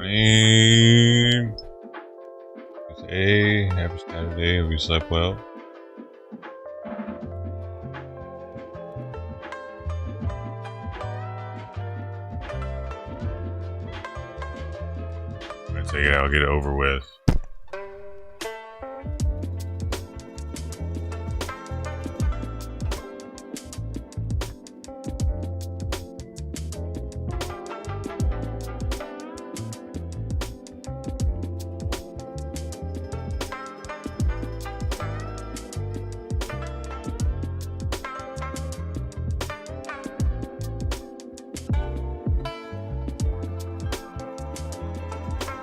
morning. It's A. Happy Saturday. Have you slept well? I'm gonna take it out, get it over with.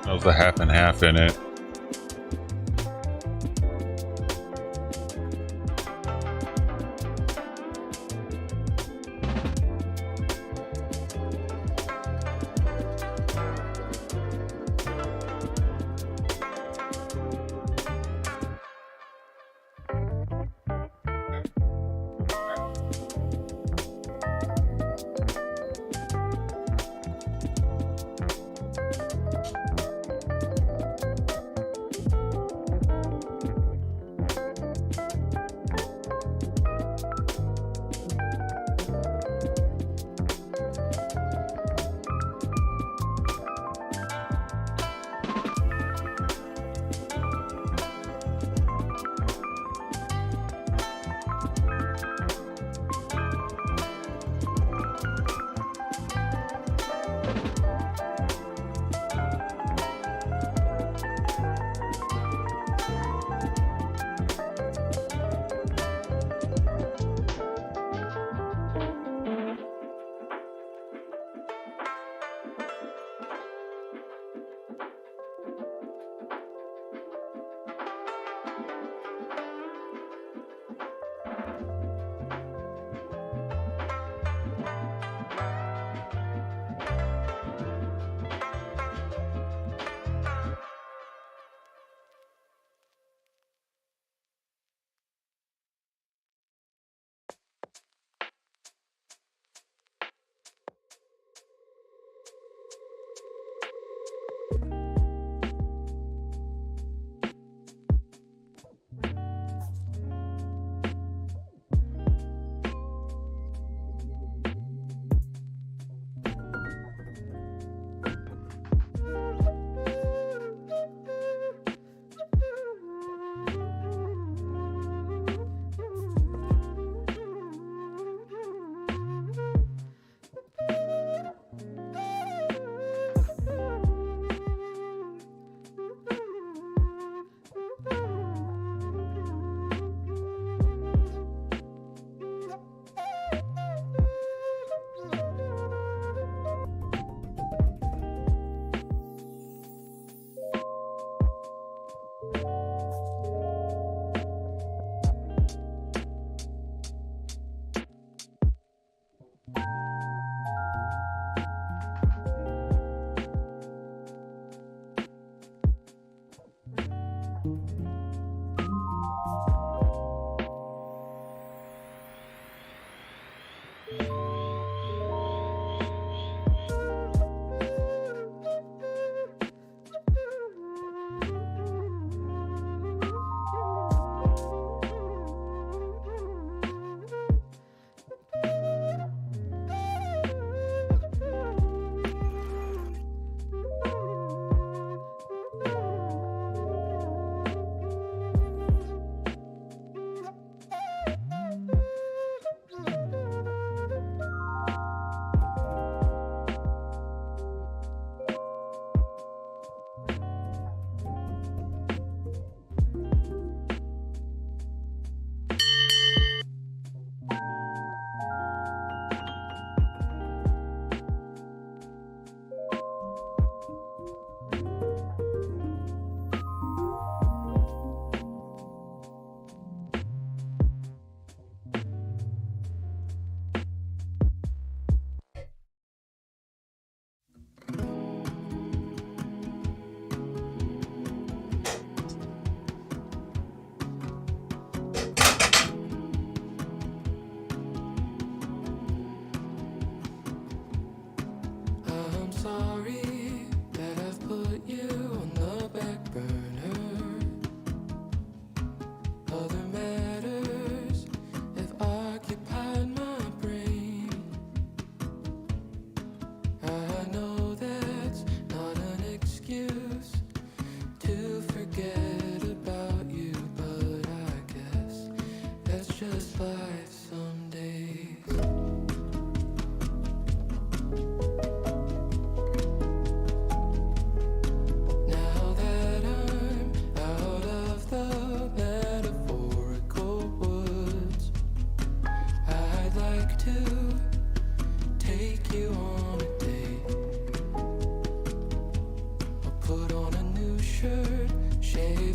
That was the half and half in it.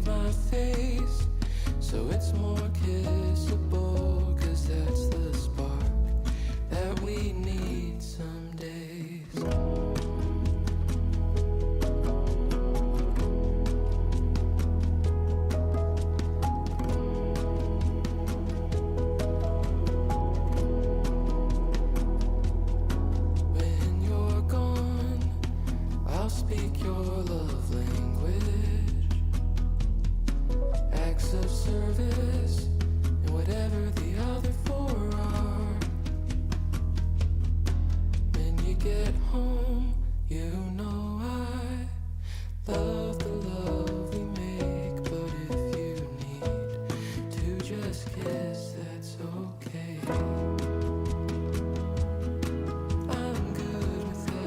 my face so it's more kissable, 'cause that's the spark that we need some days. When you're gone, I'll speak your love language, acts of service, and whatever the other four are. When you get home, you know I love the love we make, but if you need to just kiss, that's okay. I'm good with that.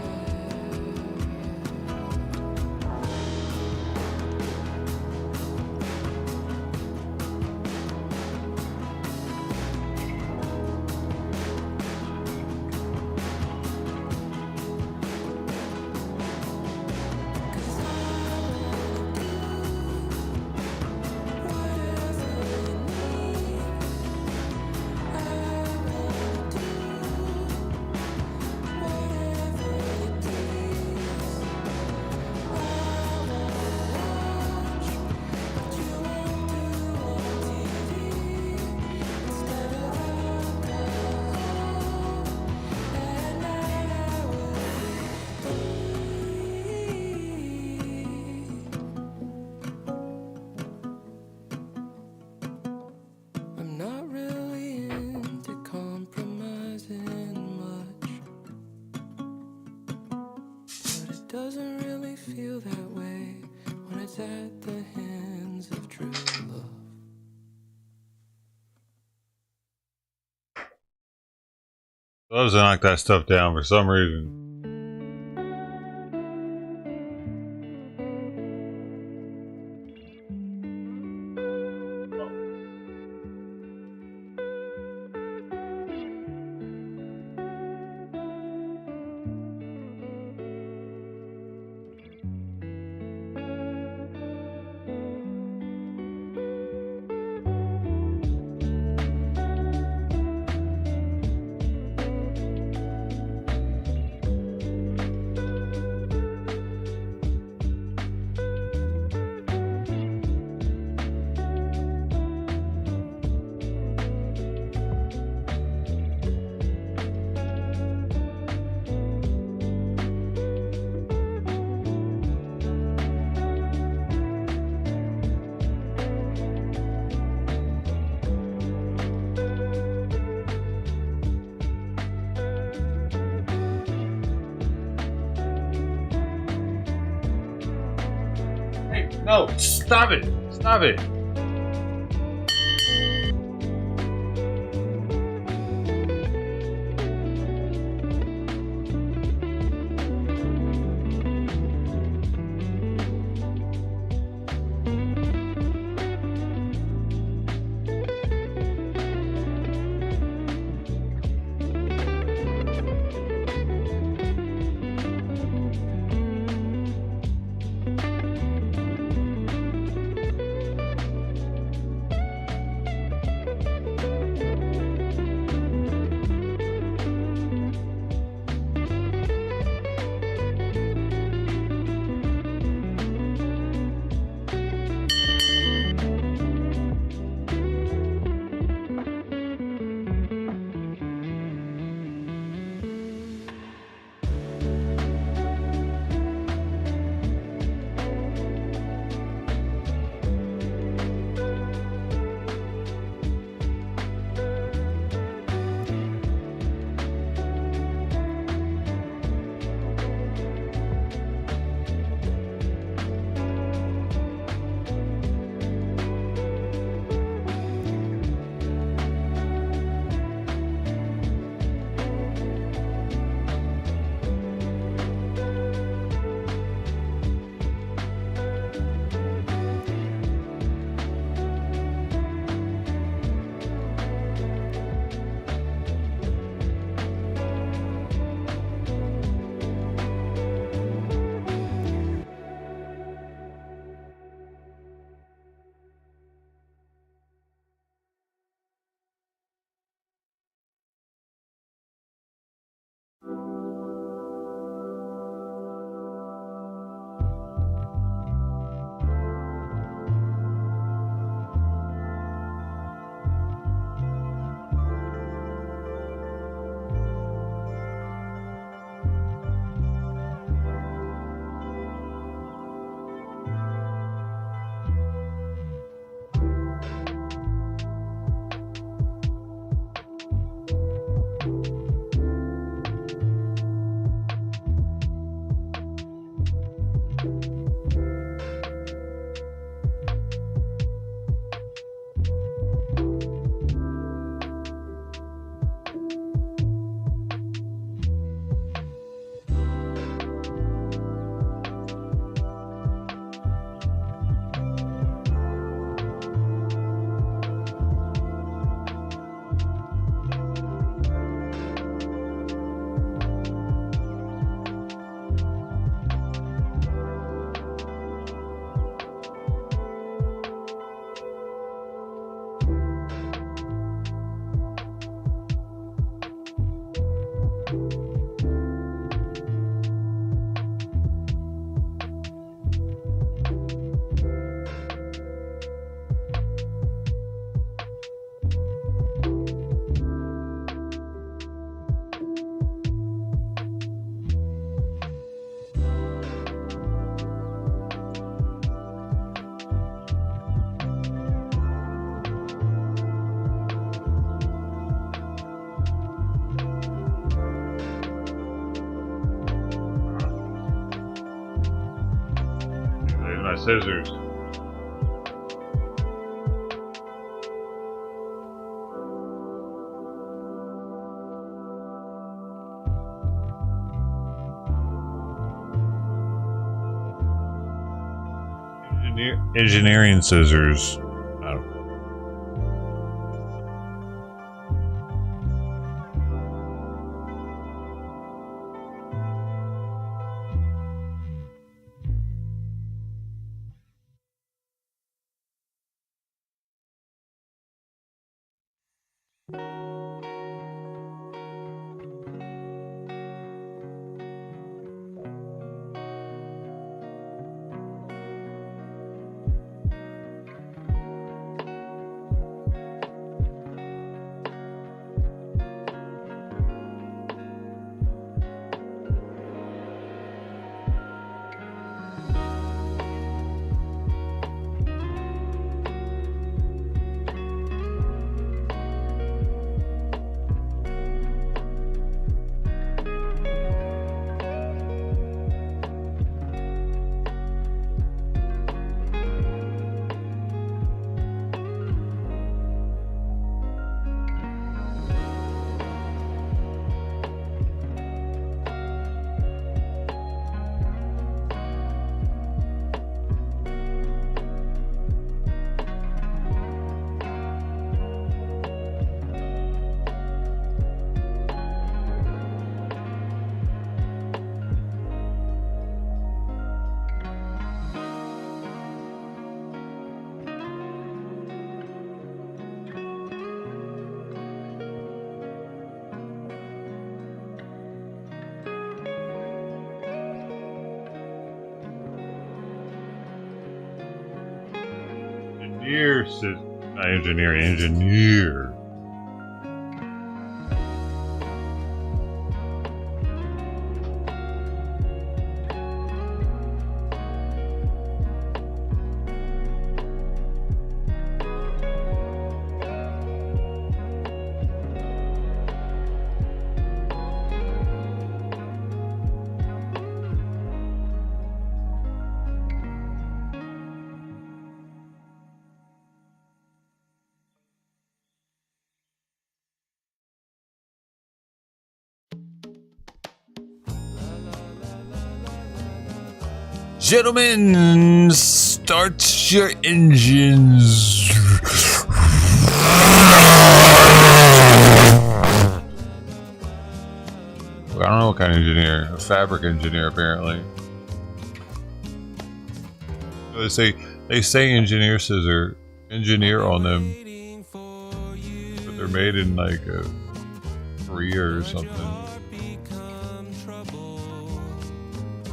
I'm not really into compromising much, but it doesn't really feel that way when it's at the hands of true love. Loves to knock that stuff down for some reason. No, stop it! Stop it! my scissors. Engineering scissors. I don't know. Not engineering, engineer. Gentlemen, start your engines. I don't know what kind of engineer. A fabric engineer, apparently. They say engineer on them, but they're made in like Korea or something.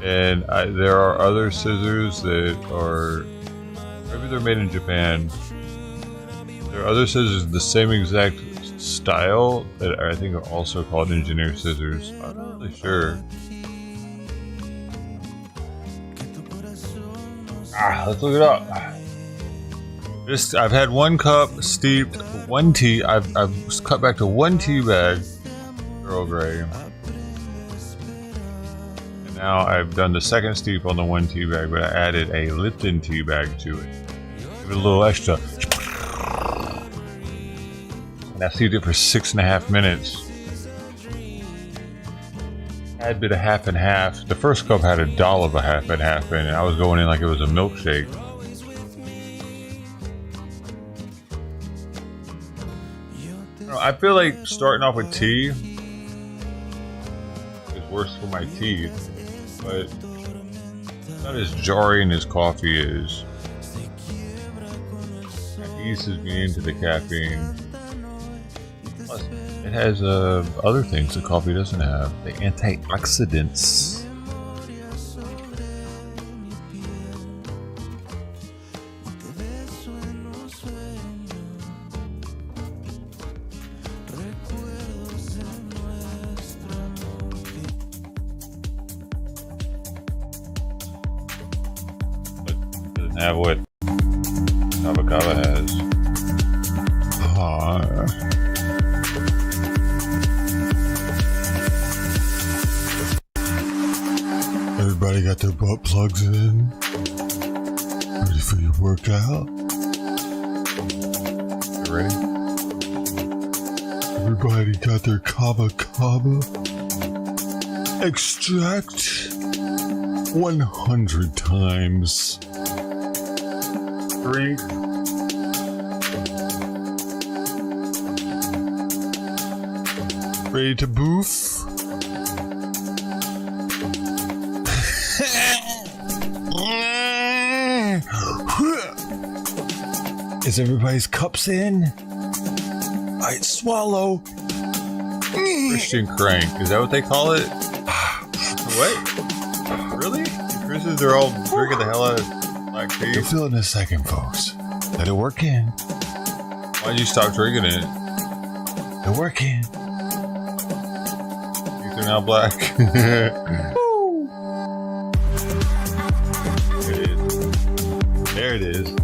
And there are other scissors that are, maybe they're made in Japan. There are other scissors the same exact style that I think are also called engineer scissors. I'm not really sure. Let's look it up. I've had one cup steeped, one tea. I've cut back to one tea bag, Earl Grey. Now I've done the second steep on the one tea bag, but I added a Lipton tea bag to it. Give it a little extra. And I steeped it for 6.5 minutes. I had a bit of half and half. The first cup had a dollop of half and half in it. I was going in like it was a milkshake. I feel like starting off with tea is worse for my teeth. But it's not as jarring as coffee is. It eases me into the caffeine. Plus, it has other things that coffee doesn't have. The antioxidants. Have what avocado has. Everybody got their butt plugs in. Ready for your workout? You ready? Everybody got their kava kava? Extract 100 times. Drink. Ready to boof? Is everybody's cups in? Alright, swallow. Christian crank. Is that what they call it? What? Really? Christians are all drinking the hell out of black tea? You'll feel it in a second, folks. Let it work in. Why'd you stop drinking it? Let it work in. They're now black. There it is.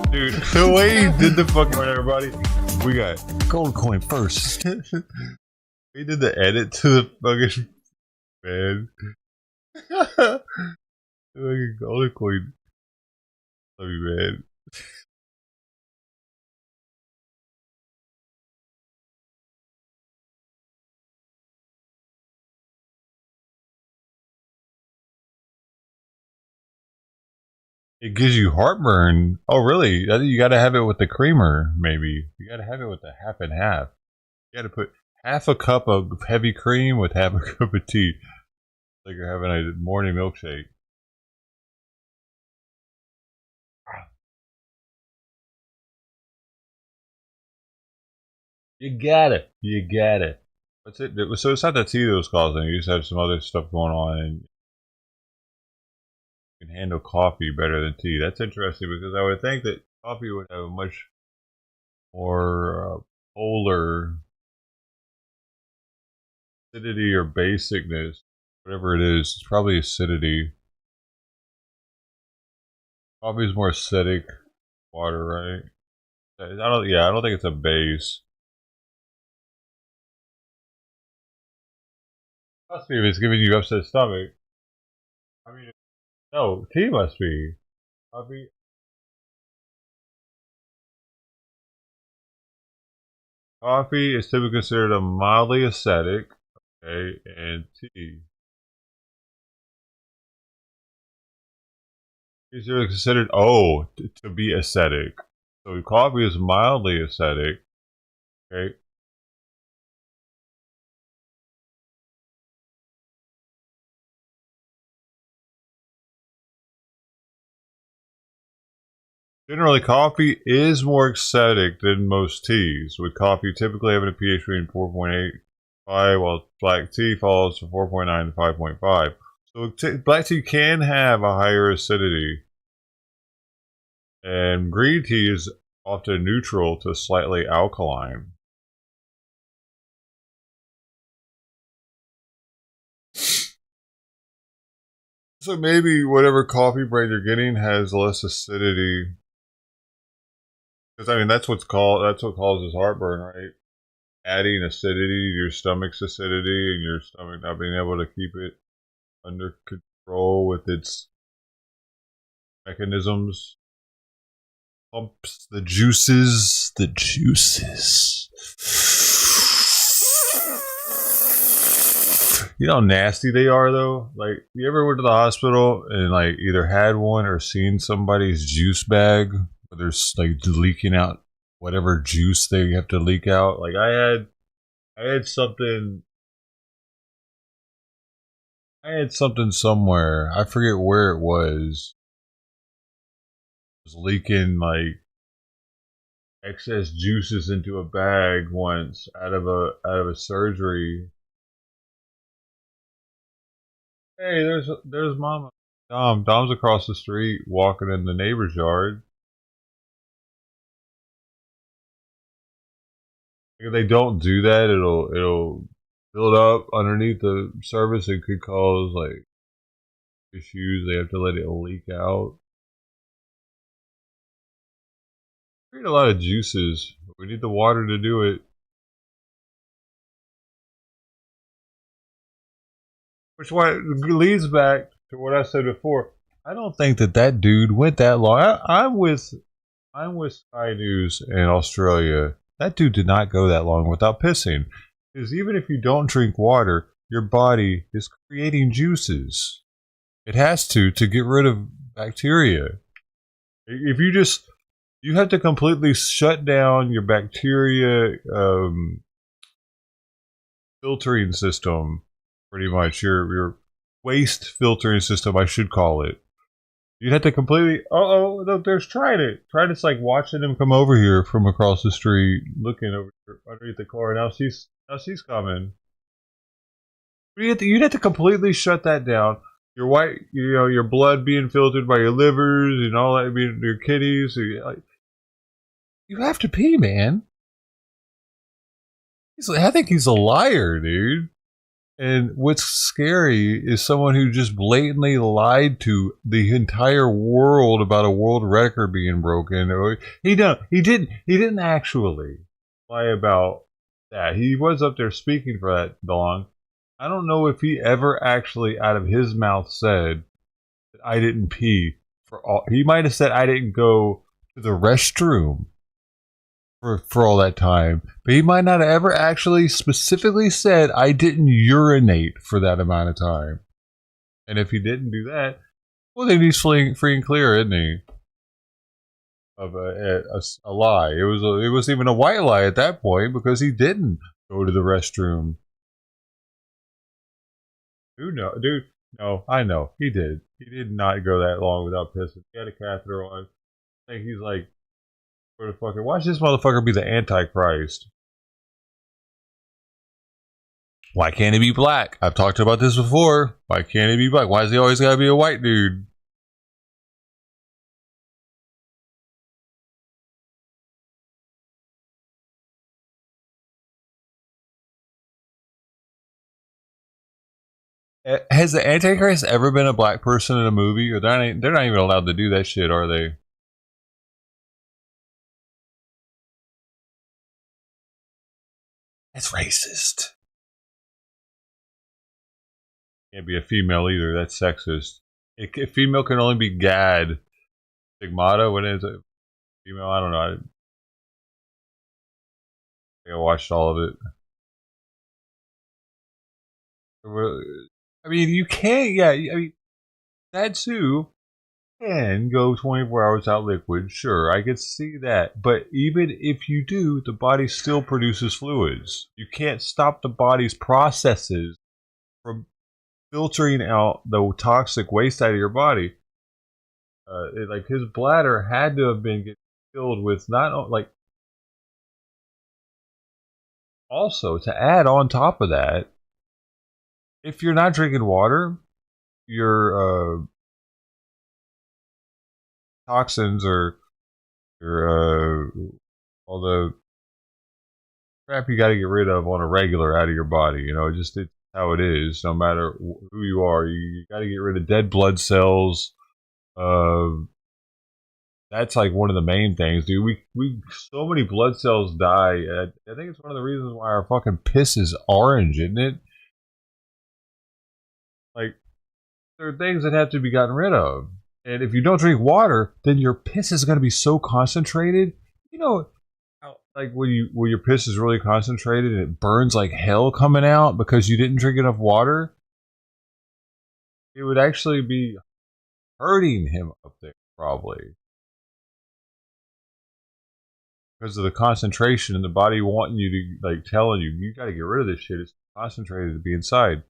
Dude, the way he did the fucking one, everybody. We got gold coin first. We did the edit to the fucking man. Fucking gold coin. Love you, man. It gives you heartburn. Oh, really? You gotta have it with the creamer, maybe. You gotta have it with the half and half. You gotta put half a cup of heavy cream with half a cup of tea. Like you're having a morning milkshake. You got it. You got it. What's it? So it's not the tea that was causing it. You just have some other stuff going on, and you can handle coffee better than tea. That's interesting because I would think that coffee would have a much more polar acidity or basicness, whatever it is. It's probably acidity. Coffee is more acidic water, right? I don't think it's a base. Must be if it's giving you upset stomach. I mean, no, tea must be. Coffee. Coffee is typically considered a mildly acidic, okay, and tea. These are considered, to be acidic. So coffee is mildly acidic, okay. Generally, coffee is more acidic than most teas, with coffee typically having a pH between 4.85, while black tea falls from 4.9 to 5.5. So black tea can have a higher acidity, and green tea is often neutral to slightly alkaline. So maybe whatever coffee brand you're getting has less acidity. Because I mean that's what causes heartburn, right? Adding acidity to your stomach's acidity and your stomach not being able to keep it under control with its mechanisms. Pumps the juices. You know how nasty they are though? Like, you ever went to the hospital and like either had one or seen somebody's juice bag where there's like leaking out whatever juice they have to leak out? Like I had something somewhere. I forget where it was. It was leaking like excess juices into a bag once out of a surgery. Hey, there's Mama. Dom's across the street walking in the neighbor's yard. If they don't do that, it'll build up underneath the surface. It could cause like issues. They have to let it leak out. We need a lot of juices. We need the water to do it. Which leads back to what I said before. I don't think that dude went that long. I'm with Sky News in Australia. That dude did not go that long without pissing. Because even if you don't drink water, your body is creating juices. It has to get rid of bacteria. If you have to completely shut down your bacteria filtering system, pretty much your waste filtering system, I should call it. You'd have to completely. Oh, look, there's Trident. Trident's like watching him come over here from across the street, looking over underneath the car. Now she's coming. You'd have to completely shut that down. Your white, your blood being filtered by your livers and all that, being your kitties. You have to pee, man. I think he's a liar, dude. And what's scary is someone who just blatantly lied to the entire world about a world record being broken. He didn't actually lie about that. He was up there speaking for that long. I don't know if he ever actually out of his mouth said that I didn't pee for all. He might have said I didn't go to the restroom for all that time, but he might not have ever actually specifically said I didn't urinate for that amount of time. And if he didn't do that, well, then he's free and clear, isn't he? Of a lie. It was even a white lie at that point because he didn't go to the restroom. Dude, no, I know he did. He did not go that long without pissing. He had a catheter on. I think he's like, watch this motherfucker be the Antichrist. Why can't he be black? I've talked about this before. Why can't he be black? Why does he always gotta be a white dude? Has the Antichrist ever been a black person in a movie? Or they're not even allowed to do that shit, are they? That's racist. Can't be a female either. That's sexist. A female can only be Gad. Stigmata? What is it? Female? I don't know. I think I watched all of it. I mean, you can't. Yeah, I mean, that too can go 24 hours without liquid. Sure, I could see that. But even if you do, the body still produces fluids. You can't stop the body's processes from filtering out the toxic waste out of your body. Like his bladder had to have been filled with not like. Also, to add on top of that, if you're not drinking water, your toxins or your all the crap you got to get rid of on a regular out of your body. It's how it is. No matter who you are, you got to get rid of dead blood cells. That's like one of the main things, dude. We so many blood cells die. I think it's one of the reasons why our fucking piss is orange, isn't it? Like, there are things that have to be gotten rid of. And if you don't drink water, then your piss is going to be so concentrated. Like when your piss is really concentrated and it burns like hell coming out because you didn't drink enough water, it would actually be hurting him up there, probably. Because of the concentration in the body wanting you to, like, telling you got to get rid of this shit. It's concentrated to be inside.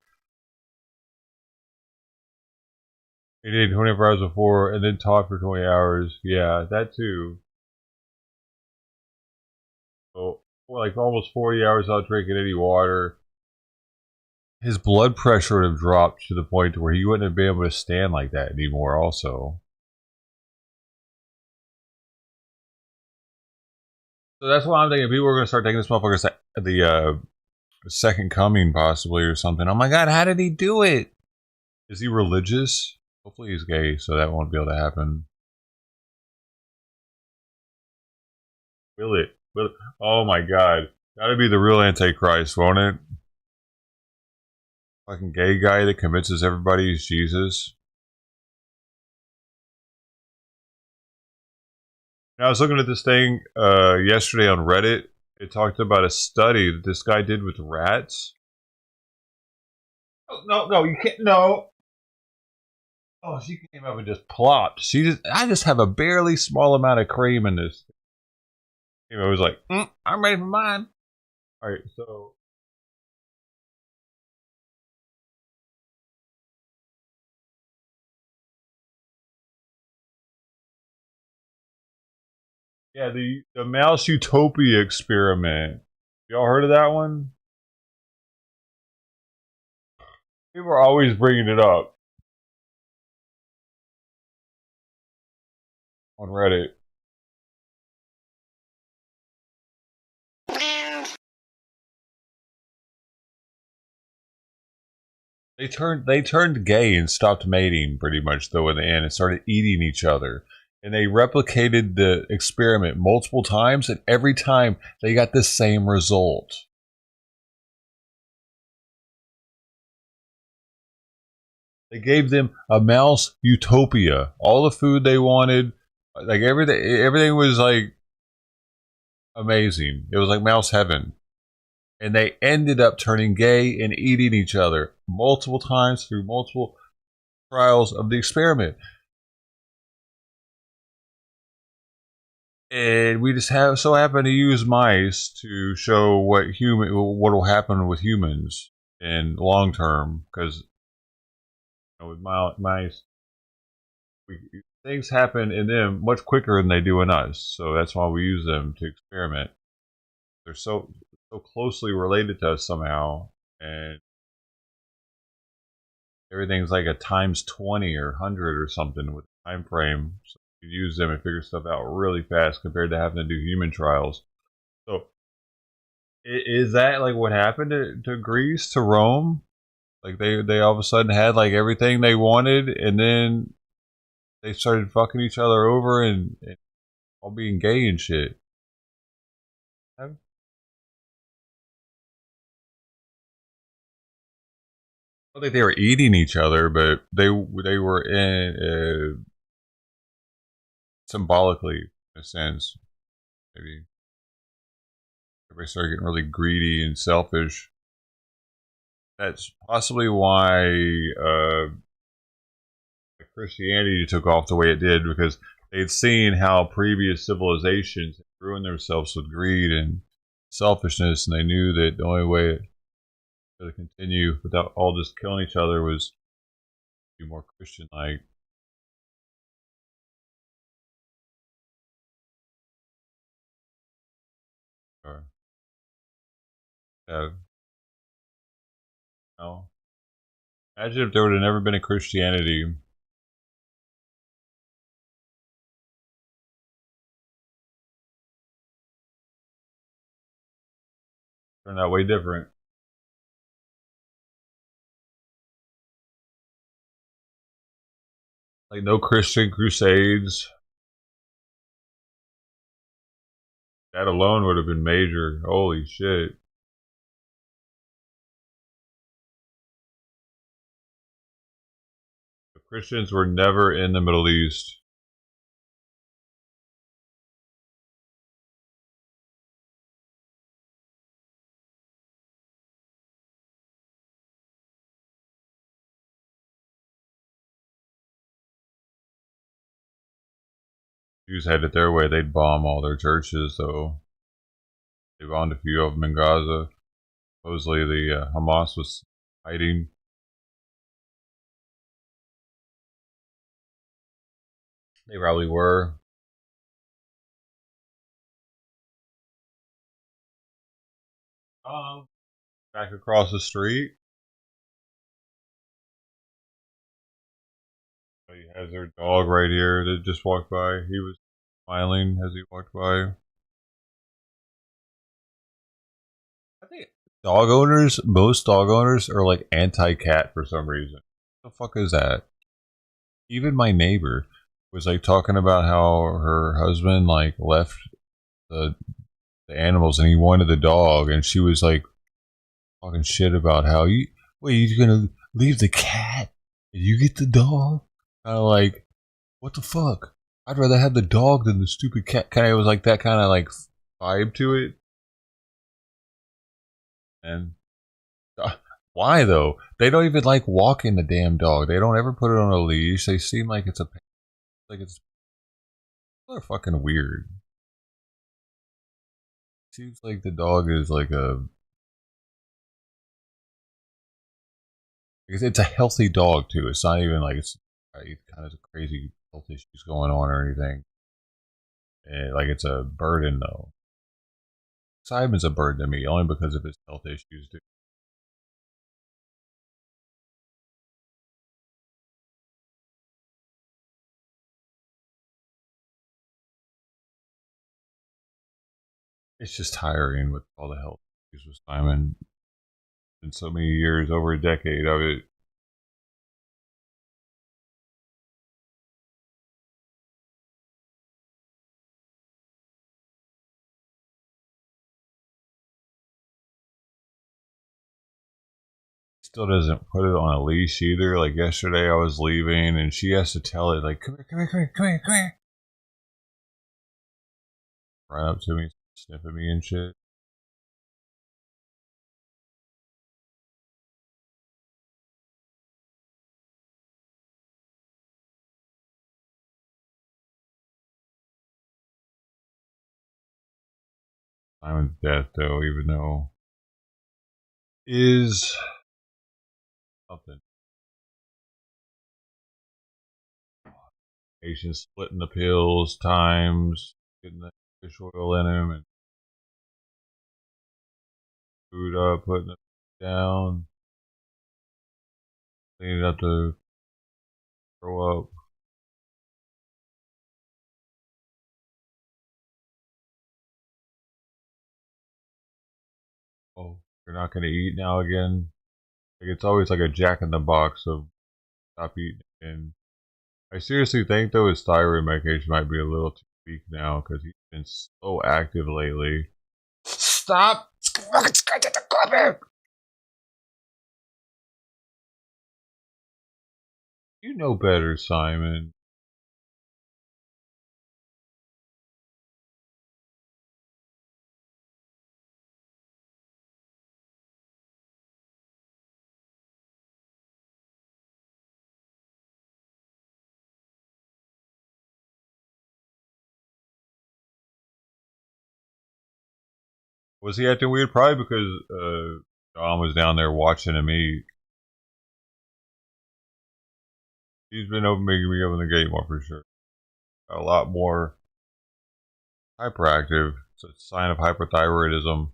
He did 24 hours before and then talk for 20 hours. Yeah, that too. So, like almost 40 hours without drinking any water. His blood pressure would have dropped to the point where he wouldn't have been able to stand like that anymore, also. So that's why I'm thinking people are going to start taking this motherfucker the second coming, possibly, or something. Oh my god, how did he do it? Is he religious? Hopefully he's gay, so that won't be able to happen. Will it? Oh my god. Gotta be the real Antichrist, won't it? fucking gay guy that convinces everybody he's Jesus. And I was looking at this thing yesterday on Reddit. It talked about a study that this guy did with rats. Oh, no, you can't. No. Oh, she came up and just plopped. I just have a barely small amount of cream in this. I was like, I'm ready for mine. All right, so yeah, the Mouse Utopia experiment. Y'all heard of that one? People are always bringing it up on Reddit. They turned gay and stopped mating pretty much though in the end and started eating each other. And they replicated the experiment multiple times, and every time they got the same result. They gave them a mouse utopia. All the food they wanted, like everything was like amazing. It was like mouse heaven. And they ended up turning gay and eating each other multiple times through multiple trials of the experiment. And we just so happen to use mice to show what will happen with humans in long term, because with mice, things happen in them much quicker than they do in us. So that's why we use them to experiment. They're so closely related to us somehow, and everything's like a times 20 or 100 or something with a time frame. So you use them and figure stuff out really fast compared to having to do human trials. So is that like what happened to Greece, to Rome? Like they all of a sudden had like everything they wanted, and then they started fucking each other over and all being gay and shit. I don't think they were eating each other, but they were in symbolically, in a sense. Maybe everybody started getting really greedy and selfish. That's possibly why Christianity took off the way it did, because they'd seen how previous civilizations ruined themselves with greed and selfishness, and they knew that the only way to continue without all just killing each other was to be more Christian-like. Or, yeah, no. Imagine if there would have never been a Christianity. Turned out way different. Like no Christian crusades. That alone would have been major. Holy shit. The Christians were never in the Middle East. Jews had it their way. They'd bomb all their churches, so they bombed a few of them in Gaza. Supposedly the Hamas was hiding. They probably were. Back across the street. He has their dog right here that just walked by. He was smiling as he walked by. I think most dog owners are like anti-cat for some reason. What the fuck is that? Even my neighbor was like talking about how her husband like left the animals and he wanted the dog, and she was like talking shit about how Wait, you gonna leave the cat and you get the dog? Kind of like, what the fuck? I'd rather have the dog than the stupid cat. Kind of was like that kind of like vibe to it. And why though? They don't even like walking the damn dog. They don't ever put it on a leash. They seem like it's a like it's they're fucking weird. Seems like the dog is like a it's a healthy dog too. It's not even like it's kind of crazy health issues going on or anything. And like it's a burden though. Simon's a burden to me only because of his health issues. Dude. It's just tiring with all the health issues with Simon. In so many years, over a decade of it. Still doesn't put it on a leash either. Like yesterday, I was leaving and she has to tell it, like, come here, come here, come here, come here, come here. Right up to me, sniffing me and shit. Simon's death, though, even though is something. Patients splitting the pills, times, getting the fish oil in him, and food up, putting it down, cleaning up to throw up. Oh, you're not going to eat now again? Like it's always like a jack in the box of stop eating. And I seriously think though his thyroid medication might be a little too weak now because he's been so active lately. Stop! Fucking scratch at the carpet! You know better, Simon. Was he acting weird? Probably because John was down there watching him eat. He's been making me open the gate more for sure. A lot more hyperactive. It's a sign of hyperthyroidism.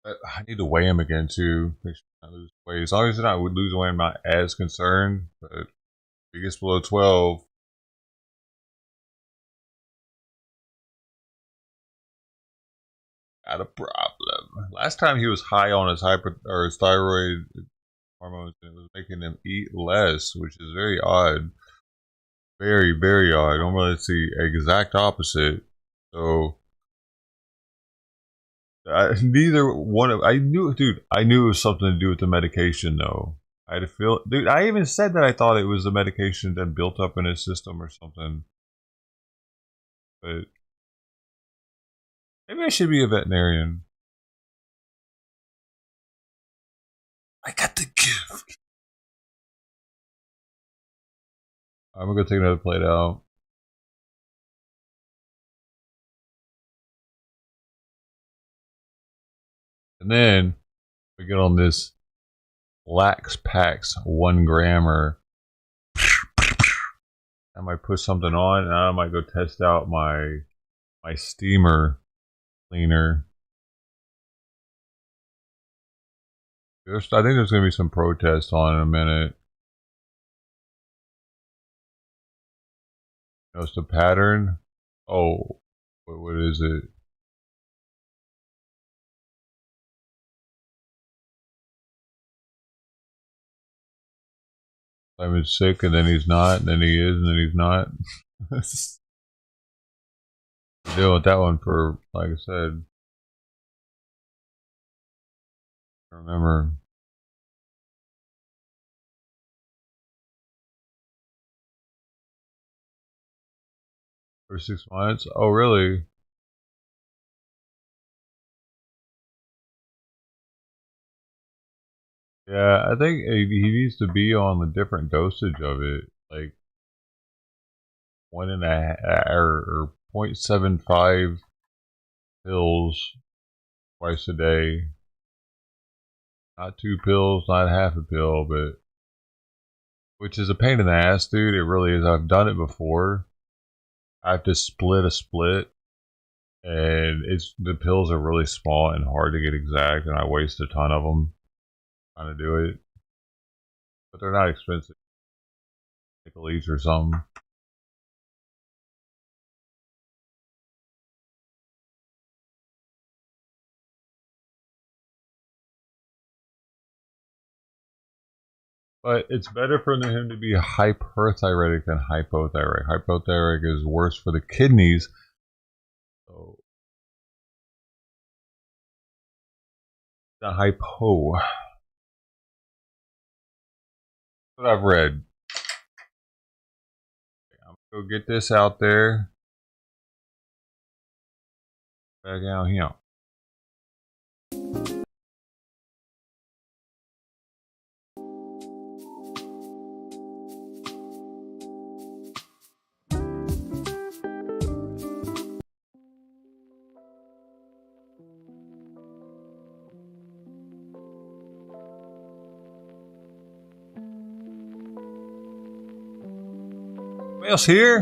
I need to weigh him again too. Make sure I lose weight. As long as I would lose weight, I'm not as concerned. But if he gets below 12, got a problem. Last time he was high on his his thyroid hormones, and it was making him eat less, which is very odd. Very, very odd. Normally it's the exact opposite. So neither one of I knew, dude. I knew it was something to do with the medication, though. I had to feel, dude. I even said that I thought it was the medication that built up in his system or something. But maybe I should be a veterinarian. I got the gift. I'm gonna go take another plate out. And then we get on this Lax Pax 1 grammer. I might put something on and I might go test out my steamer cleaner. I think there's going to be some protest on in a minute. Notice the pattern. Oh, what is it? Simon's sick and then he's not, and then he is and then he's not. Deal with that one for, like I said, I remember. For 6 months? Oh, really? Yeah, I think he needs to be on a different dosage of it, like 1.5 or 0.75 pills twice a day. Not 2 pills, not half a pill, but which is a pain in the ass, dude. It really is. I've done it before. I have to split a split, and it's the pills are really small and hard to get exact, and I waste a ton of them trying to do it. But they're not expensive. Nickel each or something. But it's better for him to be hyperthyroidic than hypothyroid. Hypothyroid is worse for the kidneys. So, the hypo. That's what I've read. I'm gonna go get this out there. Back out here. Anybody else here?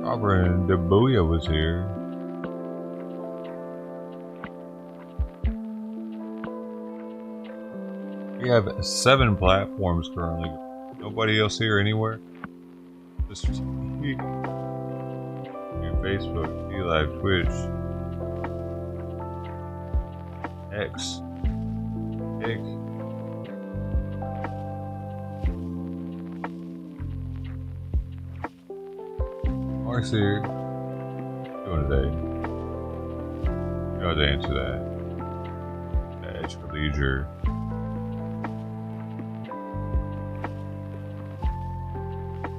Robert and Dabuya was here. We have 7 platforms currently. Nobody else here anywhere? Just Facebook, Live, Twitch, X. Mark's here. Doing today. You know how to answer that. Edge for leisure.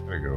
There we go.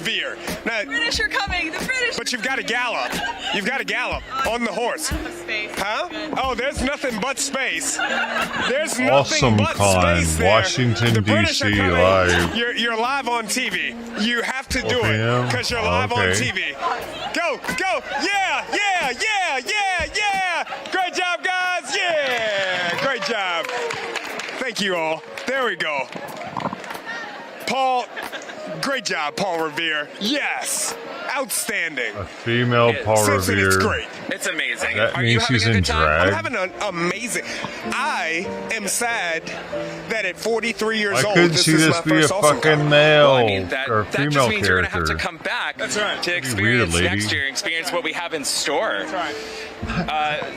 Revere. Now, British are coming. The British. but you've got to gallop. You've got to gallop on the horse. Space. Huh? Oh, there's nothing but space. There's nothing Awesome but Con, space there. Washington, The British are D.C. coming. live. You're live on TV. You have to do 4 it p.m.? because you're live on Okay. TV. Go, go. Yeah. Great job, guys. Yeah. Great job. Thank you all. There we go. Paul, great job, Paul Revere. Yes. Outstanding. A female Paul Simpson, Revere. it's great. It's amazing. That Are you means having she's a in good time? I'm drag. having an amazing. I am sad that at 43 years Why old, couldn't this she is my just be a first awesome fucking Con. male Well, I mean, that or just female means you're going to have to character? come back That's right. to That'd be experience weird, next lady. year, experience what we have in store. That's right.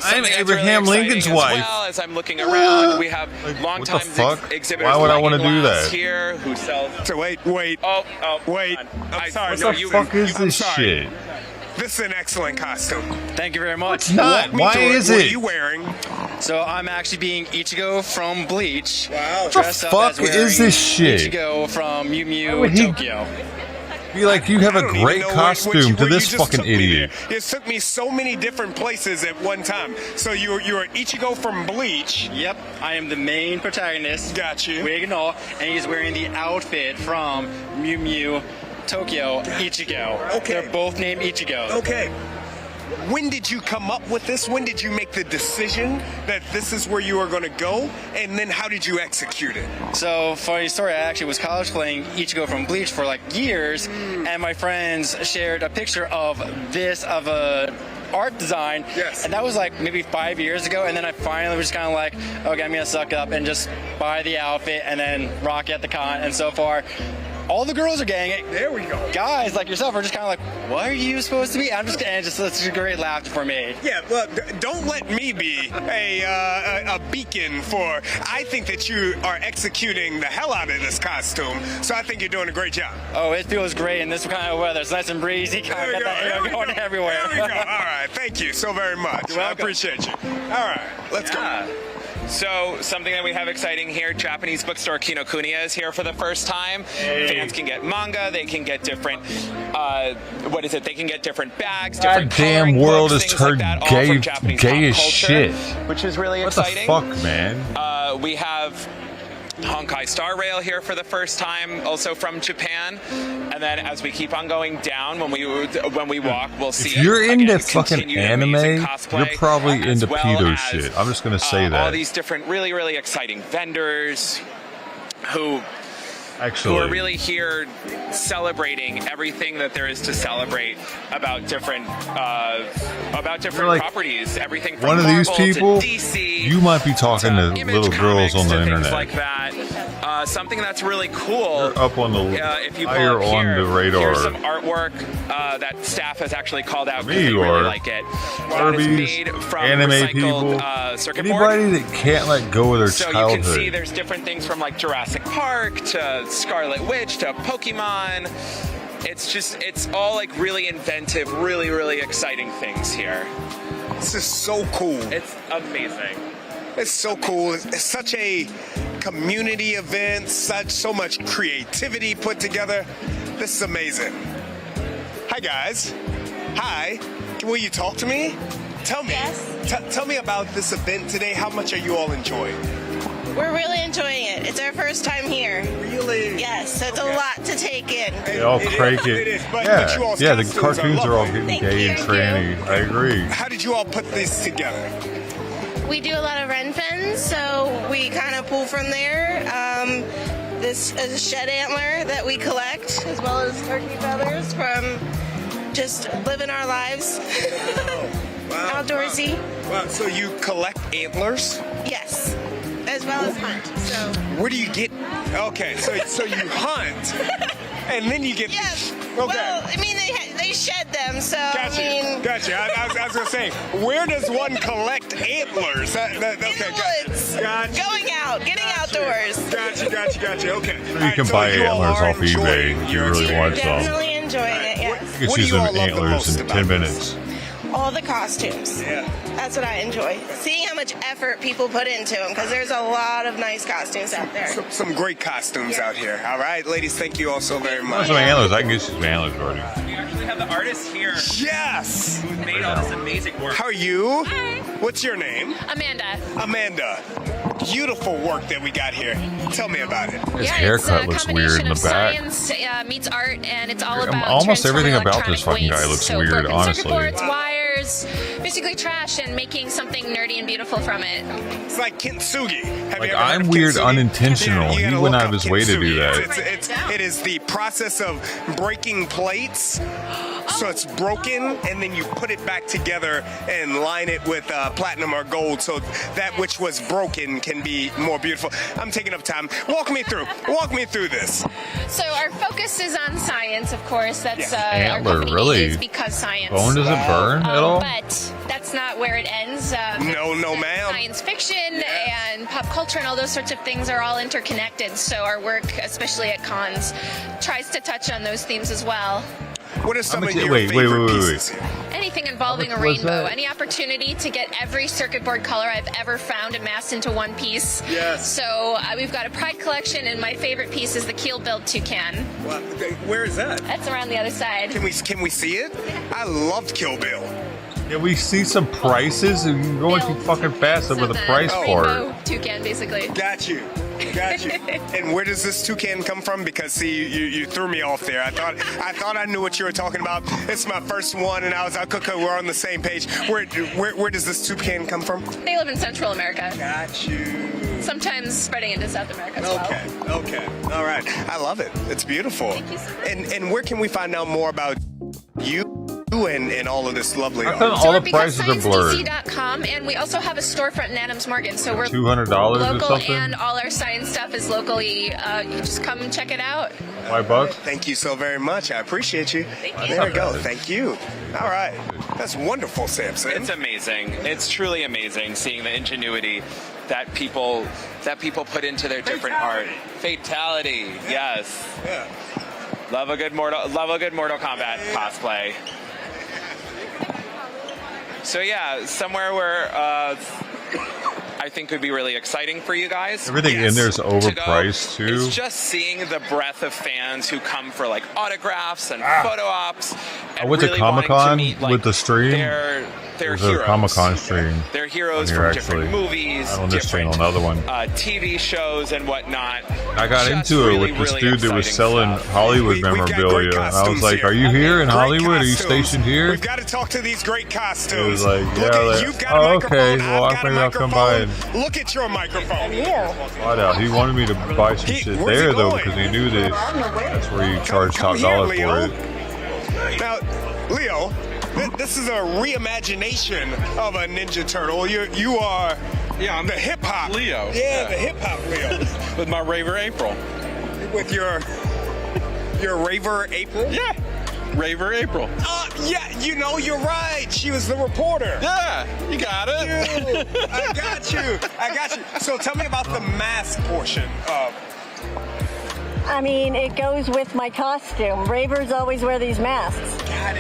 Something that's Abraham really Lincoln's exciting wife. as well, as I'm looking around, we have Like, longtime what the fuck? exhibitors. Why would I Lucky wanna do Glass that? Here, who sells? So wait. Wait. I'm sorry. What No, the you- fuck is I'm this sorry. shit? This is an excellent costume. Thank you very much. Not. Walk me Why through is What it? are you wearing? So I'm actually being Ichigo from Bleach. Wow. Dressed up fuck as wearing is this shit? Ichigo from Mew Why would Mew he- Tokyo. Be like, you have I a don't even great know costume to where this you just fucking took me idiot. there. It took me so many different places at one time. So you were Ichigo from Bleach. Yep, I am the main protagonist. Got you. Wig and all, and he's wearing the outfit from Mew Mew Tokyo Ichigo. Okay. They're both named Ichigo. Okay. When did you come up with this? When did you make the decision that this is where you are going to go? And then how did you execute it? So, funny story, I actually was cosplaying Ichigo from Bleach for like years, and my friends shared a picture of a art design. Yes. And that was like maybe 5 years ago, and then I finally was just kind of like, okay, I'm gonna suck up and just buy the outfit and then rock it at the con. And so far, all the girls are getting it. There we go. Guys like yourself are just kind of like, what are you supposed to be? I'm just, and just it's a great laughter for me. Yeah, well, don't let me be a beacon for. I think that you are executing the hell out of this costume, so I think you're doing a great job. Oh, it feels great in this kind of weather. It's nice and breezy. Kind of got that air going everywhere. There we go. All right, thank you so very much. You're I welcome. appreciate you. All right, let's Yeah. So something that we have exciting here, Japanese bookstore Kinokuniya is here for the first time. Fans can get manga, they can get different, they can get different bags, different Goddamn coloring world books, has things like turned that, all gay- from Japanese gay pop as culture, shit. which is really What the exciting. fuck, man? We have Honkai Star Rail here for the first time, also from Japan. And then as we keep on going down, when we walk, we'll see. If you're again, into fucking continued amazing anime, cosplay, you're probably as into well pedo as, shit. I'm just gonna say all that. these different, really, really exciting vendors who Actually, are really here celebrating everything that there is to celebrate about different like, properties. Everything from one of these Marvel people, to DC. you might be talking to Image little girls Comics on the to things internet. like that. Something that's really cool. You're up on the if you pull higher up on here, the radar. Here's some artwork that staff has actually called out Me because they you really are. like it. That is Furbies, made from anime recycled people, circuit board. anybody that can't let go of their So childhood. you can see there's different things from like Jurassic Park to Scarlet Witch to Pokemon. It's all like really inventive, really, really exciting things here. go. This is so cool. It's amazing. It's so cool. It's such a community event. So much creativity put together. This is amazing. Hi guys. Hi. Will you talk to me? Tell me. Yes. Tell me about this event today. How much are you all enjoying? We're really enjoying it. It's our first time here. Really? Yes, so it's a lot to take in. They all crank it. It is, but yeah, you all's yeah. The costumes cartoons are all lovely. getting Thank gay you. and tranny. I agree. How did you all put this together? We do a lot of Renfens, so we kind of pull from there. This is a shed antler that we collect, as well as turkey feathers from just living our lives. Wow. Outdoorsy. Wow. So you collect antlers? Yes, as well as hunt. So Where do you get? Okay, so you hunt, and then you get. yes. Okay. Well, I mean they shed them, so Gotcha. I mean. Gotcha. I was gonna say, where does one collect antlers? Okay, In the woods, Gotcha. going out, getting outdoors. Gotcha. Okay. You can buy antlers off eBay if you really want some. Definitely enjoying it, yes. You What can do see you all some love the antlers most in about 10 this? minutes. All the costumes. Yeah. That's what I enjoy. Seeing how much effort people put into them, because there's a lot of nice costumes out there. Some great costumes out here. All right, ladies, thank you all so very much. Some antlers. I can get you some antlers already. We actually have the artist here Yes! who made all this amazing work. How are you? Hi. What's your name? Amanda. Amanda. Beautiful work that we got here. Tell me about it. His Yeah, haircut it's looks a weird in the combination back. of Science meets art, and it's all about Almost everything transforming about this fucking guy electronic looks waste. weird, broken honestly. circuit boards, wires, basically trash, and making something nerdy and beautiful from it. It's like kintsugi. Have Like, you ever heard I'm of weird kintsugi? unintentional. You He gotta went look out of up his way to do kintsugi. that. It is the process of breaking plates. So it's broken, and then you put it back together and line it with platinum or gold, so that which was broken can be more beautiful. I'm taking up time. Walk me through this. So our focus is on science, of course. That's our Antler, company really? is because science. Bone doesn't burn at all? But that's not where it ends. No, ma'am. Science fiction and pop culture and all those sorts of things are all interconnected. So our work, especially at cons, tries to touch on those themes as well. What are some of much- your wait, favorite wait. pieces here? Anything involving a How much was rainbow, that? any opportunity to get every circuit board color I've ever found amassed into one piece. Yes. So we've got a pride collection, and my favorite piece is the keel build toucan. Well, where is that? That's around the other side. Can we see it? I loved Kill Bill. Can we see some prices? And you're going too fucking fast over the price for rainbow it. toucan, basically. Got you. And where does this toucan come from? Because see, you threw me off there. I thought I knew what you were talking about. It's my first one, and I was like, okay, we're on the same page. Where does this toucan come from? They live in Central America, Got you. sometimes spreading into South America as well. Okay. All right. I love it. It's beautiful. Thank you so much. And where can we find out more about you and all of this lovely I art? thought all the prices are blurred. BecauseScienceDC.com, and we also have a storefront in Adams Morgan, so we're $200 or local, something? and all our science stuff is locally. You just come check it out. $5? Thank you so very much. I appreciate you. Thank you. There we go. Thank you. All right. That's wonderful, Samson. It's amazing. It's truly amazing seeing the ingenuity that people put into their different art. Fatality. Yes. Yeah. Love a good Mortal Kombat cosplay. So yeah, somewhere where I think would be really exciting for you guys. Everything in there is to go overpriced, too. is just seeing the breadth of fans who come for like autographs and photo ops. I went to really wanting Comic-Con meet, like, with the stream. Their There's heroes. a Comic-Con stream. They're heroes on from here, different actually. movies, Not on this different channel, another one. TV shows and whatnot. I got Just into it really, with this really dude that was exciting selling stuff. Hollywood We've got great memorabilia. And I was costumes like, here. are you here in Great Hollywood? Are you costumes. stationed here? We've got to talk to these great costumes. It was like, Look yeah, at, like, you've got a oh, microphone. okay, well, I've got a maybe I'll come by microphone. Look at your microphone. Find out. He wanted me to buy some shit where's he there, though, going? because he knew that that's where you charge come top here, dollar Leo. for it. Now, Leo, this is a reimagination of a Ninja Turtle. You are I'm the hip hop Leo. Yeah, the hip hop Leo. With my Raver April. With your Raver April. Yeah. Raver April. Yeah, you're right. She was the reporter. Yeah, you got it. I got you. So tell me about the mask portion of. I mean, it goes with my costume. Ravers always wear these masks. Got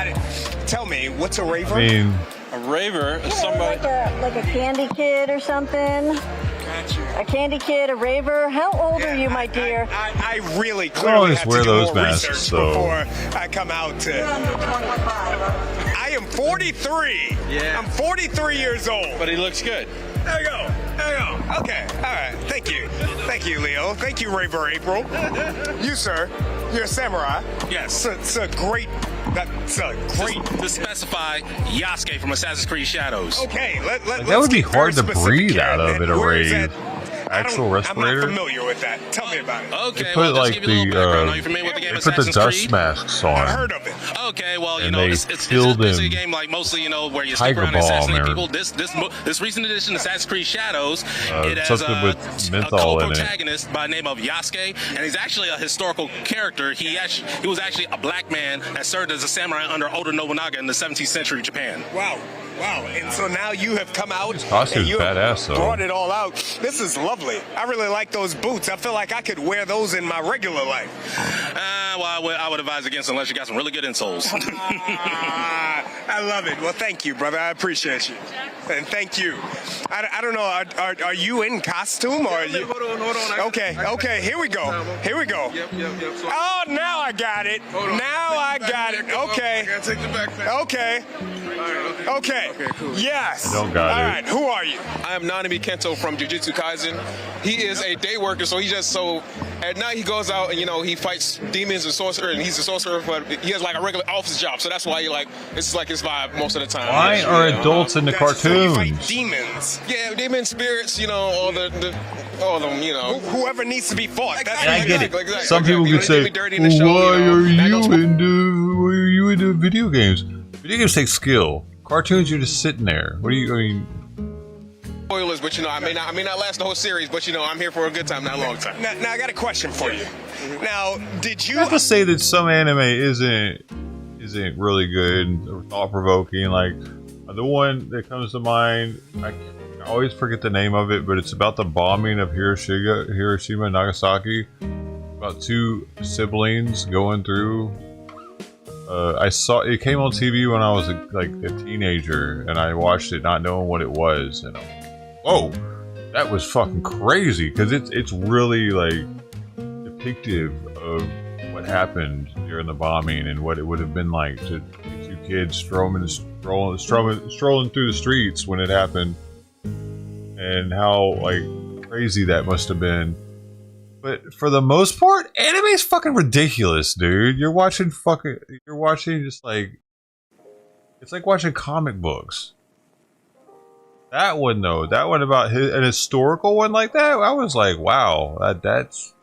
it. Tell me, what's a raver? I mean, A Raver is somebody. Like a candy kid or something. Got you. A candy kid, a raver. How old are you, my dear? I really I clearly always have wear to do those more masks, research so- before I come out to. I am 43. Yeah. I'm 43 years old. But he looks good. There you go. Okay. All right. Thank you, Leo. Thank you, Raver April. You, sir, you're a samurai. Yes. It's a great. That's a great. To specify, Yasuke from Assassin's Creed Shadows. Okay, that would be hard to breathe out of at a rave. Actual respirator? I'm not familiar with that. Tell me about it. Okay, They well, put just like to give you a little background. Are you familiar with the they game put the Assassin's dust Creed? masks I've on. heard of it. Okay, well, And it's killed basically a him. game like mostly, where you Tiger stick around and Balm assassinate or- people. This recent edition, Assassin's Creed Shadows, it has something with a menthol in it. co-protagonist by the name of Yasuke, and he's actually a historical character. He was actually a black man that served as a samurai under Oda Nobunaga in the 17th century Japan. Wow. And so now you have come out costume's and you have badass, though. brought it all out. This is lovely. I really like those boots. I feel like I could wear those in my regular life. not why I would advise against unless you got some really good insoles. I love it. Well, thank you, brother. I appreciate you. And thank you. I don't know. Are you in costume or are you? Hold on. Okay. Here we go. Yep. So, Oh, now I got it. Now I got it. Okay. I gotta take the backpack. Okay. Okay, cool. Yes. I don't got All it. right. Who are you? I am Nanami Kento from Jujutsu Kaisen. He is a day worker, so at night he goes out and he fights demons and sorcerer, and he's a sorcerer, but he has like a regular office job, so that's why it's like his vibe most of the time. Why are adults in the So you fight cartoons? demons. Yeah, demon spirits, all of them. Whoever needs to be fought. That's And I get it. Exactly. Some people could say, "Why are you into video games?" Video games take skill. Cartoons, you're just sitting there. What do you? I mean, Spoilers, but I may not last the whole series, but I'm here for a good time, not a long time. Now I got a question for you. Now, did you? I have to say that some anime isn't really good or thought provoking. Like the one that comes to mind, I always forget the name of it, but it's about the bombing of Hiroshima and Nagasaki. About two siblings going through. I saw it came on TV when I was like a teenager, and I watched it not knowing what it was, and whoa, that was fucking crazy because it's really like depictive of what happened during the bombing and what it would have been like to be two kids strolling through the streets when it happened, and how like crazy that must have been. But for the most part, anime's fucking ridiculous, dude. You're watching just like it's like watching comic books. That one though, that one about an historical one like that, I was like, wow, that's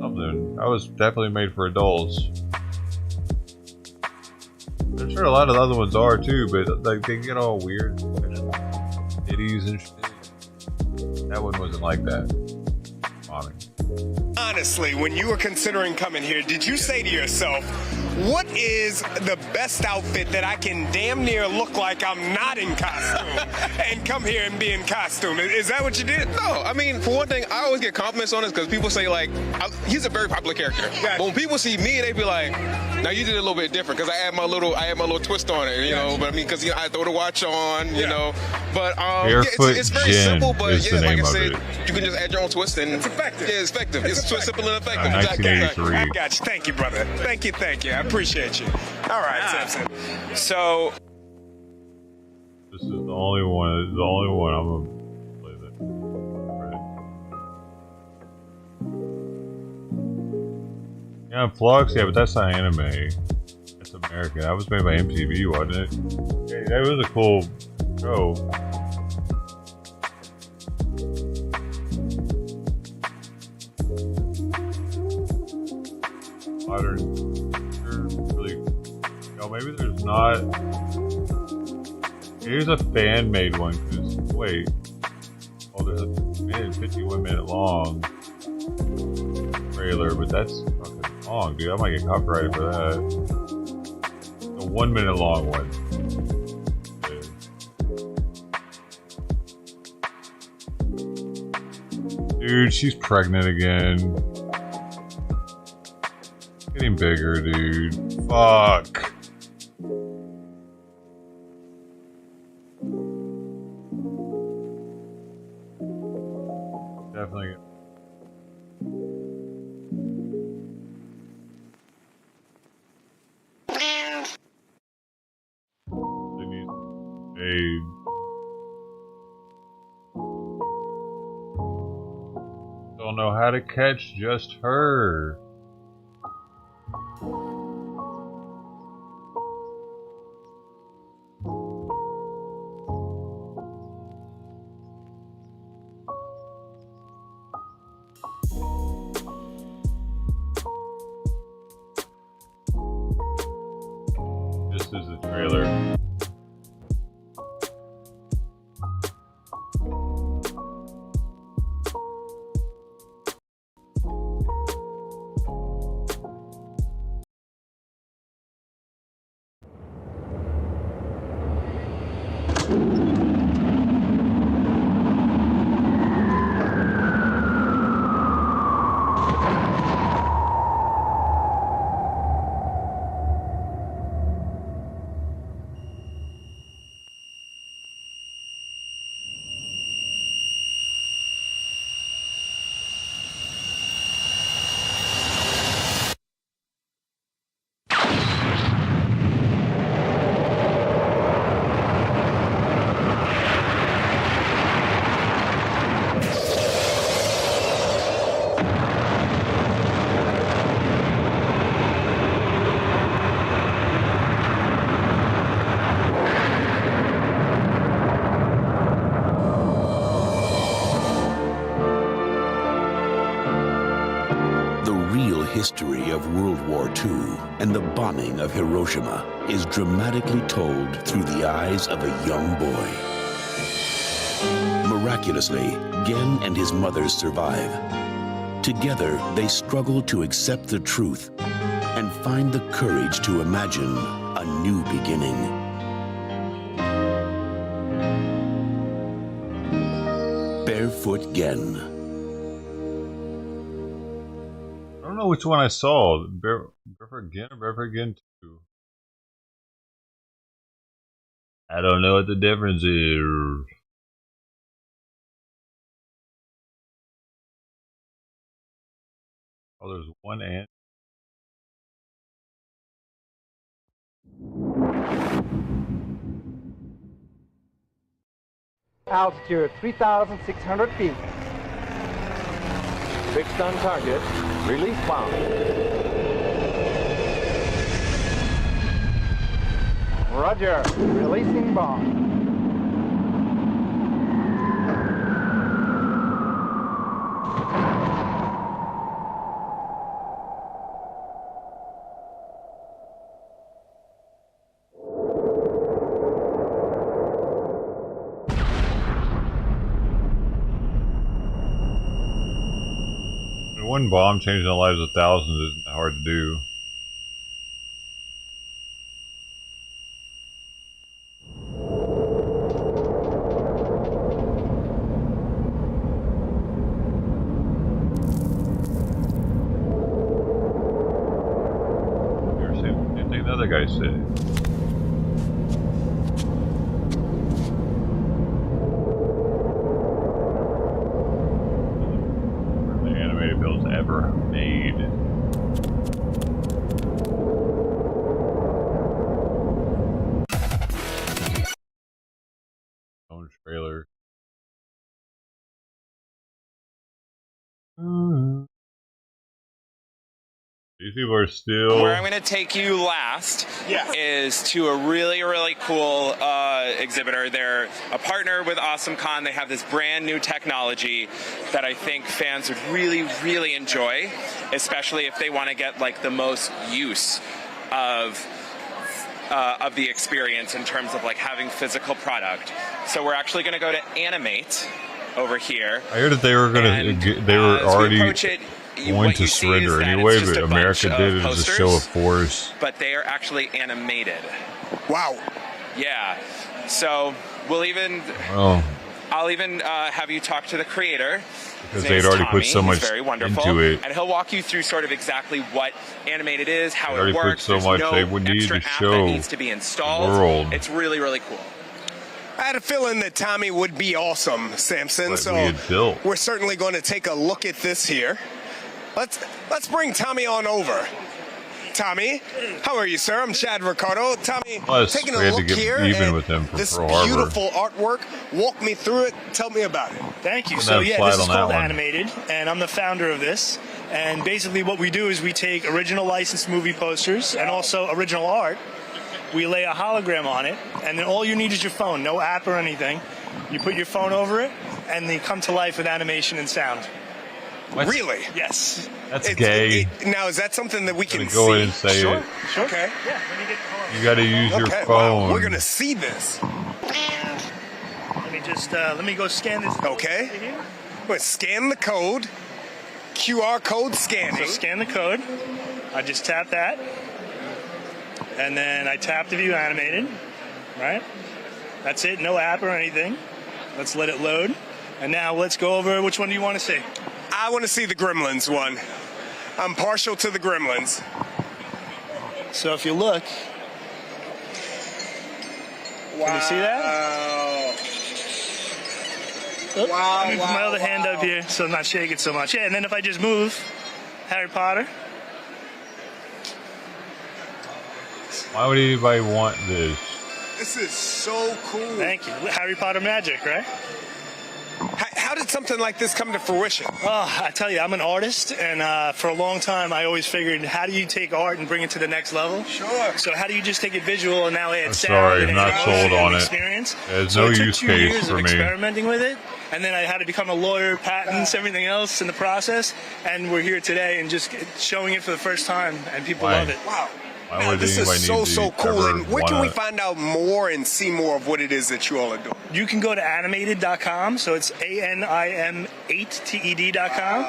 something. That was definitely made for adults. I'm sure a lot of the other ones are too, but like they get all weird, kitties and shit. That one wasn't like that. Honestly, when you were considering coming here, did you say to yourself, what is the best outfit that I can damn near look like I'm not in costume and come here and be in costume? Is that what you did? No, I mean, for one thing, I always get compliments on this because people say he's a very popular character. But when people see me, they be like, now you did it a little bit different because I add my little twist on it, But I mean, because I throw the watch on, But it's very simple. But like I said, you can just add your own twist and it's effective. Yeah, it's effective. It's simple and effective. 1983. I got you. Thank you, brother. Thank you. I appreciate you. All right, Simpson. So This is the only one. This is the only one I'm gonna play that. Right. Yeah, Flux. Yeah, but that's not anime. That's American. That was made by MTV, wasn't it? Yeah, that was a cool show. Modern. Really. No, maybe there's not. Here's a fan-made one. Cause wait. Oh, there's a 51 minute long trailer, but that's fucking long, dude. I might get copyrighted for that. The 1 minute long one. Dude, she's pregnant again. Getting bigger, dude. Fuck. Definitely. They need aid. Don't know how to catch just her. This is the trailer. history of World War II and the bombing of Hiroshima is dramatically told through the eyes of a young boy. Miraculously, Gen and his mother survive. Together, they struggle to accept the truth and find the courage to imagine a new beginning. Barefoot Gen. I don't know which one I saw. Barefoot Gen or Barefoot Gen 2? I don't know what the difference is. Oh, there's one ant. Altitude 3,600 feet. Fixed on target. Release bomb. Roger. Releasing bomb. One bomb changing the lives of thousands isn't hard to do. Never seen anything the other guy said. Ever made. Own trailer. These people are still. Where I'm going to take you last is to a really, really cool exhibitor. They're a partner with AwesomeCon. They have this brand new technology that I think fans would really, really enjoy, especially if they want to get like the most use of the experience in terms of like having physical product. So we're actually going to go to Animate over here. I heard that they were going to. They were already going to surrender anyway, but America did it as a show of force. But they are actually animated. Wow. Yeah. So we'll even. Well, I'll even have you talk to the creator. Because they'd already put so much into it. And he'll walk you through sort of exactly what Animated is, how it works. Put so much they would need to show that needs to be installed. World. It's really, really cool. I had a feeling that Tommy would be awesome, Samson. Like so we're certainly going to take a look at this here. Let's bring Tommy on over. Tommy, how are you, sir? I'm Chad Ricardo. Tommy, taking a look here at this beautiful artwork. Walk me through it. Tell me about it. Thank you. So yeah, this is called Animated, and I'm the founder of this. And basically what we do is we take original licensed movie posters and also original art. We lay a hologram on it, and then all you need is your phone, no app or anything. You put your phone over it, and they come to life with animation and sound. What? Really? Yes. That's gay. Now, is that something that we can see? Go ahead and say Sure. it. Sure. Okay. Yeah, let me get the phone. You got to use your phone. Wow, we're going to see this. Let me just, let me go scan this. Okay. Let's scan the code. QR code scanning. So scan the code. I just tap that. And then I tap to view animated. Right? That's it. No app or anything. Let's let it load. And now let's go over which one do you want to see? I want to see the Gremlins one. I'm partial to the Gremlins. So if you look, can you see that? Oh, Wow, let me put my other hand up here so I'm not shaking so much. Yeah, and then if I just move, Harry Potter. Why would anybody want this? This is so cool. Thank you. Harry Potter magic, right? How did something like this come to fruition? Oh, I tell you, I'm an artist, and for a long time, I always figured, how do you take art and bring it to the next level? Sure. So how do you just take it visual and now add sound? Sorry, and I'm not sold on it. Experience? There's So no it took use 2 case years for of me. experimenting with it, and then I had to become a lawyer, patents, everything else in the process, and we're here today and just showing it for the first time, and people love it. Wow. Why Now, would this anybody is need so to cool. ever And where can we wanna- find out more and see more of what it is that you all are doing? You can go to animated.com, so it's ANIM8TED.com.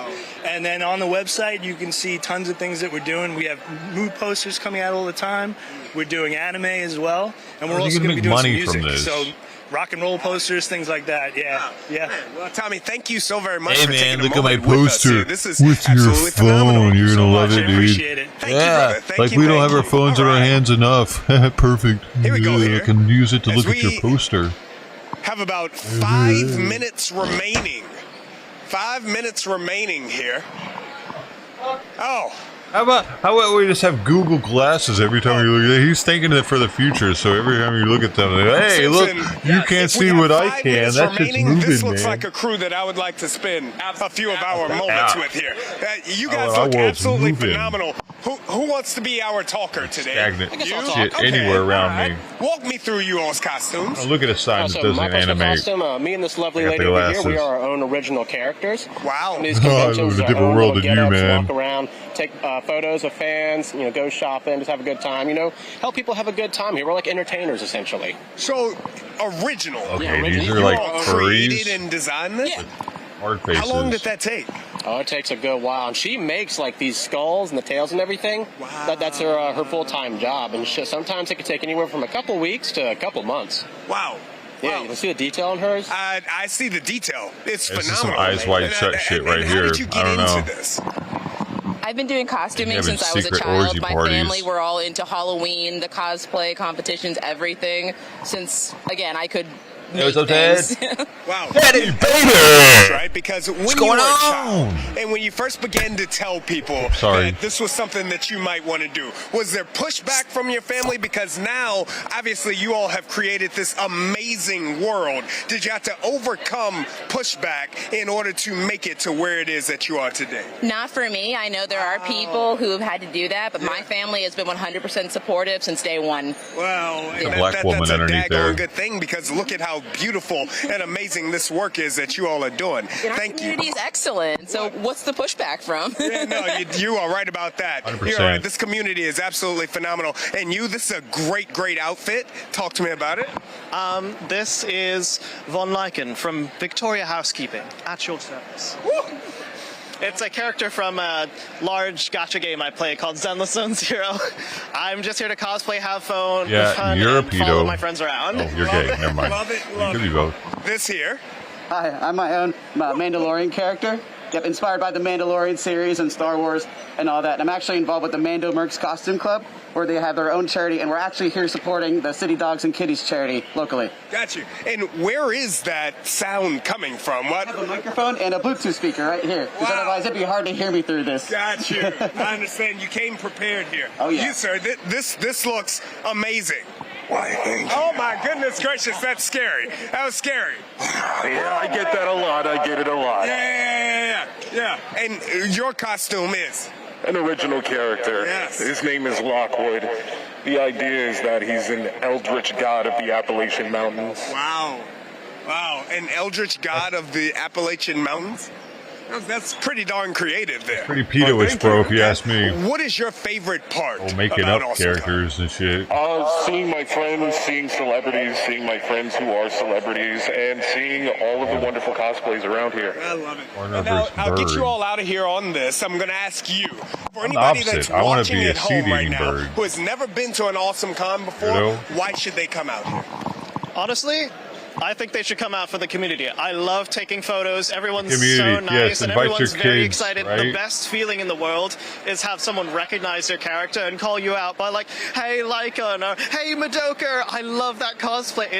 And then on the website, you can see tons of things that we're doing. We have mood posters coming out all the time. We're doing anime as well. And we're How are you also gonna going to be make doing some money from music. this? So rock and roll posters, things like that. Yeah. Yeah. Well, Tommy, thank you so very much Hey for man, taking a look at my moment with us poster here. This is with your absolutely phenomenal. phone. You're gonna love much. it, I dude. appreciate it. Thank you, Yeah, brother. Thank like you, we don't thank have our you. phones in All our right. hands enough. Perfect. Here we go Yeah, here. I can use it to As look at your we- poster. Have about 5 minutes remaining. 5 minutes remaining here. Oh, How about we just have Google glasses every time you look at it? He's thinking it for the future, so every time you look at them, like, hey, look, Simpson, you can't if we see have what I 5 can. minutes That's just remaining, moving, this looks man. like a crew that I would like to spend a few of our moments Yeah. with here. You Oh, guys our look world's absolutely moving. phenomenal. Who wants to be our talker today? Stagnant You? shit Okay, anywhere around all right. me. Walk me through you all's costumes. Oh, look at a sign that So doesn't my personal animate. costume, me and this lovely I got lady the over here, we glasses. are our own original characters. Wow. These Oh, I live conventions, in a our different own world little than you, get-ups, man. walk around, take photos of fans, go shopping, just have a good time, help people have a good time here. We're like entertainers, essentially. So, original. Okay, Yeah, these you are like all created furries. and designed this? Yeah. Hard faces. How long did that take? Oh, it takes a good while. And she makes like these skulls and the tails and everything. Wow. That's her full-time job. And sometimes it could take anywhere from a couple weeks to a couple months. Wow. Yeah, Wow. you can see the detail on hers. I see the detail. It's This is some phenomenal. eyes wide And, shut shit right and here. How did you get I don't into know. this? I've been doing costuming Having since I was a secret child. orgy My parties. family were all into Halloween, the cosplay competitions, everything. Since, again, I could Hey, what's make up, Dad? things. Wow. Daddy, baby! Right? Because when What's you going were a on? child and when you first began to tell people Sorry. that this was something that you might want to do, was there pushback from your family? Because now, obviously, you all have created this amazing world. Did you have to overcome pushback in order to make it to where it is that you are today? Not for me. I know there are people who have had to do that, but my family has been 100% supportive since day one. Well, a black woman that's a underneath there. daggone good thing, because look at how beautiful and amazing this work is that you all are doing. And our Thank you. community is excellent. So what's the pushback from? Yeah, no, you are right about that. 100%. You're right. This community is absolutely phenomenal. And this is a great outfit. Talk to me about it. This is Von Lyken from Victoria Housekeeping, at your service. It's a character from a large gacha game I play called Zenless Zone Zero. I'm just here to cosplay, have fun, Yeah, you're a and follow pedo. my friends around. Oh, you're gay. Never mind. Love it. You Love could it. be both. This here. Hi, I'm my own Mandalorian character. Yep, inspired by the Mandalorian series and Star Wars and all that. And I'm actually involved with the Mando Mercs Costume Club, where they have their own charity, and we're actually here supporting the City Dogs and Kitties charity locally. Got you. And where is that sound coming from? What? I have a microphone and a Bluetooth speaker right here, because otherwise it'd be hard to hear me through this. Got you. I understand. You came prepared here. Oh, yeah. You, sir, this looks amazing. Why, thank you. Oh, my goodness gracious. That's scary. That was scary. Yeah, I get that a lot. I get it a lot. Yeah. And your costume is? An original character. Yes. His name is Lockwood. The idea is that he's an eldritch god of the Appalachian Mountains. Wow. An eldritch god of the Appalachian Mountains? That's pretty darn creative there. Pretty pedo-ish, bro, if you ask me. What is your favorite part Oh, making about up Awesome characters and shit. Seeing my friends, seeing celebrities, seeing my friends who are celebrities, and seeing all of the wonderful cosplays around here. I love it. Warner And now, versus I'll get Bird. you all out of here on this. I'm going to ask you, for I'm the anybody opposite. that's I wanna watching be a at home right seed-eating now bird. who has never been to an Awesome Con before, Weirdo. why should they come out here? Honestly, I think they should come out for the community. I love taking photos. Everyone's Community, so nice, yes, and invite your everyone's very kids, excited. right? The best feeling in the world is have someone recognize their character and call you out by like, "Hey, Lycon," or "Hey, Madoka." I love that cosplay.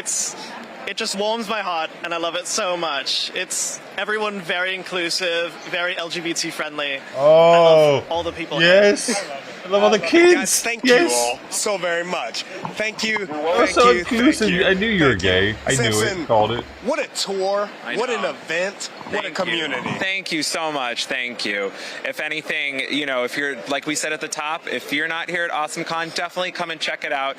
It just warms my heart, and I love it so much. It's everyone very inclusive, very LGBT friendly. I Oh, love all the people. yes. Here. I love all the kids. Guys, thank Yes. you all so very much. Thank you. That was Thank so you. inclusive. Thank you. I knew you were gay. I knew Simpson, it. Called it. What a tour. I What an know. event. What a community. Thank you so much. Thank you. If anything, you know, if you're, like we said at the top, if you're not here at AwesomeCon, definitely come and check it out.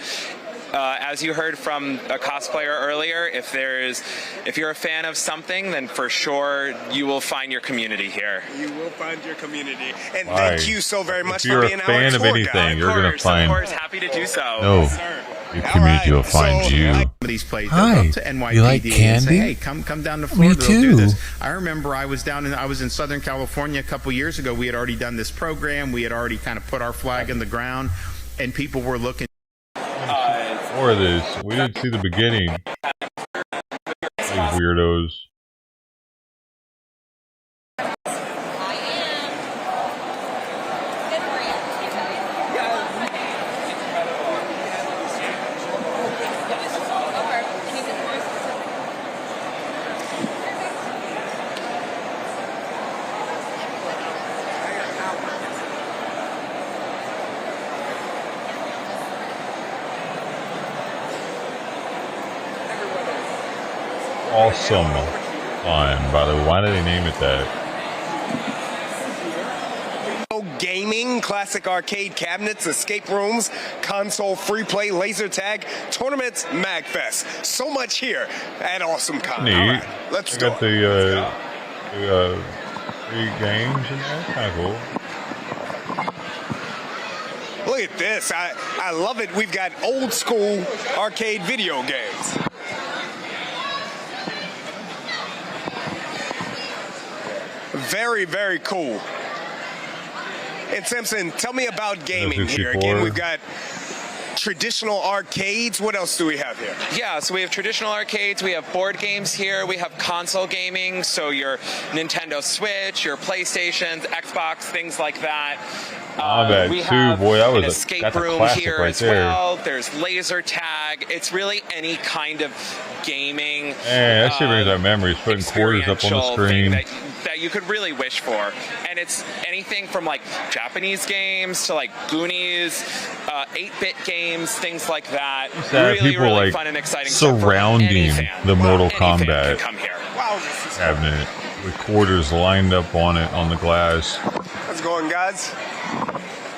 As you heard from a cosplayer earlier, if you're a fan of something, then for sure you will find your community here. You will find your community. And Right. thank you so very much If you're for a being our fan of tour anything, guide. you're gonna find. Of course, happy to do so. No, your community will find you. Somebody's place. Hi. They'll go to NYPD You like and candy? say, hey, come down to Florida. Me They'll do too. this. I remember I was in Southern California a couple years ago. We had already done this program. We had already kind of put our flag in the ground, and people were looking. More of this. We didn't see the beginning. These weirdos. Awesome fun, by the way. Why did they name it that? Gaming, classic arcade cabinets, escape rooms, console free play, laser tag, tournaments, MagFest. So much here at AwesomeCon. Neat. All right, let's I go. got the free games in there. Kind of cool. Look at this. I love it. We've got old school arcade video games. Very, very cool. And Simpson, tell me about gaming here. Again, we've got traditional arcades. What else do we have here? Yeah, so we have traditional arcades, we have board games here, we have console gaming, so your Nintendo Switch, your PlayStations, Xbox, things like that. Combat We 2, have boy, that was an a escape that's a room classic here right as there. well. There's laser tag. It's really any kind of gaming. Man, that shit brings back memories. Putting quarters up on the experiential thing screen. that you could really wish for. And it's anything from like Japanese games to like Goonies, 8-bit games, things like that. To have Really, people really like fun and exciting stuff for surrounding any fan. the Mortal Any fan Kombat can come here. cabinet with quarters lined up on it on the glass. How's it going, guys?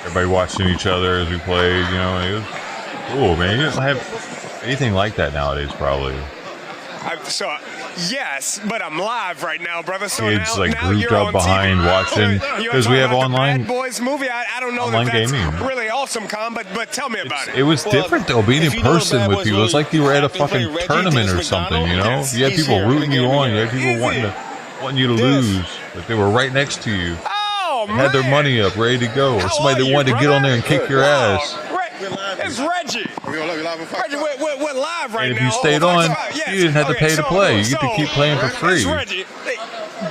Everybody watching each other as we played. You know, it was cool, man. You don't have anything like that nowadays, probably. Yes, but I'm live right now, brother. So Kids now, like now grouped you're up on behind TV. watching You because wanna we have talk about the online. Bad Boys movie. I don't know online that that's gaming. really awesome, but tell me about it. It was different though, being in person with people. It was like you were at a fucking tournament or something, you know? You had people rooting you on. You had people wanting you to lose, but they were right next to you. They had their money up, ready to go, or somebody that wanted to get on there and kick your ass. It's Reggie. Reggie, we're live right And if now. you stayed Oh, on, yes. you didn't have to pay to play. You get to keep playing for free. It's Reggie. Hey,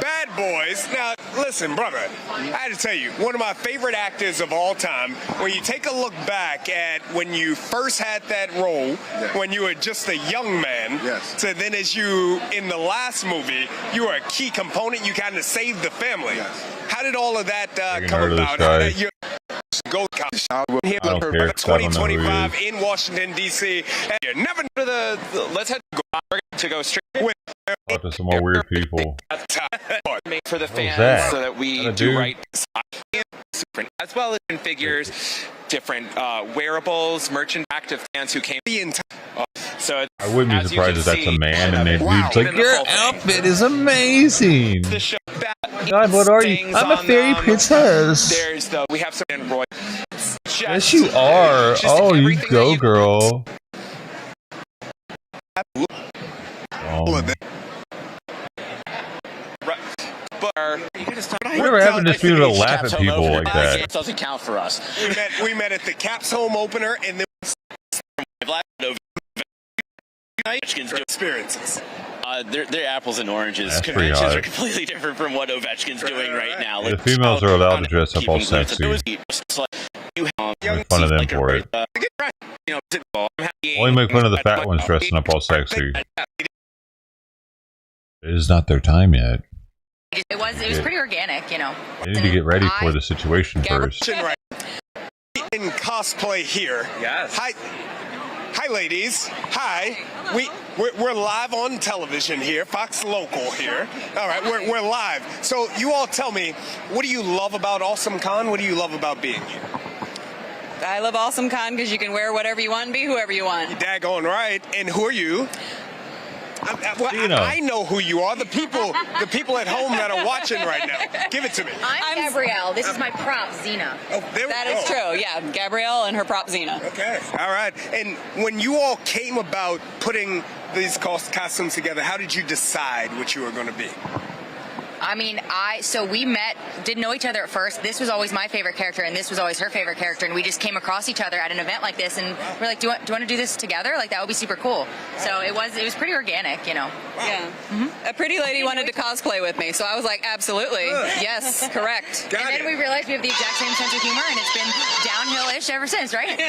Bad Boys. Now, listen, brother, I had to tell you, one of my favorite actors of all time, when you take a look back at when you first had that role, when you were just a young man, to then as you, in the last movie, you were a key component, you kind of saved the family. How did all of that come heard of this about? guy. How did you go here I don't care, 'cause I don't know who he 2025 is. in Washington, D.C. And you never know Let's head to go straight with Talk to some more weird people. for the fans that? so that we That a do dude? right as well as in figures, different wearables, merchandise, active fans who came in. So I wouldn't be as you surprised can if that's see, a man and that dude's like, even the your full thing. outfit is amazing. The show God, what are you? things I'm a on fairy them. princess. There's we have some Android. Yes, you are. Oh, you go, girl. Whatever happened to just being able to laugh at people like that? doesn't count for us. We met at the Caps home opener, and then experiences. They're apples and oranges. That's pretty Conventions hot. are completely different from what Ovechkin's doing right now. The females are allowed to dress up all sexy. You Make fun of them for it. Only make fun of the fat ones dressing up all sexy. It is not their time yet. It was pretty organic, you know. They need to get ready for the situation first. some cosplay here. Yes. Hi, ladies. Hi. We're live on television here, Fox Local here. All right, we're live. So you all tell me, what do you love about Awesome Con? What do you love about being here? I love Awesome Con because you can wear whatever you want and be whoever you want. You're daggone right. And who are you? I know who you are. The people at home that are watching right now. Give it to me. I'm Gabrielle. This is my prop, Xena. Oh, that is true. Yeah, Gabrielle and her prop Xena. Okay. All right. And when you all came about putting these costumes together, how did you decide what you were going to be? I mean, so we met, didn't know each other at first. This was always my favorite character, and this was always her favorite character, and we just came across each other at an event like this, and we're like, do you want to do this together? Like, that would be super cool. So it was pretty organic, you know. Yeah. A pretty lady wanted to cosplay with me, so I was like, absolutely. Yes, correct. And then we realized we have the exact same sense of humor, and it's been downhill-ish ever since, right?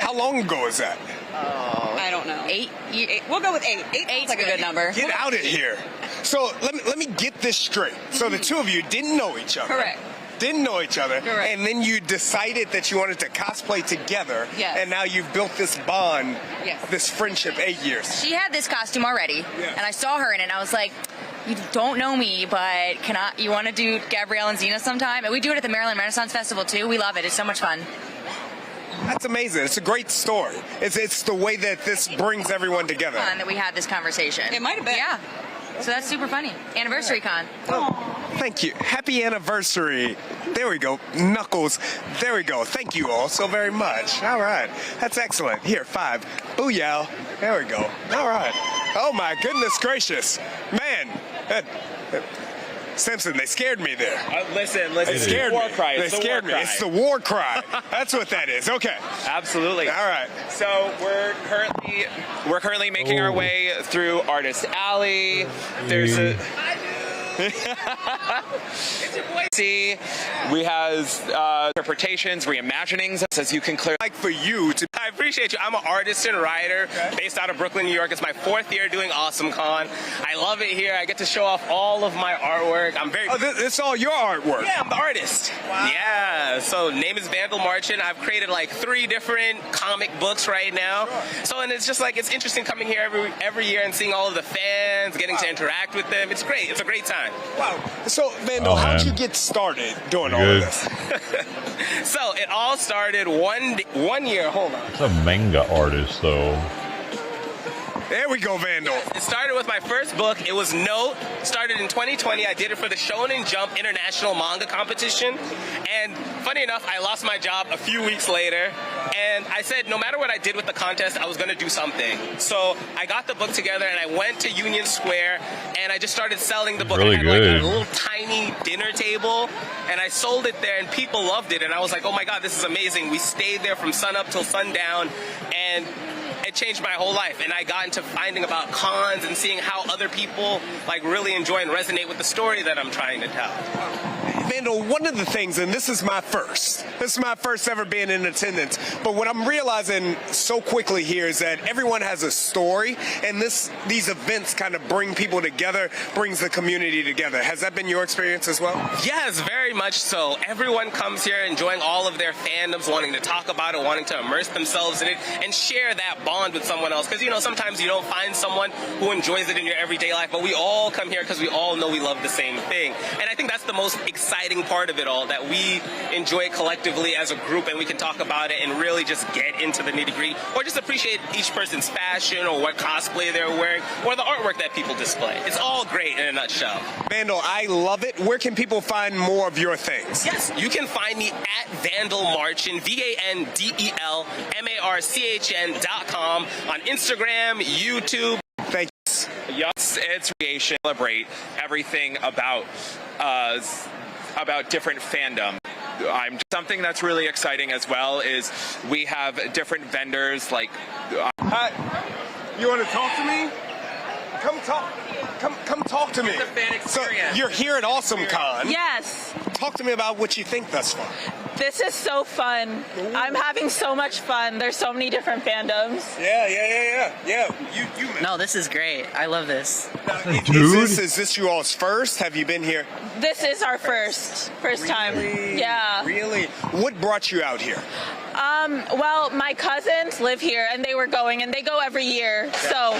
How long ago is that? I don't know. 8 years. We'll go with 8. 8's like a good number. Get out of here. So let me get this straight. So the two of you didn't know each other. Correct. Didn't know each other. Correct. And then you decided that you wanted to cosplay together. Yes. And now you've built this bond, Yes. this friendship, 8 years. She had this costume already, and I saw her in it, and I was like, you don't know me, but you want to do Gabrielle and Xena sometime? And we do it at the Maryland Renaissance Festival, too. We love it. It's so much fun. That's amazing. It's a great story. It's the way that this brings everyone together. Fun that we had this conversation. It might have been. Yeah. So that's super funny. Anniversary con. Thank you. Happy anniversary. There we go. Knuckles. There we go. Thank you all so very much. All right. That's excellent. Here, 5. Booyah. There we go. All right. Oh, my goodness gracious. Man. Simpson, they scared me there. Listen. They scared war me. cry. They It's the scared war me. cry. It's the war cry. That's what that is. Okay. Absolutely. All right. So we're currently making our way through Artist Alley. There's a See, we have interpretations, reimaginings, as you can clearly. Like for you to. I appreciate you. I'm an artist and writer based out of Brooklyn, New York. It's my 4th year doing Awesome Con. I love it here. I get to show off all of my artwork. I'm very. Oh, it's all your artwork. Yeah, I'm the artist. Wow. Yeah. So name is Vandal Marchand. I've created like 3 different comic books right now. So and it's just like it's interesting coming here every year and seeing all of the fans, getting to interact with them. It's great. It's a great time. Wow. So Vandal, how'd you get started doing all of this? So it all started one year. Hold on. It's a manga artist, though. There we go, Vandal. It started with my first book. It was Note. Started in 2020. I did it for the Shonen Jump International Manga Competition. And funny enough, I lost my job a few weeks later. And I said, no matter what I did with the contest, I was going to do something. So I got the book together and I went to Union Square and I just started selling the book. Really I had good. like a little tiny dinner table and I sold it there and people loved it. And I was like, oh my God, this is amazing. We stayed there from sun up till sundown and it changed my whole life. And I got into finding about cons and seeing how other people like really enjoy and resonate with the story that I'm trying to tell. Vandal, one of the things, and this is my first ever being in attendance, but what I'm realizing so quickly here is that everyone has a story, and these events kind of bring people together, brings the community together. Has that been your experience as well? Yes, very much so. Everyone comes here enjoying all of their fandoms, wanting to talk about it, wanting to immerse themselves in it, and share that bond with someone else. Because, you know, sometimes you don't find someone who enjoys it in your everyday life, but we all come here because we all know we love the same thing. And I think that's the most exciting part of it all, that we enjoy it collectively as a group and we can talk about it and really just get into the nitty-gritty, or just appreciate each person's fashion or what cosplay they're wearing or the artwork that people display. It's all great in a nutshell. Vandal, I love it. Where can people find more of your things? Yes, you can find me at Vandal Marchand, VandelMarchand.com, on Instagram, YouTube. Thanks. Yes, it's creation. Celebrate everything about different fandom. Something that's really exciting as well is we have different vendors like. Hi, you want to talk to me? Come talk to me. It's a fan experience. So you're here at Awesome Con. Yes. Talk to me about what you think thus far. This is so fun. I'm having so much fun. There's so many different fandoms. Yeah. You No, this is great. I love this. Is this you all's first? Have you been here? This is our first time. Yeah. Really? What brought you out here? Well, my cousins live here, and they were going, and they go every year, so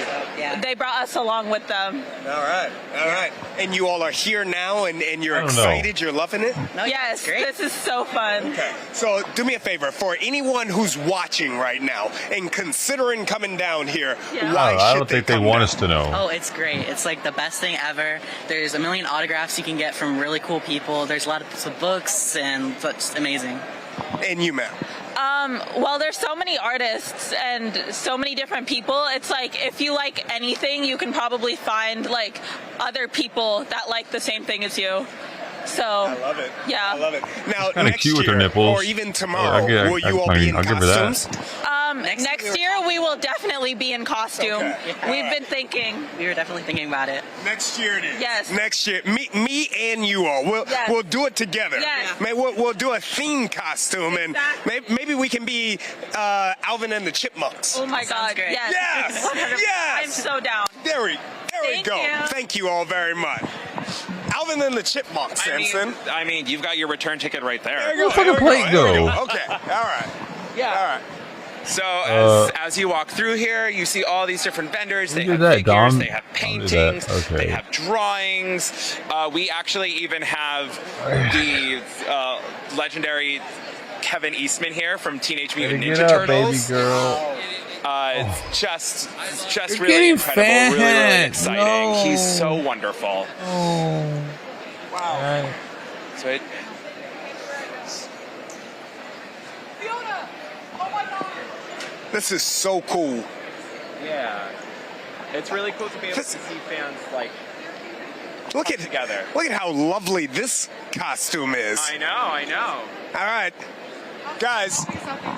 they brought us along with them. All right. And you all are here now, and you're excited. You're loving it. Yes, this is so fun. Okay. So do me a favor, for anyone who's watching right now and considering coming down here, why I should don't think they want us to know. Oh, it's great. It's like the best thing ever. There's a million autographs you can get from really cool people. There's a lot of books, and it's amazing. And you, ma'am? Well, there's so many artists and so many different people. It's like if you like anything, you can probably find like other people that like the same thing as you. So I love it. Yeah, I love it. Now, Kinda next cute with her year, nipples. or even tomorrow, will you all be in I'll give her that. costumes? Next year we will definitely be in costume. We've been thinking. We were definitely thinking about it. Next year it is. Yes. Next year, me and you all. We'll do it together. Yes. Maybe we'll do a theme costume, and maybe we can be Alvin and the Chipmunks. Oh my God! great. Yes. Yes. 100%. Yes. I'm so down. There we go. You. Thank you all very much. Alvin and the Chipmunks, Samson. I mean, you've got your return ticket right there. There you go. Where the fucking plate go? Okay. All right. Yeah. All right. So as you walk through here, you see all these different vendors. They Who have did that, figures, Dom? they have I'll do that. paintings, Okay. they have drawings. We actually even have the legendary Kevin Eastman here from Teenage Mutant Get Ninja up, Turtles. baby girl. Just You're really getting incredible, really, really fat. exciting. No. He's so wonderful. Oh. Wow. So it, This is so cool. yeah, it's really cool to be able to see fans like Look come together. Look at how lovely this costume is. I know. All right. Guys,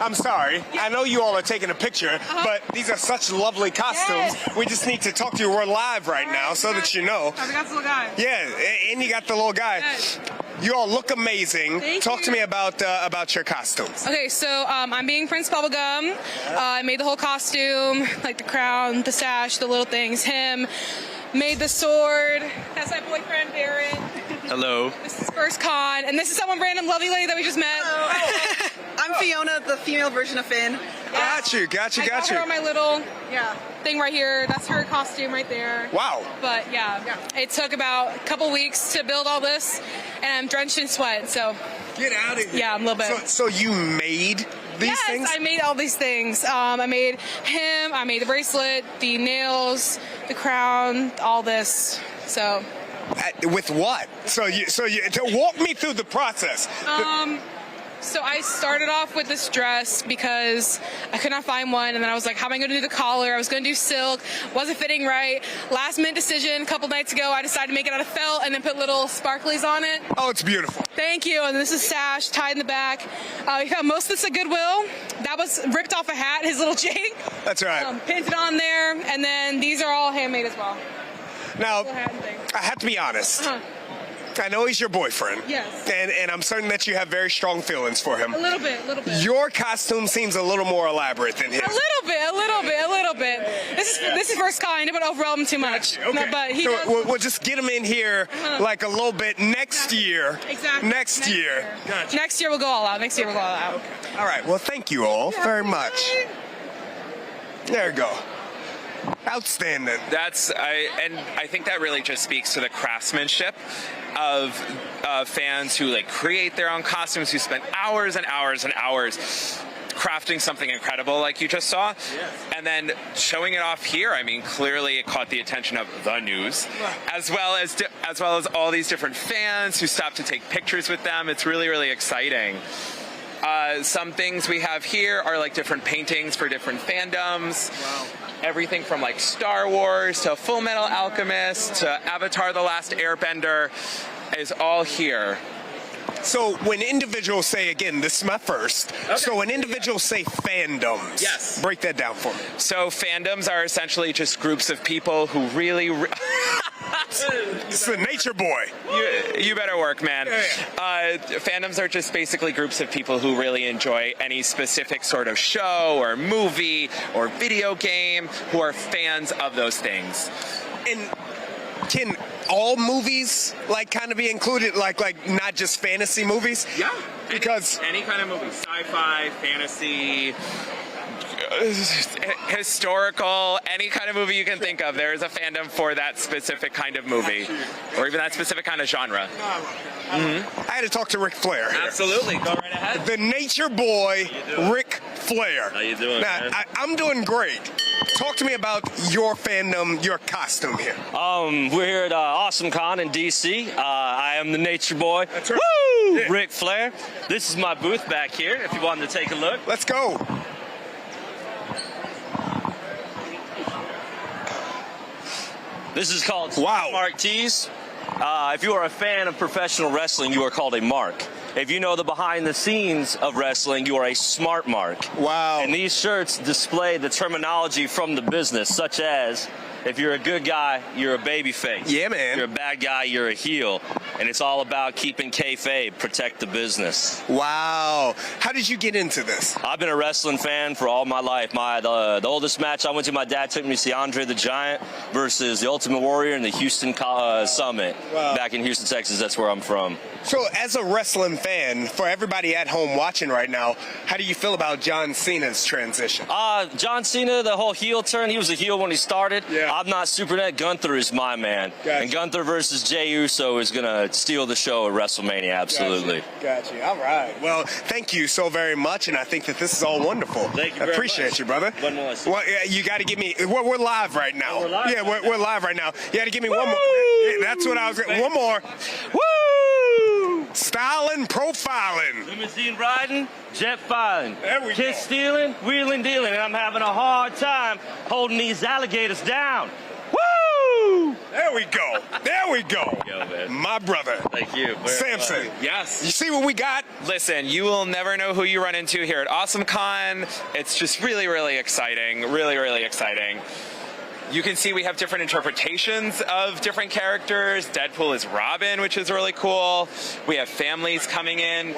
I'm sorry. I know you all are taking a picture, but these are such lovely costumes. We just need to talk to you. We're live right now so that you know. I got the little guy. Yeah, and you got the little guy. You all look amazing. Talk to me about your costumes. Okay, so I'm being Prince Bubblegum. I made the whole costume, like the crown, the sash, the little things. Him. Made the sword. That's my boyfriend, Barrett. Hello. This is first con, and this is someone random lovely lady that we just met. I'm Fiona, the female version of Finn. Got you. I got her on my little thing right here. That's her costume right there. Wow. But yeah, it took about a couple weeks to build all this, and I'm drenched in sweat. So get out of here. Yeah, I'm a little bit. So you made these things? Yes, I made all these things. I made him. I made the bracelet, the nails, the crown, all this. So. With what? So you to walk me through the process. So I started off with this dress because I could not find one, and then I was like, how am I going to do the collar? I was going to do silk, wasn't fitting right. Last minute decision, a couple nights ago, I decided to make it out of felt and then put little sparklies on it. Oh, it's beautiful. Thank you. And this is sash tied in the back. We found most of this at Goodwill. That was ripped off a hat, his little Jake. That's right. Pinned it on there, and then these are all handmade as well. Now, I have to be honest. I know he's your boyfriend. Yes. And I'm certain that you have very strong feelings for him. A little bit. Your costume seems a little more elaborate than his. A little bit. This is first kind. I don't overwhelm him too much. Okay. No, but he so does. we'll just get him in here like a little bit next year. Exactly. Next year. Gotcha. Next year we'll go all out. Okay. All right. Well, thank you all very much. There you go. Outstanding. I think that really just speaks to the craftsmanship of fans who like create their own costumes, who spend hours and hours and hours crafting something incredible like you just saw, and then showing it off here. I mean, clearly it caught the attention of the news, as well as all these different fans who stopped to take pictures with them. It's really, really exciting. Some things we have here are like different paintings for different fandoms. Wow. Everything from like Star Wars to Full Metal Alchemist to Avatar: The Last Airbender is all here. So when individuals say, again, this is my first, so when individuals say fandoms, yes, break that down for me. So fandoms are essentially just groups of people who really... It's the nature boy. You better work, man. Fandoms are just basically groups of people who really enjoy any specific sort of show or movie or video game, who are fans of those things. And can all movies like kind of be included, like not just fantasy movies? Yeah. Because any kind of movie, sci-fi, fantasy, historical, any kind of movie you can think of, there is a fandom for that specific kind of movie, or even that specific kind of genre. I had to talk to Ric Flair. Absolutely, go right ahead. The nature boy, Ric Flair. How you doing, man? I'm doing great. Talk to me about your fandom, your costume here. We're here at Awesome Con in DC. I am the nature boy. That's right. Woo! Yeah. Ric Flair. This is my booth back here, if you wanted to take a look. Let's go. This is called Wow. Mark Tees. If you are a fan of professional wrestling, you are called a mark. If you know the behind the scenes of wrestling, you are a smart mark. Wow. And these shirts display the terminology from the business, such as if you're a good guy, you're a baby face. Yeah, man. If you're a bad guy, you're a heel. And it's all about keeping kayfabe, protect the business. Wow. How did you get into this? I've been a wrestling fan for all my life. The oldest match I went to, my dad took me to see Andre the Giant versus the Ultimate Warrior in the Houston Summit. Wow. Back in Houston, Texas. That's where I'm from. So, as a wrestling fan, for everybody at home watching right now, how do you feel about John Cena's transition? John Cena, the whole heel turn, he was a heel when he started. Yeah. I'm not super net. Gunther is my man. Gotcha. And Gunther versus Jey Uso is going to steal the show at WrestleMania, absolutely. Gotcha. All right. Well, thank you so very much, and I think that this is all wonderful. Thank you I very appreciate much. you, brother. One more. Well, you got to give me. We're live right now. Oh, we're live? Yeah, we're live right now. You got to give me one more. Yeah, that's what I was. One more. Woo! Styling, profiling. Limousine riding, jet filing. There we Kiss go. stealing, wheeling dealing, and I'm having a hard time holding these alligators down. Woo! There we go. There we go. Yo, man. My brother. Thank you. Samson. Yes. You see what we got? Listen, you will never know who you run into here at Awesome Con. It's just really, really exciting. Really, really exciting. You can see we have different interpretations of different characters. Deadpool is Robin, which is really cool. We have families coming in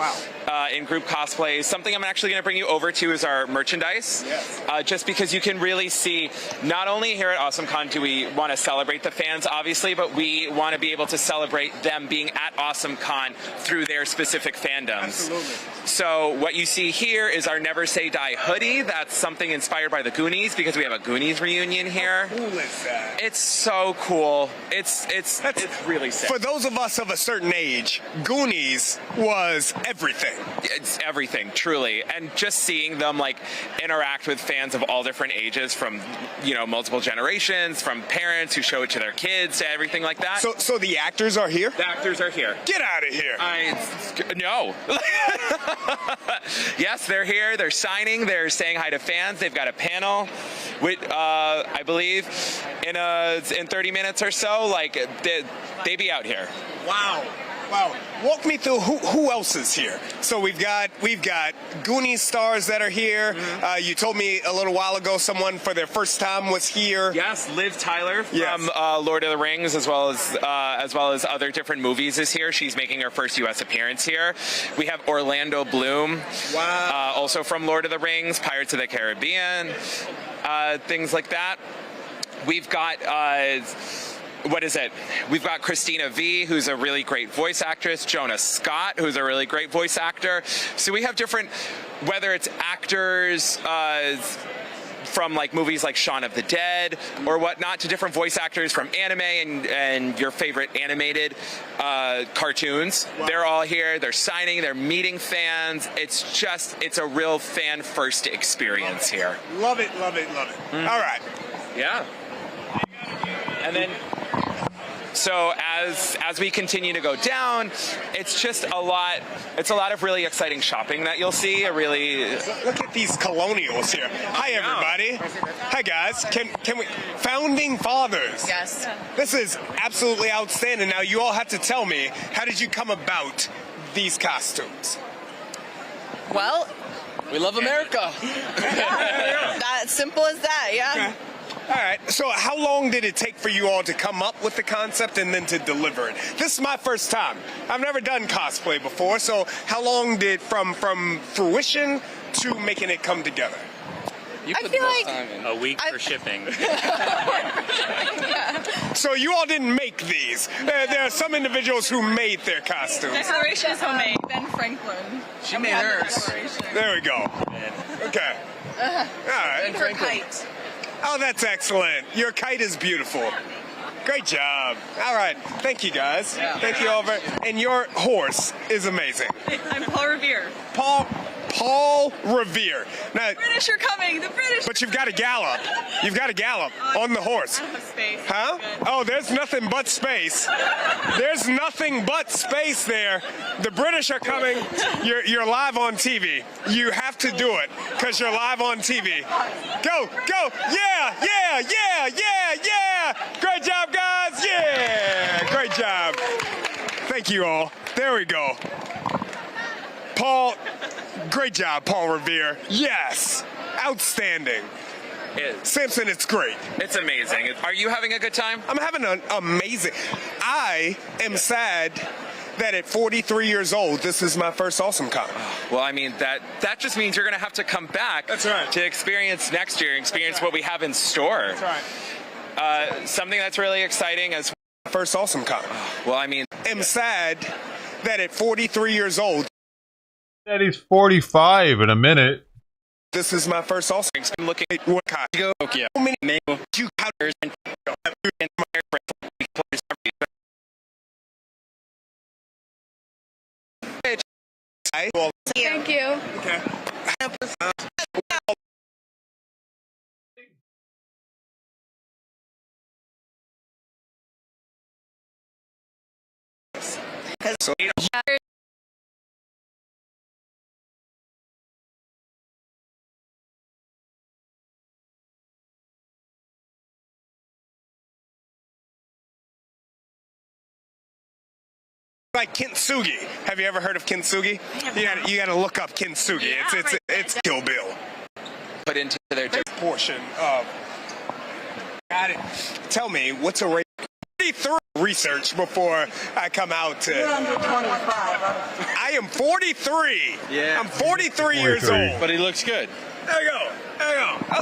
in group cosplays. Something I'm actually going to bring you over to is our merchandise. Yes. Just because you can really see, not only here at Awesome Con do we want to celebrate the fans, obviously, but we want to be able to celebrate them being at Awesome Con through their specific fandoms. Absolutely. So what you see here is our Never Say Die hoodie. That's something inspired by the Goonies, because we have a Goonies reunion here. Cool is that? It's so cool. It's really sick. For those of us of a certain age, Goonies was everything. It's everything, truly. And just seeing them like interact with fans of all different ages, from multiple generations, from parents who show it to their kids, to everything like that. So the actors are here? The actors are here. Get out of here. No. Yes, they're here. They're signing. They're saying hi to fans. They've got a panel with, I believe, in 30 minutes or so. Like, they be out here. Wow. Walk me through who else is here. So we've got Goonies stars that are here. Mm-hmm. You told me a little while ago someone for their first time was here. Yes, Liv Tyler from Yes. Lord of the Rings, as well as other different movies, is here. She's making her first U.S. appearance here. We have Orlando Bloom, also from Lord of the Rings, Pirates of the Caribbean, things like that. We've got. We've got Christina V, who's a really great voice actress, Jonah Scott, who's a really great voice actor. So we have different, whether it's actors from like movies like Shaun of the Dead or whatnot, to different voice actors from anime and your favorite animated cartoons. Wow. They're all here. They're signing. They're meeting fans. It's a real fan-first experience here. Love it, love it, love it. Mm. All right. Yeah. And then, so as we continue to go down, it's just a lot. It's a lot of really exciting shopping that you'll see. Look at these colonials here. Hi, everybody. Hi, guys. Can we? Founding fathers. Yes. This is absolutely outstanding. Now, you all have to tell me, how did you come about these costumes? Well, We love America. that simple as that, yeah. Okay. All right. So how long did it take for you all to come up with the concept and then to deliver it? This is my first time. I've never done cosplay before. So how long did from fruition to making it come together? You I put feel the most like time in. A week for shipping. So you all didn't make these. There are some individuals who made their costumes. Decoration is homemade. Ben Franklin. She made hers. There we go. Okay. All right. Her kite. Oh, that's excellent. Your kite is beautiful. Great job. All right. Thank you, guys. Thank you all very. And your horse is amazing. I'm Paul Revere. Paul Revere. Now, British are coming. The British. but you've got to gallop. You've got to gallop on the horse. I don't have space. Huh? Oh, there's nothing but space. There's nothing but space there. The British are coming. You're live on TV. You have to do it because you're live on TV. Go, go. Yeah. Great job, guys. Yeah. Great job. Thank you all. There we go. Paul, great job, Paul Revere. Yes. Outstanding. Samson, it's great. It's amazing. Are you having a good time? I'm having an amazing. I am sad that at 43 years old, this is my first Awesome Con. Well, I mean, that just means you're going to have to come back. That's right. To experience next year, experience what we have in store. That's right. Something that's really exciting as first Awesome Con. Well, I mean, I'm sad that at 43 years old, Said he's 45 in a minute. this is my first Awesome. I'm looking at what kind? Tokyo. How many you Powders and Thank you. Okay. So, like kintsugi. Have you ever heard of kintsugi? You got to look up kintsugi. It's Kill Bill. put into their portion of. Got it. Tell me, what's a rate? 43 research before I come out to. You're under 25. I am 43. Yeah. I'm 43 years old. But he looks good. There you go.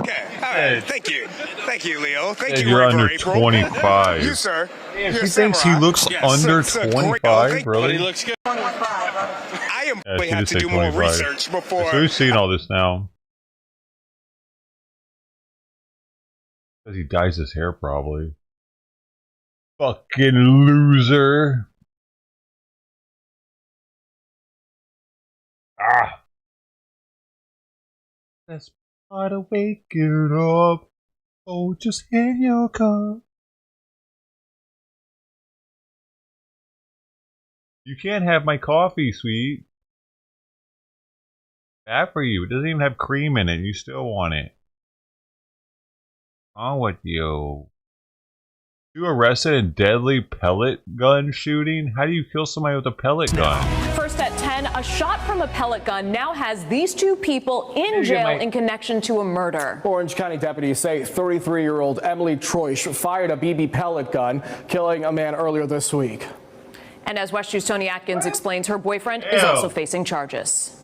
Okay. All right. Thank you. Thank you, Leo. Thank you, You're River under April. 25. You, sir. Damn, You're she thinks he samurai. looks Yes, under it's a great- 25, really? But he looks good. 25. I am Yeah, we she have did to say do more 25. research before. So we've seen all this now. Because he dyes his hair, probably. Fucking loser. Ah. That's part of waking up. Oh, just hand your cup. You can't have my coffee, sweet. Bad for you. It doesn't even have cream in it. You still want it. On with you. You arrested in deadly pellet gun shooting? How do you kill somebody with a pellet gun? First at 10, a shot from a pellet gun now has these two people in jail in connection to a murder. Orange County deputies say 33-year-old Emily Troish fired a BB pellet gun, killing a man earlier this week. And as West 2's Tony Atkins explains, her boyfriend is also facing charges.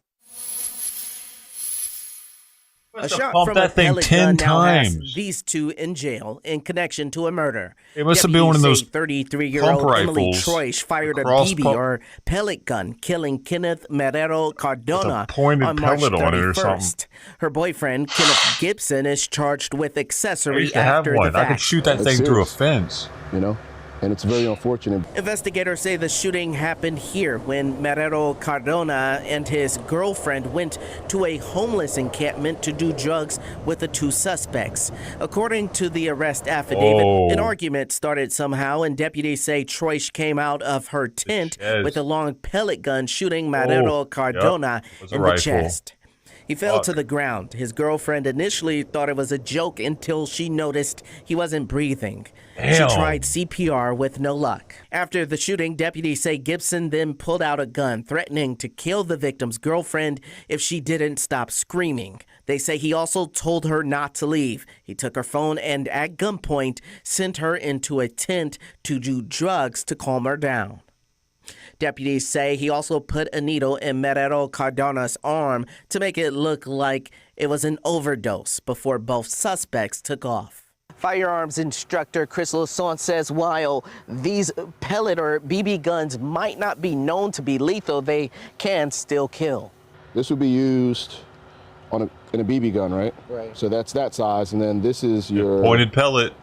A shot pump from that a thing pellet 10 gun now has times. these two in jail in connection to a murder. It must have been one of those 33-year-old pump Emily rifles. Troish fired a Cross BB pump. or pellet gun, killing Kenneth Marrero Cardona pointed on March pellet on it or 31st. something. Her boyfriend, Kenneth Gibson, is charged with I accessory used to have after the one. I fact. could shoot that thing through a fence. You know, and it's very unfortunate. Investigators say the shooting happened here when Marrero Cardona and his girlfriend went to a homeless encampment to do drugs with the two suspects. According to the arrest affidavit, an argument started somehow, and deputies say Troish came out of her tent with a long pellet gun, shooting Marrero Cardona It was a in the rifle. chest. He fell to the ground. His girlfriend initially thought it was a joke until she noticed he wasn't breathing. Damn. She tried CPR with no luck. After the shooting, deputies say Gibson then pulled out a gun, threatening to kill the victim's girlfriend if she didn't stop screaming. They say he also told her not to leave. He took her phone and, at gunpoint, sent her into a tent to do drugs to calm her down. Deputies say he also put a needle in Marrero Cardona's arm to make it look like it was an overdose before both suspects took off. Firearms instructor Chris Lassant says while these pellet or BB guns might not be known to be lethal, they can still kill. This would be used in a BB gun, right? Right. So that's that size, and then this is your pointed pellet.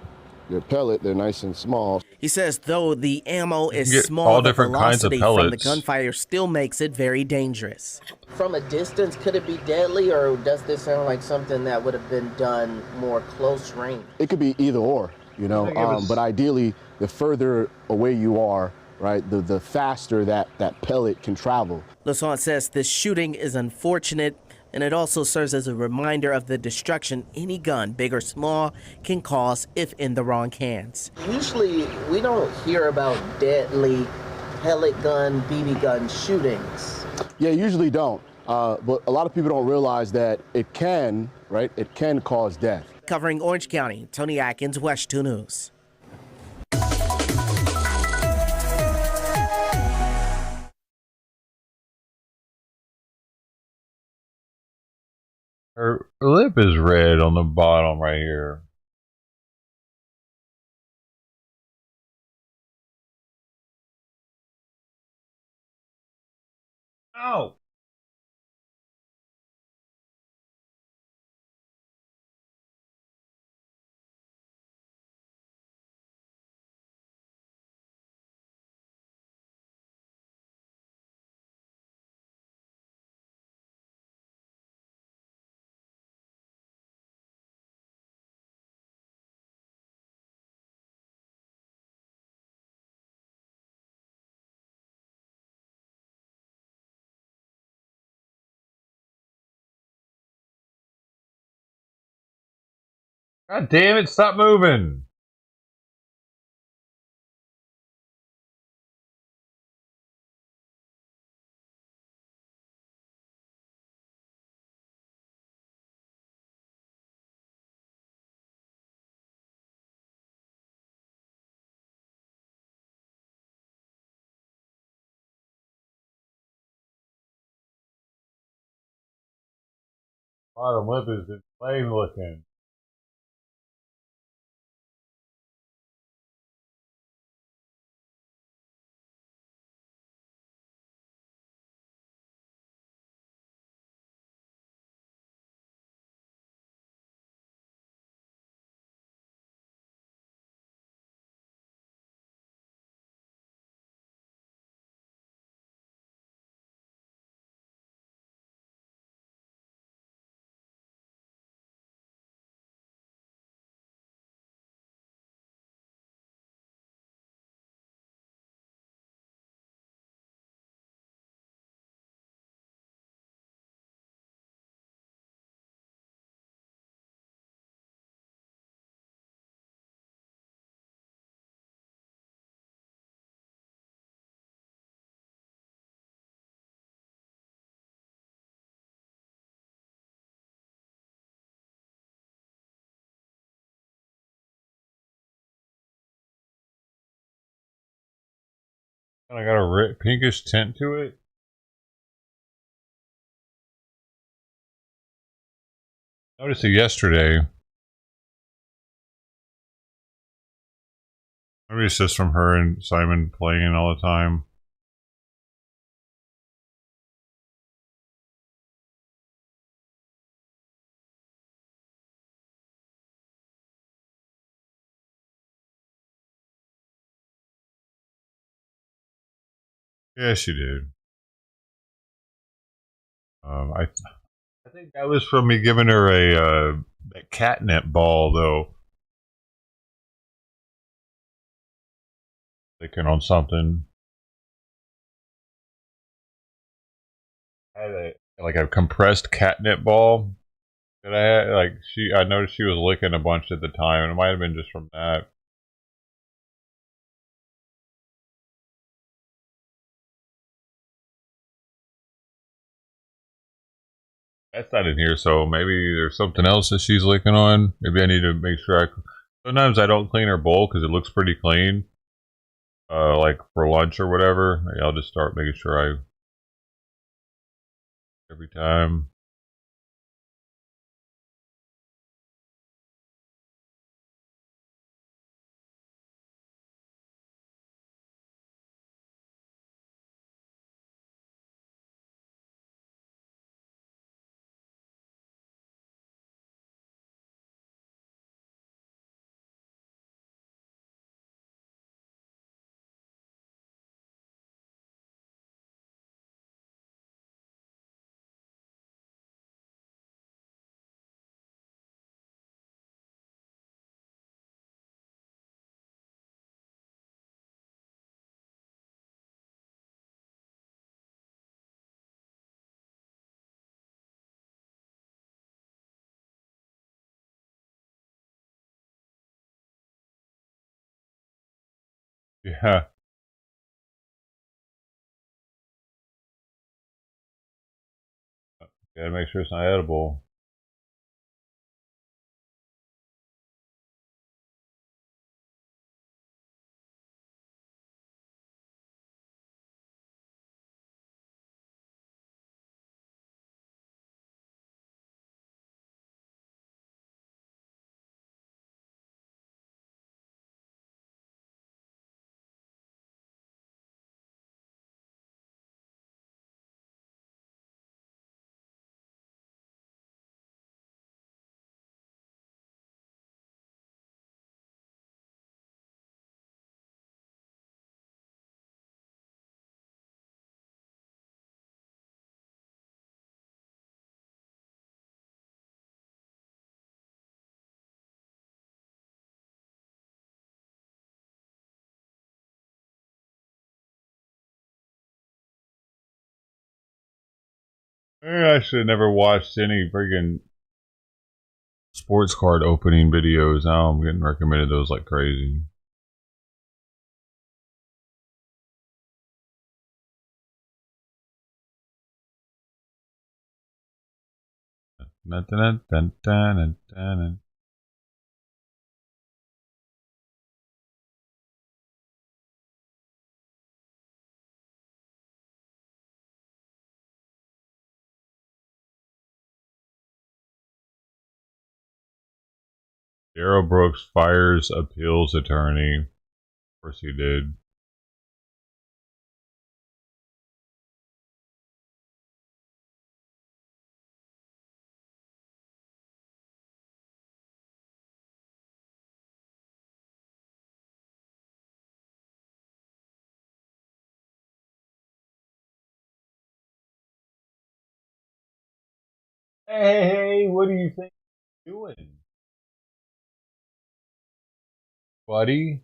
Your pellet, they're nice and small. He says though the ammo is get small, all the different kinds of velocity from the pellets. gunfire still makes it very dangerous. From a distance, could it be deadly, or does this sound like something that would have been done more close range? It could be either or, you know, but ideally, the further away you are, right, the faster that pellet can travel. Lassant says this shooting is unfortunate, and it also serves as a reminder of the destruction any gun, big or small, can cause if in the wrong hands. Usually, we don't hear about deadly pellet gun, BB gun shootings. Yeah, usually don't. But a lot of people don't realize that it can, right? It can cause death. Covering Orange County, Tony Atkins, West 2 News. Her lip is red on the bottom right here. Oh. God damn it, stop moving. Bottom lip is inflamed looking. I got a pinkish tint to it. Noticed it yesterday. Maybe it's just from her and Simon playing all the time. Yeah, she did. I think that was from me giving her a that catnip ball though. Clicking on something. I had a compressed catnip ball that I had. I noticed she was licking a bunch at the time, and it might have been just from that. That's not in here, so maybe there's something else that she's licking on. Maybe I need to make sure sometimes I don't clean her bowl because it looks pretty clean. like for lunch or whatever. I'll just start making sure every time. Yeah. Gotta make sure it's not edible. I should have never watched any friggin' sports card opening videos. Now I'm getting recommended those like crazy. Dun, dun, dun, dun, dun, dun. Darryl Brooks fires appeals attorney. Of course he did. Hey, what do you think you're doing, buddy?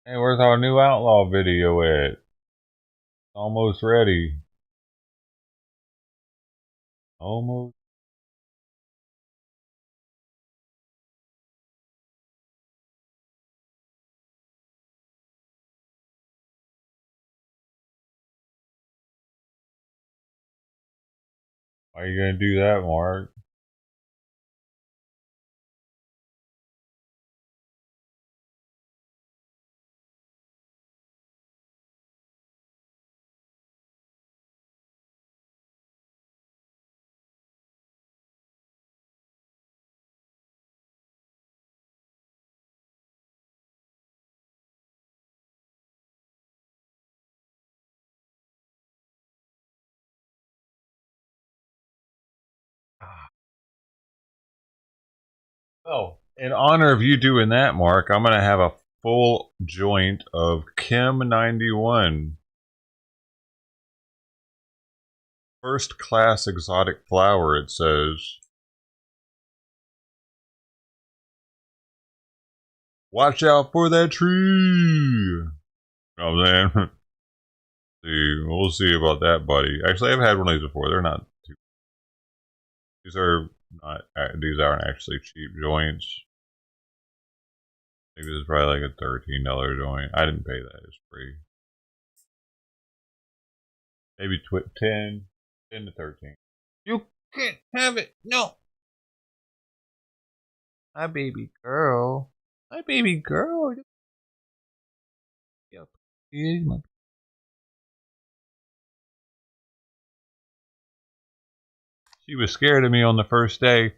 Hey, where's our new outlaw video at? Almost ready. Almost. Why are you gonna do that, Mark? Well, in honor of you doing that, Mark, I'm gonna have a full joint of Kim 91. First class exotic flower, it says. Watch out for that tree. You know what I'm saying? See, we'll see about that, buddy. Actually, I've had one of these before. They're not too. These are not. These aren't actually cheap joints. I think this is probably like a $13 joint. I didn't pay that. It's free. Maybe 10 to 13. You Can't have it. No. My baby girl. My baby girl. Yep. She was scared of me on the first day.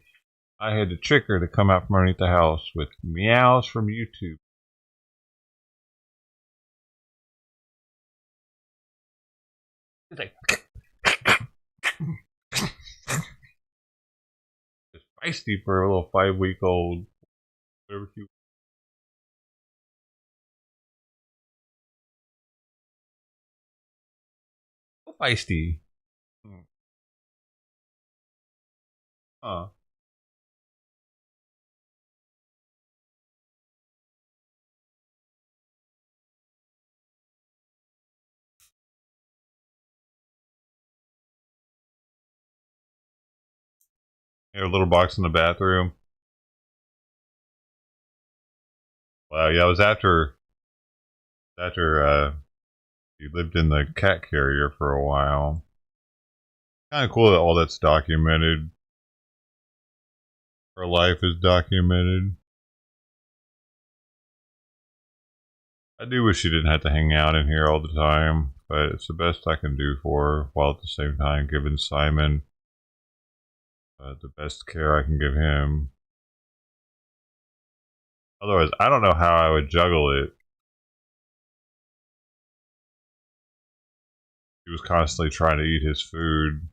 I had to trick her to come out from underneath the house with meows from YouTube. It's like it's feisty for a little 5-week-old. Whatever she. So feisty. Huh. A little box in the bathroom. Wow, yeah, it was after he lived in the cat carrier for a while. Kind of cool that all that's documented. Her life is documented. I do wish she didn't have to hang out in here all the time, but it's the best I can do for her, while at the same time giving Simon the best care I can give him. Otherwise, I don't know how I would juggle it. He was constantly trying to eat his food.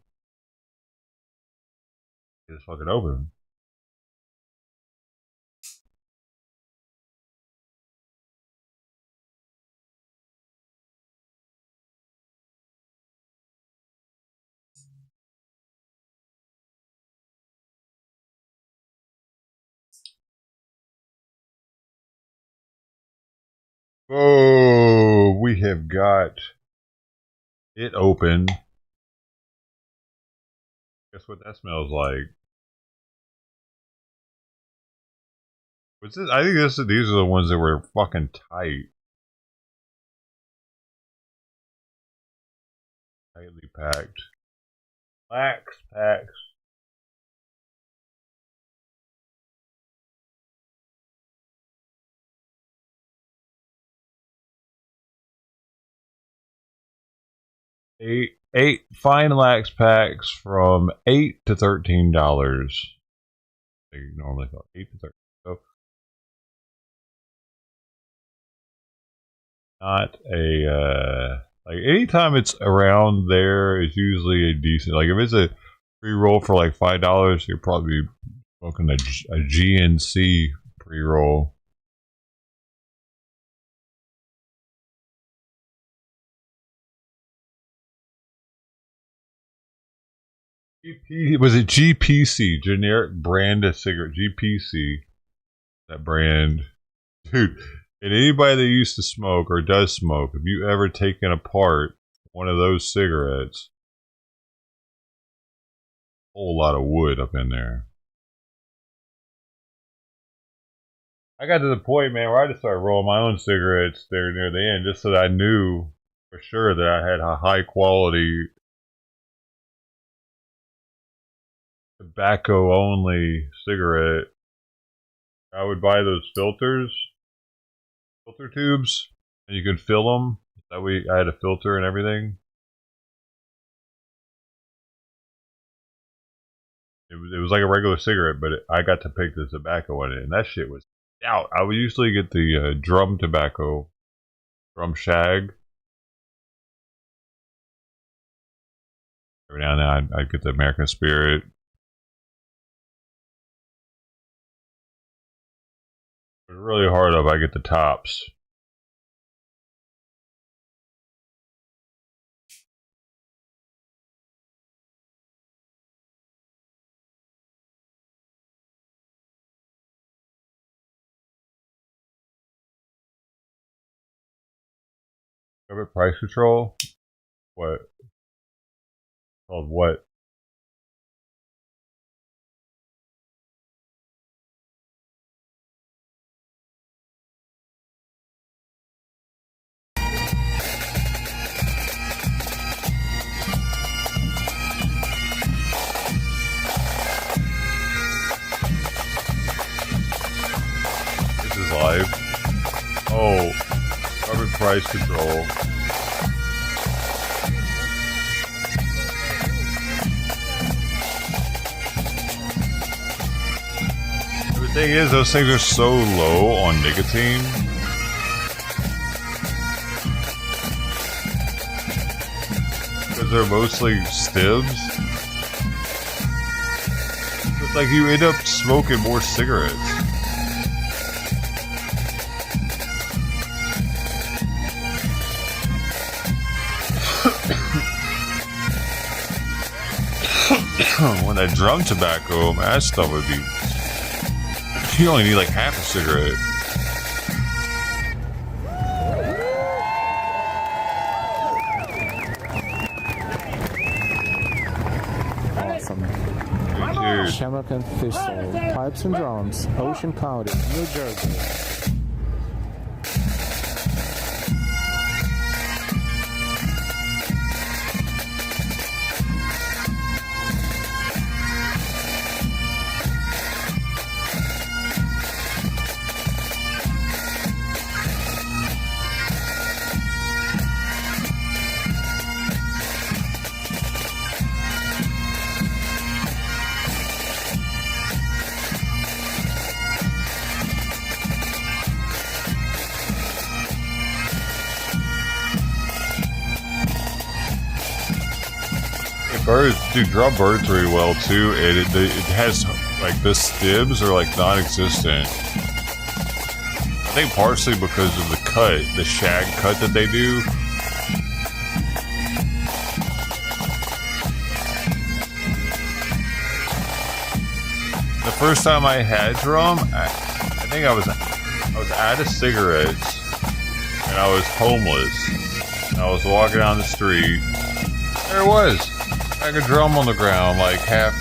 He just fucking open. Oh, we have got it open. Guess what that smells like? What's this? I think these are the ones that were fucking tight. Tightly packed. Lax packs. Eight fine lax packs from $8 to $13. They normally go 8 to 13. So not a like anytime it's around there is usually a decent. Like if it's a pre-roll for like $5, you're probably smoking a GNC pre-roll. Was it GPC? Generic brand of cigarette. GPC. That brand. Dude, and anybody that used to smoke or does smoke, have you ever taken apart one of those cigarettes? A whole lot of wood up in there. I got to the point, man, where I just started rolling my own cigarettes there near the end, just so that I knew for sure that I had a high quality tobacco only cigarette. I would buy those filter tubes, and you could fill them. That way I had a filter and everything. It was like a regular cigarette, but I got to pick the tobacco in it, and that shit was out. I would usually get the drum tobacco, drum shag. Every now and then I'd get the American Spirit. But really hard up, I get the tops. Government price control? What? Called what? life. Oh, carbon price control. The thing is, those things are so low on nicotine. Because they're mostly stibs. It's like you end up smoking more cigarettes. When that drum tobacco, man, that stuff would be... You only need like half a cigarette. Awesome. Shamrock and Thistle, Pipes and Drums, Ocean County, New Jersey. Birds do draw birds very well too. It has like the stibs are like non-existent. I think partially because of the cut, the shag cut that they do. The first time I had drum, I think I was out of cigarettes and I was homeless. And I was walking down the street. There it was. Like a drum on the ground, like half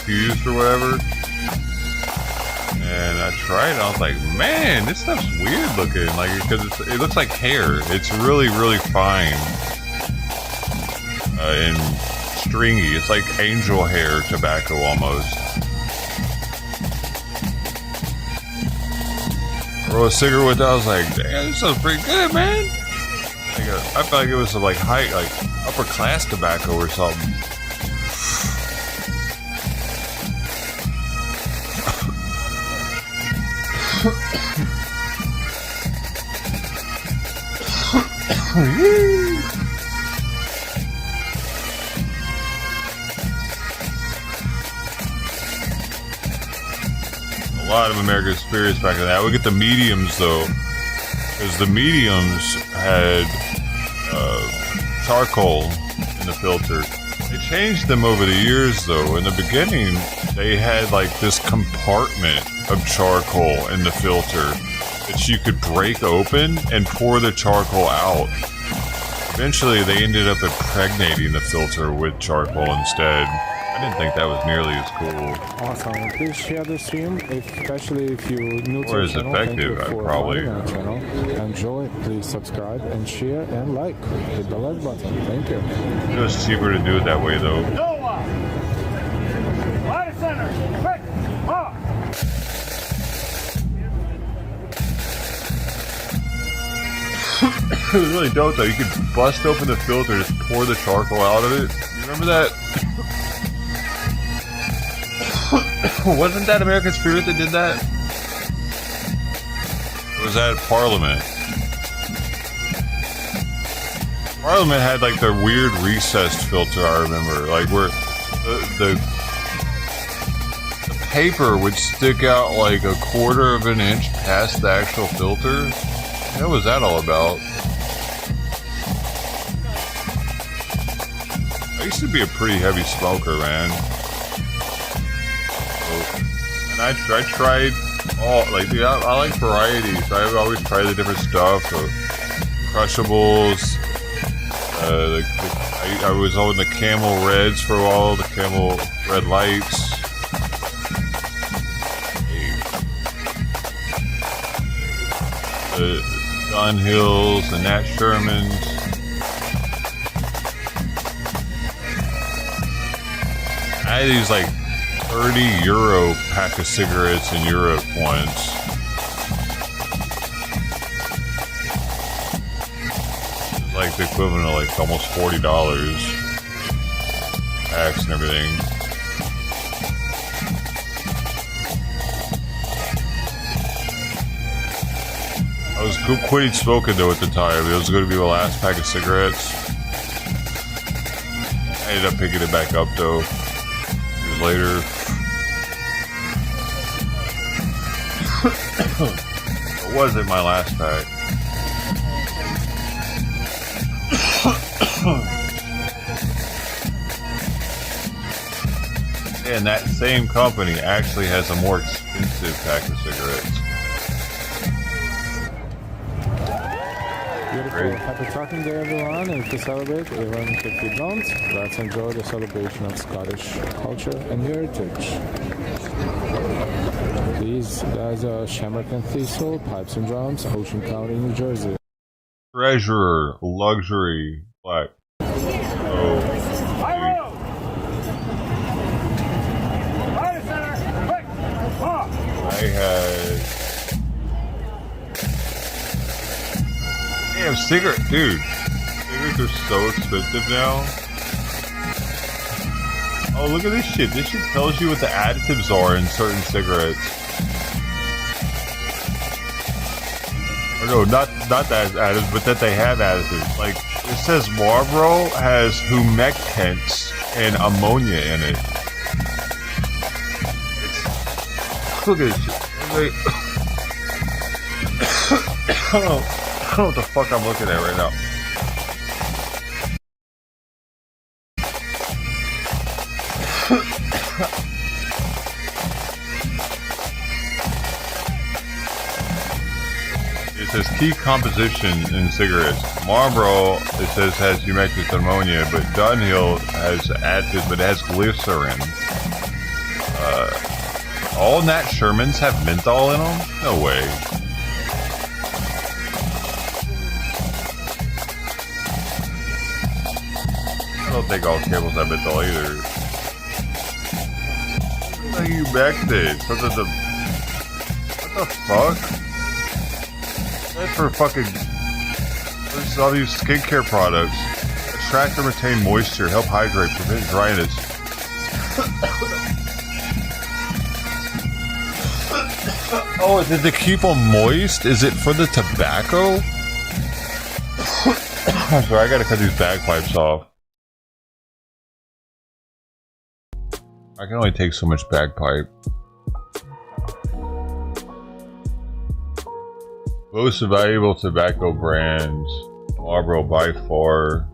used or whatever. And I tried it. I was like, man, this stuff's weird looking. Like, because it looks like hair. It's really, really fine and stringy. It's like angel hair tobacco almost. I rolled a cigarette with that. I was like, damn, this sounds pretty good, man. I felt like it was like high, like upper class tobacco or something. A lot of American spirits back in that. I would get the mediums though, because the mediums had charcoal in the filter. They changed them over the years though. In the beginning, they had like this compartment of charcoal in the filter that you could break open and pour the charcoal out. Eventually, they ended up impregnating the filter with charcoal instead. I didn't think that was nearly as cool. Awesome. Please share the stream, especially if you're new to Or the as channel. effective, Thank you for probably. following our channel. Enjoy. Please subscribe and share and like. Hit the like button. Thank you. It was cheaper to do it that way though. Right center. Quick. Off. It was really dope though. You could bust open the filter, just pour the charcoal out of it. You remember that? Wasn't that American Spirit that did that? Or was that Parliament? Parliament had like the weird recessed filter, I remember. Like where the paper would stick out like a quarter of an inch past the actual filter. What was that all about? I used to be a pretty heavy smoker, man. And I tried all, like, dude, I like varieties. I always try the different stuff. Crushables. I was on the Camel Reds for a while, the Camel Red Lights. The Dunhills, the Nat Shermans. I had these like €30 pack of cigarettes in Europe once. like the equivalent of like almost $40. Tax and everything. I was quitting smoking though at the time. It was going to be my last pack of cigarettes. I ended up picking it back up though. Years later. It wasn't my last pack. And that same company actually has a more expensive pack of cigarettes. Beautiful. Happy Talking Day, everyone. And to celebrate, even if you don't, let's enjoy the celebration of Scottish culture and heritage. These guys are Shamrock and Thistle, Pipes and Drums, Ocean County, New Jersey. Treasurer, luxury, black. Oh. I had. Damn, cigarette, dude. Cigarettes are so expensive now. Oh, look at this shit. This shit tells you what the additives are in certain cigarettes. Or no, not that additives, but that they have additives. Like, it says Marlboro has humectants and ammonia in it. Look at this shit. Wait. I don't know what the fuck I'm looking at right now. It says key composition in cigarettes. Marlboro, it says, has humectants and ammonia, but Dunhill has additives, but it has glycerin. All Nat Shermans have menthol in them? No way. I don't think all Camels have menthol either. What are you back there? What the fuck? That's for fucking... This is all these skincare products. Attract and retain moisture, help hydrate, prevent dryness. Oh, is it to keep them moist? Is it for the tobacco? I'm sorry, I gotta cut these bagpipes off. I can only take so much bagpipe. Most valuable tobacco brands. Marlboro by far.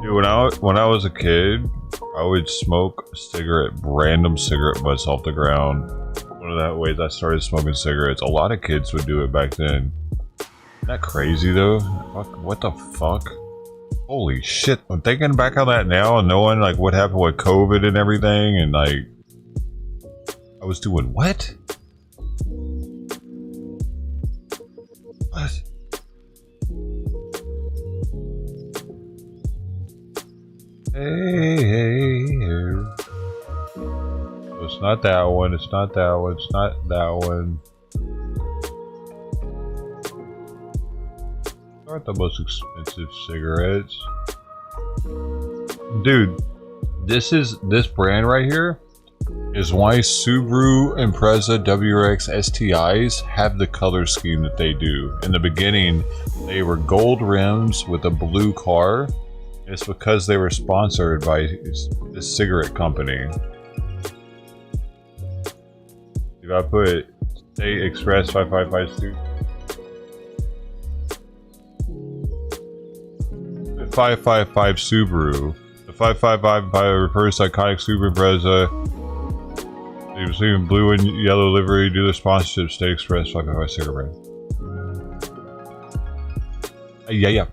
Dude, when I was a kid, I would smoke random cigarette butts off the ground. One of the ways I started smoking cigarettes. A lot of kids would do it back then. Isn't that crazy though? What the fuck? Holy shit. I'm thinking back on that now and knowing like what happened with COVID and everything and like... I was doing what? What? Hey. So it's not that one, it's not that one, it's not that one. These aren't the most expensive cigarettes. Dude, this brand right here is why Subaru Impreza WRX STIs have the color scheme that they do. In the beginning, they were gold rims with a blue car. It's because they were sponsored by this cigarette company. If I put State Express 555 Subaru. The 555 refers to iconic Subaru Impreza. They receive in blue and yellow livery due to sponsorship State Express 555 cigarette brand. Yeah.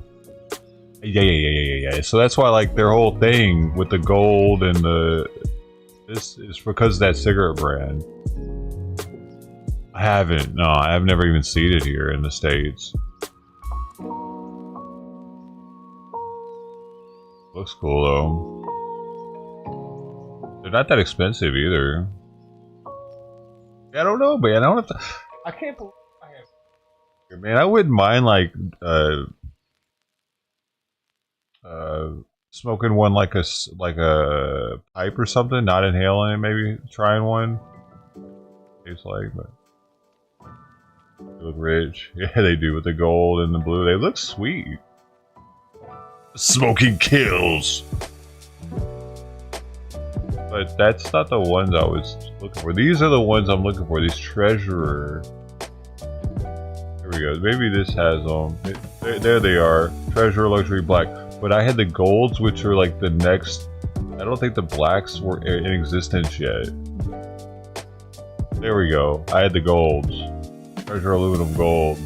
So that's why, like, their whole thing with the gold and this is because of that cigarette brand. I've never even seen it here in the States. Looks cool though. They're not that expensive either. I don't know, man. I can't believe Man, I wouldn't mind like smoking one like a pipe or something, not inhaling it. Maybe trying one. Tastes like, but they look rich. Yeah, they do with the gold and the blue. They look sweet. Smoking kills. But that's not the ones I was looking for. These are the ones I'm looking for. These treasurer. Here we go. Maybe this has them. There they are. Treasurer luxury black. But I had the golds, which are like the next. I don't think the blacks were in existence yet. There we go. I had the golds. Treasure aluminum gold.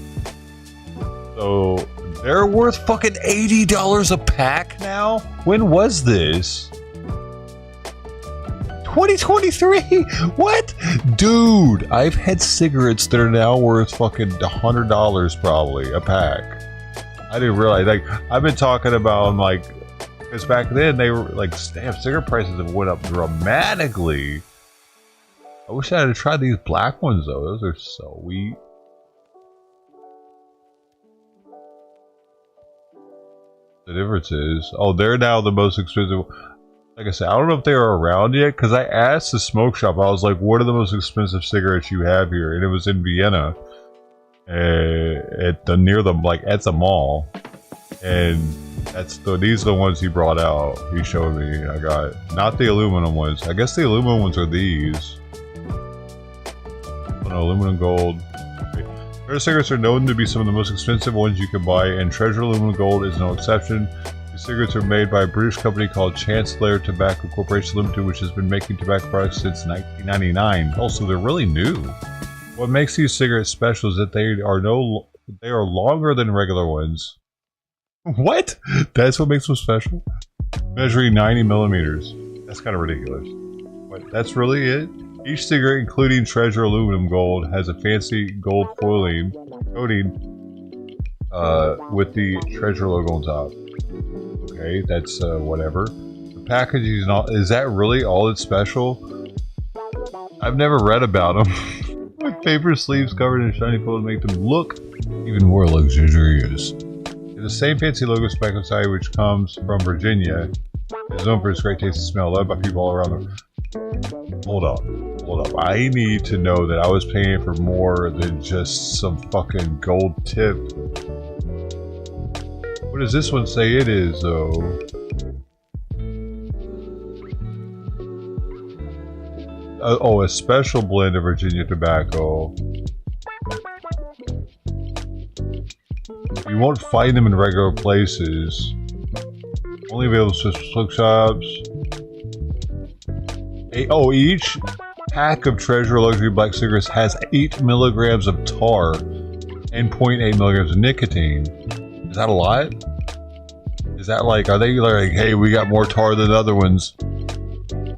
So they're worth fucking $80 a pack now? When was this? 2023? What? Dude, I've had cigarettes that are now worth fucking $100 probably a pack. I didn't realize. Like, I've been talking about them like, because back then they were like, damn, cigarette prices have went up dramatically. I wish I had tried these black ones though. Those are so sweet. The difference is, oh, they're now the most expensive. Like I said, I don't know if they are around yet, because I asked the smoke shop, I was like, what are the most expensive cigarettes you have here? And it was in Vienna, at the near the, like, at the mall. And these are the ones he brought out. He showed me. I got, not the aluminum ones. I guess the aluminum ones are these. Oh no, aluminum gold. Treasure cigarettes are known to be some of the most expensive ones you can buy, and Treasure Aluminum Gold is no exception. These cigarettes are made by a British company called Chancellor Tobacco Corporation Limited, which has been making tobacco products since 1999. Also, they're really new. What makes these cigarettes special is that they are longer than regular ones. What? That's what makes them special? Measuring 90 millimeters. That's kind of ridiculous. But that's really it? Each cigarette, including Treasure Aluminum Gold, has a fancy gold coating with the Treasure logo on top. Okay, that's whatever. The packaging is not. Is that really all that's special? I've never read about them. With paper sleeves covered in shiny foil to make them look even more luxurious. The same fancy logo spec inside, which comes from Virginia, is known for its great taste and smell, loved by people all around them. Hold up. I need to know that I was paying for more than just some fucking gold tip. What does this one say it is, though? Oh, a special blend of Virginia tobacco. You won't find them in regular places. Only available at smoke shops. Each pack of Treasure Luxury Black cigarettes has 8 milligrams of tar and 0.8 milligrams of nicotine. Is that a lot? Is that like, are they like, hey, we got more tar than the other ones? The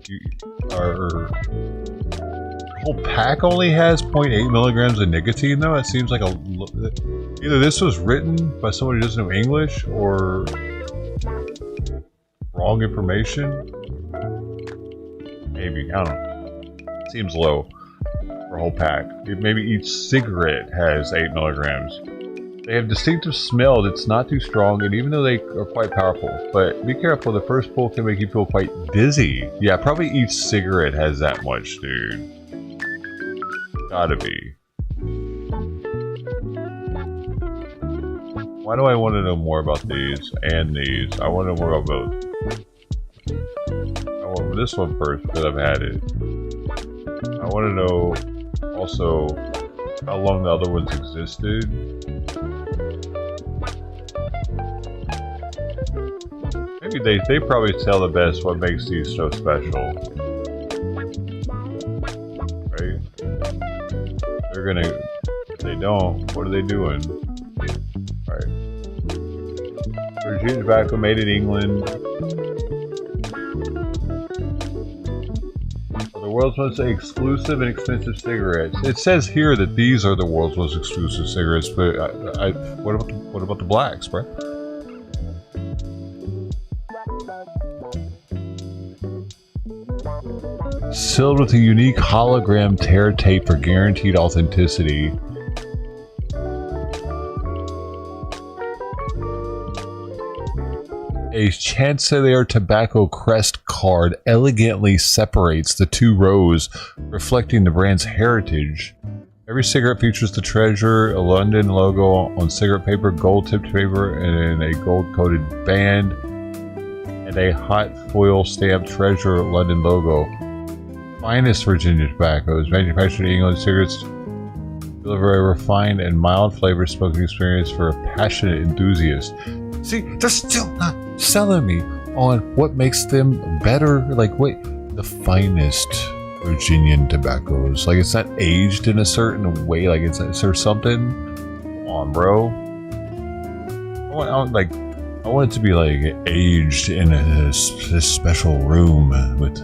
whole pack only has 0.8 milligrams of nicotine, though? It seems like either this was written by someone who doesn't know English or wrong information. Maybe, I don't know. Seems low for a whole pack. Maybe each cigarette has 8 milligrams. They have distinctive smell that's not too strong, and even though they are quite powerful, but be careful, the first pull can make you feel quite dizzy. Yeah, probably each cigarette has that much, dude. Gotta be. Why do I want to know more about these and these? I want to know more about both. I want this one first because I've had it. I want to know also how long the other ones existed. Maybe they probably tell the best what makes these so special. Right? They're gonna, if they don't, what are they doing? Alright. Virginia tobacco made in England. The world's most exclusive and expensive cigarettes. It says here that these are the world's most exclusive cigarettes, but what about the blacks, bro? Sealed with a unique hologram tear tape for guaranteed authenticity. A Chancelier tobacco crest card elegantly separates the two rows, reflecting the brand's heritage. Every cigarette features the Treasure, a London logo on cigarette paper, gold-tipped paper, and a gold-coated band, and a hot foil stamped Treasure London logo. Finest Virginia tobaccos, manufactured in England, cigarettes deliver a refined and mild flavor smoking experience for a passionate enthusiast. See, they're still not selling me on what makes them better. Like, wait, the finest Virginian tobaccos. Like, it's not aged in a certain way. Like, is there something? Come on, bro. I want it to be like aged in a special room with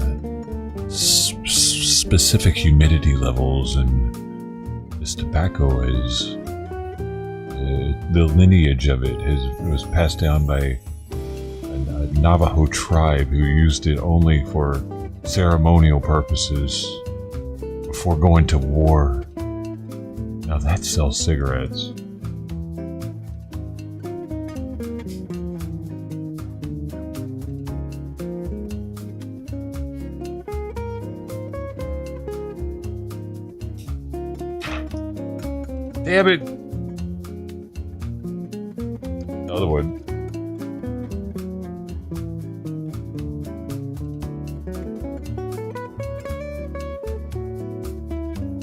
specific humidity levels, and this tobacco is the lineage of it was passed down by a Navajo tribe who used it only for ceremonial purposes before going to war. Now that sells cigarettes. Damn it! Another one.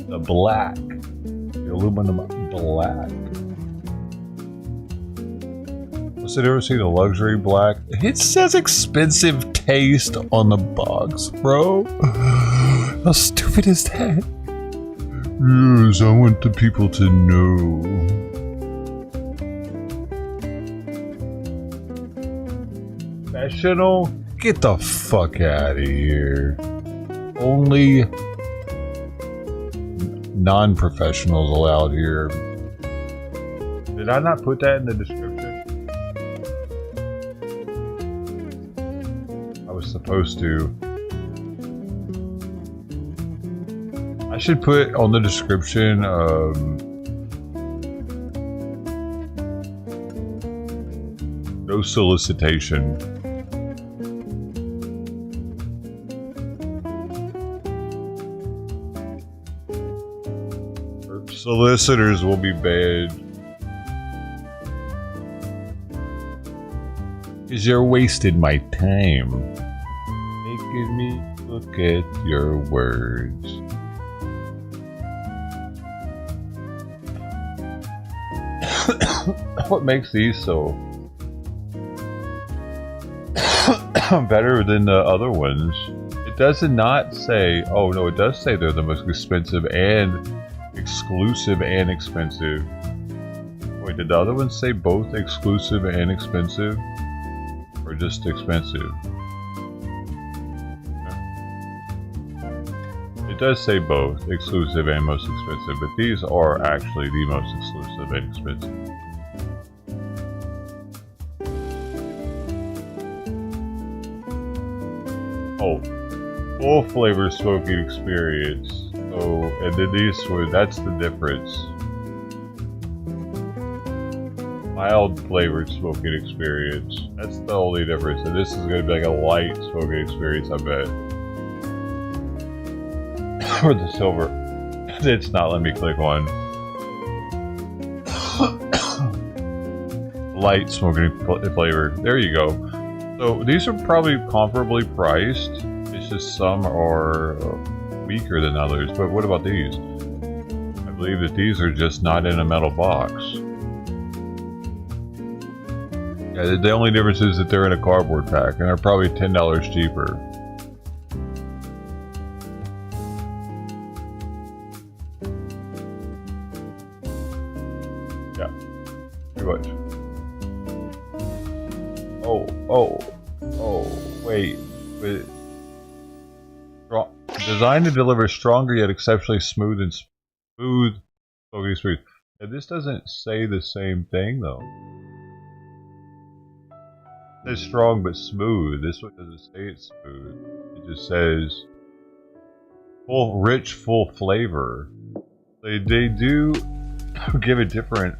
The black. The aluminum black. What's it ever seen a luxury black? It says expensive taste on the box, bro. How stupid is that? Yes, I want the people to know. Professional? Get the fuck out of here. Only non-professionals allowed here. Did I not put that in the description? I was supposed to. I should put on the description no solicitation. Solicitors will be banned. Because you're wasting my time. Making me look at your words. What makes these so better than the other ones? It does not say, oh no, it does say they're the most expensive and exclusive and expensive. Wait, did the other ones say both exclusive and expensive? Or just expensive? It does say both exclusive and most expensive, but these are actually the most exclusive and expensive. Oh, full flavor smoking experience. So, and then these were, that's the difference. Mild flavored smoking experience. That's the only difference. And this is going to be like a light smoking experience, I bet. Or the silver. It's not letting me click on. Light smoking flavor. There you go. So these are probably comparably priced. It's just some are weaker than others. But what about these? I believe that these are just not in a metal box. Yeah, the only difference is that they're in a cardboard pack, and they're probably $10 cheaper. Yeah, pretty much. Oh, wait. Designed to deliver stronger yet exceptionally smooth smoking experience. Now, this doesn't say the same thing though. It says strong but smooth. This one doesn't say it's smooth. It just says rich, full flavor. They do give a different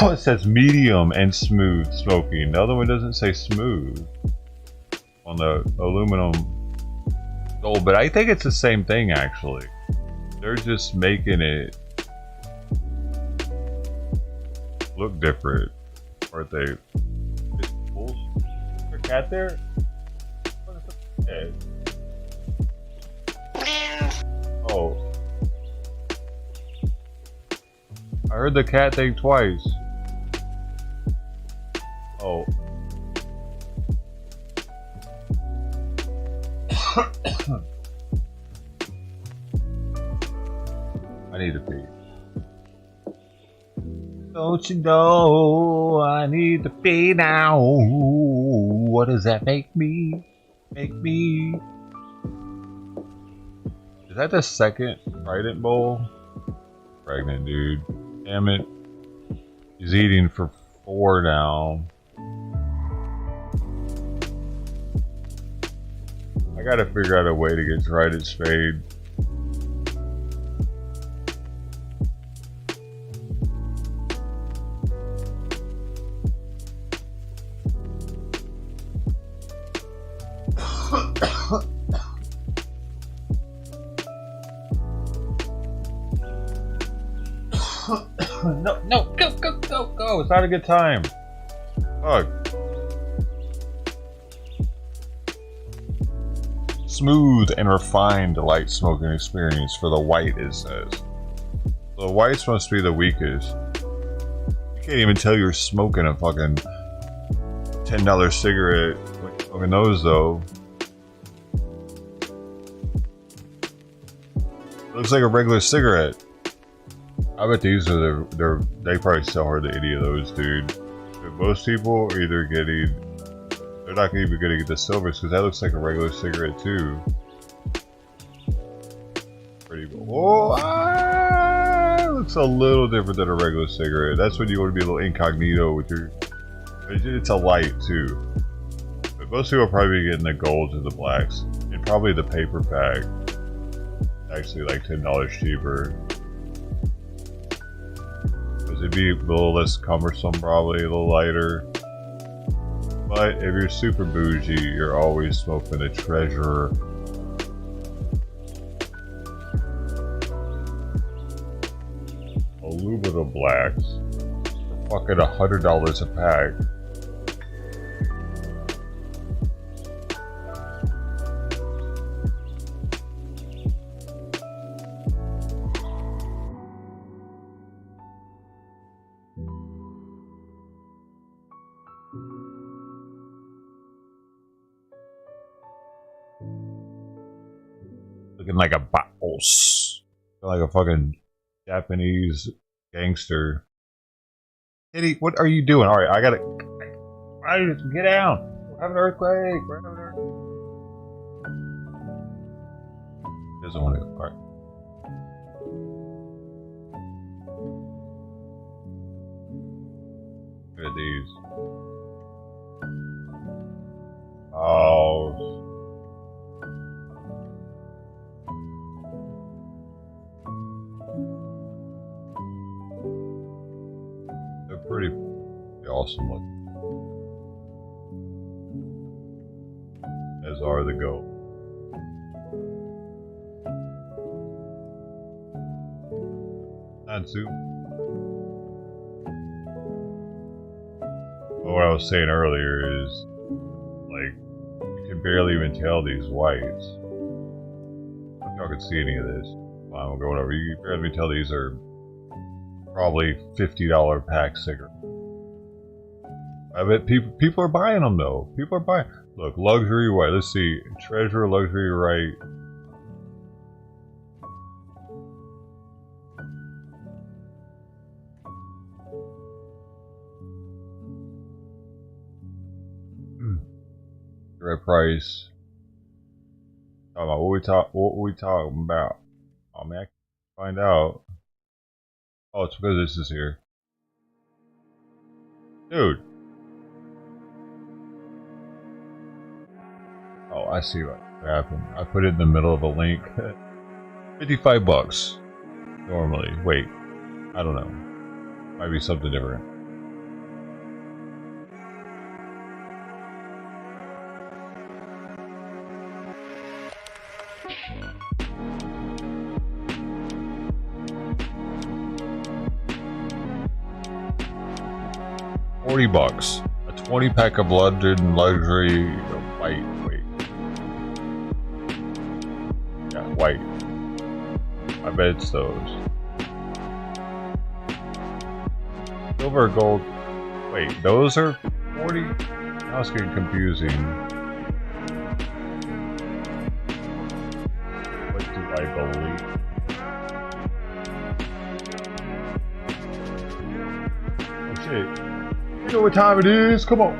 It says medium and smooth smoking. The other one doesn't say smooth on the aluminum gold, but I think it's the same thing actually. They're just making it look different, aren't they? Is there a cat there? What is the Oh. I heard the cat thing twice. Oh. I need to pee. Don't you know I need to pee now? What does that make me? Make me? Is that the second Trident bowl? Pregnant dude. Damn it. He's eating for 4 now. I gotta figure out a way to get Trident spayed. No, go! It's not a good time. Fuck. Smooth and refined light smoking experience for the white, it says. The white's must be the weakest. You can't even tell you're smoking a fucking $10 cigarette when you're smoking those, though. It looks like a regular cigarette. I bet these are they probably sell hardly any of those, dude. But most people are either getting, they're not even gonna get the silvers because that looks like a regular cigarette too. Pretty cool. Oh, looks a little different than a regular cigarette. That's when you want to be a little incognito with your. It's a light too. But most people are probably getting the golds or the blacks, and probably the paper pack. Actually, like $10 cheaper. It'd be a little less cumbersome, probably a little lighter. But if you're super bougie, you're always smoking a Treasurer. Aluminum blacks for fucking $100 a pack. Looking like a boss. Like a fucking Japanese gangster. Kitty, what are you doing? Alright, I gotta get down. We're having an earthquake. We're having an earthquake. Doesn't want to go. Alright. Look at these. Oh. Pretty awesome looking. As are the goat. Natsu. Well, what I was saying earlier is, like, you can barely even tell these whites. I don't know if y'all can see any of this. Fine, we'll go over. You can barely tell these are probably $50 pack cigarettes. I bet people are buying them though. People are buying. Look, luxury white. Let's see, Treasure luxury right. Right price. Talking about what we talking about? Oh man, I can find out. Oh, it's because this is here. Dude. Oh, I see what happened. I put it in the middle of a link. $55 normally. Wait, I don't know. Might be something different. $40. A 20-pack of London luxury white. Wait. Yeah, white. I bet it's those. Silver, gold. Wait, those are 40? Now it's getting confusing. What do I believe? Oh shit. You know what time it is? Come on.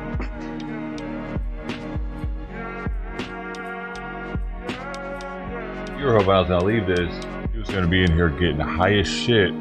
You were hoping I was gonna leave this. He was gonna be in here getting high as shit.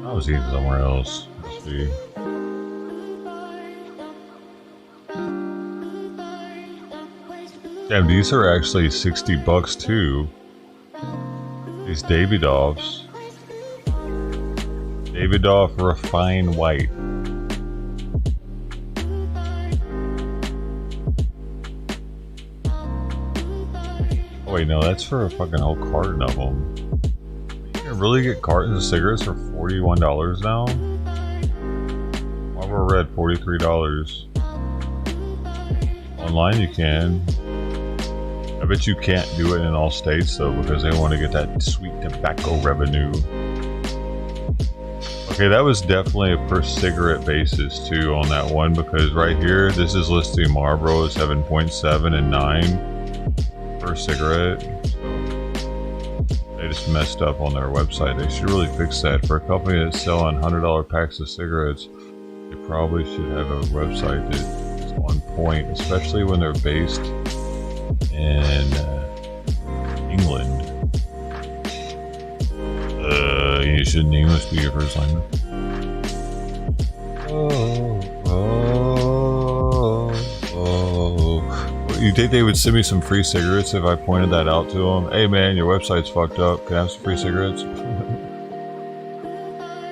I was eating somewhere else. Let's see. Damn, these are actually $60 too. These Davidoffs. Davidoff Refined White. Oh wait, no, that's for a fucking whole carton of them. You can really get cartons of cigarettes for $41 now? Marlboro Red, $43. Online you can. I bet you can't do it in all states though, because they want to get that sweet tobacco revenue. Okay, that was definitely a per cigarette basis too on that one, because right here, this is listing Marlboro at 7.7 and 9 per cigarette. They just messed up on their website. They should really fix that. For a company that's selling $100 packs of cigarettes, they probably should have a website that is on point, especially when they're based in England. You shouldn't English be your first language. You think they would send me some free cigarettes if I pointed that out to them? Hey man, your website's fucked up. Can I have some free cigarettes?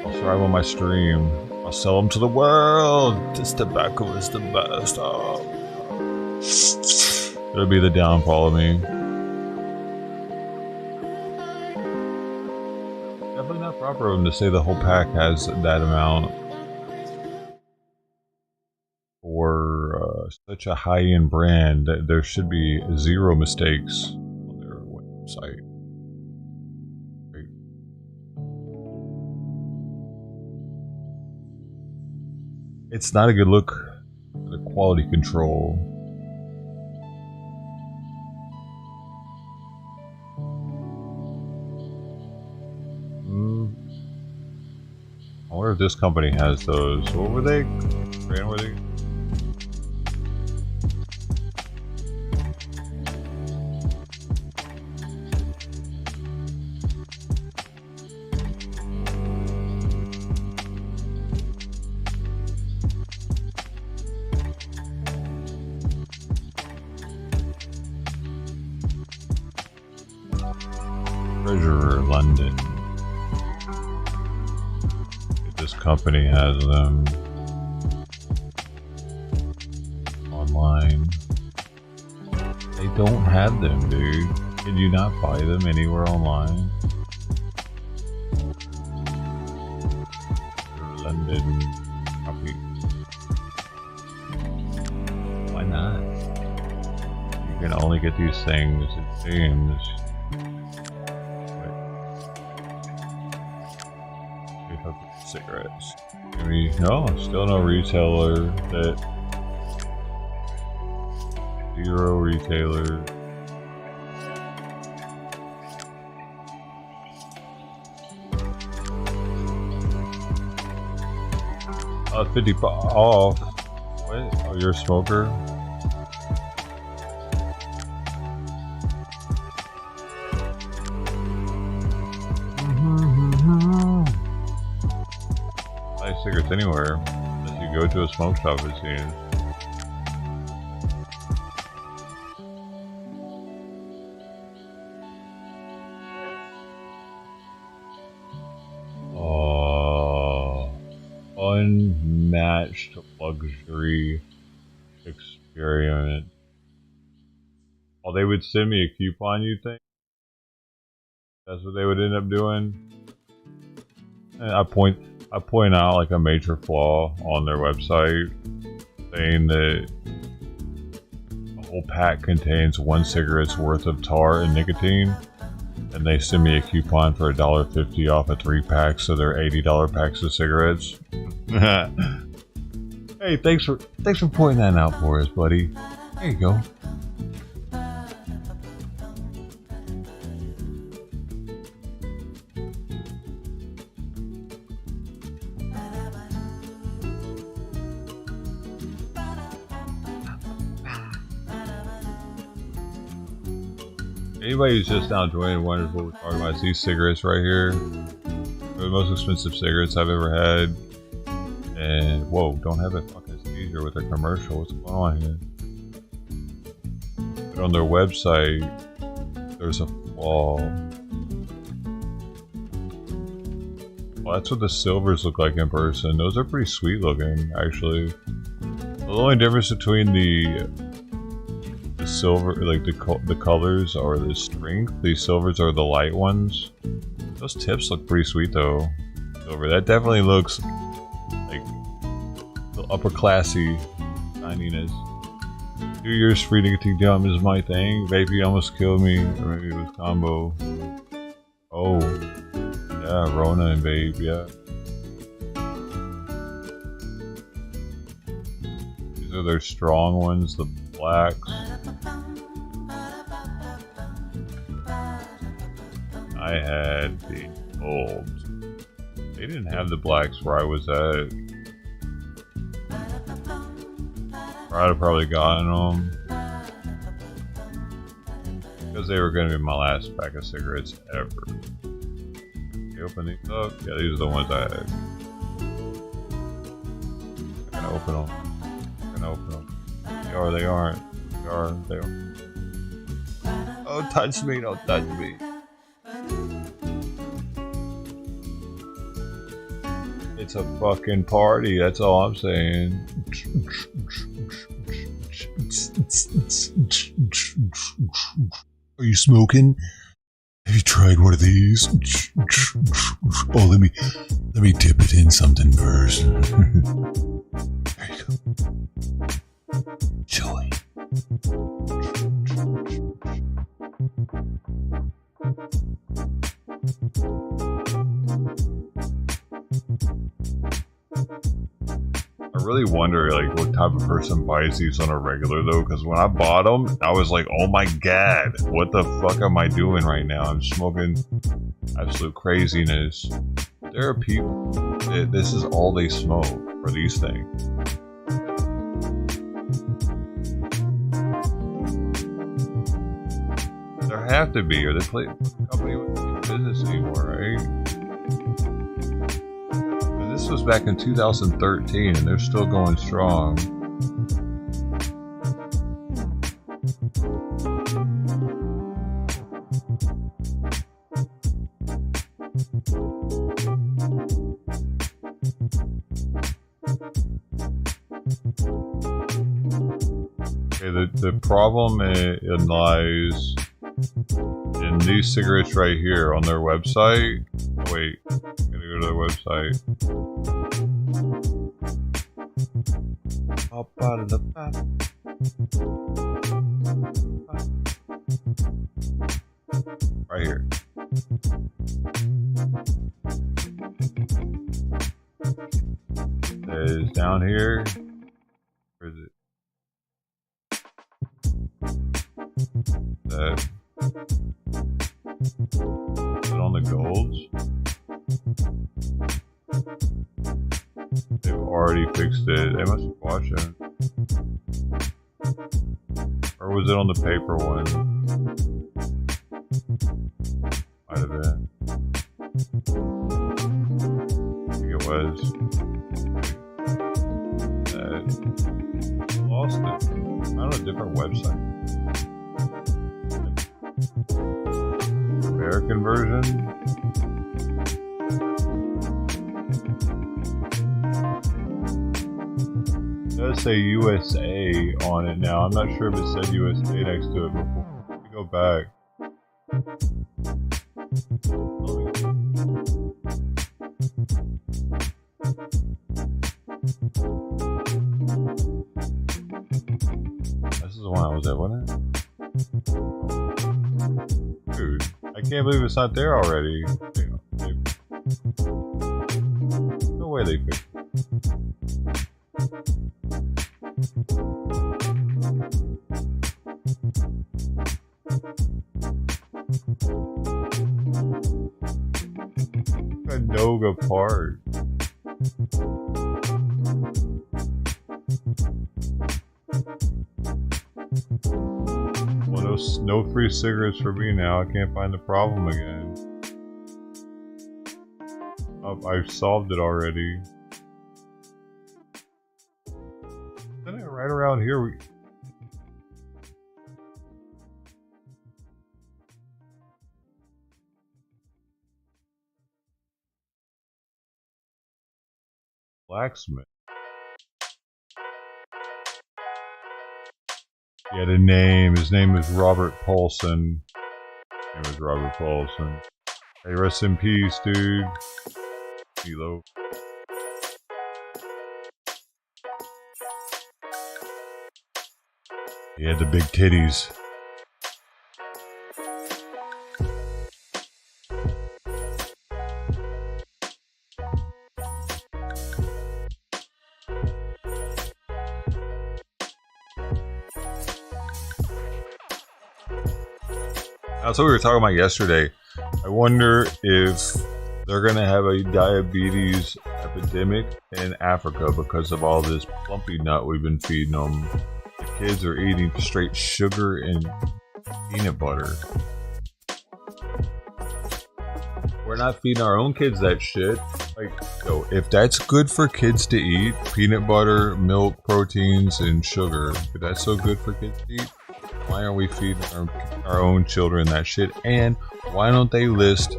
I'll thrive on my stream. I'll sell them to the world. This tobacco is the best. Oh. It'll be the downfall of me. Definitely not proper of them to say the whole pack has that amount. For such a high-end brand, there should be zero mistakes on their website. Great. It's not a good look for the quality control. I wonder wonder if this company has those. What were they? Brand were they? Treasurer London. This company has them online. They don't have them, dude. Can you not buy them anywhere online? London copy. Why not? You can only get these things, it seems. Cigarettes. I mean, no, still no retailer that. Zero retailer. Oh, 50 off. What? Oh, you're a smoker? Cigarettes anywhere unless you go to a smoke shop, it seems. Oh, unmatched luxury experience. Oh, they would send me a coupon, you think? That's what they would end up doing? And I point out like a major flaw on their website, saying that a whole pack contains 1 cigarette's worth of tar and nicotine, and they send me a coupon for $1.50 off of 3 packs, so they're $80 packs of cigarettes. Hey, thanks for pointing that out for us, buddy. There you go. Anybody who's just now joining wonders what we're talking about. These cigarettes right here. They're the most expensive cigarettes I've ever had. And whoa, don't have a fucking seizure with a commercial. What's going on here? But on their website, there's a flaw. Well, that's what the silvers look like in person. Those are pretty sweet looking, actually. The only difference between the silver, like the colors, are the strength. These silvers are the light ones. Those tips look pretty sweet though. Silver, that definitely looks like the upper classy shininess. 2 years free nicotine gum is my thing. Baby almost killed me. Or maybe it was combo. Oh, yeah, Rona and Babe, yeah. These are their strong ones, the blacks. I had the golds. They didn't have the blacks where I was at. Or I'd have probably gotten them. Because they were going to be my last pack of cigarettes ever. They open these up? Yeah, these are the ones I had. I'm gonna open them. I'm gonna open them. They are, they aren't. They are, they are. Oh, touch me, don't touch me. It's a fucking party, that's all I'm saying. Are you smoking? Have you tried one of these? Oh, let me dip it in something first. There you go. Joy. I really wonder like what type of person buys these on a regular though, because when I bought them, I was like, oh my god, what the fuck am I doing right now? I'm smoking absolute craziness. there are people that this is all they smoke are these things. There have to be, or the company wouldn't be in business anymore, right? But this was back in 2013, and they're still going strong. Okay, the problem lies in these cigarettes right here on their website. Oh, wait, I'm gonna go to their website. Up out of the pop. Right here. It is down here. Where is it? That. Is it on the golds? They've already fixed it. They must wash it. Or was it on the paper one? Might have been. I think it was. I lost it. I don't know, a different website. American version. It does say USA on it now. I'm not sure if it said USA next to it before. Let me go back. This is the one I was at, wasn't it? Dude, I can't believe it's not there already. No way they fixed it. A Noga part. Well, no free cigarettes for me now. I can't find the problem again. Oh, I've solved it already. Isn't it right around here? Blacksmith. He had a name. His name was Robert Paulson. His name was Robert Paulson. Hey, rest in peace, dude. Meatloaf. He had the big titties. That's what we were talking about yesterday. I wonder if they're going to have a diabetes epidemic in Africa because of all this plumpy nut we've been feeding them. The kids are eating straight sugar and peanut butter. We're not feeding our own kids that shit. Like, yo, if that's good for kids to eat, peanut butter, milk, proteins, and sugar, if that's so good for kids to eat, why aren't we feeding our own children that shit? And why don't they list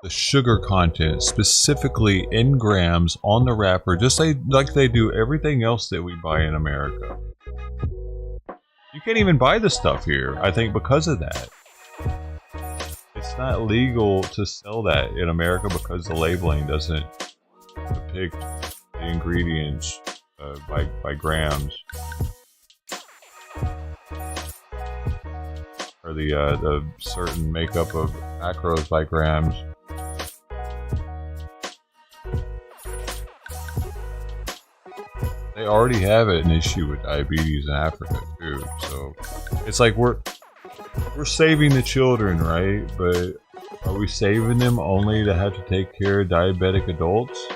the sugar content specifically in grams on the wrapper, just like they do everything else that we buy in America? You can't even buy the stuff here, I think, because of that. It's not legal to sell that in America because the labeling doesn't depict the ingredients by grams. Or the certain makeup of macros by grams. They already have an issue with diabetes in Africa too, so it's like we're saving the children, right? But Are we saving them only to have to take care of diabetic adults?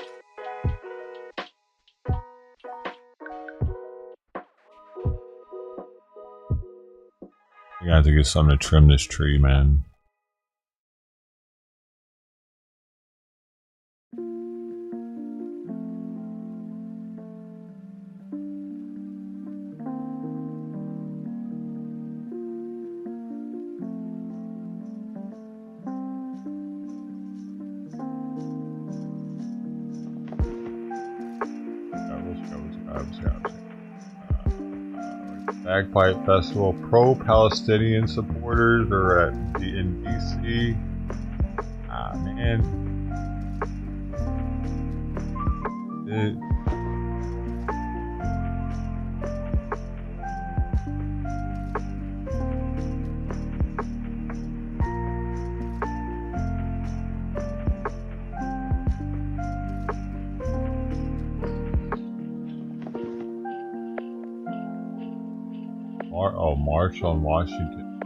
I have to get something to trim this tree, man. Bagpipe Festival. Pro-Palestinian supporters are in DC. Ah, man. March on Washington.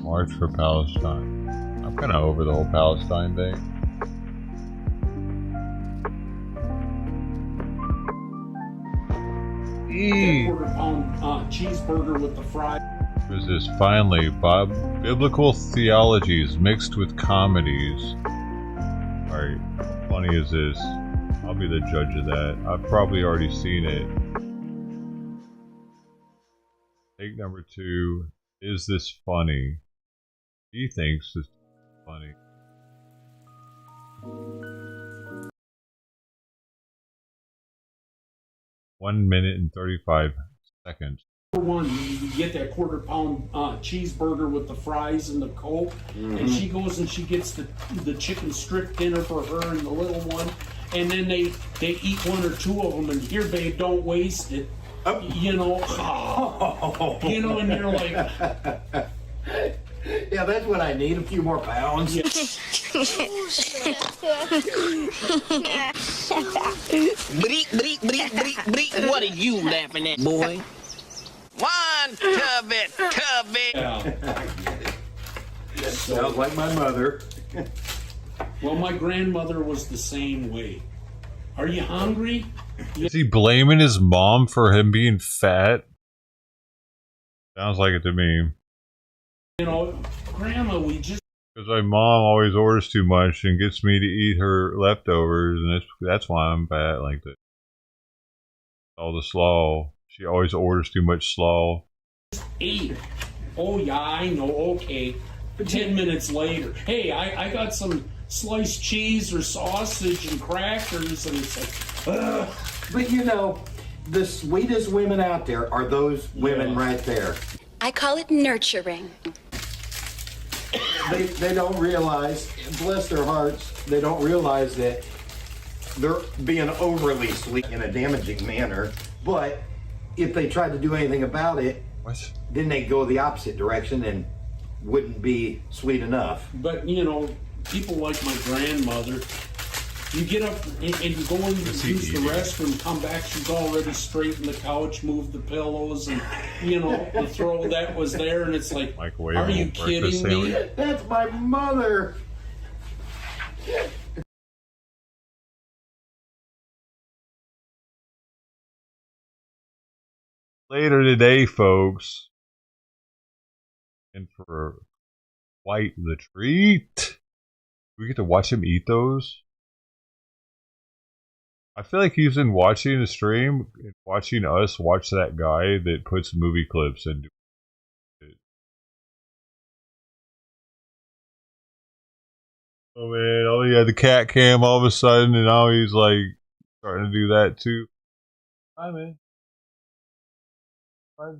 March for Palestine. I'm kind of over the whole Palestine thing. Quarter-pound cheeseburger with the fries. What is this? Finally, biblical theologies mixed with comedies. Alright, how funny is this? I'll be the judge of that. I've probably already seen it. Take number 2. Is this funny? He thinks this is funny. One minute and 35 seconds. Number one, you get that quarter-pound cheeseburger with the fries and the Coke, and she goes and she gets the chicken strip dinner for her and the little one, and then they eat one or two of them, and here, babe, don't waste it. You know, and you're like, yeah, that's what I need, a few more pounds. Bleak, bleak, bleak, bleak, bleak. What are you laughing at, boy? One covet. Sounds like my mother. Well, my grandmother was the same way. Are you hungry? Is he blaming his mom for him being fat? Sounds like it to me. You know, Grandma, we just... Because my mom always orders too much and gets me to eat her leftovers, and that's why I'm fat like that. All the slaw. She always orders too much slaw. Ate. Oh, yeah, I know, okay. 10 minutes later, hey, I got some sliced cheese or sausage and crackers, and it's like, ugh. But you know, the sweetest women out there are those women right there. I call it nurturing. They don't realize, bless their hearts, they don't realize that they're being overly sweet in a damaging manner. But if they tried to do anything about it, then they'd go the opposite direction and wouldn't be sweet enough. But, you know, people like my grandmother, you get up and you go in and use the restroom, come back, she's already straightened the couch, moved the pillows, and, you know, the throw that was there, and it's like, are you kidding me? That's my mother. Later today, folks, and for White the treat, we get to watch him eat those. I feel like he's been watching the stream, watching us watch that guy that puts movie clips into it. Oh man, oh yeah, the cat cam all of a sudden, and now he's like starting to do that too. Hi man. Hi.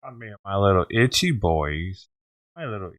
I mean, my little itchy boys. My little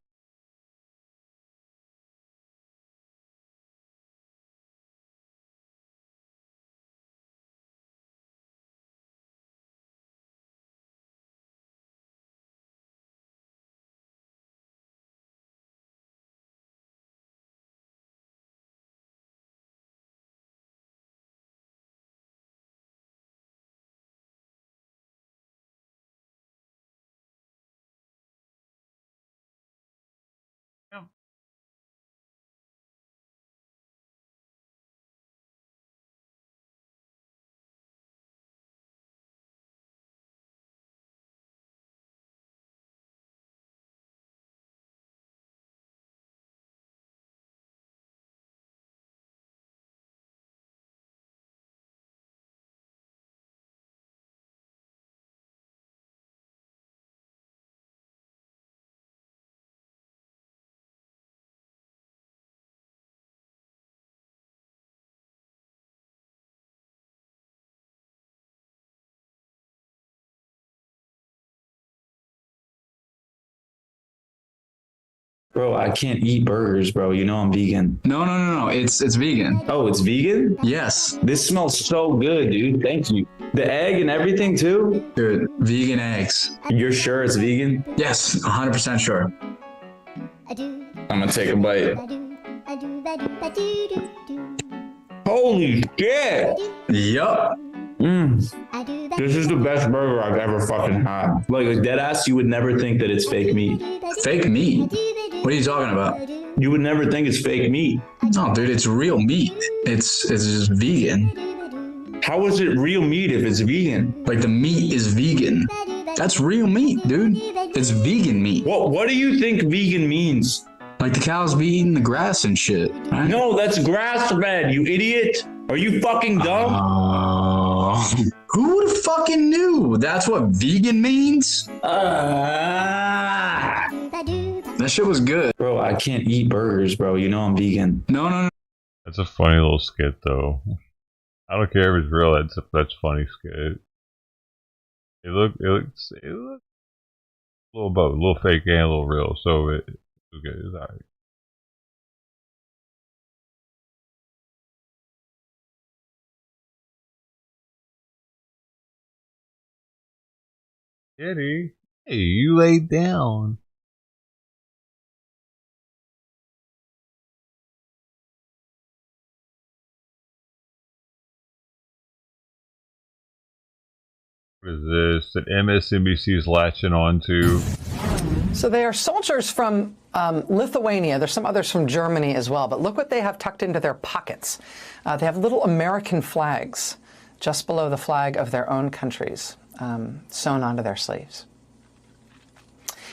Bro, I can't eat burgers, bro. You know I'm vegan. No. It's vegan. Oh, it's vegan? Yes. This smells so good, dude. Thank you. The egg and everything too? Dude, vegan eggs. You're sure it's vegan? Yes, 100% sure. I'm gonna take a bite. Holy shit! Yup. This is the best burger I've ever fucking had. Like dead ass, you would never think that it's fake meat. Fake meat? What are you talking about? You would never think it's fake meat. No, dude, it's real meat. It's just vegan. How is it real meat if it's vegan? Like the meat is vegan. That's real meat, dude. It's vegan meat. What do you think vegan means? Like the cows be eating the grass and shit, right? No, that's grass fed, you idiot. Are you fucking dumb? Who would have fucking knew? That's what vegan means? That shit was good. Bro, I can't eat burgers, bro. You know I'm vegan. No. That's a funny little skit, though. I don't care if it's real. That's funny skit. It looks a little both, a little fake and a little real. So it's good. It's alright. Kitty, hey, you laid down. What is this that MSNBC is latching on to? So they are soldiers from Lithuania. There's some others from Germany as well. But look what they have tucked into their pockets. They have little American flags just below the flag of their own countries sewn onto their sleeves.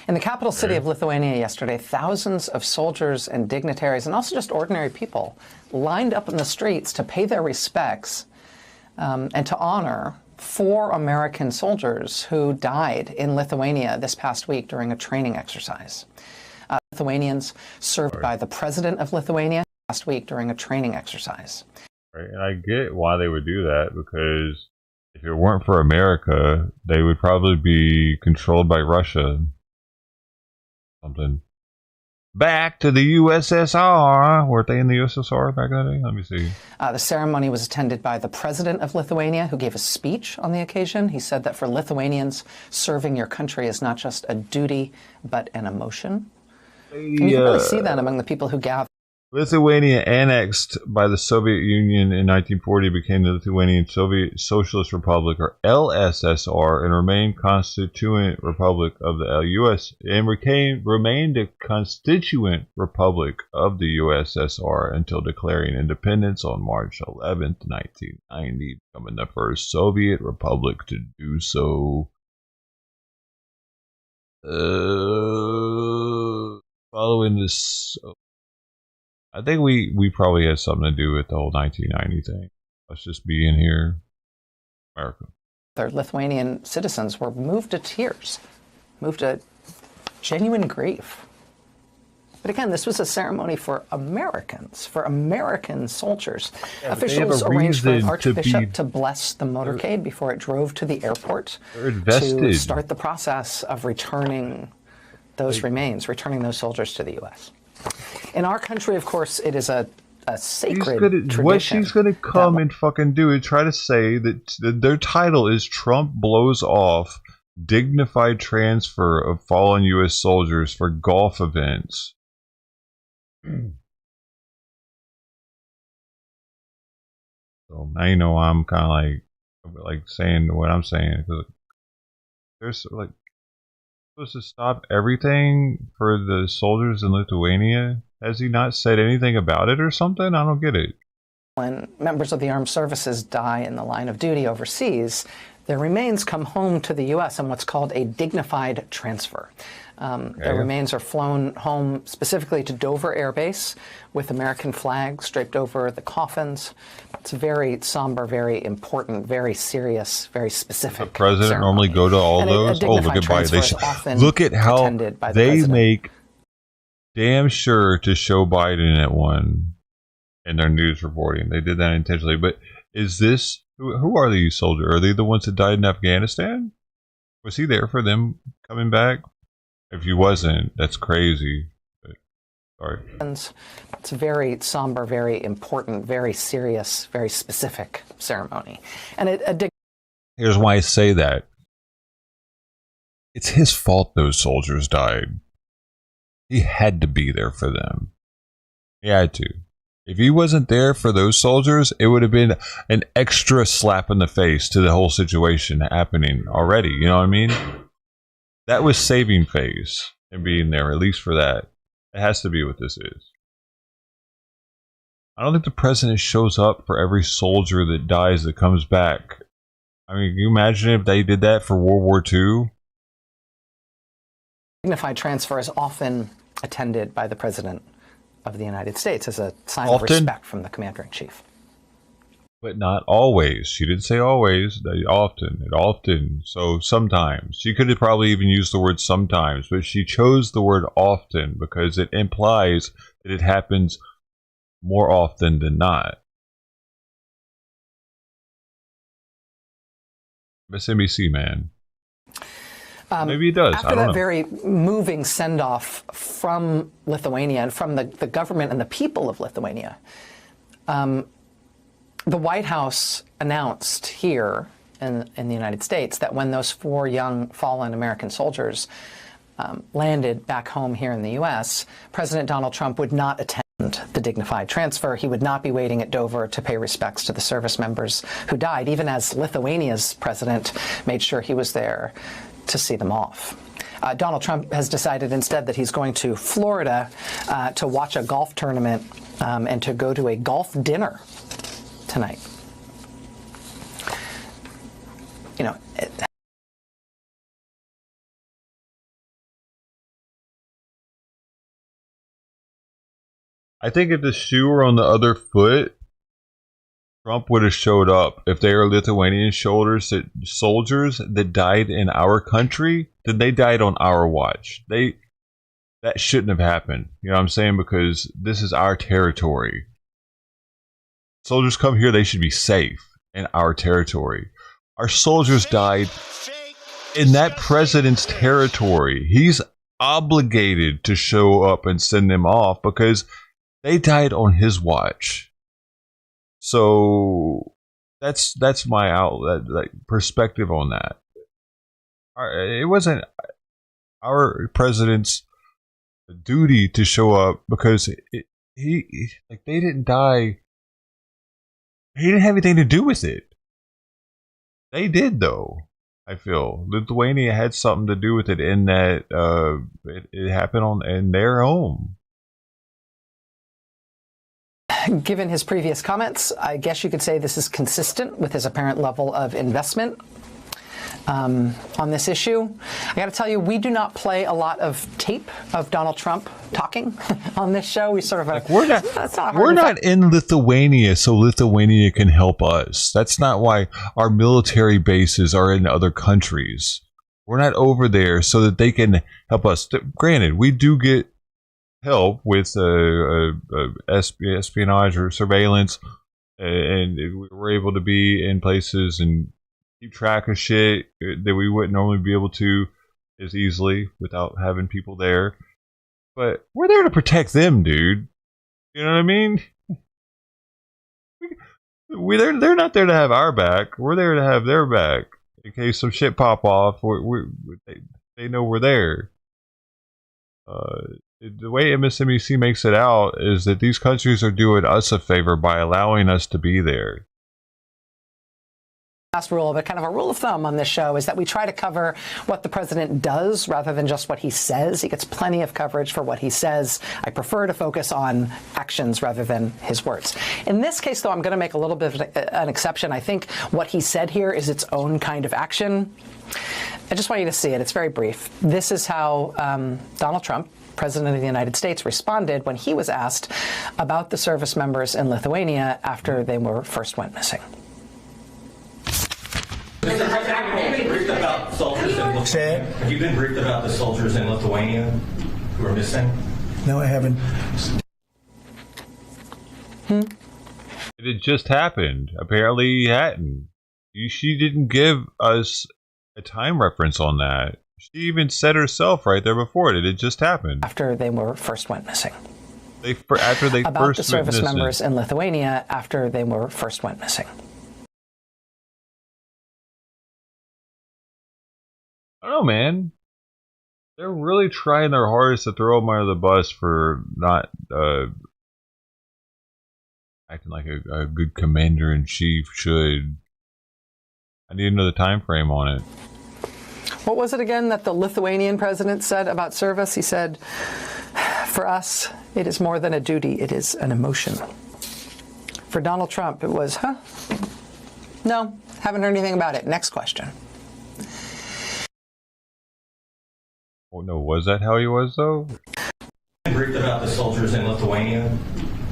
In the capital city of Lithuania yesterday, thousands of soldiers and dignitaries, and also just ordinary people, lined up in the streets to pay their respects and to honor 4 American soldiers who died in Lithuania this past week during a training exercise. Lithuanians served by the president of Lithuania last week during a training exercise. Right, and I get why they would do that, because if it weren't for America, they would probably be controlled by Russia. Something. Back to the USSR. Weren't they in the USSR back in the day? Let me see. The ceremony was attended by the president of Lithuania, who gave a speech on the occasion. He said that for Lithuanians, serving your country is not just a duty, but an emotion. And you can really see that among the people who gather. Lithuania, annexed by the Soviet Union in 1940, became the Lithuanian Soviet Socialist Republic, or LSSR, and remained constituent republic of the US, and remained a constituent republic of the USSR until declaring independence on March 11th, 1990, becoming the first Soviet republic to do so. Following this. I think we probably had something to do with the whole 1990 thing. Let's just be in here. America. Their Lithuanian citizens were moved to tears, moved to genuine grief. But again, this was a ceremony for Americans, for American soldiers. Yeah, officials arranged for an archbishop to bless the motorcade before it drove to the airport to start the process of returning those remains, returning those soldiers to the U.S. In our country, of course, it is a sacred tradition. What she's going to come and fucking do is try to say that their title is Trump blows off dignified transfer of fallen U.S. soldiers for golf events. So now you know I'm kind of like saying what I'm saying. There's like supposed to stop everything for the soldiers in Lithuania. Has he not said anything about it or something? I don't get it. When members of the armed services die in the line of duty overseas, their remains come home to the U.S. on what's called a dignified transfer. Their remains are flown home specifically to Dover Air Base with American flags draped over the coffins. It's very somber, very important, very serious, very specific. The president ceremony. Normally go to all those. Oh, look at Biden. Look at how they make damn sure to show Biden at one in their news reporting. They did that intentionally. But is this who are these soldiers? Are they the ones that died in Afghanistan? Was he there for them coming back? If he wasn't, that's crazy. Sorry. It's a very somber, very important, very serious, very specific ceremony. And Here's why I say that. It's his fault those soldiers died. He had to be there for them. He had to. If he wasn't there for those soldiers, it would have been an extra slap in the face to the whole situation happening already. You know what I mean? That was saving face and being there, at least for that. It has to be what this is. I don't think the president shows up for every soldier that dies that comes back. I mean, can you imagine if they did that for World War II? Dignified transfer is often attended by the President of the United States as a sign of respect from the Commander-in-Chief. But not always. She didn't say always. Often. So sometimes. She could have probably even used the word sometimes, but she chose the word often because it implies that it happens more often than not. MSNBC, man. Maybe it does. After I don't that know. very moving send-off from Lithuania and from the government and the people of Lithuania, the White House announced here in the United States that when those 4 young fallen American soldiers landed back home here in the U.S., President Donald Trump would not attend the dignified transfer. He would not be waiting at Dover to pay respects to the service members who died, even as Lithuania's president made sure he was there to see them off. Donald Trump has decided instead that he's going to Florida to watch a golf tournament and to go to a golf dinner tonight. You know, I think if the shoe were on the other foot, Trump would have showed up. If they are Lithuanian soldiers that died in our country, then they died on our watch. That shouldn't have happened. You know what I'm saying? Because this is our territory. Soldiers come here, they should be safe in our territory. Our soldiers died in that president's territory. He's obligated to show up and send them off because they died on his watch. So that's my outlet, perspective on that. It wasn't our president's duty to show up because they didn't die. He didn't have anything to do with it. They did, though. I feel Lithuania had something to do with it in that it happened in their home. Given his previous comments, I guess you could say this is consistent with his apparent level of investment on this issue. I got to tell you, we do not play a lot of tape of Donald Trump talking on this show. We sort of we're not in Lithuania, so Lithuania can help us. That's not why our military bases are in other countries. We're not over there so that they can help us. Granted, we do get help with espionage or surveillance, and we're able to be in places and keep track of shit that we wouldn't normally be able to as easily without having people there. But we're there to protect them, dude. You know what I mean? They're not there to have our back. We're there to have their back in case some shit pop off. They know we're there. The way MSNBC makes it out is that these countries are doing us a favor by allowing us to be there. Last rule, but kind of a rule of thumb on this show is that we try to cover what the president does rather than just what he says. He gets plenty of coverage for what he says. I prefer to focus on actions rather than his words. In this case, though, I'm going to make a little bit of an exception. I think what he said here is its own kind of action. I just want you to see it. It's very brief. This is how Donald Trump, President of the United States, responded when he was asked about the service members in Lithuania after they first went missing. Mr. President, have you been briefed about soldiers in Lithuania? Have you been briefed about the soldiers in Lithuania who are missing? No, I haven't. It had just happened. Apparently he hadn't. She didn't give us a time reference on that. She even said herself right there before it. It had just happened. After they first went missing. After they about first the service went members missing. in Lithuania after they were first went missing. I don't know, man. They're really trying their hardest to throw him under the bus for not acting like a good commander-in-chief should. I need to know the time frame on it. What was it again that the Lithuanian president said about service? He said, for us, it is more than a duty, it is an emotion. For Donald Trump, it was, no, haven't heard anything about it. Next question. Oh, no, was that how he was, though? Briefed about the soldiers in Lithuania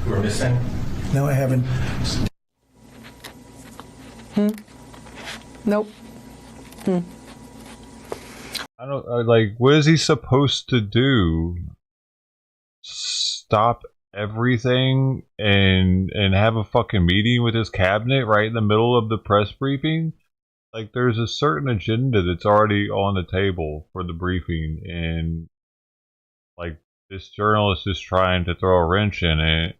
who are missing? No, I haven't. Nope. I don't like. What is he supposed to do? Stop everything and have a fucking meeting with his cabinet right in the middle of the press briefing? Like, there's a certain agenda that's already on the table for the briefing, and like this journalist is trying to throw a wrench in it,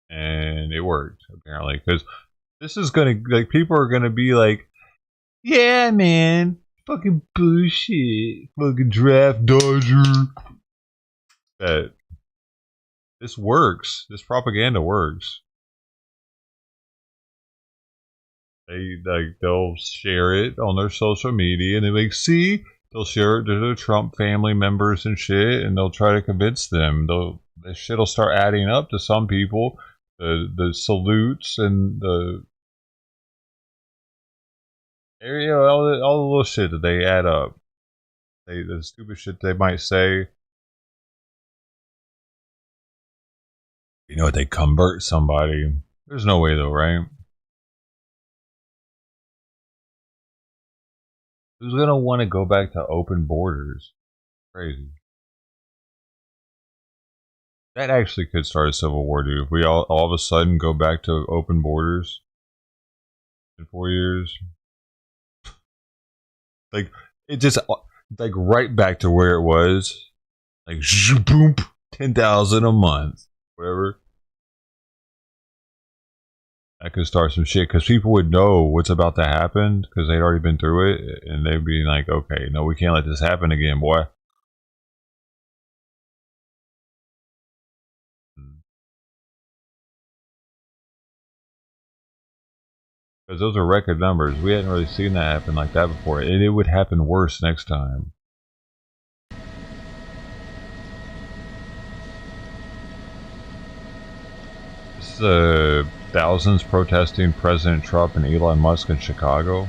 and it worked apparently because this is gonna like people are gonna be like, yeah, man, fucking bullshit, fucking draft dodger. That this works. This propaganda works. They'll share it on their social media, and they see they'll share it to the Trump family members and shit, and they'll try to convince them. This shit'll start adding up to some people. The salutes and the all the little shit that they add up. The stupid shit they might say. You know what? They convert somebody. There's no way though, right? Who's gonna want to go back to open borders? Crazy. That actually could start a civil war, dude. If we all of a sudden go back to open borders in 4 years, like it just like right back to where it was, like boom, 10,000 a month, whatever. That could start some shit because people would know what's about to happen because they'd already been through it, and they'd be like, okay, no, we can't let this happen again, boy. Because those are record numbers. We hadn't really seen that happen like that before, and it would happen worse next time. This is thousands protesting President Trump and Elon Musk in Chicago.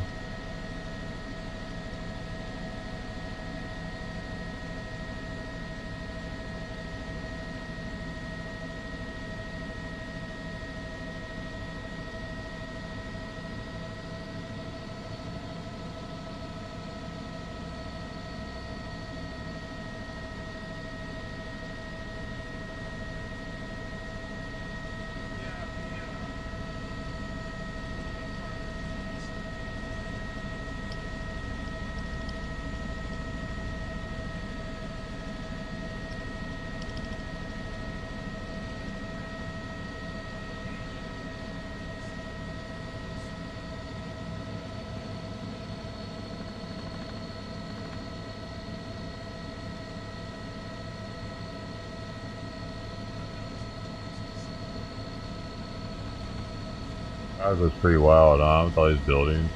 That was pretty wild, huh? With all these buildings.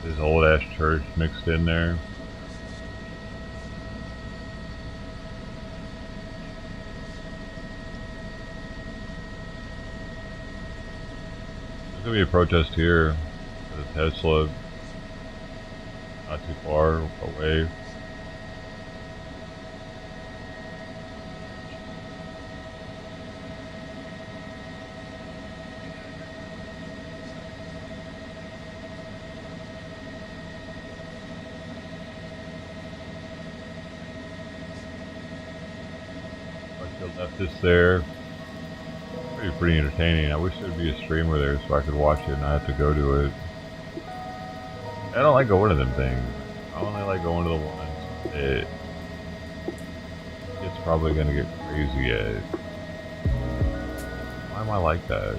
This old ass church mixed in there. There's gonna be a protest here at the Tesla, not too far away. Left this there. Pretty entertaining. I wish there'd be a streamer there so I could watch it and not have to go to it. I don't like going to them things. I only like going to the ones that it's probably gonna get crazy at. am I like that?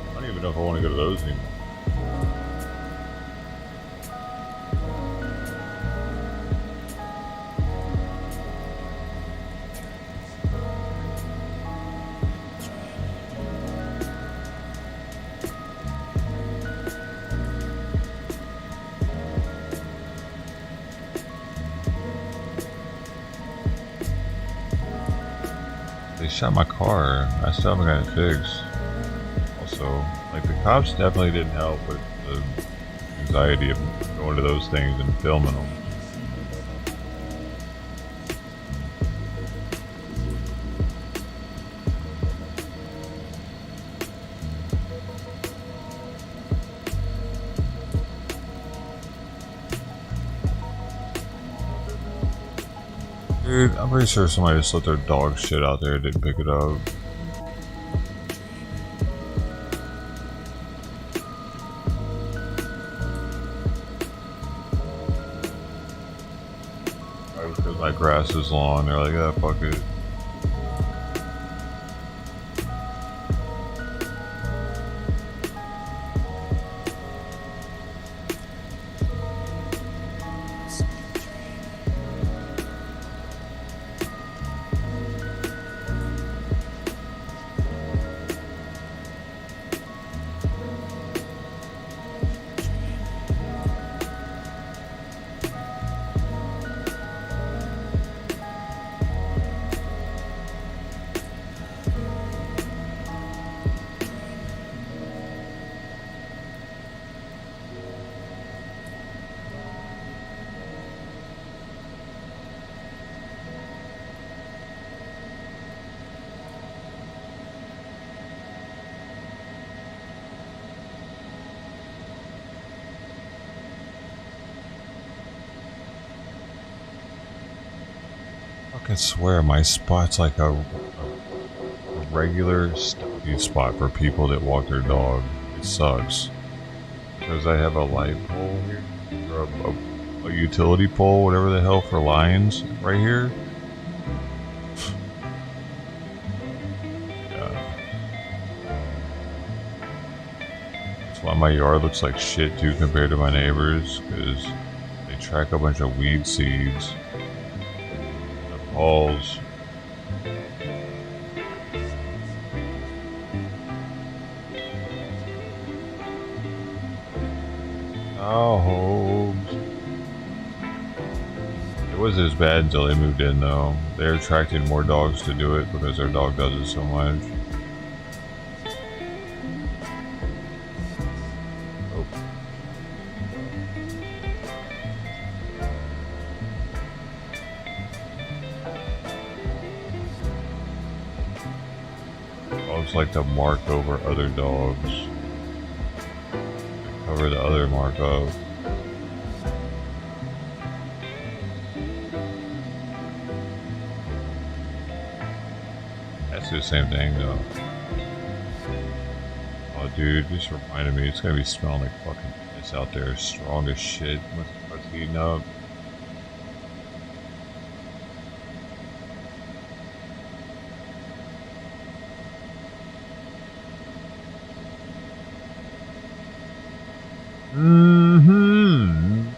I don't even know if I want to go to those anymore. They shot my car. I still haven't got it fixed. Also, like, the cops definitely didn't help with the anxiety of going to those things and filming them. Dude, I'm pretty sure somebody just let their dog shit out there and didn't pick it up. Probably because my grass is long, they're like, ah, fuck it. I can swear my spot's like a regular stuffy spot for people that walk their dog. It sucks. Because I have a light pole here, or a utility pole, whatever the hell, for lines right here. Yeah. That's why my yard looks like shit too compared to my neighbors, because they track a bunch of weed seeds. Balls. Oh, it wasn't as bad until they moved in, though. They're attracting more dogs to do it because their dog does it so much. Dogs like to mark over other dogs. Cover the other mark up. That's the same thing though. Oh dude, this reminded me, it's gonna be smelling like fucking piss out there. Strong as shit once it starts heating up. Mm-hmm.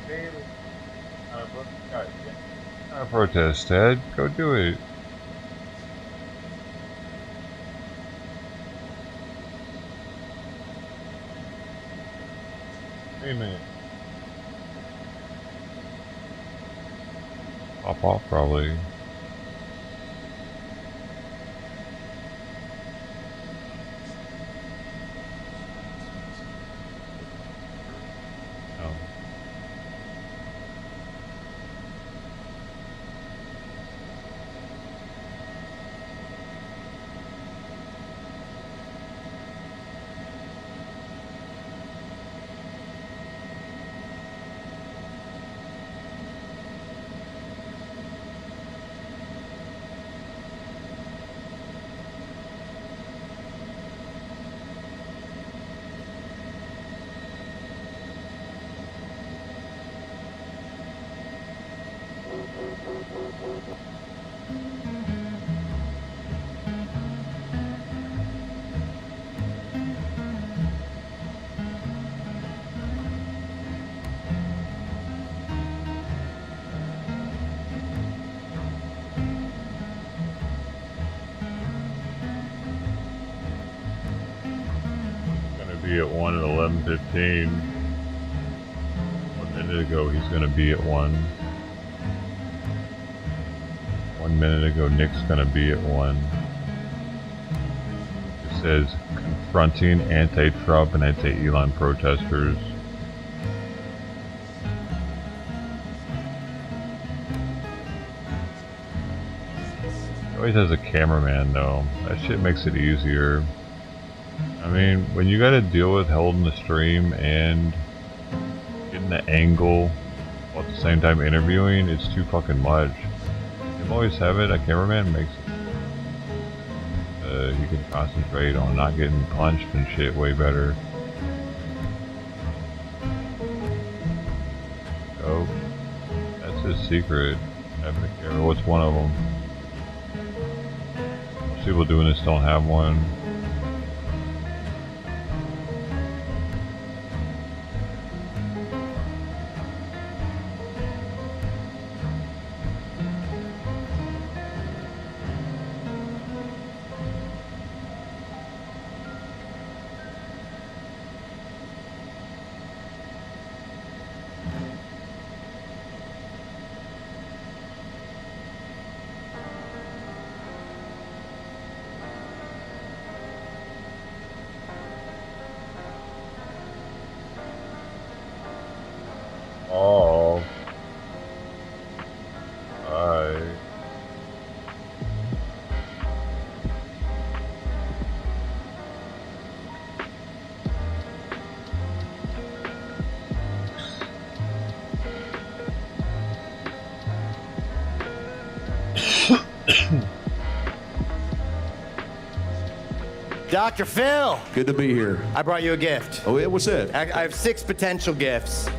Not a protest, Ted. Go do it. Wait a minute. Pop off, probably. Be at 1 at 11:15. 1 minute ago, he's going to be at 1. 1 minute ago, Nick's going to be at 1. It says confronting anti-Trump and anti-Elon protesters. He always has a cameraman though. That shit makes it easier. I mean, when you gotta deal with holding the stream and getting the angle while at the same time interviewing, it's too fucking much. You always have it, a cameraman makes it. You can concentrate on not getting punched and shit way better. Oh, that's his secret. Having a camera. What's one of them? Most people doing this don't have one. Oh. Hi. Dr. Phil! Good to be here. I brought you a gift. Oh, yeah, what's that? I have 6 potential gifts.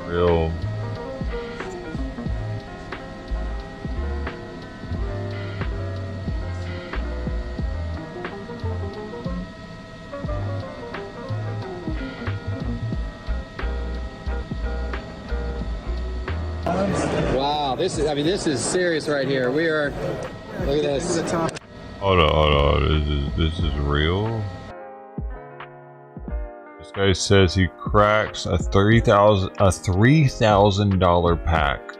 Real. Wow, this is serious right here. We are, look at this. Hold on. This is real. This guy says he cracks a $3,000 pack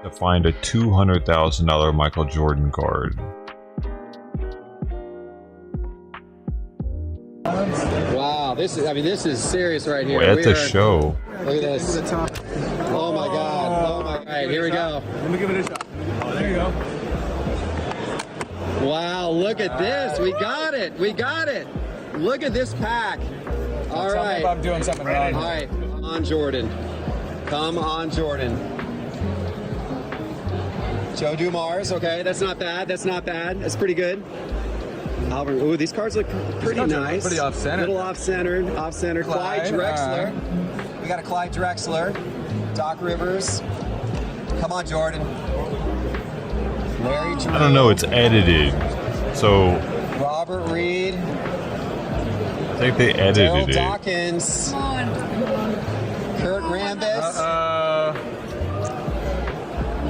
to find a $200,000 Michael Jordan card. Wow, this is serious right here. Wait, that's a show. Look at this. Oh my God. Oh my God. All right, here we go. Let me give it a shot. Oh, there you go. Wow, look at this. We got it. We got it. Look at this pack. All right. Tell me if I'm doing something wrong. All right. Come on, Jordan. Come on, Jordan. Joe Dumars. Okay, that's not bad. That's not bad. That's pretty good. Albert. Ooh, these cards look pretty nice. Pretty off-center. Little off-centered. Off-center. Clyde Drexler. We got a Clyde Drexler. Doc Rivers. Come on, Jordan. Larry Drew. I don't know, it's edited. So Robert Reed. I think they edited Daryl it. Dawkins. Kurt Rambis.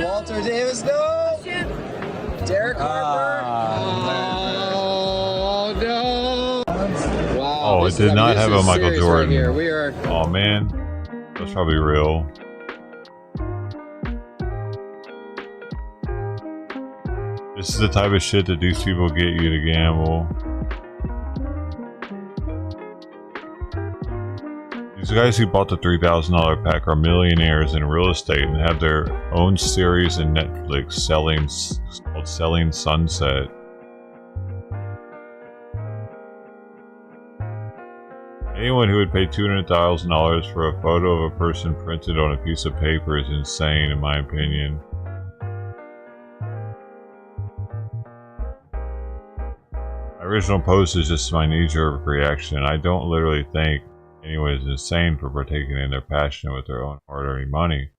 Walter Davis. No. Derek Harper. Oh no. Wow. Oh, it did not have a Michael Jordan. Right here. We are. Oh man, that's probably real. This is the type of shit that these people get you to gamble. These guys who bought the $3,000 pack are millionaires in real estate and have their own series in Netflix called Selling Sunset. Anyone who would pay $200,000 for a photo of a person printed on a piece of paper is insane, in my opinion. My original post is just my knee-jerk reaction. I don't literally think anyone is insane for partaking in their passion with their own hard-earned money,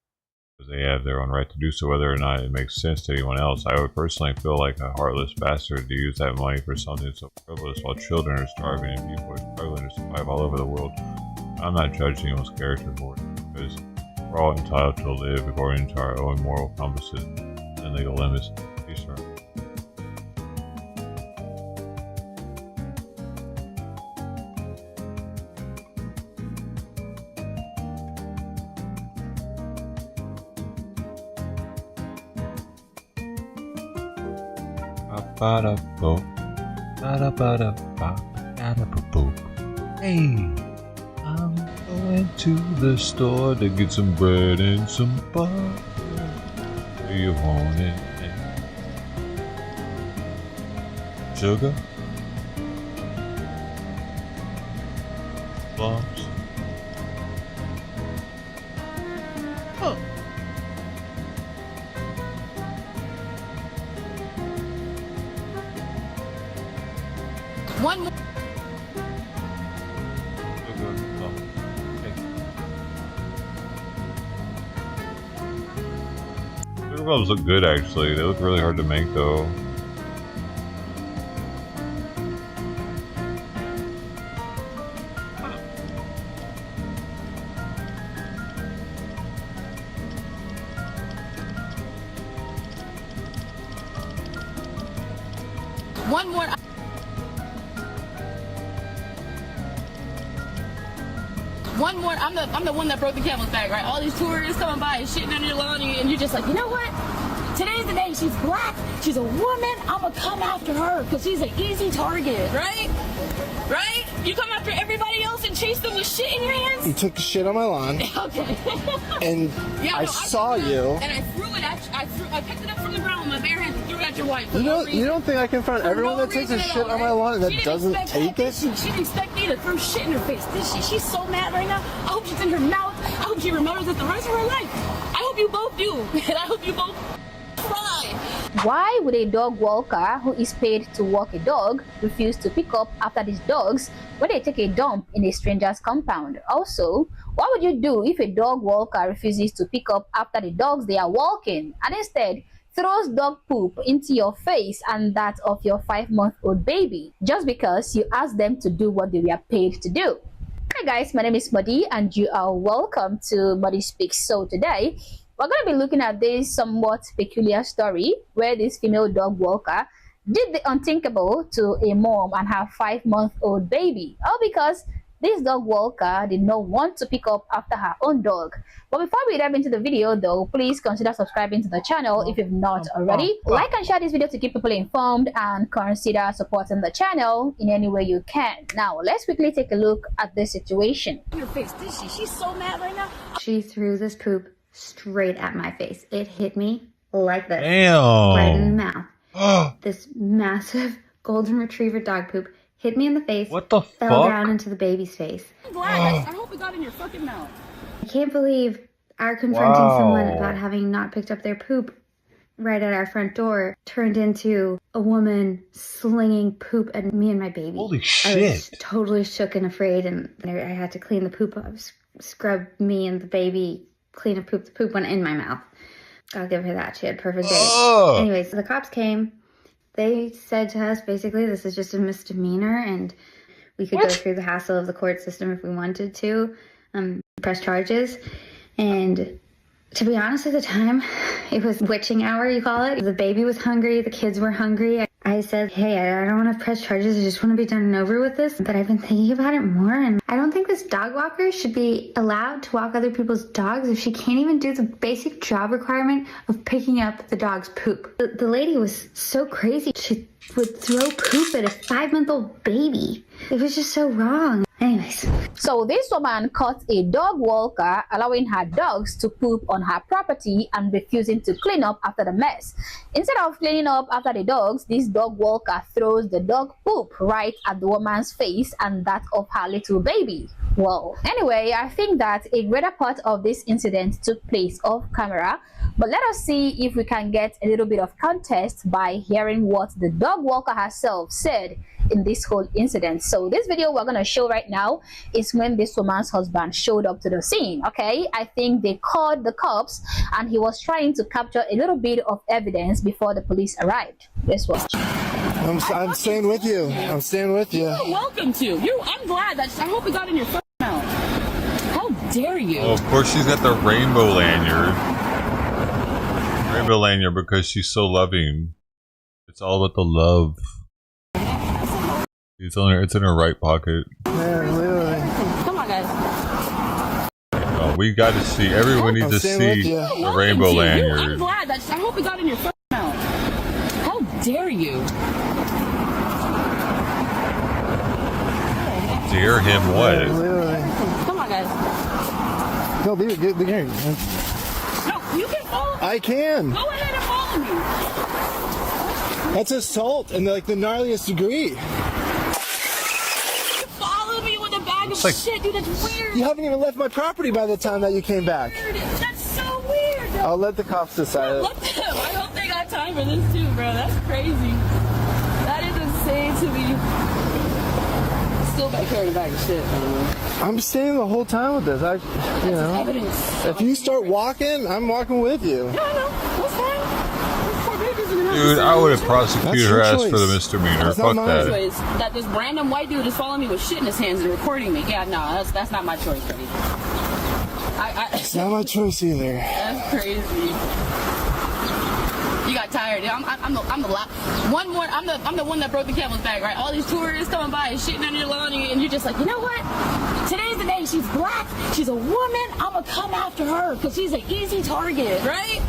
because they have their own right to do so, whether or not it makes sense to anyone else. I would personally feel like a heartless bastard to use that money for something so frivolous while children are starving and people are struggling to survive all over the world. I'm not judging anyone's character for it, because we're all entitled to live according to our own moral compasses and legal limits. Peace, sir. Hey, I'm going to the store to get some bread and some butter. Do you want it? Sugar? Plums? Oh. One more. Sugar plums look good, actually. They look really hard to make, though. One more. One more. I'm the one that broke the camel's back, right? All these tourists coming by and shitting on your lawn, and you're just like, you know what? Today's the day. She's black. She's a woman. I'm gonna come after her because she's an easy target, right? Right? You come after everybody else and chase them with shit in your hands. You took the shit on my lawn. Okay. And yeah, I saw you. And I threw it at you. I picked it up from the ground with my bare hands and threw it at your wife. You don't think I confront everyone that takes a shit on my lawn and that doesn't take it? She didn't expect me to throw shit in her face, did she? She's so mad right now. I hope she's in her mouth. I hope she remembers it the rest of her life. I hope you both do. And I hope you both cry. Why would a dog walker who is paid to walk a dog refuse to pick up after these dogs when they take a dump in a stranger's compound? Also, what would you do if a dog walker refuses to pick up after the dogs they are walking and instead throws dog poop into your face and that of your 5-month-old baby just because you asked them to do what they were paid to do? Hi guys, my name is Modi and you are welcome to Modi Speaks. So today we're going to be looking at this somewhat peculiar story where this female dog walker did the unthinkable to a mom and her 5-month-old baby, all because this dog walker did not want to pick up after her own dog. But before we dive into the video though, please consider subscribing to the channel if you've not already. Like and share this video to keep people informed and consider supporting the channel in any way you can. Now, let's quickly take a look at this situation. In her face, did she? She's so mad right now. She threw this poop straight at my face. It hit me like this. Damn. Right in the mouth. This massive golden retriever dog poop hit me in the face. What the fuck? Fell down into the baby's face. I'm glad. I hope it got in your fucking mouth. I can't believe our confronting someone about having not picked up their poop right at our front door turned into a woman slinging poop at me and my baby. Holy shit. I was totally shook and afraid, and I had to clean the poop up, scrub me and the baby, clean up poop. The poop went in my mouth. I'll give her that. She had perfect day. Anyways, the cops came. They said to us, basically, this is just a misdemeanor, and we could go through the hassle of the court system if we wanted to, press charges. And to be honest, at the time, it was witching hour, you call it. The baby was hungry. The kids were hungry. I said, hey, I don't want to press charges. I just want to be done and over with this. But I've been thinking about it more, and I don't think this dog walker should be allowed to walk other people's dogs if she can't even do the basic job requirement of picking up the dog's poop. The lady was so crazy. She would throw poop at a 5-month-old baby. It was just so wrong. Anyways. So this woman caught a dog walker allowing her dogs to poop on her property and refusing to clean up after the mess. Instead of cleaning up after the dogs, this dog walker throws the dog poop right at the woman's face and that of her little baby. Well, anyway, I think that a greater part of this incident took place off camera, but let us see if we can get a little bit of context by hearing what the dog walker herself said in this whole incident. So this video we're going to show right now is when this woman's husband showed up to the scene. Okay, I think they called the cops and he was trying to capture a little bit of evidence before the police arrived. Let's watch. I'm staying with you. I'm staying with you. You're welcome to. I'm glad that. I hope it got in your mouth. How dare you? Oh, of course she's got the rainbow lanyard. Rainbow lanyard because she's so loving. It's all about the love. It's in her right pocket. Man, literally. Come on, guys. Oh, we got to see. Everyone needs to see the rainbow lanyard. I'm glad that. I hope it got in your mouth. How dare you? Dare him what? Man, literally. Come on, guys. No, leave it. Here. No, you can follow. I can. Go ahead and follow me. That's assault in like the gnarliest degree. Follow me with a bag of like, shit, dude. That's weird. You haven't even left my property by the time that you came back. That's so weird. I'll let the cops decide it. Let them. I hope they got time for this too, bro. That's crazy. That is insane to me. Still back carrying a bag of shit. I'm staying the whole time with this. You know, evidence. if you start walking, I'm walking with you. No, that's fine. Poor baby's in the house. Dude, I would have prosecuted her ass for the misdemeanor. Fuck that. Choice. That this random white dude is following me with shit in his hands and recording me. Yeah, no, that's not my choice, buddy. It's not my choice either. That's crazy. You got tired. I'm the last. I'm the one that broke the camel's back, right? All these tourists coming by and shitting on your lawn, and you're just like, you know what? Today's the day. She's black. She's a woman. I'm gonna come after her because she's an easy target, right?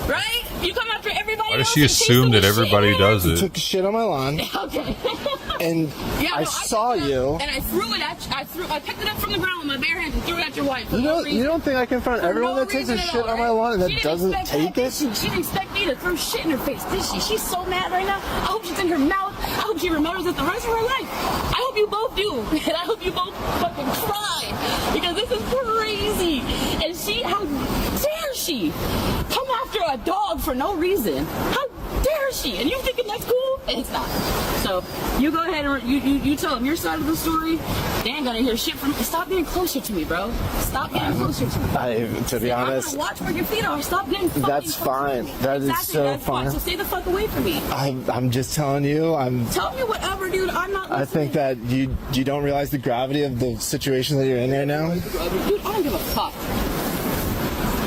Right? You come after everybody. Why does she assume that everybody does it? You took shit on my lawn. Okay. And yeah, I saw you. And I threw it at you. I picked it up from the ground with my bare hands and threw it at your wife. You don't think I confront everyone that takes a shit on my lawn and that doesn't take it? She didn't expect me to throw shit in her face, did she? She's so mad right now. I hope she's in her mouth. I hope she remembers it the rest of her life. I hope you both do. And I hope you both fucking cry. Because this is crazy. And how dare she come after a dog for no reason? How dare she? And you thinking that's cool? And it's not. So you go ahead and you tell them your side of the story. They ain't gonna hear shit from me. Stop getting closer to me, bro. Stop getting closer to me. To be honest, I'm gonna watch where your feet are. Stop getting fucking that's fine. That is so fine. So stay the fuck away from me. I'm just telling you. Tell me whatever, dude. I'm not listening. I think that you don't realize the gravity of the situation that you're in right now. Dude, I don't give a fuck.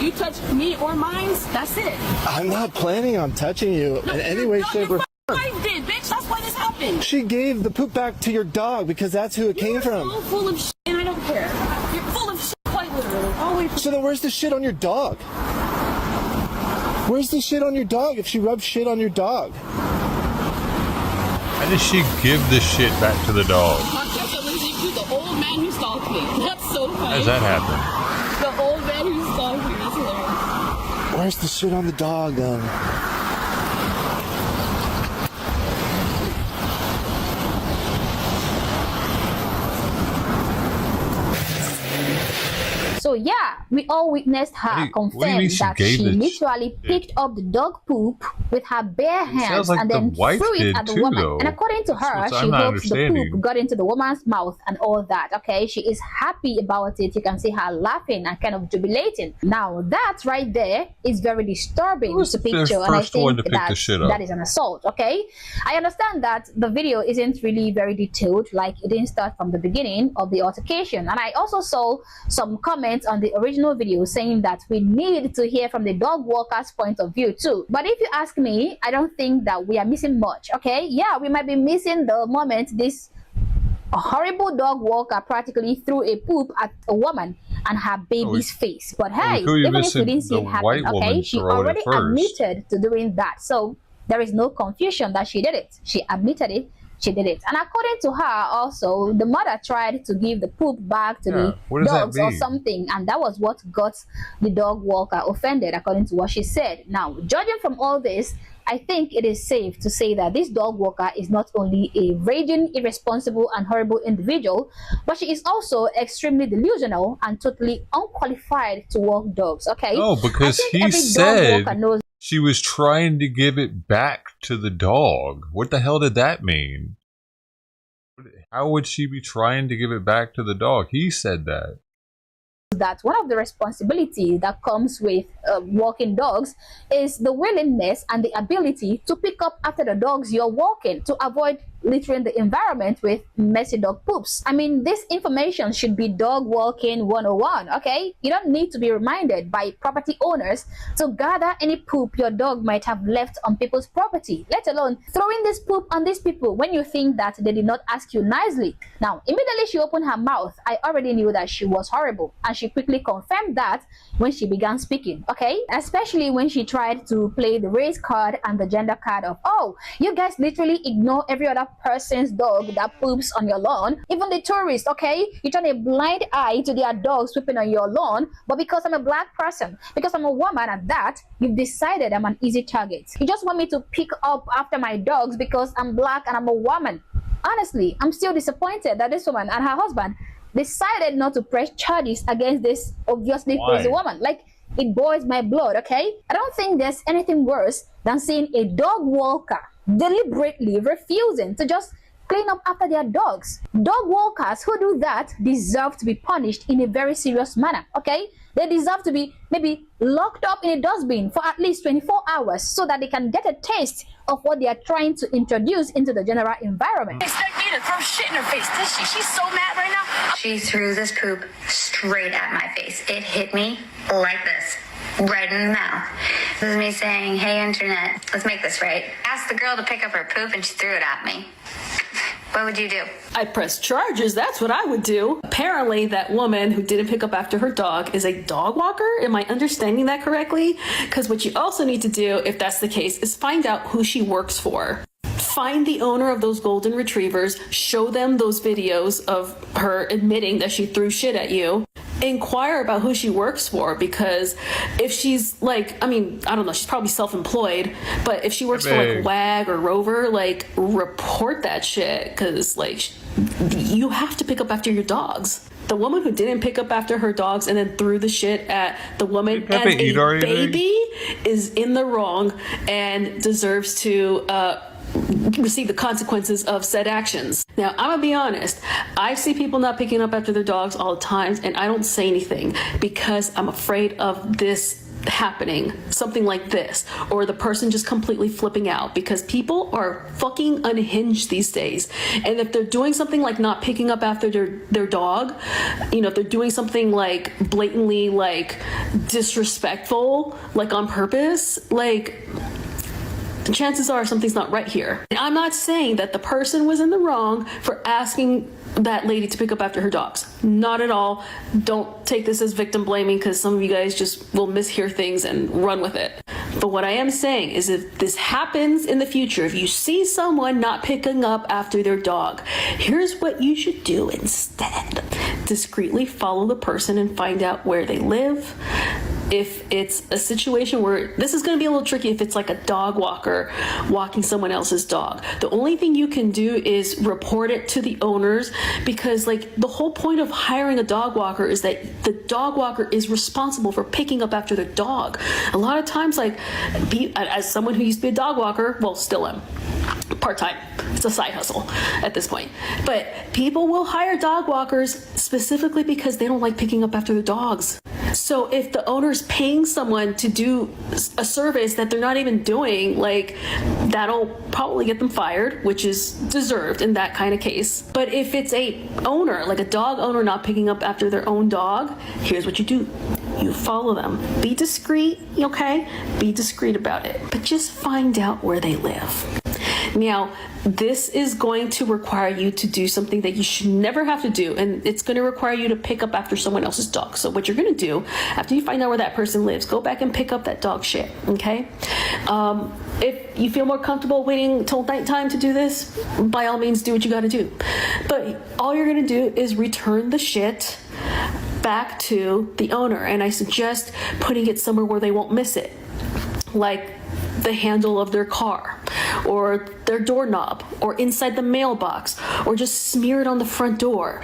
You touch me or mine, that's it. I'm not planning on touching you in any way, shape, or form. Wife did, bitch. That's why this happened. She gave the poop back to your dog because that's who it came from. You're so full of shit, and I don't care. You're full of shit, quite literally. Always. So then, where's the shit on your dog? Where's the shit on your dog? If she rubs shit on your dog, how does she give the shit back to the dog? The old man who stalked me. That's so funny. How does that happen? The old man who stalked me. That's hilarious. Where's the shit on the dog then? So yeah, we all witnessed her confirm that she literally picked up the dog poop with her bare hands and then threw it at the woman. And according to her, she hopes the poop got into the woman's mouth and all that. Okay, she is happy about it. You can see her laughing and kind of jubilating. Now that right there is very disturbing to picture, and I think that is an assault. Okay, I understand that the video isn't really very detailed, like it didn't start from the beginning of the altercation, and I also saw some comments on the original video saying that we need to hear from the dog walker's point of view too. But if you ask me, I don't think that we are missing much. Okay, yeah, we might be missing the moment this horrible dog walker practically threw a poop at a woman and her baby's face. But hey, even if we didn't see it happen, okay, she already admitted to doing that, so there is no confusion that she did it. She admitted it. She did it. And according to her also, the mother tried to give the poop back to the dogs or something, and that was what got the dog walker offended, according to what she said. Now, judging from all this, I think it is safe to say that this dog walker is not only a raging, irresponsible, and horrible individual, but she is also extremely delusional and totally unqualified to walk dogs, okay? No, because he said she was trying to give it back to the dog. What the hell did that mean? How would she be trying to give it back to the dog? He said that. That one of the responsibilities that comes with walking dogs is the willingness and the ability to pick up after the dogs you're walking to avoid littering the environment with messy dog poops. I mean, this information should be dog walking 101, okay? You don't need to be reminded by property owners to gather any poop your dog might have left on people's property, let alone throwing this poop on these people when you think that they did not ask you nicely. Now, immediately she opened her mouth, I already knew that she was horrible, and she quickly confirmed that when she began speaking, okay? Especially when she tried to play the race card and the gender card of, oh, you guys literally ignore every other person's dog that poops on your lawn, even the tourists, okay? You turn a blind eye to their dogs sweeping on your lawn, but because I'm a black person, because I'm a woman at that, you've decided I'm an easy target. You just want me to pick up after my dogs because I'm black and I'm a woman. Honestly, I'm still disappointed that this woman and her husband decided not to press charges against this obviously crazy woman. Like, it boils my blood, okay? I don't think there's anything worse than seeing a dog walker deliberately refusing to just clean up after their dogs. Dog walkers who do that deserve to be punished in a very serious manner, okay? They deserve to be maybe locked up in a dustbin for at least 24 hours so that they can get a taste of what they are trying to introduce into the general environment. Expect me to throw shit in her face, does she? She's so mad right now. She threw this poop straight at my face. It hit me like this, right in the mouth. This is me saying, hey, internet, let's make this right. Asked the girl to pick up her poop and she threw it at me. What would you do? I'd press charges. That's what I would do. Apparently, that woman who didn't pick up after her dog is a dog walker. Am I understanding that correctly? Because what you also need to do, if that's the case, is find out who she works for. Find the owner of those golden retrievers, show them those videos of her admitting that she threw shit at you. Inquire about who she works for, because if she's like, I mean, I don't know, she's probably self-employed, but if she works for like WAG or Rover, like, report that shit, because like, you have to pick up after your dogs. The woman who didn't pick up after her dogs and then threw the shit at the woman as a baby is in the wrong and deserves to receive the consequences of said actions. Now, I'm gonna be honest, I see people not picking up after their dogs all the time, and I don't say anything because I'm afraid of this happening, something like this, or the person just completely flipping out, because people are fucking unhinged these days. And if they're doing something like not picking up after their dog, you know, if they're doing something like blatantly like disrespectful, like on purpose, like, the chances are something's not right here. And I'm not saying that the person was in the wrong for asking that lady to pick up after her dogs. Not at all. Don't take this as victim blaming, because some of you guys just will mishear things and run with it. But what I am saying is, if this happens in the future, if you see someone not picking up after their dog, here's what you should do instead. Discreetly follow the person and find out where they live. If it's a situation where this is going to be a little tricky, if it's like a dog walker walking someone else's dog, the only thing you can do is report it to the owners, because like the whole point of hiring a dog walker is that the dog walker is responsible for picking up after their dog. A lot of times, like, as someone who used to be a dog walker, well, still am, part-time, it's a side hustle at this point, but people will hire dog walkers specifically because they don't like picking up after their dogs. So if the owner's paying someone to do a service that they're not even doing, like, that'll probably get them fired, which is deserved in that kind of case. But if it's a owner, like a dog owner not picking up after their own dog, here's what you do. You follow them. Be discreet, okay? Be discreet about it. But just find out where they live. Now, this is going to require you to do something that you should never have to do, and it's going to require you to pick up after someone else's dog. So what you're going to do, after you find out where that person lives, go back and pick up that dog shit, okay? If you feel more comfortable waiting till nighttime to do this, by all means, do what you got to do. But all you're going to do is return the shit back to the owner, and I suggest putting it somewhere where they won't miss it. Like, the handle of their car or their doorknob or inside the mailbox or just smear it on the front door.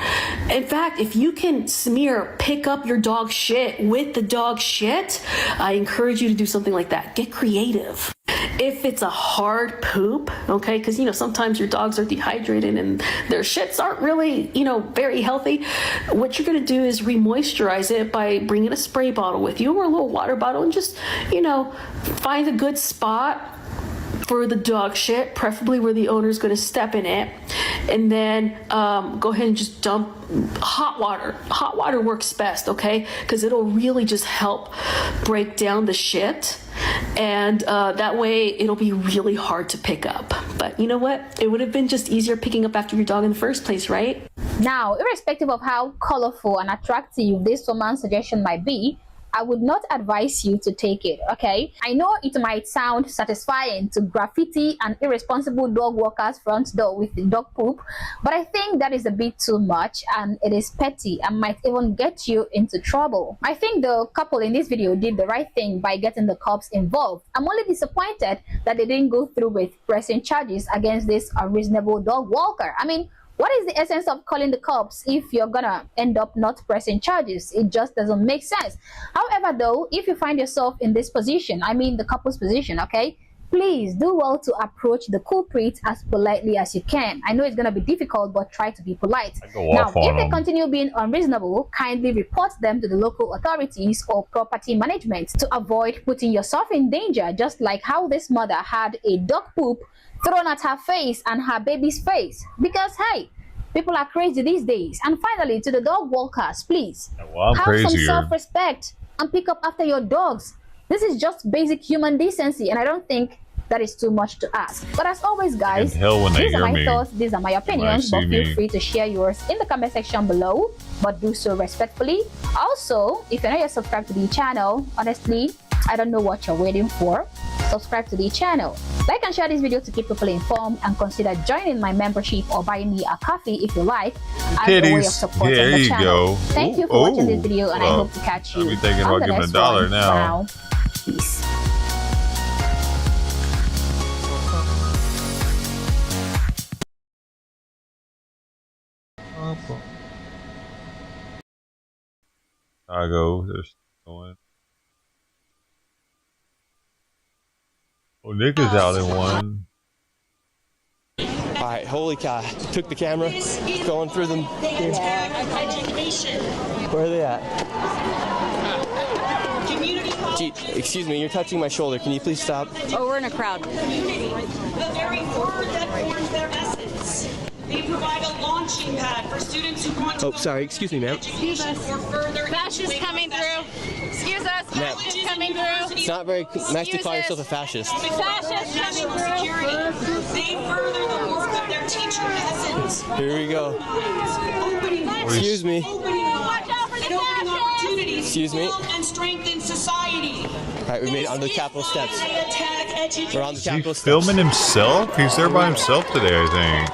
In fact, if you can pick up your dog shit with the dog shit, I encourage you to do something like that. Get creative. If it's a hard poop, okay, because, sometimes your dogs are dehydrated and their shits aren't really, very healthy, what you're going to do is re-moisturize it by bringing a spray bottle with you or a little water bottle and just, find a good spot for the dog shit, preferably where the owner's going to step in it, and then go ahead and just dump hot water. Hot water works best, okay, because it'll really just help break down the shit, and that way it'll be really hard to pick up. But you know what? It would have been just easier picking up after your dog in the first place, right? Now, irrespective of how colorful and attractive this woman's suggestion might be, I would not advise you to take it, okay? I know it might sound satisfying to graffiti an irresponsible dog walker's front door with the dog poop, but I think that is a bit too much and it is petty and might even get you into trouble. I think the couple in this video did the right thing by getting the cops involved. I'm only disappointed that they didn't go through with pressing charges against this unreasonable dog walker. I mean, what is the essence of calling the cops if you're gonna end up not pressing charges? It just doesn't make sense. However, though, if you find yourself in this position, I mean the couple's position, okay, please do well to approach the culprit as politely as you can. I know it's gonna be difficult, but try to be polite. Now, if they continue being unreasonable, kindly report them to the local authorities or property management to avoid putting yourself in danger, just like how this mother had a dog poop thrown at her face and her baby's face, because hey, people are crazy these days. And finally, to the dog walkers, please have some self-respect and pick up after your dogs. This is just basic human decency, and I don't think that is too much to ask. But as always, guys, these are my thoughts, these are my opinions, but feel free to share yours in the comment section below, but do so respectfully. Also, if you're not yet subscribed to the channel, honestly, I don't know what you're waiting for. Subscribe to the channel, like and share this video to keep people informed, and consider joining my membership or buying me a coffee if you like, as a way of supporting the channel. Thank you for watching this video, and I hope to catch you on the next one. Now, peace. Chicago, there's going. Oh, Nick is out in one. Alright, holy cow. Took the camera, going through them. Where are they at? Gee, excuse me, you're touching my shoulder. Can you please stop? Oh, we're in a crowd. The very word that forms their essence. They provide a launching pad for students who want to. Oh, sorry, excuse me, ma'am. Excuse us. Fascists coming through. Excuse us. Fascists coming through. It's not very nice to call yourself a fascist. Fascists coming through. They further the work of their teacher essence. Here we go. Excuse me. Watch out for the opportunities. Excuse me. And strengthen society. All right, we made it onto the Capitol steps. We're on the Capitol steps. He's filming himself? He's there by himself today, I think.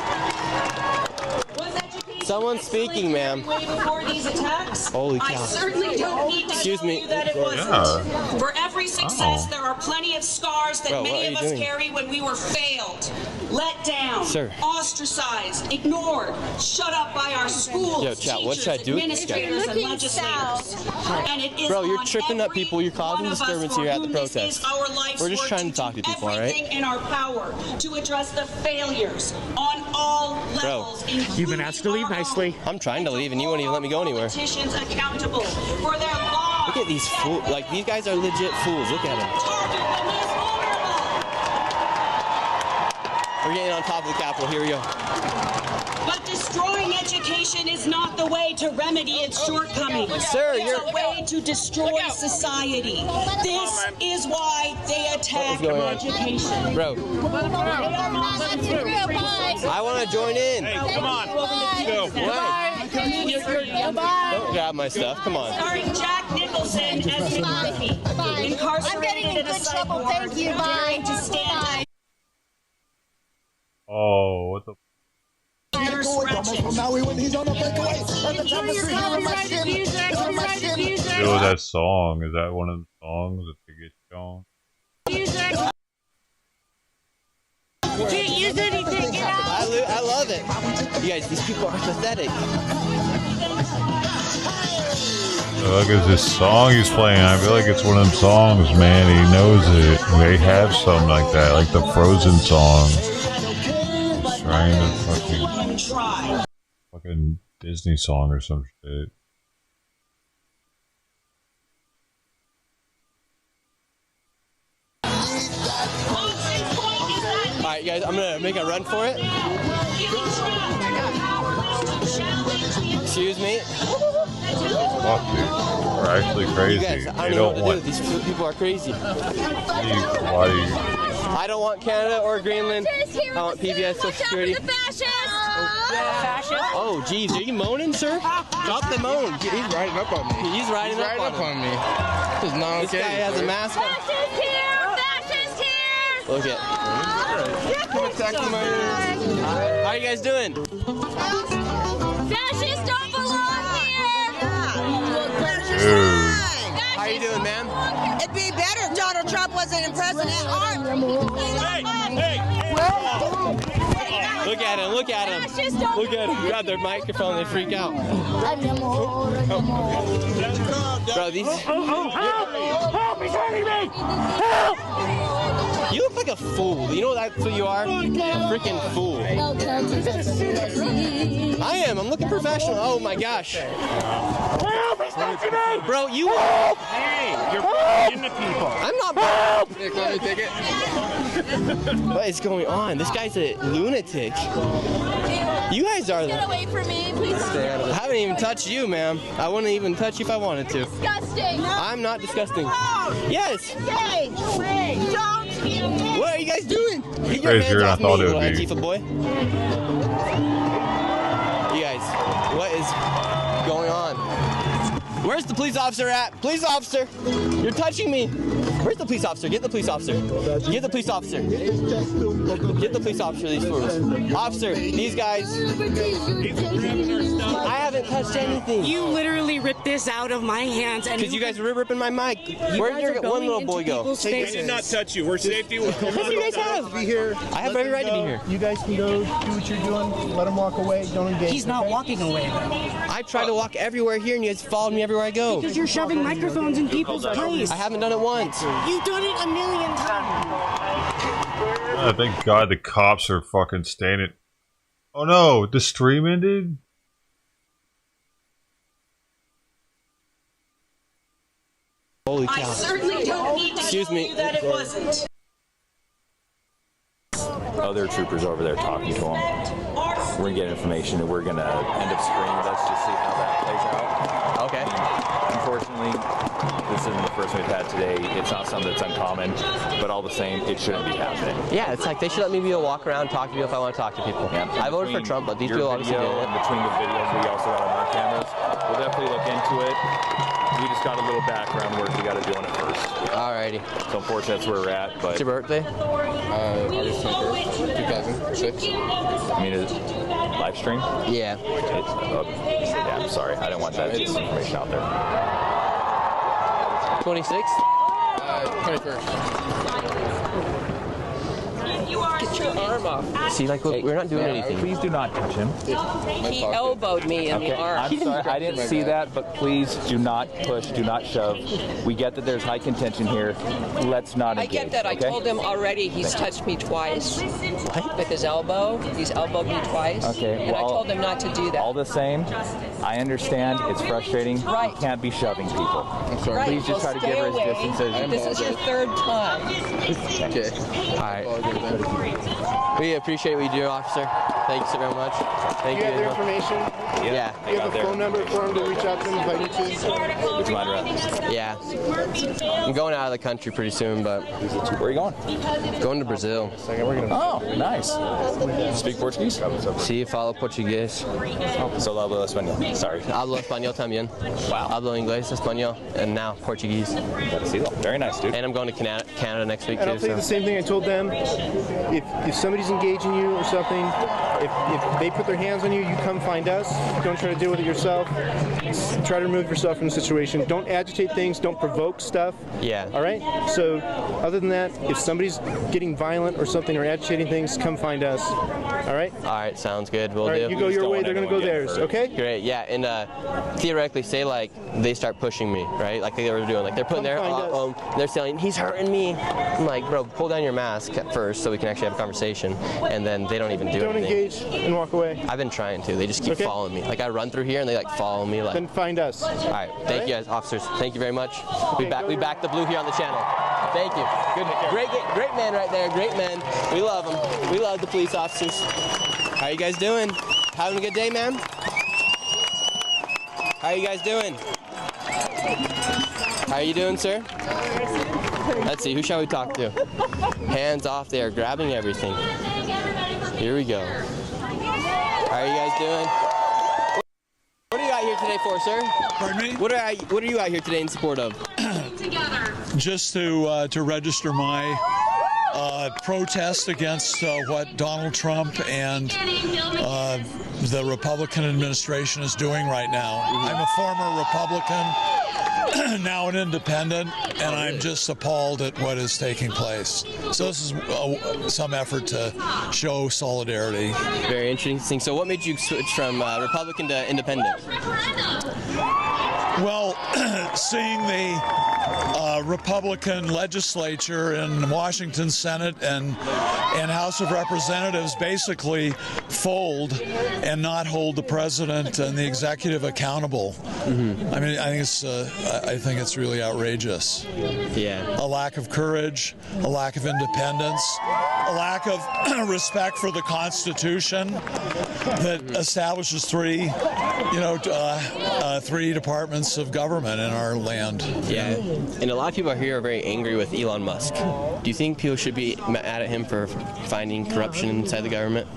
Someone's speaking, ma'am. Holy cow. I certainly don't need to Excuse me. you that it wasn't. Yeah. For every success, there are plenty of scars that Bro, many of us doing? carry when we were failed, let down, Sir. ostracized, ignored, shut up by our schools, Yo, chat, what should I do with this guy? administrators, and legislators. And it is Bro, you're on tripping up people. You're causing one of us disturbance for here at the whom this protest. is our life's We're just work trying to talk to people, all right? everything in our power to address the failures on all levels. You've been asked to leave nicely. I'm trying to leave, and you won't even let me go anywhere. Politicians accountable for their laws. Look at these fools. Like, these guys are legit fools. Look at them. We're getting on top of the Capitol. Here we go. But destroying education is not the way to remedy its shortcomings. Sir, it's a way to destroy society. This is why they attack education. Bro. I want to join in. Hey, come on. Let's go. Don't grab my stuff. Come on. Starring Jack Nicholson as McCarthy. Incarcerated I'm getting in good trouble. Thank you. Bye. To stand. Oh, what the? Yo, that song, is that one of the songs that they get shown? You can't use anything, get out! I love it. You guys, these people are pathetic. Look at this song he's playing. I feel like it's one of them songs, man. He knows it. They have something like that, like the Frozen song. Trying to fucking Disney song or some shit. Alright, guys, I'm gonna make a run for it. Excuse me. Fuck, dude. We're actually crazy. You guys, I they don't know don't what to do. These people are crazy. Why do you? I don't want Canada or Greenland. I want PBS Social Security. Oh, geez, are you moaning, sir? Drop the moan. He's riding up on me. He's riding up on me. This is not okay. This guy has a mask on. Fascist here! Fascist here! Look at. How are you guys doing? Fascists don't belong here! How are you doing, ma'am? It'd be better if Donald Trump wasn't in president. Look at him, look at him. Look at him. Grab their microphone, they freak out. Bro, these... Help! He's hurting me! Help! You look like a fool. You know that's what you are? A freaking fool. I am. I'm looking professional. Oh my gosh. Help! He's touching me! Bro, you... Hey, you're in the people. I'm not... Help! Nick, let me take it. What is going on? This guy's a lunatic. You guys are... Get away from me, please. I haven't even touched you, ma'am. I wouldn't even touch you if I wanted to. Disgusting. I'm not disgusting. Yes. Hey, don't. What are you guys doing? Get your Crazier than I hands off thought me, it would be. Antifa boy. You guys, what is going on? Where's the police officer at? Police officer! You're touching me! Where's the police officer? Get the police officer. Get the police officer. Get the police officer, these fools. Officer, these guys. I haven't touched anything. You literally ripped this out of my hands, and Because you guys were ripping my mic. Where'd your one little boy go? We did not touch you. We're safety. Yes, you guys have. Be here. I have every right to be here. You guys can go do what you're doing. Let him walk away. Don't engage. He's not walking away. I try to walk everywhere here, and you guys followed me everywhere I go. Because you're shoving microphones in people's place. I haven't done it once. You've done it a million times. Thank God the cops are fucking standing. Oh no, the stream ended? Holy cow. I certainly don't need to Excuse tell me. you that it wasn't. Other troopers over there talking to him. We're gonna get information and we're gonna end up screening. Let's just see how that plays out. Okay. Unfortunately, this isn't the first one we've had today. It's not something that's uncommon, but all the same, it shouldn't be happening. Yeah, it's like they should let me be able to walk around, talk to people if I want to talk to people. Yeah, I voted for Trump, but these your people obviously video didn't. and between the videos we also got on our cameras, we'll definitely look into it. We just got a little background work we got to do on it first. Alrighty. So unfortunately, that's where we're at. But It's your birthday? August 21st, 2006. I mean, is it live stream? Yeah. Yeah, I'm sorry. I didn't want that information out there. 26th? 21st. Get your arm off. See, like, look, we're not doing anything. Please do not touch him. He elbowed me in the arm. I'm sorry, I didn't see that, but please do not push, do not shove. We get that there's high contention here. Let's not engage. I get that. I okay? told him already he's touched me twice. What? With his elbow. He's elbowed me twice. Okay, And I well, told him not to do that. All the same, I understand it's frustrating. Right. You can't be shoving people. Right. Please just Well, try to give her stay his distance. away. This is your third time. Okay. Alright. We appreciate what you do, officer. Thank you so very much. Thank you. You have their information? Yeah. You have a phone number for him to reach out to him, invite you to? Would you mind running? Yeah. I'm going out of the country pretty soon, but... Where are you going? Going to Brazil. Oh, nice. Speak Portuguese? Sí, falo português. Solo hablo español. Sorry. Hablo español también. Wow. Hablo inglés, español, and now Portuguese. Very nice, dude. And I'm going to Canada next week, And I'll too. tell you the same thing I told them. If somebody's engaging you or something, if they put their hands on you, you come find us. Don't try to deal with it yourself. Try to remove yourself from the situation. Don't agitate things. Don't provoke stuff. Yeah. All right? So other than that, if somebody's getting violent or something or agitating things, come find us. All right? All right, sounds good. We'll All right, do. you go your way, they're going to go theirs, okay? Great, yeah, and theoretically, say like they start pushing me, right? Like they were doing, like they're putting their, they're saying, he's hurting me. I'm like, bro, pull down your mask at first so we can actually have a conversation, and then they don't even do Don't anything. engage and walk away. I've been trying to. They just keep following me. Like I run through here and they like follow me. Like. Then find us. All right, thank you guys, officers. Thank you very much. We back the blue here on the channel. Thank you. Good, great man right there. Great man. We love them. We love the police officers. How you guys doing? Having a good day, man? How you guys doing? How are you doing, sir? Let's see, who shall we talk to? Hands off, they are grabbing everything. Here we go. How are you guys doing? What are you out here today for, sir? Pardon me? What are you out here today in support of? Just to register my protest against what Donald Trump and the Republican administration is doing right now. I'm a former Republican, now an independent, and I'm just appalled at what is taking place. So this is some effort to show solidarity. Very interesting. So what made you switch from Republican to independent? Well, seeing the Republican legislature in Washington Senate and House of Representatives basically fold and not hold the president and the executive accountable. I mean, I think it's really outrageous. Yeah. A lack of courage, a lack of independence, a lack of respect for the Constitution that establishes three departments of government in our land. Yeah, and a lot of people here are very angry with Elon Musk. Do you think people should be mad at him for finding corruption inside the government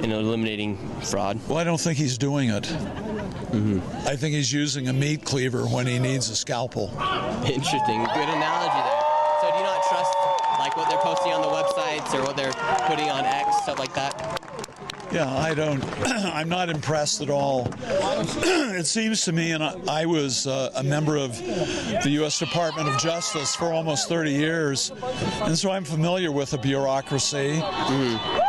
and eliminating fraud? Well, I don't think he's doing it. I think he's using a meat cleaver when he needs a scalpel. Interesting. Good analogy there. So do you not trust like what they're posting on the websites or what they're putting on X, stuff like that? Yeah, I don't. I'm not impressed at all. It seems to me, and I was a member of the U.S. Department of Justice for almost 30 years, and so I'm familiar with the bureaucracy.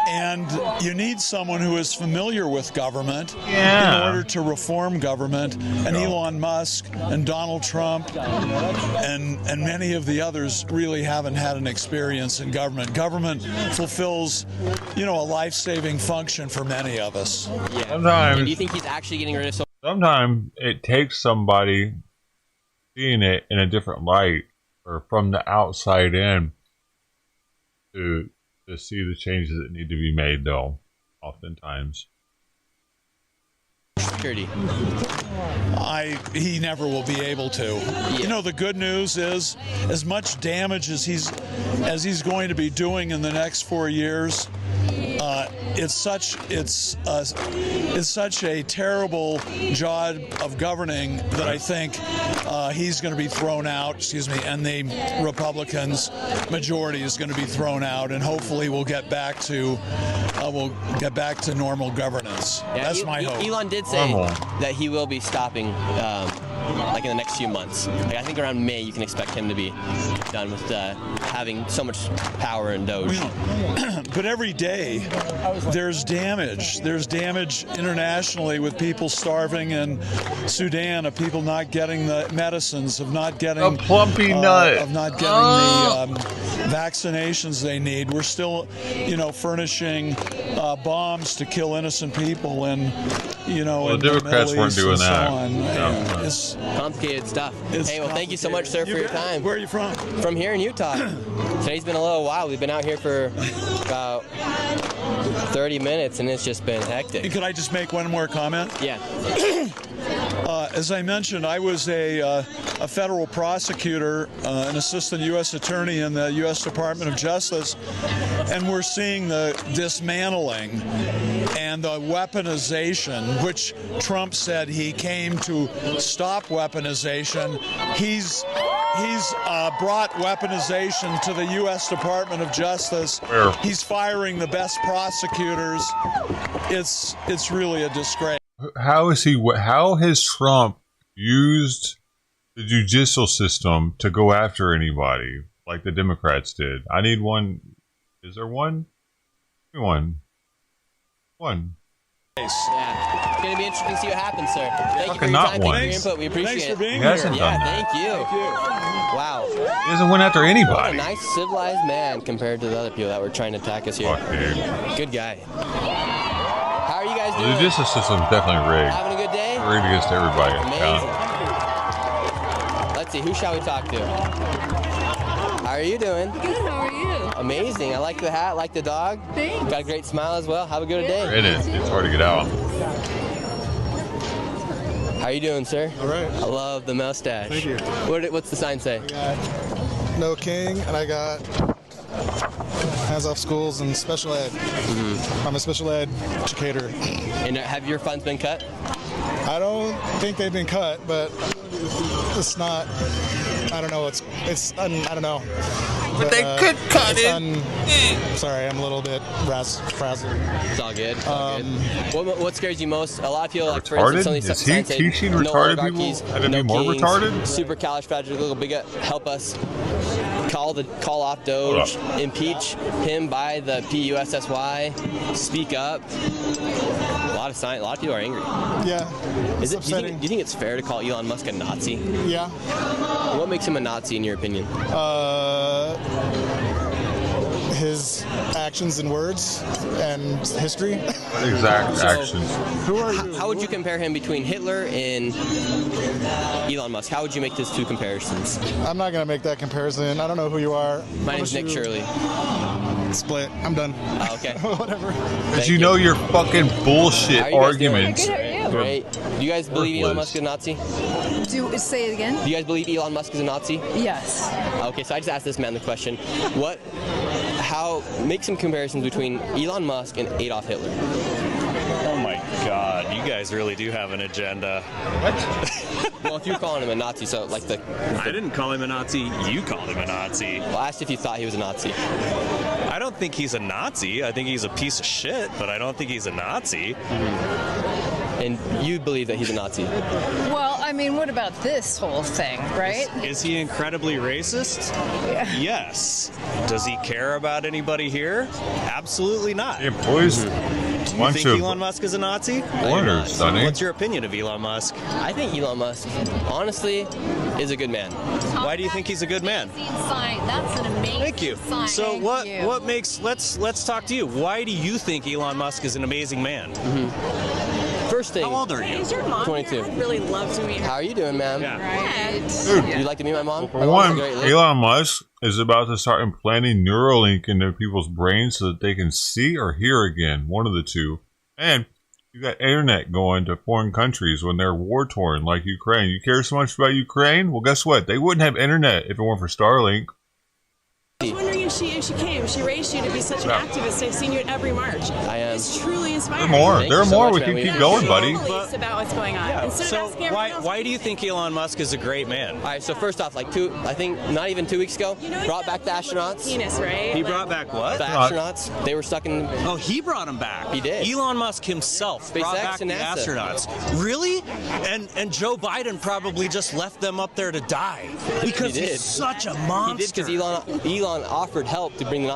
And you need someone who is familiar with government in order to reform government. And Elon Musk and Donald Trump and many of the others really haven't had an experience in government. Government fulfills, a life-saving function for many of us. Yeah. Sometimes. And do you think he's actually getting rid of? Sometimes it takes somebody seeing it in a different light or from the outside in to see the changes that need to be made, though, oftentimes. Security. He never will be able to. Yeah. The good news is, as much damage as he's going to be doing in the next 4 years, it's such a terrible job of governing that I think he's going to be thrown out. And the Republicans' majority is going to be thrown out, and hopefully we'll get back to normal governance. Yeah, That's my hope. Elon did say that he will be stopping, like in the next few months. Like I think around May you can expect him to be done with having so much power in Doge. But every day there's damage. There's damage internationally with people starving in Sudan, of people not getting the medicines, of not getting a plumpy nut, of not getting the vaccinations they need. We're still, furnishing bombs to kill innocent people, and the Democrats weren't doing that. So it's complicated stuff. Hey, well, thank you so much, sir, for your time. Where are you from? From here in Utah. Today's been a little while. We've been out here for about 30 minutes, and it's just been hectic. Could I just make one more comment? Yeah. As I mentioned, I was a federal prosecutor, an assistant U.S. attorney in the U.S. Department of Justice, and we're seeing the dismantling and the weaponization, which Trump said he came to stop weaponization. He's He's brought weaponization to the U.S. Department of Justice. Where? He's firing the best prosecutors. It's really a disgrace. How has Trump used the judicial system to go after anybody like the Democrats did? I need one. Is there one? Give me one. One. Yeah. It's going to be interesting to see what happens, sir. Thank you for your Not time. one. Thank you for your input. We appreciate Thanks it. for being He here. hasn't done Yeah, that. thank you. Wow. He hasn't went after What a anybody. nice, civilized man compared to the other people that were trying to attack us here. Fuck, dude. Good guy. How are you guys The doing? judicial system's definitely rigged. Having a good day? Rigged against everybody. Amazing. Let's see, who shall we talk to? How are you doing? Good, how are you? Amazing. I like the hat, like the dog. Thanks. Got a great smile as well. Have a good day. In it. It's hard to get out. How are you doing, sir? All right. I love the mustache. Thank you. What's the sign say? No king, and I got hands off schools and special ed. I'm a special ed educator. And have your funds been cut? I don't think they've been cut, but it's not. I don't know. I don't know. But they could cut it. Sorry, I'm a little bit frazzled. It's all good. It's all good. What scares you most? A lot of people, like, for Retarded? instance, some Is he signs say teaching no retarded people oligarchies, how to no be more kings, retarded? Super califragilistic, help us. Call off Doge, impeach him by the PUSSY, speak up. A lot of people are angry. Yeah. Do you think it's fair to call Elon Musk a Nazi? Yeah. What makes him a Nazi in your opinion? His actions and words and history. Exact actions. Who are you? How would you compare him between Hitler and Elon Musk? How would you make those two comparisons? I'm not going to make that comparison. I don't know who you are. My name's Nick Shirley. Split. I'm done. Oh, okay. Whatever. Because you know your fucking bullshit How are you guys doing? arguments. Good, how are you? Great. Do you guys believe Elon Musk is a Nazi? Say it again? Do you guys believe Elon Musk is a Nazi? Yes. Okay, so I just asked this man the question. Make some comparisons between Elon Musk and Adolf Hitler. Oh my God, you guys really do have an agenda. What? Well, if you're calling him a Nazi, so like I didn't call him a Nazi, you called him a Nazi. Well, I asked if you thought he was a Nazi. I don't think he's a Nazi. I think he's a piece of shit, but I don't think he's a Nazi. And you believe that he's a Nazi? Well, I mean, what about this whole thing, right? Is he incredibly racist? Yeah. Yes. Does he care about anybody here? Absolutely not. Yeah, boys. Do you think Elon Musk is a Nazi? Foreigners, Sonny. What's your opinion of Elon Musk? I think Elon Musk, honestly, is a good man. Why do you think he's a good man? That's an amazing Thank you. sign. So what makes let's talk to you. Why do you think Elon Musk is an amazing man? First thing. How old are you? Is your mom 22. here? I'd really love to meet her. How are you doing, ma'am? Right. Dude, Would you like to meet my mom? for My mom's a one, great lady. Elon Musk is about to start implanting Neuralink into people's brains so that they can see or hear again. One of the two. And you got internet going to foreign countries when they're war-torn, like Ukraine. You care so much about Ukraine? Well, guess what? They wouldn't have internet if it weren't for Starlink. I was wondering if she came. She raised you to be such an activist. I've seen you at every march. I am. It's truly inspiring. There are more. Thank There are you so more. much, We man. can keep going, buddy. Beliefs about what's going on. Instead So of asking everyone else, why do you think Elon Musk is a great man? All right, so first off, I think not even 2 weeks ago, you know he's brought got back the a little astronauts. penis, right? He Like- brought back what? The astronauts, they were stuck in. Oh, he brought him back. He did. Elon Musk himself brought SpaceX back the and NASA. astronauts. Really? And Joe Biden probably just left them up there to die because He did. he's such a He monster. did because Elon offered help to bring the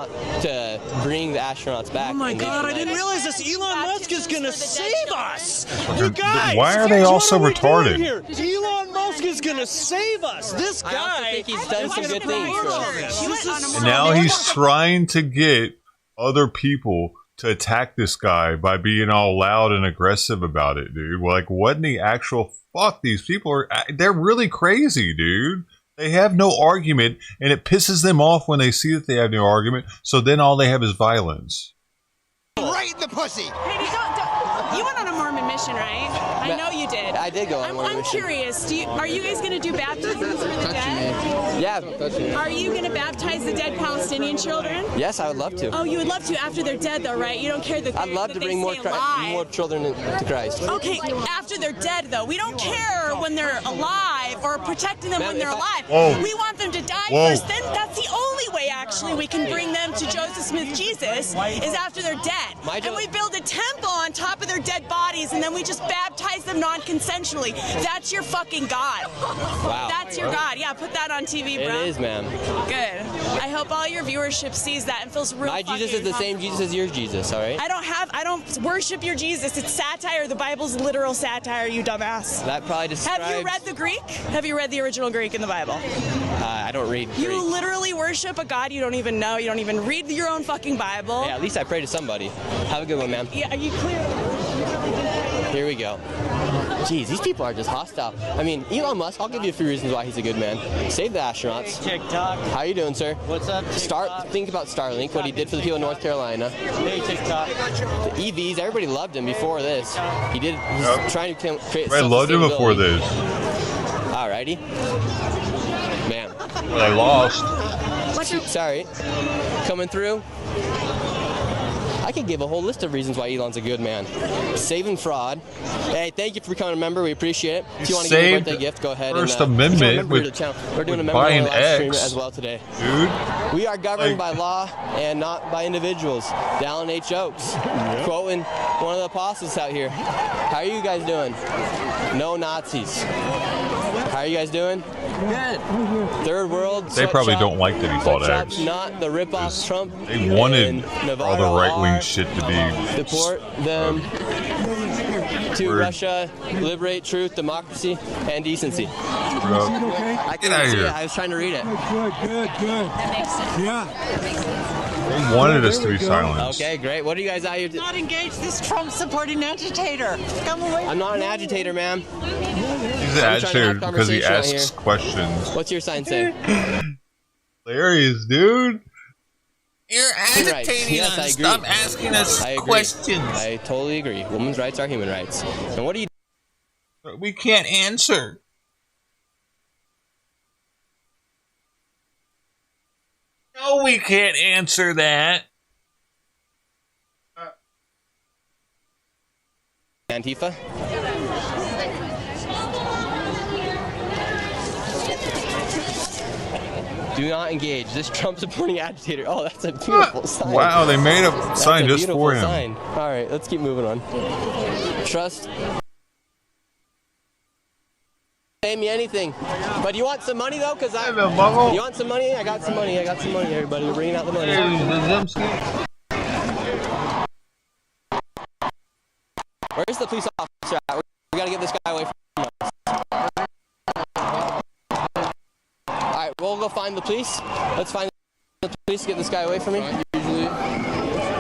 astronauts back. Oh my and they God! I denied didn't it. realize this. Elon Musk is gonna save us. You guys, Why are they all so retarded? Here? Elon Musk is gonna save us. This guy. I also think he's done some good things for us. She went on a And now he's trying to get other people to attack this guy by being all loud and aggressive about it, dude. Like, what in the actual fuck? These people they're really crazy, dude. They have no argument, and it pisses them off when they see that they have no argument, so then all they have is violence. Right in the pussy. Baby, don't. You went on a Mormon mission, right? I know you did. I did go on a Mormon mission. I'm curious. Are you guys going to do baptisms for the dead? Yeah. Are you going to baptize the dead Palestinian children? Yes, I would love to. Oh, you would love to after they're dead, though, right? You don't care that I'd love to bring more children to Christ. Okay, after they're dead, though. We don't care when they're alive or protecting them when they're alive. Whoa. We want them to die Whoa. first. Then that's the only way, actually, we can bring them to Joseph Smith Jesus is after they're dead. And we build a temple on top of their dead bodies, and then we just baptize them non-consensually. That's your fucking God. Wow. That's your God. Yeah, put that on TV, bro. It is, ma'am. Good. I hope all your viewership sees that and feels real. My Jesus is the same Jesus as your Jesus, all right? I don't worship your Jesus. It's satire. The Bible's literal satire, you dumbass. That probably describes... Have you read the Greek? Have you read the original Greek in the Bible? I don't read Greek. You literally worship a God you don't even know. You don't even read your own fucking Bible. Yeah, at least I pray to somebody. Have a good one, ma'am. Yeah, are you clear? Here we go. Jeez, these people are just hostile. I mean, Elon Musk, I'll give you a few reasons why he's a good man. Save the astronauts. Hey, TikTok. How you doing, sir? What's up, TikTok? Think about Starlink, what he did for the people in North Carolina. Hey, TikTok. The EVs, everybody loved him before this. He's trying to create I loved him before this. Alrighty. Ma'am. But I lost. Sorry. Coming through. I could give a whole list of reasons why Elon's a good man. Saving fraud. Hey, thank you for becoming a member. We appreciate it. If you want to give a birthday gift, go ahead. First and, Amendment we're doing a member buying live stream X, as well today. dude. We are governed by law and not by individuals. Dallin H. Oaks, quoting one of the apostles out here. How are you guys doing? No Nazis. How are you guys doing? Good. Third world. They probably don't like that he bought X. Not the rip-off Trump. They wanted all the right-wing shit to be. Deport them to Russia, liberate truth, democracy, and decency. I Get out of here. I was trying to read it. Good. That makes sense. Yeah. They wanted us to be silent. Okay, great. What are you guys out here doing? Not engage this Trump-supporting agitator. Come away. I'm not an agitator, ma'am. He's an agitator because he asks questions. What's your sign say? Hilarious, dude. You're agitating us. I agree. Stop asking us questions. I totally agree. Women's rights are human rights. And what do you do? We can't answer. No, we can't answer that. Antifa? Do not engage this Trump-supporting agitator. Oh, that's a beautiful sign. Wow, they made a sign just for him. Sign. All right, let's keep moving on. Trust. Pay me anything. But you want some money, though? Because you want some money? I got some money. Everybody. We're bringing out the money. Where's the police officer at? We got to get this guy away from us. All right, we'll go find the police. Let's find the police to get this guy away from me.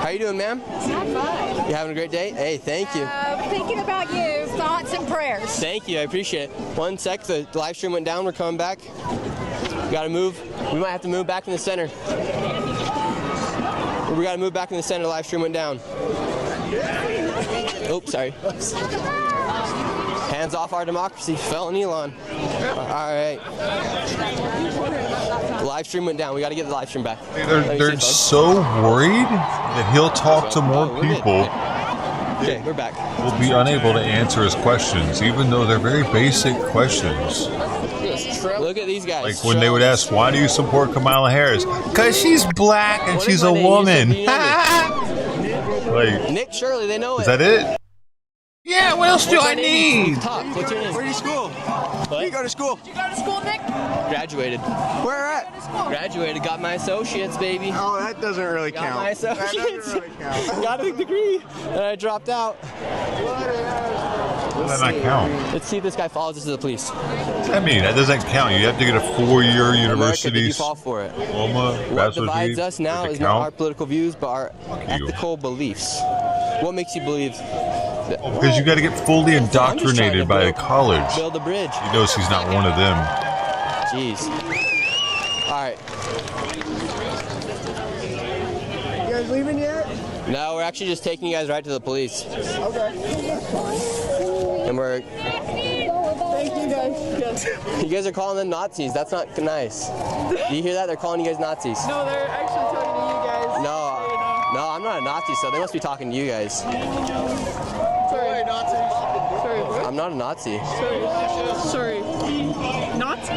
How you doing, ma'am? I'm fine. You having a great day? Hey, thank you. Thinking about you. Thoughts and prayers. Thank you. I appreciate it. 1 sec. The live stream went down. We're coming back. We got to move. We might have to move back in the center. We got to move back in the center. The live stream went down. Oops, sorry. Hands off our democracy. Felon Elon. All right. The live stream went down. We got to get the live stream back. They're so worried that he'll talk to more people. Okay, we're back. Will be unable to answer his questions, even though they're very basic questions. Look at these guys. Like when they would ask, "Why do you support Kamala Harris?" Because she's black and she's a woman. Like, Nick Shirley, they know it. Is that it? Yeah, what else do I need? What's your name? Where do you school? Where do you go to school? Did you go to school, Nick? Graduated. Where at? Graduated. Got my associates, baby. Oh, that doesn't really count. Got my associates. That doesn't really count. Got a degree, and I dropped out. Does that not count? Let's see if this guy follows us to the police. I mean, that doesn't count. You have to get a 4-year university Did you fall for it? diploma. What divides us now is not our political views, but our ethical beliefs. What makes you believe? Because you got to get fully indoctrinated by a college. Build a bridge. He knows he's not one of them. Jeez. All right. You guys leaving yet? No, we're actually just taking you guys right to the police. Okay. And we're... Thank you guys. You guys are calling them Nazis. That's not nice. Do you hear that? They're calling you guys Nazis. No, they're actually talking to you guys. No, I'm not a Nazi, so they must be talking to you guys. Sorry, Nazis. Sorry, what? I'm not a Nazi. Sorry. Nazi?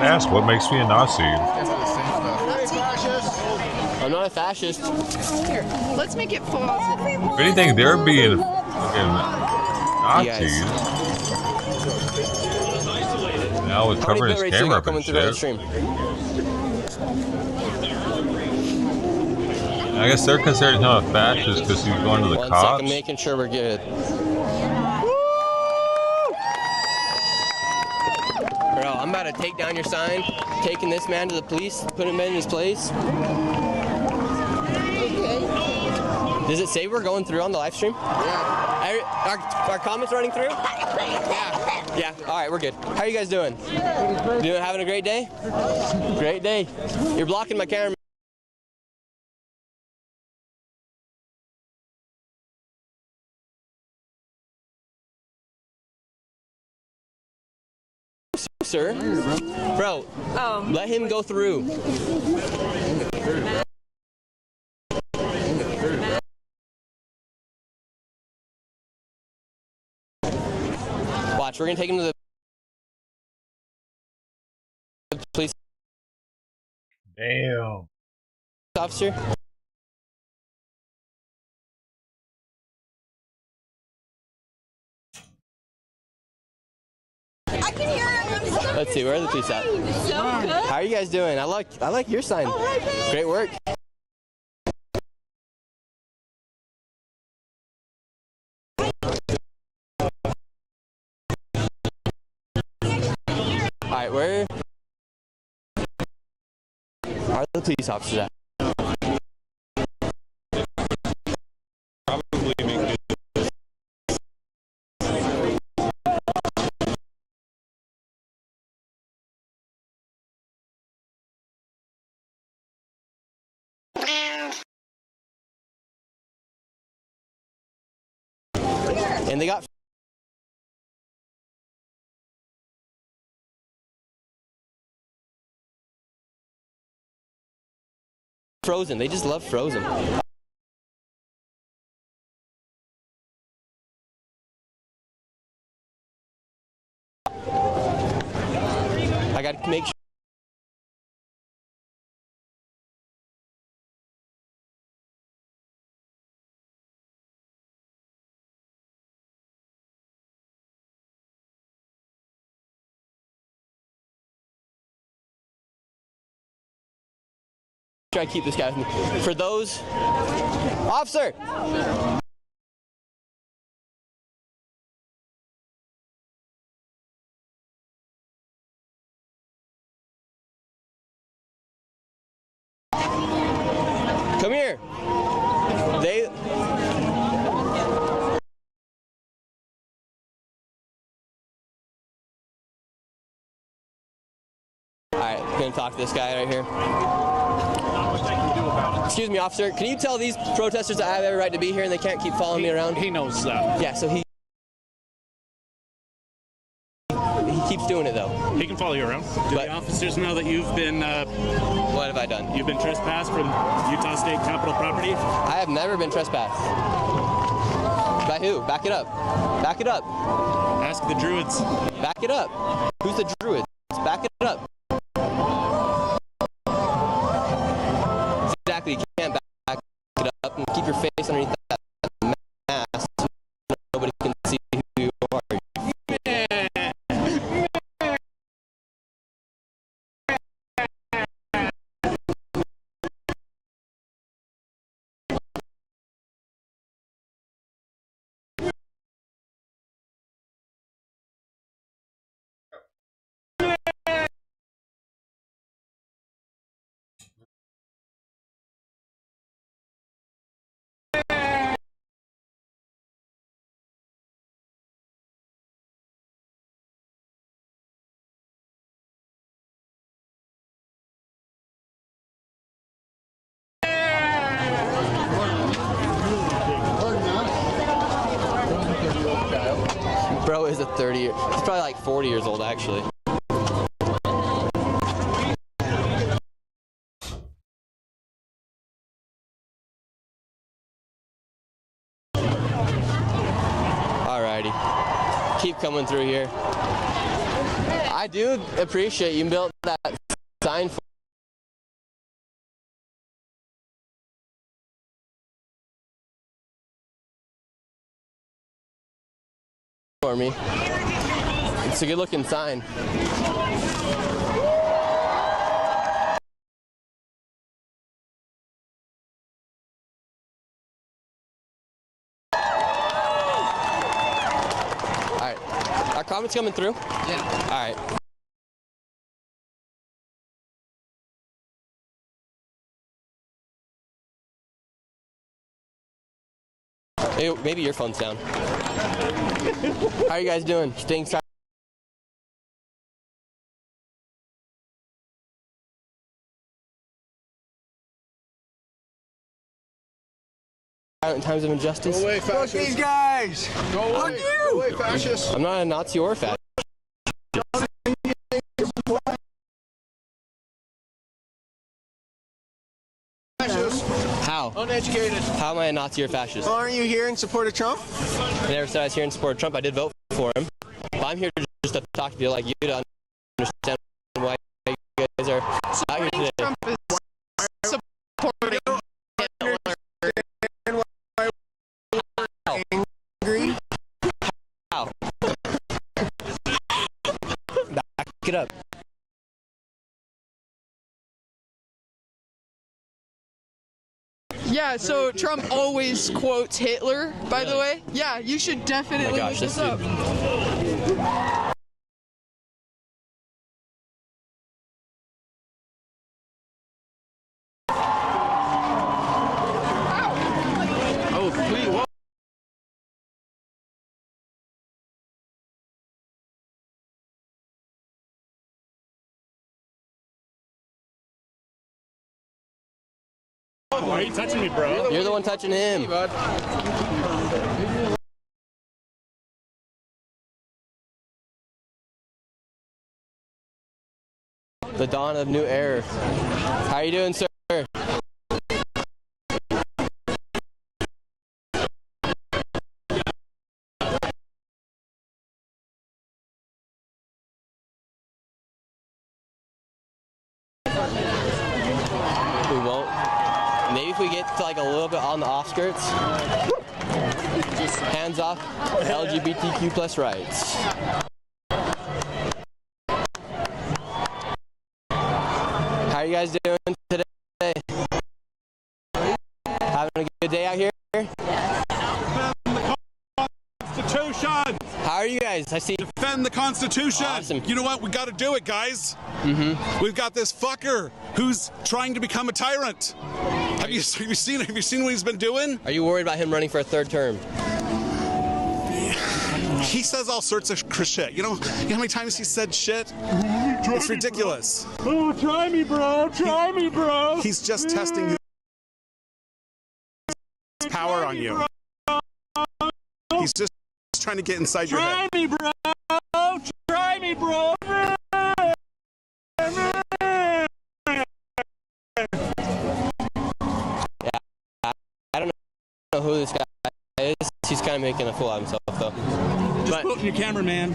Ask what makes me a Nazi. I'm not a fascist. Here, let's make it positive. If anything, they're being fucking Nazis. Now with covering his camera up and shit. I guess they're considering him a fascist because he's going to the One cops. second, making sure we're good. Bro, I'm about to take down your sign, taking this man to the police, putting him in his place. Does it say we're going through on the live stream? Yeah. Our comments running through? Yeah. Yeah. All right, we're good. How are you guys doing? Having a great day? Great day. You're blocking my camera. Sir. Bro, let him go through. Watch, we're gonna take him to the police. Damn. Officer. I can hear him. Let's see, where are the police at? So good. How are you guys doing? I like your sign. Great work. Alright, where are the police officers at? Probably making and they got Frozen. They just love Frozen. I gotta make sure. Try to keep this guy with me. For those, officer. Come here. They. All right, I'm gonna talk to this guy right here. Excuse me, officer. Can you tell these protesters that I have every right to be here and they can't keep following me around? He knows that. Yeah, so he keeps doing it though. He can follow you around. Do the officers know that you've been... what have I done? You've been trespassed from Utah State Capitol property? I have never been trespassed. By who? Back it up. Back it up. Ask the Druids. Back it up. Who's the Druids? Back it up. Exactly. You can't back it up and keep your face underneath that mask so nobody can see who you are. Bro is a 30 year. He's probably like 40 years old actually. Alrighty. Keep coming through here. I do appreciate you built that sign for me. It's a good looking sign. Alright. Are comments coming through? Yeah. Alright. Hey, maybe your phone's down. How are you guys doing? Staying silent? In times of injustice? Go away, fascists. Fuck these guys! Go away. Go away, fascists. I'm not a Nazi or a fascist. How? Uneducated. How am I a Nazi or fascist? Well, aren't you here in support of Trump? I never said I was here in support of Trump. I did vote for him. But I'm here just to talk to people like you to understand why you guys are out here today. Trump is supporting Hitler. Angry? How? Back it up. Yeah, so Trump always quotes Hitler, by the way. Yeah, you should definitely look this up. Oh, flea, whoa. Why are you touching me, bro? You're the one touching him. The dawn of new era. How are you doing, sir? We won't. Maybe if we get to like a little bit on the offskirts. Just hands off LGBTQ plus rights. How are you guys doing today? Having a good day out here? Constitution! How are you guys? I see. Defend the Constitution! Awesome. You know what? We got to do it, guys. Mm-hmm. We've got this fucker who's trying to become a tyrant. Have you seen what he's been doing? Are you worried about him running for a third term? He says all sorts of shit. You know how many times he said shit? It's ridiculous. Oh, try me, bro. Try me, bro. He's just testing his power on you. He's just trying to get inside your head. Try me, bro. Try me, bro. Yeah, I don't know who this guy is. He's kind of making a fool out of himself, though. Just put in your camera, man.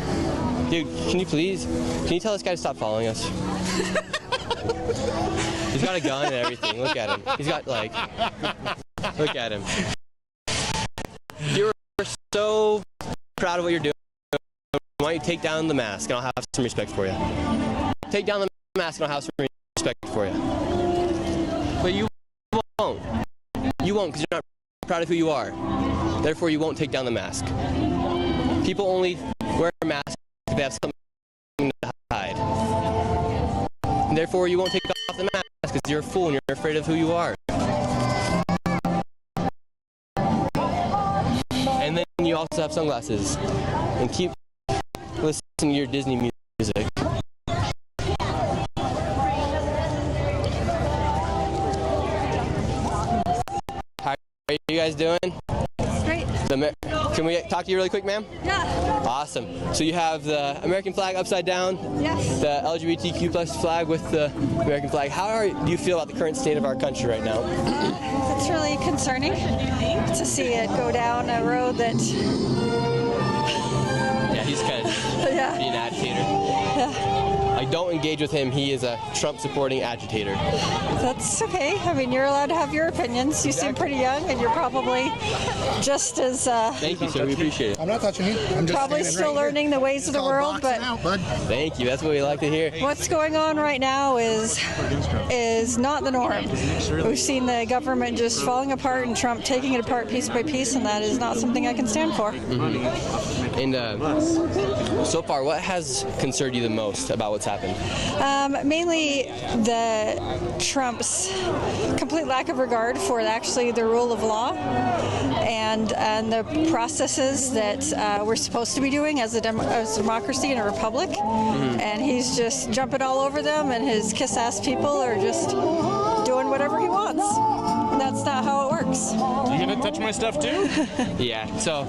Dude, can you tell this guy to stop following us? He's got a gun and everything. Look at him. He's got like, look at him. You're so proud of what you're doing. Why don't you take down the mask and I'll have some respect for you. Take down the mask and I'll have some respect for you. But you won't. You won't because you're not proud of who you are. Therefore, you won't take down the mask. People only wear a mask if they have something to hide. And therefore, you won't take off the mask because you're a fool and you're afraid of who you are. And then you also have sunglasses. And keep listening to your Disney music. How are you guys doing? Great. Can we talk to you really quick, ma'am? Yeah. Awesome. So you have the American flag upside down. Yes. The LGBTQ plus flag with the American flag. How do you feel about the current state of our country right now? It's really concerning to see it go down a road that. Yeah, he's kind of being an agitator. Yeah. Like, don't engage with him. He is a Trump-supporting agitator. That's okay. I mean, you're allowed to have your opinions. You seem pretty young, and you're probably just as. Thank you, sir. We appreciate it. I'm not touching you. I'm just probably still learning the ways of the world, but. Thank you. That's what we like to hear. What's going on right now is not the norm. We've seen the government just falling apart and Trump taking it apart piece by piece, and that is not something I can stand for. Mm-hmm. And so far, what has concerned you the most about what's happened? Mainly the Trump's complete lack of regard for actually the rule of law and the processes that we're supposed to be doing as a democracy and a republic. Mm-hmm. And he's just jumping all over them, and his kiss-ass people are just doing whatever he wants. That's not how it works. You gonna touch my stuff too? Yeah. So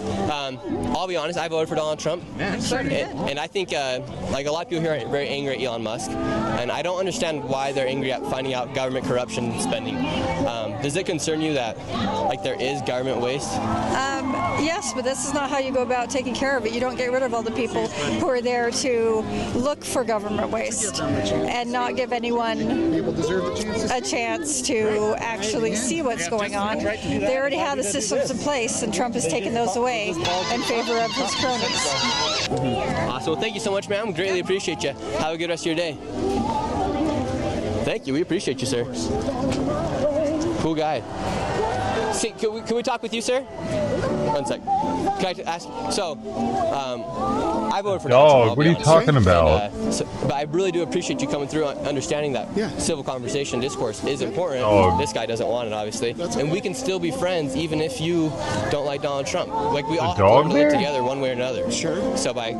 I'll be honest. I voted for Donald Trump. Yeah, and I think like a lot of people here are very angry at Elon Musk, and I don't understand why they're angry at finding out government corruption spending. Does it concern you that like there is government waste? Yes, but this is not how you go about taking care of it. You don't get rid of all the people who are there to look for government waste and not give anyone a chance to actually see what's going on. They already have the systems in place, and Trump has taken those away in favor of his cronies. Awesome. Well, thank you so much, ma'am. We greatly appreciate you. Have a good rest of your day. Thank you. We appreciate you, sir. Cool guy. See, can we talk with you, sir? 1 sec. Can I ask? So, I voted for Donald Trump. What are you talking about? But I really do appreciate you coming through, understanding that civil conversation, discourse is important. This guy doesn't want it, obviously, and we can still be friends even if you don't like Donald Trump. Like we all have to live together one way or another. Sure. So by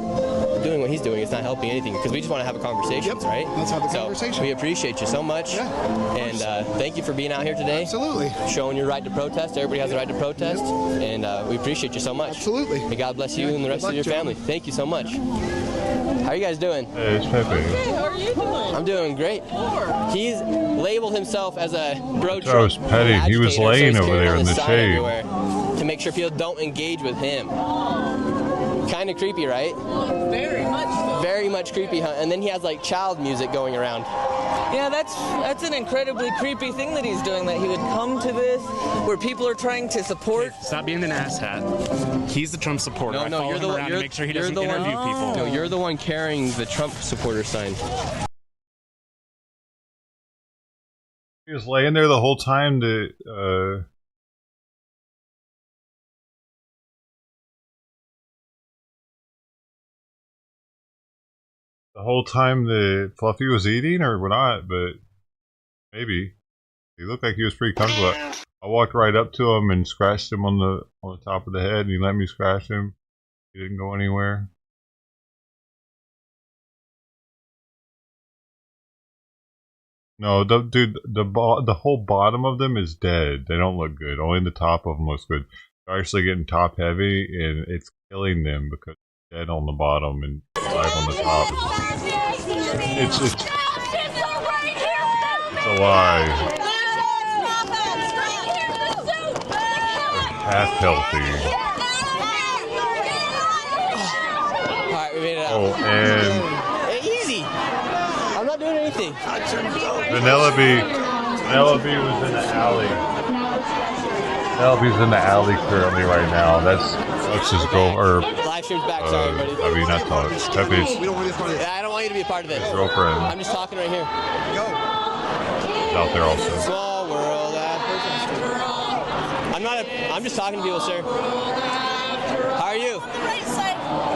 doing what he's doing, it's not helping anything because we just want to have a conversation, right? Let's have a conversation. We appreciate you so much, and thank you for being out here today. Absolutely. Showing your right to protest. Everybody has the right to protest, and we appreciate you so much. Absolutely. May God bless you and the rest of your family. Thank you so much. How are you guys doing? Hey, it's Pepe. How are you doing? I'm doing great. He's labeled himself as a bro. I was petting. He was laying over there in the shade. To make sure people don't engage with him. Kind of creepy, right? Very much so. Very much creepy, huh? And then he has like child music going around. Yeah, that's an incredibly creepy thing that he's doing, that he would come to this where people are trying to support. Stop being an asshat. He's the Trump supporter. I follow him around to make sure he doesn't interview people. No, you're the one carrying the Trump supporter sign. He was laying there the whole time to the whole time that Fluffy was eating, or not, but maybe. He looked like he was pretty comfortable. I walked right up to him and scratched him on the top of the head, and he let me scratch him. He didn't go anywhere. No, dude, the whole bottom of them is dead. They don't look good. Only the top of them looks good. They're actually getting top heavy, and it's killing them because they're dead on the bottom and alive on the top. It's alive. Half healthy. Alright, we made it out. Oh, and easy. I'm not doing anything. Vanilla Bee was in the alley. Vanilla Bee's in the alley currently right now. Let's just go. Or live stream's back, sorry, everybody. I mean, not talk. Pepe's Yeah, I don't want you to be a part of it. girlfriend. I'm just talking right here. Go. Is out there also. Small world. I'm just talking to people, sir. How are you?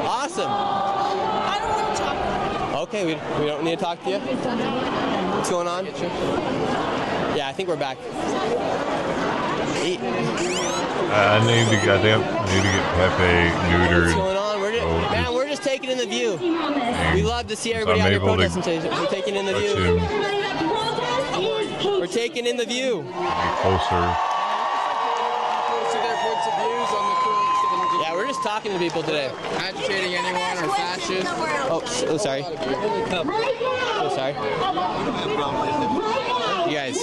Awesome. I don't want to talk. Okay, we don't need to talk to you. What's going on? Yeah, I think we're back. I need to get Pepe neutered. What's going on? We're just taking in the view. We love to see everybody out here protesting today. We're taking in the view. We're taking in the view. Closer. Yeah, we're just talking to people today. Agitating anyone or fascist. Oh, sorry. Oh, sorry. You guys.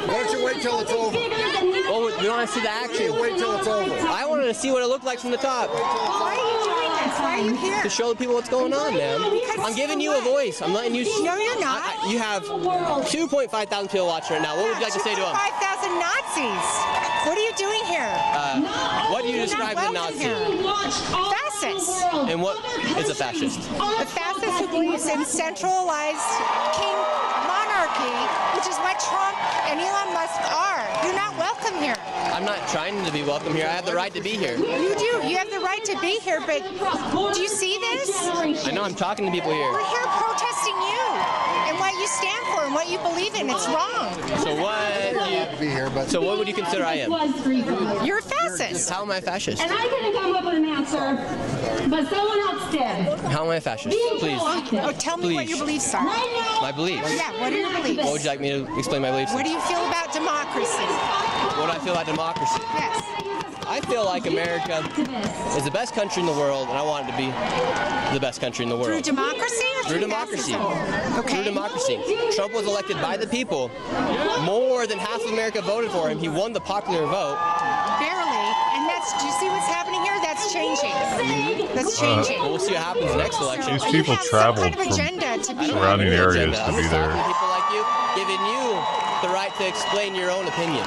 Why don't you wait till it's over? Well, we want to see the action. Wait till it's over. I wanted to see what it looked like from the top. Why are you doing this? Why are you here? To show the people what's going on, man. I'm giving you a voice. I'm letting you. No, you're not. You have 2.5 thousand people watching right now. What would you like to say to them? 5,000 Nazis. What are you doing here? What do you describe as a Nazi? Fascist. And what is a fascist? A fascist who believes in centralized king monarchy, which is what Trump and Elon Musk are. You're not welcome here. I'm not trying to be welcome here. I have the right to be here. You do. You have the right to be here, but do you see this? I know. I'm talking to people here. We're here protesting you and what you stand for and what you believe in. It's wrong. So what would you consider I am? You're a fascist. How am I a fascist? And I couldn't come up with an answer, but someone else did. How am I a fascist? Please. Oh, tell me what your beliefs are. My beliefs? Yeah, what are your beliefs? What would you like me to explain my beliefs? What do you feel about democracy? What do I feel about democracy? Yes. I feel like America is the best country in the world, and I want it to be the best country in the world. Through democracy or through democracy? Okay. Through democracy. Trump was elected by the people. More than half of America voted for him. He won the popular vote. Barely. And do you see what's happening here? That's changing. That's changing. We'll see what happens next election. These people traveled from surrounding areas to be there. People like you, giving you the right to explain your own opinion.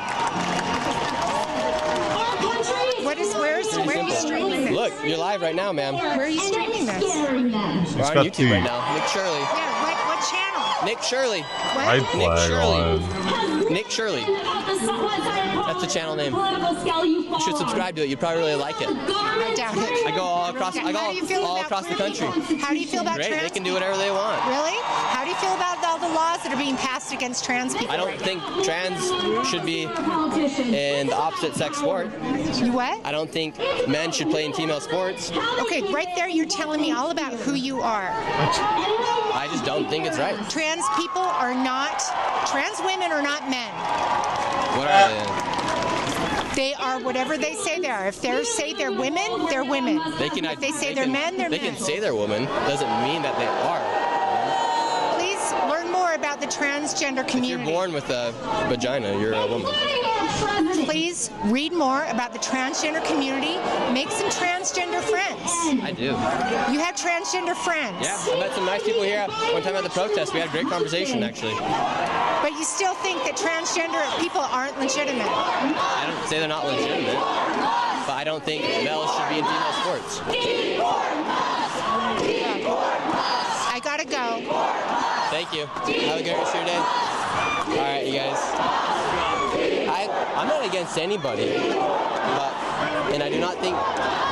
Where are you streaming this? Look, you're live right now, ma'am. Where are you streaming this? We're on YouTube right now. Nick Shirley. Yeah, what channel? Nick Shirley. White flag on. Nick Shirley. That's the channel name. You should subscribe to it. You'd probably really like it. I doubt it. I go all across the country. How do you feel about Great, trans they can do whatever they want. Really? How do you feel about all the laws that are being passed against trans people? I don't think trans should be in the opposite sex sport. You what? I don't think men should play in female sports. Okay, right there you're telling me all about who you are. I just don't think it's right. Trans women are not men. What are they? They are whatever they say they are. If they say they're women, they're women. If they say they're men, they're men. They can say they're women. Doesn't mean that they are. Please learn more about the transgender community. If you're born with a vagina, you're a woman. Please read more about the transgender community. Make some transgender friends. I do. You have transgender friends. Yeah, I met some nice people here one time at the protest. We had a great conversation, actually. But you still think that transgender people aren't legitimate? I don't say they're not legitimate, but I don't think males should be in female sports. I gotta go. Thank you. Have a great rest of your day. All right, you guys. I'm not against anybody, and I do not think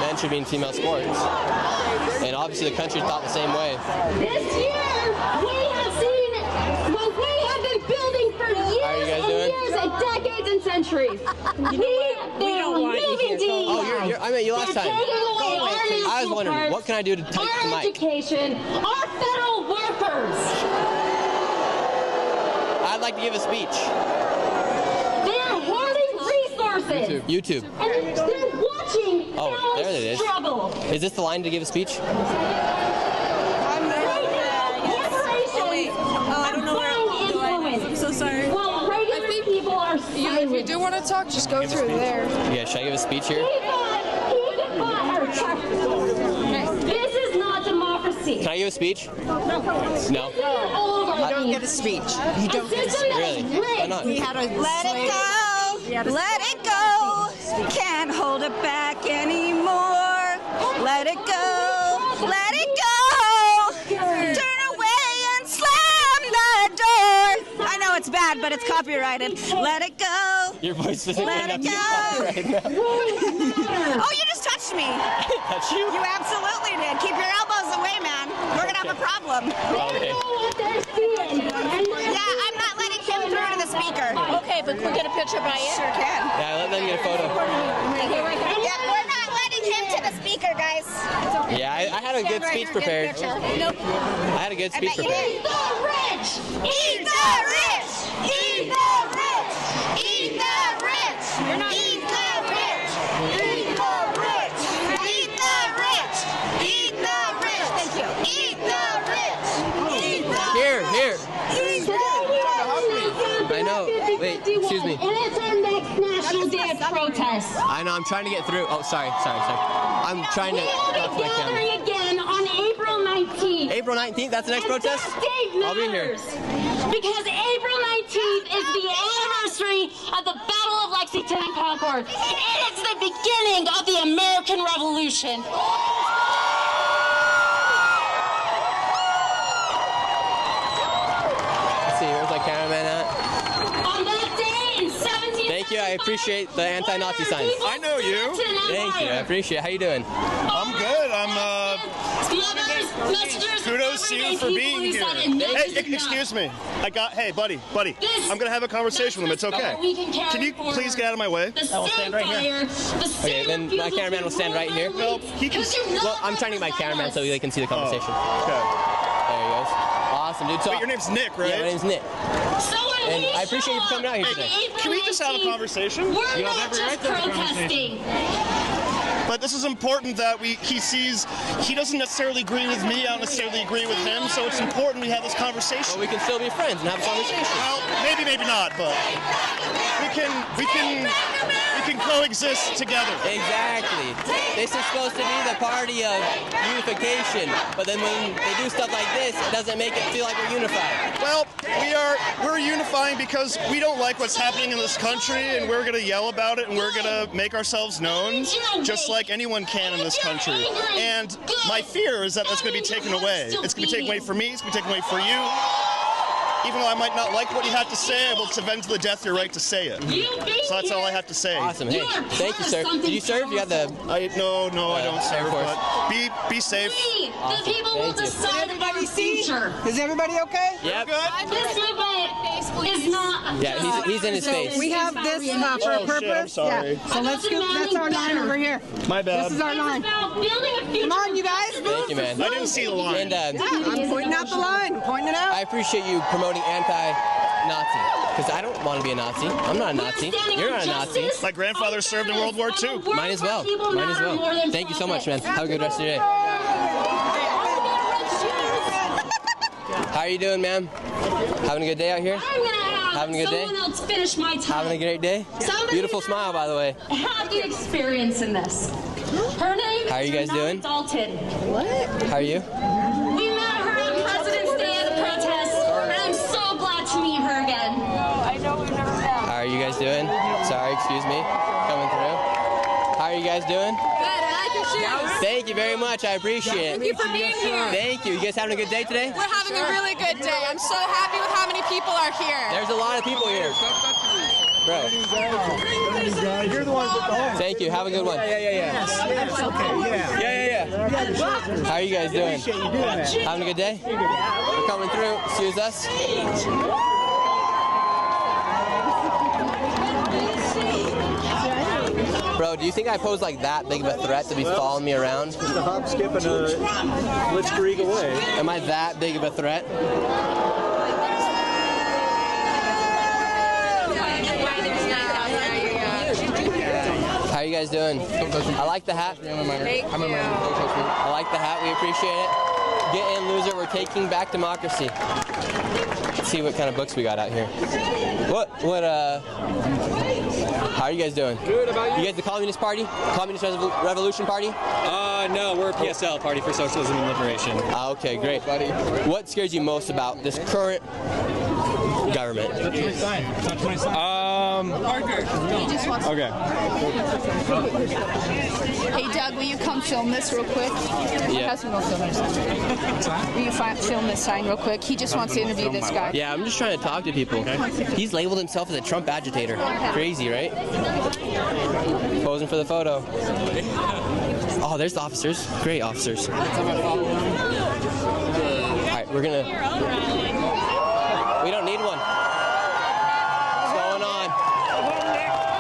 men should be in female sports. And obviously the country thought the same way. This year, we have seen what we have been building for years and years and decades and centuries. We don't want you here. Oh, I met you last time. I was wondering, what can I do to take the mic? Our education, our federal workers. I'd like to give a speech. They are hoarding resources. YouTube. And they're watching there it is. struggle. Is this the line to give a speech? I don't know where I'm so sorry. Well, regular people are silent. If you do want to talk, just go through there. Yeah, should I give a speech here? This is not democracy. Can I give a speech? No. You don't get a speech. You don't get a speech. Really? Why not? We had a Let it go. Let it go. Can't hold it back anymore. Let it go. Let it go. Turn away and slam the door. I know it's bad, but it's copyrighted. Let it go. Your voice isn't Let it go. Right now. Oh, you just touched me. Touch you? You absolutely did. Keep your elbows away, man. We're gonna have a problem. Okay. Yeah, I'm not letting him through to the speaker. Okay, but can we get a picture by it? Sure can. Yeah, let them get a photo. Yeah, we're not letting him to the speaker, guys. Yeah, I had a good speech prepared. Nope. I had a good speech prepared. Eat the rich! Eat the rich! Eat the rich! Eat the rich! Eat the rich! Eat the rich! Excuse me. And it's our next National Day of Protest. I know, I'm trying to get through. Oh, sorry. I'm trying to We will talk to be my camera. gathering again on April 19th. April 19th, that's the next protest? I'll be here. Because April 19th is the anniversary of the Battle of Lexington and Concord. It's the beginning of the American Revolution. Let's see, where's my cameraman at? On that day in 17... Thank you, I appreciate the anti-Nazi signs. I know you. Thank you, I appreciate it. How you doing? I'm good. Kudos to you for being here. Hey, excuse me. Hey, buddy. I'm gonna have a conversation with him. It's okay. Can you please get out of my way? I will stand right here. Okay, then my cameraman will stand right here. Well, he can. Well, I'm trying to get my cameraman so they can see the conversation. Okay. There he goes. Awesome, dude. So, wait, your name's Nick, right? Yeah, my name's Nick. And I appreciate you for coming out here today. Can we just have a conversation? We're not just protesting. But this is important that he sees he doesn't necessarily agree with me, I don't necessarily agree with him, so it's important we have this conversation. Well, we can still be friends and have a conversation. Well, maybe not, but we can coexist together. Exactly. This is supposed to be the party of unification, but then when they do stuff like this, it doesn't make it feel like we're unified. Well, we're unifying because we don't like what's happening in this country, and we're gonna yell about it, and we're gonna make ourselves known, just like anyone can in this country. And my fear is that that's gonna be taken away. It's gonna be taken away from me, it's gonna be taken away from you. Even though I might not like what you have to say, I will defend to the death your right to say it. So that's all I have to say. Awesome. Hey, thank you, sir. Did you serve? You got the... No, I don't serve, but be safe. The people will decide our future. Is everybody okay? Yep. This movement is not... Yeah, he's in his face. We have this for a purpose. Shit, I'm sorry. Yeah. So let's scoop. That's our line over here. My bad. This is our line. Come on, you guys. Thank you, man. I didn't see the line. And, I'm pointing out the line. Pointing it out. I appreciate you promoting anti-Nazi, because I don't want to be a Nazi. I'm not a Nazi. You're not a Nazi. My grandfather served in World War II. Mine as well. Thank you so much, man. Have a good rest of your day. How are you doing, ma'am? Having a good day out here? Having a good day? Someone else finish my time. Having a great day? Beautiful smile, by the way. Have the experience in this. Her name How are you guys doing? Dalton. What? How are you? We met her on President's Day at the protest, and I'm so glad to meet her again. I know we've never met. How are you guys doing? Sorry, excuse me. Coming through. How are you guys doing? Good, I like your shoes. Thank you very much. I appreciate it. Thank you for being here. Thank you. You guys having a good day today? We're having a really good day. I'm so happy with how many people are here. There's a lot of people here. Bro. You're the one with the home. Thank you. Have a good one. Yeah. That's okay. Yeah. How are you guys doing? Having a good day? We're coming through. Excuse us. Bro, do you think I pose like that big of a threat to be following me around? Just a hop, skip, and a blitzkrieg away. Am I that big of a threat? How are you guys doing? I like the hat. Thank you. I like the hat. We appreciate it. Get in, loser. We're taking back democracy. Let's see what kind of books we got out here. How are you guys doing? Good, about you? You guys the Communist Party? Communist Revolution Party? No, we're PSL, Party for Socialism and Liberation. Okay, great. Buddy. What scares you most about this current government? Okay. Hey, Doug, will you come film this real quick? My husband will film this. Will you film this sign real quick? He just wants to interview this guy. Yeah, I'm just trying to talk to people. He's labeled himself as a Trump agitator. Crazy, right? Posing for the photo. Oh, there's the officers. Great officers. All right, we're gonna... We don't need one. What's going on?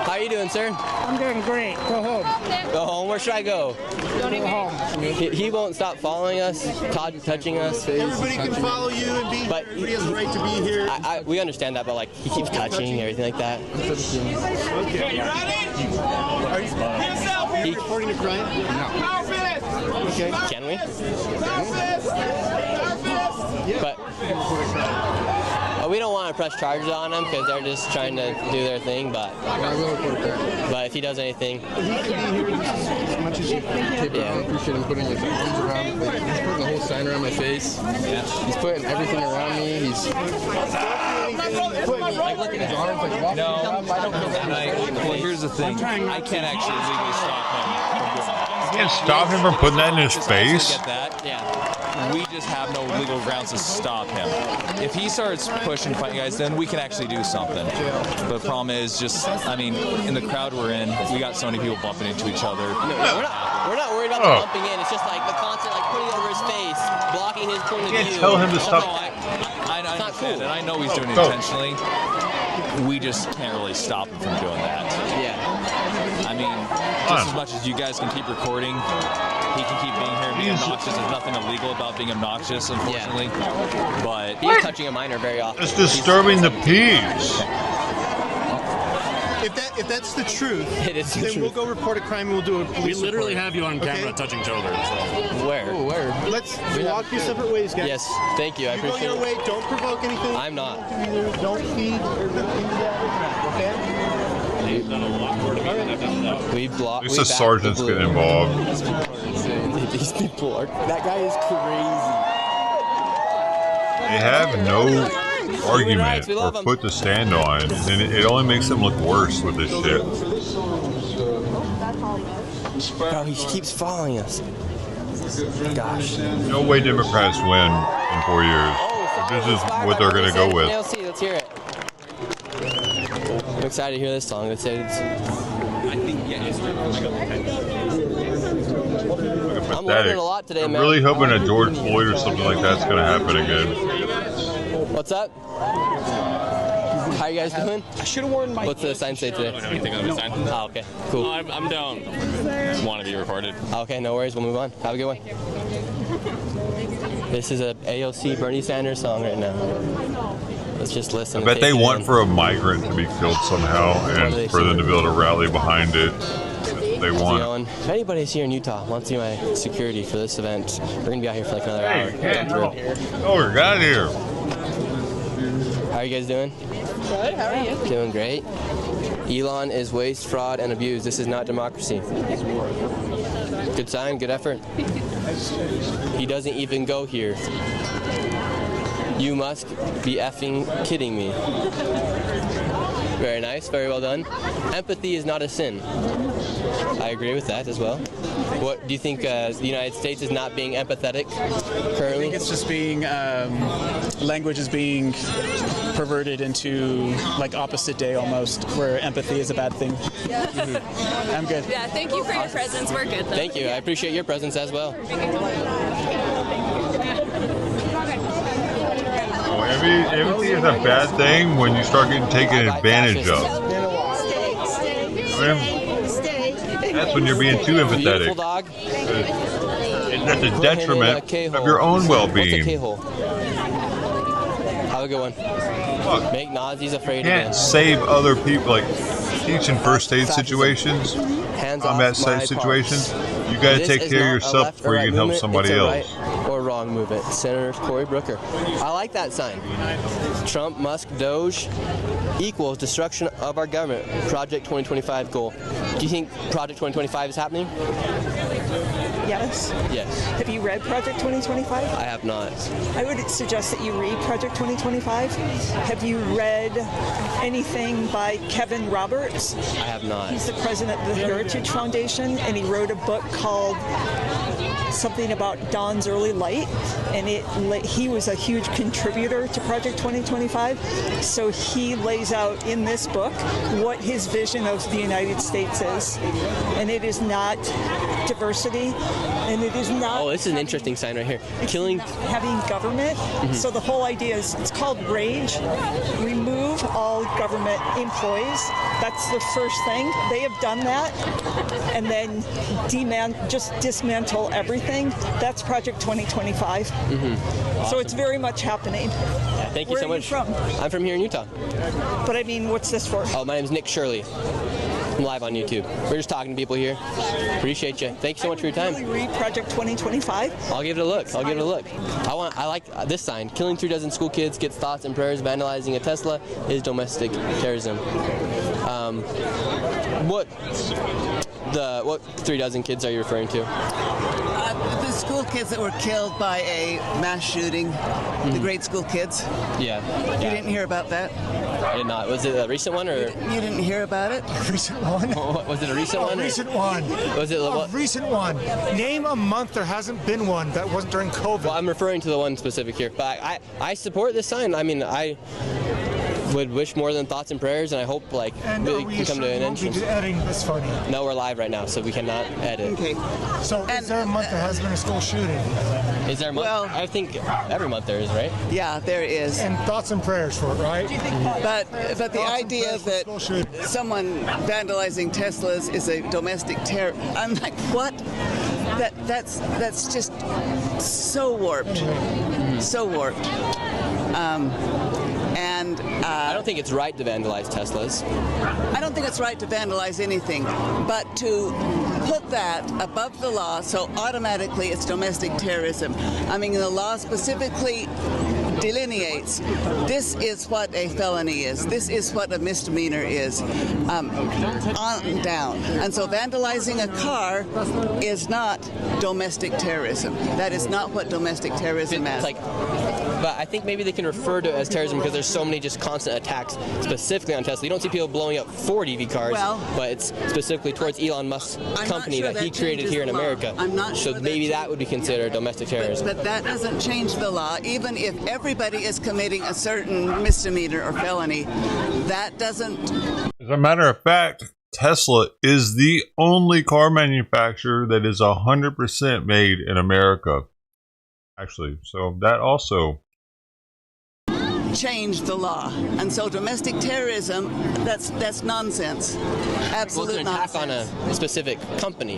How are you doing, sir? I'm doing great. Go home. Go home? Where should I go? Go home. He won't stop following us, touching us. Everybody can follow you and be here. Everybody has the right to be here. We understand that, but like he keeps touching everything like that. Okay. You ready? Are you reporting to crime? No. Okay. Can we? But we don't want want to press charges on them because they're just trying to do their thing, but if he does anything, He could be here as much as you tape around. I appreciate him putting his arms around. Like, he's putting the whole sign around my face. He's putting everything around me. He's Like, look at his arms. Like, no, I don't feel that. Well, here's the thing. I can't actually legally stop him from doing that. You can't stop him from putting that in his face. Get that? Yeah. We just have no legal grounds to stop him. If he starts pushing fighting guys, then we can actually do something. But the problem is just, I mean, in the crowd we're in, we got so many people bumping into each other. We're not worried about the bumping in. It's just like the constant like putting it over his face, blocking his point of view. You can't tell him to stop. I understand, and I know he's doing it intentionally. We just can't really stop him from doing that. Yeah. I mean, just as much as you guys can keep recording, he can keep being here and being obnoxious. There's nothing illegal about being obnoxious, unfortunately. Yeah. But he's touching a minor very often. It's disturbing the peace. If that's the truth, it is then we'll go report a crime and we'll do a police We literally report. have you on camera touching children. So. Where? Oh, where? Let's walk your separate ways, guys. Yes, thank you. I appreciate it. You go your way. Don't provoke anything. I'm not. Don't feed or look into that. Okay? We block. At least the sergeants get involved. These people are. That guy is crazy. They have no argument or foot to stand on, and it only makes them look worse with this shit. Bro, he keeps following us. Gosh. No way Democrats win in 4 years. If this is what they're going to go with. Let's hear it. I'm excited to hear this song. Let's say it's. I'm learning a lot today, man. I'm really hoping that George Floyd or something like that's going to happen again. What's up? How you guys doing? I should have worn my. What's the sign say today? I don't have anything on the sign. Oh, okay. Cool. I'm down. Want to be recorded. Okay, no worries. We'll move on. Have a good one. This is a AOC Bernie Sanders song right now. Let's just listen. I bet they want for a migrant to be killed somehow and for them to be able to rally behind it. They want. If anybody's here in Utah wants to be my security for this event, we're going to be out here for like another hour. Oh, we're got here. How are you guys doing? Good. How are you? Doing great. Elon is waste, fraud, and abuse. This is not democracy. Good sign, good effort. He doesn't even go here. You must be effing kidding me. Very nice, very well done. Empathy is not a sin. I agree with that as well. What do you think the United States is not being empathetic currently? I think it's just being, language is being perverted into like opposite day almost, where empathy is a bad thing. I'm good. Yeah, thank you for your presence. We're good though. Thank you. I appreciate your presence as well. Empathy is a bad thing when you start getting taken advantage of. That's when you're being too empathetic. That's a detriment of your own well-being. Have a good one. Make Nazis afraid You can't again. save other people, like teaching first aid situations, combat site situations. You got to This take is care of not a yourself left or before you right can help movement, somebody it's a else. right or wrong movement. Senator Cory Booker. I like that sign. Trump, Musk, Doge equals destruction of our government. Project 2025 goal. Do you think Project 2025 is happening? Yes. Yes. Have you read Project 2025? I have not. I would suggest that you read Project 2025. Have you read anything by Kevin Roberts? I have not. He's the president of the Heritage Foundation, and he wrote a book called something about Dawn's Early Light, and he was a huge contributor to Project 2025. So he lays out in this book what his vision of the United States is, and it is not diversity, and it is not. Oh, this is an interesting sign right here. Killing. Having government. So the whole idea is, it's called RAGE. Remove all government employees. That's the first thing. They have done that, and then just dismantle everything. That's Project 2025. So it's very much happening. Yeah, thank you so much. Where are you from? I'm from here in Utah. But I mean, what's this for? Oh, my name's Nick Shirley. I'm live on YouTube. We're just talking to people here. Appreciate you. Thank you so much for your time. Read Project 2025. I'll give it a look. I'll give it a look. I like this sign. Killing 3 dozen school kids gets thoughts and prayers. Vandalizing a Tesla is domestic terrorism. What 3 dozen kids are you referring to? The school kids that were killed by a mass shooting, the grade school kids. Yeah. You didn't hear about that? I did not. Was it a recent one, or you didn't hear about it? Recent one. Was it a recent one? A recent one. Was it a recent one? Name a month there hasn't been one that wasn't during COVID. Well, I'm referring to the one specific here, but I support this sign. I mean, I would wish more than thoughts and prayers, and I hope we can come to an entrance. Editing this funny. No, we're live right now, so we cannot edit. Okay. So is there a month there has been a school shooting? Is there a month? Well, I think every month there is, right? Yeah, there is. And thoughts and prayers for it, right? But the idea that someone vandalizing Teslas is a domestic terror, I'm like, what? That's just so warped. So warped. I don't think it's right to vandalize Teslas. I don't think it's right to vandalize anything, but to put that above the law, so automatically it's domestic terrorism. I mean, the law specifically delineates this is what a felony is, this is what a misdemeanor is, on down. And so vandalizing a car is not domestic terrorism. That is not what domestic terrorism is. But I think maybe they can refer to it as terrorism because there's so many just constant attacks specifically on Tesla. You don't see people blowing up Ford EV cars, but it's specifically towards Elon Musk's company that he created here in America. I'm not sure so maybe that would be considered domestic terrorism. But that doesn't change the law. Even if everybody is committing a certain misdemeanor or felony, that doesn't... As a matter of fact, Tesla is the only car manufacturer that is 100% made in America. Actually, so that also changed the law, and so domestic terrorism, that's nonsense. Absolute nonsense. Well, it's an attack on a specific company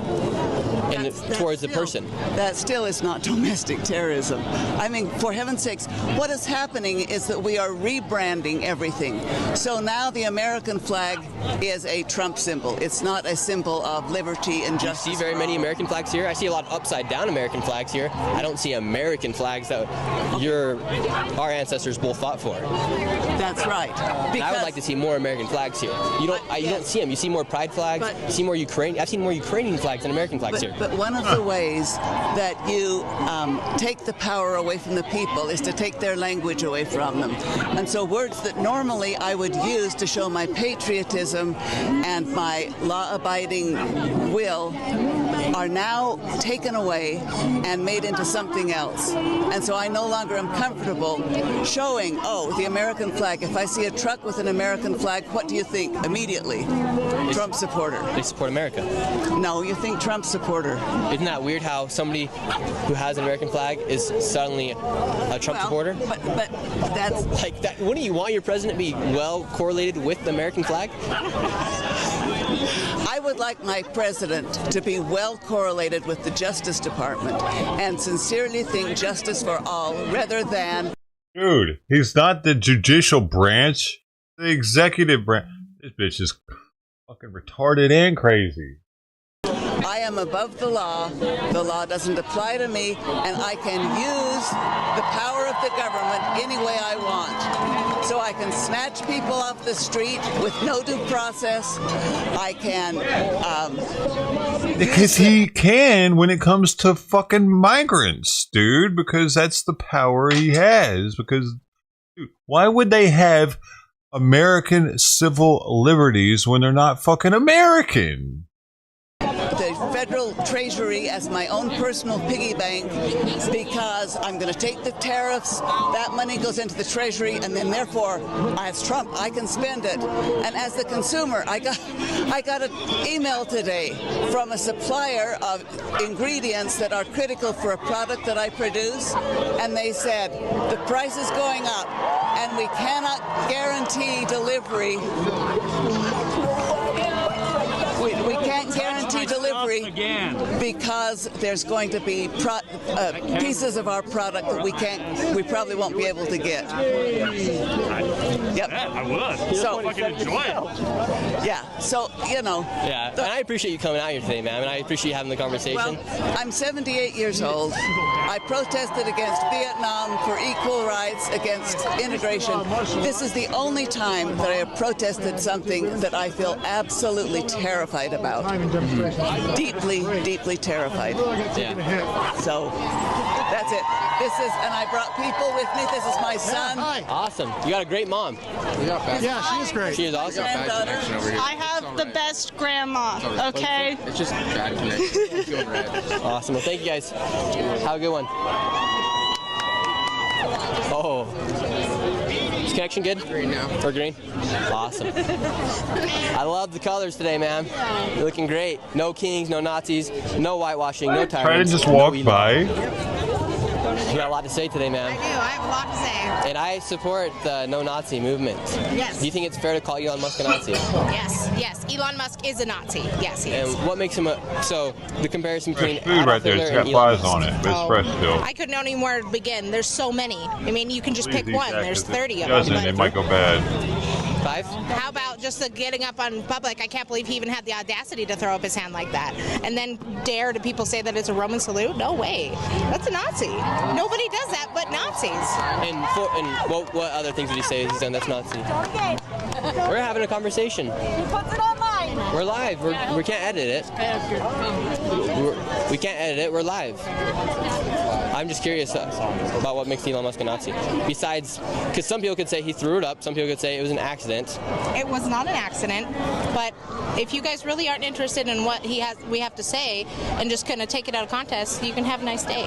and towards the person. That still is not domestic terrorism. I mean, for heaven's sakes, what is happening is that we are rebranding everything. So now the American flag is a Trump symbol. It's not a symbol of liberty and justice. Do you see very many American flags here? I see a lot of upside down American flags here. I don't see American flags that our ancestors both fought for. That's right. I would like to see more American flags here. You don't see them. You see more pride flags. You see more Ukraine. I've seen more Ukrainian flags than American flags here. But one of the ways that you take the power away from the people is to take their language away from them. And so words that normally I would use to show my patriotism and my law-abiding will are now taken away and made into something else. And so I no longer am comfortable showing, the American flag. If I see a truck with an American flag, what do you think immediately? Trump supporter. They support America. No, you think Trump supporter. Isn't that weird how somebody who has an American flag is suddenly a Trump supporter? But that's... Like that, wouldn't you want your president to be well correlated with the American flag? I would like my president to be well correlated with the Justice Department and sincerely think justice for all rather than... Dude, he's not the judicial branch, the executive branch. This bitch is fucking retarded and crazy. I am above the law. The law doesn't apply to me, and I can use the power of the government any way I want. So I can snatch people off the street with no due process. I can... because he can when it comes to fucking migrants, dude, because that's the power he has. Because, dude, why would they have American civil liberties when they're not fucking American? The federal treasury as my own personal piggy bank because I'm going to take the tariffs, that money goes into the treasury, and then therefore, as Trump, I can spend it. And as the consumer, I got an email today from a supplier of ingredients that are critical for a product that I produce, and they said, the price is going up, and we cannot guarantee delivery. We can't guarantee delivery angry because there's going to be pieces of our product that we probably won't be able to get. Yep. I would. So fucking enjoy it. Yeah. So Yeah, and I appreciate you coming out here today, man. And I appreciate you having the conversation. Well, I'm 78 years old. I protested against Vietnam for equal rights, against integration. This is the only time that I have protested something that I feel absolutely terrified about. Deeply, deeply terrified. Yeah. So that's it. And I brought people with me. This is my son. Awesome. You got a great mom. Yeah, she is great. She is awesome. I have the best grandma, okay? It's just bad connection. Awesome. Well, thank you guys. Have a good one. Oh. Is connection good? Green now. Or green? Awesome. I love the colors today, man. You're looking great. No kings, no Nazis, no whitewashing, no tyrants. Try to just walk by. You got a lot to say today, man. I do. I have a lot to say. And I support the no-Nazi movement. Yes. Do you think it's fair to call Elon Musk a Nazi? Yes, yes. Elon Musk is a Nazi. Yes, he is. And what makes him so the comparison between food right there, it's got flies on it, but it's fresh still. I couldn't know anywhere to begin. There's so many. I mean, you can just pick one. There's 30 of them. They might go bad. 5? How about just the getting up on public? I can't believe he even had the audacity to throw up his hand like that. And then dare to people say that it's a Roman salute? No way. That's a Nazi. Nobody does that but Nazis. And what other things did he say he's done that's Nazi? We're having a conversation. He puts it online. We're live. We can't edit it. We can't edit it. We're live. I'm just curious about what makes Elon Musk a Nazi. Besides, because some people could say he threw it up, some people could say it was an accident. It was not an accident, but if you guys really aren't interested in what we have to say and just kind of take it out of context, you can have a nice day.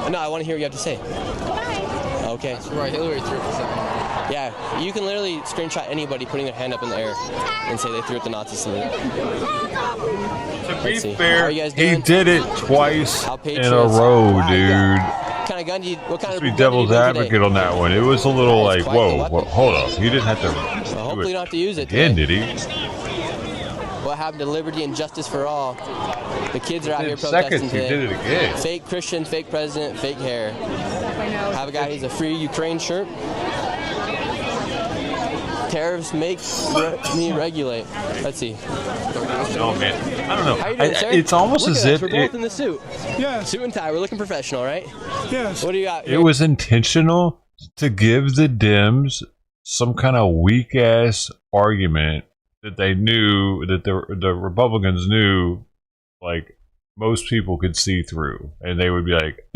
No, I want to hear what you have to say. Bye. Okay. That's right, Hillary threw it. Yeah, you can literally screenshot anybody putting their hand up in the air and say they threw at the Nazi salute. To be fair, he did it twice in a row, dude. What kind of gun do you? What kind of? Be devil's advocate on that one. It was a little like, whoa, hold up. He didn't have to. Well, hopefully, you don't have to use it. Again, did he? What happened to liberty and justice for all? The kids are out here protesting today. He did it again. Fake Christian, fake president, fake hair. Have a guy who's a free Ukraine shirt. Tariffs make me regulate. Let's see. Oh man, I don't know. How you doing, sir? It's almost Look as at if us. We're both in the suit. Yes. Suit and tie. We're looking professional, right? Yes. What do you got? It was intentional to give the Dems some kind of weak ass argument that they knew that the Republicans knew, like most people could see through, and they would be like,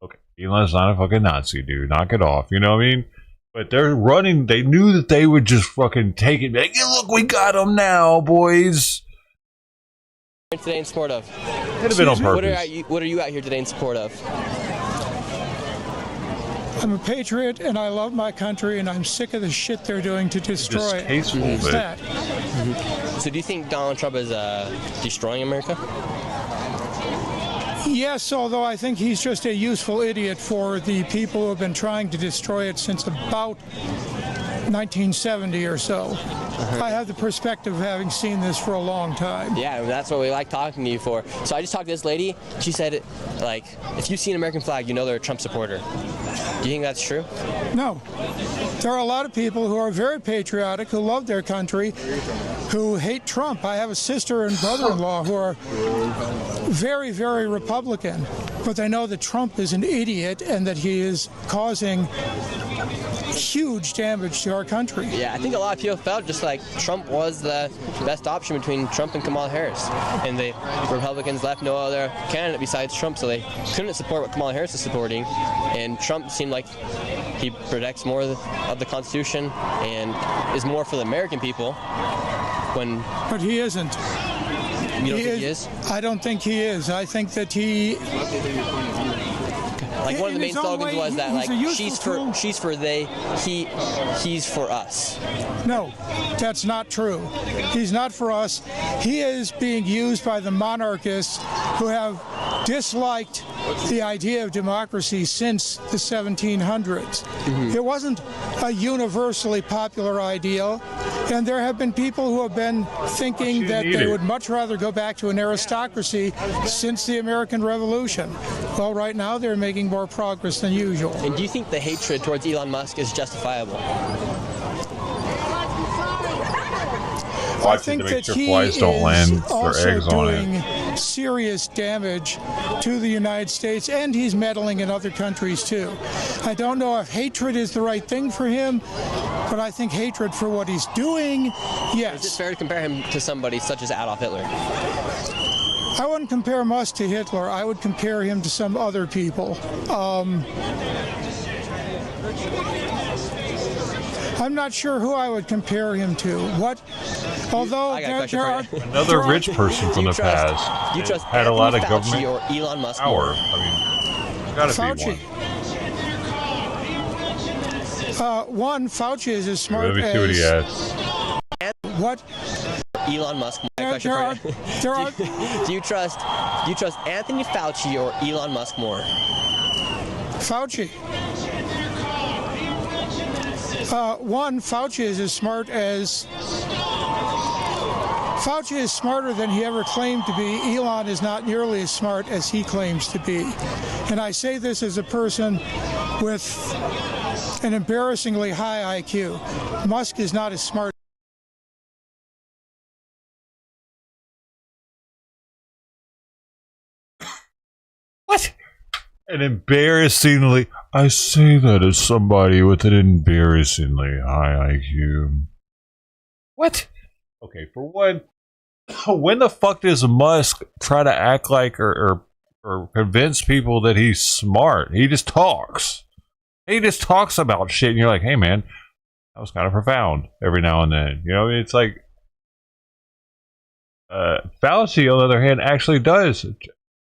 "Okay, Elon's not a fucking Nazi, dude. Knock it off." You know what I mean? But they're running. They knew that they would just fucking take it. Like, yeah, look, we got them now, boys. Today in support of. Could have been on purpose. What are you out here today in support of? I'm a patriot and I love my country and I'm sick of the shit they're doing to destroy it. Distasteful, That. So do you think Donald Trump is destroying America? Yes, although I think he's just a useful idiot for the people who have been trying to destroy it since about 1970 or so. I have the perspective of having seen this for a long time. Yeah, that's what we like talking to you for. So I just talked to this lady. She said, like, if you see an American flag, you know they're a Trump supporter. Do you think that's true? No. There are a lot of people who are very patriotic, who love their country, who hate Trump. I have a sister and brother-in-law who are very, very Republican, but they know that Trump is an idiot and that he is causing huge damage to our country. Yeah, I think a lot of people felt just like Trump was the best option between Trump and Kamala Harris. And the Republicans left no other candidate besides Trump, so they couldn't support what Kamala Harris is supporting. And Trump seemed like he protects more of the Constitution and is more for the American people. But he isn't. You don't think he is? I don't think he is. I think that he... Like one of the main slogans was that, like, she's for they, he's for us. No, that's not true. He's not for us. He is being used by the monarchists who have disliked the idea of democracy since the 1700s. It wasn't a universally popular ideal. And there have been people who have been thinking that they would much rather go back to an aristocracy since the American Revolution. Well, right now they're making more progress than usual. And do you think the hatred towards Elon Musk is justifiable? I think that he is also doing serious damage to the United States, and he's meddling in other countries too. I don't know if hatred is the right thing for him, but I think hatred for what he's doing, yes. Is it fair to compare him to somebody such as Adolf Hitler? I wouldn't compare Musk to Hitler. I would compare him to some other people. I'm not sure who I would compare him to. Although there are another rich person from the past had a lot of government or Elon Musk power. I mean, there's gotta be one. Fauci is as smart Let me see what he has. What? Elon Musk. Do you trust Anthony Fauci or Elon Musk more? Fauci. Fauci is as smart as... Fauci is smarter than he ever claimed to be. Elon is not nearly as smart as he claims to be. And I say this as a person with an embarrassingly high IQ. Musk is not as smart. What? An embarrassingly... I say that as somebody with an embarrassingly high IQ. What? Okay, for one, when the fuck does Musk try to act like or convince people that he's smart? He just talks. He just talks about shit, and you're like, hey man, that was kind of profound every now and then. You know, it's like Fauci, on the other hand, actually does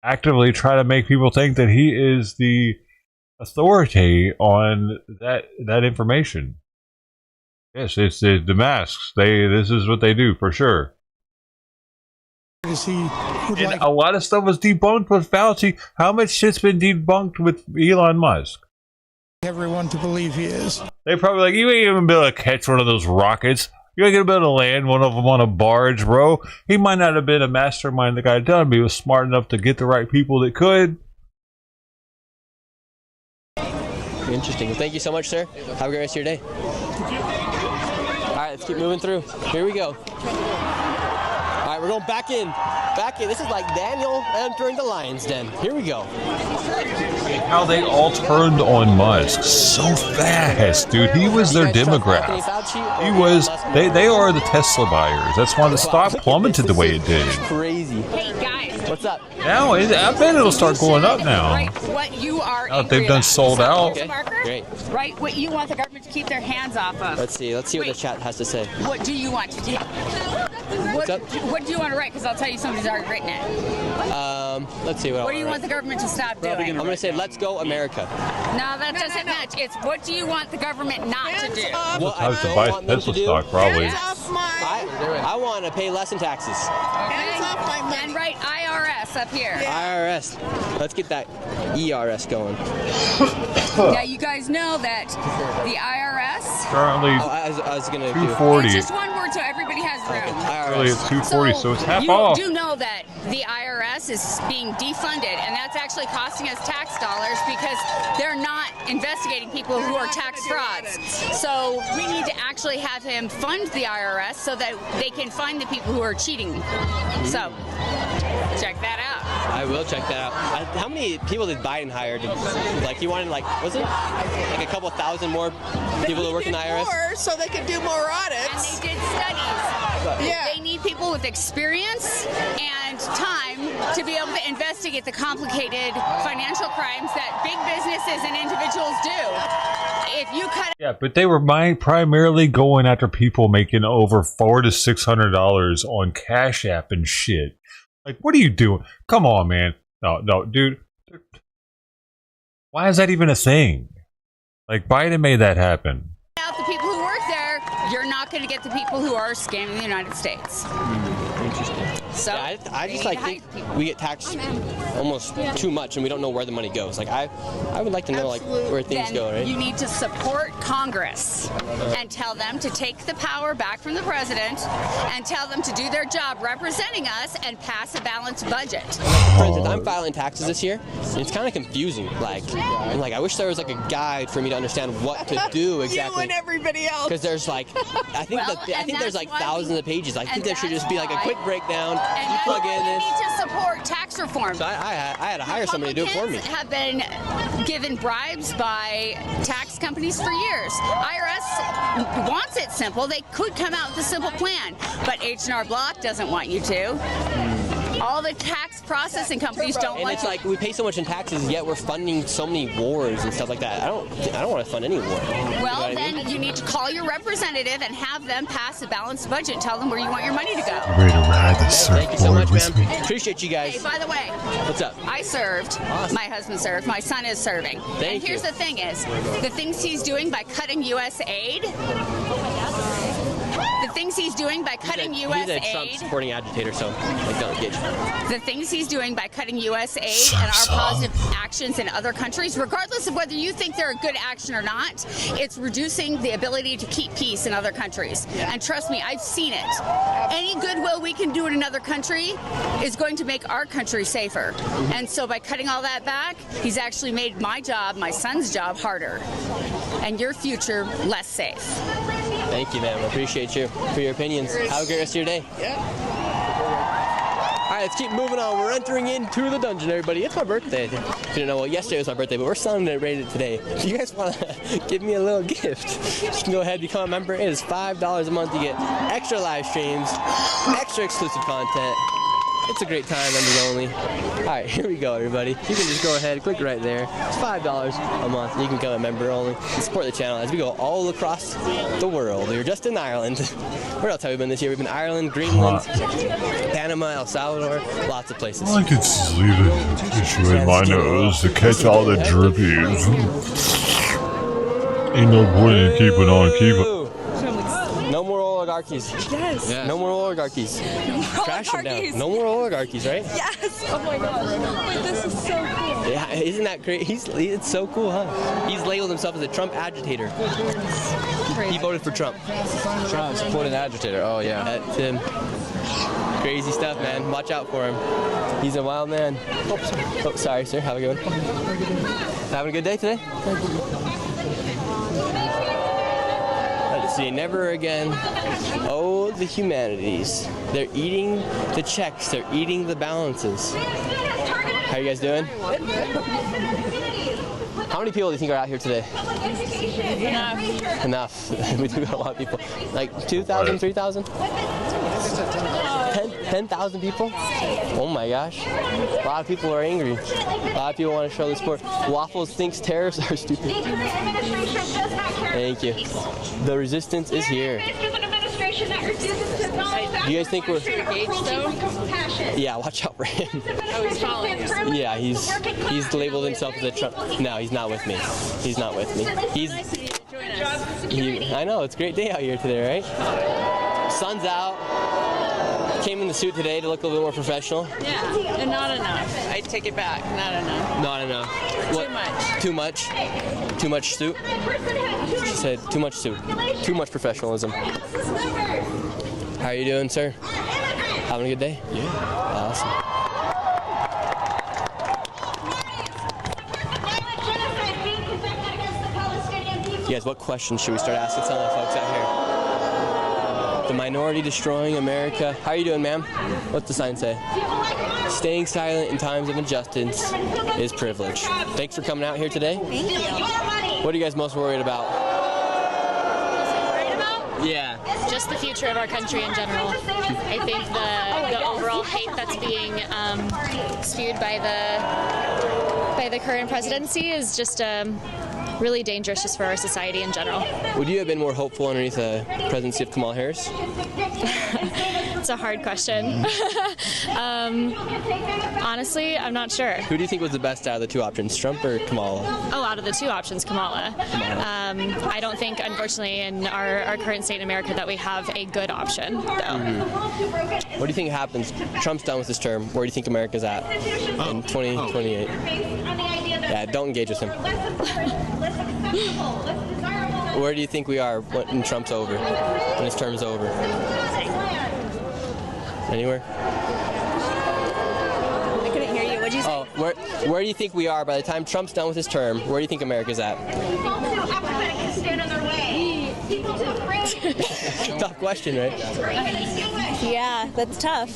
actively try to make people think that he is the authority on that information. Yes, it's the masks. This is what they do for sure. And a lot of stuff was debunked with Fauci. How much shit's been debunked with Elon Musk? Everyone to believe he is. They probably like, you ain't even be able to catch one of those rockets. You ain't gonna be able to land one of them on a barge, bro. He might not have been a mastermind that got it done, but he was smart enough to get the right people that could. Interesting. Well, thank you so much, sir. Have a great rest of your day. All right, let's keep moving through. Here we go. All right, we're going back in. Back in. This is like Daniel entering the lion's den. Here we go. How they all turned on Musk so fast, dude. He was their demographic. He was. They are the Tesla buyers. That's why the stock plummeted the way it did. Crazy. Hey guys. What's up? Now, I bet it'll start going up now. Right, what you are Now that they've done sold out. Okay. Great. Right, what you want the government to keep their hands off of. Let's see what the chat has to say. What do you want to do? What do you want to write? Because I'll tell you somebody's already written it. Let's see what do you want the government to stop doing? I'm going to say, let's go America. No, that doesn't match. It's what do you want the government not to do? Well, I don't buy Tesla stock, probably. I want to pay less in taxes. Okay. And write IRS up here. IRS. Let's get that ERS going. Now you guys know that the IRS Currently, I was going to 240. It's just one word so everybody has room. Currently it's 240, so it's half off. You do know that the IRS is being defunded, and that's actually costing us tax dollars because they're not investigating people who are tax frauds. So we need to actually have him fund the IRS so that they can find the people who are cheating. So check that out. I will check that out. How many people did Biden hire? Like he wanted, was it like a couple thousand more people to work in the IRS? More so they could do more audits. And they did studies. Yeah. They need people with experience and time to be able to investigate the complicated financial crimes that big businesses and individuals do. If you cut but they were primarily going after people making over $400 to $600 on Cash App and shit. Like, what are you doing? Come on, man. No, dude. Why is that even a thing? Like, Biden made that happen. out the people who work there, you're not going to get the people who are scamming the United States. Interesting. So yeah, I just think we get taxed almost too much, and we don't know where the money goes. Like I would like to know like where things go. Right? You need to support Congress and tell them to take the power back from the president, and tell them to do their job representing us and pass a balanced budget. For instance, I'm filing taxes this year, and it's kind of confusing. Like I wish there was like a guide for me to understand what to do exactly. You and everybody else. Because there's like, I think there's like thousands of pages. I think there should just be like a quick breakdown. You plug in this. We need to support tax reform. So I had to hire somebody to do it for me. Have been given bribes by tax companies for years. IRS wants it simple. They could come out with a simple plan, but H&R Block doesn't want you to. All the tax processing companies don't want. And it's like we pay so much in taxes, yet we're funding so many wars and stuff like that. I don't want to fund any war. Well, then you need to call your representative and have them pass a balanced budget. Tell them where you want your money to go. Ready to ride the surfboard. Thank you so much, ma'am. Appreciate you guys. Hey, by the way, what's up? I served. Awesome. My husband served. My son is serving. Thank and here's the thing: is the things he's doing by cutting U.S. aid. The things he's doing by cutting U.S. aid. He's a Trump supporting agitator, so like don't get you. The things he's doing by cutting U.S. aid and our positive actions in other countries, regardless of whether you think they're a good action or not, it's reducing the ability to keep peace in other countries. And trust me, I've seen it. Any goodwill we can do in another country is going to make our country safer. And so by cutting all that back, he's actually made my job, my son's job, harder. And your future less safe. Thank you, ma'am. I appreciate you for your opinions. Have a great rest of your day. Yeah. All right, let's keep moving on. We're entering into the dungeon, everybody. It's my birthday. If you didn't know, well, yesterday was my birthday, but we're celebrating it today. If you guys want to give me a little gift, you can go ahead and become a member. It is $5 a month to get extra live streams, extra exclusive content. It's a great time, members only. All right, here we go, everybody. You can just go ahead, click right there. It's $5 a month. You can become a member only and support the channel as we go all across the world. We were just in Ireland. Where else have we been this year? We've been Ireland, Greenland, Panama, El Salvador, lots of places. I could leave a tissue in my nose to catch all the drippies. Ain't no point in keeping on keeping. No more oligarchies. Yes. No more oligarchies. Trash them down. No more oligarchies, right? Yes. Oh my gosh. Wait, this is so cool. Yeah, isn't that great? It's so cool, huh? He's labeled himself as a Trump agitator. He voted for Trump. Trump supporting the agitator. Oh yeah. That's him. Crazy stuff, man. Watch out for him. He's a wild man. Oh, sorry, sir. Have a good one. Having a good day today? Let's see. Never again. Oh, the humanities. They're eating the checks. They're eating the balances. How you guys doing? How many people do you think are out here today? Enough. We do got a lot of people. Like 2,000, 3,000? 10,000 people? Oh my gosh. A lot of people are angry. A lot of people want to show the support. Waffles thinks terrorists are stupid. Thank you. The resistance is here. Do you guys think we're... Yeah, watch out for him. Oh, he's following you. Yeah, he's labeled himself as a Trump. No, he's not with me. He's not with me. I know, it's a great day out here today, right? Sun's out. Came in the suit today to look a little bit more professional. Yeah, and not enough. I take it back. Not enough. Not enough. What? Too much. Too much? Too much suit? She said too much suit. Too much professionalism. How are you doing, sir? Having a good day? Yeah. Awesome. You guys, what questions should we start asking some of the folks out here? The minority destroying America. How are you doing, ma'am? What's the sign say? Staying silent in times of injustice is privilege. Thanks for coming out here today. Thank you. What are you guys most worried about? Worried about? Yeah. Just the future of our country in general. I think the overall hate that's being spewed by the current presidency is just really dangerous just for our society in general. Would you have been more hopeful underneath the presidency of Kamala Harris? That's a hard question. Honestly, I'm not sure. Who do you think was the best out of the two options, Trump or Kamala? Oh, out of the two options, Kamala. I don't think, unfortunately, in our current state in America that we have a good option, though. What do you think happens? Trump's done with his term. Where do you think America's at in 2028? Yeah, don't engage with him. Where do you think we are when Trump's over, when his term's over? Anywhere? I couldn't hear you. What'd you say? Oh, where do you think we are by the time Trump's done with his term? Where do you think America's at? Tough question, right? Yeah, that's tough.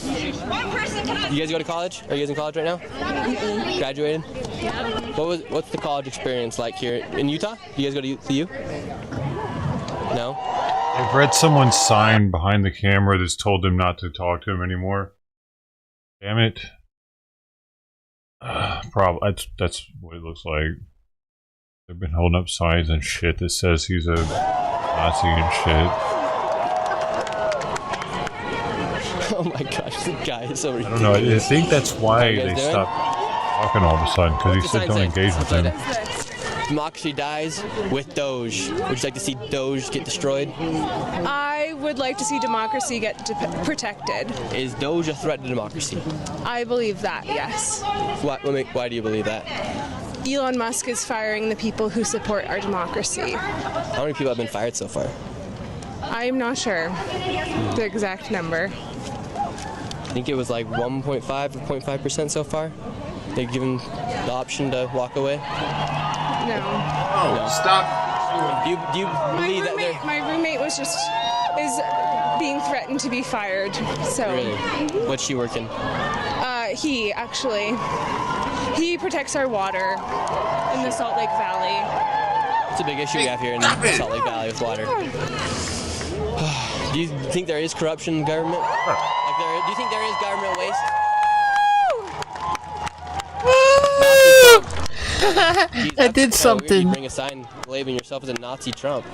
You guys go to college? Are you guys in college right now? Graduated? Yeah. What's the college experience like here in Utah? Do you guys go to U? No? I've read someone's sign behind the camera that's told them not to talk to him anymore. Damn it. Probably that's what it looks like. They've been holding up signs and shit that says he's a Nazi and shit. Oh my gosh, this guy is so ridiculous. I don't know. I think that's why they stopped talking all of a sudden, because he said don't engage with him. Democracy dies with Doge. Would you like to see Doge get destroyed? I would like to see democracy get protected. Is Doge a threat to democracy? I believe that, yes. Why do you believe that? Elon Musk is firing the people who support our democracy. How many people have been fired so far? I'm not sure the exact number. I think it was like 1.5 or 0.5% so far. They've given the option to walk away. No. Oh, stop. Do you believe that they're... My roommate is being threatened to be fired. So. Really? What's she working? He protects our water in the Salt Lake Valley. It's a big issue we have here in Salt Lake Valley with water. Do you think there is corruption in government? Do you think there is government waste? I did something. You bring a sign labeling yourself as a Nazi Trump.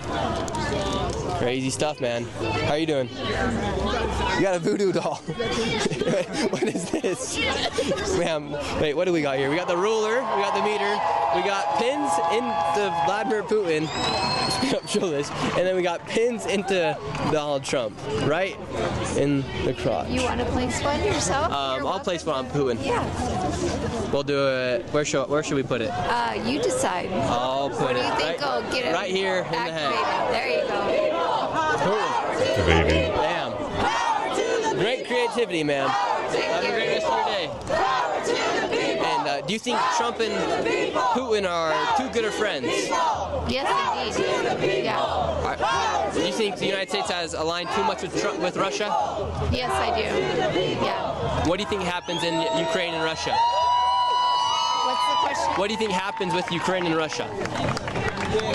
Crazy stuff, man. How are you doing? You got a voodoo doll. What is this? Ma'am, wait, what do we got here? We got the ruler, we got the meter, we got pins into Vladimir Putin, show this, and then we got pins into Donald Trump, right in the crotch. You want to place one yourself? I'll place one on Putin. Yeah. We'll do it. Where should we put it? You decide. I'll put it you think I'll get it right here in the head. There you go. Activated. Damn. Great creativity, ma'am. Have a great rest of your day. And do you think Trump and Putin are too good of friends? Yes, indeed. Yeah. Do you think the United States has aligned too much with Russia? Yes, I do. Yeah. What do you think happens in Ukraine and Russia? What's the question? What do you think happens with Ukraine and Russia?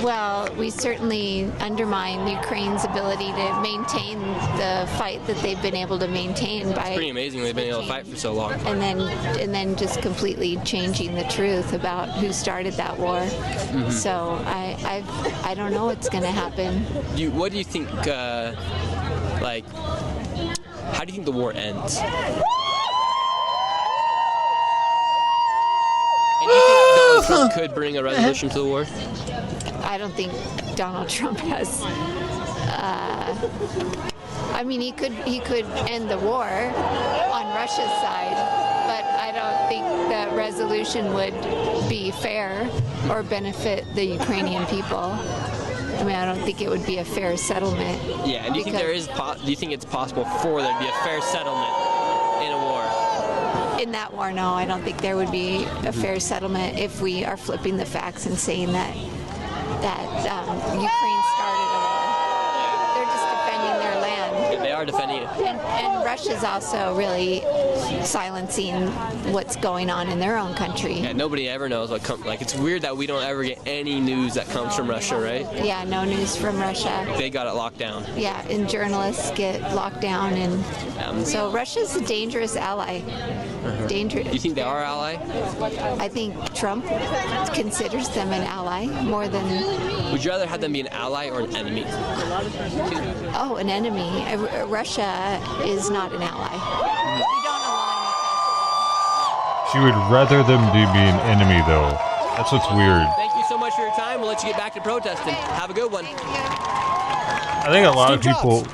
Well, we certainly undermine Ukraine's ability to maintain the fight that they've been able to maintain by. It's pretty amazing they've been able to fight for so long. And then just completely changing the truth about who started that war. Mm-hmm. So I don't know what's going to happen. What do you think? How do you think the war ends? And do you think Donald Trump could bring a resolution to the war? I don't think Donald Trump has. I mean, he could end the war on Russia's side, but I don't think the resolution would be fair or benefit the Ukrainian people. I mean, I don't think it would be a fair settlement. Yeah, and do you think there is? Do you think it's possible for there to be a fair settlement in a war? In that war, no, I don't think there would be a fair settlement if we are flipping the facts and saying that Ukraine started a war. They're just defending their land. Yeah, they are defending it. And Russia's also really silencing what's going on in their own country. Yeah, nobody ever knows what comes. Like, it's weird that we don't ever get any news that comes from Russia, right? Yeah, no news from Russia. They got it locked down. Yeah, and journalists get locked down, and so Russia's a dangerous ally. dangerous. Do you think they are our ally? I think Trump considers them an ally more than... Would you rather have them be an ally or an enemy? Oh, an enemy. Russia is not an ally. She would rather them be an enemy, though. That's what's weird. Thank you so much for your time. We'll let you get back to protesting. Have a good one. I think a lot of people...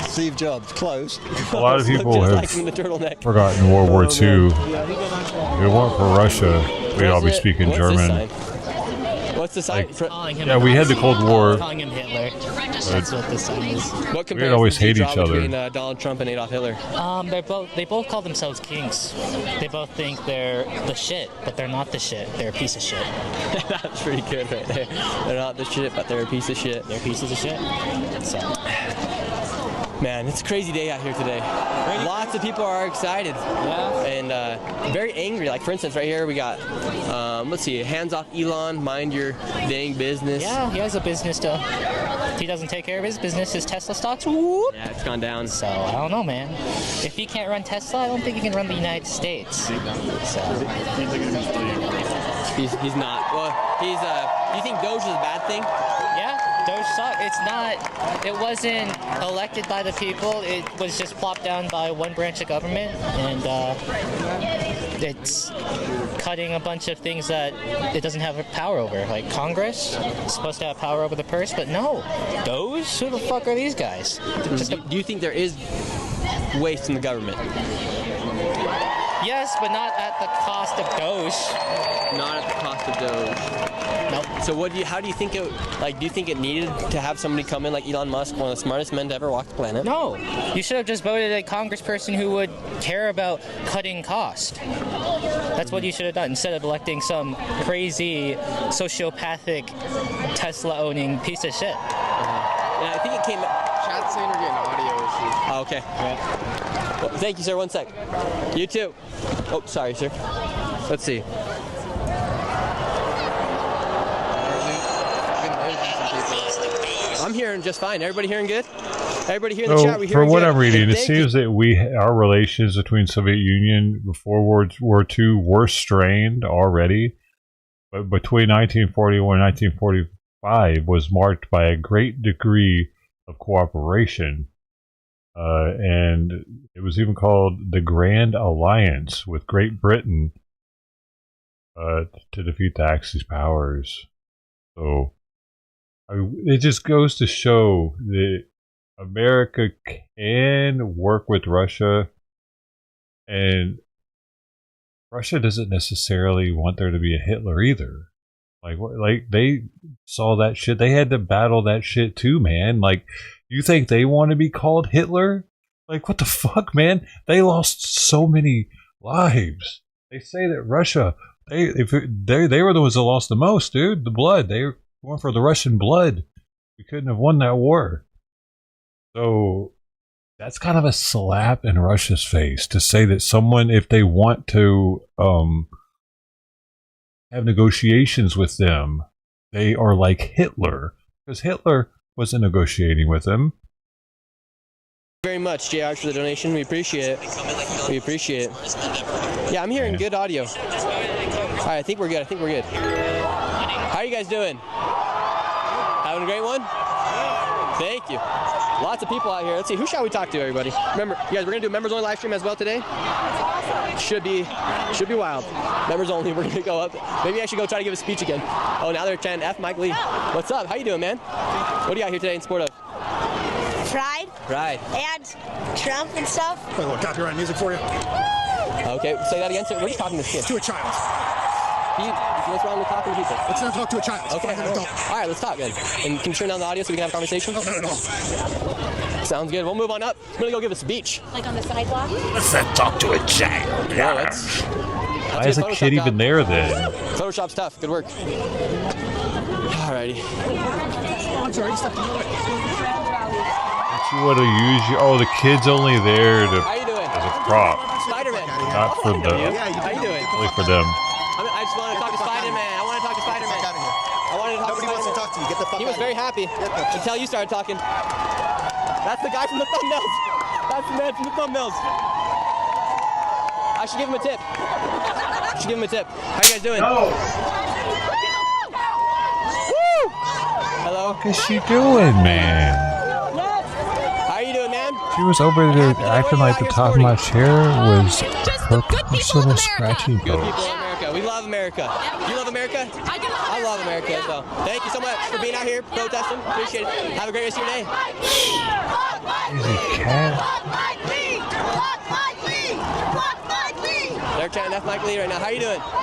Steve Jobs, close. A lot of people Just have like him in the turtleneck. forgotten World War II. If it weren't for Russia, we'd all be speaking German. What's the sign? Yeah, we had the Cold War. Calling him Hitler. That's what this sign is. What We'd always hate each other. between Donald Trump and Adolf Hitler? They both call themselves kings. They both think they're the shit, but they're not the shit. They're a piece of shit. That's pretty good right there. They're not the shit, but they're a piece of shit. They're pieces of shit. So. Man, it's a crazy day out here today. Lots of people are excited. Yeah. And very angry. Like, for instance, right here we got, let's see, hands off Elon, mind your dang business. Yeah, he has a business to... If he doesn't take care of his business, his Tesla stocks, whoop. Yeah, it's gone down. So, I don't know, man. If he can't run Tesla, I don't think he can run the United States. So. He's not. Well, he's, do you think Doge is a bad thing? Yeah, Doge sucks. It's not, it wasn't elected by the people. It was just plopped down by one branch of government, and it's cutting a bunch of things that it doesn't have power over. Like Congress is supposed to have power over the purse, but no. Doge? Who the fuck are these guys? Do you think there is waste in the government? Yes, but not at the cost of Doge. Not at the cost of Doge. Nope. So how do you think it, like, do you think it needed to have somebody come in like Elon Musk, one of the smartest men to ever walk the planet? No. You should have just voted a congressperson who would care about cutting cost. That's what you should have done instead of electing some crazy sociopathic Tesla-owning piece of shit. And I think it came... Chad's saying we're getting audio issues. Oh, okay. Yeah. Well, thank you, sir. 1 sec. You too. Oh, sorry, sir. Let's see. I'm hearing just fine. Everybody hearing good? Everybody here in the chat, we hearing for what good? I'm reading, it Thank seems that our relations between Soviet Union before World War II were strained already, but between 1941 and 1945 was marked by a great degree of cooperation, and it was even called the Grand Alliance with Great Britain to defeat the Axis powers. So it just goes to show that America can work with Russia, and Russia doesn't necessarily want there to be a Hitler either. Like they saw that shit. They had to battle that shit too, man. Like, you think they want to be called Hitler? Like, what the fuck, man? They lost so many lives. They say that Russia, they were the ones that lost the most, dude. The blood. They were going for the Russian blood. We couldn't have won that war. So that's kind of a slap in Russia's face to say that someone, if they want to have negotiations with them, they are like Hitler, because Hitler wasn't negotiating with them. Very much, JR, for the donation. We appreciate it. We appreciate it. Yeah, I'm hearing good audio. All right, I think we're good. How are you guys doing? Having a great one? Thank you. Lots of people out here. Let's see, who shall we talk to, everybody? Remember, you guys, we're gonna do a members only live stream as well today. Should be wild. Members only. We're gonna go up. Maybe I should go try to give a speech again. Oh, now they're chanting F Mike Lee. What's up? How you doing, man? What do you got here today in support of? Pride. And Trump and stuff. Play a little copyright music for you. Okay, say that again. So we're just talking to this kid. To a child. What's wrong with talking to people? Let's not talk to a child. Okay. All right, let's talk then. And can you turn down the audio so we can have a conversation? No. Sounds good. We'll move on up. I'm gonna go give a speech. Like on the sidewalk? Let's not talk to a child. Yeah, Why is the kid even there then? Photoshop's tough. Good work. Alrighty. I'm sorry, you stepped in the way. You want to use the kid's only there to How you doing? as a prop, Spider-Man. not for them. How you doing? Only for them. I just want to talk to Spider-Man. I want to talk to Spider-Man. Nobody wants to talk to you. Get the fuck out of here. He was very happy until you started talking. That's the guy from the thumbnails. That's the man from the thumbnails. I should give him a tip. How you guys doing? No. Woo! Hello. What is she doing, man? How you doing, man? She was over there acting like the top of my chair was her personal scratching Good post. people in America. We love America. You love America? I love America as well. Thank you so much for being out here protesting. Appreciate it. Have a great rest of your day. Crazy cat. They're chanting F Mike Lee right now. How you doing? Look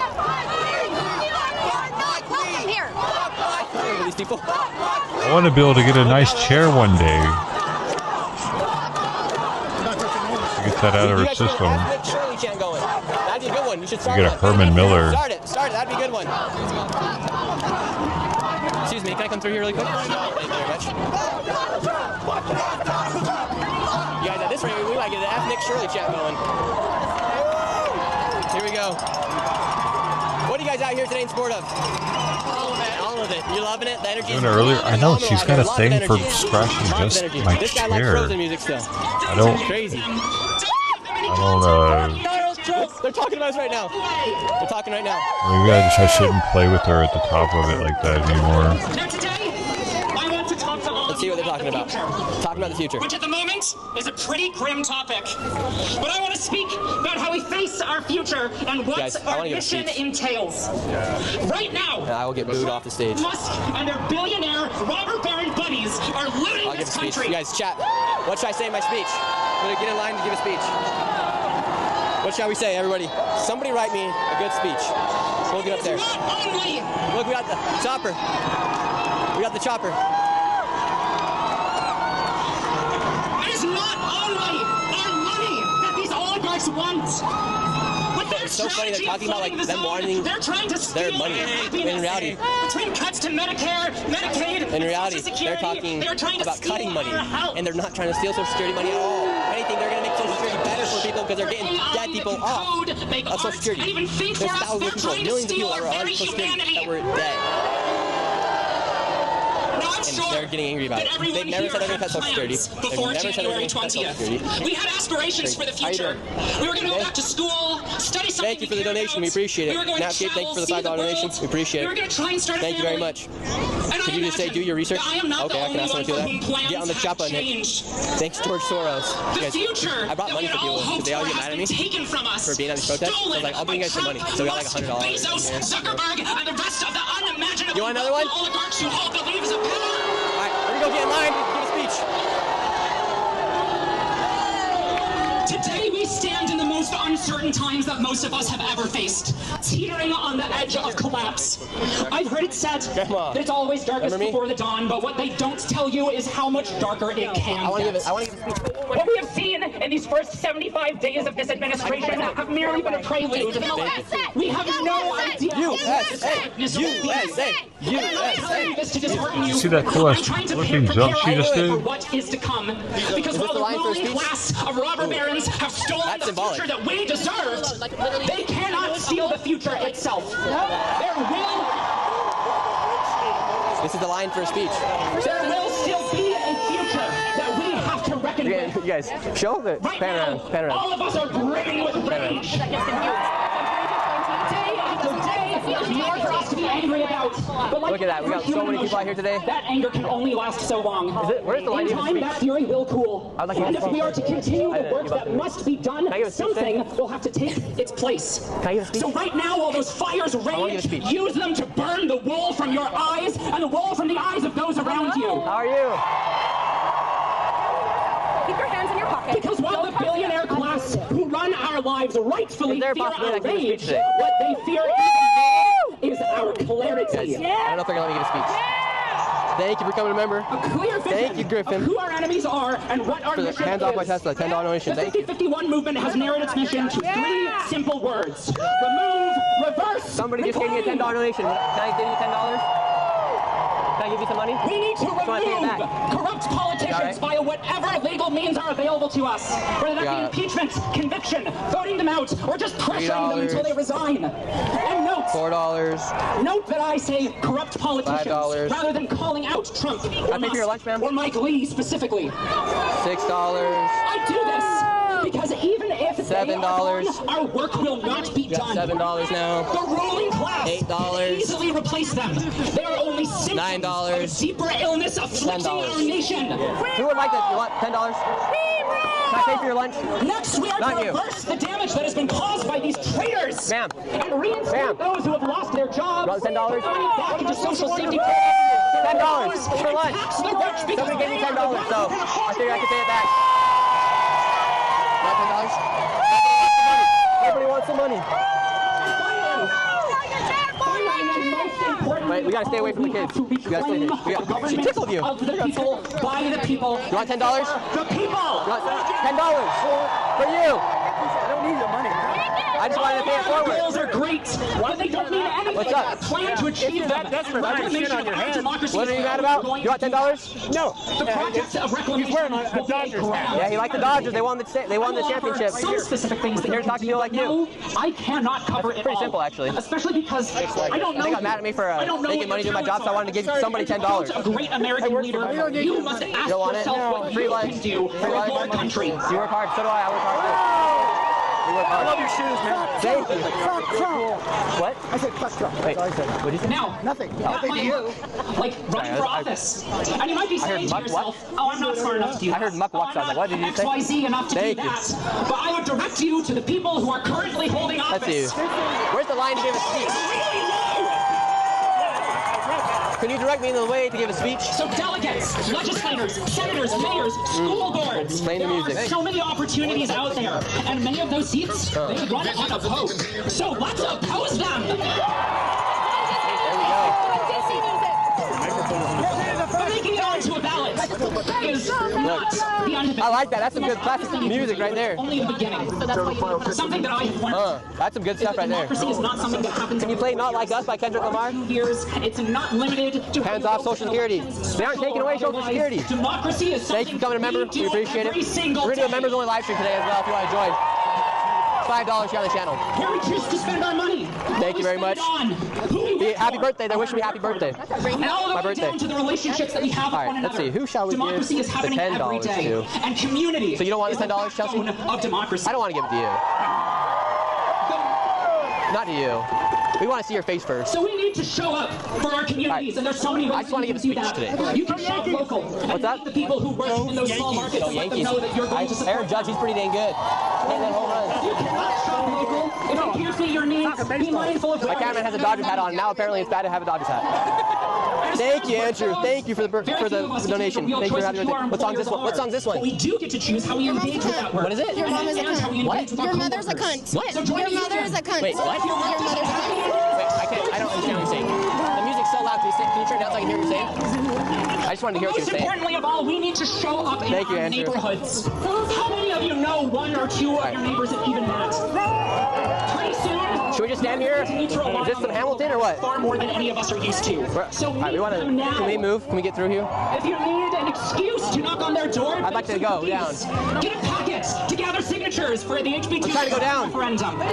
at these people. I want to be able to get a nice chair one day. Get that out of her system. Have Shirley chant going. That'd be a good one. You should start Get a Herman Miller. Start it. That'd be a good one. Excuse me, can I come through here really quick? Thank you very much. You guys, at this rate, we might get an ethnic Shirley chant going. Here we go. What are you guys out here today in support of? All of it. You loving it? The energy. Doing it earlier. I know she's got a thing for scratching just my This guy likes chair. Frozen music still. I don't. Crazy. They're talking about us right now. They're talking right now. Maybe I shouldn't play with her at the top of it like that anymore. Let's see what they're talking about. Talking about the future. Which at the moment is a pretty grim topic. But I want to speak about how we face our future and what Guys, our mission entails. Right now, I will get booed off the stage. Musk and their billionaire robber baron buddies are looting I'll give this a speech. country. You guys chat. What should I say in my speech? I'm gonna get in line to give a speech. What shall we say, everybody? Somebody write me a good speech. We'll get up there. Look, we got the chopper. We got the chopper. It is not only our money that these oligarchs want. It's so funny they're talking about like them wanting They're trying to their money. In reality, between cuts to Medicare, Medicaid, in reality, Social Security, they're talking about cutting money, and they're not trying to steal Social Security money at all. If anything, they're going to make Social Security better for people because they're getting dead people off of Social Security. There's thousands of people, millions of people that were on Social Security that were dead. And they're getting angry about it. They've never said they're going to cut Social Security. They've never said they're going to cut Social Security. We had aspirations for the future. We were going to go back to school, study something. Thank you for the donation. We appreciate it. Navscape, thank you for the $5 donation. We appreciate it. We were going to try and start a Thank you very much. Could you just say, do your research? Okay, I can ask them to do that. Get on the choppa, Nick. Thanks, George Soros. The future I brought money for people because they all get mad at me for being on these protests. So I was like, I'll bring you guys some money. So we got like $100. Bezos, Zuckerberg, and the rest of the unimaginable You want another one? oligarchs who hold the leaves of power. All right, we're going to go get in line and give a speech. Today we stand in the most uncertain times that most of us have ever faced, teetering on the edge of collapse. I've heard it said that it's always darkest before the dawn, but what they don't tell you is how much darker it can get. What we have seen in these first 75 days of this administration have merely been a prelude. We have no idea You see that cool looking jump she just did? what is to come. Because while the ruling class of robber barons have stolen the future that we deserved, they cannot steal the future itself. There will... This is the line for a speech. There will still be a future that we have to reckon with. You guys, show the pan around. All of us are brimming with rage. Day after day, there's more for us to be angry about. But like Look at that. We got so many people out here today. That anger can only last so long. Where's the line In time, that fury will cool. I'd like And if we are to continue the work that must be done, something will have to take its place. So right now, while those fires rage, use them to burn the wool from your eyes and the wool from the eyes of those around you. How are you? Keep your hands in your pocket. Because while the billionaire class who run our lives rightfully fear our rage, what they fear is our clarity. Guys, I don't know if they're going to let me get a speech. Thank you for coming, member. Thank you, Griffin. Who our enemies are and what our mission Hands off my is. Tesla, $10 donation. The Thank you. 5051 movement has narrowed its mission to 3 simple words. Remove, reverse, Somebody just gave me a $10 donation. Can I give you $10? Can I give you some money? We need to remove corrupt politicians via whatever legal means are available to us. Whether that be impeachment, conviction, voting them out, or just pressuring them until they resign. And note, $4. Note that I say corrupt politicians rather than calling out Trump or Musk or Mike Lee specifically. $6. I do this Because even if $7, our work will not be done. $7 now. The ruling class $8. can easily replace them. They are only symptoms of deeper illness afflicting our nation. Who would like this? You want $10? Can I pay for your lunch? Next, we are to reverse the damage that has been caused by these traitors. And reinstate those who have lost their jobs. You want $10? Back into social safety. $10 for lunch. Somebody gave me $10, so I figured I could pay it back. $10? Everybody wants some money. Wait, we gotta stay away from the kids. We gotta stay here. She tickled you. Of the people, by the people. You want $10? The people. You want $10 for you. I don't need the money. I just wanted to pay it forward. Bills are great, but they don't mean anything. What's up? Plan to achieve that desperate reclamation of our democracy. What are you mad about? You want $10? No. The project of reclamation will be a grand. Yeah, he liked the Dodgers. They won the championship. Some specific things that here to talk to people like you. I cannot cover it Pretty all. simple, actually. Especially because I don't know. They got mad at me for making money doing my job, so I wanted to give somebody $10. A great American leader. You must ask yourself what you can do for your country. You work hard. So do I. I work hard. You work hard. I love your shoes, man. Thank you. Fuck Trump. What? I said fuck Trump. Wait, what did you say? Now, nothing. That might look like running for office. And you might be saying to yourself, oh, I'm not smart enough to do that. I heard muck walk. I was like, what did you say? XYZ enough to do that. But I would direct you to the people who are currently holding office. Let's see. Where's the line to give a speech? Can you direct me in the way to give a speech? So delegates, legislators, senators, mayors, school boards. Playing the music. There are so many opportunities out there, and many of those seats, they run unopposed. So let's oppose them. There we go. Making it onto a ballot is not the end of it. I like that. That's some good classic music right there. Only the beginning. Something that I have learned. That's some good stuff right there. Democracy is not something that happens. Can you play Not Like Us by Kendrick Lamar? Years. It's not limited to hands off Social Security. They aren't taking away Social Security. Democracy is Thank you for becoming a member. We appreciate it. We're going to do a members only live stream today as well if you want to join. $5 here on the channel. Here we choose to spend our money. Thank you very much. Happy birthday. They're wishing me happy birthday. And all the way down to the relationships that we have with one another. Let's see. Who shall we Democracy give is happening the $10 every day. to? And community. So you don't want the $10, Chelsea? Of democracy. I don't want to give it to you. Not to you. We want to see your face first. So we need to show up for our communities, and there's so many ways I just want to give a speech today. You can shop local. What's that? The people who work in those small markets, let them know that you're going to support. Aaron Judge, he's pretty dang good. And then home runs. You cannot shop local. If you can't see your needs, be mindful of. My cameraman has a Dodgers hat on. Now apparently it's bad to have a Dodgers hat. Thank you, Andrew. Thank you for the donation. Thank you for having me. What song's this one? What song's this one? We do get to choose how we engage with that word. What is it? Your mom is a cunt. What? Your mother's a cunt. What? Your mother is a cunt. Wait, what? Your mother's a cunt. Wait, I don't understand what you're saying. The music's so loud. Can you turn it down so I can hear what you're saying? I just wanted to hear what you were saying. Most importantly of all, we need to show up in our neighborhoods. How many of you know one or two of your neighbors that even met? Pretty soon. Should we just stand here? Is this some Hamilton or what? Far more than any of us are used to. So we want to. Can we move? Can we get through here? If you need an excuse to knock on their door, I'd like to go down. Get a packet to gather signatures for the HB2 I'm trying to go down. referendum. My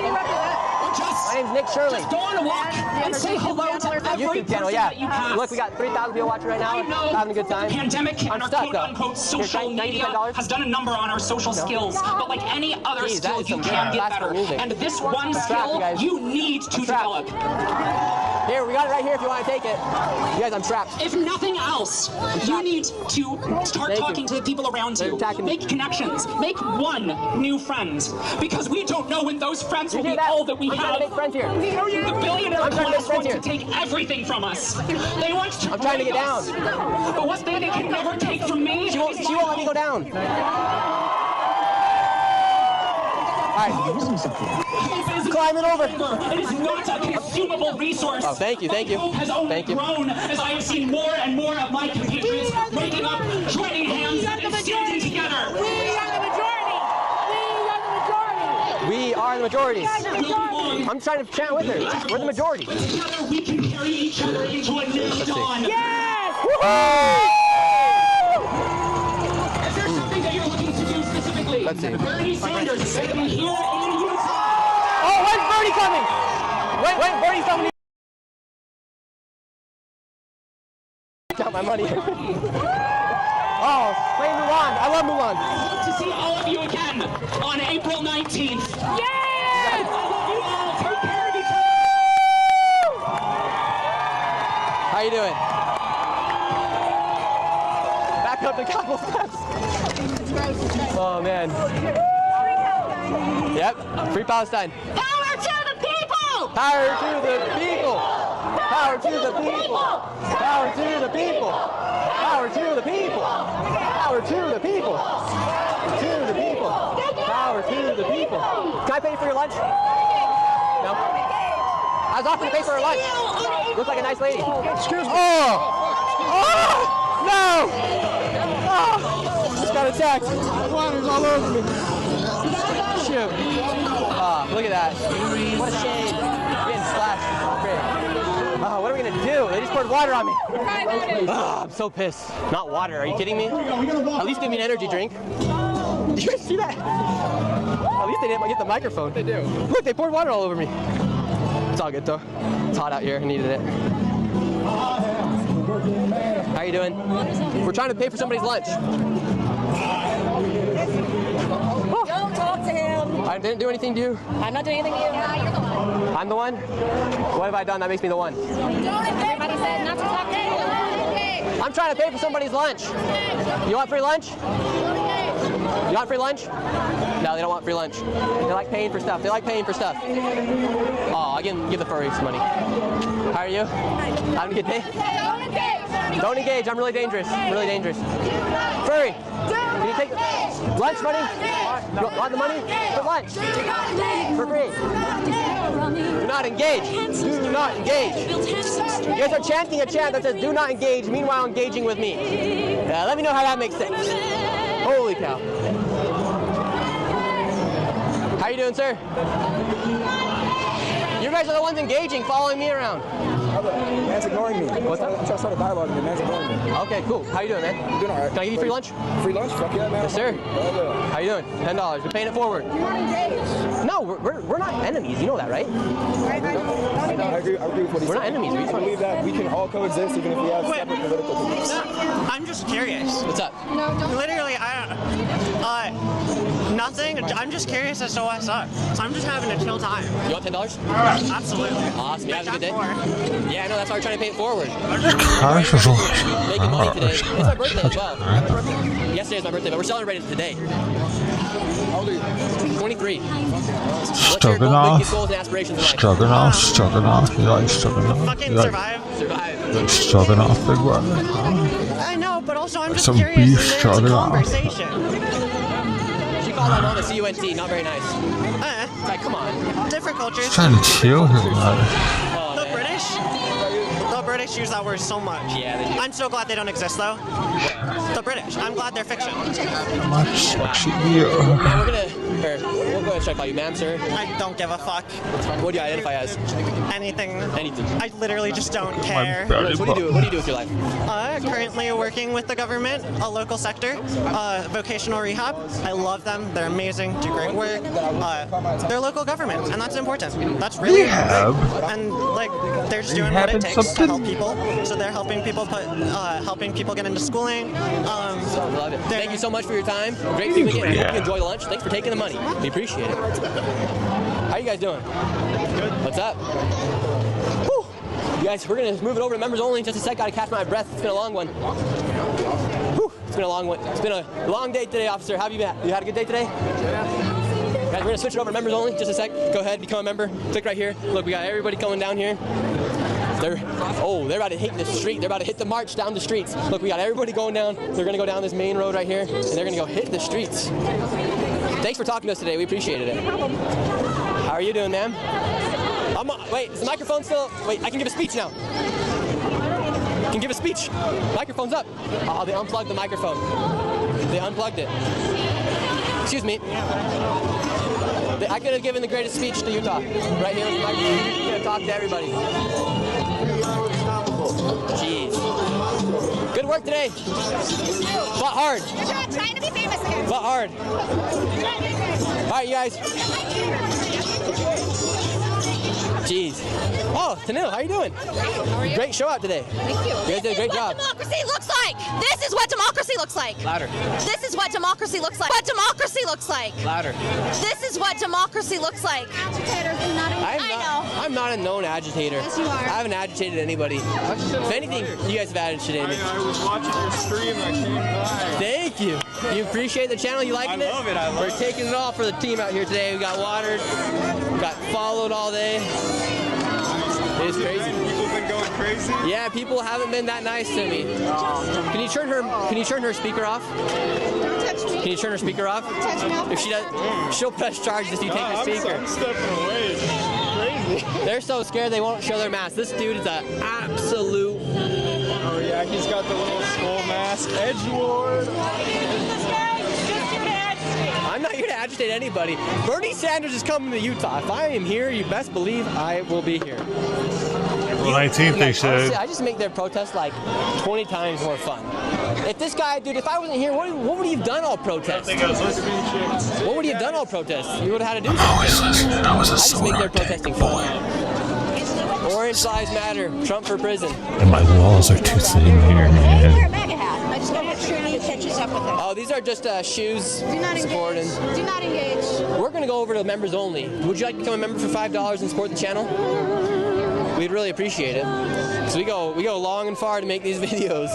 name's Nick Shirley. Just go on a walk and say hello to every YouTube channel, person that you pass. Look, we got 3,000 people watching right now. Having a good time. The pandemic and our quote-unquote social media has done a number on our social skills, but like any other skill, you can get better. And this one skill, you need to develop. Here, we got it right here if you want to take it. You guys, I'm trapped. If nothing else, you need to start talking to the people around you. Make connections. Make one new friend. Because we don't know when those friends will be all that we have. I'm trying to make friends here. The billionaire class wants to take everything from us. They want to I'm trying to get down. But what they can never take from me. She won't let me go down. All right. Climb it over. It is not a consumable resource. Oh, thank you, thank you. Hope has only grown as I have seen more and more of my compatriots waking up, joining hands, and standing together. We are the majority. We are the majority. I'm trying to chant with her. We're the majority. Together we can carry each other into a new dawn. Yes! Is there something that you're looking to do specifically? Let's see. Bernie Sanders is here in Utah. Oh, when's Bernie coming? When Bernie's coming? Got my money. Oh, play Mulan. I love Mulan. To see all of you again on April 19th. Yes! I love you all. Take care of each other. How you doing? Back up the couple steps. Oh, man. Yep, free Palestine. Power to the people! Power to the people! Power to the people! Power to the people! Power to the people! Power to the people! To the people! Power to the people! Can I pay for your lunch? No? I was offering to pay for her lunch. Looks like a nice lady. Excuse me. Oh! Oh! No! Oh! Just got attacked. Water's all over me. Shoot. Oh, look at that. What a shame. Getting splashed. Great. Oh, what are we gonna do? They just poured water on me. Oh, I'm so pissed. Not water. Are you kidding me? At least give me an energy drink. Did you guys see that? At least they didn't get the microphone. They do. Look, they poured water all over me. It's all good though. It's hot out here. I needed it. How you doing? We're trying to pay for somebody's lunch. Don't talk to him. I didn't do anything to you. I'm not doing anything to you. You're the one. I'm the one? What have I done that makes me the one? Everybody said not to talk to him. I'm trying to pay for somebody's lunch. You want free lunch? You want free lunch? No, they don't want free lunch. They like paying for stuff. They like paying for stuff. Oh, I can give the furries some money. How are you? Having a good day? Don't engage. I'm really dangerous. Really dangerous. Furry, can you take lunch money? You want the money? For lunch. For free. Do not engage. Do not engage. You guys are chanting a chant that says do not engage, meanwhile engaging with me. Let me know how that makes sense. Holy cow. How you doing, sir? You guys are the ones engaging, following me around. Man's ignoring me. What's that? I'm trying to start a dialogue and the man's ignoring me. Okay, cool. How you doing, man? I'm doing all right. Can I give you free lunch? Free lunch? Fuck yeah, man. Yes, sir. How you doing? $10. We're paying it forward. No, we're not enemies. You know that, right? I agree with what he's We're not saying. enemies. I believe that we can all coexist even if we have separate political beliefs. I'm just curious. What's up? Literally, nothing. I'm just curious as to what's up. So I'm just having a chill time. You want $10? Absolutely. Awesome. You having a good day? Yeah, I know. That's why we're trying to pay it forward. Making money today. It's my birthday as well. Yesterday was my birthday, but we're celebrating it today. How old are you? 23. What's your biggest goals and aspirations in life? Stroganoff. You like stroganoff? Fucking You like survive. stroganoff, big brother? I know, but also I'm just Some curious. beef And there's a stroganoff. conversation. She called out on the CUNT. Not very nice. Like, come on. Different cultures. Just trying to chill here, man. The British use that word so much. Yeah, they do. I'm so glad they don't exist, though. The British. I'm glad they're fiction. Man, we'll go ahead and try to call you ma'am, sir. I don't give a fuck. What do you identify as? Anything. Anything. I literally just don't care. What do you do? What do you do with your life? Currently working with the government, a local sector, vocational rehab. I love them. They're amazing. Do great work. They're local government, and that's important. That's really Rehab? And like they're just doing what it takes to help people. So they're helping people helping people get into schooling. Love it. Thank you so much for your time. Great seeing you again. I hope you enjoy lunch. Thanks for taking the money. We appreciate it. How you guys doing? Good. What's up? Whew. You guys, we're gonna move it over to members only in just a sec. Gotta catch my breath. It's been a long one. Whew. It's been a long one. It's been a long day today, officer. How have you been? You had a good day today? Guys, we're gonna switch it over to members only. Just a sec. Go ahead, become a member. Click right here. Look, we got everybody coming down here. They're about to hit the street. They're about to hit the march down the streets. Look, we got everybody going down. They're gonna go down this main road right here, and they're gonna go hit the streets. Thanks for talking to us today. We appreciated it. How are you doing, ma'am? Wait, is the microphone still? Wait, I can give a speech now. I can give a speech. Microphone's up. Oh, they unplugged the microphone. They unplugged it. Excuse me. I could have given the greatest speech to Utah. Right here with the microphone. I could have talked to everybody. Jeez. Good work today. Fought hard. You're trying to be famous again. Fought hard. All right, you guys. Jeez. Oh, Tanil, how you doing? How are you? Great show out today. Thank you. You guys did a great job. Democracy looks like. This is what democracy looks like. Louder. This is what democracy looks like. What democracy looks like. Louder. This is what democracy looks like. I'm not a known agitator. Yes, you are. I haven't agitated anybody. If anything, you guys have agitated me. I was watching your stream and I came by. Thank you. You appreciate the channel? You liking it? I love it. I love We're it. taking it all for the team out here today. We got watered. We got followed all day. It's crazy. People have been going crazy. Yeah, people haven't been that nice to me. Can you turn her speaker off? Don't touch me. Can you turn her speaker off? Don't touch me. If she does, she'll press charges if you take the speaker. I'm stepping away. It's crazy. They're so scared they won't show their mask. This dude is an absolute. Oh yeah, he's got the little skull mask. Edgelord. I'm not here to agitate anybody. Bernie Sanders is coming to Utah. If I am here, you best believe I will be here. April 19th, they said. Honestly, I just make their protest like 20 times more fun. If this guy, dude, if I wasn't here, what would he have done all protest? What would he have done all protest? He would have had to do something. I was a I just make solar their protesting fun. Orange lives matter. Trump for prison. And my walls are too thin here, man. I just want to make sure he catches up with it. Oh, these are just shoes. Do not engage. Do not engage. We're gonna go over to members only. Would you like to become a member for $5 and support the channel? We'd really appreciate it. So we go long and far to make these videos.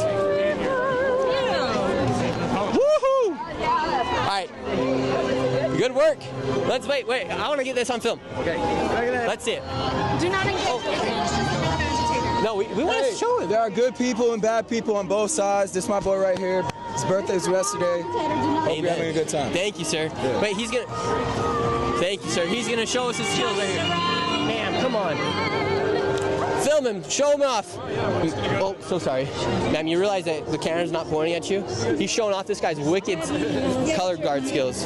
Woohoo! All right. Good work. Let's wait. I want to get this on film. Okay. Let's see it. Do not engage. No, we want to show it. There are good people and bad people on both sides. This is my boy right here. His birthday was yesterday. Hope you're having a good time. Thank you, sir. Yeah. Wait, thank you, sir. He's gonna show us his skills right here. Ma'am, come on. Film him. Show him off. Oh, so sorry. Ma'am, you realize that the camera's not pointing at you? He's showing off this guy's wicked color guard skills.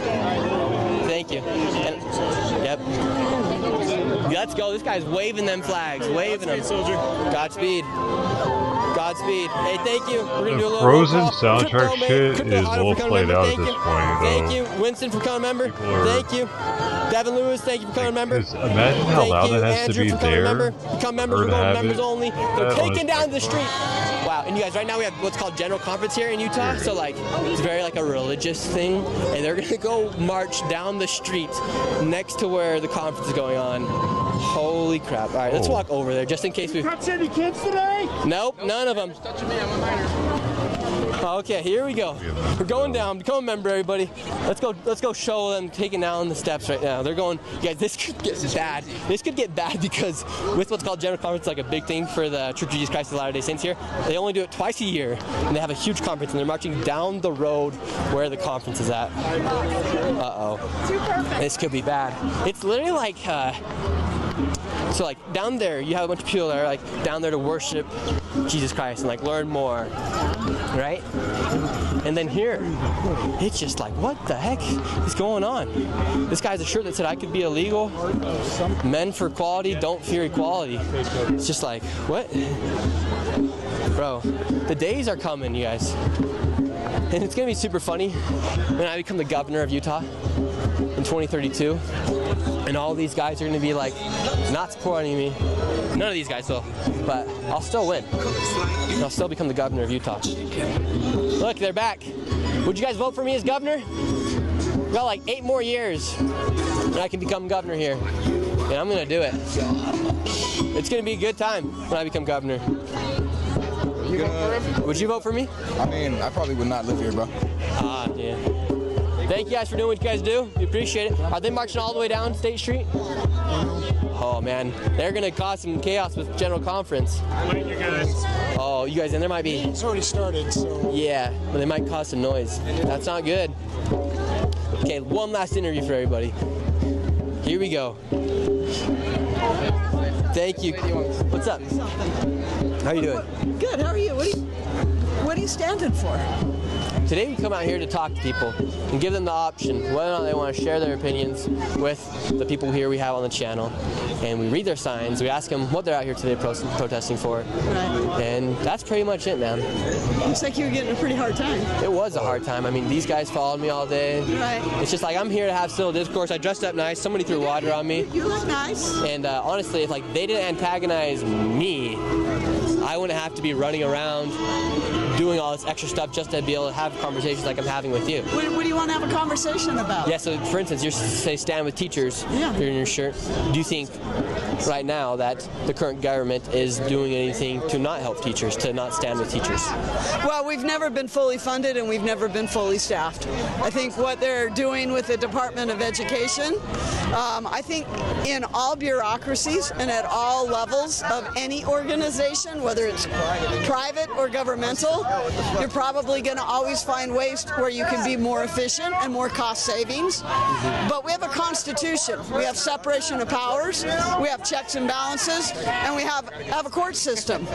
Thank you. Yep. Let's go. This guy's waving them flags. Waving them. Godspeed. Godspeed. Hey, thank you. We're gonna do a little Frozen roll call. soundtrack Crypto, shit Crypto is Auto well for becoming a played member. out at Thank this you. point. Thank you. Winston for becoming a member. Thank you. Devin Lewis, thank you for becoming a member. Imagine how Thank loud you. that has Andrew to be for becoming a there. member. Become members. Or We're to going have members it only. They're that on taking the down the street. Wow, and you guys, right now we have what's called General Conference here in Utah. So like, it's very like a religious thing, and they're gonna go march down the street next to where the conference is going on. Holy crap! All right, let's walk over there just in case we. Touch any kids today? Nope, none of them. Touching me, I'm a minor. Okay, here we go. We're going down. Become a member, everybody. Let's go show them taking down the steps right now. They're going, guys, this could get bad. This could get bad because with what's called General Conference, like a big thing for the Church of Jesus Christ of Latter-day Saints here, they only do it twice a year, and they have a huge conference, and they're marching down the road where the conference is at. Uh-oh. This could be bad. It's literally like, so like down there, you have a bunch of people that are like down there to worship Jesus Christ and like learn more, right? And then here, it's just like, what the heck is going on? This guy has a shirt that said, I could be illegal. Men for equality, don't fear equality. It's just like, what? Bro, the days are coming, you guys. And it's gonna be super funny when I become the governor of Utah in 2032. And all these guys are gonna be like, not supporting me. None of these guys will, but I'll still win. And I'll still become the governor of Utah. Look, they're back. Would you guys vote for me as governor? We got like 8 more years and I can become governor here. And I'm gonna do it. It's gonna be a good time when I become governor. Would you vote for me? I mean, I probably would not live here, bro. Ah, yeah. Thank you guys for doing what you guys do. We appreciate it. Are they marching all the way down State Street? Oh man, they're gonna cause some chaos with General Conference. You guys. Oh, you guys, and there might be. It's already started, so. Yeah, but they might cause some noise. That's not good. Okay, one last interview for everybody. Here we go. Thank you. What's up? How you doing? Good. How are you? What are you standing for? today we come out here to talk to people and give them the option whether or not they want to share their opinions with the people here we have on the channel. And we read their signs, we ask them what they're out here today protesting for. Right. And that's pretty much it, man. Looks like you were getting a pretty hard time. It was a hard time. I mean, these guys followed me all day. Right. It's just like, I'm here to have civil discourse. I dressed up nice. Somebody threw water on me. You look nice. And honestly, if like they didn't antagonize me, I wouldn't have to be running around doing all this extra stuff just to be able to have conversations like I'm having with you. What do you want to have a conversation about? Yeah, so for instance, you say stand with teachers. Yeah. You're in your shirt. Do you think right now that the current government is doing anything to not help teachers, to not stand with teachers? Well, we've never been fully funded and we've never been fully staffed. I think what they're doing with the Department of Education, I think in all bureaucracies and at all levels of any organization, whether it's private or governmental, you're probably going to always find ways where you can be more efficient and more cost savings. But we have a constitution. We have separation of powers. We have checks and balances, and we have a court system.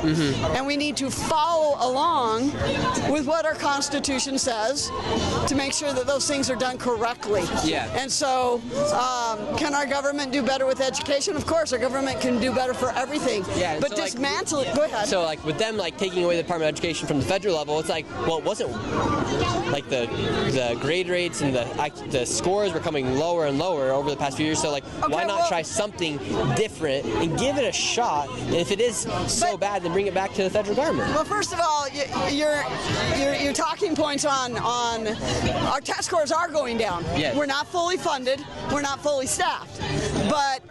And we need to follow along with what our constitution says to make sure that those things are done correctly. Yeah. And so, can our government do better with education? Of course, our government can do better for everything. Yeah. But so dismantle it. Go ahead. So like with them like taking away the Department of Education from the federal level, it's like, well, it wasn't like the grade rates and the scores were coming lower and lower over the past few years. So like, why not try something different and give it a shot? And if it is so bad, then bring it back to the federal government. Well, first of all, your talking points on our test scores are going down. Yes. We're not fully funded. We're not fully staffed. But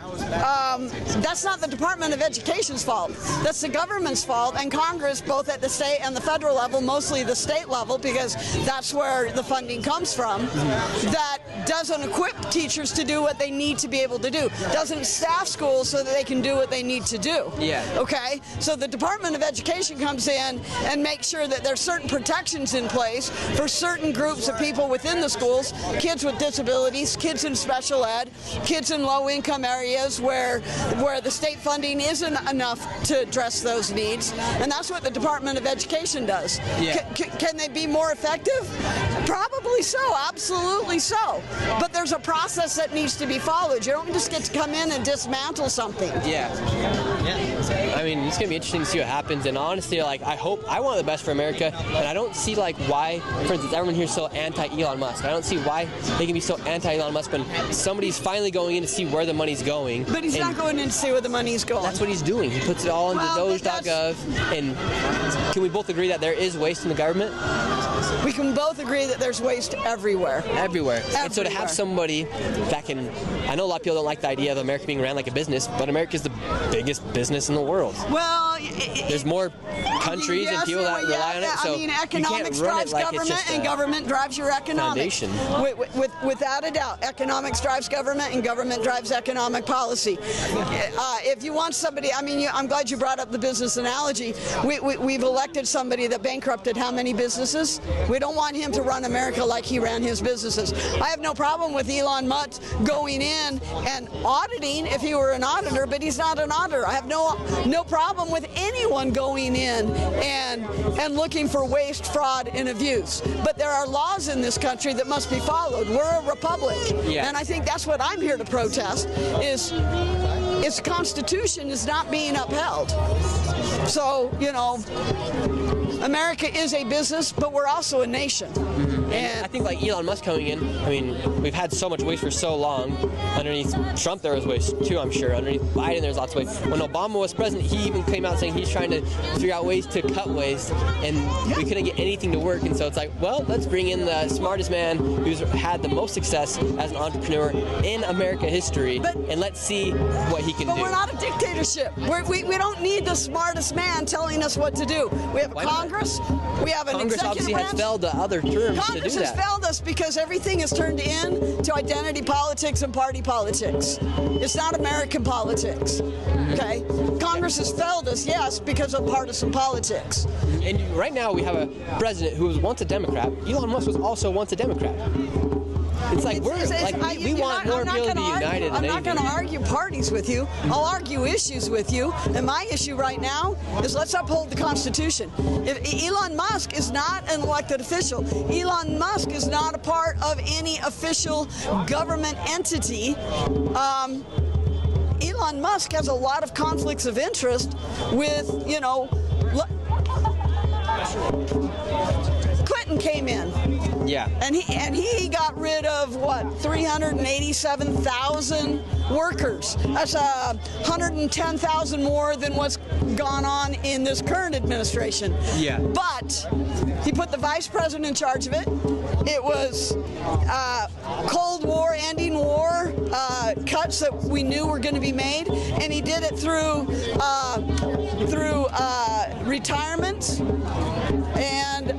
that's not the Department of Education's fault. That's the government's fault, and Congress, both at the state and the federal level, mostly the state level, because that's where the funding comes from, that doesn't equip teachers to do what they need to be able to do. Doesn't staff schools so that they can do what they need to do. Yeah. Okay? So the Department of Education comes in and makes sure that there's certain protections in place for certain groups of people within the schools, kids with disabilities, kids in special ed, kids in low-income areas where the state funding isn't enough to address those needs. And that's what the Department of Education does. Yeah. Can they be more effective? Probably so, absolutely so. But there's a process that needs to be followed. You don't just get to come in and dismantle something. Yeah. I mean, it's gonna be interesting to see what happens. And honestly, like, I want the best for America, and I don't see like why, for instance, everyone here is so anti-Elon Musk. I don't see why they can be so anti-Elon Musk when somebody's finally going in to see where the money's going. But he's not going in to see where the money's going. That's what he's doing. He puts it all into Doge.gov. And can we both agree that there is waste in the government? We can both agree that there's waste everywhere. Everywhere. And so to have somebody that can, I know a lot of people don't like the idea of America being ran like a business, but America's the biggest business in the world. Well, there's more countries and people that rely on it, so I mean, economics you can't run drives it like government, it's just and government drives your economics. Foundation. Without a doubt, economics drives government, and government drives economic policy. If you want somebody, I mean, I'm glad you brought up the business analogy. We've elected somebody that bankrupted how many businesses? We don't want him to run America like he ran his businesses. I have no problem with Elon Musk going in and auditing if he were an auditor, but he's not an auditor. I have no problem with anyone going in and looking for waste, fraud, and abuse. But there are laws in this country that must be followed. We're a republic. Yeah. And I think that's what I'm here to protest, is its Constitution is not being upheld. So, you know, America is a business, but we're also a nation. And I think like Elon Musk coming in, I mean, we've had so much waste for so long. Underneath Trump there was waste too, I'm sure. Underneath Biden there's lots of waste. When Obama was president, he even came out saying he's trying to figure out ways to cut waste, and we couldn't get anything to work. And so it's like, well, let's bring in the smartest man who's had the most success as an entrepreneur in America history, and let's see what he can do. But we're not a dictatorship. We don't need the smartest man telling us what to do. We have a Congress, we have an Congress executive obviously branch. has failed the other terms Congress to do has that. failed us because everything is turned to identity politics and party politics. It's not American politics. Okay? Congress has failed us, yes, because of partisan politics. And right now we have a president who was once a Democrat. Elon Musk was also once a Democrat. It's like we want more people to be united. I'm not going to argue parties with you. I'll argue issues with you. And my issue right now is let's uphold the Constitution. If Elon Musk is not an elected official, Elon Musk is not a part of any official government entity. Elon Musk has a lot of conflicts of interest with, Clinton came in. Yeah. And he got rid of 387,000 workers. That's 110,000 more than what's gone on in this current administration. Yeah. But he put the vice president in charge of it. It was Cold War, ending war, cuts that we knew were going to be made, and he did it through retirement and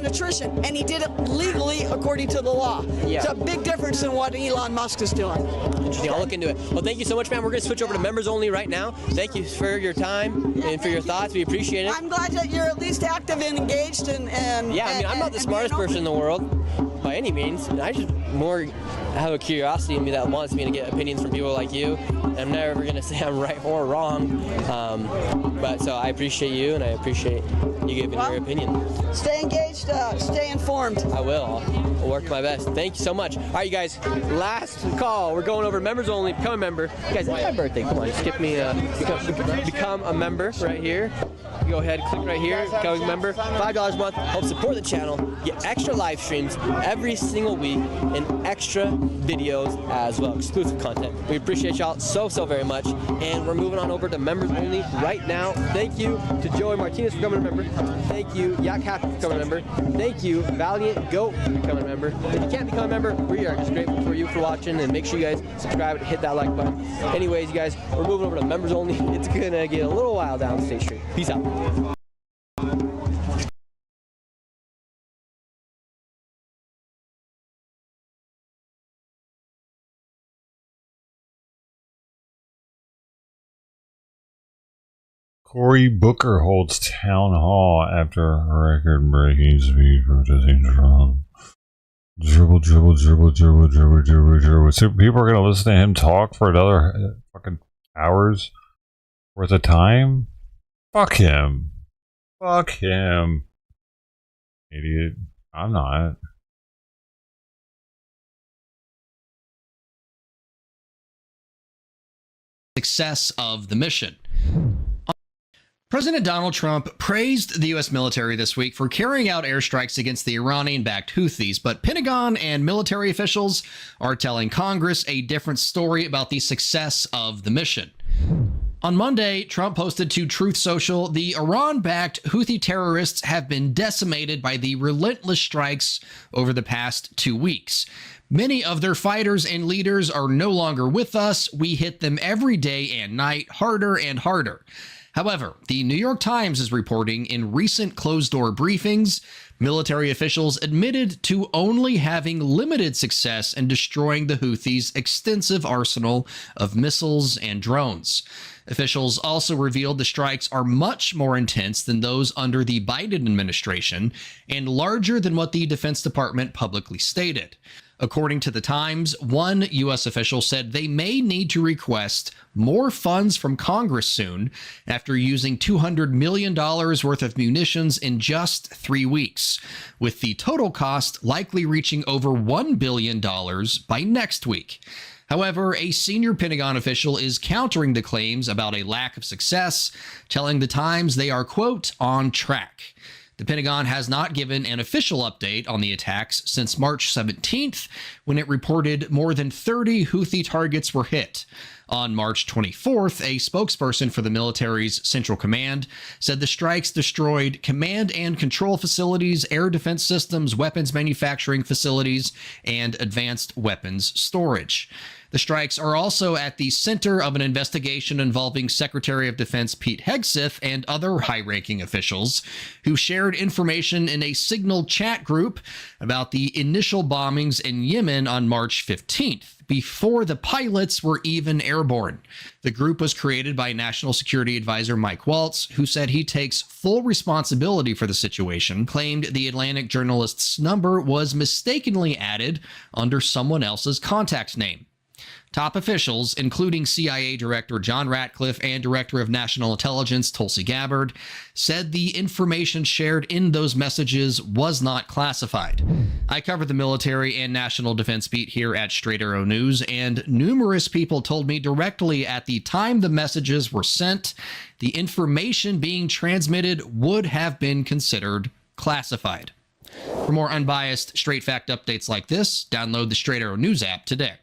attrition, and he did it legally according to the law. Yeah. It's a big difference than what Elon Musk is doing. Interesting. I'll look into it. Well, thank you so much, man. We're going to switch over to members only right now. Thank you for your time and for your thoughts. We appreciate it. I'm glad that you're at least active and engaged and yeah, I mean, I'm not the smartest person in the world by any means. I just more have a curiosity in me that wants me to get opinions from people like you. I'm never going to say I'm right or wrong. But so I appreciate you, and I appreciate you giving your opinion. Stay engaged, stay informed. I will. I'll work my best. Thank you so much. All right, you guys, last call. We're going over members only. Become a member. You guys, it's my birthday. Come on, just skip me. Become a member right here. Go ahead, click right here, become a member. $5 a month, help support the channel, get extra live streams every single week, and extra videos as well, exclusive content. We appreciate y'all so very much, and we're moving on over to members only right now. Thank you to Joey Martinez for becoming a member. Thank you, Yak Happy for becoming a member. Thank you, Valiant Goat for becoming a member. If you can't become a member, we are just grateful for you for watching, and make sure you guys subscribe and hit that like button. Anyways, you guys, we're moving over to members only. It's gonna get a little wild down State Street. Peace out. Cory Booker holds town hall after record-breaking speech protesting Trump. Dribble. So people are going to listen to him talk for another fucking hours worth of time? Fuck him. Idiot. I'm not. Success of the mission. President Donald Trump praised the U.S. military this week for carrying out airstrikes against the Iranian-backed Houthis, but Pentagon and military officials are telling Congress a different story about the success of the mission. On Monday, Trump posted to Truth Social, the Iran-backed Houthi terrorists have been decimated by the relentless strikes over the past 2 weeks. Many of their fighters and leaders are no longer with us. We hit them every day and night, harder and harder. However, the New York Times is reporting in recent closed-door briefings, military officials admitted to only having limited success in destroying the Houthis' extensive arsenal of missiles and drones. Officials also revealed the strikes are much more intense than those under the Biden administration and larger than what the Defense Department publicly stated. According to the Times, one U.S. official said they may need to request more funds from Congress soon after using $200 million worth of munitions in just 3 weeks, with the total cost likely reaching over $1 billion by next week. However, a senior Pentagon official is countering the claims about a lack of success, telling the Times they are, quote, on track. The Pentagon has not given an official update on the attacks since March 17th, when it reported more than 30 Houthi targets were hit. On March 24th, a spokesperson for the military's Central Command said the strikes destroyed command and control facilities, air defense systems, weapons manufacturing facilities, and advanced weapons storage. The strikes are also at the center of an investigation involving Secretary of Defense Pete Hegseth and other high-ranking officials who shared information in a Signal chat group about the initial bombings in Yemen on March 15th, before the pilots were even airborne. The group was created by National Security Advisor Mike Waltz, who said he takes full responsibility for the situation, claimed the Atlantic journalist's number was mistakenly added under someone else's contact name. Top officials, including CIA Director John Ratcliffe and Director of National Intelligence Tulsi Gabbard, said the information shared in those messages was not classified. I covered the military and national defense beat here at Straight Arrow News, and numerous people told me directly at the time the messages were sent, the information being transmitted would have been considered classified. For more unbiased, straight fact updates like this, download the Straight Arrow News app today.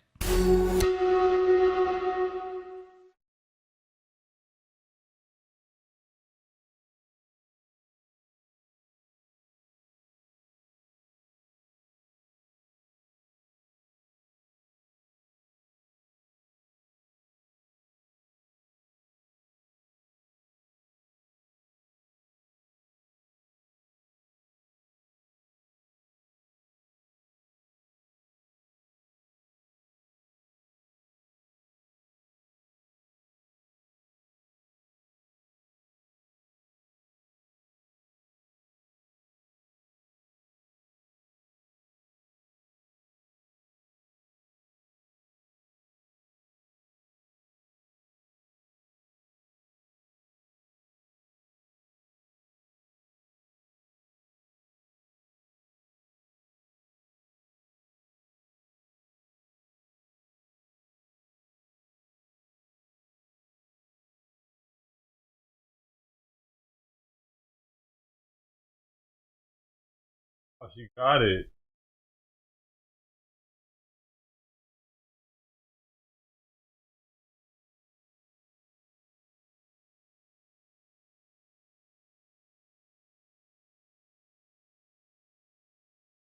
Oh, she got it.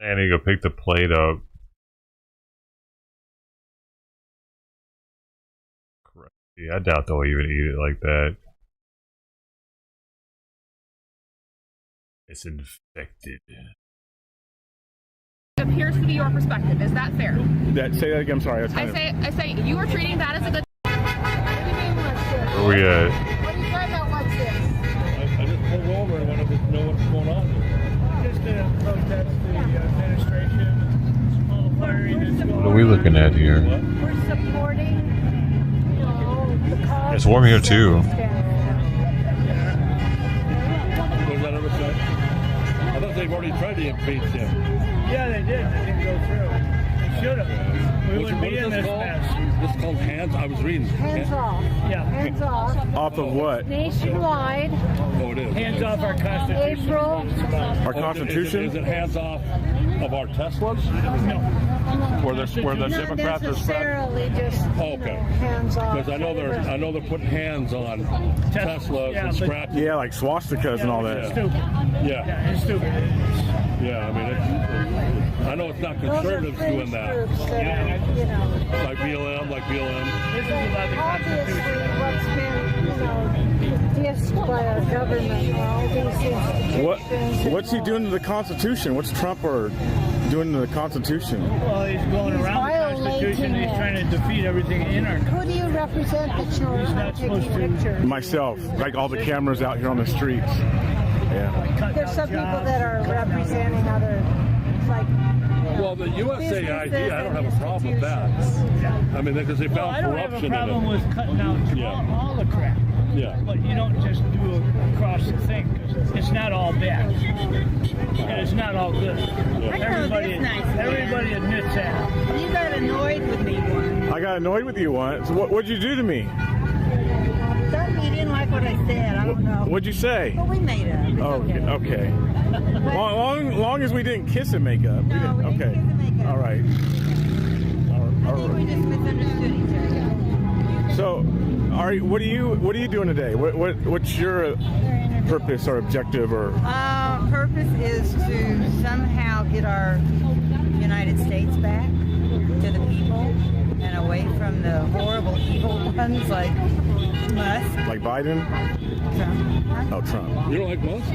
And he go pick the plate up. Correct. Yeah, I doubt they'll even eat it like that. It's infected. Appears to be your perspective. Is that fair? Say that again. I'm sorry. I say you are treating that as a good. Where we at? What are you talking about? What's this? I just pulled over and wanted to know what's going on. Just to protest the administration, all the firing that's going on. What are we looking at here? We're supporting, the cause. It's warm here too. What was that other side? I thought they've already tried to impeach him. Yeah, they did. They didn't go through. They should have. We wouldn't be in this mess. This is called hands. I was reading. Hands off. Yeah. Hands off. Off of what? Nationwide. Oh, it is. Hands off our Constitution. April. Our Constitution? Is it hands off of our Teslas? No. Where the Not Democrats are scrapping? necessarily just, Okay. hands off. Because I know they're putting hands on Teslas and scrapping. Yeah, like swastikas and all that. Stupid. Yeah. Yeah, it's stupid. Yeah, I mean, I know it's not conservatives doing that. Like BLM. This is about the Constitution. What's been, dissed by our government, all these institutions. What's he doing to the Constitution? What's Trump doing to the Constitution? Well, he's going around the Constitution. He's trying to defeat everything in our country. Who do you represent that you're taking pictures? Myself, like all the cameras out here on the streets. Yeah. There's some people that are representing other, like. Well, the USAID, I don't have a problem with that. I mean, because they found corruption in it. I don't have a problem with cutting out all the crap. Yeah. But you don't just do it across the thing, because it's not all bad. And it's not all good. Everybody admits that. You got annoyed with me once. I got annoyed with you once. What'd you do to me? You didn't like what I said. I don't know. What'd you say? Well, we made up. It's Okay. long as we didn't kiss and make up. No, we didn't kiss and make up. All right. I think we just misunderstood each other. So, what are you doing today? What's your purpose or objective or? Purpose is to somehow get our United States back to the people and away from the horrible evil ones like Musk. Like Biden? Trump. Oh, Trump. You don't like Musk?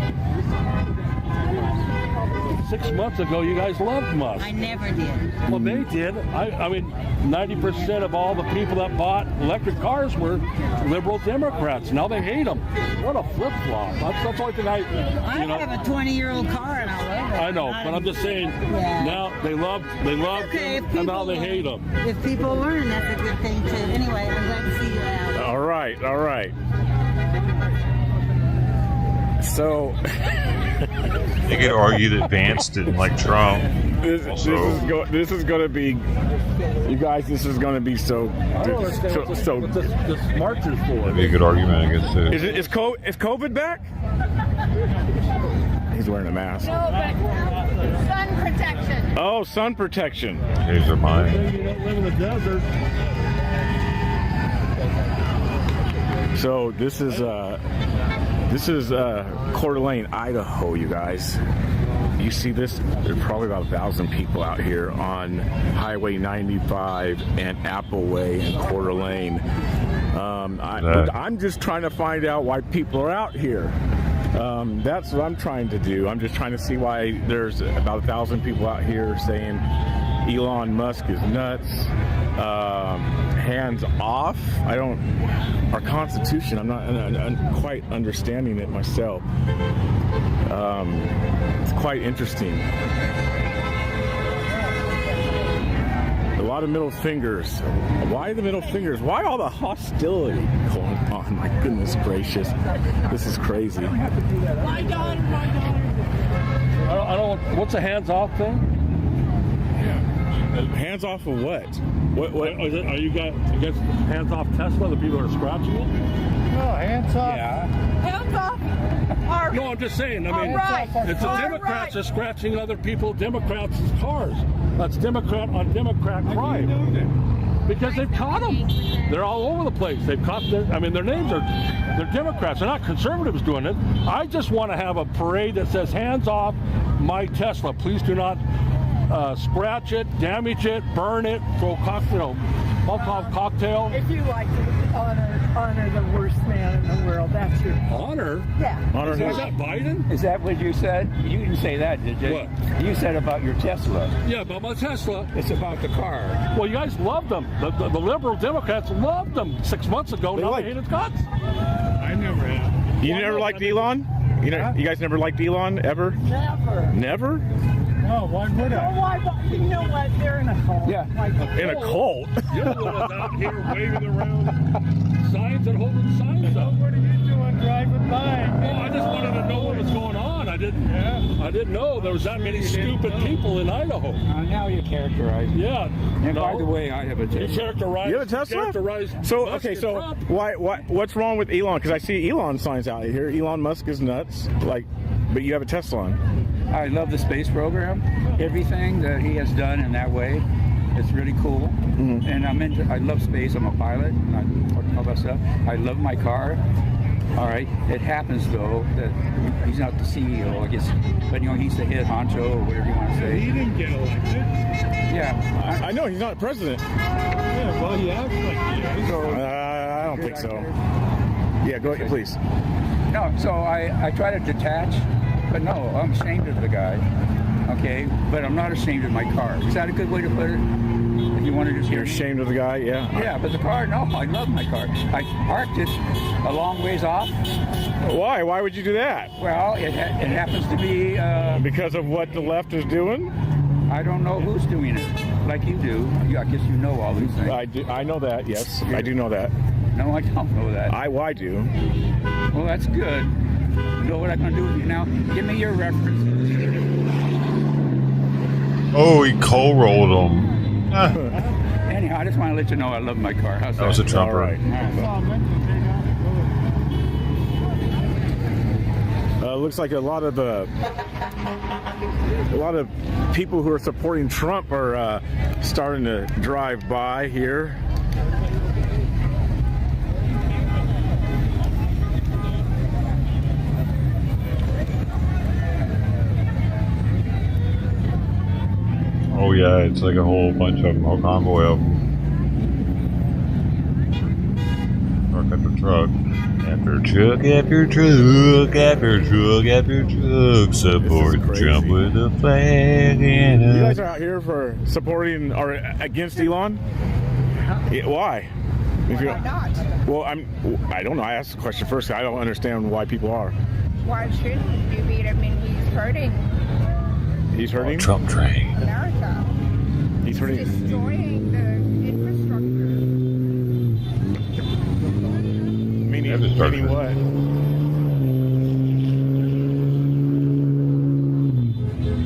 6 months ago, you guys loved Musk. I never did. Well, they did. I mean, 90% of all the people that bought electric cars were liberal Democrats. Now they hate them. What a flip-flop. That's the only thing I have a 20-year-old car and I love it. I know, but I'm just saying, now they love okay, them, and now they hate them. If people learn, that's a good thing, too. Anyway, I'm glad to see you out. All right. So They could argue that Vance didn't like Trump. This is going to be, you guys. This is going to be so. I don't understand what this march is for. That'd be a good argument, I guess, too. Is COVID back? He's wearing a mask. No, but sun protection. Oh, sun protection. These are mine. You don't live in the desert. So this is Coeur d'Alene, Idaho, you guys. You see this? There's probably about 1,000 people out here on Highway 95 and Appleway in Coeur d'Alene. I'm just trying to find out why people are out here. That's what I'm trying to do. I'm just trying to see why there's about 1,000 people out here saying Elon Musk is nuts. Hands off. Our Constitution, I'm not quite understanding it myself. It's quite interesting. A lot of middle fingers. Why the middle fingers? Why all the hostility going on? My goodness gracious. This is crazy. My daughter. I don't. What's a hands-off thing? Hands off of what? What? Are you guys against hands off Tesla? The people are scratching it? No, hands off. Yeah. Hands off. No, I'm just saying. I mean, it's the Democrats are scratching other people, Democrats' cars. That's Democrat on Democrat crime. Because they've caught them. They're all over the place. They've caught their names they're Democrats. They're not conservatives doing it. I just want to have a parade that says hands off my Tesla. Please do not scratch it, damage it, burn it, throw Molotov cocktail. If you like to honor the worst man in the world, that's your honor. Yeah. Honor. Is that Biden? Is that what you said? You didn't say that, did you? What? You said about your Tesla. Yeah, about my Tesla. It's about the car. Well, you guys loved them. The liberal Democrats loved them 6 months ago. Now they hate his guts. I never have. You never liked Elon? You guys never liked Elon ever? Never. Never? No, why would I? Well, why? You know what? They're in a cult. Yeah. In a cult? You're the one that's out here waving around signs and holding signs up. What are you doing driving by? Oh, I just wanted to know what was going on. I didn't know there was that many stupid people in Idaho. Now you characterize. Yeah. And by the way, I have a Tesla. You characterize. You have a Tesla? So okay, so Trump. what's wrong with Elon? Because I see Elon signs out here. Elon Musk is nuts. But you have a Tesla on. I love the space program. Everything that he has done in that way, it's really cool. Mm-hmm. And I love space. I'm a pilot, and I all that stuff. I love my car. All right. It happens though that he's not the CEO, I guess, but he's the head honcho or whatever you want to say. He didn't get elected. Yeah. I know he's not president. Yeah. Well, he acts like he is. So, I don't think so. Yeah. Go ahead, please. No. So I try to detach. But no, I'm ashamed of the guy, okay? But I'm not ashamed of my car. Is that a good way to put it? If you want to just... You're ashamed of the guy, yeah? Yeah, but the car, no, I love my car. I parked it a long ways off. Why? Why would you do that? Well, it happens to be... because of what the left is doing? I don't know who's doing it, like you do. I guess you know all these things. I know that, yes. I do know that. No, I don't know that. I do. Well, that's good. You know what I'm going to do with you now? Give me your references. Oh, he coal-rolled them. Anyhow, I just want to let you know I love my car. How's that? That was a Trump, right? Looks like a lot of people who are supporting Trump are starting to drive by here. Oh yeah, it's like a whole bunch of them, a whole convoy of them. Truck after truck. After truck, after truck, after truck, after truck, support Trump with a flag and You a... guys are out here for supporting or against Elon? Yeah, why? Why not? Well, I don't know. I asked the question first. I don't understand why people are. Why shouldn't you be? I mean, he's hurting He's hurting? Trump train. America. He's hurting. Destroying the infrastructure. Meaning what?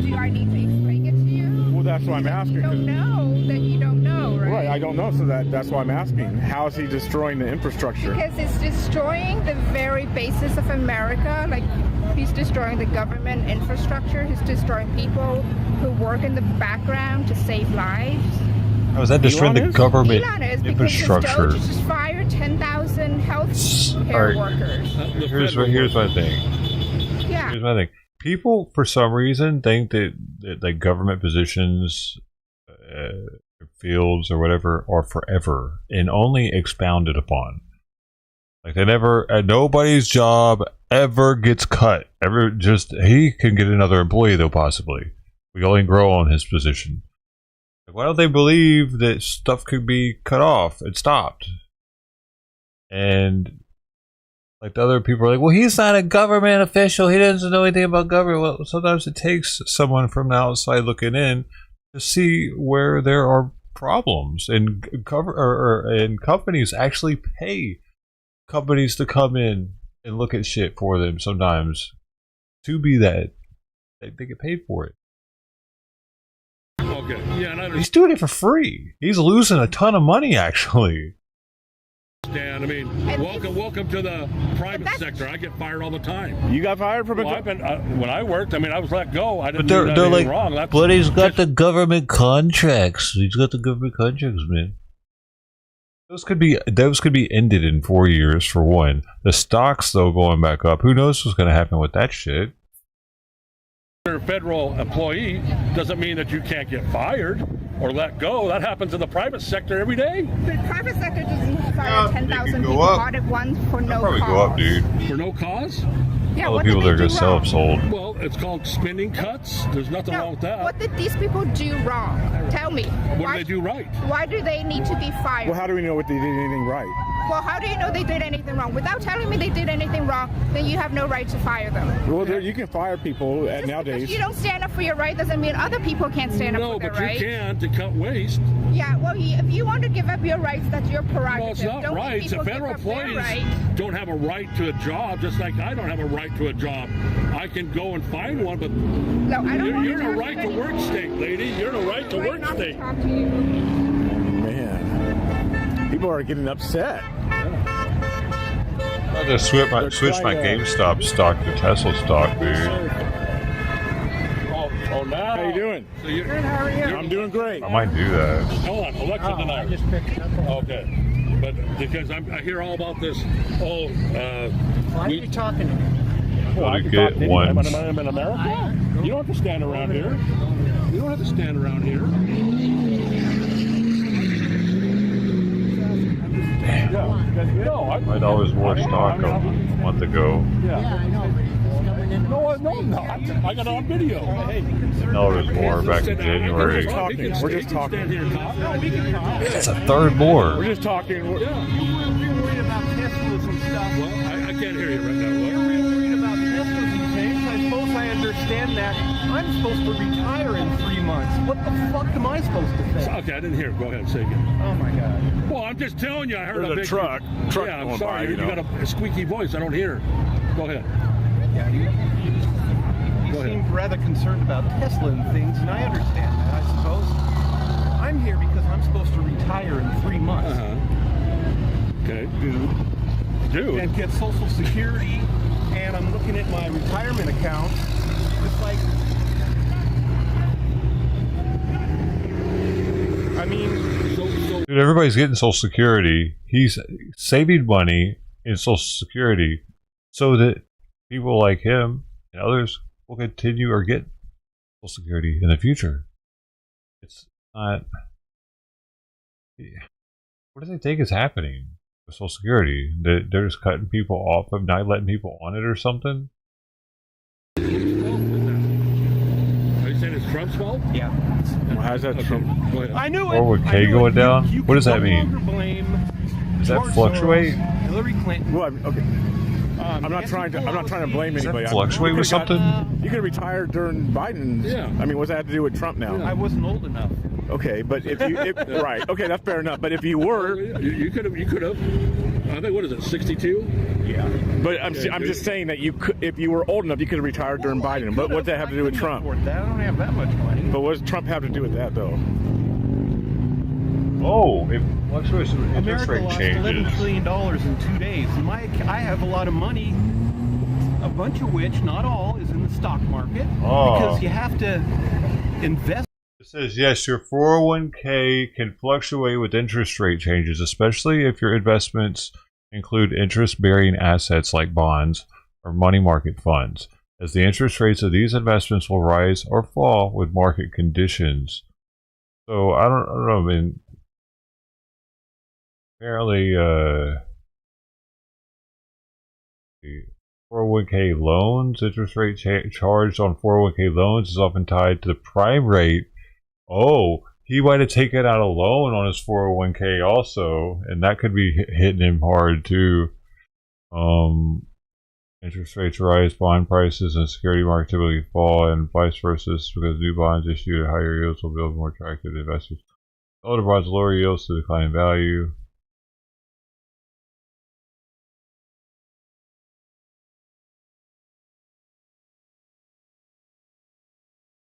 Do I need to explain it to you? Well, that's what I'm asking. You don't know that you don't know, right? Right, I don't know, so that's why I'm asking. How is he destroying the infrastructure? Because it's destroying the very basis of America. Like, he's destroying the government infrastructure. He's destroying people who work in the background to save lives. How is that destroying the government Elon is infrastructure? because just fired 10,000 health care workers. Here's my thing. Yeah. Here's my thing. People, for some reason, think that government positions, fields, or whatever, are forever and only expounded upon. Like they never, nobody's job ever gets cut. He can get another employee though, possibly. We only grow on his position. Like, why don't they believe that stuff could be cut off and stopped? And like the other people are like, well, he's not a government official. He doesn't know anything about government. Well, sometimes it takes someone from the outside looking in to see where there are problems, and and companies actually pay companies to come in and look at shit for them sometimes to be that they get paid for it. Okay, yeah, He's doing it for free. He's losing a ton of money, actually. I mean, welcome to the private sector. I get fired all the time. You got fired from I've been when I worked. I mean, I was let go. I didn't But do they're anything like, wrong. but he's got the government contracts. He's got the government contracts, man. Those could be ended in 4 years for one. The stocks though going back up. Who knows what's going to happen with that shit? You're a federal employee doesn't mean that you can't get fired or let go. That happens in the private sector every day. The private sector doesn't fire 10,000 people all at once for no Probably cause. go up, dude. For no cause? Yeah, All what the people did that are they going do to sell wrong? them sold. Well, it's called spending cuts. There's nothing wrong with that. What did these people do wrong? Tell me. What did they do right? Why do they need to be fired? Well, how do we know what they did anything right? Well, how do you know they did anything wrong? Without telling me they did anything wrong, then you have no right to fire them. Well, you can fire people nowadays. If you don't stand up for your right doesn't mean other people can't stand up for their right. No, but you can to cut waste. Yeah, well, if you want to give up your rights, that's your prerogative. Well, it's not don't right. Make people Federal give up their employees right. don't have a right to a job, just like I don't have a right to a job. I can go and find one, but no, I don't you're in a right to work state, lady. You're in a right to work state. Man, people are getting upset. I just switch my GameStop stock to Tesla stock, dude. Oh, now. How you doing? So Good, how are you? I'm doing great. I might do that. Hold on, Alexa tonight. I just picked it up. Okay, but because I hear all about this. Why are you talking to me? Well, I to can get talk to one. I'm in America. You don't have to stand around here. You don't have to stand around here. No, $5 more stock a month ago. Yeah. No, I'm not. I got it on video. $10 more back in January. We're just talking. That's a third more. We're just talking. You're worried about Teslas and stuff. Well, I can't hear you right now. What? You're worried about Teslas and things. I suppose I understand that. I'm supposed to retire in 3 months. What the fuck am I supposed to think? Okay, I didn't hear it. Go ahead, say again. Oh my God. Well, I'm just telling you. I heard There's a a big truck Yeah, I'm going sorry. by, You got a squeaky voice. I don't hear. Go ahead. Yeah, you seem rather concerned about Tesla and things, and I understand that, I suppose. I'm here because I'm supposed to retire in 3 months. Okay. Dude. And get Social Security, and I'm looking at my retirement account. It's like, I mean, Dude, everybody's getting Social Security. He's saving money in Social Security so that people like him and others will continue or get Social Security in the future. It's not. What do they think is happening with Social Security. They're just cutting people off of not letting people on it or something. Are you saying it's Trump's fault? Yeah. Well, how's that Trump? I knew it. 401k going down? What does that mean? Blame Does that George fluctuate? Soros, Hillary Clinton. Well, okay. I'm not trying to blame Does anybody. that fluctuate with something? You could have retired during Biden's. Yeah. I mean, what's that have to do with Trump now? I wasn't old enough. Okay, but if you right, okay, that's fair enough. But if you were, you could have. I think what is it, 62? Yeah. But I'm just saying that you could, if you were old enough, you could have retired during Biden. But what's that have to do with Trump? I don't have that much money. But what does Trump have to do with that, though? Oh, it fluctuates with interest America rate lost changes. $11 trillion in 2 days. I have a lot of money, a bunch of which, not all, is in the stock market because you have to invest. It says, yes, your 401k can fluctuate with interest rate changes, especially if your investments include interest-bearing assets like bonds or money market funds, as the interest rates of these investments will rise or fall with market conditions. So, I don't know, I mean, apparently, the 401k loans, interest rate charged on 401k loans is often tied to the prime rate. Oh, he might have taken out a loan on his 401k also, and that could be hitting him hard too. Interest rates rise, bond prices and security market typically fall, and vice versa, because new bonds issued at higher yields will build more attractive to investors. Older bonds lower yields to decline in value.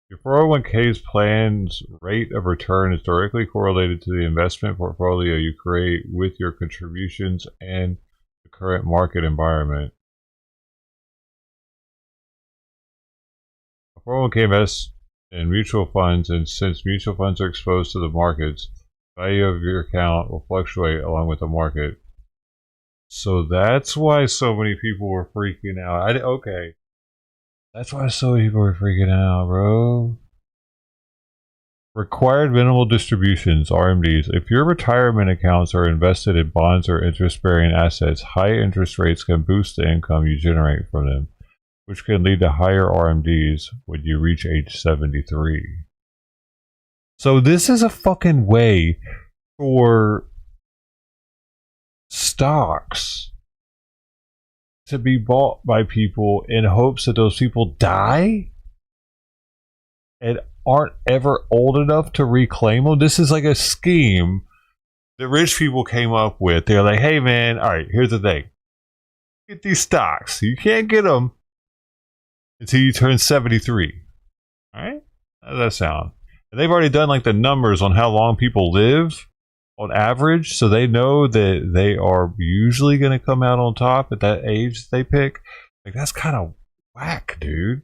Your 401k's plan's rate of return is directly correlated to the investment portfolio you create with your contributions and the current market environment. A 401k invests in mutual funds, and since mutual funds are exposed to the markets, the value of your account will fluctuate along with the market. So that's why so many people were freaking out. Okay. That's why so many people were freaking out, bro. Required minimal distributions, RMDs. If your retirement accounts are invested in bonds or interest-bearing assets, high interest rates can boost the income you generate from them, which can lead to higher RMDs when you reach age 73. So this is a fucking way for stocks to be bought by people in hopes that those people die and aren't ever old enough to reclaim them. This is like a scheme that rich people came up with. They're like, hey man, alright, here's the thing. Get these stocks. You can't get them until you turn 73. Alright? How does that sound? And they've already done like the numbers on how long people live on average, so they know that they are usually going to come out on top at that age they pick. Like, that's kind of whack, dude.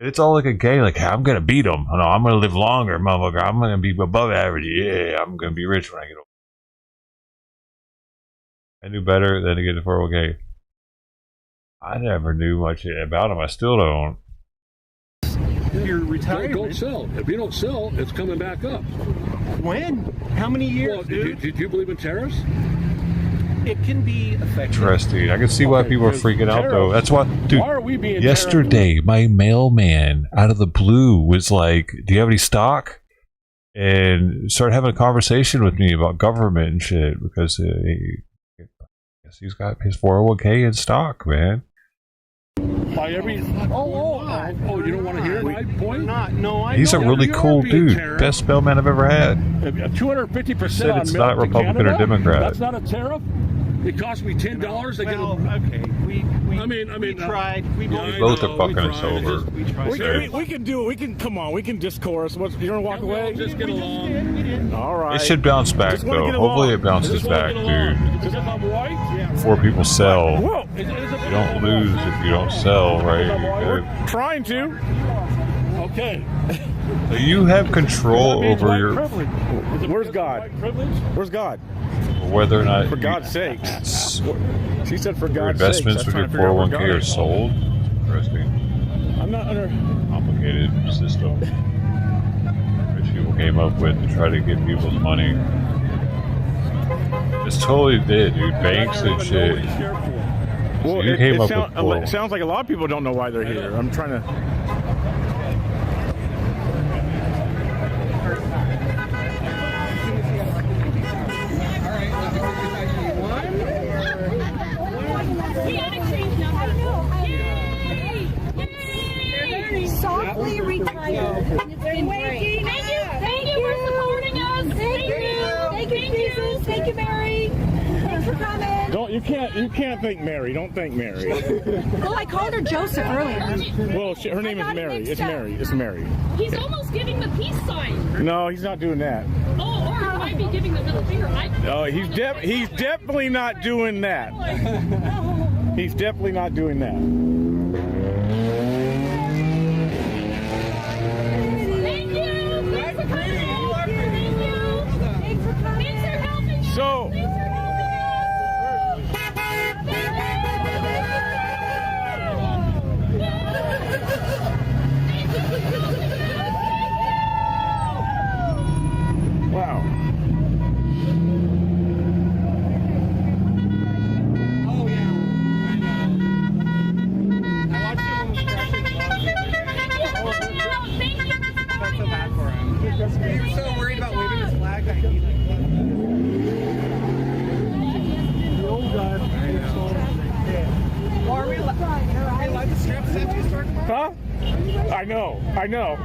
It's all like a game, like, hey, I'm going to beat them. No, I'm going to live longer, motherfucker. I'm going to be above average. Yeah, I'm going to be rich when I get old. I knew better than to get the 401k. I never knew much about them. I still don't. Your retirement. Don't sell. If you don't sell, it's coming back up. When? How many years, well, dude? Did you believe in tariffs? It can be effective. Interesting. I can see why people are freaking out, though. That's why, dude, why are we being yesterday, my mailman, out of the blue, was like, do you have any stock? And started having a conversation with me about government and shit, because I guess he's got his 401k in stock, man. By every you don't want to hear my point? He's a really cool dude. Best mailman I've ever had. 250% Said on it's milk not to Republican Canada? or Democrat. That's not a tariff. It cost me $10 to get. Okay. We tried. We both are fucking us over. We can do it. We can come on. We can discourse. You're gonna walk away? Just get along. All right. It should bounce back, though. Hopefully it bounces back, dude. Before people sell. You don't lose if you don't sell, right? We're trying to. Okay. So you have control over your... Where's God? Where's God? Whether or not... For God's sakes. She said for your God's sakes. investments with your 401k are sold? Interesting. I'm not under... Complicated system. Which people came up with to try to get people's money. Just totally did, dude. Banks and shit. Well, So you came up with four. it sounds like a lot of people don't know why they're here. I'm trying to. Softly retire. Thank you for supporting us. Thank you, Mary. Thanks for coming. You can't thank Mary. Don't thank Mary. Well, I called her Joseph earlier. Well, her name is Mary. It's Mary. It's Mary. He's almost giving the peace sign. No, he's not doing that. Oh, or he might be giving the middle finger. Oh, he's definitely not doing that. He's definitely not doing that. Thank you. Thanks for coming. Thank you. Thanks for coming. Thanks for helping. So. Wow. Oh yeah. I watched him when he felt so bad for him. He was so worried about waving his flag that he the old guy. Well, are we allowed to strap this empty store tomorrow? Huh? I know.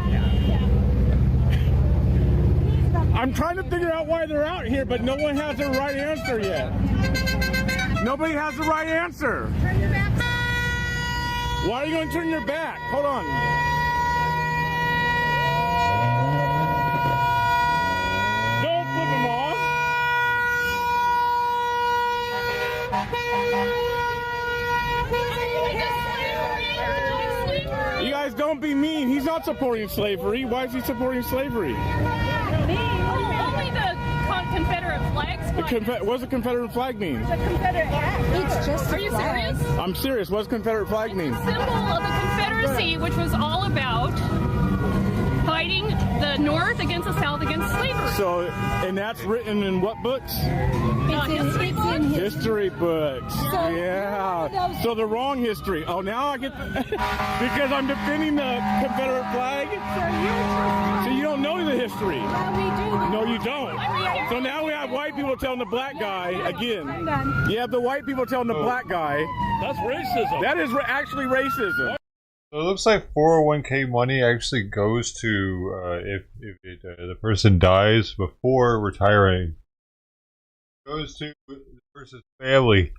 I'm trying to figure out why they're out here, but no one has the right answer yet. Nobody has the right answer. Turn your back. Why are you going to turn your back? Hold on. Don't flip them off. You guys don't be mean. He's not supporting slavery. Why is he supporting slavery? Only the Confederate flags. What does a Confederate flag mean? It's just. Are you serious? I'm serious. What does Confederate flag mean? Symbol of the Confederacy, which was all about fighting the North against the South against slavery. So, and that's written in what books? History books. History books. Yeah. So the wrong history. Oh, now I get because I'm defending the Confederate flag. So you don't know the history. Yeah, we do. No, you don't. So now we have white people telling the black guy again. You have the white people telling the black guy. That's racism. That is actually racism. So it looks like 401k money actually goes to if the person dies before retiring. It goes to the person's family.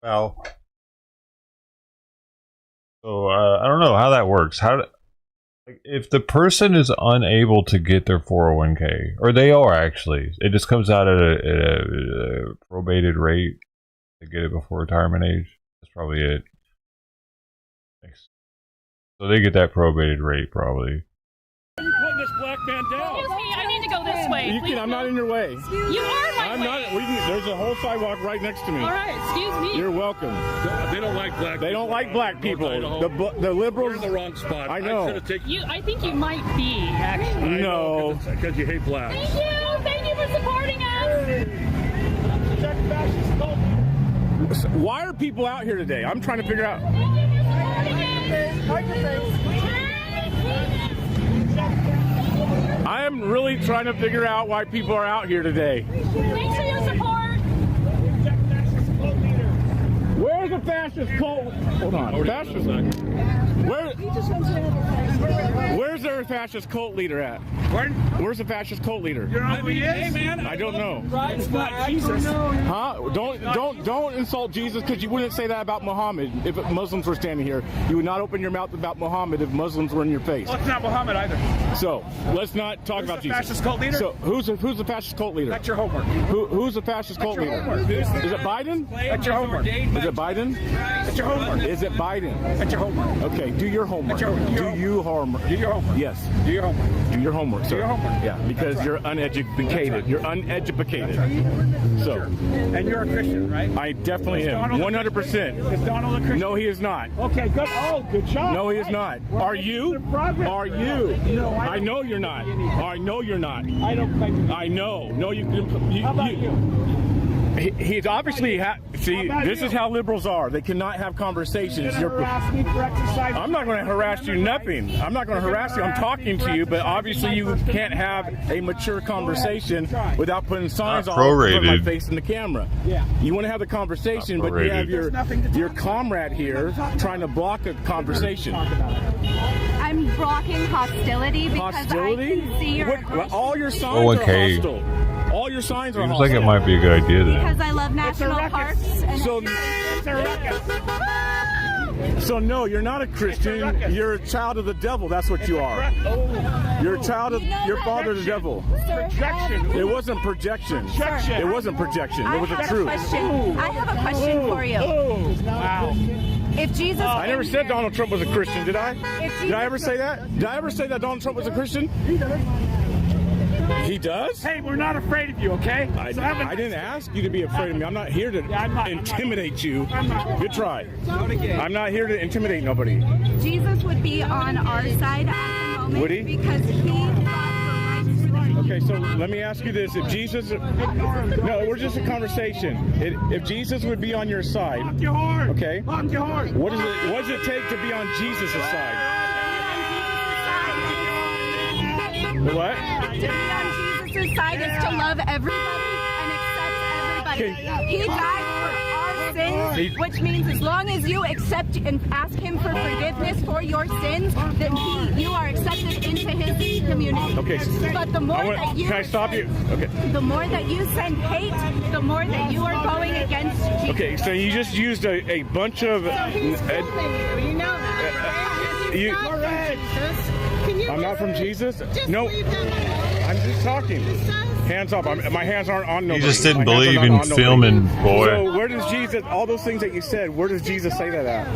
Wow. So I don't know how that works. If the person is unable to get their 401k, or they are actually, it just comes out at a probated rate to get it before retirement age. That's probably it. So they get that probated rate probably. You're putting this black man down. Excuse me, I need to go this way. You can. I'm not in your way. You are my I'm way. not. There's a whole sidewalk right next to me. All right, excuse me. You're welcome. They don't like black. They don't like black people. The liberals. You're in the wrong spot. I know. I think you might be actually. No. Because you hate blacks. Thank you for supporting us. Why are people out here today? I'm trying to figure out. I am really trying to figure out why people are out here today. Thanks for your support. Where's the fascist cult? Hold on. Fascist. Where's their fascist cult leader at? Where's the fascist cult leader? Hey, man. I don't know. It's not Jesus. Huh? Don't insult Jesus, because you wouldn't say that about Muhammad if Muslims were standing here. You would not open your mouth about Muhammad if Muslims were in your face. Well, it's not Muhammad either. So let's not talk about Jesus. Fascist cult leader? So who's the fascist cult leader? That's your homework. Who's the fascist cult leader? Homework. Is it Biden? That's your homework. Is it Biden? That's your homework. Is it Biden? That's your homework. Okay, do your homework. That's your homework. Do you homework? Do your homework. Yes. Yes. Do your homework. Do your homework, sir. Do your homework. Yeah, because you're uneducated. You're uneducated. So. And you're a Christian, right? I definitely am. 100%. Is Donald a Christian? No, he is not. Okay, good. Oh, good job. No, he is not. Are you? Are you? No, I know you're not. I know you're not. I don't think. I know. No, you. How about you? He's obviously see. This is how liberals are. They cannot have conversations. I'm not going to harass you. Nothing. I'm not going to harass you. I'm talking to you, but obviously you can't have a mature conversation without putting signs all over my face in the camera. Yeah. You want to have the conversation, but you have your comrade here trying to block a conversation. I'm blocking hostility because I can see your all your signs are hostile. All your signs are Seems hostile. like it might be a good idea then. because I love national parks. And So no, you're not a Christian. You're a child of the devil. That's what you are. You're a child of your father, the devil. Projection. It wasn't projection. It wasn't projection. It was the truth. I have a question for you. Wow. If Jesus, I never said Donald Trump was a Christian, did I? Did I ever say that? Did I ever say that Donald Trump was a Christian? He does? Hey, we're not afraid of you, okay? I didn't ask you to be afraid of me. I'm not here to intimidate you. Good try. I'm not here to intimidate nobody. Jesus would be on our side at the moment. Would he? Because he fought for rights for the people. Okay, so let me ask you this. If Jesus... No, we're just a conversation. If Jesus would be on your side... Okay? What does it take to be on Jesus' side? What? To be on Jesus' side is to love everybody and accept everybody. He died for our sins, which means as long as you accept and ask him for forgiveness for your sins, then you are accepted into his community. Okay. But the more that you... Can I stop you? Okay. The more that you send hate, the more that you are going against Jesus. Okay, so you just used a bunch of... You know that. I'm not from Jesus? No. I'm just talking. Hands up. My hands aren't on nobody. You just didn't believe in filming, boy. So where does Jesus, all those things that you said, where does Jesus say that at?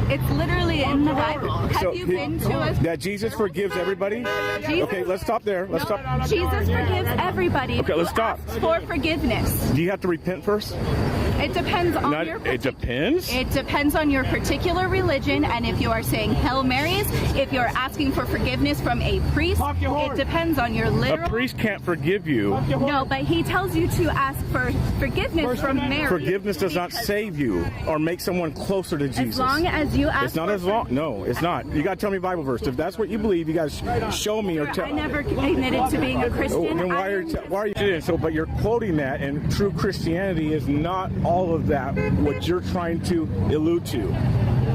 It's literally in the Bible. Have you been to us? That Jesus forgives everybody? Okay, let's stop there. Let's stop. Jesus forgives everybody. Okay, let's stop. For forgiveness. Do you have to repent first? It depends on It depends? It depends on your particular religion, and if you are saying Hail Marys, if you're asking for forgiveness from a priest, it depends on your literal... A priest can't forgive you. No, but he tells you to ask for forgiveness from Mary. Forgiveness does not save you or make someone closer to Jesus. As long as you ask It's not as long. No, it's not. You got to tell me Bible verse. If that's what you believe, you got to show me or tell. I never admitted to being a Christian. Oh, then why are you doing so? But you're quoting that, and true Christianity is not all of that. What you're trying to allude to.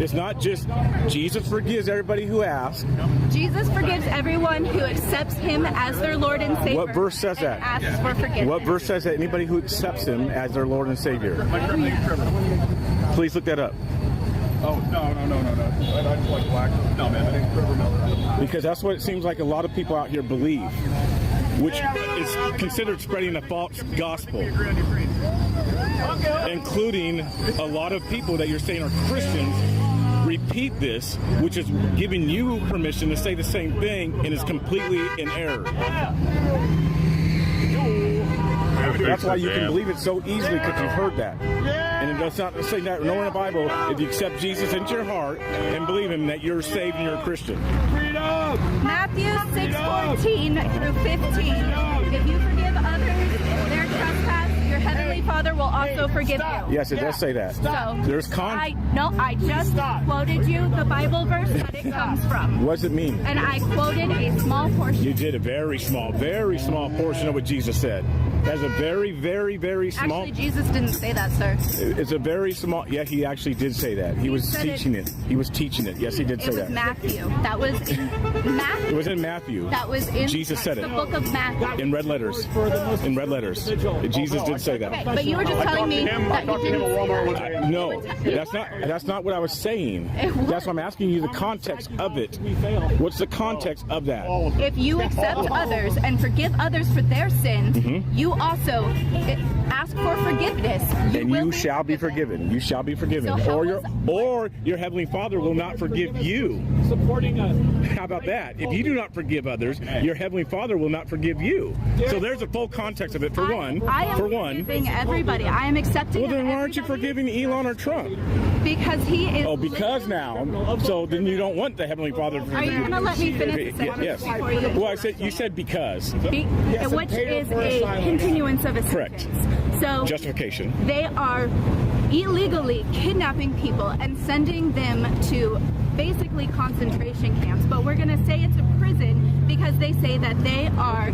It's not just Jesus forgives everybody who asks. Jesus forgives everyone who accepts him as their Lord and Savior. What verse says that? Asks for forgiveness. What verse says that anybody who accepts him as their Lord and Savior? Please look that up. Oh, no. I just like black. No, man, I think Trevor Miller. Because that's what it seems like a lot of people out here believe, which is considered spreading a false gospel, including a lot of people that you're saying are Christians repeat this, which is giving you permission to say the same thing and is completely in error. That's why you can believe it so easily, because you've heard that. And it does not say that nowhere in the Bible, if you accept Jesus into your heart and believe him, that you're saved and you're a Christian. Matthew 6:14 through 15. If you forgive others their trespass, your heavenly Father will also forgive you. Yes, it does say that. So There's I just quoted you the Bible verse that it comes from. What does it mean? And I quoted a small portion. You did a very small portion of what Jesus said. That's a very, very, very small... Actually, Jesus didn't say that, sir. It's a very small... Yeah, he actually did say that. He was teaching it. He was teaching it. Yes, he did say that. It was Matthew. That was in Matthew. It was in Matthew. That was in Jesus said it. The book of Matthew. In red letters. In red letters. Jesus did say that. Okay, but you were just telling me that you didn't say that. No, that's not... That's not what I was saying. That's why I'm asking you the context of it. What's the context of that? If you accept others and forgive others for their sins, you also ask for forgiveness. You shall be forgiven. You shall be forgiven. So or your heavenly Father will not forgive you. Supporting us. How about that? If you do not forgive others, your heavenly Father will not forgive you. So there's a full context of it. For one, I am forgiving everybody. I am accepting. Well, then why aren't you forgiving Elon or Trump? Because he is. Oh, because now. So then you don't want the heavenly Father to forgive you. Are you going to let me finish the sentence Yes. before you? Well, you said because. Which is a continuance of a sentence. Correct. So justification. They are illegally kidnapping people and sending them to basically concentration camps, but we're going to say it's a prison because they say that they are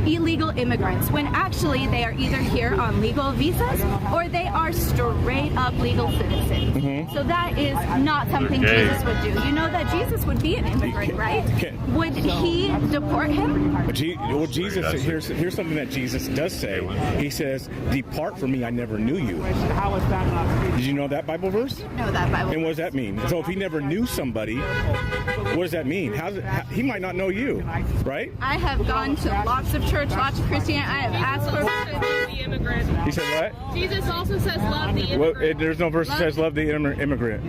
illegal immigrants when actually they are either here on legal visas or they are straight up legal citizens. So that is not something Jesus would do. You know that Jesus would be an immigrant, right? Would he deport him? Well, Jesus, here's something that Jesus does say. He says, "Depart from me, I never knew you." How is that not? Did you know that Bible verse? No, that Bible. And what does that mean? So if he never knew somebody, what does that mean? He might not know you, right? I have gone to lots of church, lots of Christianity. I have asked for the immigrant. He said what? Jesus also says love the immigrant. Well, there's no verse that says love the immigrant.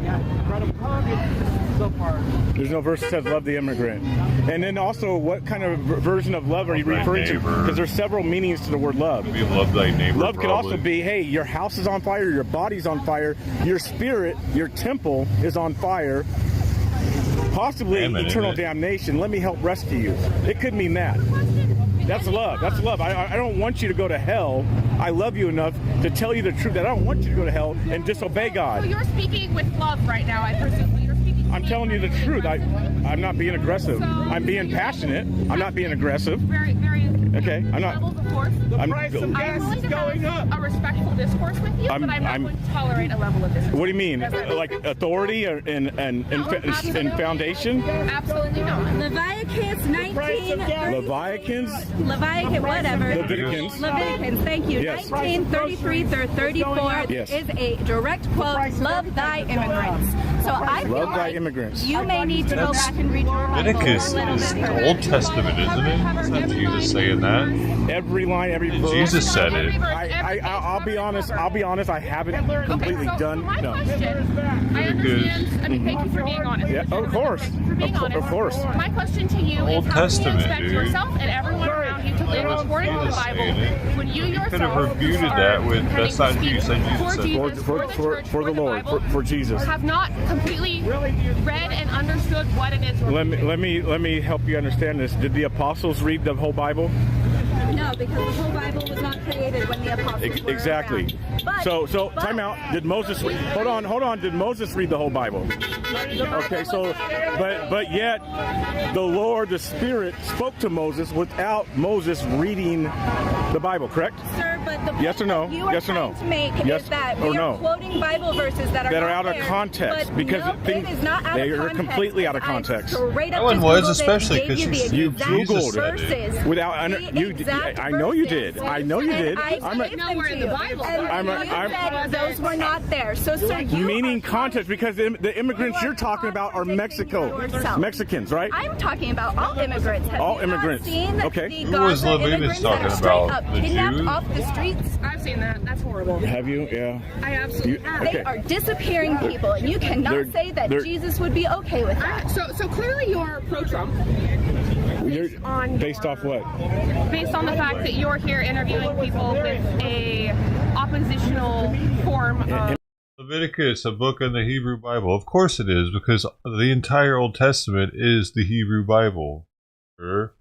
There's no verse that says love the immigrant. And then also, what kind of version of love are you referring to? Because there's several meanings to the word love. Maybe love thy neighbor. Love could also be, hey, your house is on fire, your body's on fire, your spirit, your temple is on fire. Possibly eternal damnation. Let me help rescue you. It could mean that. That's love. That's love. I don't want you to go to hell. I love you enough to tell you the truth that I don't want you to go to hell and disobey God. So you're speaking with love right now, I presume. I'm telling you the truth. I'm not being aggressive. I'm being passionate. I'm not being aggressive. Very, very. Okay, I'm not. Levels of force. I'm willing to have a respectful discourse with you, but I'm not going to tolerate a level of discourse. What do you mean? Like authority and foundation? Absolutely not. Leviticus 19. Leviticans? Whatever. Leviticans. Thank you. Yes. 19:33-34 Yes. is a direct quote. Love thy immigrants. So I feel Love thy like immigrants. you may need to go back and read your Bible. Leviticus is the Old Testament, isn't it? Is that Jesus saying that? Every line, every verse. Jesus said it. I'll be honest. I haven't completely done. My No. question, I understand. I mean, thank you for being honest. Yeah, of course. Of course. My question to you Old is how do you Testament, expect dude. yourself and everyone around you to live according to the Bible when you yourself Could have refuted that with that's not who you said for Jesus Jesus, said. For the Lord, for Jesus. have not completely read and understood what it is. Let me help you understand this. Did the apostles read the whole Bible? No, because the whole Bible was not created when the apostles were Exactly. around. So time out. Did Moses read? Hold on. Did Moses read the whole Bible? Okay, so but yet the Lord, the Spirit, spoke to Moses without Moses reading the Bible, correct? Sir, but the Yes or no? point you are Yes or no? trying to make Yes is that or we no? are quoting Bible verses that are out not of there, context but because no, things it is not out they of are context. completely out of I context. straight up That one just was, Googled it, especially gave 'cause you she's- the You exact Googled verses. it without The exact I know you verses. did. I know you And did. I gave them nowhere to in the you. Bible. And you said those were not there. So, sir, you Meaning are context, because the immigrants you're talking about are Mexico, yourself. Mexicans, right? I'm talking about all immigrants. Have All you not immigrants. seen Okay. the Who was Gaza Leviticus immigrants that are talking straight about? up The kidnapped Jews? off the streets? I've seen that. That's horrible. Have you? Yeah. I absolutely have. They are disappearing people, and you cannot they're- say that they're- Jesus would be okay with that. So clearly you're pro-Trump. You're based off what? Based on the fact that you're here interviewing people with a oppositional form of... Leviticus, a book in the Hebrew Bible. Of course it is, because the entire Old Testament is the Hebrew Bible. Sure.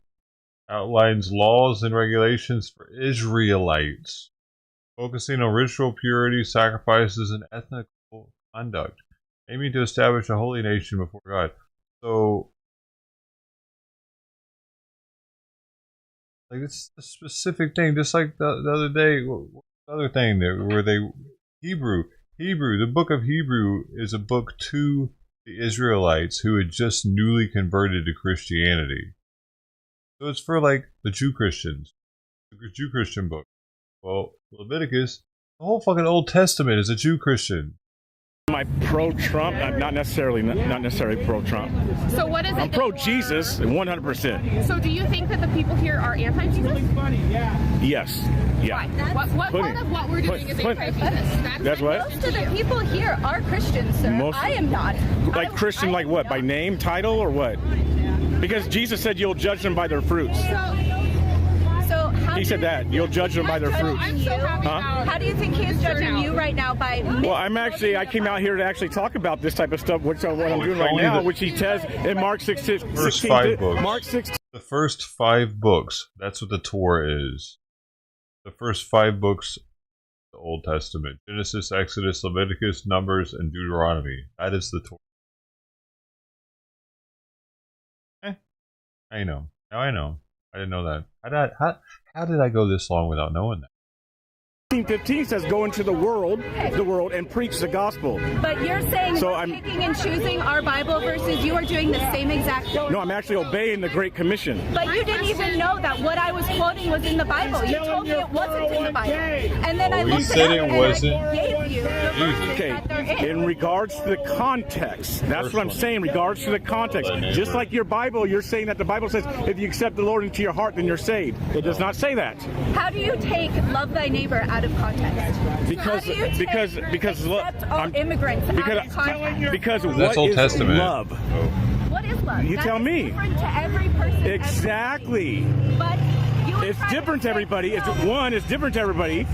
Outlines laws and regulations for Israelites, focusing on ritual purity, sacrifices, and ethnical conduct, aiming to establish a holy nation before God. So, like, it's a specific thing, just like the other day, the other thing there, where they, Hebrew, the book of Hebrew is a book to the Israelites who had just newly converted to Christianity. So it's for, like, the Jew Christians, the Jew Christian book. Well, Leviticus, the whole fucking Old Testament is a Jew Christian. Am I pro-Trump? I'm not necessarily pro-Trump. So what is it? I'm pro-Jesus, 100%. So do you think that the people here are anti-Jesus? Yes. Yeah. What part of what we're doing is anti-Jesus? That's what? Most of the people here are Christians, sir. I am not. Like Christian, like what? By name, title, or what? Because Jesus said you'll judge them by their fruits. So He said that. You'll judge them by their fruits. How do you think he is judging you right now by? Well, I came out here to actually talk about this type of stuff, which is what I'm doing right now, which he says in Mark 16. First 5 books. Mark 16. The first 5 books. That's what the Torah is. The first 5 books of the Old Testament. Genesis, Exodus, Leviticus, Numbers, and Deuteronomy. That is the Torah. I know. Now I know. I didn't know that. How did I go this long without knowing that? 15 says go into the world and preach the gospel. But you're saying so we're picking and choosing our Bible verses. You are doing the same exact thing. No, I'm actually obeying the Great Commission. But you didn't even know that what I was quoting was in the Bible. You told me it wasn't in the Bible. And then I looked it up and I gave you Okay, in regards to the context, that's what I'm saying, in regards to the context. Just like your Bible, you're saying that the Bible says if you accept the Lord into your heart, then you're saved. It does not say that. How do you take love thy neighbor out of context? Because I'm immigrants out of context. Because that's Old Testament. Love? What is love? You tell me. Different to every person. Exactly. But it's different to everybody. It's different to everybody.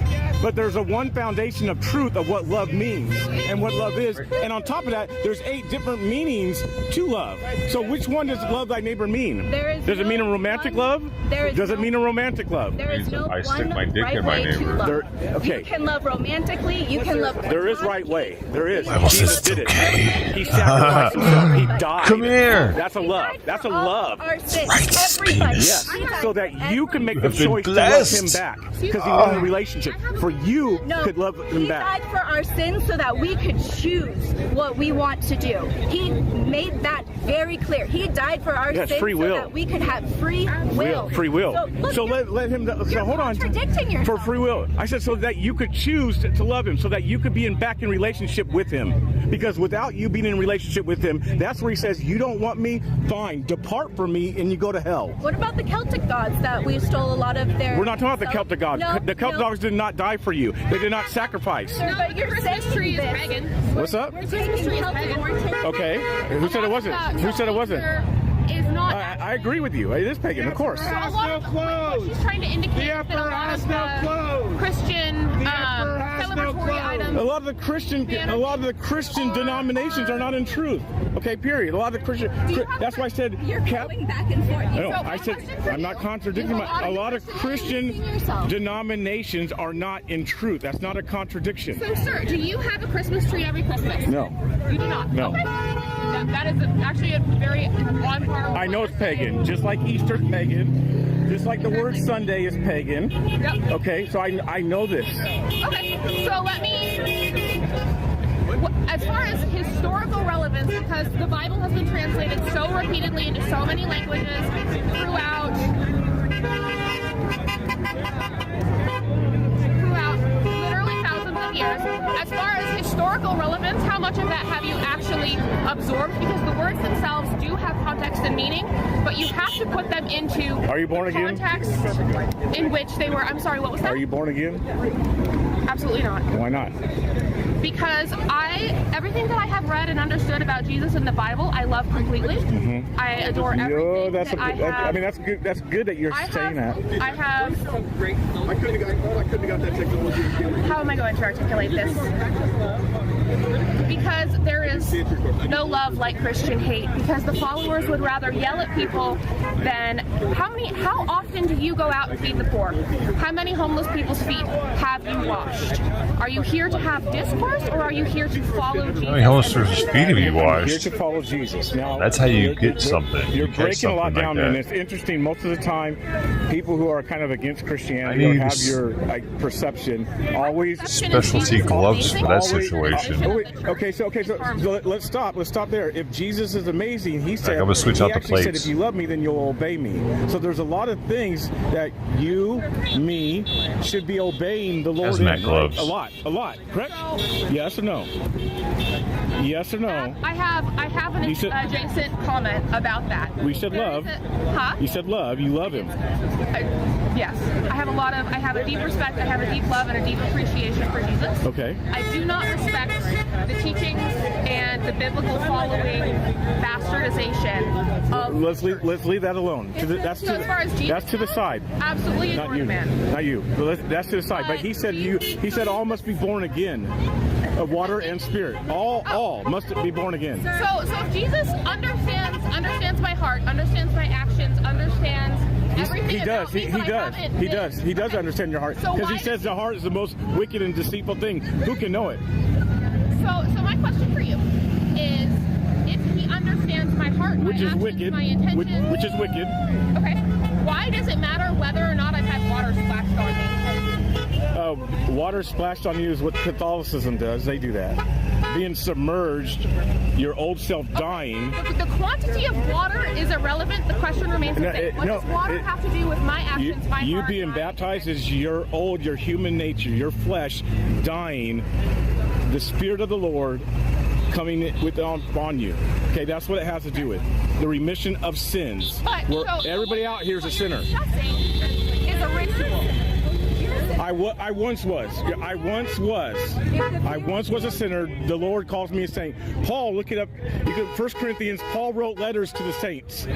But there's a one foundation of truth of what love means and what love is. And on top of that, there's 8 different meanings to love. So which one does love thy neighbor mean? Does it mean a romantic love? Does it mean a romantic love? There is no I stick my dick in my neighbor. Okay. You can love romantically. You can love. There is right way. There is. Bible says Jesus it's did okay. it. He sacrificed himself. He died. Come here. That's a love. That's a love. Righteous penis. Yes. So that you can make the have been choice to love him blessed. back. Because he wanted a relationship. For you could love him He back. died for our sins so that we could choose what we want to do. He made that very clear. He died for our sins free will. so that we could have free will. Free will. So let him. So hold on. Contradicting yourself. For free will. I said so that you could choose to love him, so that you could be back in relationship with him. Because without you being in relationship with him, that's where he says, "You don't want me? Fine, depart from me, and you go to hell." What about the Celtic gods that we stole a lot of their? We're not talking about the Celtic gods. No, The Celtic gods did not die for you. They did not sacrifice. Sir, but you're Christmas tree is pagan. What's up? We're taking Celtic. Okay. Who said it wasn't? Who said it wasn't? Is not. I agree with you. It is pagan, of course. So a lot of what she's trying to indicate that a lot of the Christian celebratory items. A lot of the Christian denominations are not in truth. Okay, period. A lot of the Christian. That's why I said. You're going back and forth. No, I said I'm not contradicting. A lot of Christian denominations are not in truth. That's not a contradiction. So, sir, do you have a Christmas tree every Christmas? No. You do not? No. Okay. That is actually a very on par. I know it's pagan, just like Easter's pagan, just like the word Sunday is pagan. Yep. Okay, so I know this. Okay, so let me, as far as historical relevance, because the Bible has been translated so repeatedly into so many languages throughout literally thousands of years. As far as historical relevance, how much of that have you actually absorbed? Because the words themselves do have context and meaning, but you have to put them into Are you born again? context in which they were. I'm sorry, what was that? Are you born again? Absolutely not. Why not? Because everything that I have read and understood about Jesus in the Bible, I love completely. Mm-hmm. I adore everything. That's good. That's good that you're saying that. I have. How am I going to articulate this? Because there is no love like Christian hate. Because the followers would rather yell at people than how often do you go out and feed the poor? How many homeless people's feet have you washed? Are you here to have discourse, or are you here to follow Jesus? How many homeless people's feet have you washed? Here to follow Jesus. Now that's how you get something. You're breaking a lot down, like and it's interesting. Most of the time, people who are kind of against Christianity or have your perception always specialty gloves for that situation. Okay, so let's stop. Let's stop there. If Jesus is amazing, he said, I'm gonna switch out the plates. Said, if you love me, then you'll obey me. So there's a lot of things that you, me, should be obeying the Lord in. Hazmat gloves. A lot, correct? Yes or no? Yes or no? I have an adjacent comment about that. We said love. Huh? You said love. You love him. Yes. I have a deep respect, I have a deep love, and a deep appreciation for Jesus. Okay. I do not respect the teachings and the biblical following bastardization of... Let's leave that alone. That's to the side. Absolutely not you, man. Not you. That's to the side. But he said all must be born again, of water and spirit. All must be born again. So if Jesus understands my heart, understands my actions, understands everything about me, He does understand your heart, because he says the heart is the most wicked and deceitful thing. Who can know it? So my question for you is, if he understands my heart, my actions, my intentions, which is wicked. Okay. Why does it matter whether or not I've had water splashed on me? Water splashed on you is what Catholicism does. They do that. Being submerged, your old self dying. The quantity of water is irrelevant. The question remains the same. What does water have to do with my actions, my you heart? Being baptized is your human nature, your flesh dying. The Spirit of the Lord coming on you. Okay, that's what it has to do with. The remission of sins. Everybody out here is a sinner. Is a ritual. I once was. I once was a sinner. The Lord calls me a saint. Paul, look it up. 1 Corinthians, Paul wrote letters to the saints.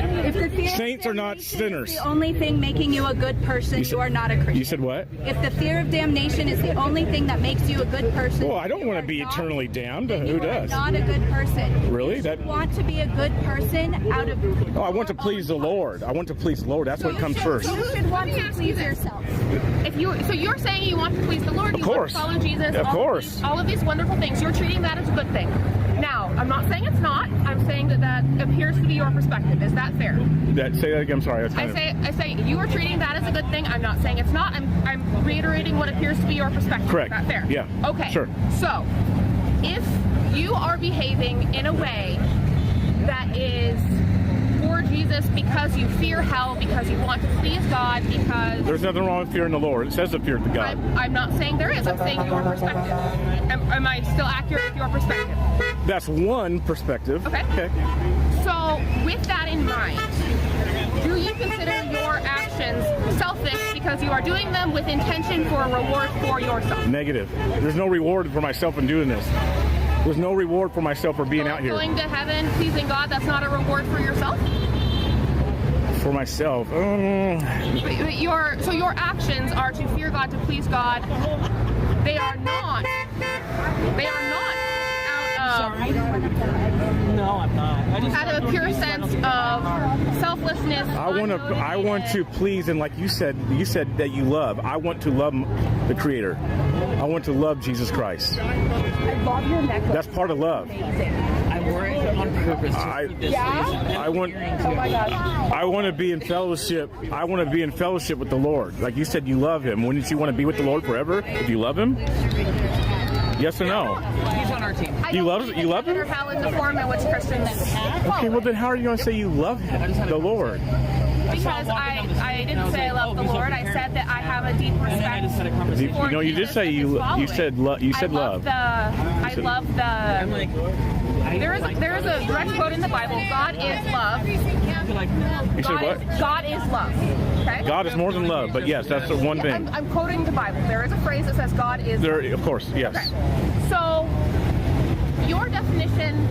Saints are not sinners. The only thing making you a good person, you are not a Christian. You said what? If the fear of damnation is the only thing that makes you a good person. Well, I don't want to be eternally damned. Who does? You are not a good person. Really? You want to be a good person out of... Oh, I want to please the Lord. I want to please the Lord. That's what comes first. You should want to please yourself. So you're saying you want to please the Lord, of you course. want to follow Jesus, of course. All of these wonderful things. You're treating that as a good thing. Now, I'm not saying it's not. I'm saying that appears to be your perspective. Is that fair? Say that again. I'm sorry. I say you are treating that as a good thing. I'm not saying it's not. I'm reiterating what appears to be your perspective. Correct. Is that fair? Yeah. Okay. Sure. So, if you are behaving in a way that is for Jesus because you fear hell, because you want to please God, because... There's nothing wrong with fearing the Lord. It says to fear the God. I'm not saying there is. I'm saying your perspective. Am I still accurate with your perspective? That's one perspective. Okay. So, with that in mind, do you consider your actions selfish because you are doing them with intention for a reward for yourself? Negative. There's no reward for myself in doing this. There's no reward for myself for being out here. Going to heaven, pleasing God, that's not a reward for yourself? For myself. So your actions are to fear God, to please God. They are not out of... No, I'm not. Out of a pure sense of selflessness. I want to please, and like you said that you love. I want to love the Creator. I want to love Jesus Christ. I love your necklace. That's part of love. I'm wearing it on purpose. I want to be in fellowship. I want to be in fellowship with the Lord. Like you said, you love Him. Wouldn't you want to be with the Lord forever if you love Him? Yes or no? He's on our team. You love Him? Hell in the form in which Christians. Okay, well then how are you going to say you love Him, the Lord? Because I didn't say I love the Lord. I said that I have a deep respect for you did say you said love. There is a direct quote in the Bible. God is love. You said what? God is love. Okay? God is more than love, but yes, that's the one thing. I'm quoting the Bible. There is a phrase that says God is love. Of course, yes. Okay. So, your definition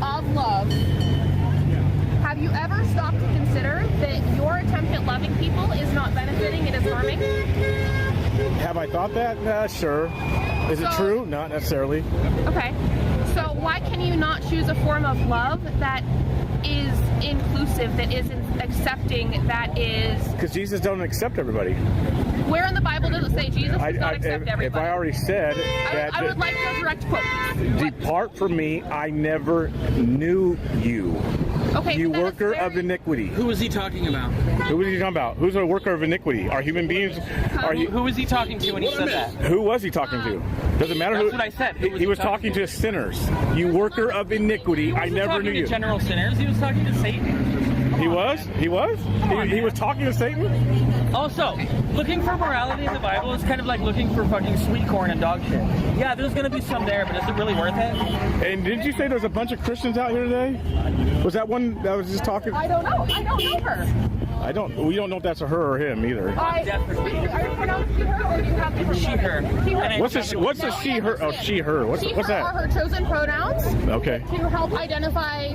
of love, have you ever stopped to consider that your attempt at loving people is not benefiting, it is harming? Have I thought that? Sure. Is it true? Not necessarily. Okay. So why can you not choose a form of love that is inclusive, that is accepting, that is... Because Jesus doesn't accept everybody. Where in the Bible does it say Jesus does not accept everybody? If I already said that... I would like your direct quote, please. Depart from me, I never knew you. Okay, you worker of iniquity. Who was he talking about? Who was he talking about? Who's a worker of iniquity? Are human beings? Who was he talking to when he said that? Who was he talking to? Doesn't matter who. That's what I said. He was talking to sinners. You worker of iniquity, I never knew you. General sinners. He was talking to Satan. He was? was? He was? He was talking to Satan? Also, looking for morality in the Bible is kind of like looking for fucking sweet corn and dog shit. Yeah, there's gonna be some there, but is it really worth it? And didn't you say there's a bunch of Christians out here today? Was that one that was just talking? I don't know. I don't know her. We don't know if that's a her or him either. Are you pronounced she, her, or do you have different She, her. What's a she, her? Oh, she, her. What's that? Are her chosen pronouns. Okay. To help identify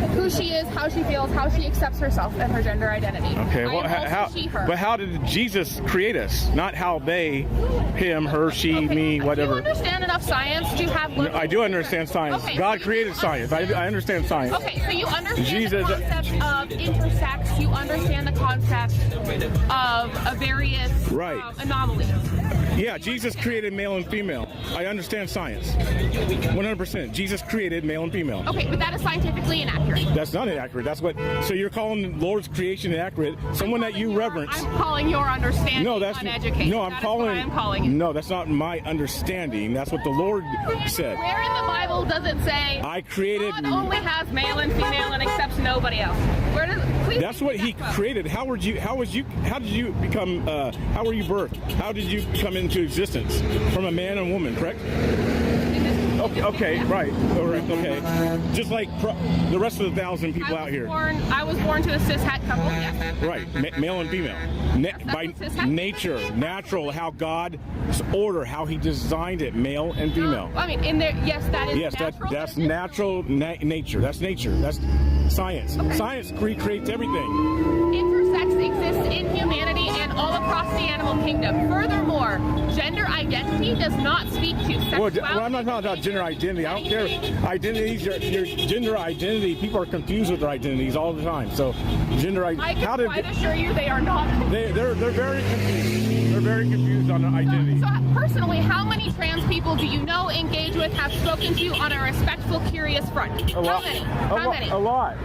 who she is, how she feels, how she accepts herself, and her gender identity. Okay. Well, she, her. But how did Jesus create us? Not how they, him, her, she, me, whatever. Do you understand enough science to have? I do understand science. Okay, God created science. I understand science. Okay, so you understand Jesus, the concept of intersex. You understand the concept of various anomalies. Yeah, Jesus created male and female. I understand science. 100%. Jesus created male and female. Okay, but that is scientifically inaccurate. That's not inaccurate. That's what. So you're calling the Lord's creation inaccurate? Someone that you reverence. I'm calling your understanding uneducated. No, I'm calling. No, that's not my understanding. That's what the Lord said. Where in the Bible does it say I created? God only has male and female and accepts nobody else? Where does? Please. That's what He created. How did you become? How were you birthed? How did you come into existence from a man and woman? Correct. Okay, right. All right. Okay. Just like the rest of the 1,000 people out here. I was born to a cis-het couple. Yes. Right. Male and female. By nature, natural. How God's order, how He designed it, male and female. I mean, in there, yes, that is. Yes, natural. that's natural nature. That's nature. That's science. Okay. Science creates everything. Intersex exists in humanity and all across the animal kingdom. Furthermore, gender identity does not speak to sexuality. Well, I'm not talking about gender identity. I don't care. Identities, your gender identity. People are confused with their identities all the time. So, gender identity. I can quite assure you they are not. They're very confused. They're very confused on their identity. So personally, how many trans people do you know, engage with, have spoken to on a respectful, curious front? How many? How many? A lot.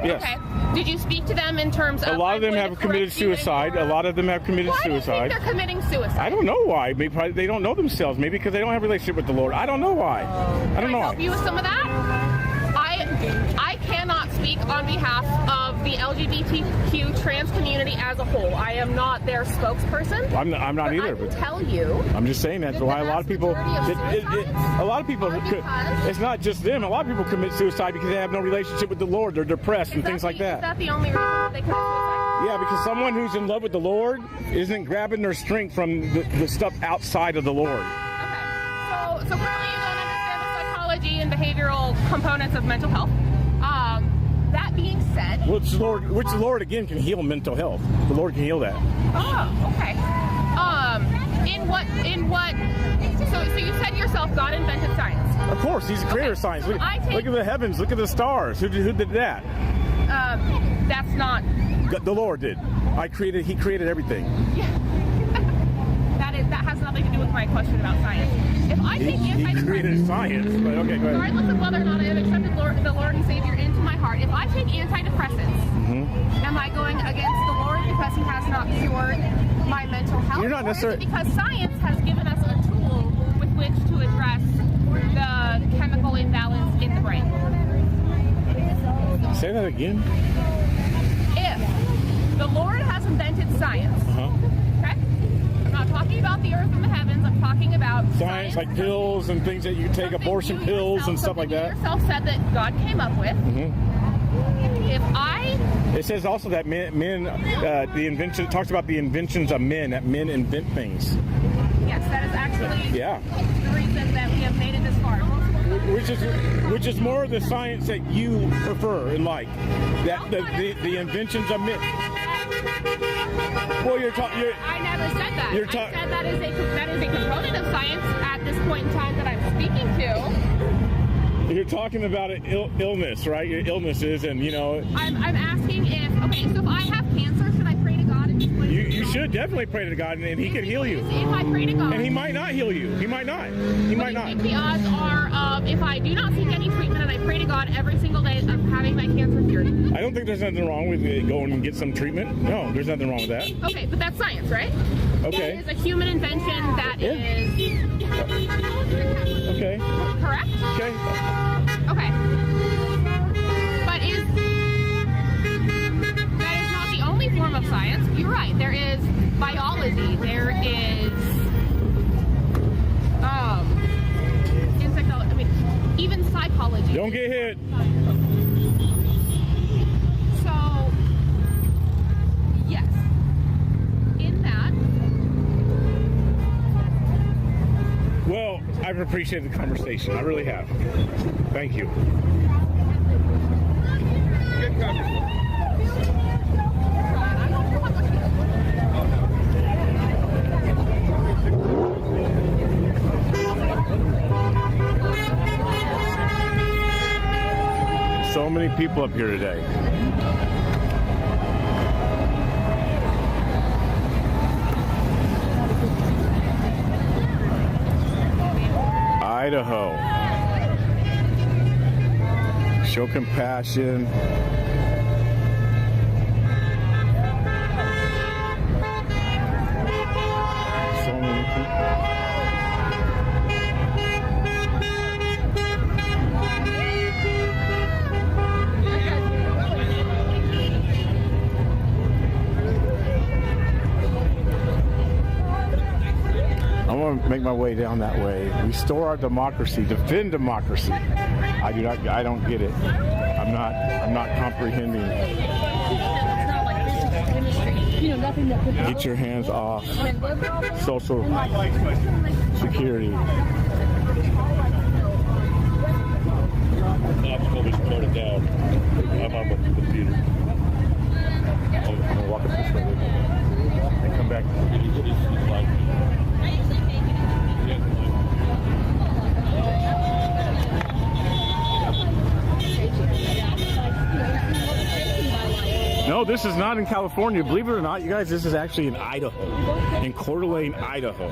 Yes. Okay. Did you speak to them in terms of? A lot of them have committed suicide. A lot of them have committed suicide. Why do you think they're committing suicide? I don't know why. Maybe they don't know themselves. Maybe because they don't have a relationship with the Lord. I don't know why. I don't know. Can I help you with some of that? I cannot speak on behalf of the LGBTQ trans community as a whole. I am not their spokesperson. I'm not either. I can tell you. I'm just saying that's why a lot of people. It's not just them. A lot of people commit suicide because they have no relationship with the Lord. They're depressed and things like that. Is that the only reason that they commit suicide? Yeah, because someone who's in love with the Lord isn't grabbing their strength from the stuff outside of the Lord. Okay. So clearly you don't understand the psychology and behavioral components of mental health. That being said, which the Lord again can heal mental health. The Lord can heal that. Oh, okay. In what? So you said yourself, God invented science. Of course, He's the creator of science. Look at the heavens. Look at the stars. Who did that? That's not. The Lord did. He created everything. Yeah. That has nothing to do with my question about science. If I take He created science. But okay, go ahead. Regardless of whether or not I have accepted the Lord and Savior into my heart, if I take antidepressants, am I going against the Lord because He has not cured my mental health? You're not necessarily. Because science has given us a tool with which to address the chemical imbalance in the brain. Say that again. If the Lord has invented science, okay? I'm not talking about the earth and the heavens. I'm talking about science like pills and things that you take, abortion pills and stuff like that. You yourself said that God came up with. It says also that men the invention talks about the inventions of men, that men invent things. Yes, that is actually the reason that we have made it this far. Which is more of the science that you prefer and like. That the inventions of men. Well, I never said that. I said that is a component of science at this point in time that I'm speaking to. You're talking about an illness, right? Your illnesses, and I'm asking so if I have cancer, should I pray to God and just you should definitely pray to God, and He can heal you. If I pray to God, and He might not heal you. He might not. He might not. The odds are, if I do not seek any treatment and I pray to God every single day of having my cancer cured. I don't think there's nothing wrong with going and get some treatment. No, there's nothing wrong with that. Okay, but that's science, right? Okay. That is a human invention that is. Okay. Correct? Okay. Okay. But science. You're right. There is biology. There is insectology. I mean, even psychology. Don't get hit. So, yes. In that. Well, I've appreciated the conversation. I really have. Thank you. Good conversation. So many people up here today. Idaho. Show compassion. So many people. I want to make my way down that way. Restore our democracy. Defend democracy. I don't get it. I'm not comprehending. Get your hands off Social Security. Obstacle was noted down. I'm on the computer. I'm gonna walk up this way and come back. No, this is not in California. Believe it or not, you guys, this is actually in Idaho, in Coeur d'Alene, Idaho.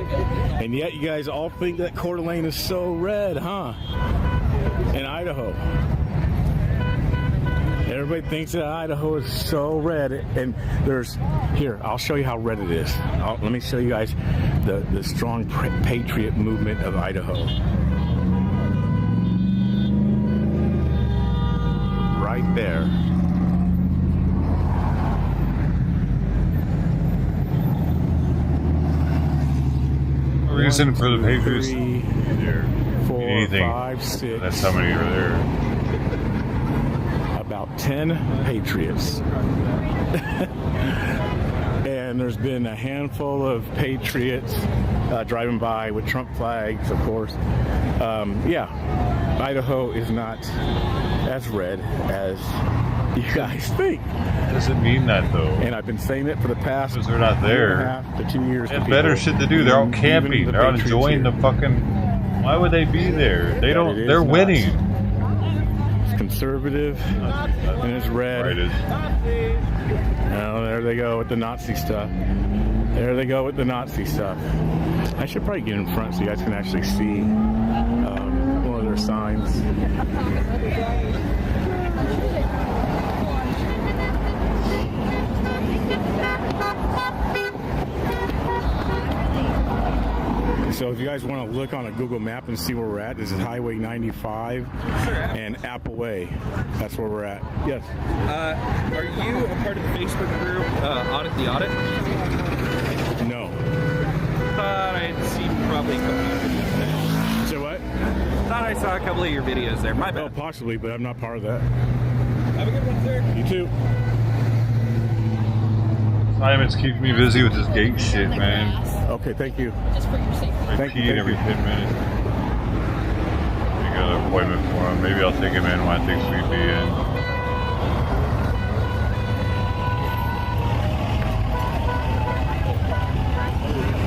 And yet you guys all think that Coeur d'Alene is so red, huh? In Idaho. Everybody thinks that Idaho is so red. And here, I'll show you how red it is. Let me show you guys the strong patriot movement of Idaho. Right there. Reason for the Patriots. 3, 4, anything. 5, 6. That's how many are there. About 10 Patriots. And there's been a handful of Patriots driving by with Trump flags, of course. Yeah, Idaho is not as red as you guys think. Doesn't mean that though. And I've been saying it for the past because they're not there. 1.5 to 2 years. They have better shit to do. They're out camping. They're out enjoying the fucking. Why would they be there? They don't. They're winning. It's conservative and it's red. Right. Oh, there they go with the Nazi stuff. There they go with the Nazi stuff. I should probably get in front so you guys can actually see one of their signs. So if you guys want to look on a Google map and see where we're at, this is Highway 95 and Apple Way. That's where we're at. Yes. Are you a part of the Facebook group Audit the Audit? No. Thought I'd seen probably a couple of your videos there. So what? Thought I saw a couple of your videos there. My bad. Oh, possibly, but I'm not part of that. Have a good one, sir. You too. Simon's keeping me busy with this gate shit, man. Okay, thank you. Just for your safety. Thank you. Every 10 minutes. I got an appointment for him. Maybe I'll take him in when I think Sweet in.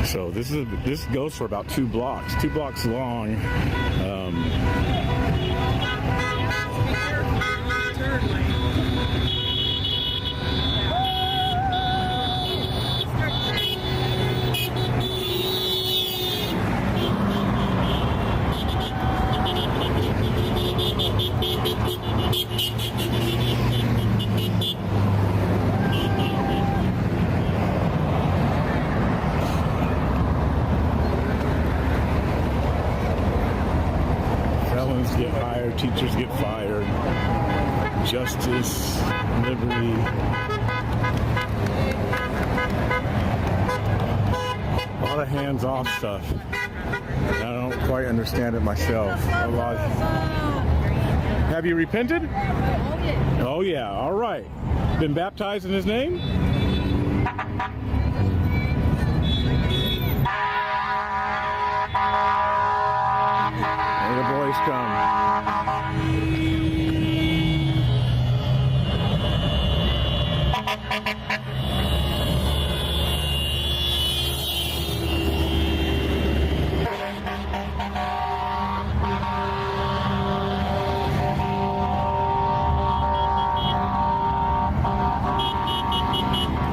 So this goes for about 2 blocks. 2 blocks long. Felons get hired, teachers get fired. Justice, liberty. hands-off stuff. I don't quite understand it myself. Have you repented? Oh yeah, all right. Been baptized in his name? There the boys come.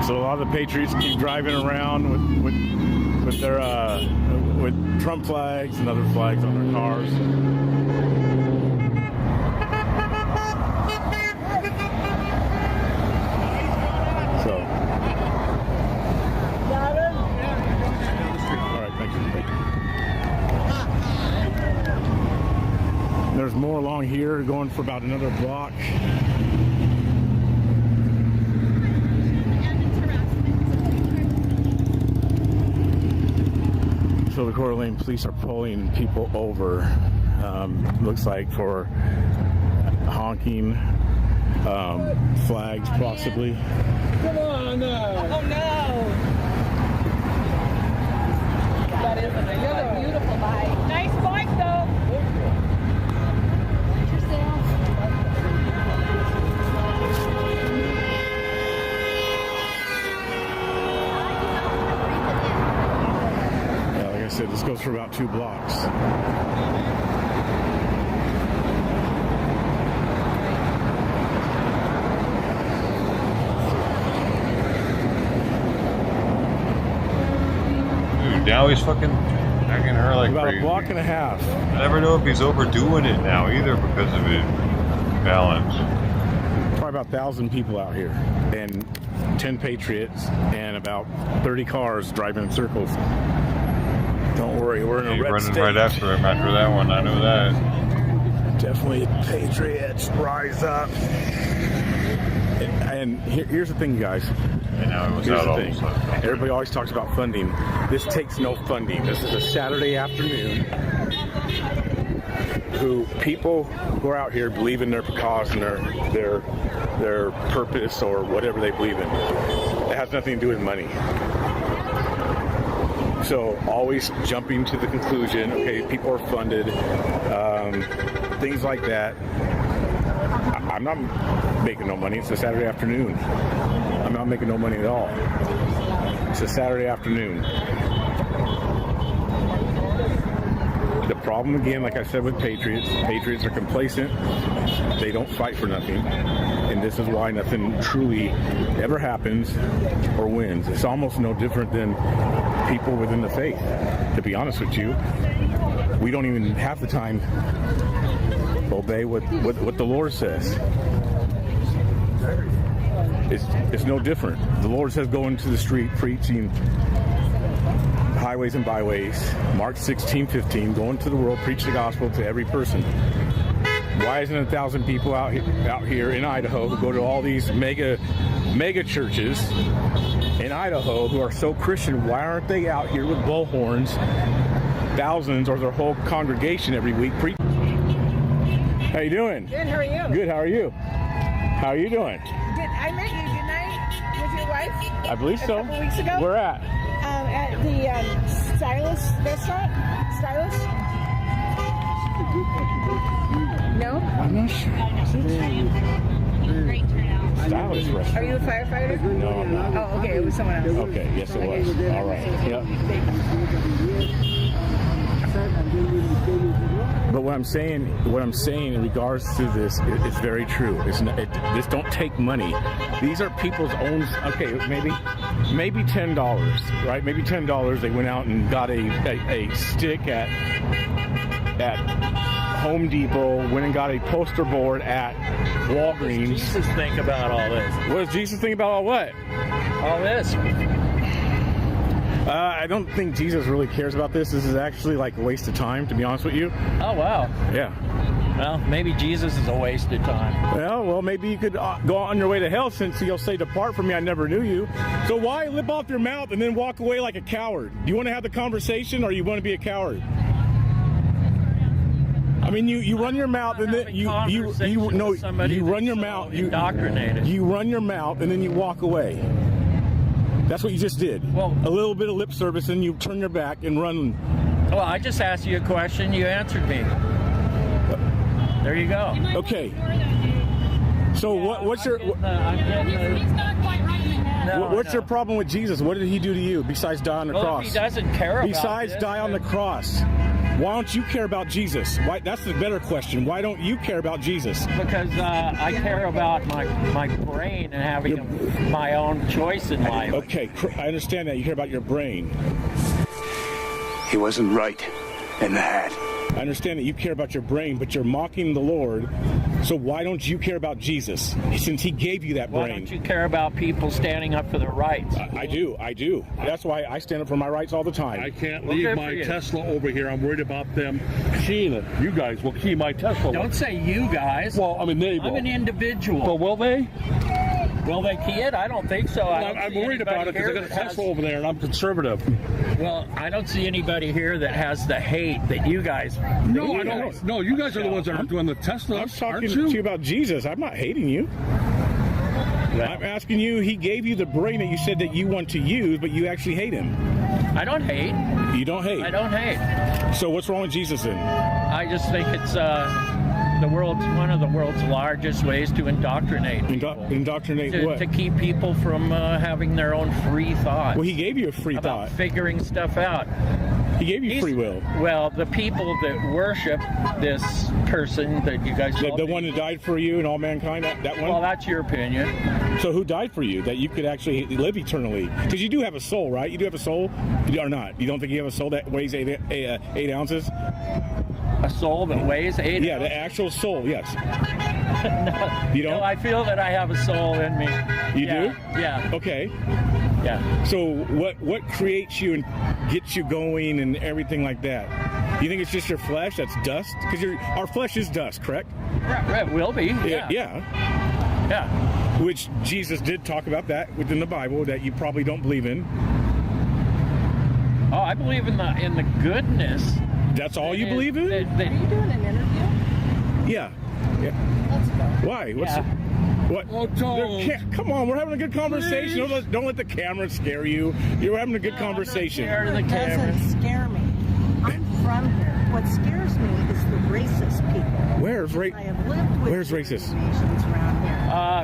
So a lot of the patriots keep driving around with their with Trump flags and other flags on their cars. So, all right, thank you. There's more along here, going for about another block. So the Coeur d'Alene police are pulling people over, looks like for honking, flags possibly. Come on now. Oh no. That is a beautiful bike. Nice bike though. This goes for about 2 blocks. Dude, now he's fucking attacking her like about crazy. A block and a half. I never know if he's overdoing it now either because of his balance. Probably about 1,000 people out here, and 10 patriots, and about 30 cars driving in circles. Don't worry, we're in a red running state. right after him after that one. I know that. Definitely patriots, rise up. And here's the thing, you guys. And now it was Here's out the all thing. of a sudden. Everybody always talks about funding. This takes no funding. This is a Saturday afternoon. People who are out here believe in their cause and their purpose or whatever they believe in. It has nothing to do with money. So always jumping to the conclusion, okay, people are funded, things like that. I'm not making no money. It's a Saturday afternoon. I'm not making no money at all. It's a Saturday afternoon. The problem, again, like I said with Patriots are complacent. They don't fight for nothing. And this is why nothing truly ever happens or wins. It's almost no different than people within the faith, to be honest with you. We don't even half the time obey what the Lord says. It's no different. The Lord says go into the street preaching highways and byways. Mark 16:15, go into the world, preach the gospel to every person. Why isn't 1,000 people out here in Idaho who go to all these mega churches in Idaho who are so Christian? Why aren't they out here with bullhorns, thousands or their whole congregation every week preaching? How you doing? Good, how are you? Good, how are you? How are you doing? Good. I met you, didn't I? With your wife? I believe so. A couple weeks ago? Where at? At the Stylus restaurant. Stylus? No? I'm not sure. Great turnout. Stylus restaurant. Are you a firefighter? No, I'm not. Oh, okay, it was someone else. Okay, yes it was. All right. Yep. But what I'm saying in regards to this, it's very true. This don't take money. These are people's own. Okay, maybe $10, right? Maybe $10. They went out and got a stick at Home Depot. Went and got a poster board at Walgreens. What does Jesus think about all this? What does Jesus think about all what? All this. I don't think Jesus really cares about this. This is actually like a waste of time, to be honest with you. Oh, wow. Yeah. Well, maybe Jesus is a waste of time. Well, maybe you could go on your way to hell, since he'll say, "Depart from me, I never knew you." So why lip off your mouth and then walk away like a coward? Do you want to have the conversation, or you want to be a coward? I mean, you run your mouth and then you run your mouth. You run your mouth and then you walk away. That's what you just did. Well, a little bit of lip service, and you turn your back and run. Well, I just asked you a question. You answered me. There you go. Okay. So what's your what's your problem with Jesus? What did he do to you besides die on the cross? If he doesn't care about besides this, die on the cross, why don't you care about Jesus? Why? That's the better question. Why don't you care about Jesus? Because I care about my brain and having my own choice in life. Okay, I understand that. You care about your brain. He wasn't right in that. I understand that you care about your brain, but you're mocking the Lord. So why don't you care about Jesus, since he gave you that brain? Why don't you care about people standing up for their rights? I do. That's why I stand up for my rights all the time. I can't leave my Tesla over here. I'm worried about them keying it. You guys will key my Tesla. Don't say you guys. Well, I mean, they will. I'm an individual. Well, will they? Will they key it? I don't think so. I'm worried about it because I got a Tesla over there, and I'm conservative. Well, I don't see anybody here that has the hate that you guys. No, I don't. No, you guys are the ones that are doing the Tesla. I'm talking to you about Jesus. I'm not hating you. I'm asking you. He gave you the brain that you said that you want to use, but you actually hate him. I don't hate. You don't hate. I don't hate. So what's wrong with Jesus then? I just think it's one of the world's largest ways to indoctrinate people. Indoctrinate what? To keep people from having their own free thought. Well, he gave you a free thought. Figuring stuff out. He gave you free will. Well, the people that worship this person that you guys the one that died for you and all mankind, that one? Well, that's your opinion. So who died for you, that you could actually live eternally? Because you do have a soul, right? You do have a soul? Or not? You don't think you have a soul that weighs 8 ounces? A soul that weighs 8 Yeah, the actual soul, yes. No, you don't? No, I feel that I have a soul in me. You do? Yeah. Okay. Yeah. So what creates you and gets you going and everything like that? You think it's just your flesh that's dust? Because our flesh is dust, correct? Right, will be. Yeah. Yeah. Which Jesus did talk about that within the Bible that you probably don't believe in. Oh, I believe in the goodness. That's all you believe in? Are you doing an interview? Yeah. Let's go. Why? What? Oh, don't. Come on, we're having a good conversation. Don't let the camera scare you. You're having a good conversation. It doesn't scare me. I'm from here. What scares me is the racist people. Where's racist? Around here.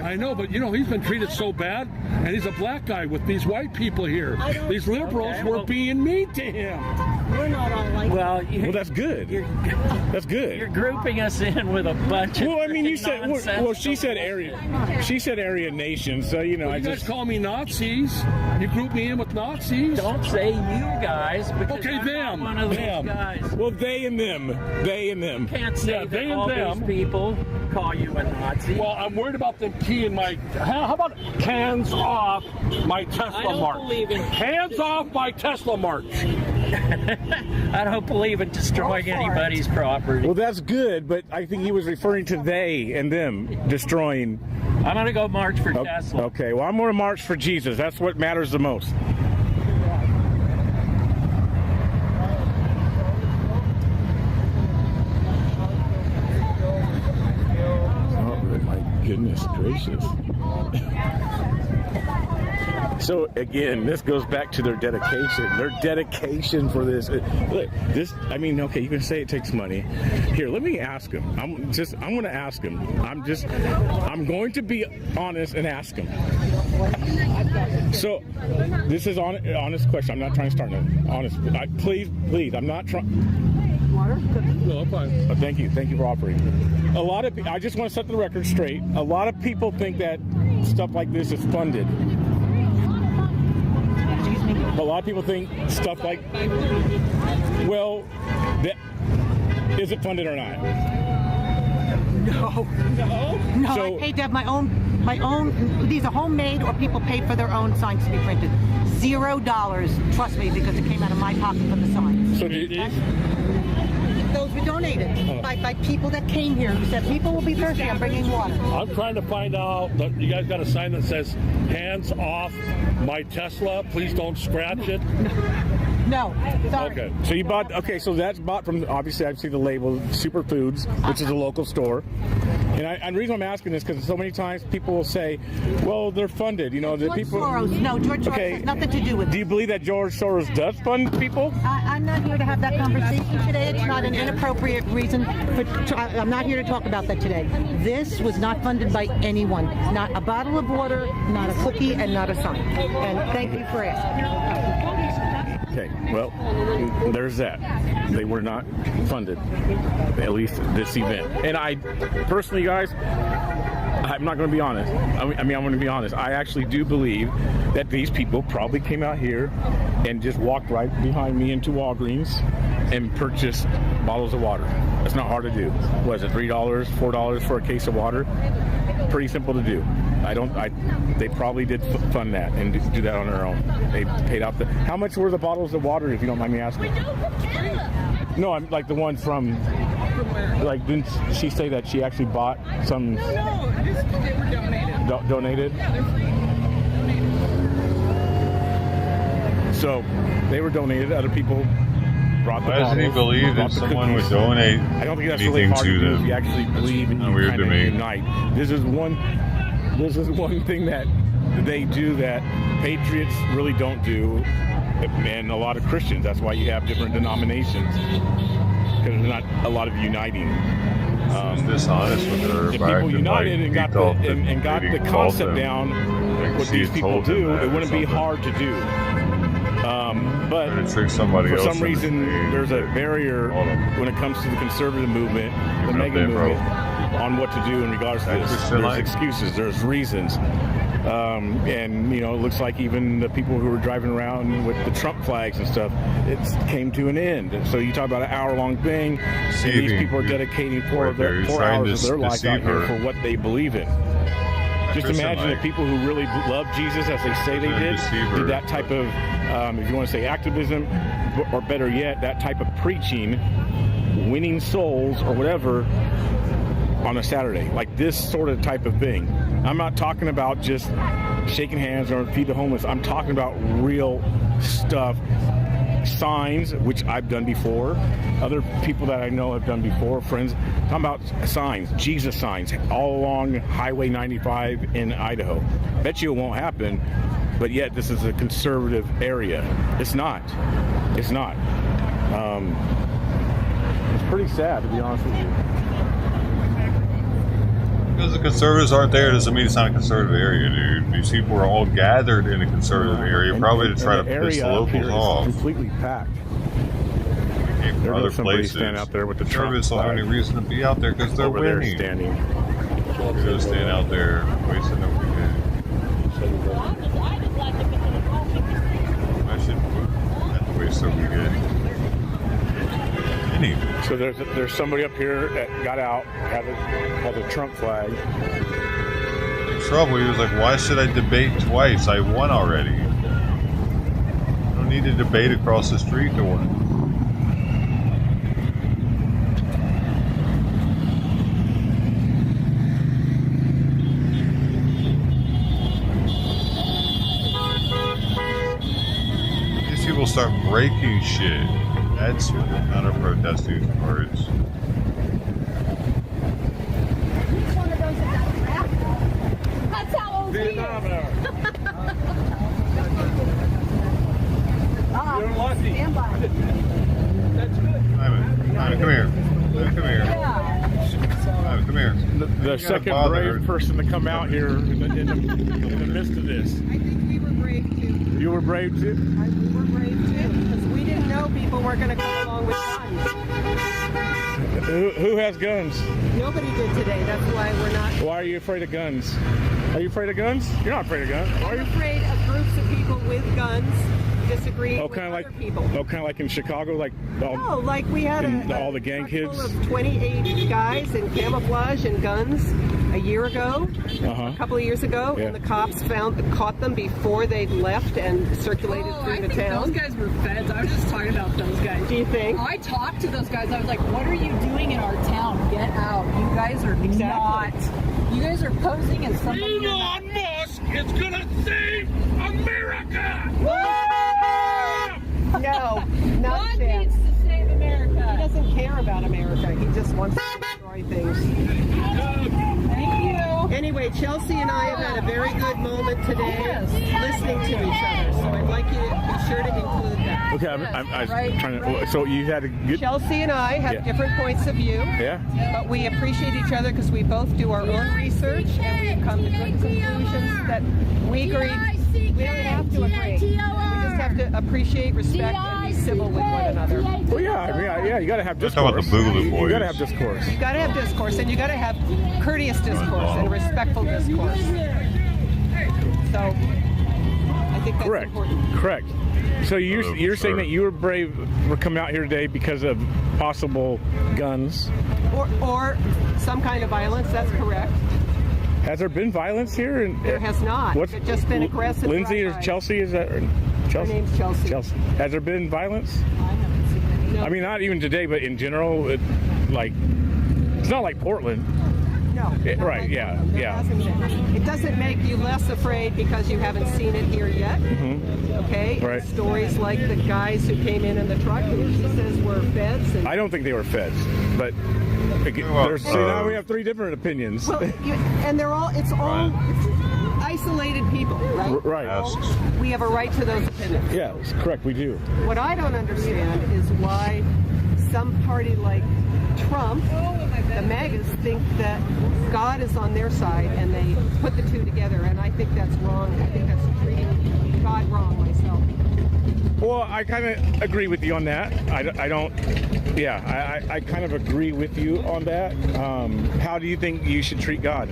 I know, but he's been treated so bad, and he's a black guy with these white people here. These liberals were being mean to him. We're not all like well, that's good. That's good. You're grouping us in with a bunch of. Well, I mean, you said. Well, she said Aryan. She said Aryan nation. So well, I you just guys call me Nazis. You group me in with Nazis. Don't say you guys. Okay, I'm them. One of those guys. Well, they and them. They and them. Can't say they that all and them. these people call you a Nazi. Well, I'm worried about them keying my. How about hands off my Tesla march? Hands off my Tesla march. I don't believe in destroying anybody's property. Well, that's good, but I think he was referring to they and them destroying. I'm going to go march for Tesla. Okay, well, I'm going to march for Jesus. That's what matters the most. Oh, my goodness gracious. So again, this goes back to their dedication. Their dedication for this. Look, this. I mean, okay, you can say it takes money. Here, let me ask him. I'm going to ask him. I'm going to be honest and ask him. So, this is honest question. I'm not trying to start no honest. Please, I'm not trying. Water? No, I'm fine. Thank you for offering. A lot of. I just want to set the record straight. A lot of people think that stuff like this is funded. A lot of people think stuff like, well, is it funded or not? No. So, I paid to have my own. These are homemade, or people paid for their own signs to be printed. $0, trust me, because it came out of my pocket for the signs. So those donated by people that came here who said people will be thirsty. I'm bringing water. I'm trying to find out that you guys got a sign that says "Hands off my Tesla. Please don't scratch it." No, sorry. Okay, so you bought. Okay, so that's bought from. Obviously, I see the label Superfoods, which is a local store. And the reason I'm asking this because so many times people will say, "Well, they're funded." You know, the people. Soros. No, George Soros has nothing to do with it. Do you believe that George Soros does fund people? I'm not here to have that conversation today. It's not an inappropriate reason. I'm not here to talk about that today. This was not funded by anyone. Not a bottle of water, not a cookie, and not a sign. And thank you for asking. Okay, well, there's that. They were not funded, at least this event. And I, personally, guys, I'm not going to be honest. I'm going to be honest. I actually do believe that these people probably came out here and just walked right behind me into Walgreens and purchased bottles of water. That's not hard to do. What is it, $3, $4 for a case of water? Pretty simple to do. They probably did fund that and do that on their own. They paid out how much were the bottles of water, if you don't mind me asking? No, I'm like the one from, like, didn't she say that she actually bought some? No, they were donated. Donated? Yeah, they're free. Donated. So, they were donated. Other people brought the bottles. Why doesn't he believe that someone would donate I don't think that's really hard to do if you actually believe and you kind of unite. This is one thing that they do that patriots really don't do, and a lot of Christians. That's why you have different denominations, because there's not a lot of uniting. Dishonest with her. If people united and got the concept down, what these people do, it wouldn't be hard to do. But for some reason, there's a barrier when it comes to the conservative movement, the mega movement, on what to do in regards to this. There's excuses, there's reasons. And, you know, it looks like even the people who were driving around with the Trump flags and stuff, it came to an end. So you talk about an hour-long thing, and these people are dedicating 4 hours of their life out here for what they believe in. Just imagine the people who really love Jesus as they say they did that type of, if you want to say activism, or better yet, that type of preaching, winning souls or whatever, on a Saturday, like this sort of type of thing. I'm not talking about just shaking hands or feed the homeless. I'm talking about real stuff, signs, which I've done before. Other people that I know have done before, friends, talking about signs, Jesus signs, all along Highway 95 in Idaho. Bet you it won't happen, but yet this is a conservative area. It's not. It's not. It's pretty sad, to be honest with you. Because the conservatives aren't there doesn't mean it's not a conservative area, dude. These people are all gathered in a conservative area, probably to try to piss the locals off. Completely packed. There goes somebody standing out there with the conservatives don't have any reason to be out there because they're winning. They're standing. They're going to stand out there wasting their weekend. I should have to waste their weekend. So there's somebody up here that got out, has a Trump flag. In trouble, he was like, why should I debate twice? I won already. I don't need to debate across the street to win. These people start breaking shit. That's what the counter-protesting parts. That's how old he is. You're lucky. Stand by. That's good. Simon, come here. Come here. Simon, come here. The second brave person to come out here in the midst of this. I think we were brave too. You were brave too? We were brave too, because we didn't know people were going to come along with guns. Who has guns? Nobody did today. That's why we're not. Why are you afraid of guns? Are you afraid of guns? You're not afraid of guns. I'm afraid of groups of people with guns disagreeing with other people. Oh, kind of like in Chicago, like like we had all the gang kids. Full of 28 guys in camouflage and guns. a year ago, a couple of years ago, and the cops caught them before they left and circulated through the town. Those guys were feds. I was just talking about those guys. Do you think? I talked to those guys. I was like, what are you doing in our town? Get out. You guys are not. You guys are posing as somebody. Elon Musk is going to save America! No, not God needs to save America. He doesn't care about America. He just wants to destroy things. Thank you. Anyway, Chelsea and I have had a very good moment today listening to each other. So I'd like you to be sure to include that. Okay, I'm trying to. So you had a good. Chelsea and I have different points of view. Yeah. But we appreciate each other because we both do our own research and we've come to good conclusions that we agree. We don't have to agree. We just have to appreciate, respect, and be civil with one another. Well, yeah, you got to have Let's discourse. talk about the Boogaloo Boys. You got to have discourse. You got to have discourse, and you got to have courteous discourse and respectful discourse. So, I think that's important. Correct. So you're saying that you were brave for coming out here today because of possible guns, or some kind of violence. That's correct. Has there been violence here? There has not. It's just been aggressive. Lindsay or Chelsea? Is that Chelsea? Her name's Chelsea. Chelsea. Has there been violence? I haven't seen any. No. I mean, not even today, but in general, it's not like Portland. No. Right? Yeah. It doesn't make you less afraid because you haven't seen it here yet. Okay. Right. Stories like the guys who came in the truck, who she says were feds. I don't think they were feds, but. Now we have three different opinions. Well, and it's all isolated people, right? Right. We have a right to those opinions. Yeah, correct, we do. What I don't understand is why some party like Trump, the MAGAs, think that God is on their side and they put the two together, and I think that's wrong. I think that's treating God wrong myself. Well, I kind of agree with you on that. I don't. Yeah, I kind of agree with you on that. How do you think you should treat God?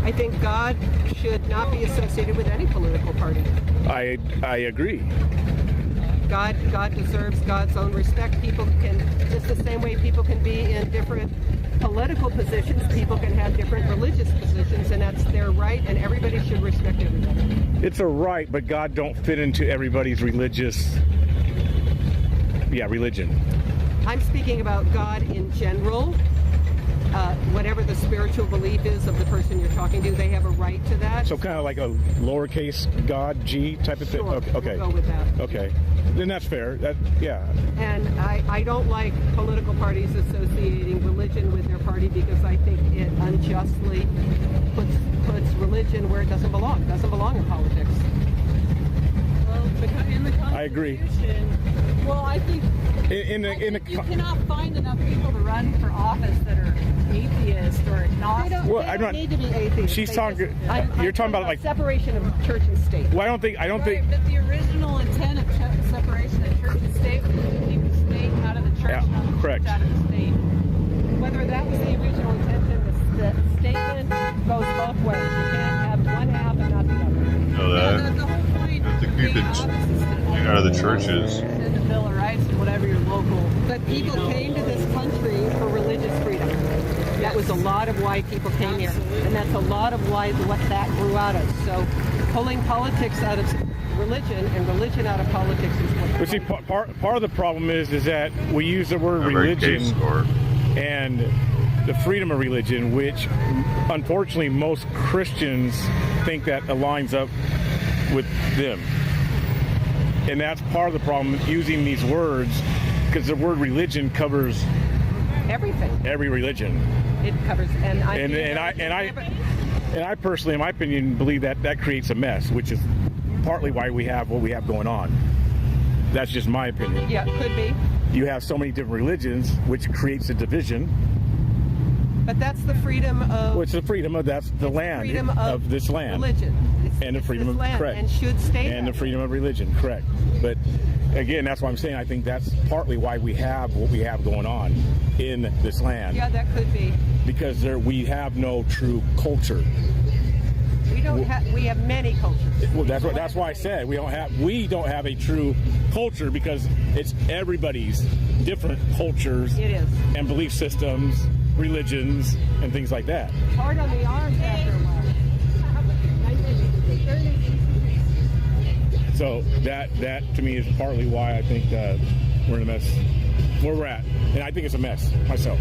I think God should not be associated with any political party. I agree. God deserves God's own respect. People can, just the same way people can be in different political positions, people can have different religious positions, and that's their right, and everybody should respect everybody. It's a right, but God don't fit into everybody's religion. I'm speaking about God in general. Whatever the spiritual belief is of the person you're talking to, they have a right to that. So kind of like a lowercase God, G type of thing? Sure, okay. we'll go with that. Okay. Then that's fair. And I don't like political parties associating religion with their party because I think it unjustly puts religion where it doesn't belong. It doesn't belong in politics. Well, in the Constitution, I agree. Well, I think you cannot find enough people to run for office that are atheist or agnostic. They don't need to be atheists. She's talking. You're talking about like separation of church and state. Well, I don't think. But the original intent of separation of church and state was to keep the state out of the church, and the correct. church out of the state. Whether that was the original intention, the statement goes both ways. You can't have one half and not the other. know that. The whole point to keep it out of the churches. and the Bill of Rights and whatever your local. But people came to this country for religious freedom. That was a lot of why people came here, and that's a lot of why what that grew out of. So, pulling politics out of religion and religion out of politics is what. But see, part of the problem is that we use the word religion and the freedom of religion, which unfortunately most Christians think that aligns up with them. And that's part of the problem using these words, because the word religion covers everything. Every religion. It covers, and I personally, in my opinion, believe that creates a mess, which is partly why we have what we have going on. That's just my opinion. Yeah, could be. You have so many different religions, which creates a division. But that's the freedom of. Well, it's the freedom of the land freedom of this land. Religion. And the freedom of land, correct. And should stay. And the freedom of religion, correct. But again, that's what I'm saying. I think that's partly why we have what we have going on in this land. Yeah, that could be. Because we have no true culture. We don't have. We have many cultures. Well, that's why I said we don't have a true culture, because it's everybody's different cultures. It is. And belief systems religions and things like that. Hard on the arms after a while. So that to me is partly why I think we're in a mess where we're at, and I think it's a mess myself.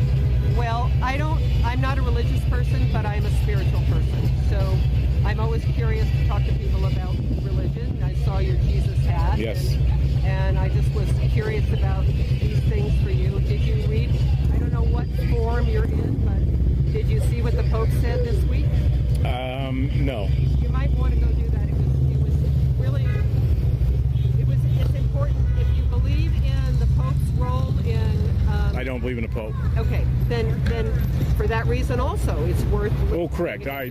Well, I'm not a religious person, but I'm a spiritual person. So I'm always curious to talk to people about religion. I saw your Jesus hat. Yes. And I just was curious about these things for you. Did you read, I don't know what form you're in, but did you see what the Pope said this week? No. You might want to go do that. It was really, it's important. If you believe in the Pope's role in... I don't believe in the Pope. Okay, then for that reason also, it's worth... Oh, correct. I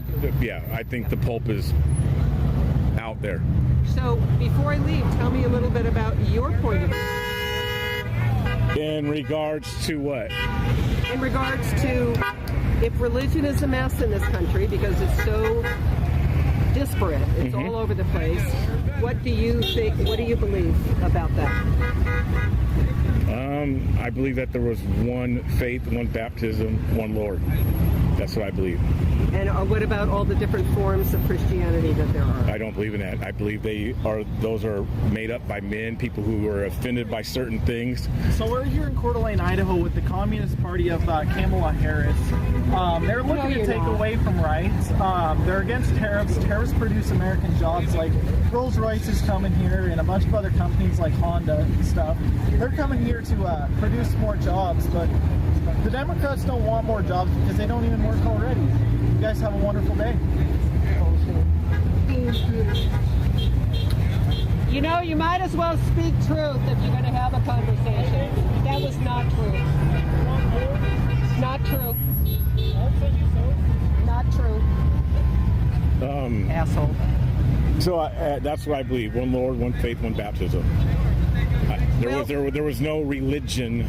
think the Pope is out there. So, before I leave, tell me a little bit about your point of view. In regards to what? In regards to if religion is a mess in this country because it's so disparate, it's all over the place, what do you think, what do you believe about that? I believe that there was one faith, one baptism, one Lord. That's what I believe. And what about all the different forms of Christianity that there are? I don't believe in that. I believe those are made up by men, people who are offended by certain things. So we're here in Coeur d'Alene, Idaho with the Communist Party of Kamala Harris. They're looking to take away from rights. They're against tariffs. Tariffs produce American jobs, like Rolls-Royce is coming here and a bunch of other companies like Honda and stuff. They're coming here to produce more jobs, but the Democrats don't want more jobs because they don't even work already. You guys have a wonderful day. You know, you might as well speak truth if you're going to have a conversation. That was not true. Not true. Not true. Asshole. So that's what I believe. One Lord, one faith, one baptism. There was no religion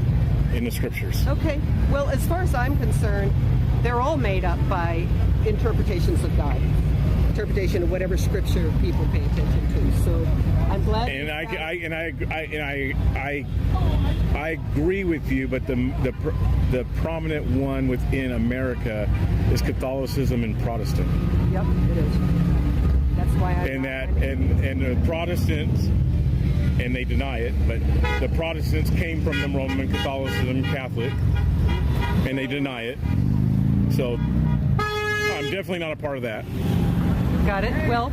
in the scriptures. Okay. Well, as far as I'm concerned, they're all made up by interpretations of God. Interpretation of whatever scripture people pay attention to. So I'm glad. And I agree with you, but the prominent one within America is Catholicism and Protestant. Yep, it is. That's why and the Protestants, and they deny it, but the Protestants came from the Roman Catholicism, Catholic, and they deny it. So I'm definitely not a part of that. Got it. Well,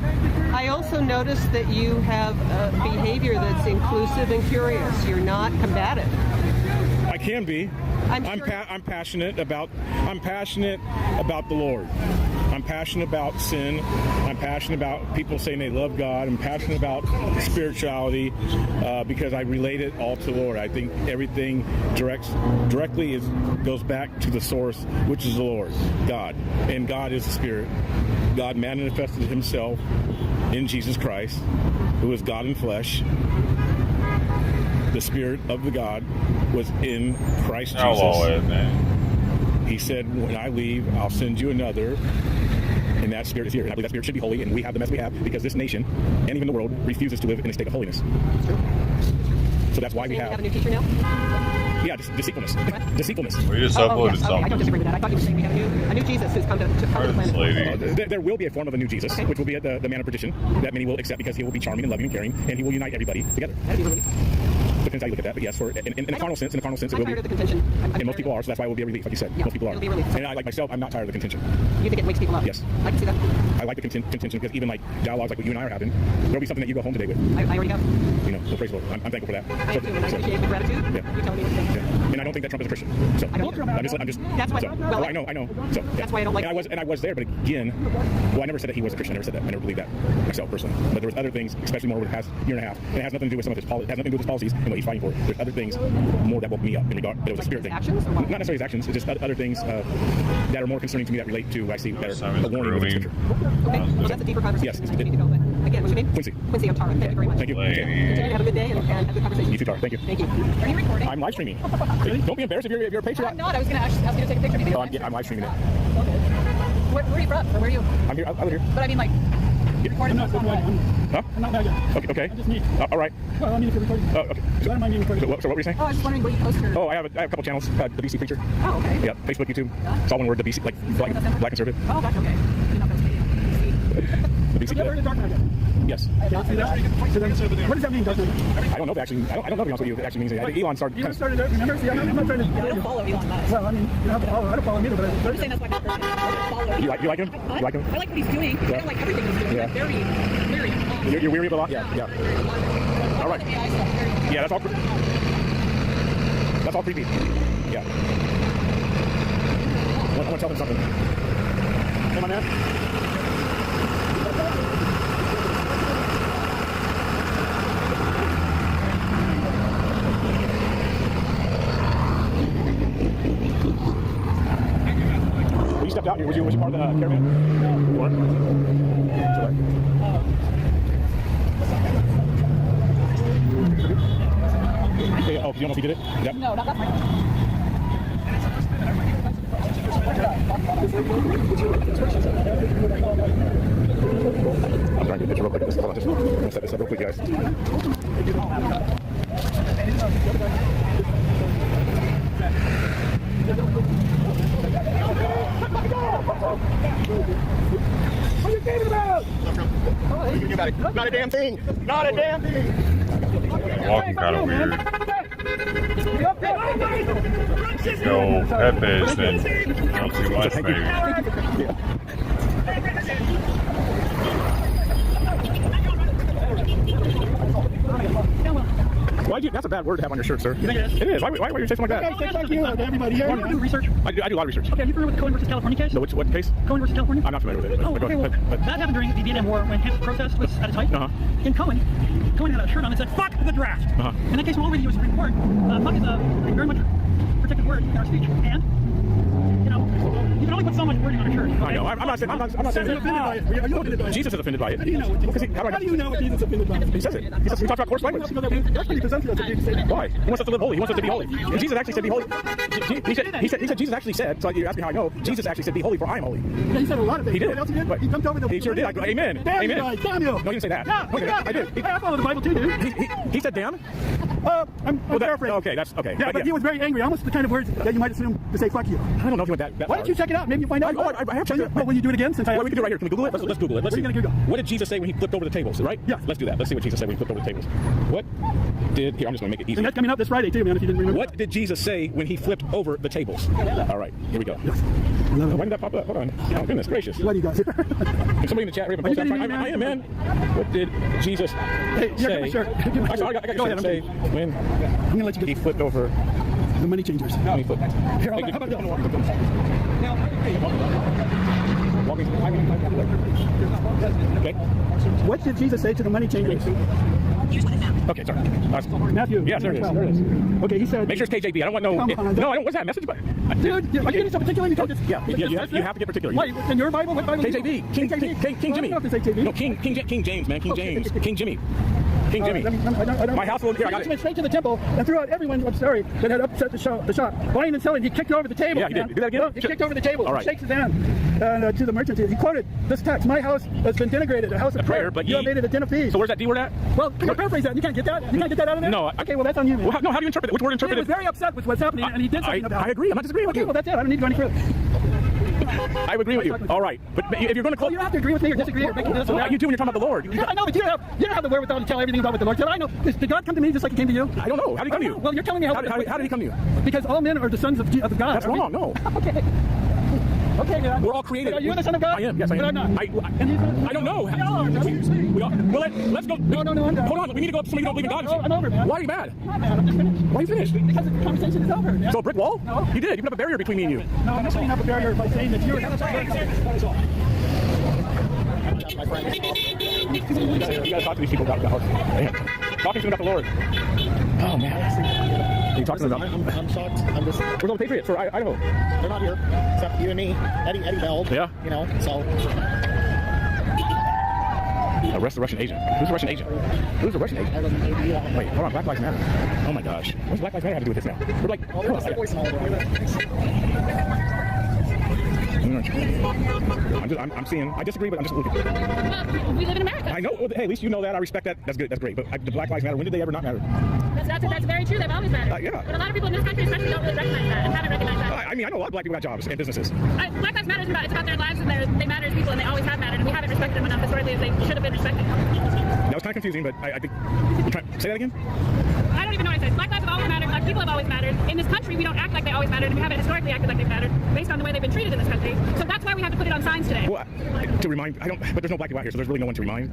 I also noticed that you have a behavior that's inclusive and curious. You're not combative. I can be. I'm passionate about the Lord. I'm passionate about sin. I'm passionate about people saying they love God. I'm passionate about spirituality because I relate it all to the Lord. I think everything directly goes back to the source, which is the Lord, God. And God is the Spirit. God manifested himself in Jesus Christ, who is God in flesh. The Spirit of the God was in Christ Jesus. He said, when I leave, I'll send you another. And that Spirit is here. And I believe that Spirit should be holy, and we have the mess we have because this nation, and even the world, refuses to live in a state of holiness. So that's why we have... You have a new teacher now? Yeah, deceitfulness. Deceitfulness. We just uploaded something. I don't disagree with that. I thought you were saying we have a new Jesus who's come to the planet. There will be a form of a new Jesus, which will be the man of perdition, that many will accept because he will be charming and loving and caring, and he will unite everybody together. That'd be relief. Depends how you look at that, but yes, in the carnal sense, it will be. I'm tired of the contention. And most people are, so that's why it will be a relief, like you said. Yeah, most people are. it'll be a relief. And I, like myself, I'm not tired of the contention. You think it wakes people up? Yes. I can see that. I like the contention because even like dialogues like what you and I are having, there'll be something that you go home today with. I already have. You know, so praise the Lord. I'm thankful for that. I do, and I appreciate the gratitude. Yeah. You tell me what to think. Yeah. And I don't think that Trump is a Christian. So I don't either. I'm just. That's why. So, well, I know. So yeah. That's why I don't like. And I was there, but again, I never said that he was a Christian. I never said that. I never believed that myself personally. But there was other things, especially more over the past year and a half, and it has nothing to do with some of his it has nothing to do with his policies and what he's fighting for. There's other things more that woke me up in regard. But it was a spirit thing. Actions? Not necessarily his actions. It's just other things that are more concerning to me that relate to what I see that are a warning within Scripture. Okay, well, that's a deeper conversation. Yes. We need to go, but again, what's your name? Quincy. Quincy, I'm Tara. Thank you very much. Thank you. Continue to have a good day and have a good conversation. You too, Tara. Thank you. Thank you. Are you recording? I'm live streaming. Don't be embarrassed if you're a patriot. I'm not. I was going to ask you to take a picture of me. I'm live streaming it. Okay. Where are you from? Or where are you? I live here. But I mean, like, I'm not going Huh? I'm not mad yet. Okay. I just need. All right. Well, I mean, if you're recording. Okay. So I don't mind being recorded. So what were you saying? Oh, I was just wondering what you posted. Oh, I have a couple channels. The BC Preacher. Oh, okay. Yeah, Facebook, YouTube. It's all one word. The BC, like black conservative. Oh, that's okay. You're not going to The BC. Have you ever heard of Dark Knight? Yes. Can't see that. So then, what does that mean, Dark Knight? I don't know. Actually, I don't know. To be honest with you, it actually means anything. I think Elon started. Elon started it. Remember? See, I'm not trying to. I don't follow Elon Musk. Well, I mean, you don't have to follow. I don't follow him either, but I'm saying that's my person. I don't follow him. You like him? Huh? You like him? I like what he's doing. Yeah. I don't like everything he's doing. Yeah. Very. You're weary of a lot. Yeah. All right. Yeah, that's all. That's all creepy. Yeah. I want to tell them something. Come on, man. When you stepped out here, was you part of the caravan? No. You weren't? Okay, oh, do you know if he did it? Yep. No, not that part. I'm trying to get a picture real quick of this. Hold on, just I'm gonna set this up real quick, guys. What are you thinking about? Not a damn thing. Not a damn thing. Walking kind of weird. No, Pepe's then I don't see much maybe. Why'd you? That's a bad word to have on your shirt, sir. It is. Why would you say something like that? Thank you to everybody here. You do research? I do a lot of research. Okay, are you familiar with the Cohen versus California case? No, what case? Cohen versus California? I'm not familiar with it. Oh, okay, well, that happened during the Vietnam War when his protest was at its height. In Cohen had a shirt on that said, "Fuck the draft." In that case, we're all reading the U.S. Supreme Court. Fuck is a very much protected word in our speech. And, you know, you can only put so much wording on a shirt. Okay? I know. I'm not saying. I'm not saying. Offended by it. Are you offended by it? Jesus is offended by it. How do you know? How do you know if Jesus is offended by it? He says it. He says we talk about coarse language. That's pretty presumptuous of you to say that. Why? He wants us to live holy. He wants us to be holy. And Jesus actually said, "Be holy." He said. Jesus actually said. So you ask me how I know. Jesus actually said, "Be holy, for I am holy." Yeah, he said a lot of things. He did. What else he did? He jumped over the. He sure did. Amen. Damn you Amen. guys. Damn you. No, you didn't say that. Yeah, Okay, I did. I follow the Bible too, dude. He said, "Damn." I'm paraphrasing. Okay, that's okay. Yeah, but he was very angry. Almost the kind of words that you might assume to say "fuck you." I don't know if you went that Why don't you check it out? Maybe you find out. I have checked it. Well, will you do it again? Since I. Well, we can do it right here. Can we Google it? Let's Google it. Let's see. What are you gonna Google? What did Jesus say when he flipped over the tables? Right? Yeah. Let's do that. Let's see what Jesus said when he flipped over the tables. What did here? I'm just gonna make it easy. And that's coming up this Friday too, man. If you didn't remember. What did Jesus say when he flipped over the tables? All right, here we go. Yes. Why did that pop up? Hold on. Oh, goodness gracious. What do you guys? Can somebody in the chat read my post? I am, man. What did Jesus say? I got your shirt. Say when I'm gonna let you he flipped over the money changers. No, he flipped. Here, how about Okay. What did Jesus say to the money changers? Okay, sorry. Matthew. Yes, there it is. There it is. Okay, he said. Make sure it's KJV. I don't want no. Come on, no, I don't. What's that message? But dude, are you getting so particular? Yeah, you have to get particular. Why? In your Bible, what Bible? KJV. King Jimmy. I don't have to say KJV. No, King James, man. King James. King Jimmy. King Jimmy. My household. Here, I got it. He went straight to the temple and threw out everyone. I'm sorry, that had upset the shop. Buying and selling. He kicked over the table. Yeah, he did. Do that again. No, he kicked over the table. All right. He shakes his hand to the merchant. He quoted this text: "My house has been denigrated, a house of prayer, but you have made it a den of thieves." So where's that D word at? Well, paraphrase that. You can't get that. You can't get that out of there. No. Okay, well that's on you. Well, no, how do you interpret it? Which word interpret He it? was very upset with what's happening, and he did something about it. I agree. I'm not disagreeing with you. Well, that's it. I don't need to go any further. I agree with you. All right, but if you're going to call, you don't have to agree with me or disagree or make it well, you do when you're talking about the Lord. Yeah, I know, but you don't have the wherewithal to tell everything about what the Lord said. I know. Did God come to me just like He came to you? I don't know. How did He come to you? Well, you're telling me how did He come to you? Because all men are the sons of God. That's wrong. No. Okay. Okay, man. We're all created. Are you the son of God? I am. Yes, I am. But I'm not. I don't know. We all are. We all. Well, let's go. No, I'm done. Hold on. We need to go up to somebody who don't believe in God. I'm over, man. Why are you mad? I'm not mad. I'm just finished. Why are you finished? Because the conversation is over, man. So a brick wall? No. You did. You put up a barrier between me and you. No, I'm not putting up a barrier by saying that you're. That is all. You gotta talk to these people about God. Man. Talking to them about the Lord. Oh man. You talking to them about? I'm shocked. I'm just. Where's all the Patriots for Idaho? They're not here, except you and me. Eddie Bell. Yeah. You know. So. Arrest the Russian agent. Who's the Russian agent? Who's the Russian agent? Wait, hold on. Black Lives Matter. Oh my gosh. What's Black Lives Matter have to do with this now? We're like. I'm seeing. I disagree, but I'm just looking. Well, we live in America. I know. Well, hey, at least you know that. I respect that. That's good. That's great. But the Black Lives Matter. When did they ever not matter? That's very true. They've always mattered. Yeah. But a lot of people in this country, especially, don't really recognize that and haven't recognized that. I mean, I know a lot of black people got jobs and businesses. Black Lives Matter is about their lives, and they matter as people, and they always have mattered, and we haven't respected them enough historically as they should have been respected. That was kind of confusing, but I think. Say that again. I don't even know what I said. Black lives have always mattered. Black people have always mattered. In this country, we don't act like they always mattered, and we haven't historically acted like they've mattered based on the way they've been treated in this country. So that's why we have to put it on signs today. Well, to remind, but there's no black people out here, so there's really no one to remind.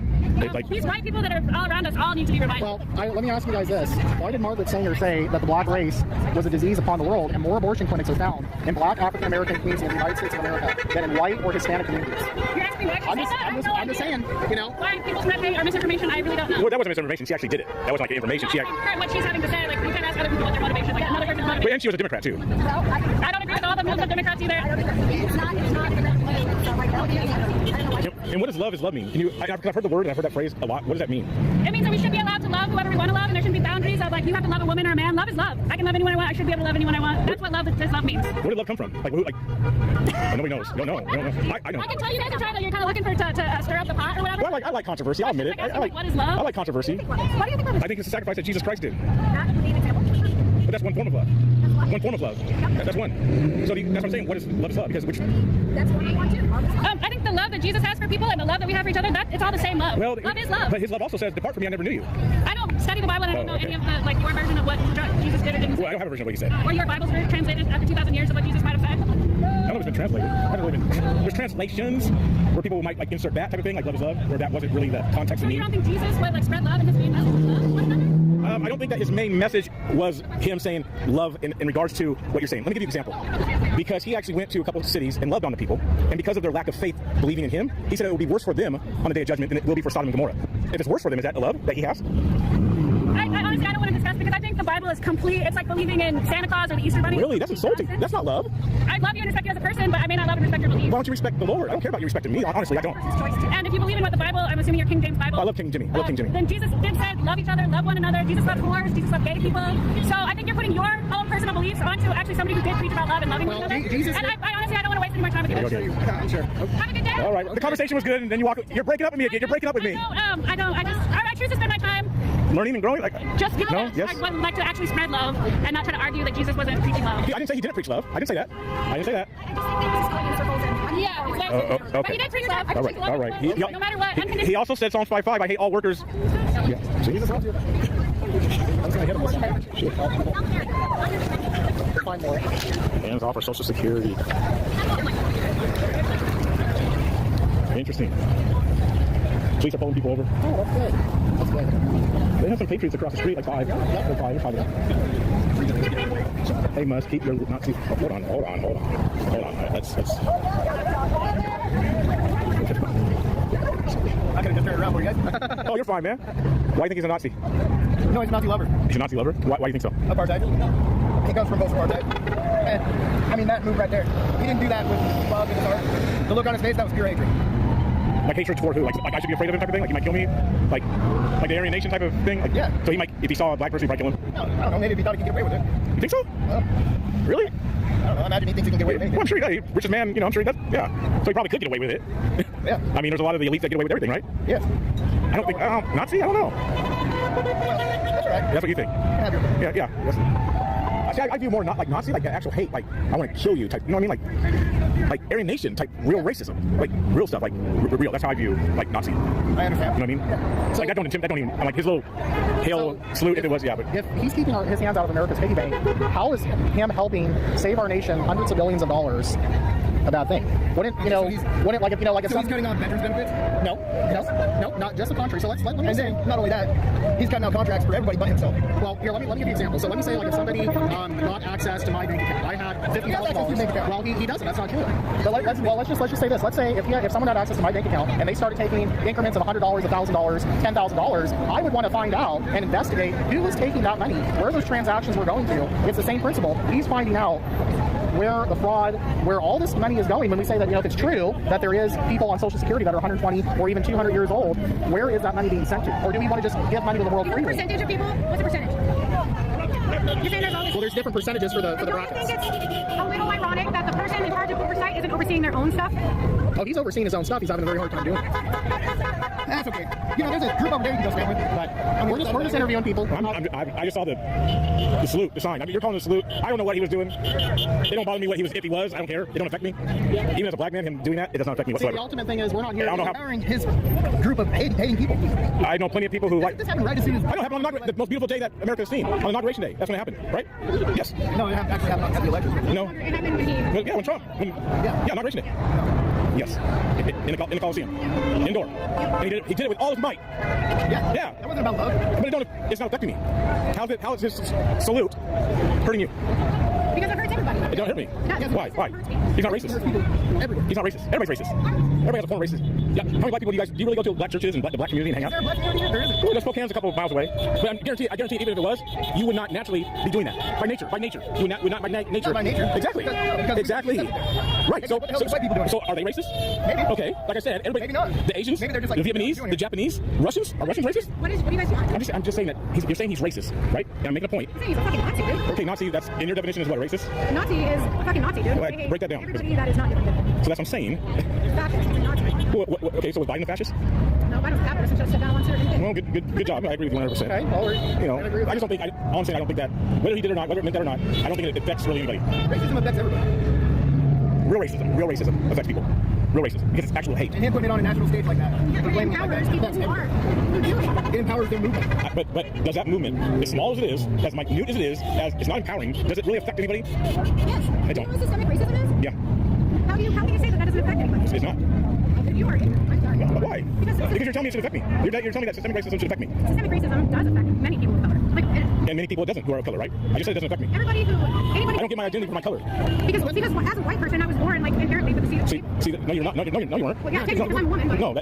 These white people that are all around us all need to be reminded. Well, let me ask you guys this. Why did Margaret Sanger say that the black race was a disease upon the world, and more abortion clinics are found in black African-American communities in the United States of America than in white or Hispanic communities? You're asking me why I'm just saying, you know. Why people spread hate or misinformation, I really don't know. Well, that wasn't misinformation. She actually did it. That wasn't like information. She actually... What she's having to say, like, we can ask other people what their motivation, like another person's motivation. And she was a Democrat, too. I don't agree with all the moves of Democrats either. And what does love is love mean? I've heard the word and I've heard that phrase a lot. What does that mean? It means that we should be allowed to love whoever we want to love, and there shouldn't be boundaries of like you have to love a woman or a man. Love is love. I can love anyone I want. I should be able to love anyone I want. That's what love means. Where did love come from? Like nobody knows. I know. I can tell you guys are trying to. You're kind of looking to stir up the pot or whatever. Well, I like controversy. I'll admit it. I like what is love? I like controversy. What do you think love is? I think it's the sacrifice that Jesus Christ did. But that's one form of love. One form of love. That's one. So that's what I'm saying. What is love? Is love? Because That's what I want to. I think the love that Jesus has for people and the love that we have for each other, it's all the same love. Well, love is love. But his love also says, "Depart from me, I never knew you." I don't study the Bible, and I don't know any of the your version of what Jesus did or didn't say. Well, I don't have a version of what he said. Or your Bible's translated after 2,000 years of what Jesus might have said. I don't know if it's been translated. I don't know. There's translations where people might like insert that type of thing, like love is love, where that wasn't really the context So of you me. don't think Jesus would like spread love and his main message was love? I don't think that his main message was him saying love in regards to what you're saying. Let me give you an example. Because he actually went to a couple of cities and loved on the people, and because of their lack of faith believing in him, he said it will be worse for them on the day of judgment than it will be for Sodom and Gomorrah. If it's worse for them, is that the love that he has? I honestly, I don't want to discuss because I think the Bible is complete. It's like believing in Santa Claus or the Easter Bunny. Really? That's insulting. That's not love. I love you and respect you as a person, but I may not love and respect your beliefs. Why don't you respect the Lord? I don't care about you respecting me. Honestly, I don't. And if you believe in what the Bible, I'm assuming you're King James Bible. I love King Jimmy. I love King Jimmy. Then Jesus did say, love each other, love one another. Jesus loved whores. Jesus loved gay people. So I think you're putting your own personal beliefs onto actually somebody who did preach about love and loving one another. And I honestly, I don't want to waste any more time with you. Sure. Have a good day. All right. The conversation was good, and then you're breaking up with me again. You're breaking up with me. I choose to spend my time learning and growing. Just because yes. I would like to actually spread love and not try to argue that Jesus wasn't preaching love. I didn't say he didn't preach love. I didn't say that. Yeah, exactly. Okay. But he did preach love. All right. No matter what. He also said Psalms 5:5. I hate all workers. Yeah. See? Hands off for Social Security. Interesting. Police are pulling people over. Oh, that's good. That's good. They have some patriots across the street, like five. Yep. They're five. Hey, Musk, keep your Nazi. Oh, hold on. Let's. I gotta just turn around for you guys. Oh, you're fine, man. Why do you think he's a Nazi? No, he's a Nazi lover. He's a Nazi lover? Why do you think so? Apartheid. He comes from post-apartheid. And, I mean, that move right there. He didn't do that with love in his heart. The look on his face, that was pure hatred. Like hatred toward who? Like I should be afraid of him type of thing? Like he might kill me? Like the Aryan Nation type of thing? Like, yeah. So he might, if he saw a black person, he might kill him? I don't know, maybe if he thought he could get away with it. You think so? Really? I don't know, imagine he thinks he can get away with anything. Well, I'm sure he does. Richest man, I'm sure he does. Yeah. So he probably could get away with it. Yeah. I mean, there's a lot of the elites that get away with everything, right? Yes. I don't think, Nazi? I don't know. That's right. That's what you think? Yeah. Yes. See, I view more not like Nazi, like actual hate, like I want to kill you type. You know what I mean? Like Aryan Nation type, real racism, like real stuff, like real. That's how I view like Nazi. I understand. You know what I mean? Yeah. So, like that don't even. I'm like his little hail salute if it was, yeah. But if he's keeping his hands out of America's piggy bank, how is him helping save our nation hundreds of billions of dollars a bad thing? Wouldn't like if so he's cutting off veterans benefits? No, not just the country. So let me say, not only that, he's cutting out contracts for everybody but himself. Well, here, let me give you an example. So let me say, like, if somebody got access to my bank account, I had $50,000. Well, he doesn't. That's not true. But let's just say this. Let's say if someone had access to my bank account and they started taking increments of $100, $1,000, $10,000, I would want to find out and investigate who was taking that money, where those transactions were going to. It's the same principle. He's finding out where the fraud, where all this money is going. When we say that, if it's true that there is people on Social Security that are 120 or even 200 years old, where is that money being sent to? Or do we want to just give money to the world freely? What percentage of people? What's the percentage? Well, there's different percentages for the brackets. I think it's a little ironic that the person saying in charge of oversight isn't overseeing their own stuff? Oh, he's overseeing his own stuff. He's having a very hard time doing it. That's okay. You know, there's a group over there you can go stand with. But we're just interviewing people. I just saw the salute, the sign. I mean, you're calling it a salute. I don't know what he was doing. They don't bother me if he was. I don't care. It don't affect me. Even as a black man, him doing that, it does not affect me whatsoever. See, the ultimate thing is we're not here empowering his group of hating people. I know plenty of people who like. This happened right as soon as. I know, happened on the most beautiful day that America has seen, on Inauguration Day. That's when it happened, right? Yes. No, it actually happened at the election. No. Well, yeah, when Trump. Inauguration Day. Yes. In the Coliseum. Indoor. And he did it with all his might. Yeah. Yeah. That wasn't about love. But it's not affecting me. How is his salute hurting you? Because it hurts everybody. It don't hurt me. Why? He's not racist. He's not racist. Everybody's racist. Everybody has a form of racist. Yeah. How many black people do you really go to black churches and the black community and hang out? Is there a black community here? There isn't. Well, Spokane's a couple of miles away. But I guarantee even if it was, you would not naturally be doing that. By nature. You would not by nature. Not by nature. Exactly. Exactly. Right. So are they racist? Maybe. Okay. Like I said, everybody. Maybe not. The Asians, Maybe they're just like the Vietnamese, the Japanese, Russians. Are Russians racist? What do you guys do? I'm just saying that you're saying he's racist, right? And I'm making a point. He's a fucking Nazi, dude. Okay, Nazi. That's in your definition is what, racist? Nazi is a fucking Nazi, dude. Well, break that down. Everybody that is not different. So that's what I'm saying. Fascist is a Nazi. Okay, so was Biden a fascist? No, Biden's a capitalist and just sit down on certain things. Well, good job. I agree with you 100%. Okay, well, you know, I just don't think. Honestly, I don't think that whether he did or not, whether it meant that or not, I don't think it affects really anybody. Racism affects everybody. Real racism affects people. Real racism because it's actual hate. And him putting it on a national stage like that. Yeah, it empowers people who aren't. It empowers their movement. But does that movement, as small as it is, as minute as it is, as it's not empowering, does it really affect anybody? Yes. I don't. Do you know what systemic racism is? Yeah. How can you say that doesn't affect anybody? It's not. You are. I'm sorry. But why? Because you're telling me it should affect me. You're telling me that systemic racism should affect me. Systemic racism does affect many people of color. And many people it doesn't who are of color, right? I just said it doesn't affect me. Anybody I don't get my identity from my color. Because as a white person, I was born like inherently with the seed. See, no, you're not. No, you weren't. Well, yeah, because I'm a woman. No,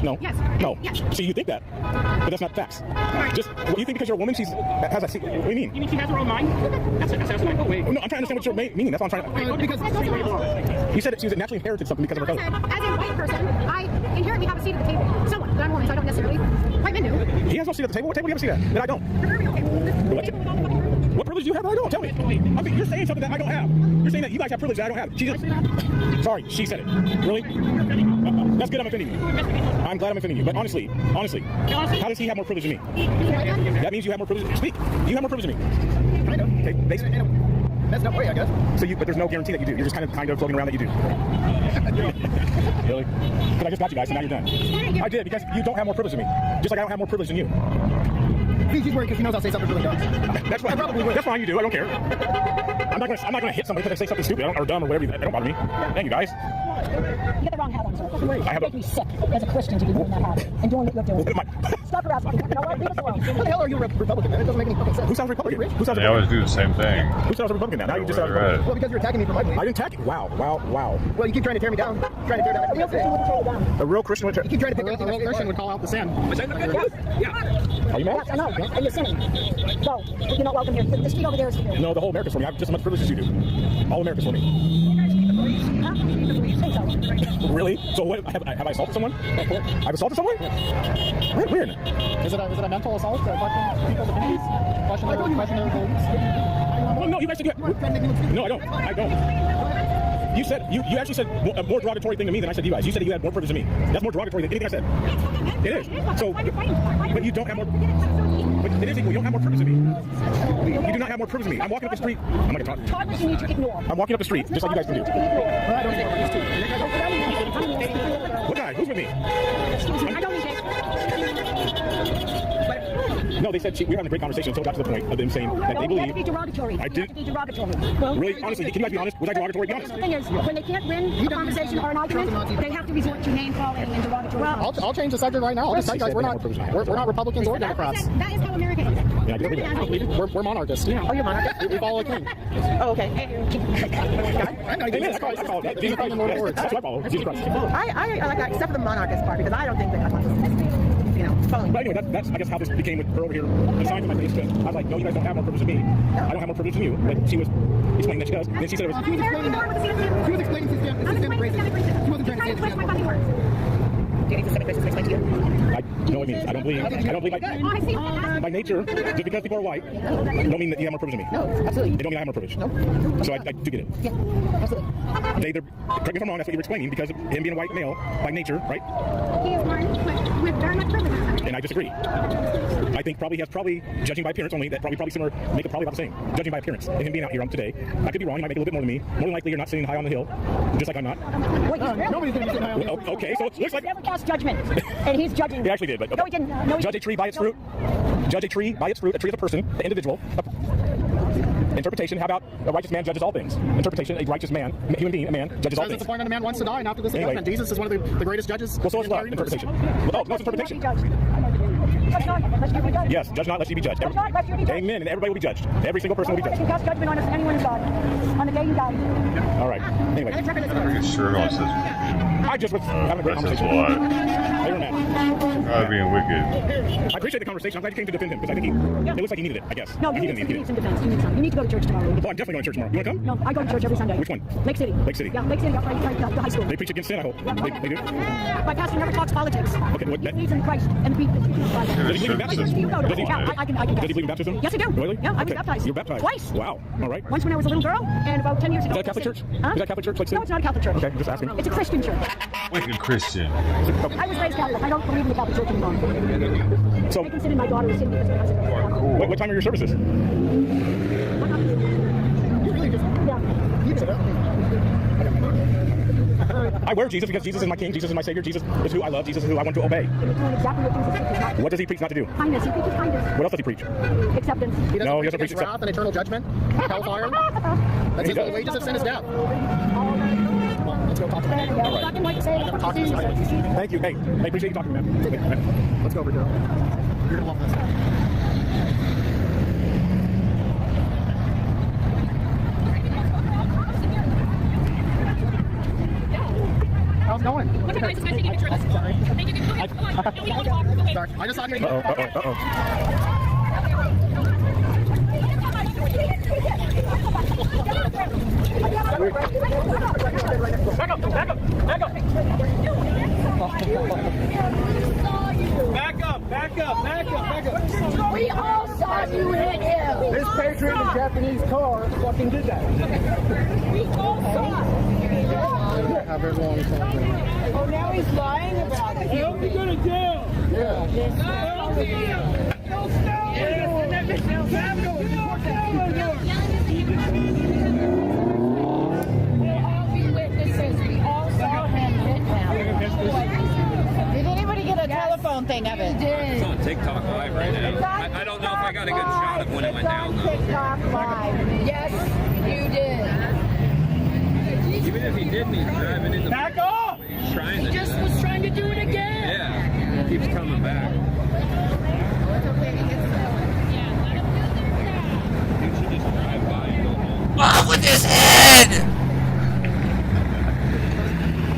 no. Yes. No. Yes. See, you think that, but that's not facts. Just what you think because you're a woman, she has a. What do you mean? You mean she has her own mind? That's my wait. No, I'm trying to understand what you're meaning. That's what I'm trying to. Because you said she was naturally inherited something because of her color. As a white person, I inherently have a seat at the table. Somewhat, but I'm a woman, so I don't necessarily. White men do. He has no seat at the table. What table do you have a seat at? That I don't. What privilege do you have that I don't? Tell me. I mean, you're saying something that I don't have. You're saying that you guys have privilege that I don't have. She just. Sorry, she said it. Really? That's good. I'm offending you. I'm glad I'm offending you. But honestly, how does he have more privilege than me? That means you have more privilege. Speak. You have more privilege than me. I know. Okay, basically. That's not way, I guess. So but there's no guarantee that you do. You're just kind of floating around that you do. Really? But I just got you guys, so now you're done. I did because you don't have more privilege than me. Just like I don't have more privilege than you. He's worried because he knows I'll say something really dumb. That's fine. That's fine. You do. I don't care. I'm not gonna hit somebody because they say something stupid or dumb or whatever. That don't bother me. Thank you guys. You get the wrong hat on, sir. I have make me sick as a Christian to be wearing that hat and doing what you're doing. Stop harassing. You know what? Leave us alone. How the hell are you a Republican, man? It doesn't make any fucking sense. Who sounds Republican? Who sounds They always do the same thing. Who sounds Republican now? You just sound Republican. Well, because you're attacking me for my belief. I didn't attack you. Wow. Well, you keep trying to tear me down. Trying to tear down everything else. A real Christian would. You keep trying to pick a real Christian would call out the sin. Yeah. Are you mad? I know. And you're sinning. So, you're not welcome here. The street over there is for you. No, the whole America's for me. I have just as much privilege as you do. All America's for me. Really? So what? Have I assaulted someone? I've assaulted someone? Weird. Is it a mental assault? Questioning people's opinions? Questioning their beliefs? Well, no, you guys said No, I don't. You said you actually said a more derogatory thing to me than I said to you guys. You said you had more privilege than me. That's more derogatory than anything I said. It is. So, but you don't have more. But it is equal. You don't have more privilege than me. You do not have more privilege than me. I'm walking up the street. I'm not gonna talk. You need to ignore. I'm walking up the street just like you guys can do. I don't think these two. What guy? Who's with me? I don't No, they said we were having a great conversation until it got to the point of them saying that they believe. You have to be derogatory. I did. be derogatory. Really, honestly, can you guys be honest? Was I derogatory? Be honest. The thing is, when they can't win a conversation or an argument, they have to resort to name calling and derogatory. Well, I'll change the subject right now. I'll just tell you guys we're not Republicans or Democrats. That is how America is. Yeah, I believe it. We're monarchists. Yeah. Oh, you're monarchist? We follow a king. Oh, okay. I follow that. Jesus Christ. That's what I follow. Jesus Christ. I like that, except for the monarchist part, because I don't think that But anyway, that's I guess how this became with her over here. The sign on my face. I was like, no, you guys don't have more privilege than me. I don't have more privilege than you. But she was explaining that she does. And then she said it was. She was explaining systemic racism. She wasn't trying to say it's Do you think systemic racism explained to you? I know what it means. I don't believe by nature, just because people are white, don't mean that you have more privilege than me. No, absolutely. They don't mean I have more privilege. No. So I do get it. Yeah, absolutely. They either, correct me if I'm wrong, that's what you were explaining, because of him being a white male by nature, right? He is orange with very much privilege. And I disagree. I think he has judging by appearance only, that probably similar, make it probably about the same. Judging by appearance, and him being out here today, I could be wrong. He might make a little bit more than me. More than likely, you're not sitting high on the hill, just like I'm not. Wait, nobody's going to be sitting high on the hill. Okay, so it looks like he never cast judgment, and he's judging. He actually did, but okay. No, he didn't. No, Judge a tree by its fruit. Judge a tree by its fruit. A tree is a person, an individual. Interpretation, how about a righteous man judges all things? Interpretation, a righteous man, a human being, a man, judges all Says things. it's the point that a man wants to die, and after this Anyway. judgment, Jesus is one of the greatest judges. Well, so is in the love, entire universe. interpretation. Well, no, it's interpretation. Judge not, lest you be judged. Yes, judge not, lest you be judged. Judge not, lest you be judged. Amen, and everybody will be judged. Every single person will be You judged. cast judgment on us, anyone is God. On the day you die. All right. Anyway. I get shirt on says I just was having a great that says conversation. a lot. Later, man. God being wicked. I appreciate the conversation. I'm glad you came to defend him, because I think it looks like he needed it, I guess. No, you need some defense. You need some. You need to go to church tomorrow. Oh, I'm definitely going to church tomorrow. You want to come? No, I go to church every Sunday. Which one? Lake City. Lake City. Yeah, Lake City, up right the high school. They preach against sin, I hope. They do? My pastor never talks politics. Okay, what? He believes in Christ and the people. Does he believe in baptism? You go to Does he? Yeah, I can Does he guess. believe in baptism? Yes, I do. Really? Yeah, I was Okay. baptized. You're baptized? Twice. Wow. All right. Once when I was a little girl, and about 10 years ago. Is that a Catholic church? Huh? Is that a Catholic church? Like No, it's not a Catholic church. Okay, just asking. It's a Christian church. Wicked Christian. I was raised Catholic. I don't believe in the Catholic Church anymore. So, I consider my daughter a sin because of my husband. what time are your services? I wear Jesus because Jesus is my King, Jesus is my Savior, Jesus is who I love, Jesus is who I want to obey. Exactly what Jesus is not. What does he preach not to do? Kindness. He preaches kindness. What else does he preach? Acceptance. He doesn't No, he preach doesn't preach against wrath and eternal judgment, hellfire. That's He the does. wages of sin is death. Let's go talk to him. All right. Never talked to this guy. Thank you. Hey, I appreciate you talking, man. Let's go over, Joe. You're gonna love this. How's it going? Look at guys, just taking a picture. Sorry. Thank you. Come on. No, we don't talk. Okay. Sorry. I just thought you were Uh-oh. Back up. We all saw you hit him. This patriot in a Japanese car fucking did that. We all saw it. Have everyone talking. Oh, now he's lying about it. He'll be going to jail. Did anybody get a telephone thing of it? It's on TikTok Live right now. I don't know if I got a good shot of when it went down, though. TikTok Live. Yes, you did. Even if he didn't, he's driving in the Back off! He's trying to Just was trying to do it again. Yeah, he keeps coming back. You should just drive by and go home. Off with his head!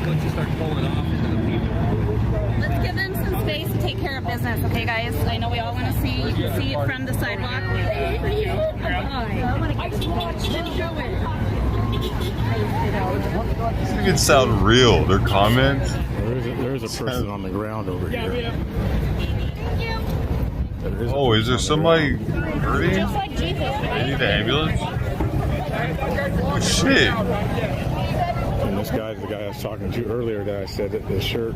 Once you start pulling off into the people. Let's give them some space to take care of business, okay, guys? I know we all want to see. You can see it from the sidewalk. I just watched them do it. These things sound real. Their comments. There's a person on the ground over here. Oh, is there somebody hurting? Just like Jesus. They need an ambulance? Oh shit. And this guy's the guy I was talking to earlier that I said that the shirt.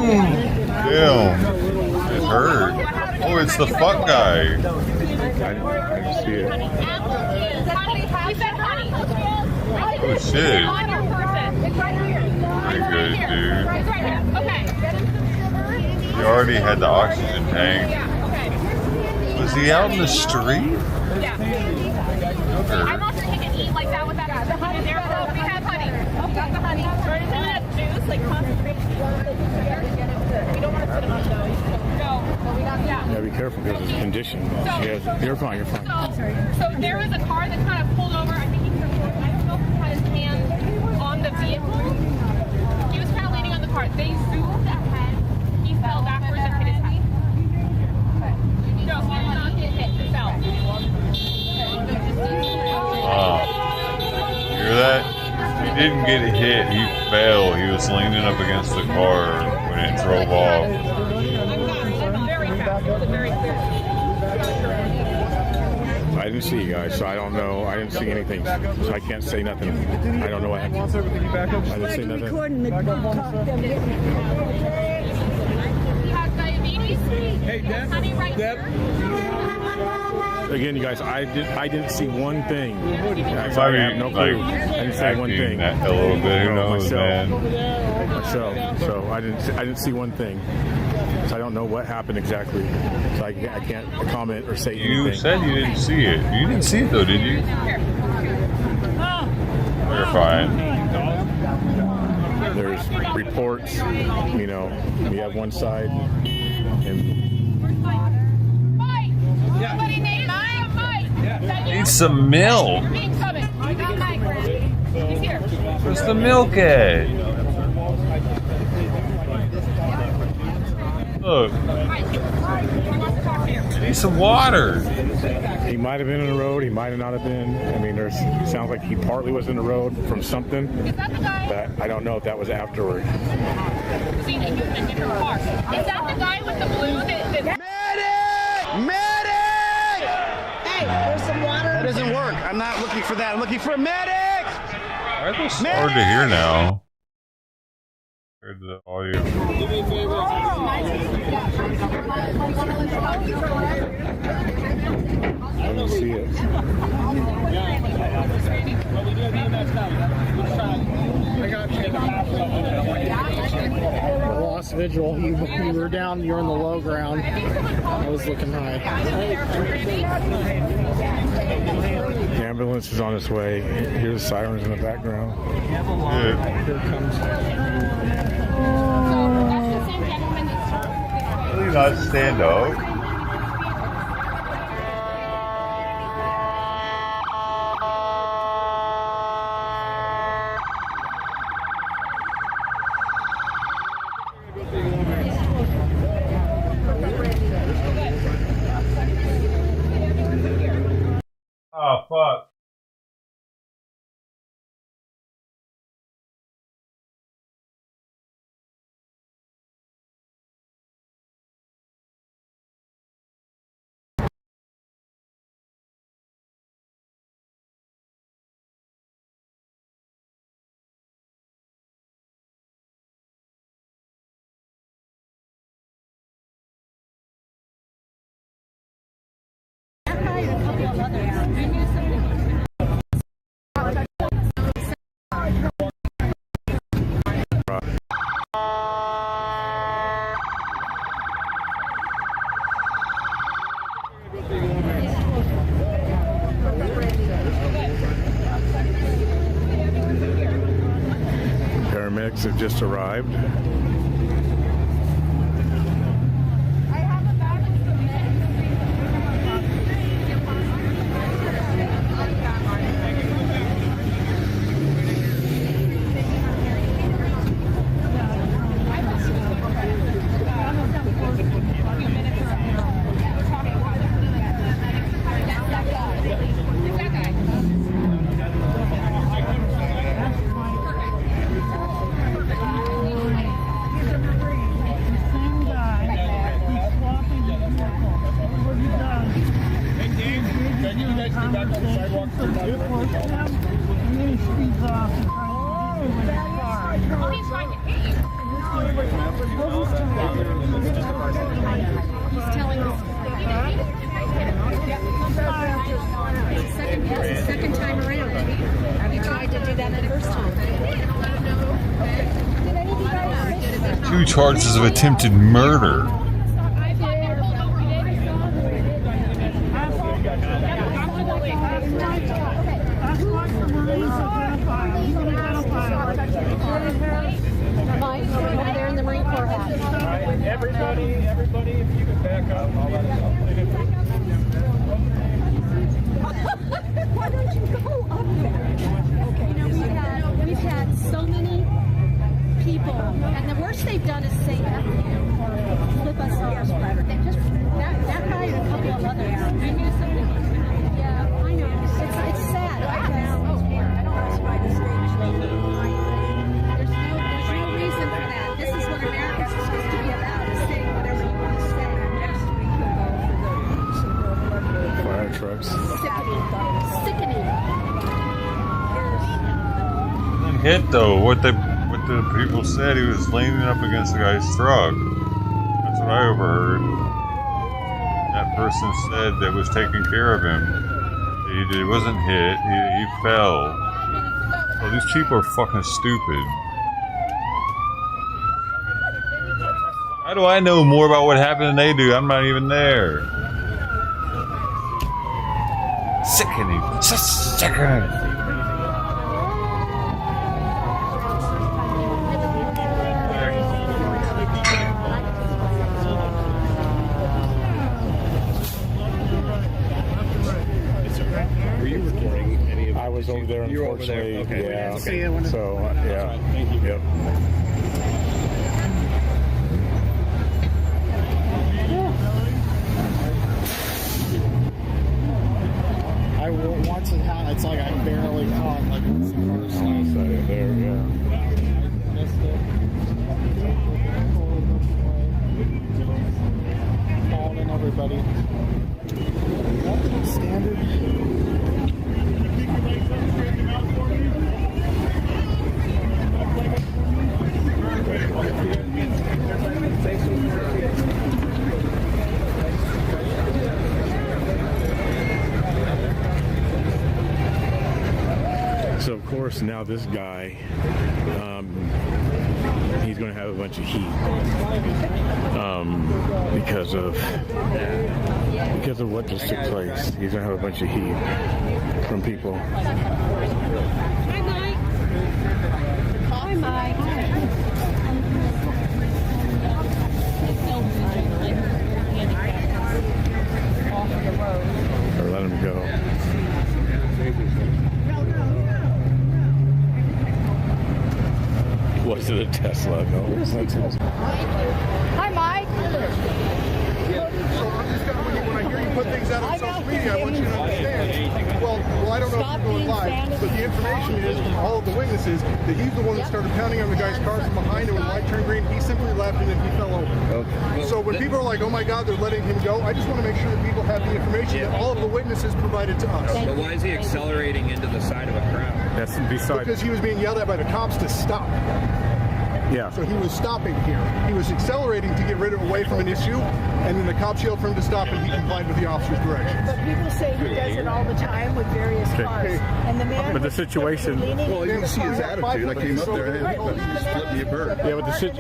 Damn. It hurt. Oh, it's the fuck guy. I didn't see it. We said honey. Oh shit. On your person. It's right here. Pretty good, dude. It's right here. Okay. He already had the oxygen tank. Yeah, okay. Was he out in the street? Yeah. I'm not going to take an eat like that with that. The honey there. We have honey. We got the honey. We're going to have juice, like concentrate. We don't want to put it on though. No. But we got, Yeah, be careful because of his condition. You're fine, you're fine. So there was a car that kind of pulled over. I think he could have, I don't know if he had his hand on the vehicle. He was kind of leaning on the car. They zoomed ahead. He fell backwards and hit his head. No, he did not get hit. He fell. Wow. Hear that? He didn't get hit. He fell. He was leaning up against the car when it drove off. I didn't see you guys, so I don't know. I didn't see anything, so I can't say nothing. I don't know what happened. I didn't say nothing. Hey, Deb. Again, you guys, I didn't see one thing. Guys, I have no clue. I didn't see one thing. A little bit, who knows, man. Myself, so I didn't see one thing. So I don't know what happened exactly. So I can't comment or say anything. You said you didn't see it. You didn't see it though, did you? You're fine. There's reports, you know, we have one side and Somebody need Mike. Need some milk. He's coming. He's here. Where's the milk at? Look. Need some water. He might have been in the road. He might have not have been. I mean, it sounds like he partly was in the road from something. But I don't know if that was afterward. Is that the guy with the blue that Medic! Hey, there's some water. That doesn't work. I'm not looking for that. I'm looking for a medic! Why are those hard to hear now? Heard the audio. Do me a favor. I don't see it. The lost visual. You were down. You were in the low ground. I was looking high. The ambulance is on its way. Here's sirens in the background. Yeah. Here it comes. Please not stand up. Oh, fuck. Paramedics have just arrived. Second time around. We tried to do that the first time. 2 charges of attempted murder. They're in the Marine Corps hat. Everybody, if you could back up, all that stuff. Why don't you go up there? Okay. You know, we've had so many people, and the worst they've done is say F you or flip us off. They just that guy and a couple of others. Yeah, I know. It's sad. I don't know why the stage. hit though. What the people said, he was leaning up against the guy's truck. That's what I overheard. That person said that was taking care of him. He wasn't hit. He fell. Oh, these people are fucking stupid. How do I know more about what happened than they do? I'm not even there. Sickening. Sickening. Were you recording any of? I was over there, you were over there. unfortunately. Okay. Yeah. Okay. So, yeah. Thank you. Yep. Once it happened, it's like I barely caught like the car slide. There, yeah. Missed it. Calling in everybody. Standard. So of course now this guy, he's going to have a bunch of heat because of what just took place. He's going to have a bunch of heat from people. Hi, Mike. Hi, Mike. Or let him go. Was it a Tesla? No, it wasn't a Tesla. Hi, Mike. So I'm just gonna, when I hear you put things out on social media, I want you to understand. Well, I don't know if you're going live, but the information is from all of the witnesses that he's the one that started pounding on the guy's car from behind, and when the light turned green, he simply left and then he fell over. Okay. So when people are like, "Oh my God, they're letting him go," I just want to make sure that people have the information that all of the witnesses provided to us. But why is he accelerating into the side of a crowd? That's beside. Because he was being yelled at by the cops to stop. Yeah. So he was stopping here. He was accelerating to get away from an issue, and then the cops yelled for him to stop, and he complied with the officer's directions. But people say he does it all the time with various cars. And the man But the situation. Well, you can see his attitude. I came up there and he flipped me a bird. Yeah, but you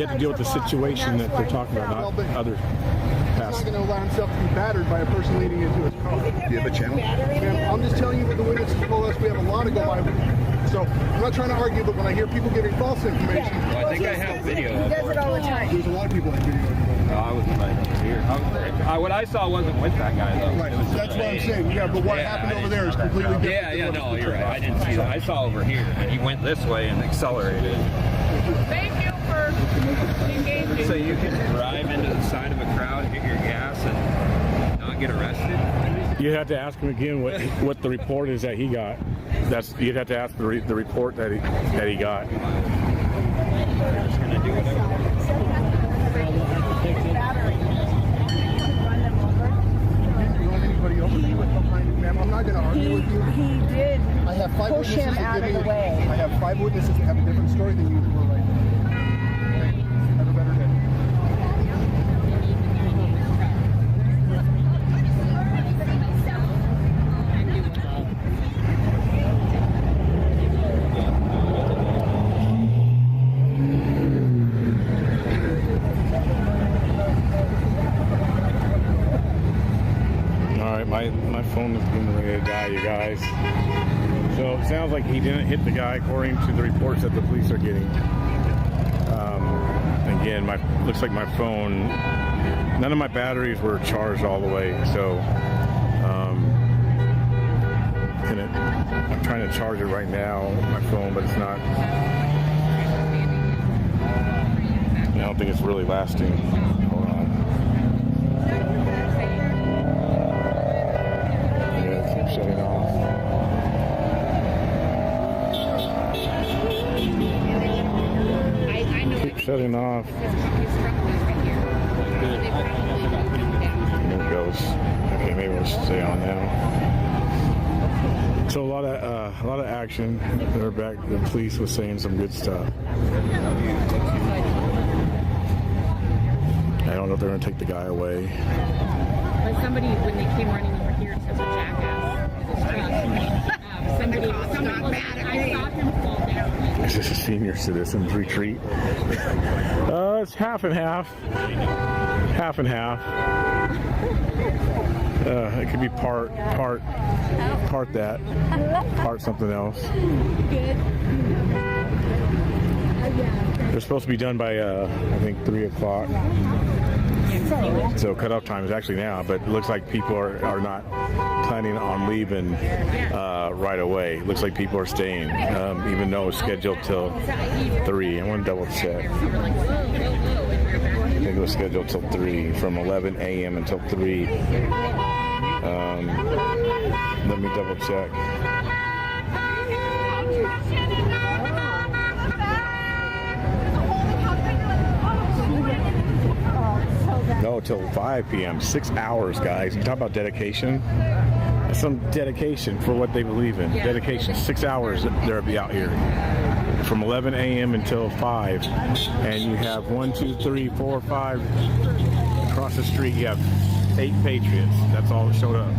have to deal with the situation that they're talking about, not other He's not going to allow himself to be battered by a person leaning into his car. Do you have a channel? I'm just telling you what the witnesses told us. We have a lot to go by. So I'm not trying to argue, but when I hear people giving false information, Well, I think I have video He of does it all the time. there's a lot of people that video. No, I wasn't right up here. What I saw wasn't with that guy, though. Right, that's what I'm saying. Yeah, but what happened over there is completely different. Yeah, no, you're right. I didn't see that. I saw over here, and he went this way and accelerated. Thank you for engaging. So you can drive into the side of a crowd, hit your gas, and not get arrested? You have to ask him again what the report is that he got. You'd have to ask the report that he got. Do you have anybody else with you behind you, ma'am? I'm not going to argue with you. He did I have five push witnesses him that out give of me the way. I have 5 witnesses that have a different story than you who are right now. Have a better day. My phone is getting ready to die, you guys. So it sounds like he didn't hit the guy according to the reports that the police are getting. Again, looks like my phone, none of my batteries were charged all the way, so I'm trying to charge it right now, my phone, but it's not. I don't think it's really lasting. Hold on. Shutting off. Keep shutting off. There it goes. Okay, maybe we'll stay on now. So a lot of a lot of action. They're back. The police was saying some good stuff. I don't know if they're going to take the guy away. But somebody, when they came running over here, such a jackass. Somebody got mad at me. I saw him fall down. Is this a senior citizens retreat? It's half and half. Half and half. It could be part that, part something else. They're supposed to be done by, I think, 3 o'clock. So cutoff time is actually now, but it looks like people are not planning on leaving right away. It looks like people are staying, even though it's scheduled till 3. I want to double check. I think it was scheduled till 3, from 11 a.m. until 3. Let me double check. No, till 5 p.m. 6 hours, guys. You talk about dedication. That's some dedication for what they believe in. Yeah. Dedication. 6 hours they'll be out here. From 11 a.m. until 5. And you have 1, 2, 3, 4, 5. Across the street, you have 8 patriots. That's all that showed up.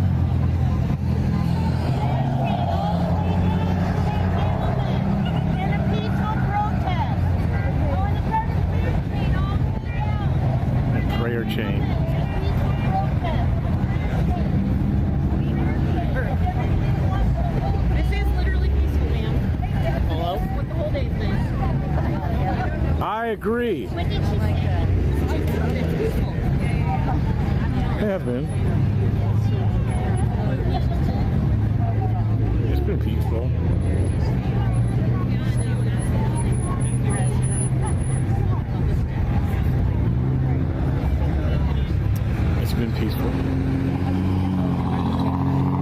Prayer chain. This is literally peaceful, man. Hello? What the whole day's been. I agree. When did she say that? It's peaceful. They have been. It's been peaceful. It's been peaceful.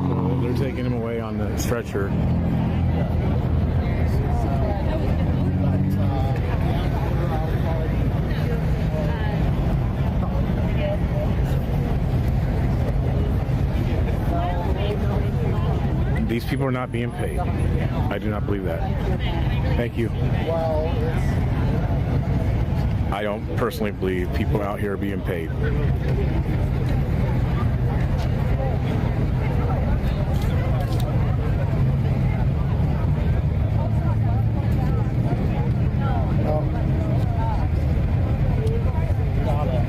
So they're taking him away on the stretcher. These people are not being paid. I do not believe that. Thank you. I don't personally believe people out here are being paid. Got it.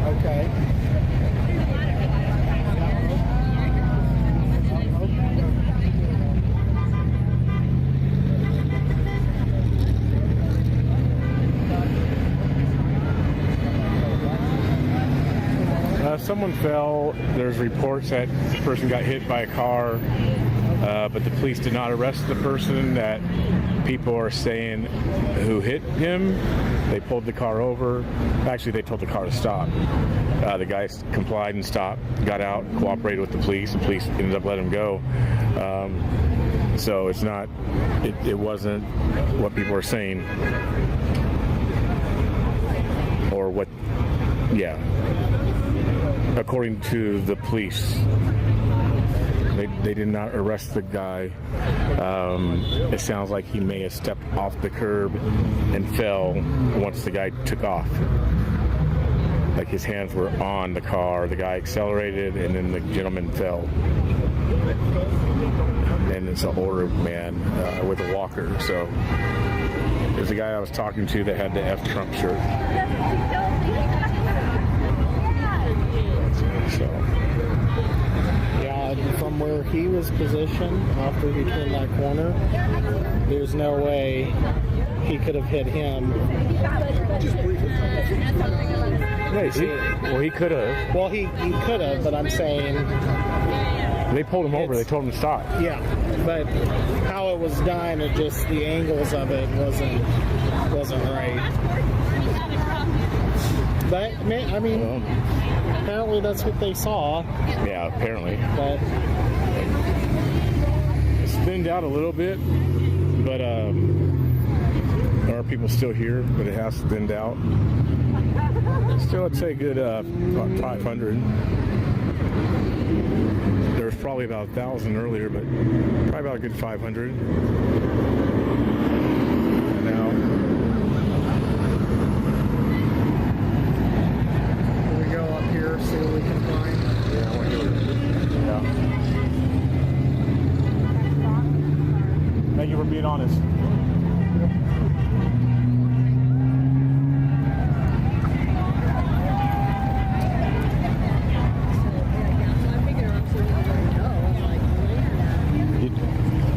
Okay. Someone fell. There's reports that the person got hit by a car, but the police did not arrest the person that people are saying who hit him. They pulled the car over. Actually, they told the car to stop. The guy complied and stopped, got out, cooperated with the police. The police ended up letting him go. So it's not, it wasn't what people are saying. Or what, yeah. According to the police, they did not arrest the guy. It sounds like he may have stepped off the curb and fell once the guy took off. Like his hands were on the car, the guy accelerated, and then the gentleman fell. And it's an older man with a walker. So there's a guy I was talking to that had the F Trump shirt. So. Yeah, from where he was positioned after he turned that corner, there's no way he could have hit him. Well, he could have. Well, he could have, but I'm saying they pulled him over. They told him to stop. Yeah, but how it was done, it just the angles of it wasn't right. But I mean, apparently that's what they saw. Yeah, apparently. But it's thinned out a little bit, but there are people still here, but it has thinned out. Still, I'd say a good 500. there was probably about 1,000 earlier, but probably about a good 500 now. We go up here, see what we can find. Yeah, I want to do it. Yeah. Thank you for being honest.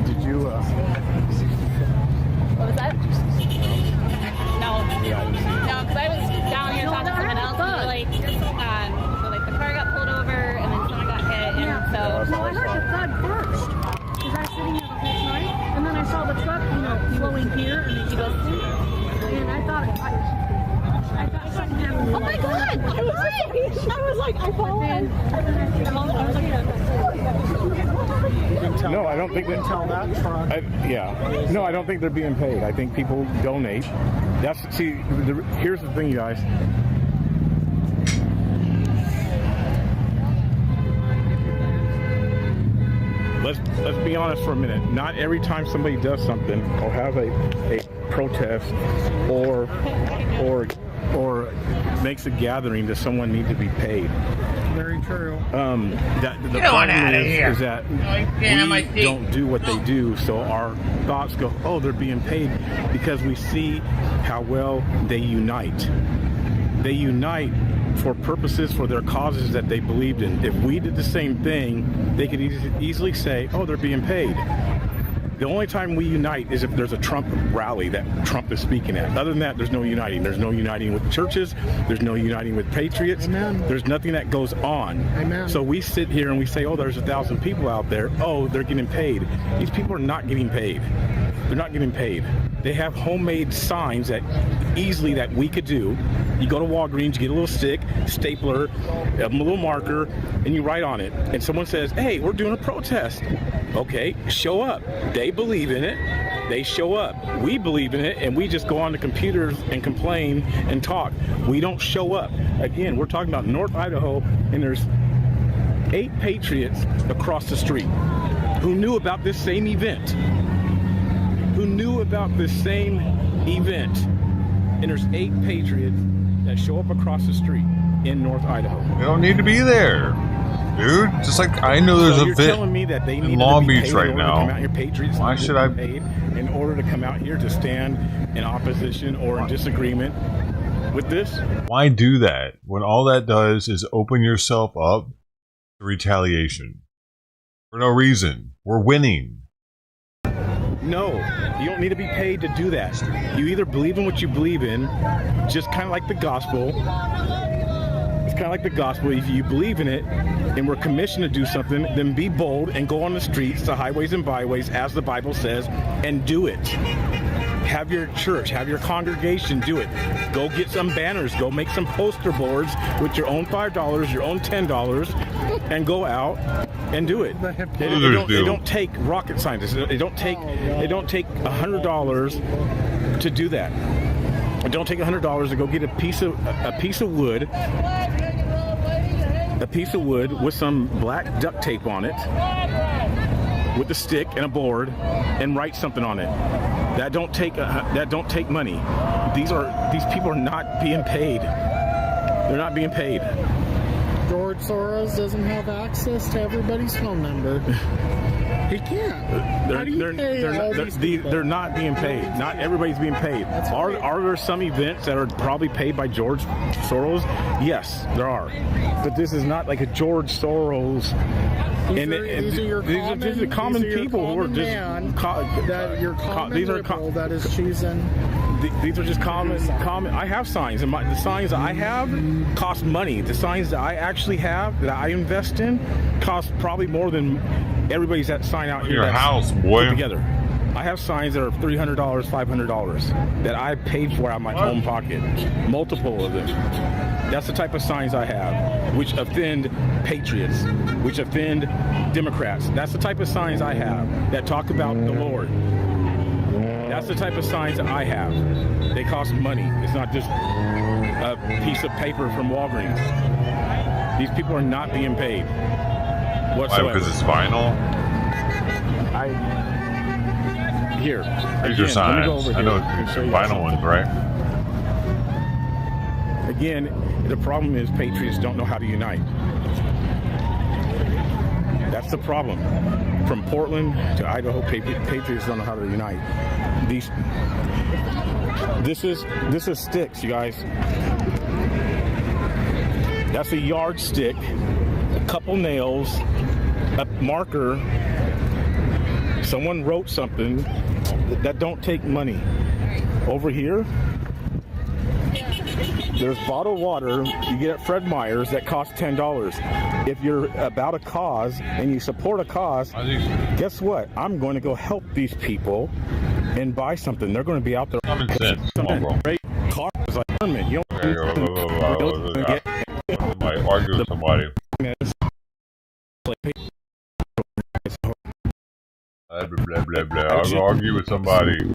Did you? What was that? No. Yeah, No, because I was down here talking to someone else, and the car got pulled over, and then someone got hit, and so. No, I heard the thud first. Because I was sitting here the whole night, and then I saw the truck, flowing here, and then he goes, and I thought oh my God! I was like, I fall in. No, I don't think they tell that truck. Yeah. No, I don't think they're being paid. I think people donate. Here's the thing, you guys. Let's be honest for a minute. Not every time somebody does something or has a protest or makes a gathering, does someone need to be paid. Very true. The problem is that we don't do what they do, so our thoughts go, oh, they're being paid, because we see how well they unite. They unite for purposes, for their causes that they believed in. If we did the same thing, they could easily say, oh, they're being paid. The only time we unite is if there's a Trump rally that Trump is speaking at. Other than that, there's no uniting. There's no uniting with churches. There's no uniting with patriots. Amen. There's nothing that goes on. Amen. So we sit here and we say, oh, there's 1,000 people out there. Oh, they're getting paid. These people are not getting paid. They're not getting paid. They have homemade signs that we could do. You go to Walgreens, you get a little stick, stapler, a little marker, and you write on it. And someone says, hey, we're doing a protest. Okay, show up. They believe in it. They show up. We believe in it, and we just go on the computers and complain and talk. We don't show up. Again, we're talking about North Idaho, and there's 8 patriots across the street who knew about this same event. And there's 8 patriots that show up across the street in North Idaho. They don't need to be there, dude. Just like I know there's so a bit telling me that they need in Long to be Beach paid right in order now. to come out here, patriots Why should I? Paid in order to come out here to stand in opposition or in disagreement with this? Why do that when all that does is open yourself up to retaliation for no reason? We're winning. No, you don't need to be paid to do that. You either believe in what you believe in, just kind of like the gospel. It's kind of like the gospel. If you believe in it and we're commissioned to do something, then be bold and go on the streets, the highways and byways, as the Bible says, and do it. Have your church, have your congregation do it. Go get some banners, go make some poster boards with your own $5, your own $10, and go out and do it. They don't take rocket scientists. It don't take $100 to do that. It don't take $100 to go get a piece of wood with some black duct tape on it, with a stick and a board, and write something on it. That don't take money. These people are not being paid. They're not being paid. George Soros doesn't have access to everybody's phone number. He can't. They're not being paid. Not everybody's being paid. Are there some events that are probably paid by George Soros? Yes, there are. But this is not like a George Soros. These are common people who are just that is choosing. These are just common. I have signs, and the signs I have cost money. The signs that I actually have that I invest in cost probably more than everybody's that sign out here. Your house, boy. Put together. I have signs that are $300, $500 that I paid for out of my own pocket. Multiple of them. That's the type of signs I have, which offend patriots, which offend Democrats. That's the type of signs I have that talk about the Lord. That's the type of signs that I have. They cost money. It's not just a piece of paper from Walgreens. These people are not being paid. whatsoever. Because it's vinyl? Here. Here's your Again, let me go signs. over I here know and show you vinyl something. ones, right? Again, the problem is patriots don't know how to unite. That's the problem. From Portland to Idaho, patriots don't know how to unite. This is sticks, you guys. That's a yardstick, a couple nails, a marker. Someone wrote something that don't take money. Over here, there's bottled water you get at Fred Meyer's that costs $10. If you're about a cause and you support a cause, guess what? I'm going to go help these people and buy something. They're going to be out there. Common sense. Come on, bro. Great cars like government. You don't might argue with somebody. Blah, blah, blah. I'll argue with somebody.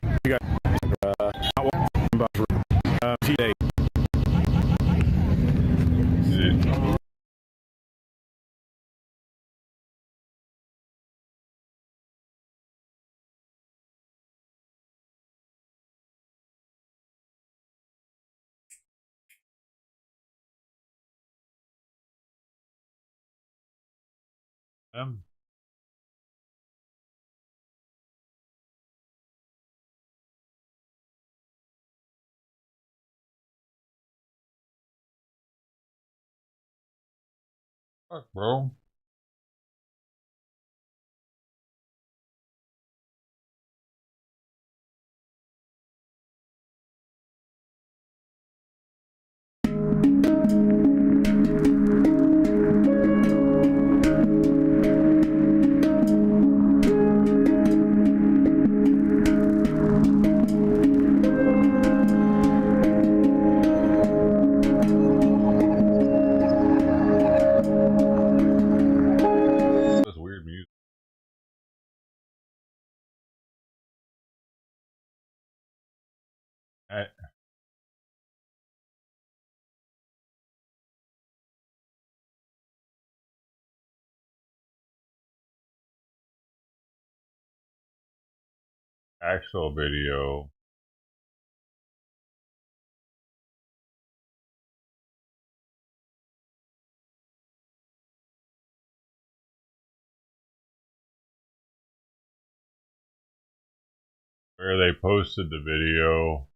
Fuck, bro. That's weird music. Actual video. Where they posted the video.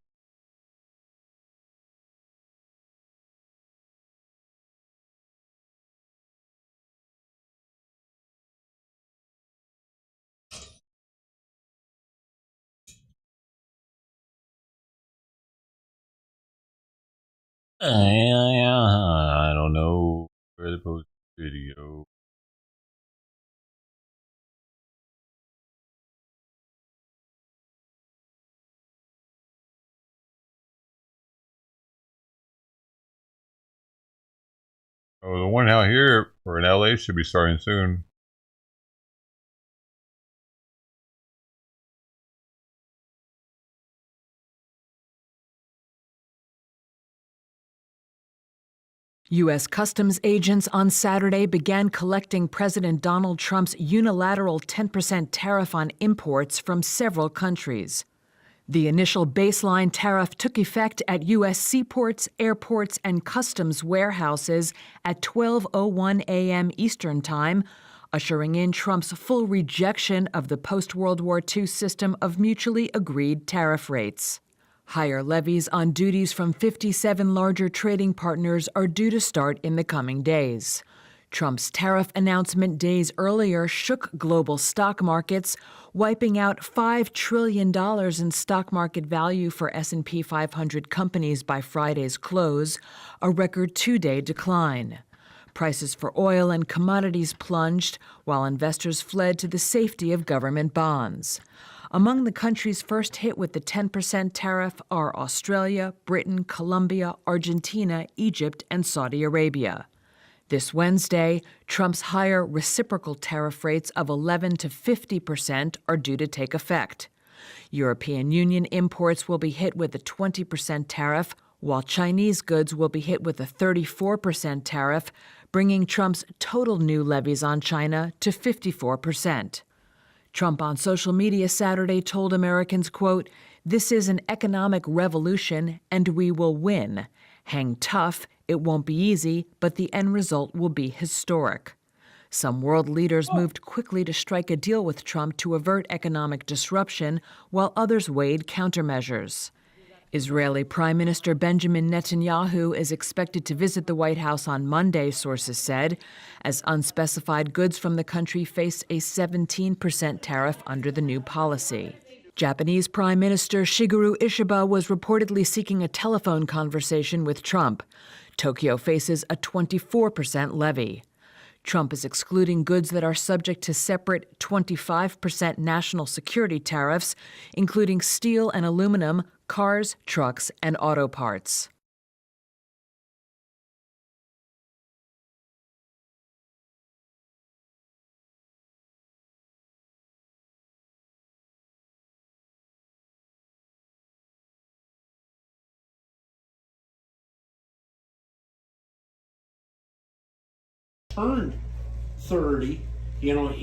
I don't know where they posted the video. Oh, the one out here or in LA should be starting soon. U.S. Customs agents on Saturday began collecting President Donald Trump's unilateral 10% tariff on imports from several countries. The initial baseline tariff took effect at U.S. seaports, airports, and customs warehouses at 12:01 a.m. Eastern Time, ushering in Trump's full rejection of the post-World War II system of mutually agreed tariff rates. Higher levies on duties from 57 larger trading partners are due to start in the coming days. Trump's tariff announcement days earlier shook global stock markets, wiping out $5 trillion in stock market value for S&P 500 companies by Friday's close, a record two-day decline. Prices for oil and commodities plunged, while investors fled to the safety of government bonds. Among the countries first hit with the 10% tariff are Australia, Britain, Colombia, Argentina, Egypt, and Saudi Arabia. This Wednesday, Trump's higher reciprocal tariff rates of 11% to 50% are due to take effect. European Union imports will be hit with a 20% tariff, while Chinese goods will be hit with a 34% tariff, bringing Trump's total new levies on China to 54%. Trump on social media Saturday told Americans, quote, "This is an economic revolution and we will win. Hang tough. It won't be easy, but the end result will be historic." Some world leaders moved quickly to strike a deal with Trump to avert economic disruption, while others weighed countermeasures. Israeli Prime Minister Benjamin Netanyahu is expected to visit the White House on Monday, sources said, as unspecified goods from the country face a 17% tariff under the new policy. Japanese Prime Minister Shigeru Ishiba was reportedly seeking a telephone conversation with Trump. Tokyo faces a 24% levy. Trump is excluding goods that are subject to separate 25% national security tariffs, including steel and aluminum, cars, trucks, and auto parts. Turned 30, you know.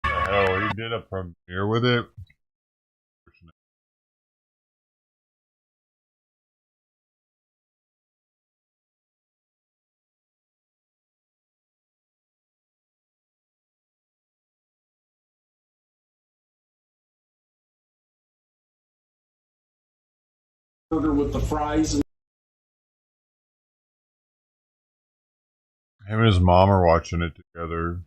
Oh, he did a premiere with it. Burger with the fries. Him and his mom are watching it together.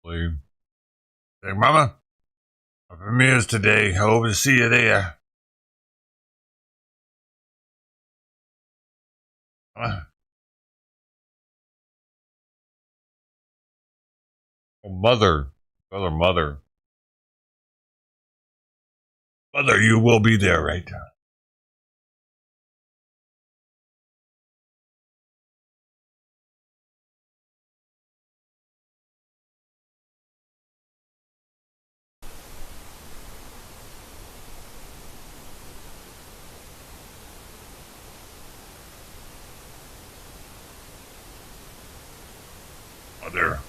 Hey, Mama, our premieres today. I hope to see you there. Oh, mother. Mother, you will be there, right? Mother.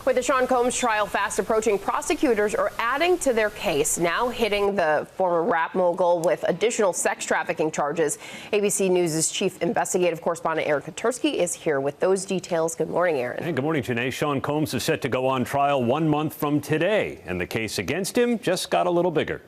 With the Sean Combs trial fast approaching, prosecutors are adding to their case, now hitting the former rap mogul with additional sex trafficking charges. ABC News' chief investigative correspondent Aaron Katursky is here with those details. Good morning, Aaron. Hey, good morning, Janae. Sean Combs is set to go on trial 1 month from today, and the case against him just got a little bigger.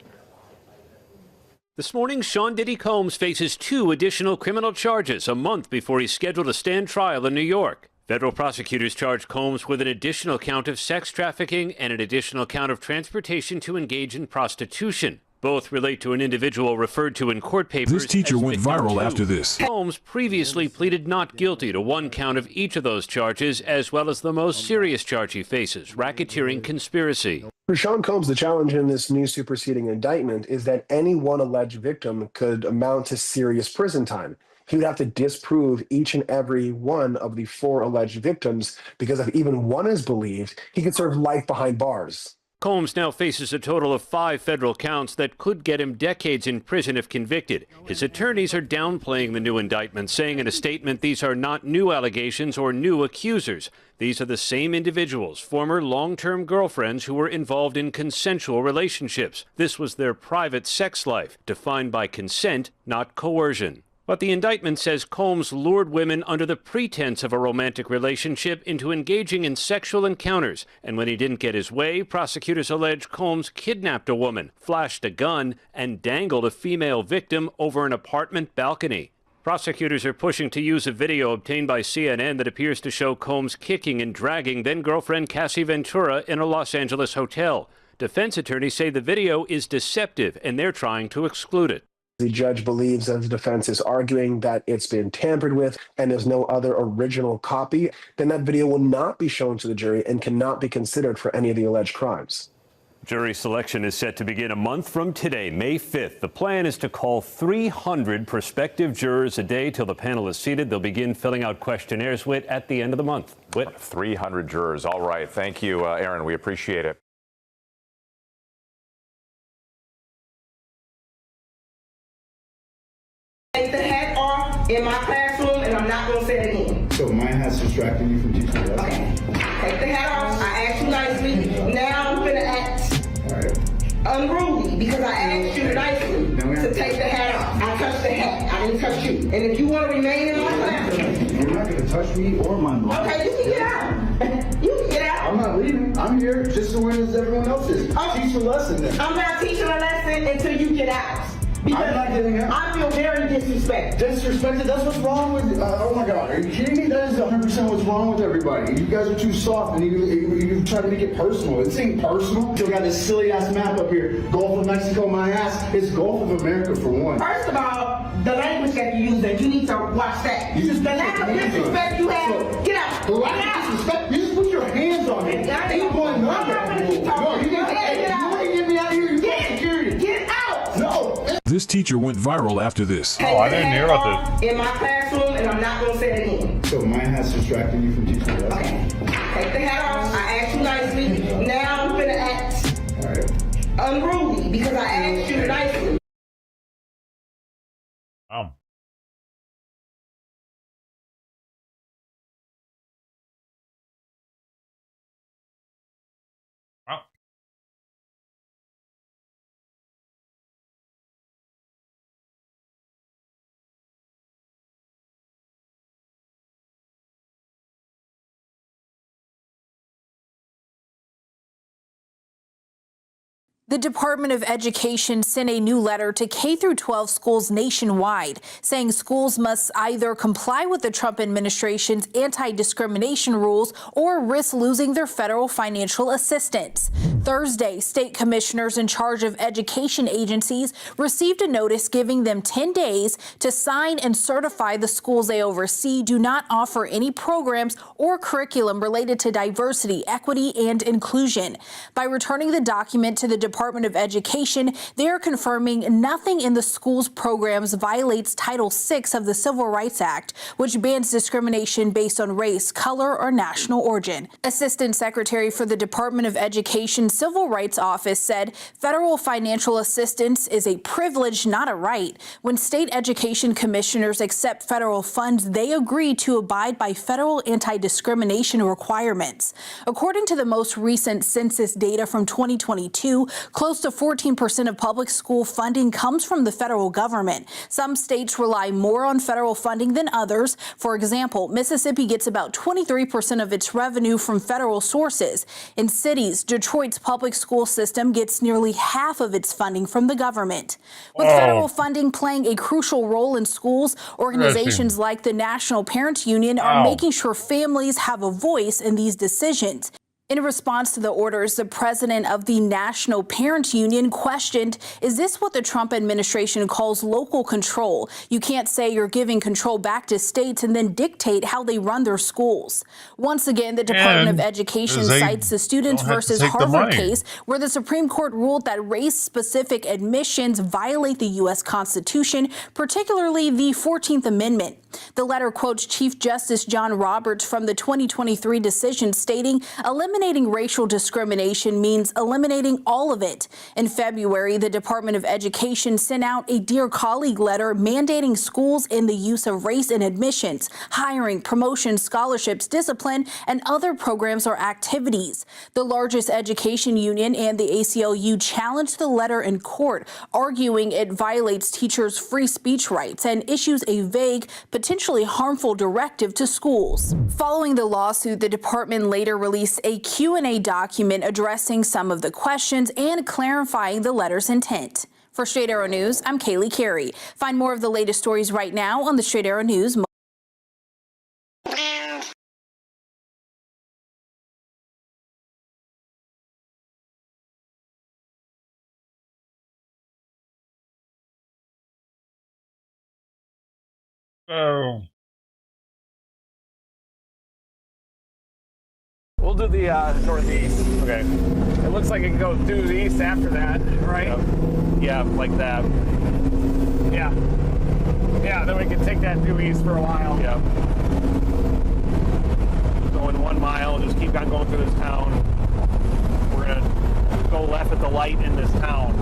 This morning, Sean Diddy Combs faces 2 additional criminal charges a month before he's scheduled to stand trial in New York. Federal prosecutors charged Combs with an additional count of sex trafficking and an additional count of transportation to engage in prostitution. Both relate to an individual referred to in court papers. This teacher went viral 2. after this. Combs previously pleaded not guilty to 1 count of each of those charges, as well as the most serious charge he faces, racketeering conspiracy. For Sean Combs, the challenge in this new superseding indictment is that any one alleged victim could amount to serious prison time. He would have to disprove each and every one of the 4 alleged victims, because if even one is believed, he could serve life behind bars. Combs now faces a total of 5 federal counts that could get him decades in prison if convicted. His attorneys are downplaying the new indictment, saying in a statement these are not new allegations or new accusers. These are the same individuals, former long-term girlfriends who were involved in consensual relationships. This was their private sex life, defined by consent, not coercion. But the indictment says Combs lured women under the pretense of a romantic relationship into engaging in sexual encounters. And when he didn't get his way, prosecutors allege Combs kidnapped a woman, flashed a gun, and dangled a female victim over an apartment balcony. Prosecutors are pushing to use a video obtained by CNN that appears to show Combs kicking and dragging then-girlfriend Cassie Ventura in a Los Angeles hotel. Defense attorneys say the video is deceptive, and they're trying to exclude it. The judge believes, as the defense is arguing, that it's been tampered with and there's no other original copy, then that video will not be shown to the jury and cannot be considered for any of the alleged crimes. Jury selection is set to begin a month from today, May 5th. The plan is to call 300 prospective jurors a day till the panel is seated. They'll begin filling out questionnaires at the end of the month. 300 jurors. All right. Thank you, Aaron. We appreciate it. Take the hat off in my classroom, and I'm not going to say it again. So my hat's distracting you from teaching the lesson? Okay. Take the hat off. I asked you nicely. Now I'm going to act unruly because I asked you nicely to take the hat off. I touched the hat. I didn't touch you. And if you want to remain in my classroom, you're not going to touch me or my mom. Okay, you can get out. You can get out. I'm not leaving. I'm here just as well as everyone else is. Teach a lesson then. I'm not teaching a lesson until you get out. Because I'm not getting out. I feel very disrespected. Disrespected? That's what's wrong with. Oh my God, are you kidding me? That is 100% what's wrong with everybody. You guys are too soft, and you try to make it personal. This ain't personal. You got this silly ass map up here. Gulf of Mexico, my ass. It's Gulf of America for one. First of all, the language that you use, that you need to watch that. The lack of disrespect you have. Get out. The lack of disrespect. You just put your hands on me. Ain't going nowhere. No, you ain't get me out of here. You got security. Get out. No. This teacher went viral after this. Oh, I didn't hear about this. In my classroom, and I'm not going to say it again. So my hat's distracting you from teaching the lesson? Okay. Take the hat off. I asked you nicely. Now I'm going to act unruly because I asked you nicely. Wow. The Department of Education sent a new letter to K-12 schools nationwide saying schools must either comply with the Trump administration's anti-discrimination rules or risk losing their federal financial assistance. Thursday, state commissioners in charge of education agencies received a notice giving them 10 days to sign and certify the schools they oversee do not offer any programs or curriculum related to diversity, equity, and inclusion. By returning the document to the Department of Education, they are confirming nothing in the school's programs violates Title VI of the Civil Rights Act, which bans discrimination based on race, color, or national origin. Assistant Secretary for the Department of Education Civil Rights Office said federal financial assistance is a privilege, not a right. When state education commissioners accept federal funds, they agree to abide by federal anti-discrimination requirements. According to the most recent census data from 2022, close to 14% of public school funding comes from the federal government. Some states rely more on federal funding than others. For example, Mississippi gets about 23% of its revenue from federal sources. In cities, Detroit's public school system gets nearly half of its funding from the government. With federal funding playing a crucial role in schools, organizations like the National Parents Union are making sure families have a voice in these decisions. In response to the orders, the president of the National Parents Union questioned, is this what the Trump administration calls local control? You can't say you're giving control back to states and then dictate how they run their schools. Once again, the Department of Education cites the Students versus Harvard case, where the Supreme Court ruled that race-specific admissions violate the U.S. Constitution, particularly the 14th Amendment. The letter quotes Chief Justice John Roberts from the 2023 decision stating, eliminating racial discrimination means eliminating all of it. In February, the Department of Education sent out a Dear Colleague letter mandating schools in the use of race in admissions, hiring, promotion, scholarships, discipline, and other programs or activities. The largest education union and the ACLU challenged the letter in court, arguing it violates teachers' free speech rights and issues a vague, potentially harmful directive to schools. Following the lawsuit, the department later released a Q&A document addressing some of the questions and clarifying the letter's intent. For Straight Arrow News, I'm Kaylee Carey. Find more of the latest stories right now on the Straight Arrow News. Well, do the northeast. Okay. It looks like it can go due east after that, right? Yep. Yeah, like that. Yeah. Yeah, then we can take that due east for a while. Yeah. Going 1 mile, just keep on going through this town. We're gonna go left at the light in this town.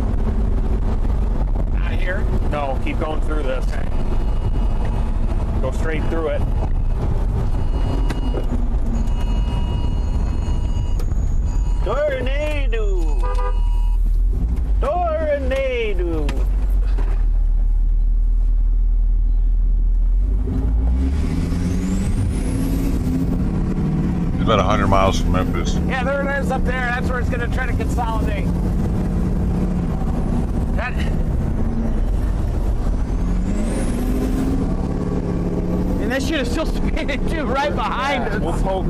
Not here? No, keep going through this. Okay. Go straight through it. Tornado! Tornado! It's about 100 miles from Memphis. Yeah, there it is up there. That's where it's going to try to consolidate. That... And that shit is still spinning too, right behind us. We'll poke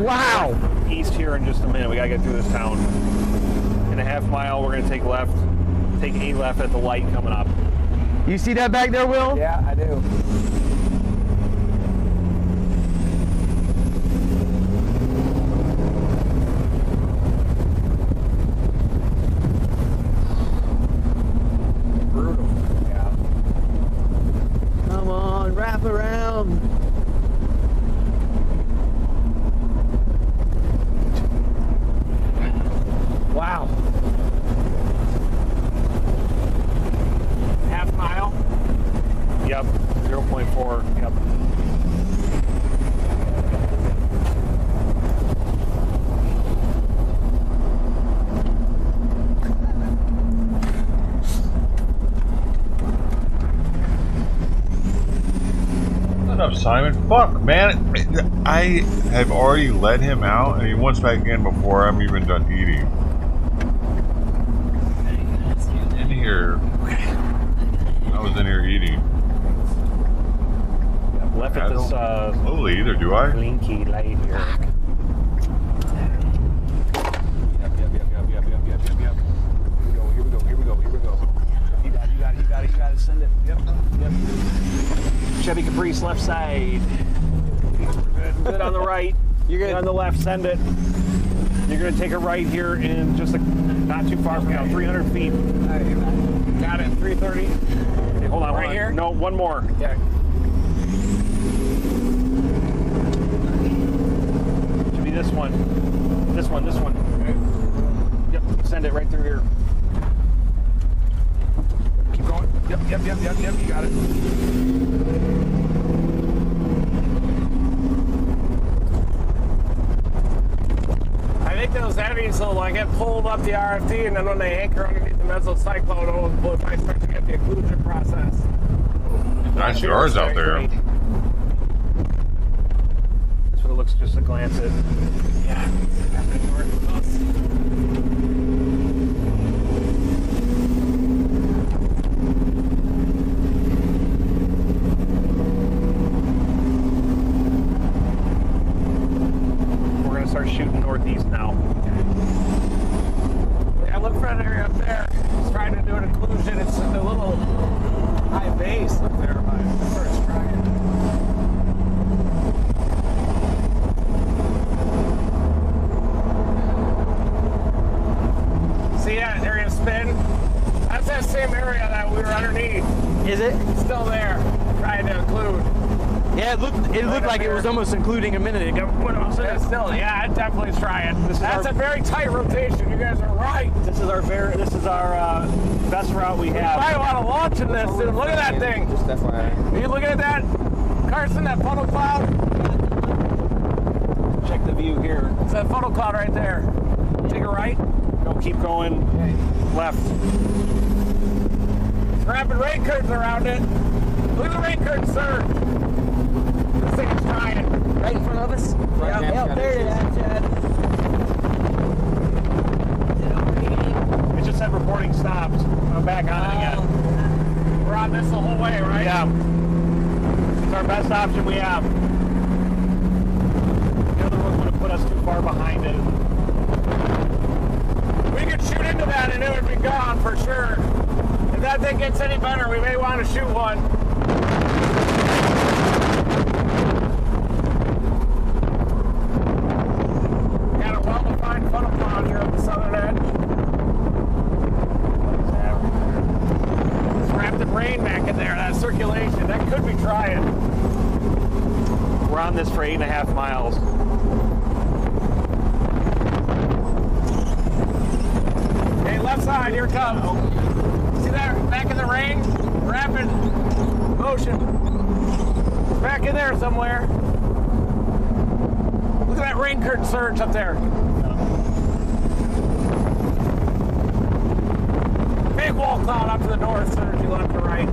east here in just a minute. We gotta get through this town. In a half mile, we're gonna take left. Take a left at the light coming up. You see that back there, Will? Yeah, I do. Brutal. Yeah. Come on, wrap around. Wow. Half mile? Yep, 0.4, yep. Shut up, Simon. Fuck, man. I have already let him out, and he wants back in before I'm even done eating. In here. I was in here eating. Left at this slowly either, do I? Blinky light here. Yep. Here we go. You got it. Send it. Yep. Chevy Caprice left side. Good on the right. You're good on the left. Send it. You're gonna take a right here in just not too far from now, 300 feet. Got it. 330. Okay, hold on. Right here? No, one more. Yeah. Should be this one. This one. Okay. Yep. Send it right through here. Keep going. Yep. You got it. I think those heavies will like get pulled up the RFT, and then when they anchor underneath the mesocyclone, we'll might start to get the occlusion process. Nice yards out there. Great. That's what it looks just a glance at. Yeah. We're gonna start shooting northeast now. Yeah, look for that area up there. It's trying to do an occlusion. It's a little high base up there, but that's where it's trying. See that area spin? That's that same area that we were underneath. Is it? It's still there, trying to occlude. Yeah, it looked like it was almost including a minute ago. It's still, yeah, it definitely is trying. That's a very tight rotation. You guys are right. This is our best route we have. Probably a lot of launching this. Dude. Look at that thing. Just FYI. Are you looking at that, Carson? That funnel cloud. Check the view here. It's that funnel cloud right there. Take a right. No, keep going. Left. It's wrapping rain curtains around it. Look at the rain curtains, sir. This thing is trying. Right in front of us? Right Yeah, there it is, Chad. It just said reporting stopped. I'm back on it again. We're on this the whole way, right? Yeah. It's our best option we have. The other one's going to put us too far behind it. We could shoot into that and it would be gone for sure. If that thing gets any better, we may want to shoot one. Got it well that circulation. That could be trying. We're on this for 8.5 miles. Okay, left side, here it comes. See that back in the rain? Rapid motion. Back in there somewhere. Look at that rain curtain surge up there. Big wall cloud up to the north, surging left to right.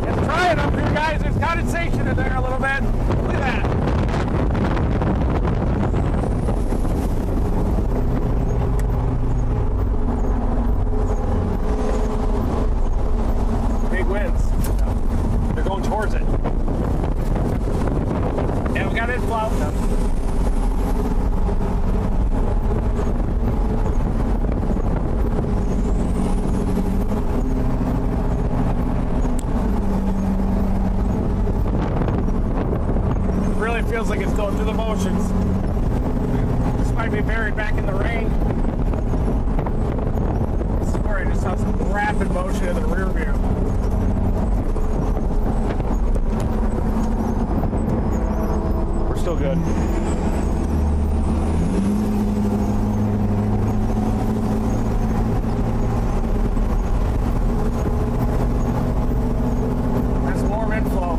It's trying up here, guys. There's condensation in there a little bit. Look at that. Big winds. They're going towards it. Yeah, we got it flow. Feels like it's going through the motions. This might be buried back in the rain. I swear I just saw some rapid motion in the rear view. We're still good. That's warm inflow.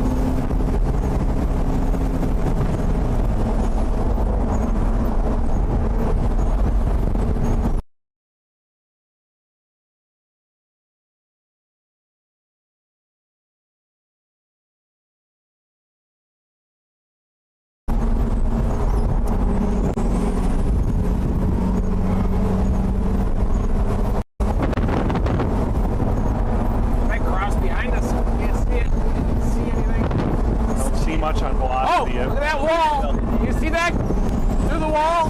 Much on velocity. Oh, look at that wall! You see that? Through the wall?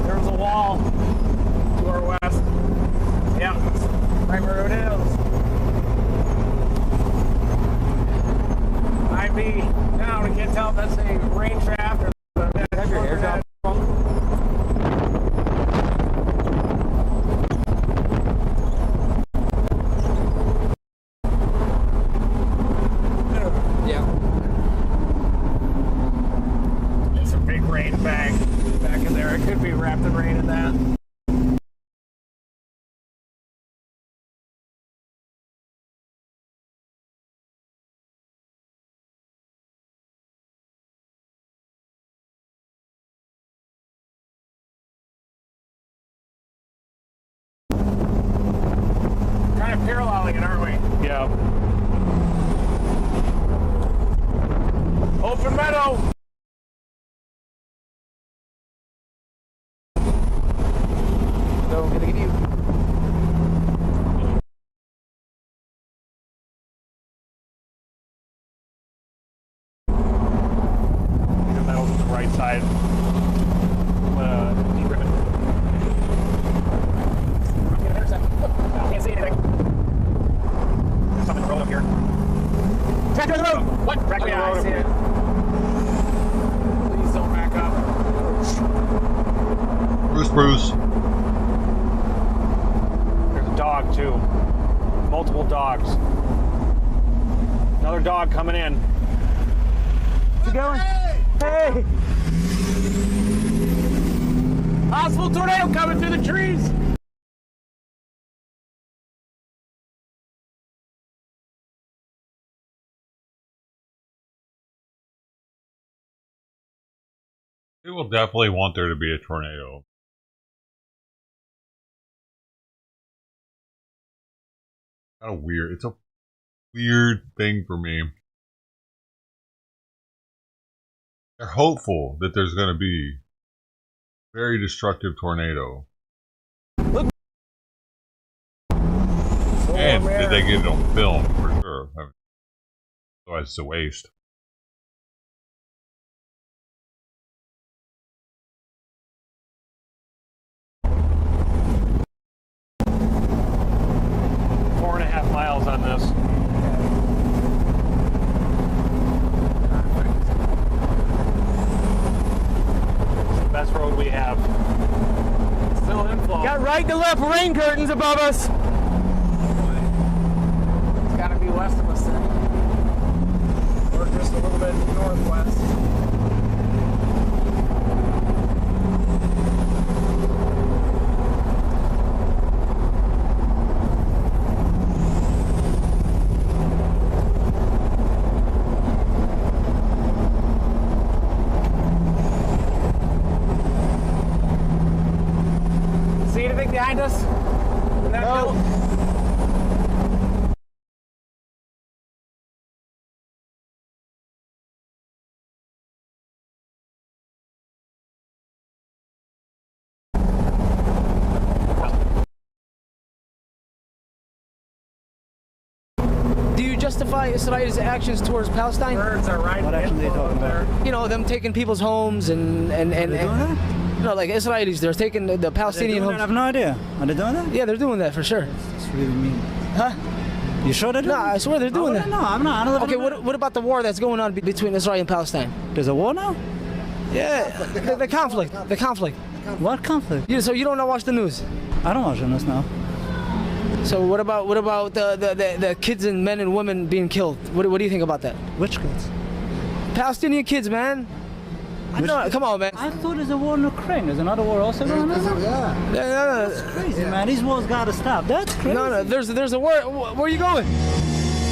There was a wall to our west. Yeah, right where it is. IB down. We can't tell if that's a rain shaft or have your hair down. Back in there. It could be rapid rain in that. Kind of paralleling it, aren't we? Yeah. Open meadow. Look at you. The metal's on the right side. Decrypt. Can't see anything. There's something rolling up here. Tractor on the road! What? Tractor on the road. I see it. Please don't back up. Bruce. Dog too. Multiple dogs. Another dog coming in. How's it going? Hey! Possible tornado coming through the trees. They will definitely want there to be a tornado. Kind of weird. It's a weird thing for me. They're hopeful that there's going to be a very destructive tornado. Look. And did they get it on film for sure? I mean, otherwise it's a waste. Miles on this. It's the best road we have. right to left rain curtains above us. It's got to be west of us then. Or just a little bit northwest. See anything behind us? No. Do you justify Israel's actions towards Palestine? Birds are right. What actions are they talking about? You know, them taking people's homes and no, like Israelis, they're taking the Palestinian homes. I have no idea. Are they doing that? Yeah, they're doing that for sure. That's really mean. Huh? You sure they're doing No, I swear they're doing that. No, I'm not. I don't Okay, what about the war that's going on between Israel and Palestine? There's a war now? Yeah, the conflict. The conflict. What conflict? So you don't watch the news? I don't watch the news now. So what about the kids and men and women being killed? What do you think about that? Which kids? Palestinian kids, man. Come on, man. I thought there's a war in Ukraine. There's another war also going on? Yeah. That's crazy, man. These wars gotta stop. That's crazy. No, there's a war. Where are you going?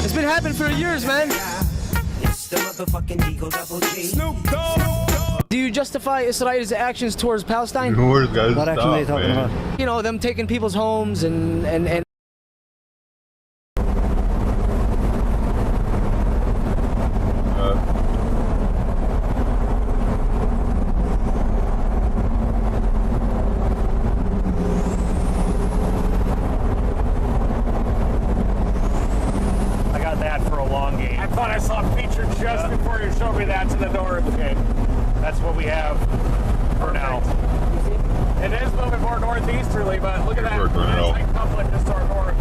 It's been happening for years, man. Snoop Dogg. Do you justify Israel's actions towards Palestine? What action are they talking about? You know, them taking people's homes and I got that for a long game. I thought I saw a feature just before you showed me that to the north. Okay, that's what we have for now. It is moving more northeasterly, but look at that. It's like conflict just to our north.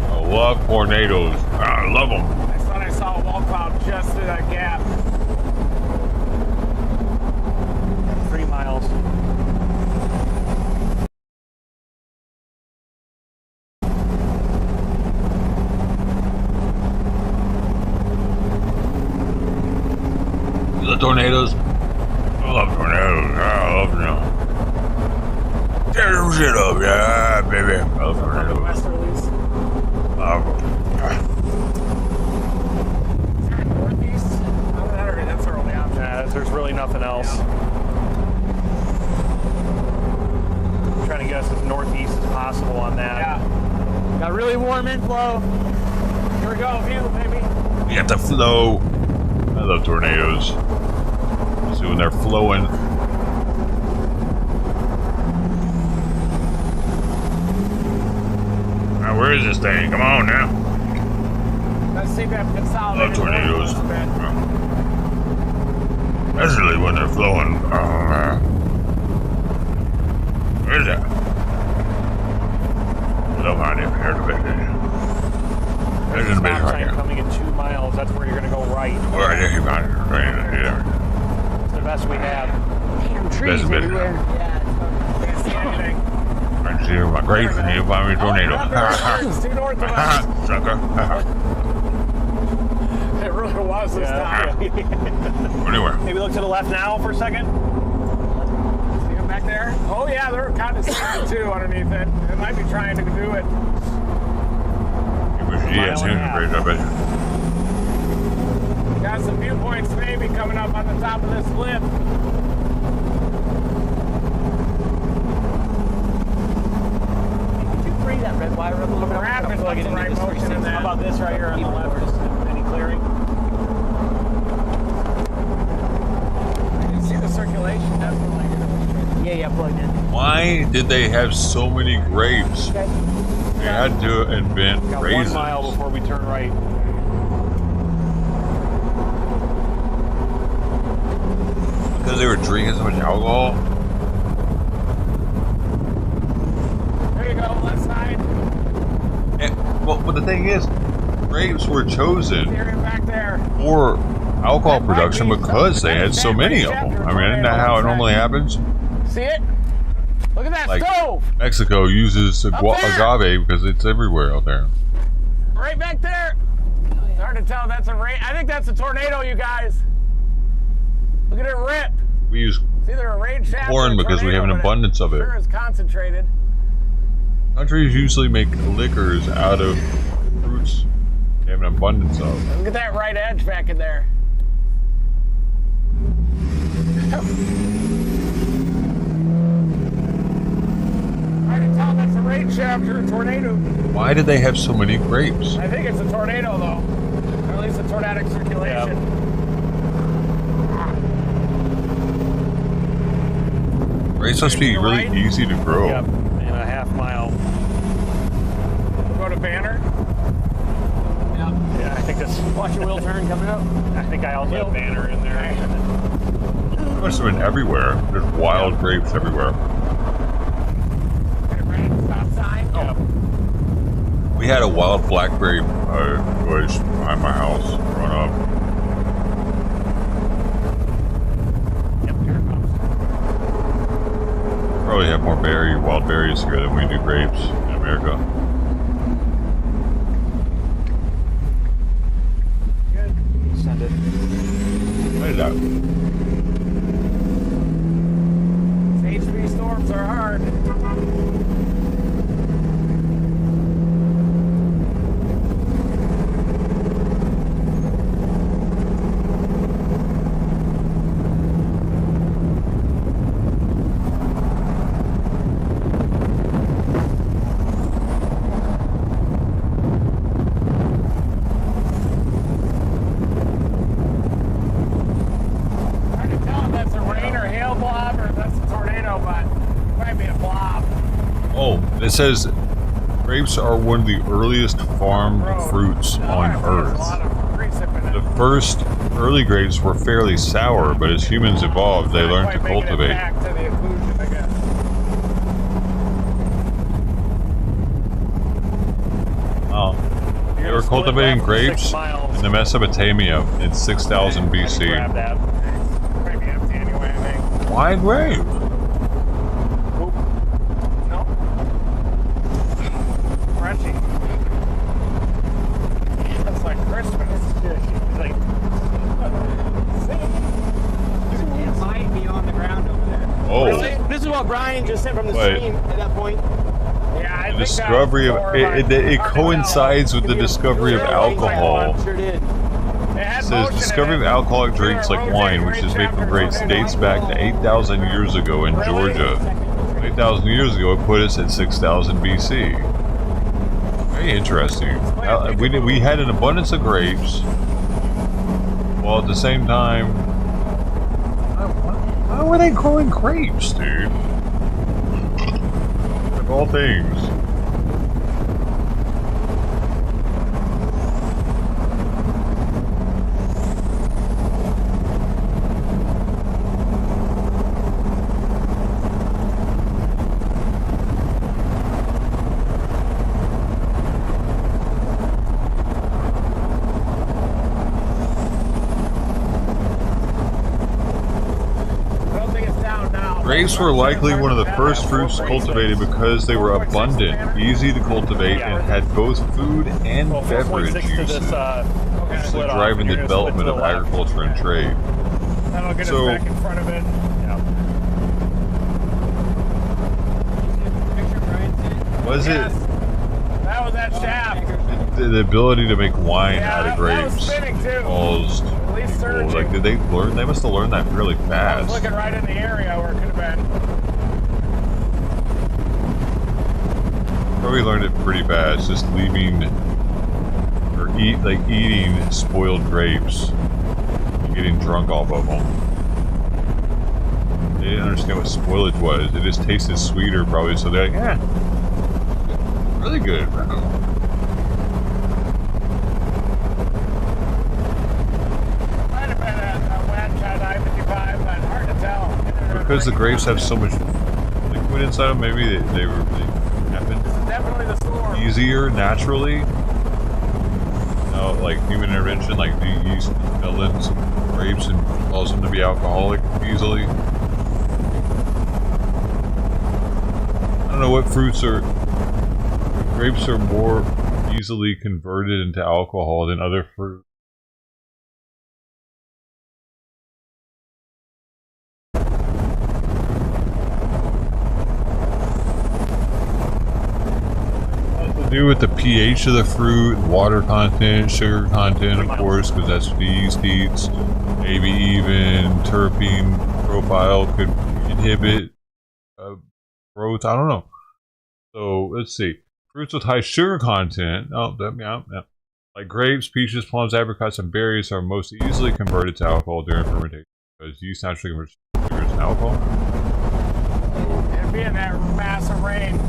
I love tornadoes. I love them. I thought I saw a wall cloud just through that gap. 3 miles. The tornadoes. I love tornadoes. I love them. Tear them shit up, yeah, baby. I love tornadoes. Love them. Northeast? That's our only option. Yeah, there's really nothing else. I'm trying to get us as northeast as possible on that. Yeah. got really warm inflow. Here we go, view, baby. You got the flow. I love tornadoes. See when they're flowing. Now, where is this thing? Come on now. Let's see if we have consolidated. Love tornadoes. That's really when they're flowing. Where is that? No, I never heard of it. There's a bit right here. Coming in 2 miles, that's where you're going to go right. Right there, you got it. Right there. It's the best we have. Damn trees Best everywhere. Can't see anything. I can see my grave and you find me a tornado. It's too north of us. Sucker. It really was this time. Anywhere. Maybe look to the left now for a second. See them back there? Oh yeah, they're kind of sinking too underneath it. It might be trying to do it. Yeah, it's great, I bet. Got some viewpoints maybe coming up on the top of this cliff. Could you free that red wire up a little bit? We're having the right motion in that. How about this right here on the left? Just any clearing? You can see the circulation definitely. Yeah, plugged in. Why did they have so many grapes? They had to invent Got raisins. 1 mile before we turn right. Because they were drinking so much alcohol? There you go, left side. Well, but the thing is, grapes were chosen Back there. for alcohol production because they had so many of them. I mean, isn't that how it normally happens? See it? Look at that like stove! Mexico uses Up there! agave because it's everywhere out there. Right back there. It's hard to tell. That's a rain. I think that's a tornado, you guys. Look at it rip. We use It's either a rain shaft corn or a because we have an tornado, but abundance of it. Sure is concentrated. Countries usually make liquors out of fruits they have an abundance of. Look at that right edge back in there. Hard to tell if that's a rain shaft or a tornado. Why do they have so many grapes? I think it's a tornado, though. Or at least a tornadic circulation. Grapes must be really easy to grow. Yep, in a half-mile. We'll go to Banner. Yeah, I think that's. Watch your wheel turn coming up. I think I also have Banner in there. They must have been everywhere. There's wild grapes everywhere. Stop sign. Oh. We had a wild black grape bush behind my house growing up. Probably have more wild berries here than we do grapes in America. Good. Send it. What is that? HV storms are hard. Hard to tell if that's a rain or hail blob or if that's a tornado, but it might be a blob. Oh, it says grapes are one of the earliest farmed fruits on Earth. The first early grapes were fairly sour, but as humans evolved, they learned to cultivate. Back to the occlusion, I guess. Oh. They were cultivating grapes in the Mesopotamia in 6000 BC. Grab that. Might be empty anyway, I think. Why grape? No. Crunchy. That's like Christmas. It's like. It might be on the ground over there. Oh. Really? This is what Brian just said from the Wait. screen at that point. Yeah, I The think discovery of it coincides with the discovery of alcohol. Sure did. It says discovery of alcoholic drinks like wine, which is made from grapes, dates back to 8,000 years ago in Georgia. 8,000 years ago, it put us at 6,000 BC. Very interesting. We had an abundance of grapes, while at the same time, why were they growing grapes, dude? Of all things. Grapes were likely one of the first fruits cultivated because they were abundant, easy to cultivate, and had both food and beverage uses, actually driving the development of agriculture and trade. That'll get us back in front of it. Was it That was that shaft. the ability to make wine out of that was grapes spinning too. caused people, like, did they learn? They must have learned that really I was fast. looking right in the area where it could have been. Probably learned it pretty fast, just leaving or eating spoiled grapes and getting drunk off of them. They didn't understand what spoilage was. It just tasted sweeter, probably. So they're like, yeah, really good. Might have been a wet shot I-55, but hard to tell. Because the grapes have so much liquid inside them, maybe they happened Definitely the storm. easier naturally. No, like human intervention, like the yeast melons grapes and cause them to be alcoholic easily. what fruits are... Grapes are more easily converted into alcohol than other fruits. Do with the pH of the fruit, water content, sugar content, of course, because that's yeast eats. Maybe even terpene profile could inhibit growth. I don't know. So let's see. Fruits with high sugar content. Oh, yeah. Like grapes, peaches, plums, apricots, and berries are most easily converted to alcohol during fermentation because yeast naturally converts sugars to alcohol. It'd be in that massive rain.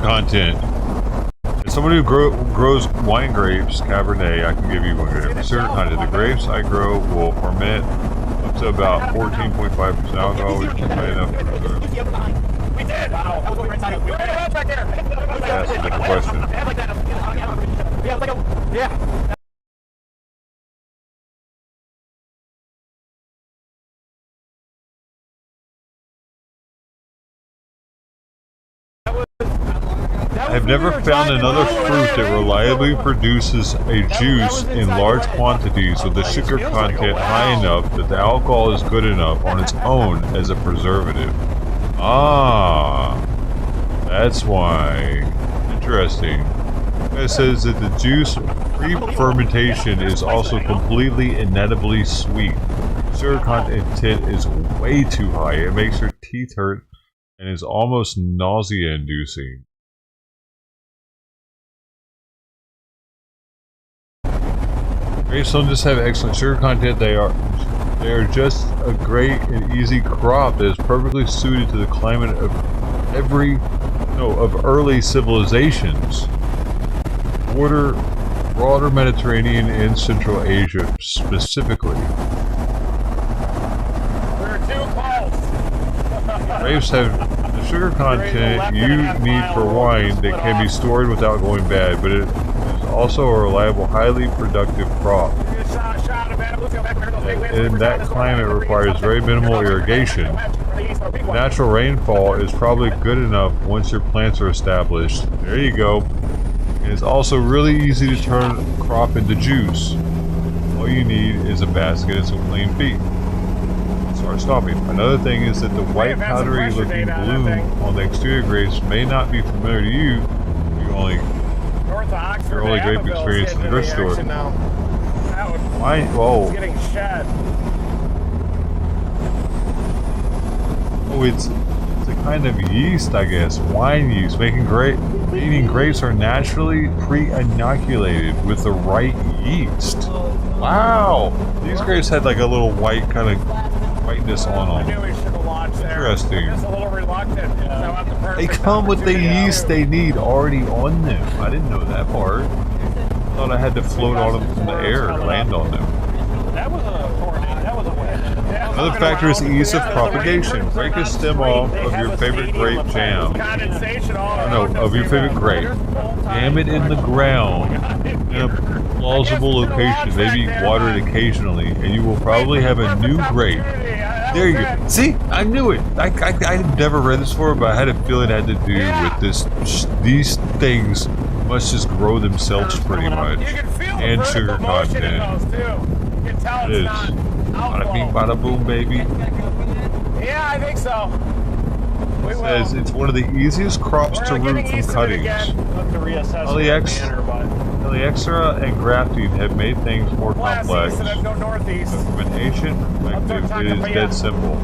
Content. As someone who grows wine grapes, Cabernet, I can give you one good sugar content. The grapes I grow will ferment up to about 14.5% alcohol, which is high enough for reserve. We did! That's a different question. Yeah. I've never found another fruit that reliably produces a juice in large quantities with the sugar content high enough that the alcohol is good enough on its own as a preservative. Ah, that's why. Interesting. It says that the juice pre-fermentation is also completely inedibly sweet. Sugar content is way too high. It makes your teeth hurt and is almost nausea-inducing. Grapes don't just have excellent sugar content, they are just a great and easy crop that is perfectly suited to the climate of early civilizations. Broader Mediterranean and Central Asia specifically. We're too close. Grapes have the sugar content you need for wine that can be stored without going bad, but it also a reliable, highly productive crop. In that climate requires very minimal irrigation. Natural rainfall is probably good enough once your plants are established. There you go. And it's also really easy to turn a crop into juice. All you need is a basket and some clean feet. Start stopping. Another thing is that the white powdery looking bloom on the exterior grapes may not be familiar to you. Your only grape experience in the grocery store. Why? Whoa. Getting shed. Oh, it's a kind of yeast, I guess. Wine yeast. Meaning grapes are naturally pre-inoculated with the right yeast. Wow. These grapes had like a little white kind of whiteness on them. I knew we should have launched there. Interesting. I'm just a little reluctant. They come with the yeast they need already on them. I didn't know that part. I thought I had to float on them from the air and land on them. That was a tornado. That was a win. Another factor is the ease of propagation. Break a stem off of your favorite grape jam. Of your favorite grape. Jam it in the ground in a plausible location, maybe water it occasionally, and you will probably have a new grape. There you go. See, I knew it. I had never read this before, but I had a feeling it had to do with this. These things must just grow themselves pretty much, and sugar content. It is. Bada bing, bada boom, baby. Yeah, I think so. It says it's one of the easiest crops to root from cuttings. Polyexera and grafting have made things more complex. But from an ancient perspective, it is dead simple.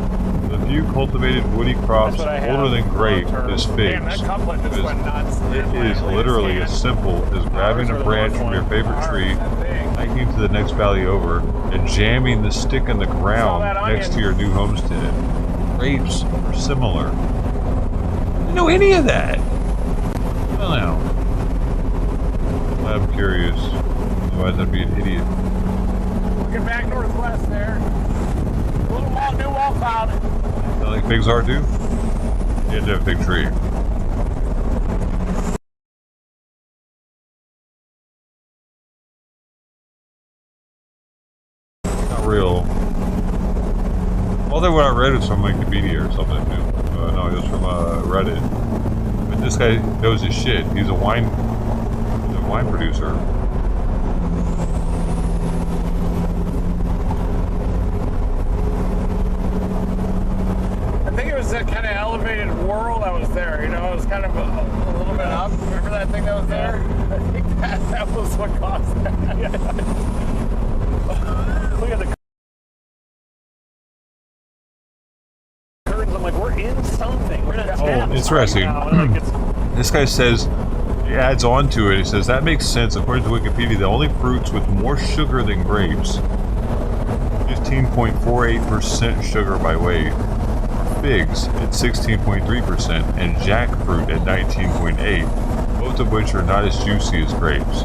The few cultivated woody crops older than grape is figs. It is literally as simple as grabbing a branch from your favorite tree, hiking to the next valley over, and jamming the stick in the ground next to your new homestead. Grapes are similar. I didn't know any of that. Well, now. I'm curious. Otherwise, I'd be an idiot. Looking back northwest there. A little new wall cloud. Is that like pigs are too? You had to have a big tree. Not real. Although what I read was from Wikipedia or something too. No, it was from Reddit. But this guy knows his shit. He's a wine producer. I think it was that kind of elevated whirl that was there. You know, it was kind of a little bit up. Remember that thing that was there? I think that was what caused that. Look at the curtains. I'm like, we're in something. We're in a tent. Oh, interesting. This guy says, he adds on to it, he says, that makes sense. According to Wikipedia, the only fruits with more sugar than grapes, 15.48% sugar by weight, figs at 16.3%, and jackfruit at 19.8%, both of which are not as juicy as grapes.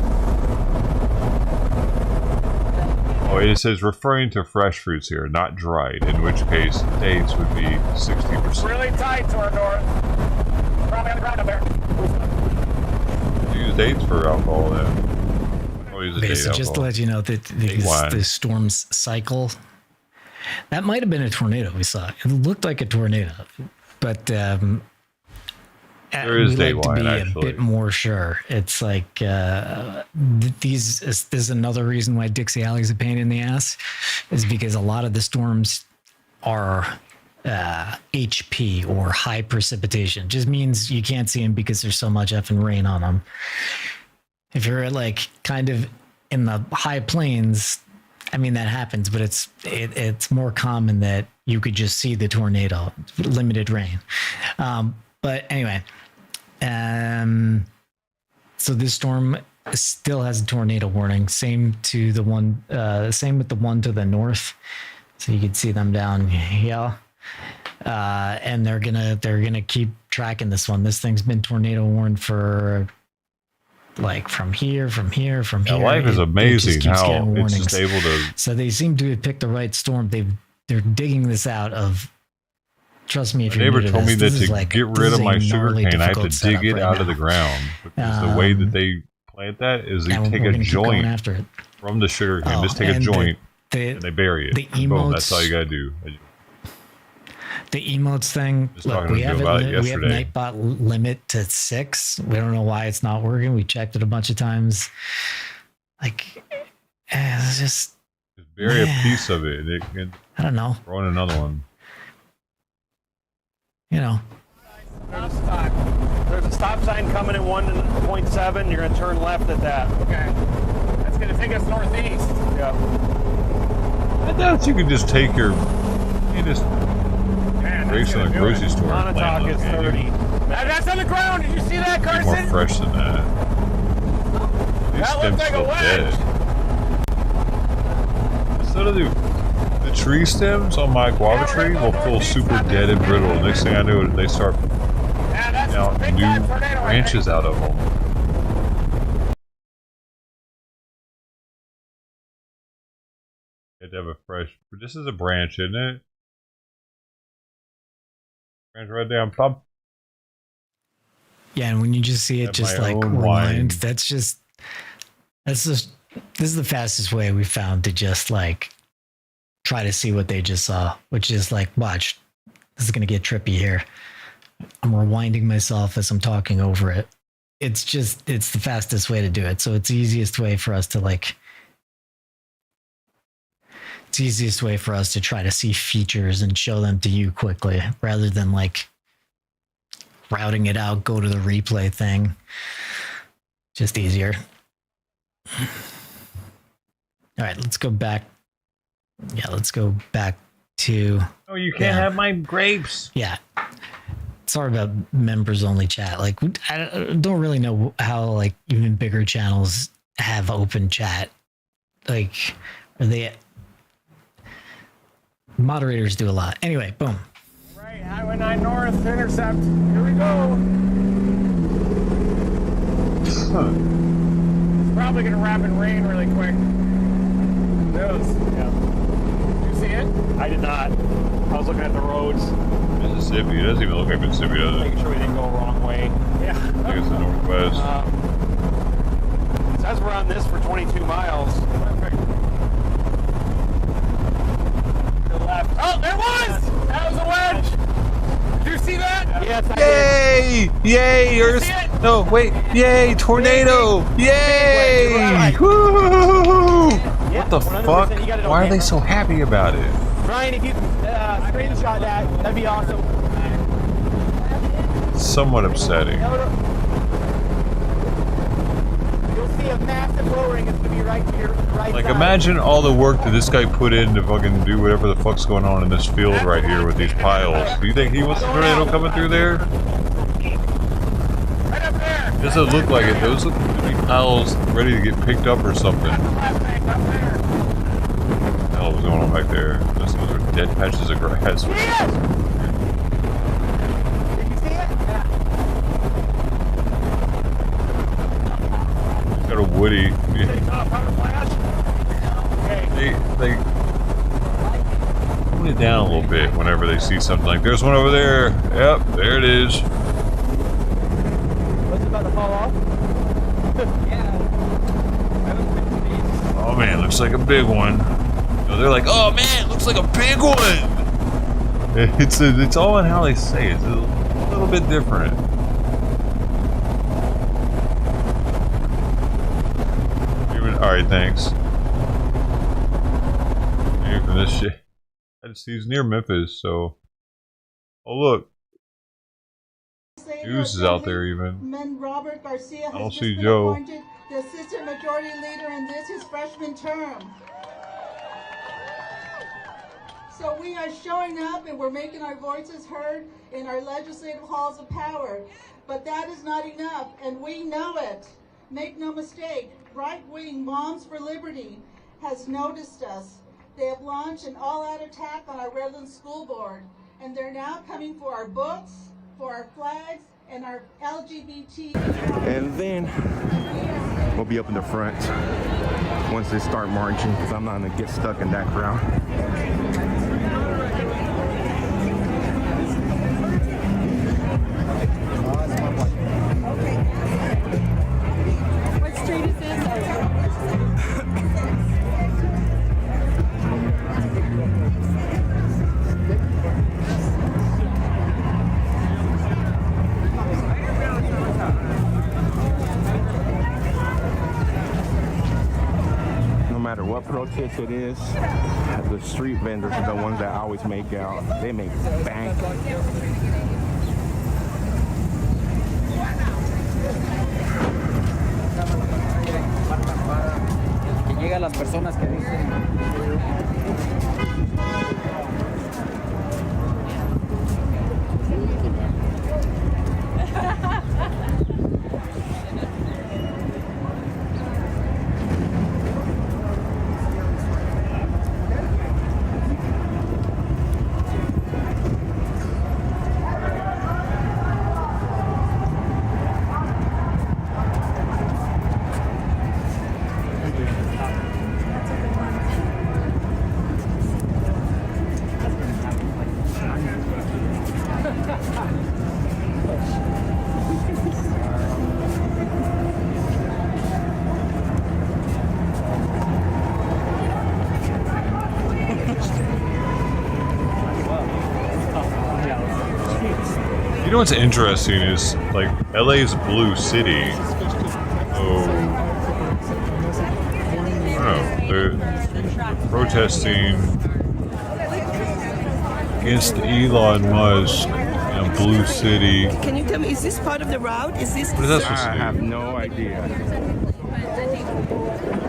Oh, it says referring to fresh fruits here, not dried, in which case dates would be 60%. Really tight to our north. Probably on the ground up there. Use dates for alcohol then. Or use a date So just to alcohol. let you know that the storm's cycle, that might have been a tornado we saw. It looked like a tornado, but there we is day like to wine, be actually. a bit more sure. It's like this is another reason why Dixie Alley's a pain in the ass, is because a lot of the storms are HP or high precipitation. Just means you can't see them because there's so much effing rain on them. If you're like kind of in the high plains, I mean that happens, but it's more common that you could just see the tornado, limited rain. But anyway, so this storm still has a tornado warning. Same with the one to the north. So you can see them down here. And they're gonna keep tracking this one. This thing's been tornado warned for like from here. Life is amazing how it's just able to. So they seem to have picked the right storm. They're digging this out of. Trust me, if My neighbor told me that to get rid of my sugar gnarly, cane, I have to difficult dig it setup out right of the now. ground. Because the way that they plant that is they and take we're a gonna keep going joint after it. from the sugar cane. Oh, Just take a and joint the and they bury it. the And boom, that's emotes- all you gotta do. The emotes thing, Just look, talking we to have you about it we have yesterday. Nightbot limit to 6. We don't know why it's not working. We checked it a bunch of times. Like, it's just Bury a piece of it. And it can I don't know. throw in another one. You know. There's a stop sign coming in 1.7. You're going to turn left at that. Okay. That's going to take us northeast. Yeah. I doubt you could just take your. You just race in a grocery store. and plant Montauk is those, can't you? 30. That's on the ground. Did you see that, Be Carson? more fresh than that. These That stems looks like a still wedge. dead. So do the tree stems on my guava tree will feel super dead and brittle. Next thing I know, they start putting out new branches out of them. You have to have a fresh. This is a branch, isn't it? Branch right down, pump. Yeah, and when you just see it At just my like own rewind, wine. this is the fastest way we found to just like try to see what they just saw, which is like, watch, this is gonna get trippy here. I'm rewinding myself as I'm talking over it. It's the fastest way to do it. So it's the easiest way for us to try to see features and show them to you quickly rather than like routing it out, go to the replay thing. Just easier. All right, let's go back. Yeah, let's go back to. Oh, you can't have my grapes. Yeah. sorry about members only chat. Like, I don't really know how like even bigger channels have open chat. Like, are they? Moderators do a lot. Anyway, boom. Right, Highway 9 North, intercept. Here we go. It's probably gonna wrap in rain really quick. Those. Yeah. You see it? I did not. I was looking at the roads. Mississippi. It doesn't even look like Mississippi, does it? Making sure we didn't go the wrong way. Yeah. I think it's the northwest. It says we're on this for 22 miles. Perfect. To the left. Oh, there was! That was a wedge! Did you see that? Yes, I Yay! Yay! Earth! No, wait! Yay! Tornado! Yay! Woo! What the fuck? Why are they so happy about it? Ryan, if you screenshot that, that'd be awesome. Somewhat upsetting. You'll see a massive lowering. It's gonna be right to your right Like, side. imagine all the work that this guy put in to fucking do whatever the fuck's going on in this field right here with these piles. Do you think he wants a tornado coming through there? Doesn't look like it. Those look to be piles ready to get picked up or something. What the hell was going on back there? Those are dead patches of grass. Got a woody. They put it down a little bit whenever they see something like there's one over there. Yep, there it is. What's about to fall off? Oh man, looks like a big one. No, they're like, oh man, looks like a big one. It's all in how they say it. It's a little bit different. All right, thanks. Maybe for this shit. He's near Memphis, so. Oh look, News is out there even. Robert Garcia I don't has see just been Joe. appointed the assistant majority leader in this his freshman term. So we are showing up and we're making our voices heard in our legislative halls of power. But that is not enough, and we know it. Make no mistake, right-wing Moms for Liberty has noticed us. They have launched an all-out attack on our Redlands School Board, and they're now coming for our books, for our flags, and our LGBT. And then we'll be up in the front once they start marching, because I'm not gonna get stuck in that crowd. What street is this? No matter what protest it is, the street vendors are the ones that always make out. They make bank. Que llegan las personas que dicen. You know what's interesting is, like, LA's a blue city. Oh, I don't know. They're protesting against Elon Musk in a blue city. Can you tell me, is this part of the route? Is this? What is that supposed to I do? have no idea.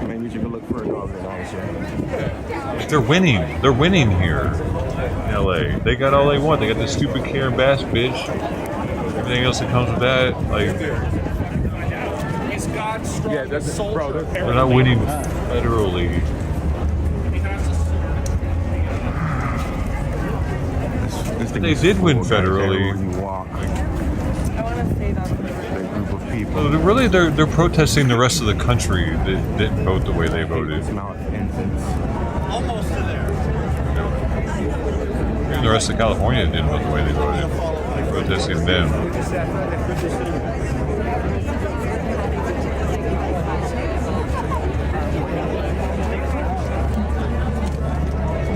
Maybe you should go look for a dog also. They're winning. They're winning here in LA. They got all they want. They got this stupid Karen Bass bitch everything else that comes with that, like Yeah, that's bro. they're not winning federally. They did win federally. Well, they're protesting the rest of the country that didn't vote the way they voted. Almost there. Even the rest of California didn't vote the way they voted. They're protesting them.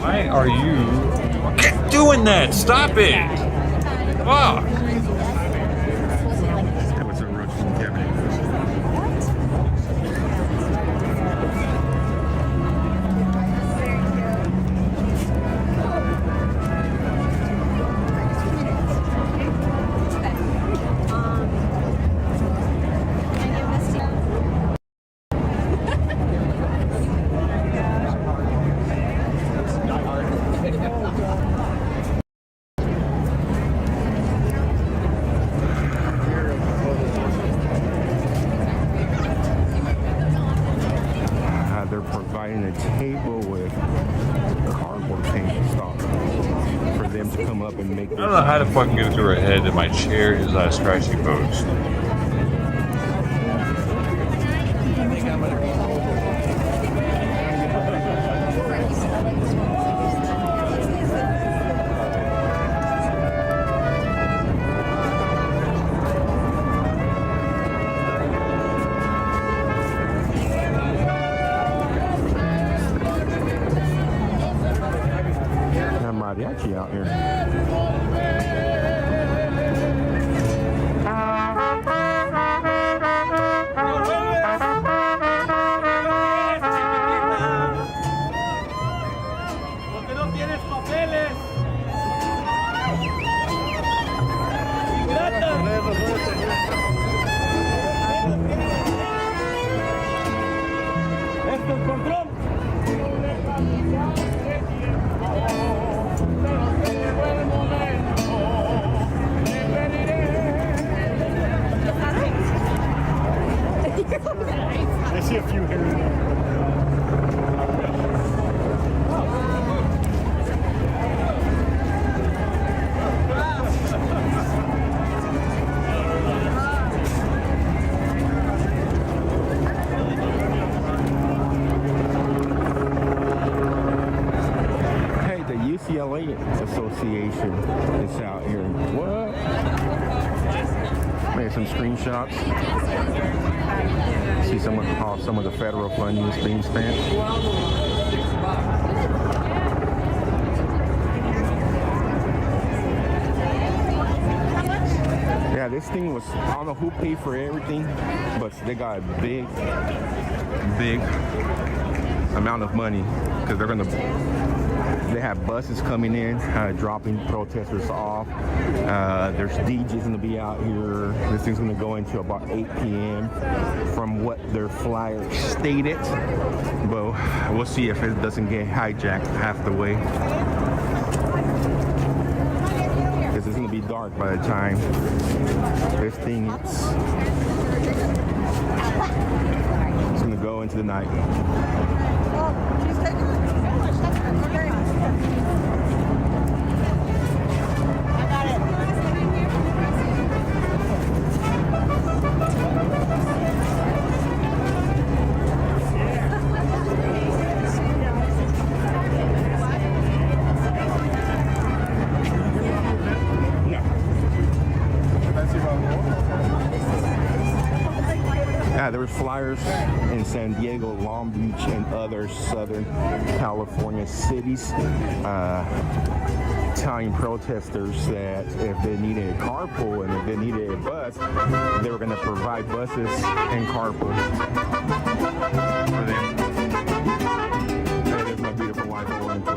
Why are you doing that? Stop it! Fuck! They're providing a table with cardboard paint stock for them to come up and make. I don't know how to fucking get it through her head that my chair is on a scratchy post. Mariachi out here. Porque no tienes papeles. Esto es control. I see a few here and there. Hey, the UCLA Association is out here. What? Made some screenshots. See some of the federal funding is being spent. Yeah, this thing was, I don't know who paid for everything, but they got a big amount of money because they have buses coming in, dropping protesters off. There's DJs gonna be out here. This thing's gonna go into about 8 p.m. from what their flyer stated. But we'll see if it doesn't get hijacked half the way. Because it's gonna be dark by the time this thing it's gonna go into the night. There were flyers in San Diego, Long Beach, and other Southern California cities telling protesters that if they needed a carpool and if they needed a bus, they were going to provide buses and carpool for them. That is my beautiful wife. I want to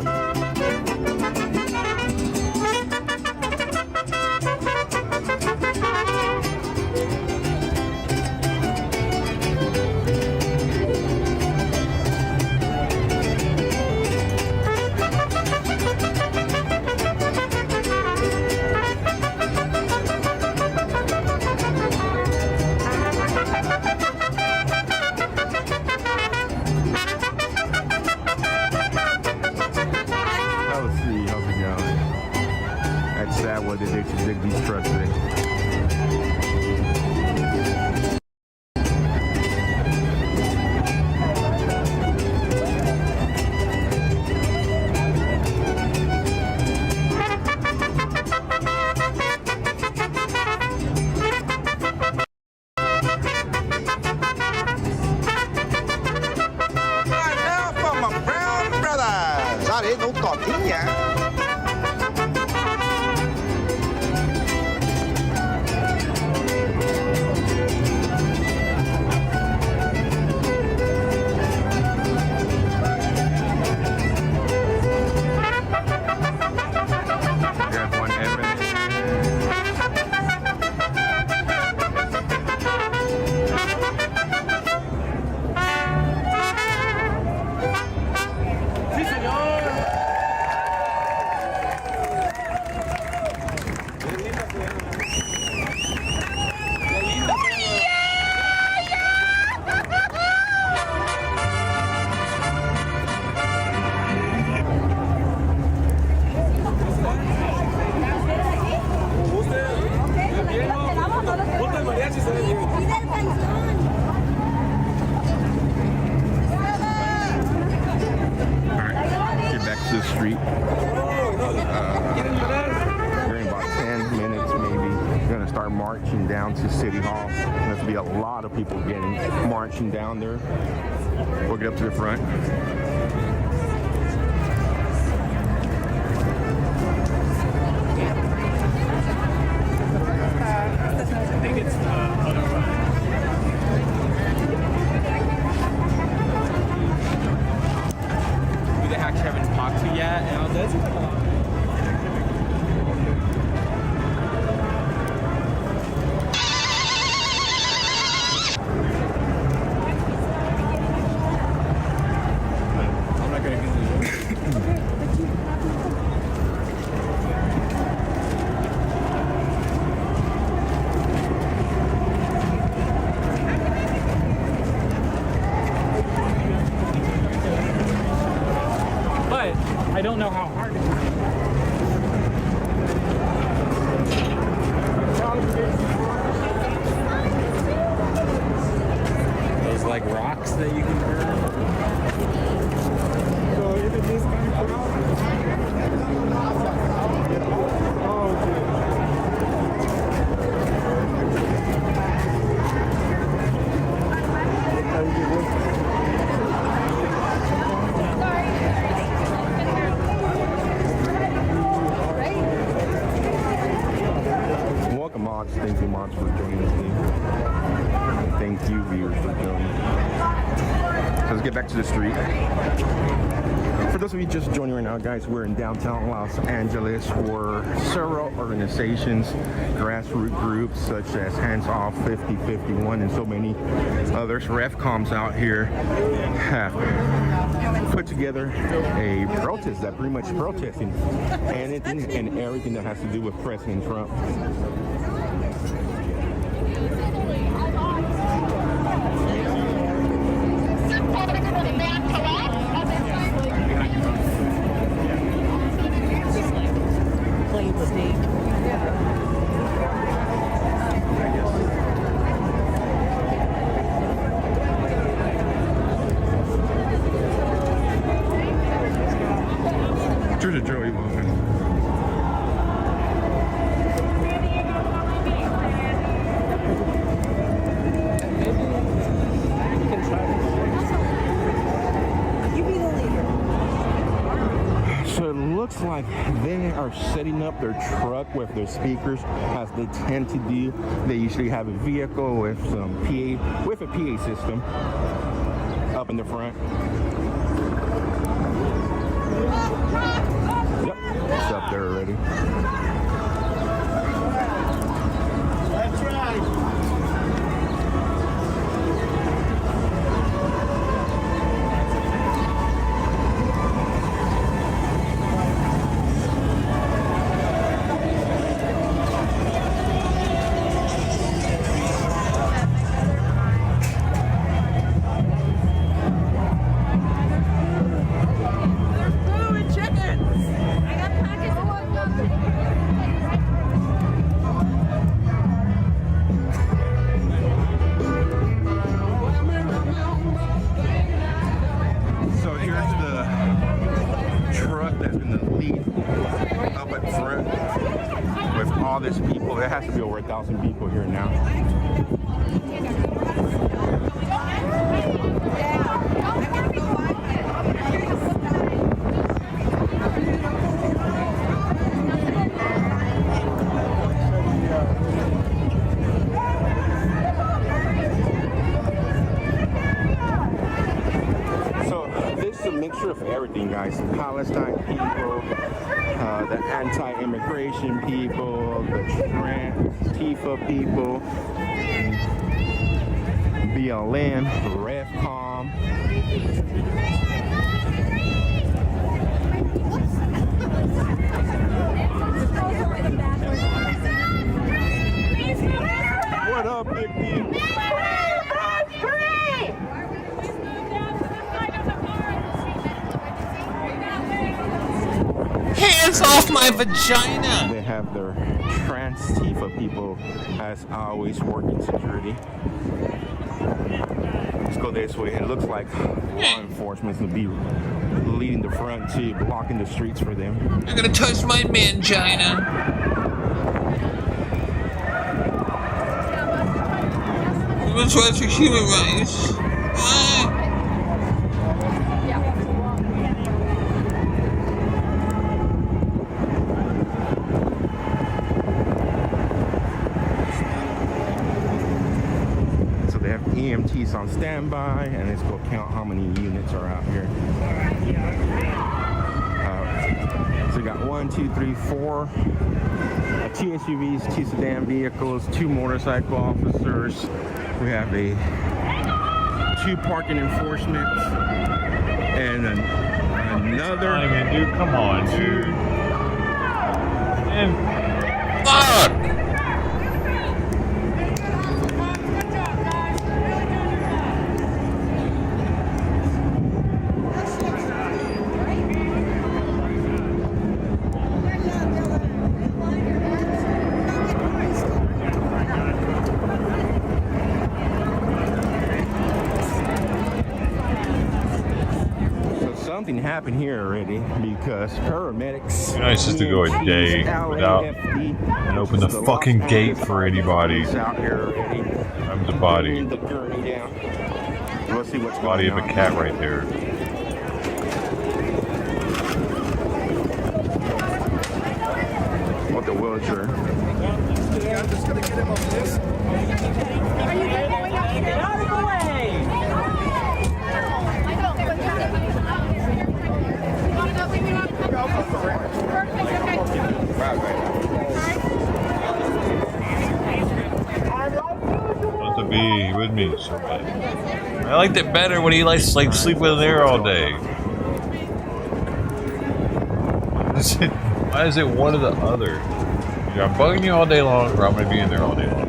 Oh, piña. The street. During about 10 minutes, maybe, we're gonna start marching down to City Hall. There's gonna be a lot of people marching down there. We'll get up to the front. I think it's the other one. Haven't talked to yet, and I was like, I'm not gonna I don't know how hard it is. Those like rocks that you can burn. So if it is kind of Thank you, Mods, for joining us. Thank you, viewers, for joining. So let's get back to the street. For those of you just joining right now, guys, we're in downtown Los Angeles, where several organizations, grassroots groups such as Hands Off 5051 and so many others, REFCOMs out here, have put together a protest that pretty much protesting anything and everything that has to do with President Trump. True to Joey Logan. So it looks like they are setting up their truck with their speakers, as they tend to do. They usually have a vehicle with some a PA system up in the front. Yep, it's up there already. That's right. All this people, there has to be over 1,000 people here now. there for everything, guys. The Palestine people, the anti-immigration people, the Tifa people, BLM, RevCom. What up, Big D? Hands off my vagina! They have their trans Tifa people as always working security. Let's go this way. It looks like law enforcement will be leading the front too, blocking the streets for them. You're gonna touch my mangina. Human rights are human rights. So they have EMTs on standby, and let's go count how many units are out here. So we got 1, 2, 3, 4. 2 SUVs, 2 sedan vehicles, 2 motorcycle officers. We have 2 parking enforcement and another. I mean, dude, come on, dude. And fuck! Something happened here already because paramedics. It'd be nice just to go a day without and open the fucking gate for anybody. I'm the body. Let's see what's body of a cat right there. What the wheelchair? I'm just gonna get him off this. Are you going up? Get out of the way! Want to be with me so bad. I liked it better when he likes to sleep in there all day. Why is it one or the other? Either I'm bugging you all day long, or I'm gonna be in there all day long.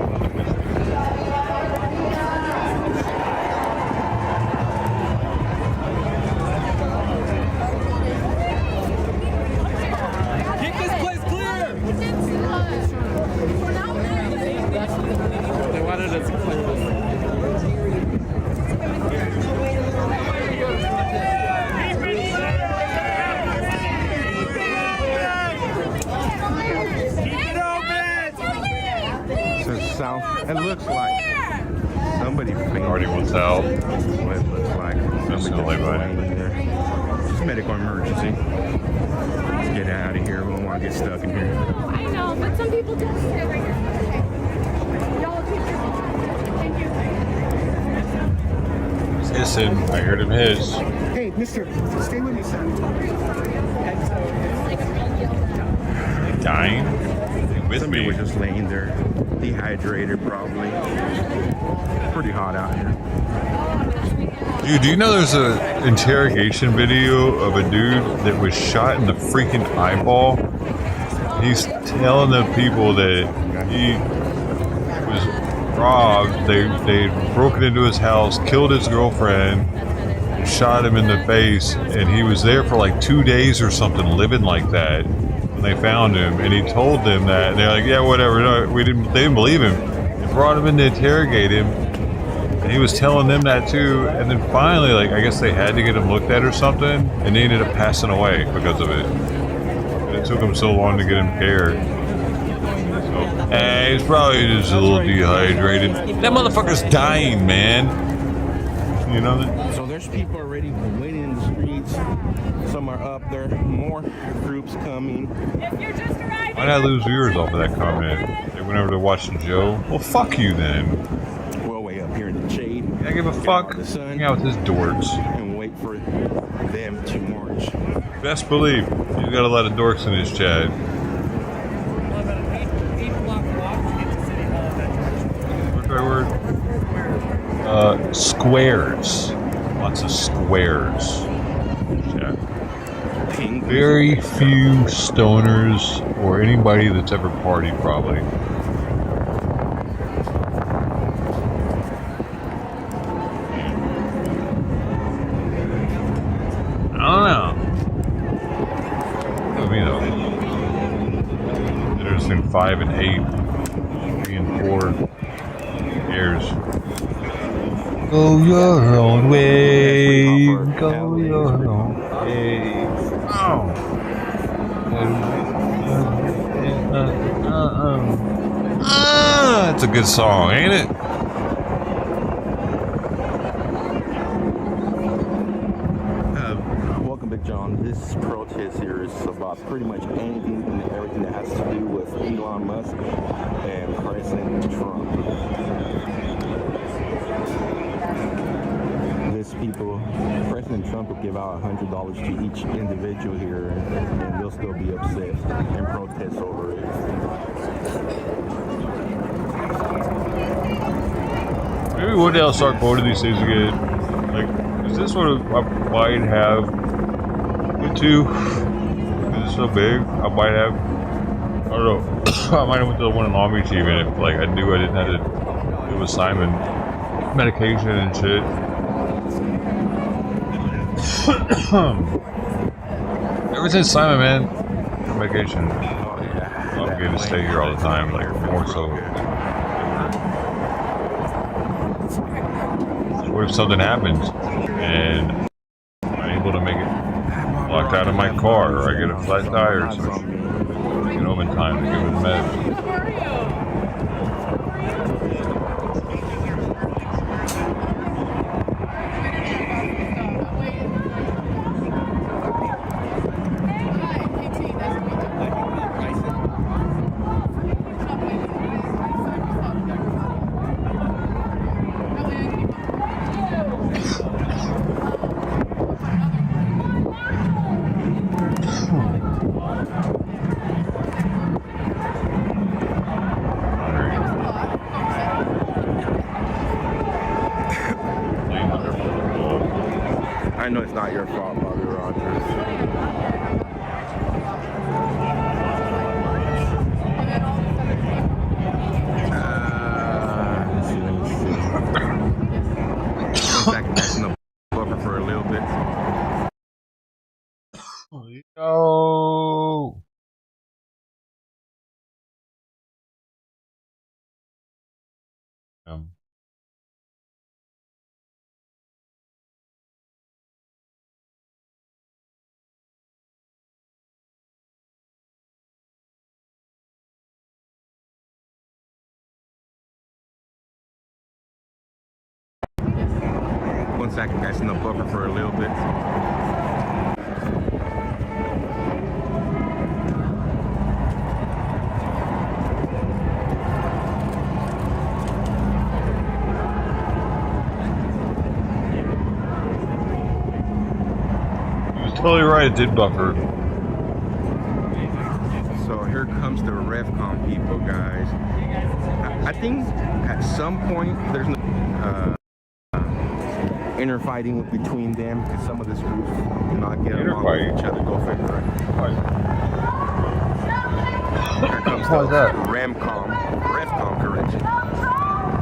It looks like somebody already wants out. What it looks like. Somebody just laying in there. Just medical emergency. Let's get out of here. We don't want to get stuck in here. I know, but some people do. He's hissing. I heard him hiss. Hey, mister, stay with me, son. Dying? With Somebody me. was just laying there, dehydrated probably. Pretty hot out here. Dude, do you know there's an interrogation video of a dude that was shot in the freaking eyeball? He's telling the people that he was robbed. They broken into his house, killed his girlfriend, shot him in the face, and he was there for like 2 days or something, living like that. They found him, and he told them that, and they're like, yeah, whatever. No, they didn't believe him. They brought him in to interrogate him, and he was telling them that too. And then finally, like, I guess they had to get him looked at or something, and they ended up passing away because of it. And it took him so long to get him cared. So, he's probably just a little dehydrated. That motherfucker's dying, man. You know that? So there's people already waiting in the streets. Some are up there. More groups coming. Why did I lose viewers off of that comment? They went over to watch Joe. Well, fuck you then. We're way up here in the shade. I give a fuck. Hang out with his dorks. And wait for them to march. Best believe you got a lot of dorks in this chat. What's that word? Squares. Lots of squares. Chat. Very few stoners or anybody that's ever partied, probably. I don't know. You know, interesting 5 and 8, 3 and 4 years. Go your own way. Go your own way. Oh. It's a good song, ain't it? Welcome to John. This protest here is about pretty much anything and everything that has to do with Elon Musk and President Trump. President Trump will give out $100 to each individual here, and they'll still be upset and protest over it. Maybe one day I'll start quoting these things again. Like, is this what I might have went to? Because it's so big, I might have. I don't know. I might have went to the one in Long Beach even if, like, I knew I didn't have to do with Simon medication and shit. Ever since Simon, man, medication. I'm going to stay here all the time, like, more so. What if something happens and I'm able to make it locked out of my car, or I get a flat tire or something? Get home in time to give it a med. I know it's not your fault, Bobby Rogers. Let's see. One second, that's in the buffer for a little bit. Yo! One second, guys, in the buffer for a little bit. Totally right, it did buffer. So here comes the RevCom people, guys. I think at some point there's no inner fighting between them because some of this group do not get along with each other. Go figure. Here comes the RevCom correction.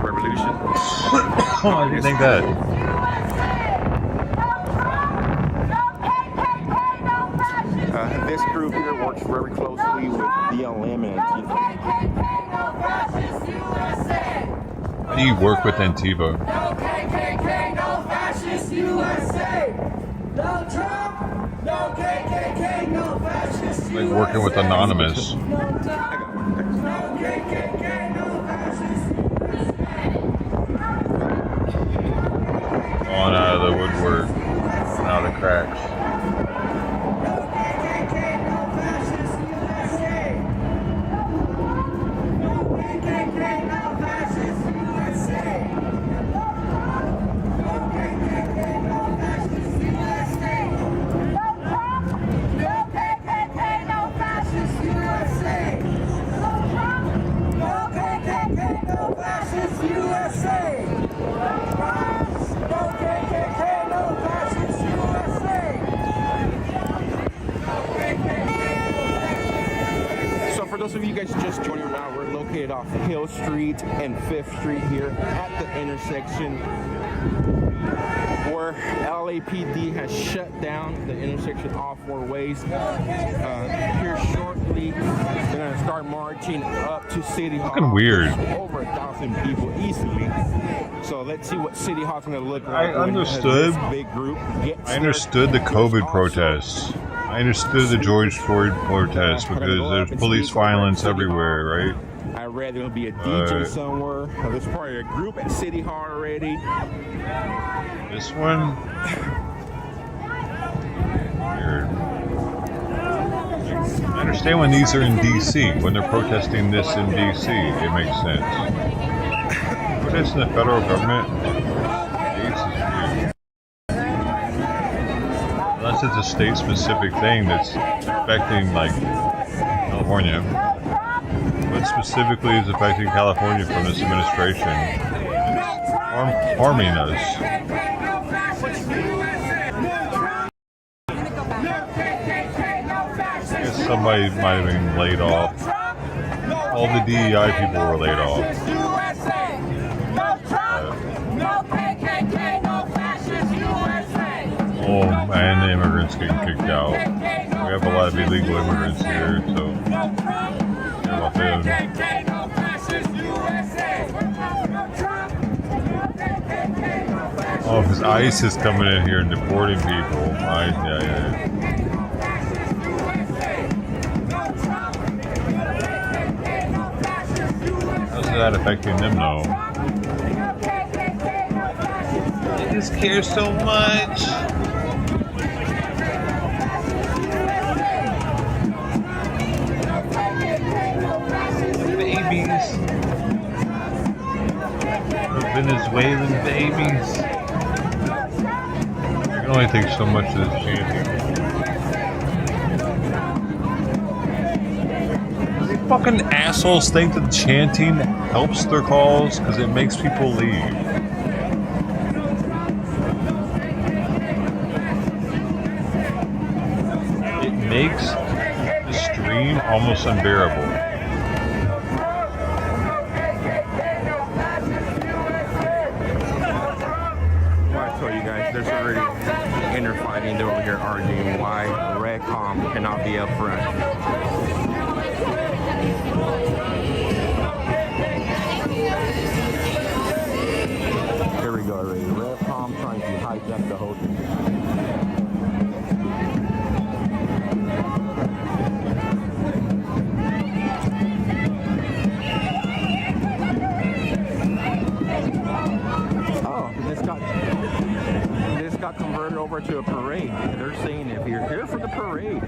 Revolution. Why do you think that? This group here works very closely with BLM and Antifa. How do you work with Antifa? No KKK, no fascist USA. No Trump, no KKK, no fascist USA. Like working with Anonymous. No KKK, no fascist USA. On out of the woodwork, out of the cracks. those of you guys just joining now, we're located off Hill Street and 5th Street here at the intersection where LAPD has shut down the intersection all 4 ways. Here shortly, they're going to start marching up to City Hall. Looking weird. There's over 1,000 people easily. So let's see what City Hall's going to look like. I understood. Big group I understood the COVID protests. I understood the George Floyd protests because there's police violence everywhere, right? I read there'll be a DJ somewhere. There's probably a group at City Hall already. This one? Weird. I understand when these are in DC. When they're protesting this in DC, it makes sense. Protesting the federal government? States is weird. Unless it's a state-specific thing that's affecting, like, California. What specifically is affecting California from this administration? It's harming us. I guess somebody might have been laid off. All the DEI people were laid off. Oh man, the immigrants getting kicked out. We have a lot of illegal immigrants here, so care about them. Oh, because ICE is coming in here and deporting people. Yeah. How's that affecting them, though? I just care so much. Babies. Venezuelan babies. I can only take so much of this chanting. These fucking assholes think that chanting helps their cause because it makes people leave. It makes the stream almost unbearable. There's already inner fighting. They're over here arguing why Redcom cannot be up front. Here we go already. Redcom trying to hijack the whole thing. Got converted over to a parade. They're saying if you're here for the parade. I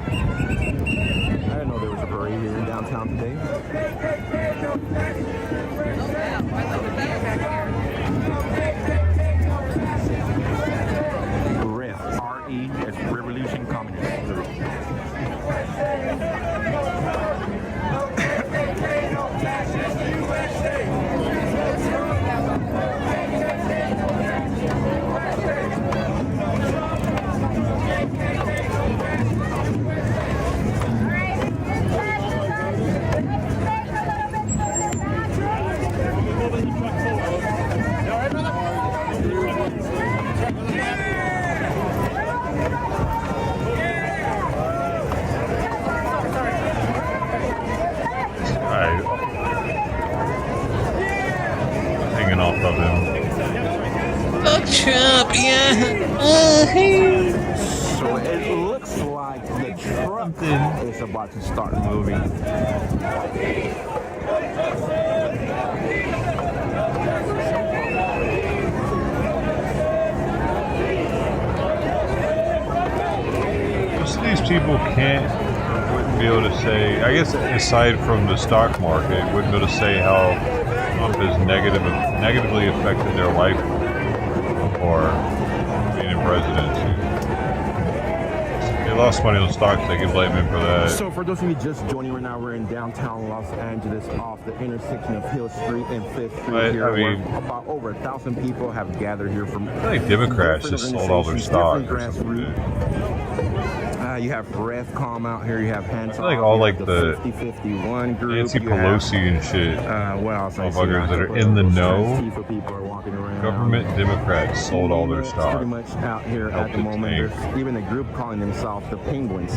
didn't know there was a parade here in downtown today. REF, R-E, it's Revolution Communist. Hanging off of him. Fuck Trump, yeah. So it looks like the truck is about to start moving. Most of these people wouldn't be able to say, I guess aside from the stock market, wouldn't be able to say how Trump has negatively affected their life or being in presidency. They lost money on stocks, they can blame him for that. So for those of you just joining right now, we're in downtown Los Angeles off the intersection of Hill Street and 5th Street here, where about over 1,000 people have gathered here from I feel like Democrats just sold all their stock or something. You have Refcom out here. You have Hands like all like the 50-51 group. Nancy Pelosi and shit. What else? Motherfuckers that are in the know. People are walking around. Government Democrats sold all their stock. Pretty much out here at the moment. There's even a group calling themselves the Penguins.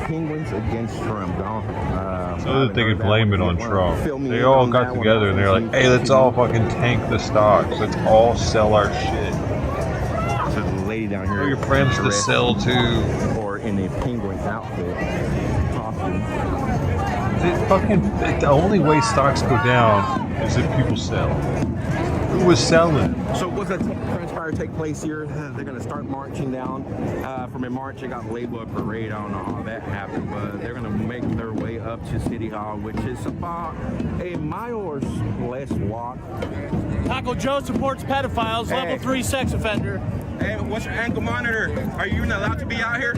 Penguins against Trump. So that they could blame it on Trump. They all got together and they're like, hey, let's all fucking tank the stocks. Let's all sell our shit. So the lady down here. For your friends to sell too. Or in a penguin outfit. Talking. The only way stocks go down is if people sell. Who was selling? So what's going to transpire take place here? They're going to start marching down. From a march, they got labeled a parade. I don't know how that happened, but they're going to make their way up to City Hall, which is about a mile or less walk. Taco Joe supports pedophiles, level 3 sex offender. Hey, what's your ankle monitor? Are you even allowed to be out here?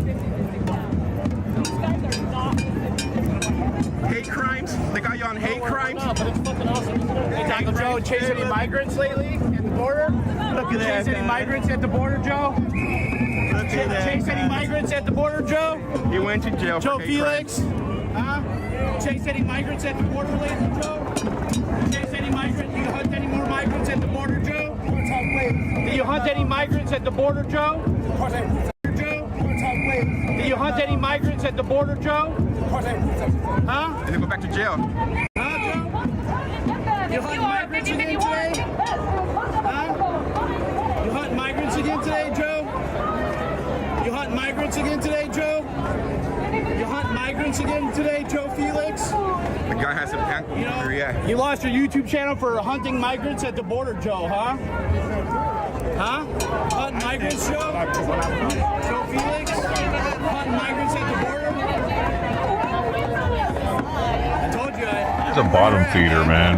Hate crimes? They got you on hate crimes? No, but it's fucking awesome. Hey, Taco Joe, chase any migrants lately at the border? Look at that. Chase any migrants at the border, Joe? Look at that. Chase any migrants at the border, Joe? He went to jail Joe for hate Felix? Huh? Chase any migrants at the border lately, Joe? Chase any migrants? Do you hunt any more migrants at the border, Joe? Do you hunt any migrants at the border, Joe? Do you hunt any migrants at the border, Joe? Huh? And then go back to jail. Huh, Joe? You hunt migrants again today? Huh? You hunt migrants again today, Joe? You hunt migrants again today, Joe? You hunt migrants again today, Joe Felix? The guy has some ankle monitor, yeah. You lost your YouTube channel for hunting migrants at the border, Joe, huh? Huh? Hunting migrants, Joe? Joe Felix? Hunting migrants at the border? I told you. He's a bottom feeder, man.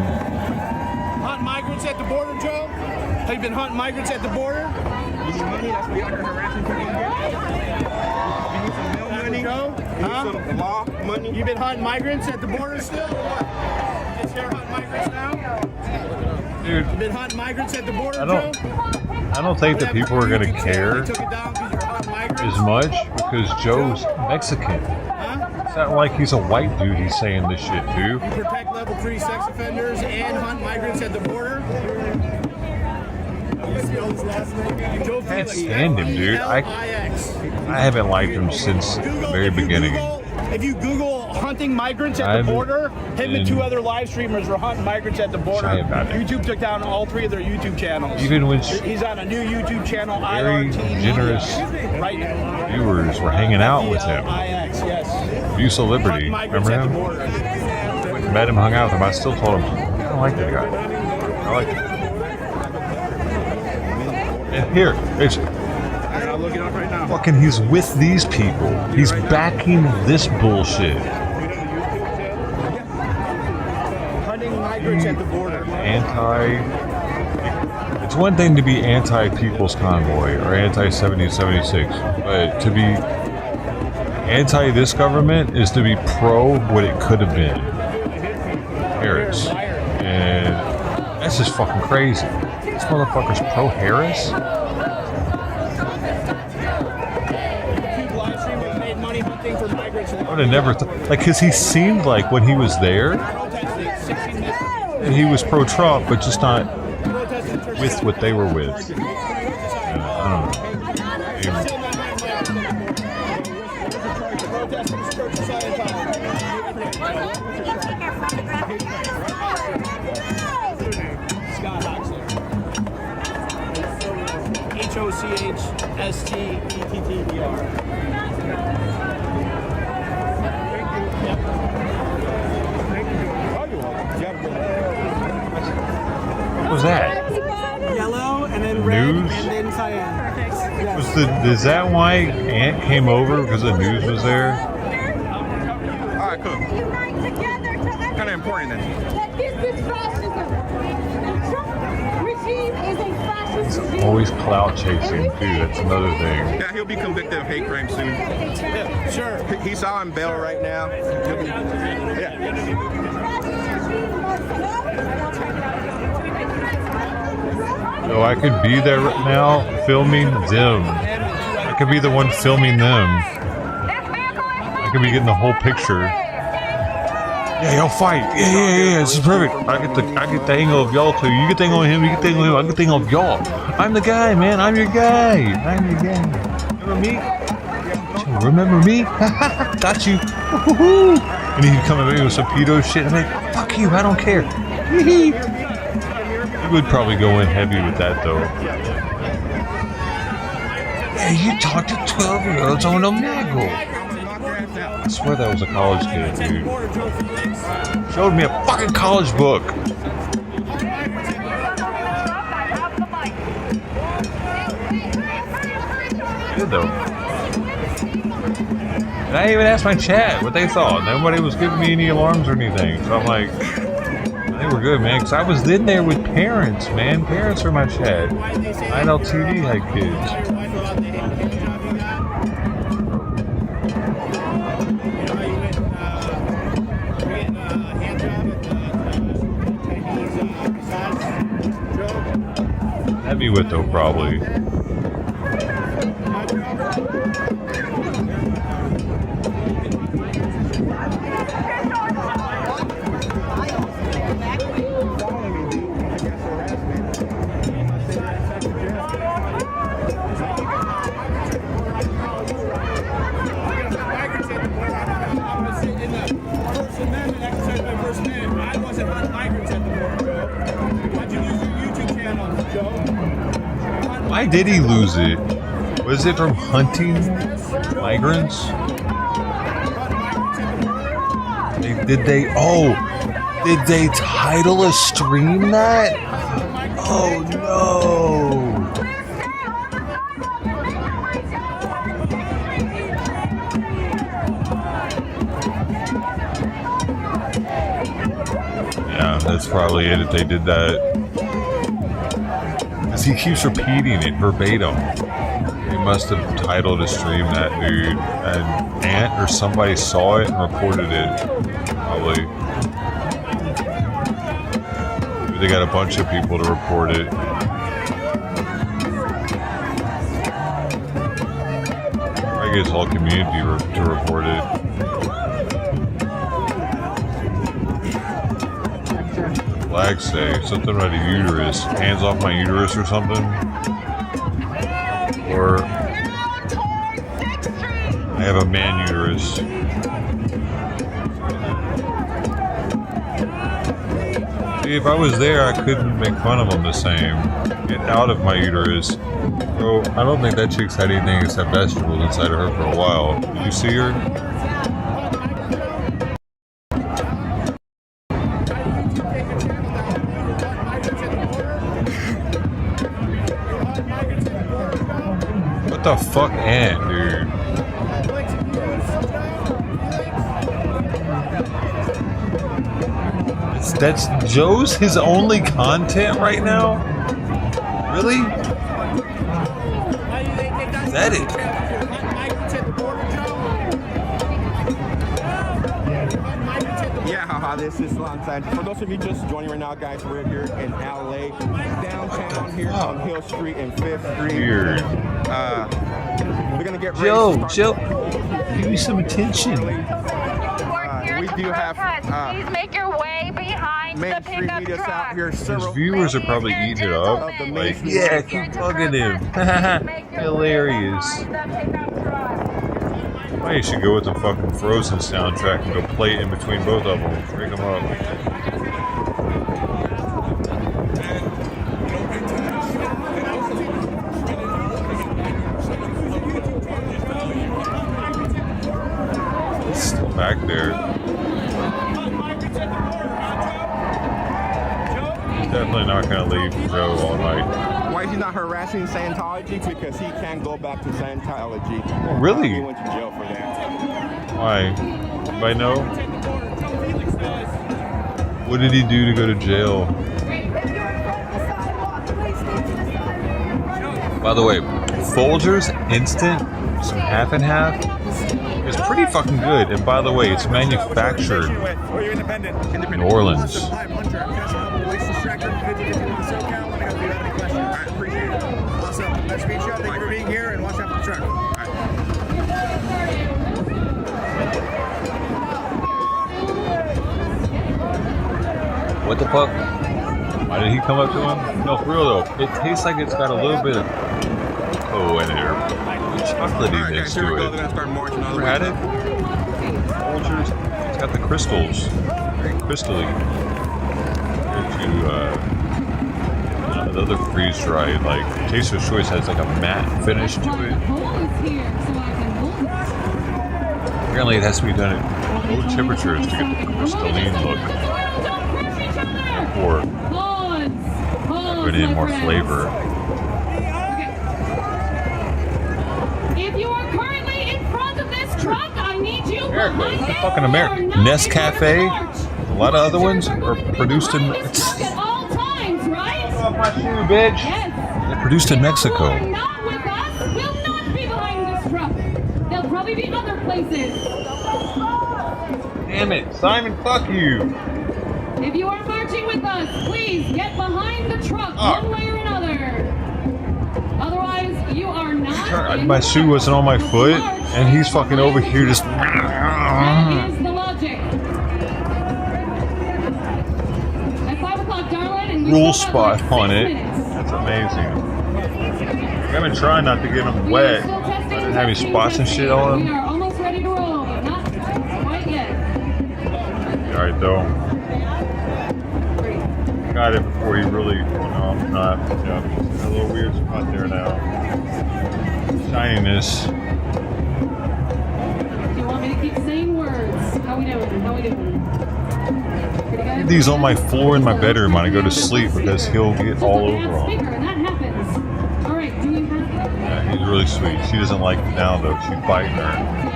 Hunting migrants at the border, Joe? Have you been hunting migrants at the border? You need money? That's what you're harassing people again? You need some mail money? Joe? You need some law money? You been hunting migrants at the border still? Just here hunting migrants now? Dude, you been hunting migrants at the border, Joe? I don't think that people are gonna care as much because Joe's Mexican. It's not like he's a white dude he's saying this shit to. You protect level 3 sex offenders and hunt migrants at the border? Joe I can't stand him, dude. I haven't liked him since the very beginning. If you Google hunting migrants at the border, him and 2 other live streamers were hunting migrants at the border. YouTube took down all 3 of their YouTube channels. Even when he's on a new YouTube channel, very IRT generous right now. viewers were hanging out with him. IX, yes. Abuse of Liberty, remember him? Met him, hung out with him. I still told him, I don't like that guy. I like him. And here, it's I'm looking up right now. fucking, he's with these people. He's backing this bullshit. Hunting migrants at the border. It's one thing to be anti-People's Convoy or anti-1776, but to be anti this government is to be pro what it could have been. Harris. And that's just fucking crazy. This motherfucker's pro Harris? I would have never like, because he seemed like when he was there that he was pro-Trump, but just not with what they were with. I don't know. What was that? Yellow and then red and then cyan. Yes. Is that why Ant came over because the news was there? Alright, cool. Kind of important then. He's always clout chasing too. That's another thing. Yeah, he'll be convicted of hate crime soon. Yeah, sure. He's on bail right now. So I could be there right now filming them. I could be the one filming them. could be getting the whole picture. Yeah, y'all fight. Yeah. This is perfect. I get the angle of y'all too. You get the angle of him. You get the angle of him. I get the angle of y'all. I'm the guy, man. I'm your guy. Remember me? Remember me? Got you. And he'd come at me with some pedo shit. I'm like, fuck you. I don't care. He would probably go in heavy with that though. Yeah, you talk to 12-year-olds on Omegle. I swear that was a college kid, dude. Showed me a fucking college book. Good though. And I even asked my chat what they thought. Nobody was giving me any alarms or anything. So I'm like, I think we're good, man. Because I was in there with parents, man. Parents are my chat. INLTV had kids. Heavy with though, probably. Why did he lose it? Was it from hunting migrants? Did they title a stream that? Oh no! Yeah, that's probably it if they did that. Because he keeps repeating it verbatim. They must have titled a stream that, dude. An aunt or somebody saw it and reported it. Probably. Maybe they got a bunch of people to report it. I guess whole community to report it. Flags say something about a uterus. Hands off my uterus or something. Or I have a man uterus. See, if I was there, I couldn't make fun of them the same. Get out of my uterus. Bro, I don't think that chick's had anything except vegetables inside of her for a while. Did you see her? What the fuck, ant, dude? That's Joe's his only content right now? Really? Is that it? Yeah, haha, this is Lonside. For those of you just joining right now, guys, we're here in LA, downtown here on Hill Street and 5th Street. Weird. We're gonna get ready to Joe, give me some attention. We do have please make your way behind the pickup truck. His viewers are probably eating it up. Like, yeah, keep bugging him. Hilarious. Why you should go with the fucking Frozen soundtrack and go play it in between both of them. Break them up. It's still back there. Definitely not gonna leave Joe all night. Why is he not harassing Scientology? Because he can't go back to Scientology. Oh, really? He went to jail for that. Why? Anybody know? What did he do to go to jail? By the way, Folgers Instant, some half and half, is pretty fucking good. And by the way, it's manufactured in New Orleans. Nice to meet you. Thank you for being here and watch out for the truck. All right. What the fuck? Why did he come up to him? No, for real though. It tastes like it's got a little bit of cocoa in it or chocolatiness to it. Ever had it? It's got the crystals. Very crystally. Another freeze dried, like Taster's Choice has like a matte finish to it. Apparently, it has to be done at low temperatures to get the crystalline look. Or put in more flavor. If you are currently in front of this truck, I need you behind it. Fucking America. Nescafe. A lot of other ones are produced in. At all times, right? Off my shoe, bitch. Yes. They're produced in Mexico. Who are not with us will not be behind this truck. They'll probably be other places. Damn it, Simon, fuck you. If you are marching with us, please get behind the truck one way or another. Otherwise, you are not. My shoe wasn't on my foot, and he's fucking over here just. That is the logic. At 5 o'clock, darling, and Rule spot on it. That's amazing. I've been trying not to get them wet. I didn't have any spots and shit on We them. are almost ready to roll, but not quite yet. Alright, though. Got it before he really. No, I'm not. Yeah, a little weird spot there now. Shininess. Do you want me to keep saying words? How we doing? How we doing? Pretty good? These on my floor in my bedroom when I go to sleep because he'll get all over them. Speaker, and that happens. All right, do you have? Yeah, he's really sweet. She doesn't like it now though. She's biting her.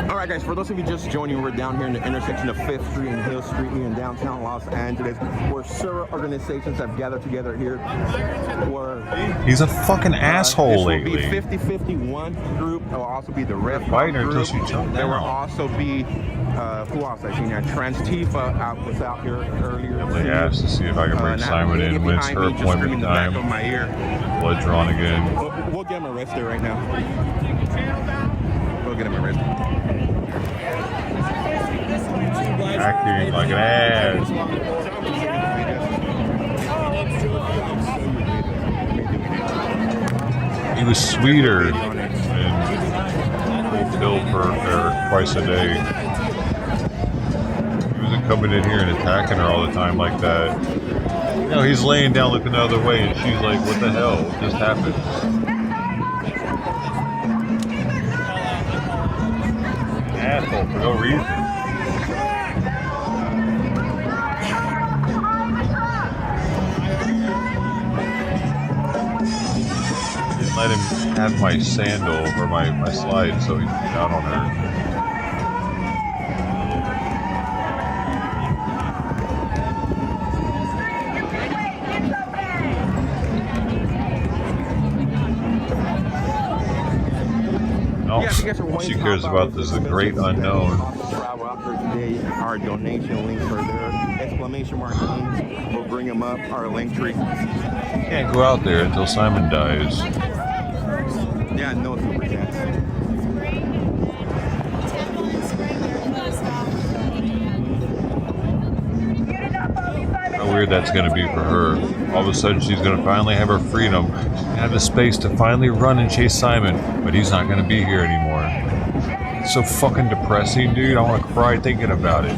Alright guys, for those of you just joining, we're down here in the intersection of 5th Street and Hill Street here in downtown Los Angeles, where several organizations have gathered together here. Where He's a fucking asshole this will lately. be 50-51 group. There will also be the Red Fighting her group. until she jumped There will down. also be who else I seen? Trans-Tifa was out here earlier. They asked to see if I can bring Simon in when it's her appointment time. Blood drawn again. We'll get him arrested right now. We'll get him arrested. Acting like an ass. He was sweeter than pill for her twice a day. He wasn't coming in here and attacking her all the time like that. You know, he's laying down looking the other way and she's like, what the hell? What just happened? Asshole for no reason. Didn't let him have my sandal or my slide, so he got down on her. No, all she cares about is the great unknown. Our donation link for their exclamation mark links. We'll bring them up, our link tree. Can't go out there until Simon dies. Yeah, no super chats. How weird that's going to be for her. All of a sudden she's going to finally have her freedom. She's going to have the space to finally run and chase Simon, but he's not going to be here anymore. It's so fucking depressing, dude. I want to cry thinking about it.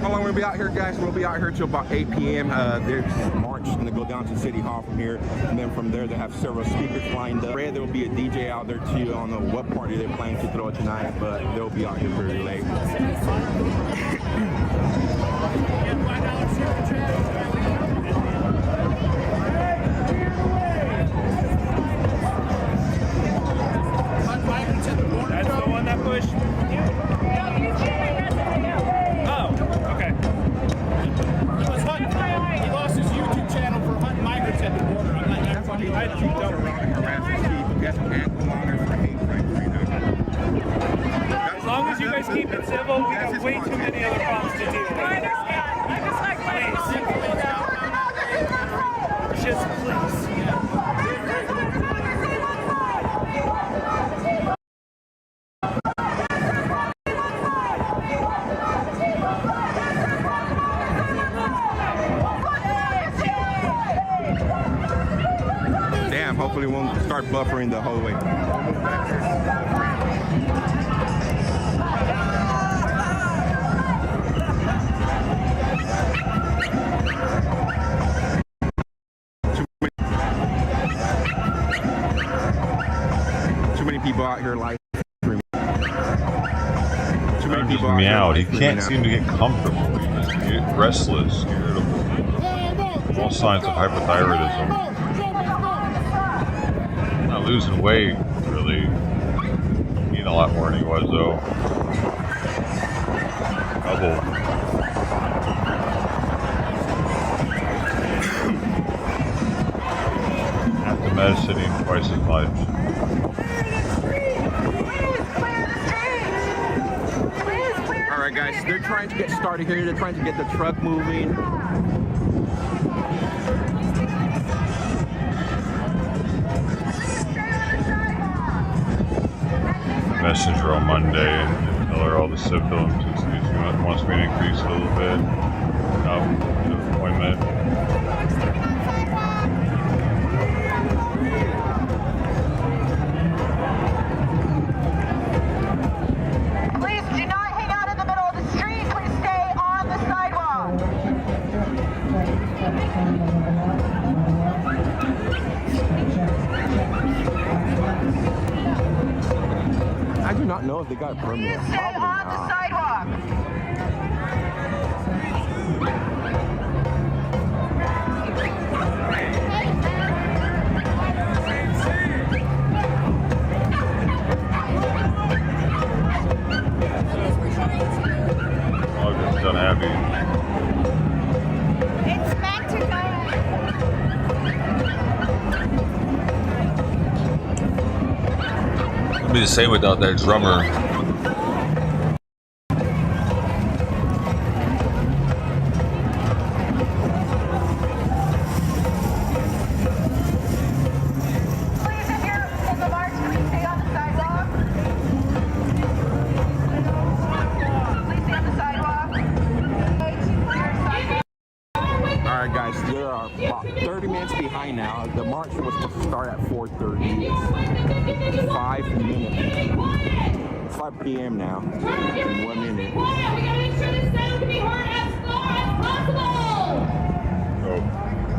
How long we'll be out here, guys? We'll be out here till about 8 p.m. There's a march going to go down to City Hall from here, and then from there they have several speakers lined up. There will be a DJ out there too. I don't know what party they're planning to throw tonight, but they'll be out here very late. That's the one that pushed. Oh, okay. He lost his YouTube channel for hunting migrants at the border. I'm not that funny. I don't As long as you guys keep it civil, we have way too many other we won't start buffering the whole way. Too many people out here like. Too many people out meowed. He here can't seem to get comfortable. He's just restless, irritable. All signs of hypothyroidism. Not losing weight, really. Eating a lot more than he was, though. Double. Half the medicine, eating twice as much. Alright guys, they're trying to get started here. They're trying to get the truck moving. Messenger on Monday and tell her all the symptoms. She wants me to increase it a little bit. The appointment. Please do not hang out in the middle of the street. Please stay on the sidewalk. I do not know if they got a permit. Please stay on the sidewalk. August unhappy. It's meant to go. It'd be the same without that drummer. Please, if you're in the march, please stay on the sidewalk. Please stay on the sidewalk. Alright guys, they are about 30 minutes behind now. The march was supposed to start at 4:30. 5 minutes. 5 p.m. now. In 1 minute. We gotta make sure this sound can be heard as far as possible.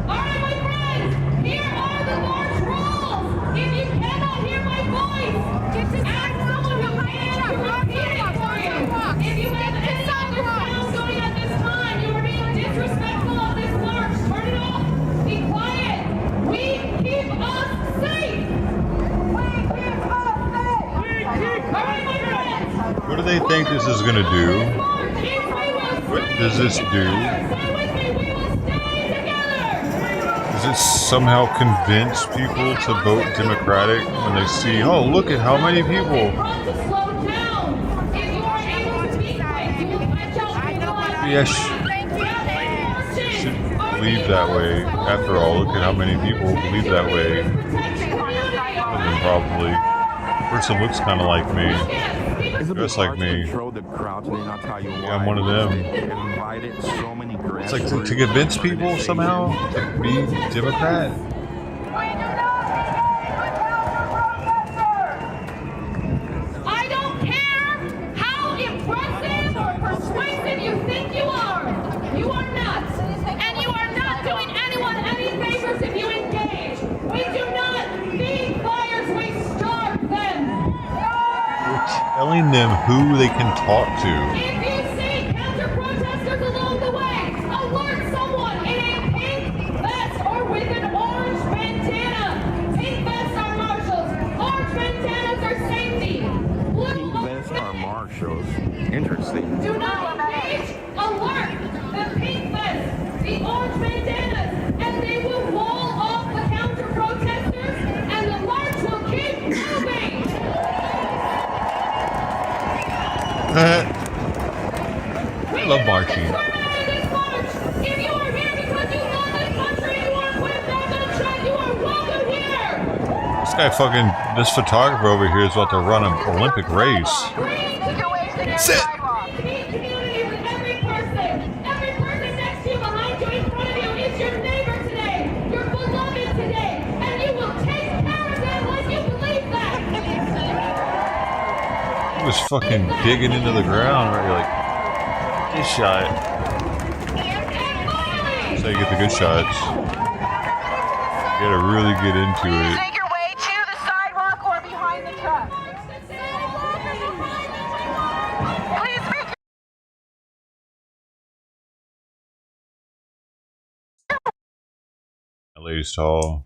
Alright, my friends, here are the march rules. If you cannot hear my voice, just ask someone who can to repeat it for you. If you have any other sound going at this time, you are being disrespectful of this march. Turn it off. Be quiet. We keep us safe. We keep us safe. Alright, my friends. What do they think this is gonna do? What does this do? Does it somehow convince people to vote Democratic when they see, oh, look at how many people? Maybe I should believe that way. After all, look at how many people believe that way. Other than probably. The person looks kind of like me. Dressed like me. Yeah, I'm one of them. It's like to convince people somehow to be Democrat. I don't care how impressive or persuasive you think you are. You are not. And you are not doing anyone any favors if you engage. We do not feed fires, we starve them. We're telling them who they can talk to. If you see counter-protesters along the way, alert someone in a pink vest or with an orange bandana. Pink vests are marshals. Orange bandanas are safety. Pink vests are marshals. Interesting. Do not engage. Alert the pink vests, the orange bandanas, and they will wall off the counter-protesters, and the march will keep moving. I love marching. If you are here because you love this country and you want to put it back on track, you are welcome here. This photographer over here is about to run an Olympic race. Sit. Every person next to you, behind you, in front of you is your neighbor today, your beloved today, and you will take care just fucking digging into the ground, right? You're like, good shot. That's how you get the good shots. You gotta really get into it. Make your way to the sidewalk or behind the truck. Please make That lady's tall.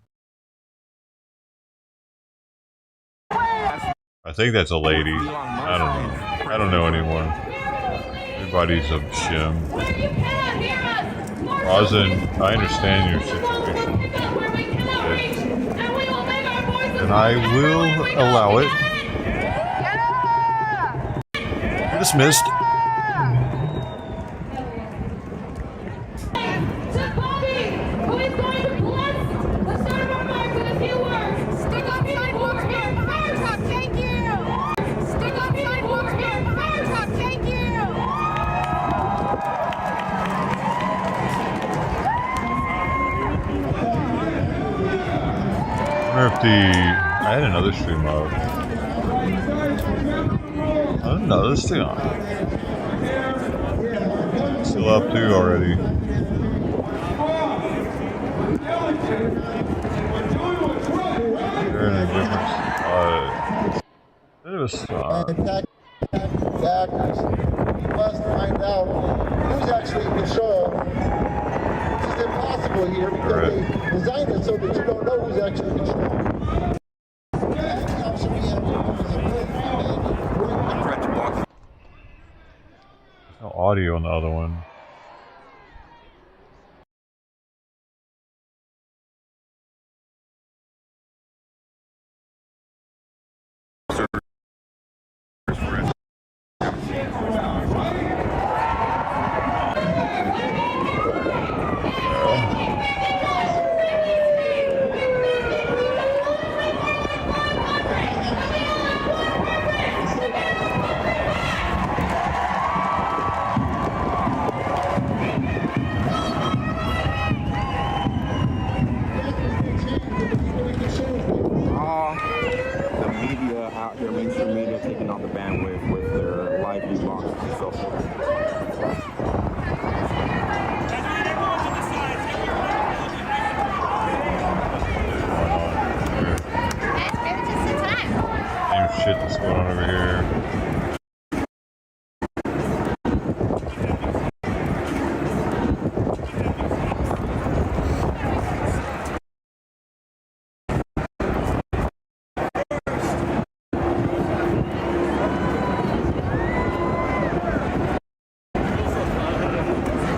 I think that's a lady. I don't know. I don't know anymore. Everybody's a shim. Rosin, I understand your situation. And I will allow it. You're dismissed. I wonder if I had another stream up. I had another stream up. Still up too already. They're in a different spot. Bit of a spot. Actors. We must find out who's actually in control. Which is impossible here because they designed it so that you don't know who's actually in control. No audio on the other one. Shit that's going on over here.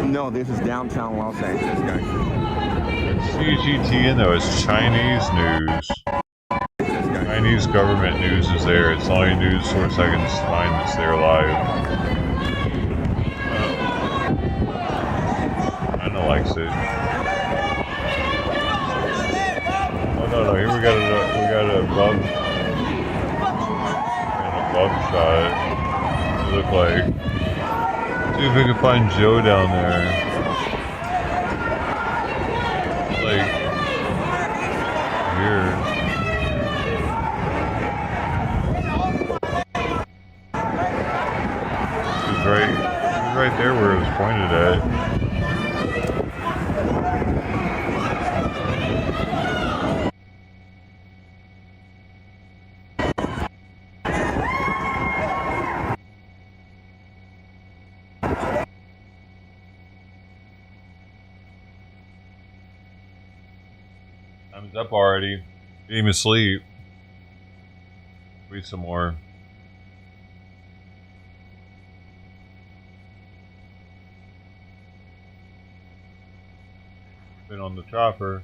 No, this is downtown Los Angeles, guys. CGTN though, it's Chinese news. Chinese government news is there. It's the only news source I can find that's there live. China likes it. Oh no, here we got a bug shot. It looked like. See if we can find Joe down there. Like here. Right there where it was pointed at. Time's up already. Didn't even sleep. Read some more. Been on the chopper.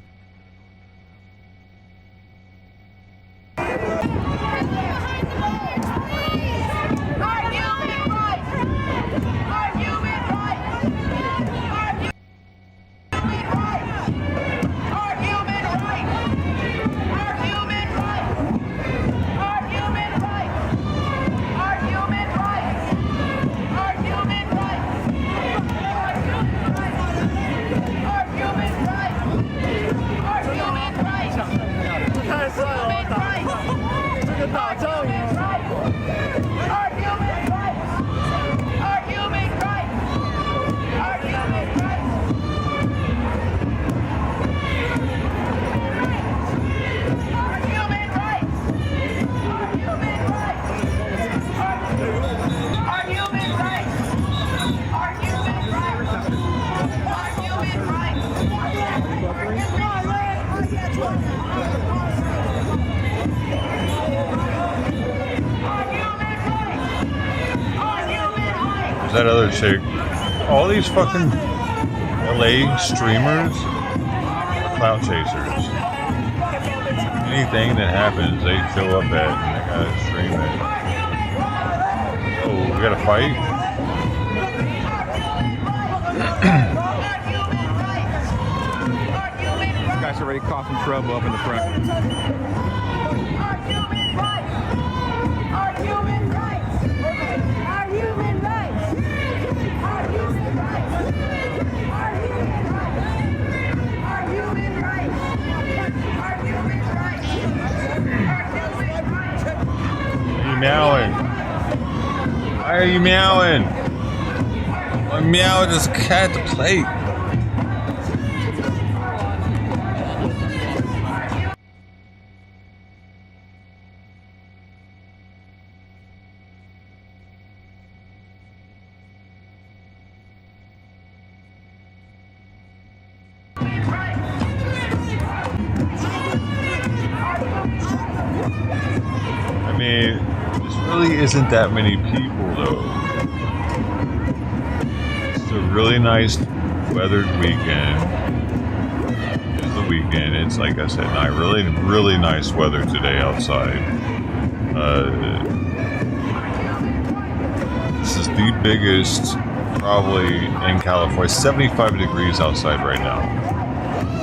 There's that other chick. All these fucking LA streamers, clout chasers. Anything that happens, they show up at and they gotta stream it. Oh, we gotta fight? This guy's already causing trouble up in the front. Meowing. Why are you meowing? I meow at this cat to play. I mean, this really isn't that many people though. It's a really nice weathered weekend. It's the weekend. It's like I said, really nice weather today outside. This is the biggest probably in California. 75 degrees outside right now.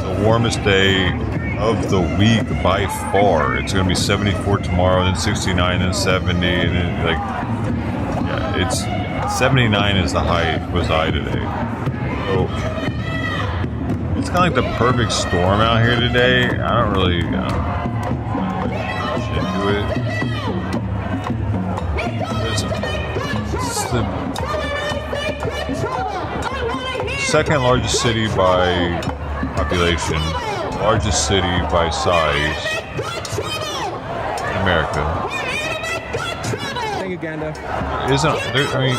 The warmest day of the week by far. It's gonna be 74 tomorrow, then 69, then 70, and then like, yeah, it's 79 is the high today. So it's kind of like the perfect storm out here today. I don't really much into it. It's the second largest city by population. Largest city by size in America. Thank you, Ganda. Isn't there? I mean,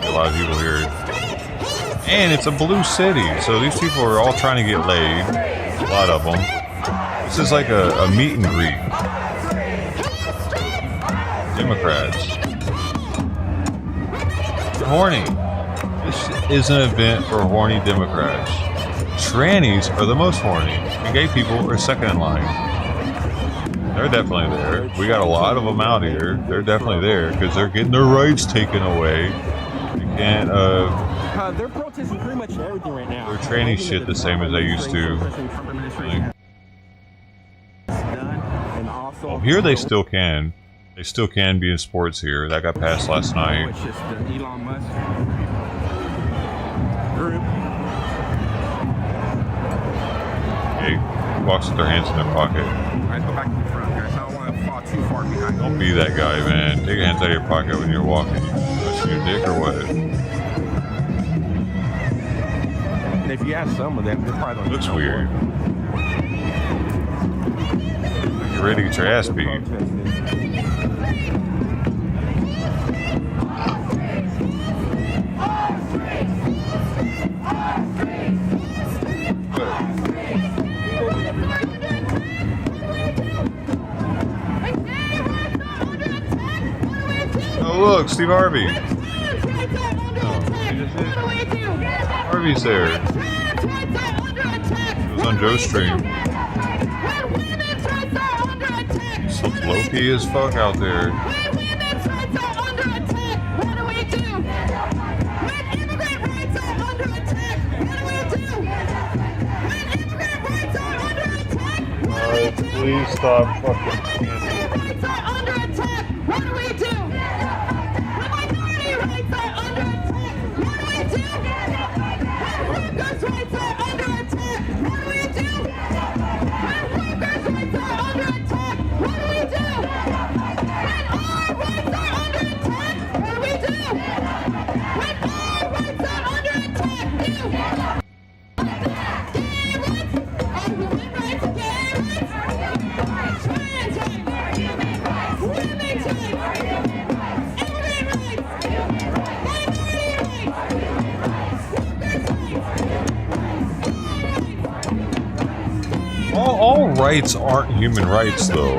a lot of people here, and it's a blue city, so these people are all trying to get laid. A lot of them. This is like a meet and greet. Democrats. They're horny. This is an event for horny Democrats. Trannies are the most horny, and gay people are second in line. They're definitely there. We got a lot of them out here. They're definitely there because they're getting their rights taken away. You can't, they're protesting pretty much everything right now. They're tranny shit the same as they used to. Well, here they still can. They still can be in sports here. That got passed last night. It's just the Elon Musk group. Walks with their hands in their pocket. Alright, go back to the front, guys. I don't want to fall too far behind. Don't be that guy, man. Take your hands out of your pocket when you're walking. Touching your dick or what? And if you ask some of them, they probably don't. Looks weird. You're ready to get your ass beat. Oh look, Steve Harvey. Harvey's there. He was on Joe's stream. So low-key as fuck out there. Please stop fucking all rights aren't human rights, though.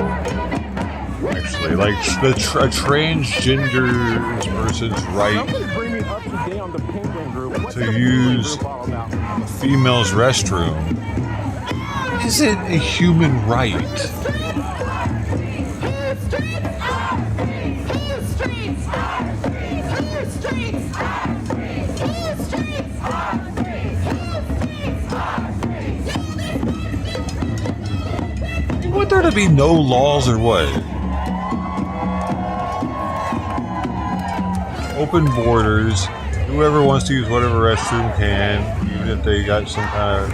Actually, like a transgender person's right to use a female's restroom isn't a human right. You want there to be no laws or what? Open borders. Whoever wants to use whatever restroom can, even if they got some kind of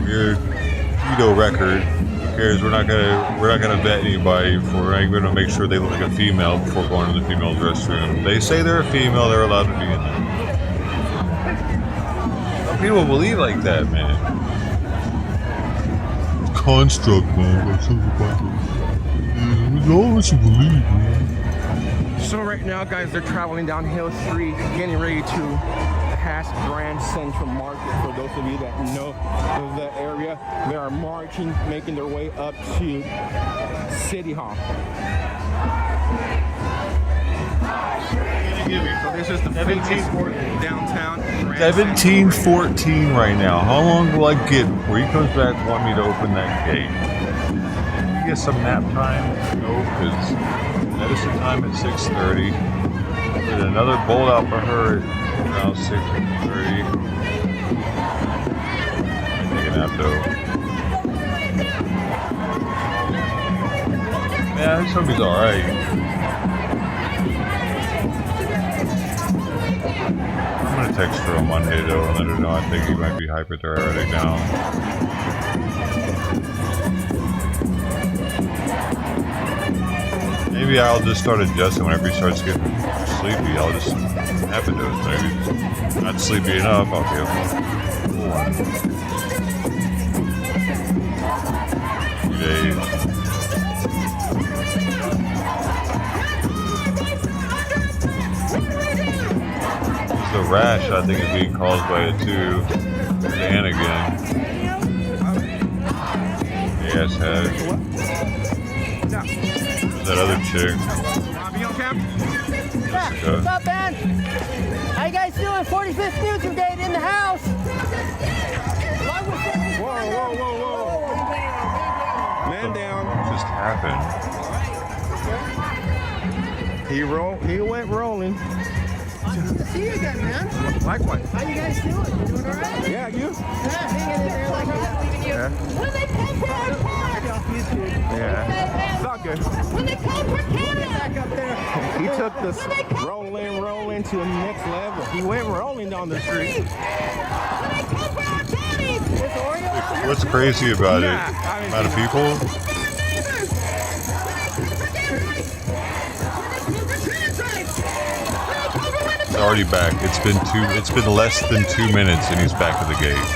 weird pedo record. Who cares? We're not gonna vet anybody. We're not even gonna make sure they look like a female before going to the female's restroom. They say they're a female, they're allowed to be in there. Some people believe like that, man. Construct, man. No, what you believe, man. So right now, guys, they're traveling down Hill Street, getting ready to pass Grand Central Market. For those of you that know the area, they are marching, making their way up to City Hall. So this is the biggest downtown. 17:14 right now. How long will I get before he comes back and want me to open that gate? Maybe get some nap time? No, because medicine time at 6:30. Did another bolt out for her at around 6:30. Take a nap though. Yeah, this hope he's alright. I'm gonna text her on Monday though and let her know I think he might be hypothyroidic now. Maybe I'll just start adjusting whenever he starts getting sleepy. I'll just have to do it. Maybe not sleepy enough. I'll give him one. 2 days. The rash, I think, is being caused by it too. Dan again. Yes, head. That other chick. Jessica. What's up, man? How you guys doing? 45th News Brigade in the house. Whoa, whoa, whoa, whoa. Man down. What just happened? He went rolling. Good to see you again, man. Likewise. How you guys doing? You doing all right? Yeah, you? Yeah, hanging in there like that. Yeah. When they come for our park. Yeah. It's all good. When they come for Canada. Back up there. He took this rolling to the next level. He went rolling down the street. What's crazy about it? Amount of people? He's already back. It's been less than 2 minutes and he's back at the gate.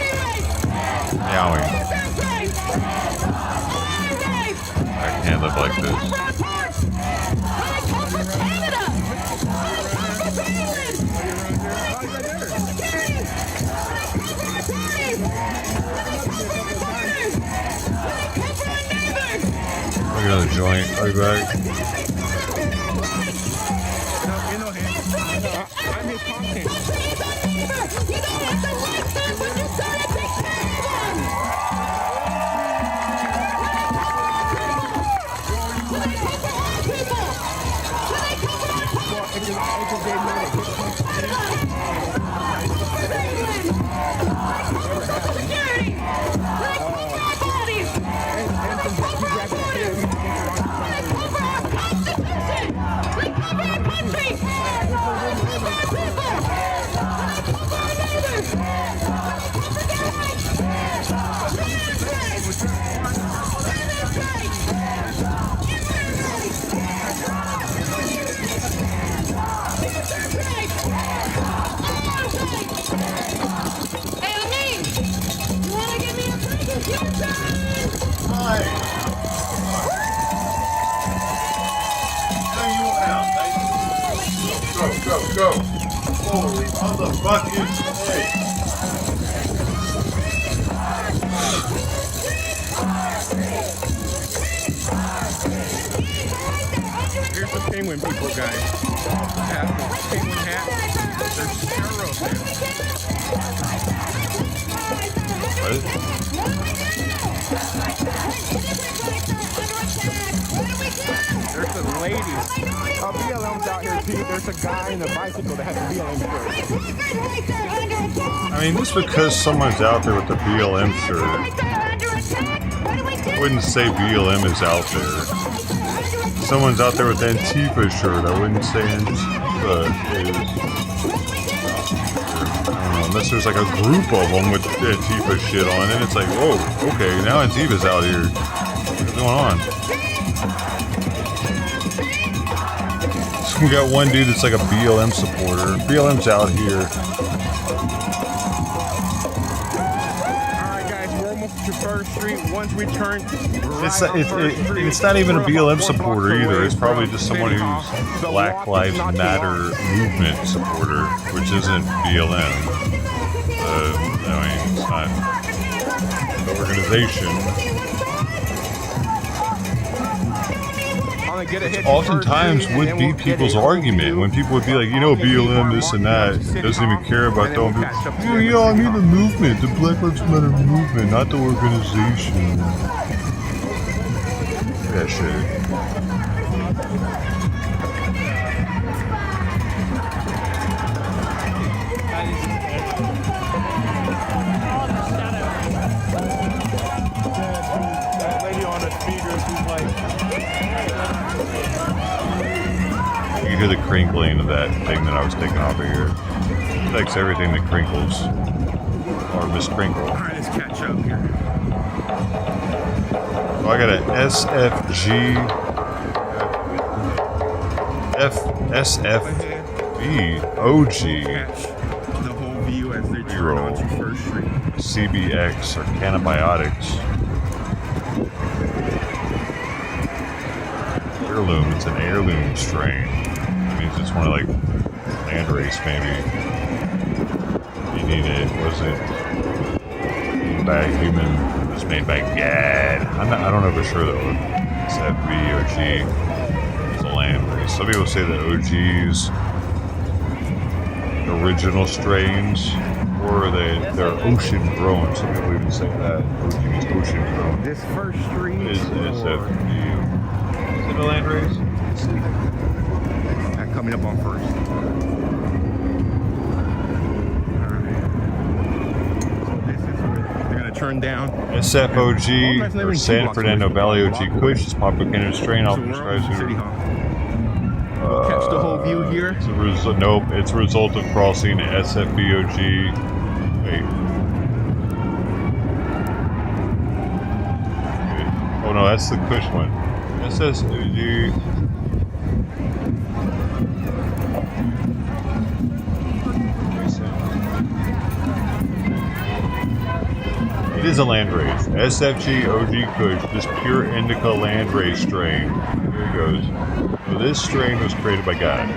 Meowing. I can't live like this. Look at another joint. Are you back? I'm his content. Go. Holy motherfucking shit. penguin people, guys. Have penguin hat. There's sparrows there. There's a lady. BLM's out here too. There's a guy in a bicycle that has a BLM shirt. I mean, just because someone's out there with a BLM shirt, I wouldn't say BLM is out there. Someone's out there with Antifa shirt, I wouldn't say Antifa is. I don't know, unless there's like a group of them with Antifa shit on, and it's like, whoa, okay, now Antifa's out here. What's going on? So we got one dude that's like a BLM supporter. BLM's out here. Alright guys, we're almost to First Street. Once we turn It's not even a BLM supporter either. It's probably just someone who's Black Lives Matter movement supporter, which isn't BLM. I mean, it's not an organization. Oftentimes would be people's argument when people would be like, you know, BLM, this and that, doesn't even care about them. Yeah, I mean the movement, the Black Lives Matter movement, not the organization. That shit. That lady on the speakers who's like. You can hear the crinkling of that thing that I was taking off of here. It likes everything that crinkles. Or miscrinkle. Alright, let's catch up here. So I got an SFG SFB OG The whole view as they turn onto First Street. CBX or Cantibiotics. Heirloom, it's an heirloom strain. It means it's one of like landrace maybe. You need it, was it made by human? It was made by God. I don't know for sure though. It's FB OG is a landrace. Some people say that OGs, the original strains, or they're ocean grown. Some people even say that OG is ocean grown. This First Street is SFB. Is it a landrace? Let's see. Coming up on First. Turn down. SFOG or San Fernando Valley OG Kush is popular Canadian strain. Often described as City Hall. We'll catch the whole view here. Nope, it's a result of crossing SFBOG. Wait. Oh no, that's the Kush one. SSOG. It is a landrace. SFG OG Kush, this pure indica landrace strain. Here it goes. So this strain was created by God,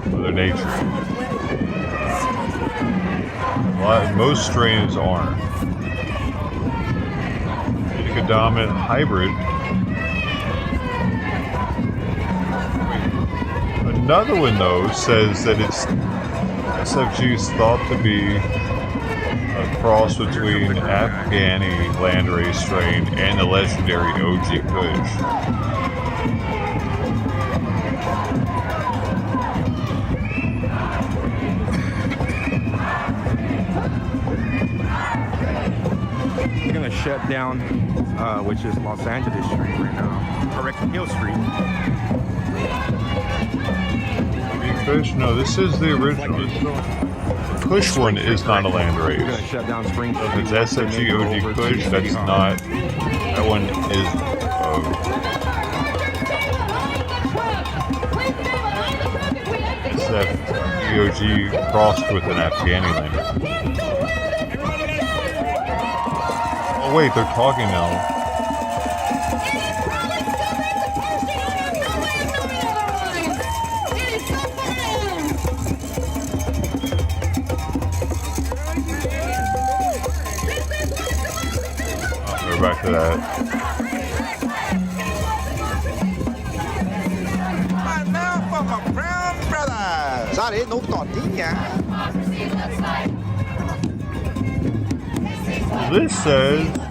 Mother Nature. Most strains aren't. Indica dominant hybrid. Another one though says that it's SFG is thought to be a cross between Afghani landrace strain and the legendary OG Kush. We're gonna shut down, which is Los Angeles Street right now. Correction, Hill Street. Kush? No, this is the original. The Kush one is not a landrace. We're gonna shut down Springfield. It's SFG OG Kush. That's not. That one is. SFG OG crossed with an Afghani landrace. Oh wait, they're talking now. Back to that. Sorry, no tortilla. This says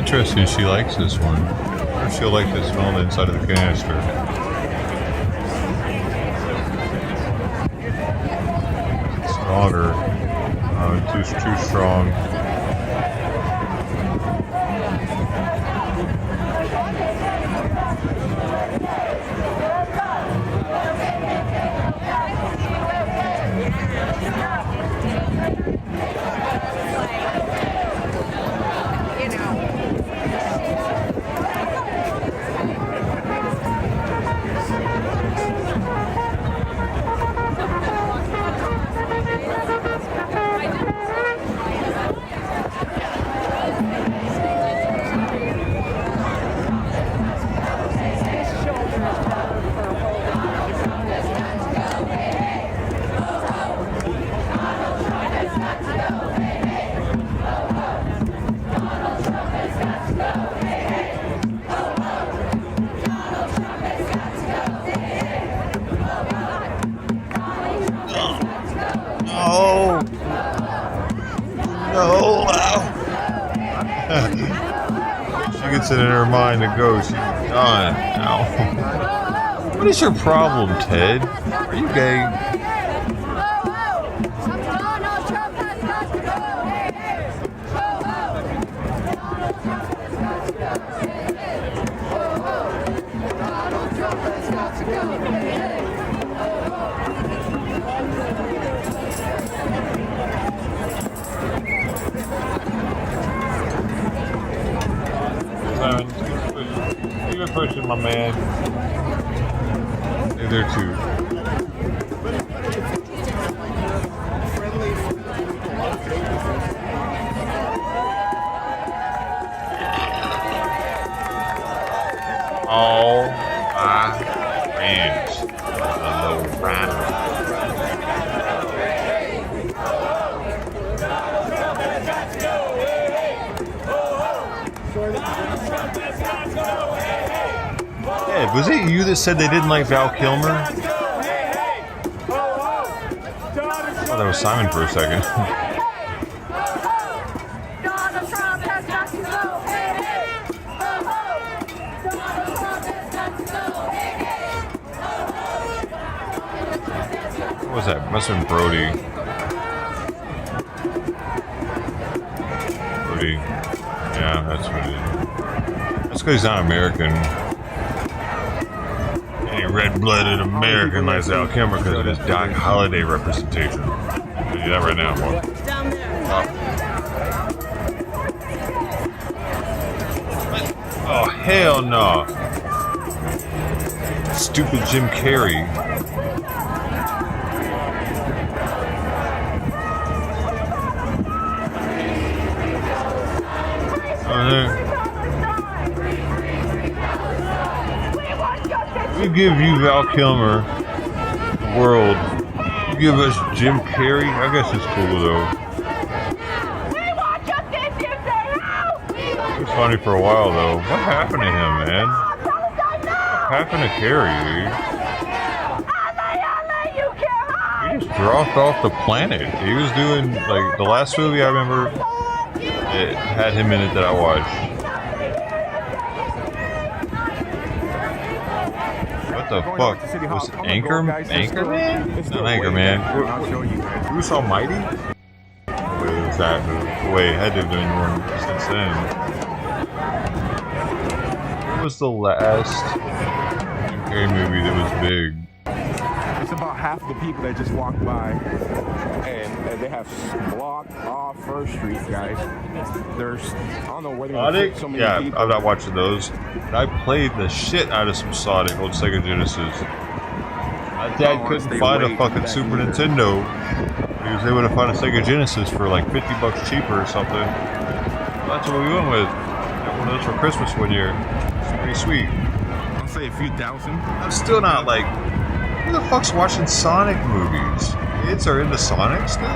interesting. She likes this one. Or she'll like the smell on the inside of the canister. Stronger. Too strong. Oh no! She gets it in her mind to go. She's done. Ow. What is your problem, Ted? Are you gay? Keep it pushing, my man. Hey there too. All my friends. Hello, Ryan. Yeah, was it you that said they didn't like Val Kilmer? I thought that was Simon for a second. What was that? Must have been Brody. Brody. Yeah, that's what it is. That's because he's not American. Red-blooded American like Val Kilmer because of his Doc Holliday representation. I'll do that right now. Down there. Hell no. Stupid Jim Carrey. We give you Val Kilmer, the world. You give us Jim Carrey. I guess it's cool though. It was funny for a while though. What happened to him, man? What happened to Carrey, dude? He just dropped off the planet. He was doing, like, the last movie I remember, it had him in it that I watched. What the fuck? Was it Anchorman? Not Anchorman. Bruce Almighty? What was that movie? Wait, it had to have been one since then. What was the last Jim Carrey movie that was big? It's about half the people that just walk by, and they have blocked off First Street, guys. There's, I don't know whether Sonic? so many Yeah, people. I'm not watching those. I played the shit out of some Sonic old Sega Genesis. My dad couldn't find a fucking Super Nintendo. He was able to find a Sega Genesis for like $50 cheaper or something. That's what we went with. Got one of those for Christmas one year. It's pretty sweet. I'll say a few thousand. I'm still not like, who the fuck's watching Sonic movies? Kids are into Sonic still?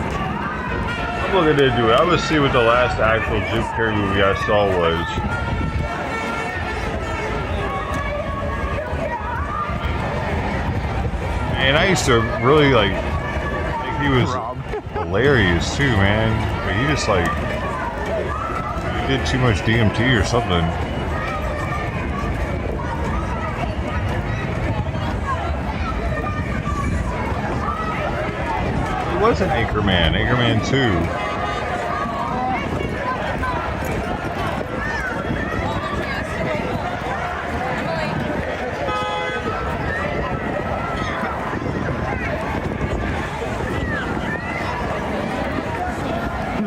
I'm looking into it. I was see what the last actual Jim Carrey movie I saw was. And I used to really like think he was hilarious too, man. But he just like he did too much DMT or something. He was an Anchorman, Anchorman 2.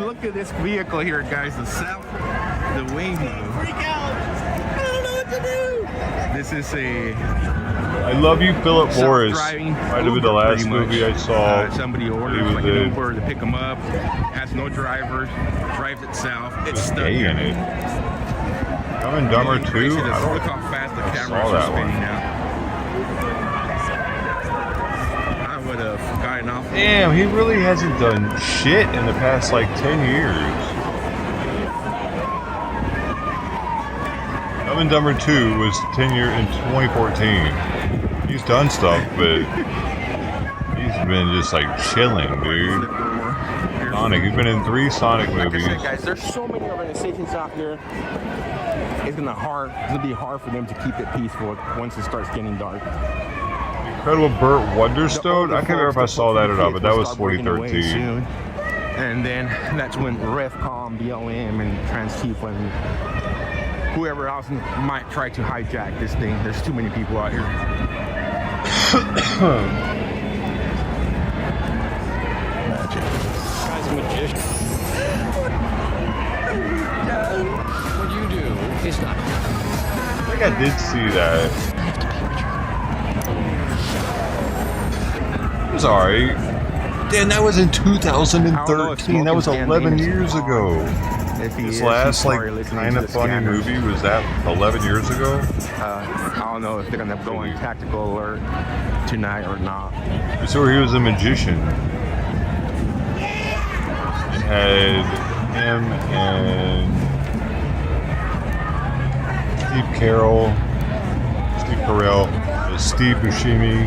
Look at this vehicle here, guys. The Waymo. Freak out! I don't know what to do. This is a. I Love You, Philip Morris. Might have been the last movie I saw. Somebody orders like an Uber to pick them up. Has no driver. Drives itself. It's stuck gay in it. Dumb and Dumber 2? I don't Look how fast the cameras saw are that spinning one. now. I would have gotten off. Damn, he really hasn't done shit in the past like 10 years. Dumb and Dumber 2 was 10 years in 2014. He's done stuff, but he's been just like chilling, dude. Sonic, he's been in 3 Sonic movies. Like I said, guys, there's so many organizations out there. It's gonna be hard for them to keep it peaceful once it starts getting dark. Incredible Burt Wonderstone? I can't remember if I saw that or not, but that was 2013. And then that's when REFCOM, BLM, and Transtifa and whoever else might try to hijack this thing. There's too many people out here. Guy's a magician. What you do is not. I think I did see that. It was alright. Damn, that was in 2013. That was 11 years ago. This last like kind of funny movie, was that 11 years ago? I don't know if they're gonna go in tactical alert tonight or not. So he was a magician. It had him and Steve Carell, Steve Buscemi,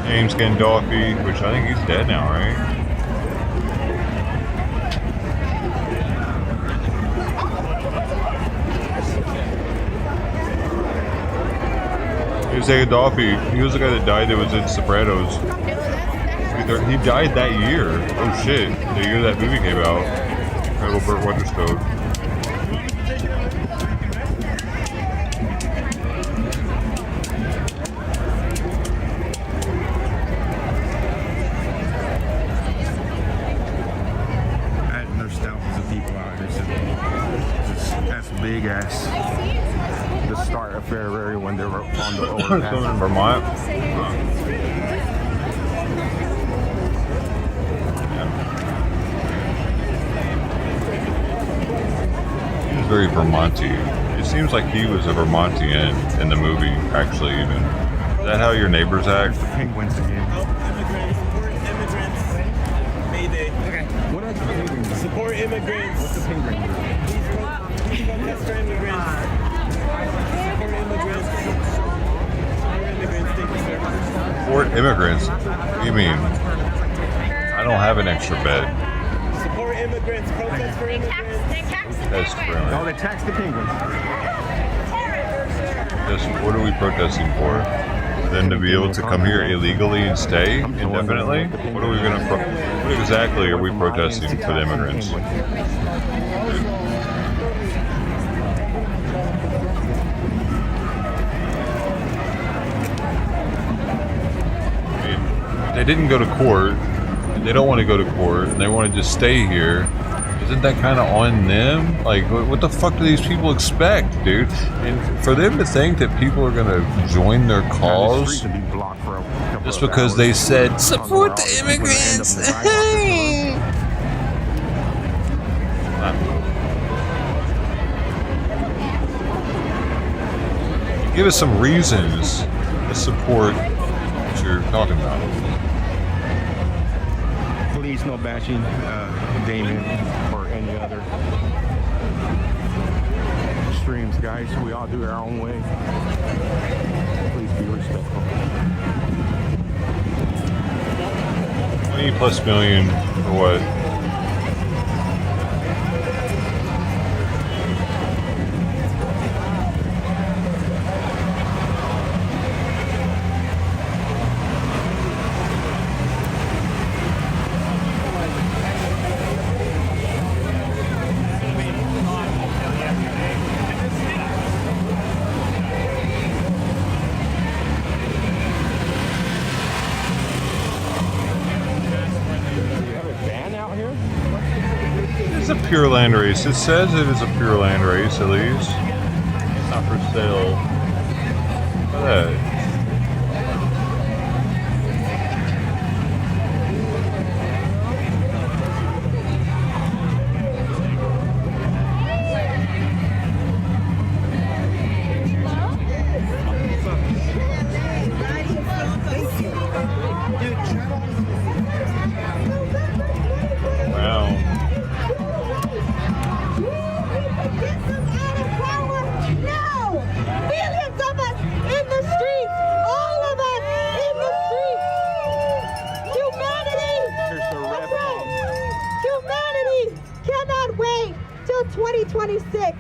James Gandolfini, which I think he's dead now, right? James Gandolfini, he was the guy that died that was in Sopranos. He died that year. Oh shit, the year that movie came out. Incredible Burt Wonderstone. warfare area when they were on the Something in overpass. Vermont. He was very Vermonty. It seems like he was a Vermontian in the movie, actually, even. Is that how your neighbors act? The penguins again. Mayday. Okay. What are the penguins? Support immigrants. What's the penguin? He's protest for immigrants. Support immigrants. Support immigrants. Thank you, sir. Support immigrants? What do you mean? I don't have an extra bed. Support immigrants. Protest for immigrants. That's for Oh, immigrants. they taxed the penguins. Just what are we protesting for? For them to be able to come here illegally and stay indefinitely? What are we going to? What exactly are we protesting for the immigrants? I mean, they didn't go to court. And they don't want to go to court, and they want to just stay here. Isn't that kind of on them? Like, what the fuck do these people expect, dude? And for them to think that people are going to join their cause just because they said, support the immigrants. Give us some reasons to support what you're talking about. Please, no bashing Damon or any other streams, guys. We all do it our own way. Please be respectful. 20+ million for what? It's a pure land race. It says it is a pure land race, at least. It's not for sale. Look at that. Wow. Millions of us in the streets, all of us in the streets. Humanity, that's right. Humanity cannot wait till 2026.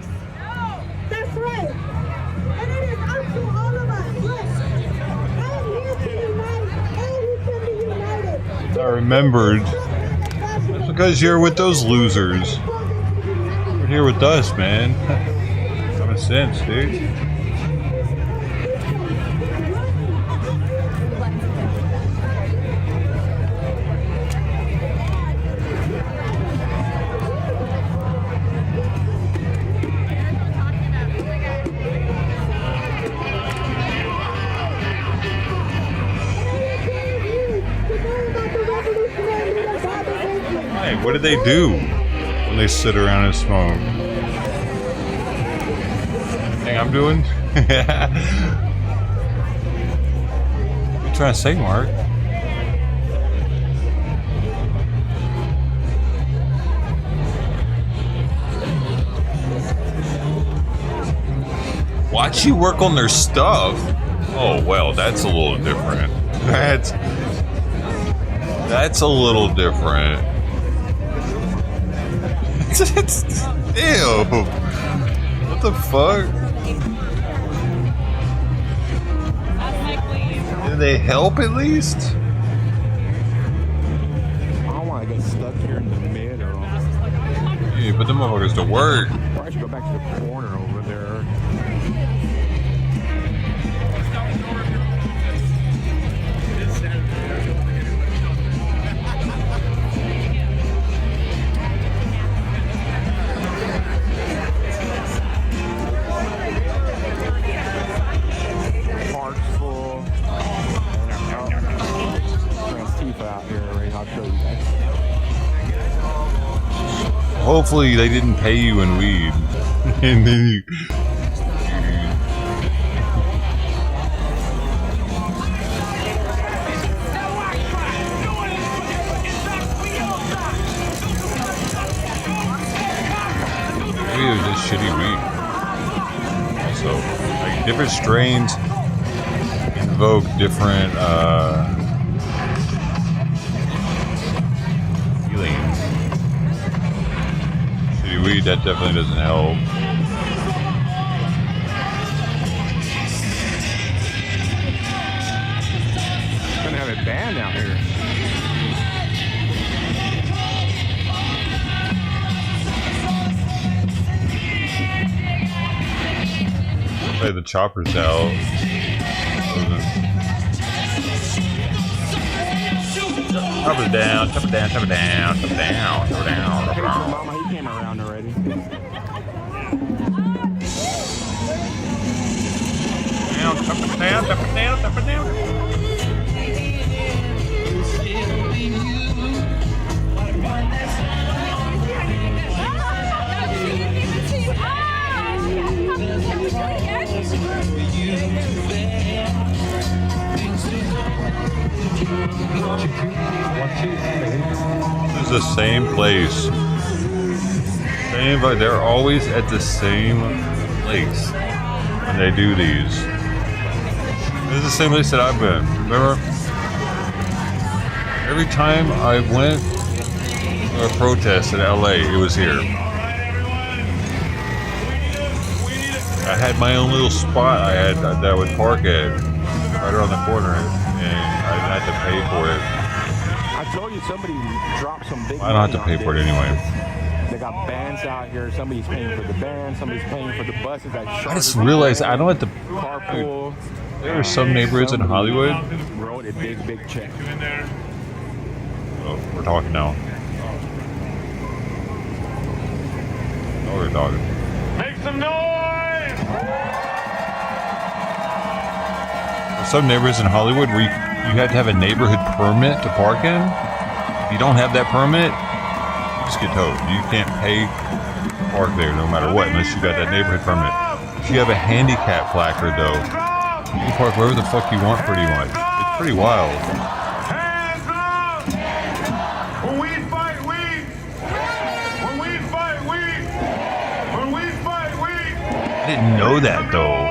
That's right. And it is up to all of us. Look, I am here to unite all who can be united. I remembered. That's because you're with those losers. You're here with us, man. Common sense, dude. Hey, what do they do when they sit around and smoke? Thing I'm doing? What are you trying to say, Mark? Watch you work on their stuff? Oh, well, that's a little different. That's a little different. Ew. What the fuck? Did they help at least? I don't want to get stuck here in the middle. Yeah, put them motherfuckers to work. Or I should go back to the corner over there. hopefully they didn't pay you in weed. And then you... Maybe it was just shitty weed. So, like, different strains invoke different, feelings. Shitty weed, that definitely doesn't help. Gonna have a band out here. Play the choppers out. Chop it down, chop it down, chop it down, chop it down, chop it down, chop it down. Mama, he came around already. Down, chop it down, chop it down, chop it down. This is the same place. Same, but they're always at the same place when they do these. This is the same place that I've been. Remember? Every time I went to a protest in LA, it was here. I had my own little spot I had that I would park at right around the corner, and I had to pay for it. I told you somebody dropped some big. I don't have to pay for it anyway. They got bands out here. Somebody's paying for the band. Somebody's paying for the buses. I just realized I don't have to carpool. There are some neighborhoods in Hollywood. Wrote a big check. Oh, we're talking now. Oh, we're talking. Make some noise! There's some neighborhoods in Hollywood where you have to have a neighborhood permit to park in. If you don't have that permit, you just get towed. You can't pay to park there no matter what unless you got that neighborhood permit. If you have a handicap placard though, you can park wherever the fuck you want pretty much. It's pretty wild. Hands up! When we fight, we! When we fight, we! When we fight, we! I didn't know that though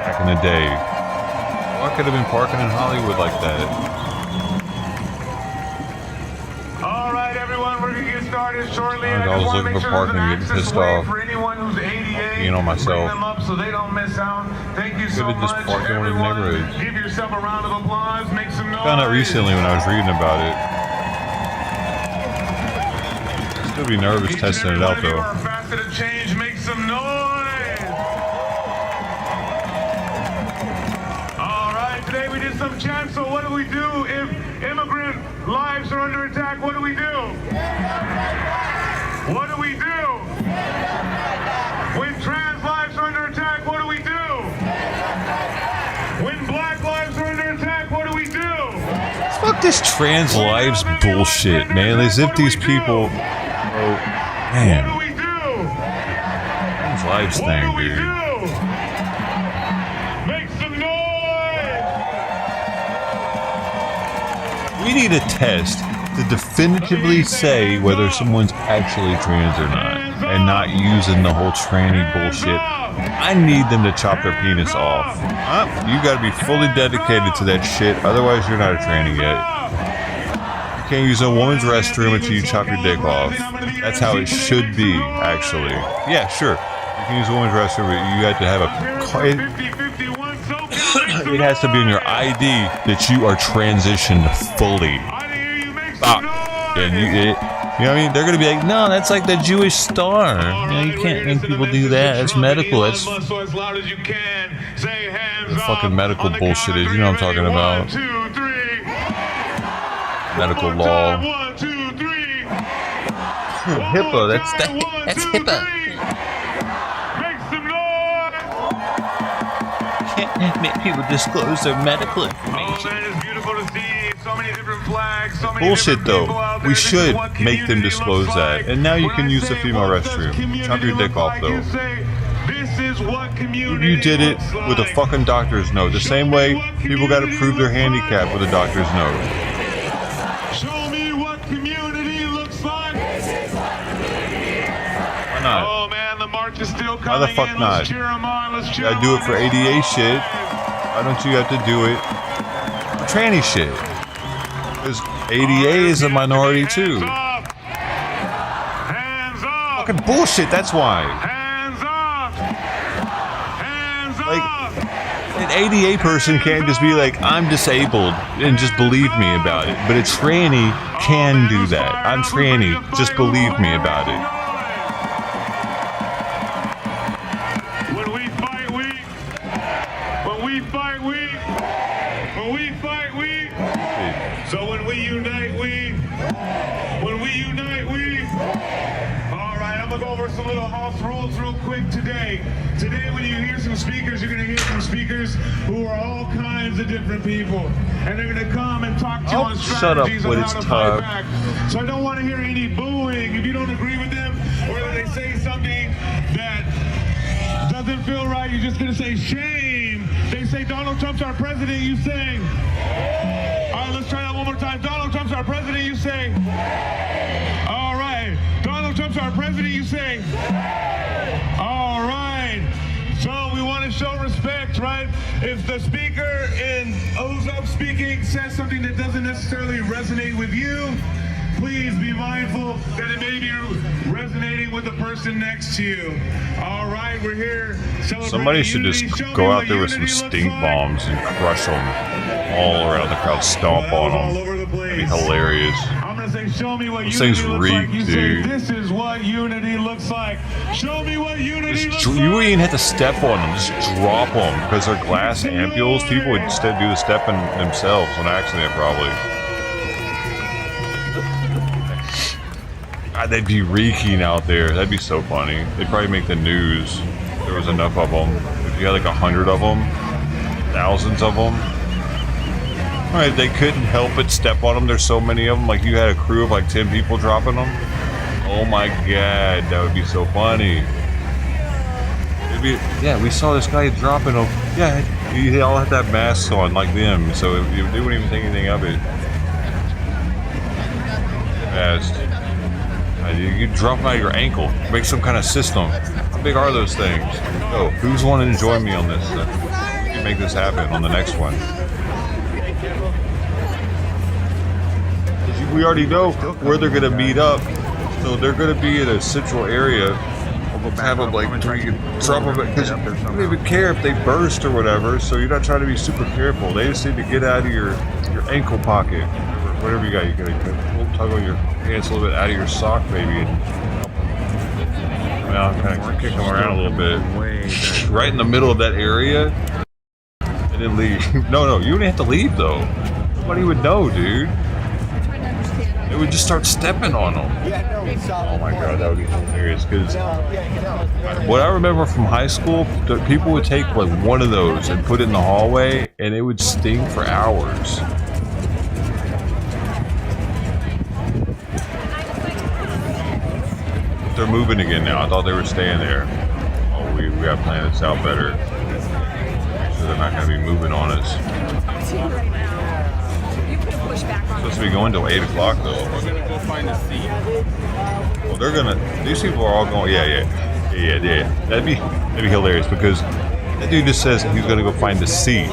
back in the day. Well, I could have been parking in Hollywood like that. All right, everyone, we're gonna get started shortly. I was looking for parking and getting pissed off. For anyone who's ADA, being on myself. bring them up so they don't miss out. Thank you so Could have much, just parked in one of the everyone. neighborhoods. Give yourself a round of applause. Make some noise. Found out recently when I was reading about it. Still be nervous testing it out though. Faster to change, make some noise. All right, today we did some chants. So what do we do if immigrant lives are under attack? What do we do? What do we do? When trans lives are under attack, what do we do? When black lives are under attack, what do we do? Fuck this trans lives bullshit, man. As if these people. Oh, man. What do we do? Trans lives thing, dude. Make some noise! We need a test to definitively say whether someone's actually trans or not, and not using the whole tranny bullshit. I need them to chop their penis off. You gotta be fully dedicated to that shit, otherwise you're not a tranny yet. You can't use a woman's restroom until you chop your dick off. That's how it should be, actually. Yeah, sure. You can use a woman's restroom, but you have to have it has to be in your ID that you are transitioned fully. And you know what I mean? They're gonna be like, no, that's like the Jewish star. You know, you can't make people do that. That's medical. That's fucking medical bullshit is. You know what I'm talking about? Medical law. HIPAA. That's HIPAA. Can't make people disclose their medical information. Oh man, it's beautiful to see Bullshit though. We should make them disclose that. And now you can use the female restroom. Chop your dick off though. You did it with a fucking doctor's note. The same way people got to prove their handicap with a doctor's note. Show me what community looks like. Why not? Oh man, the march is still coming. Why the fuck in. not? Let's cheer 'em on. Let's cheer You gotta do it for ADA shit. Why don't you have to do it for tranny shit? Because ADA is a minority too. Hands up. Fucking bullshit, that's why. Hands up. Hands Like, up. an ADA person can't just be like, I'm disabled, and just believe me about it. But a tranny can do that. I'm tranny, just believe me about it. When we fight, we. When we fight, we. When we fight, we. So when we unite, we. When we unite, we. All right, I'm gonna go over some little house rules real quick today. Today, when you hear some speakers, you're gonna hear some speakers who are all kinds of different people, and they're gonna come and talk to you on strategies on how to fight back. So I don't want to hear any booing. If you don't agree with them, or they say something that doesn't feel right, you're just gonna say shame. They say Donald Trump's our president, you say. All right, let's try that one more time. Donald Trump's our president, you say. All right. Donald Trump's our president, you say. All right. So we want to show respect, right? If the speaker who's up speaking says something that doesn't necessarily resonate with you, please be mindful that it may be resonating with the person next to you. All right, we're here celebrating Somebody should unity. just Show go me out what there with some unity looks stink like. bombs and crush them all around the crowd, stomp on them. That'd be hilarious. I'm gonna say, show me what Those unity things looks reek, like. You dude. say, this is what unity looks like. Show me what unity looks You like. wouldn't even have to step on them, just drop them, because they're glass ampules. People would instead do the stepping themselves on accident, probably. God, they'd be reeking out there. That'd be so funny. They'd probably make the news if there was enough of them. If you had like 100 of them, thousands of them. Alright, they couldn't help but step on them. There's so many of them. Like you had a crew of like 10 people dropping them. Oh my god, that would be so funny. It'd be, yeah, we saw this guy dropping them. Yeah, he all had that mask on like them, so they wouldn't even think anything of it. Fast. You drop them out of your ankle. Make some kind of system. How big are those things? Oh, who's wanting to join me on this? We can make this happen on the next one. We already know where they're going to meet up. So they're going to be in a central area. Have them like drop them because you don't even care if they burst or whatever. So you're not trying to be super careful. They just need to get out of your ankle pocket, or whatever you got. You got to tug on your pants a little bit out of your sock, maybe. Well, kind of kick them around a little bit, right in the middle of that area, and then leave. No, you wouldn't have to leave though. Nobody would know, dude. They would just start stepping on them. Oh my god, that would be hilarious. Because what I remember from high school, people would take like one of those and put it in the hallway, and it would sting for hours. They're moving again now. I thought they were staying there. Oh, we got to plan this out better. So they're not going to be moving on us. Supposed to be going till 8 o'clock though. We're gonna go find a seat. Well, they're gonna. These people are all going. Yeah. That'd be hilarious because that dude just says he's gonna go find a seat.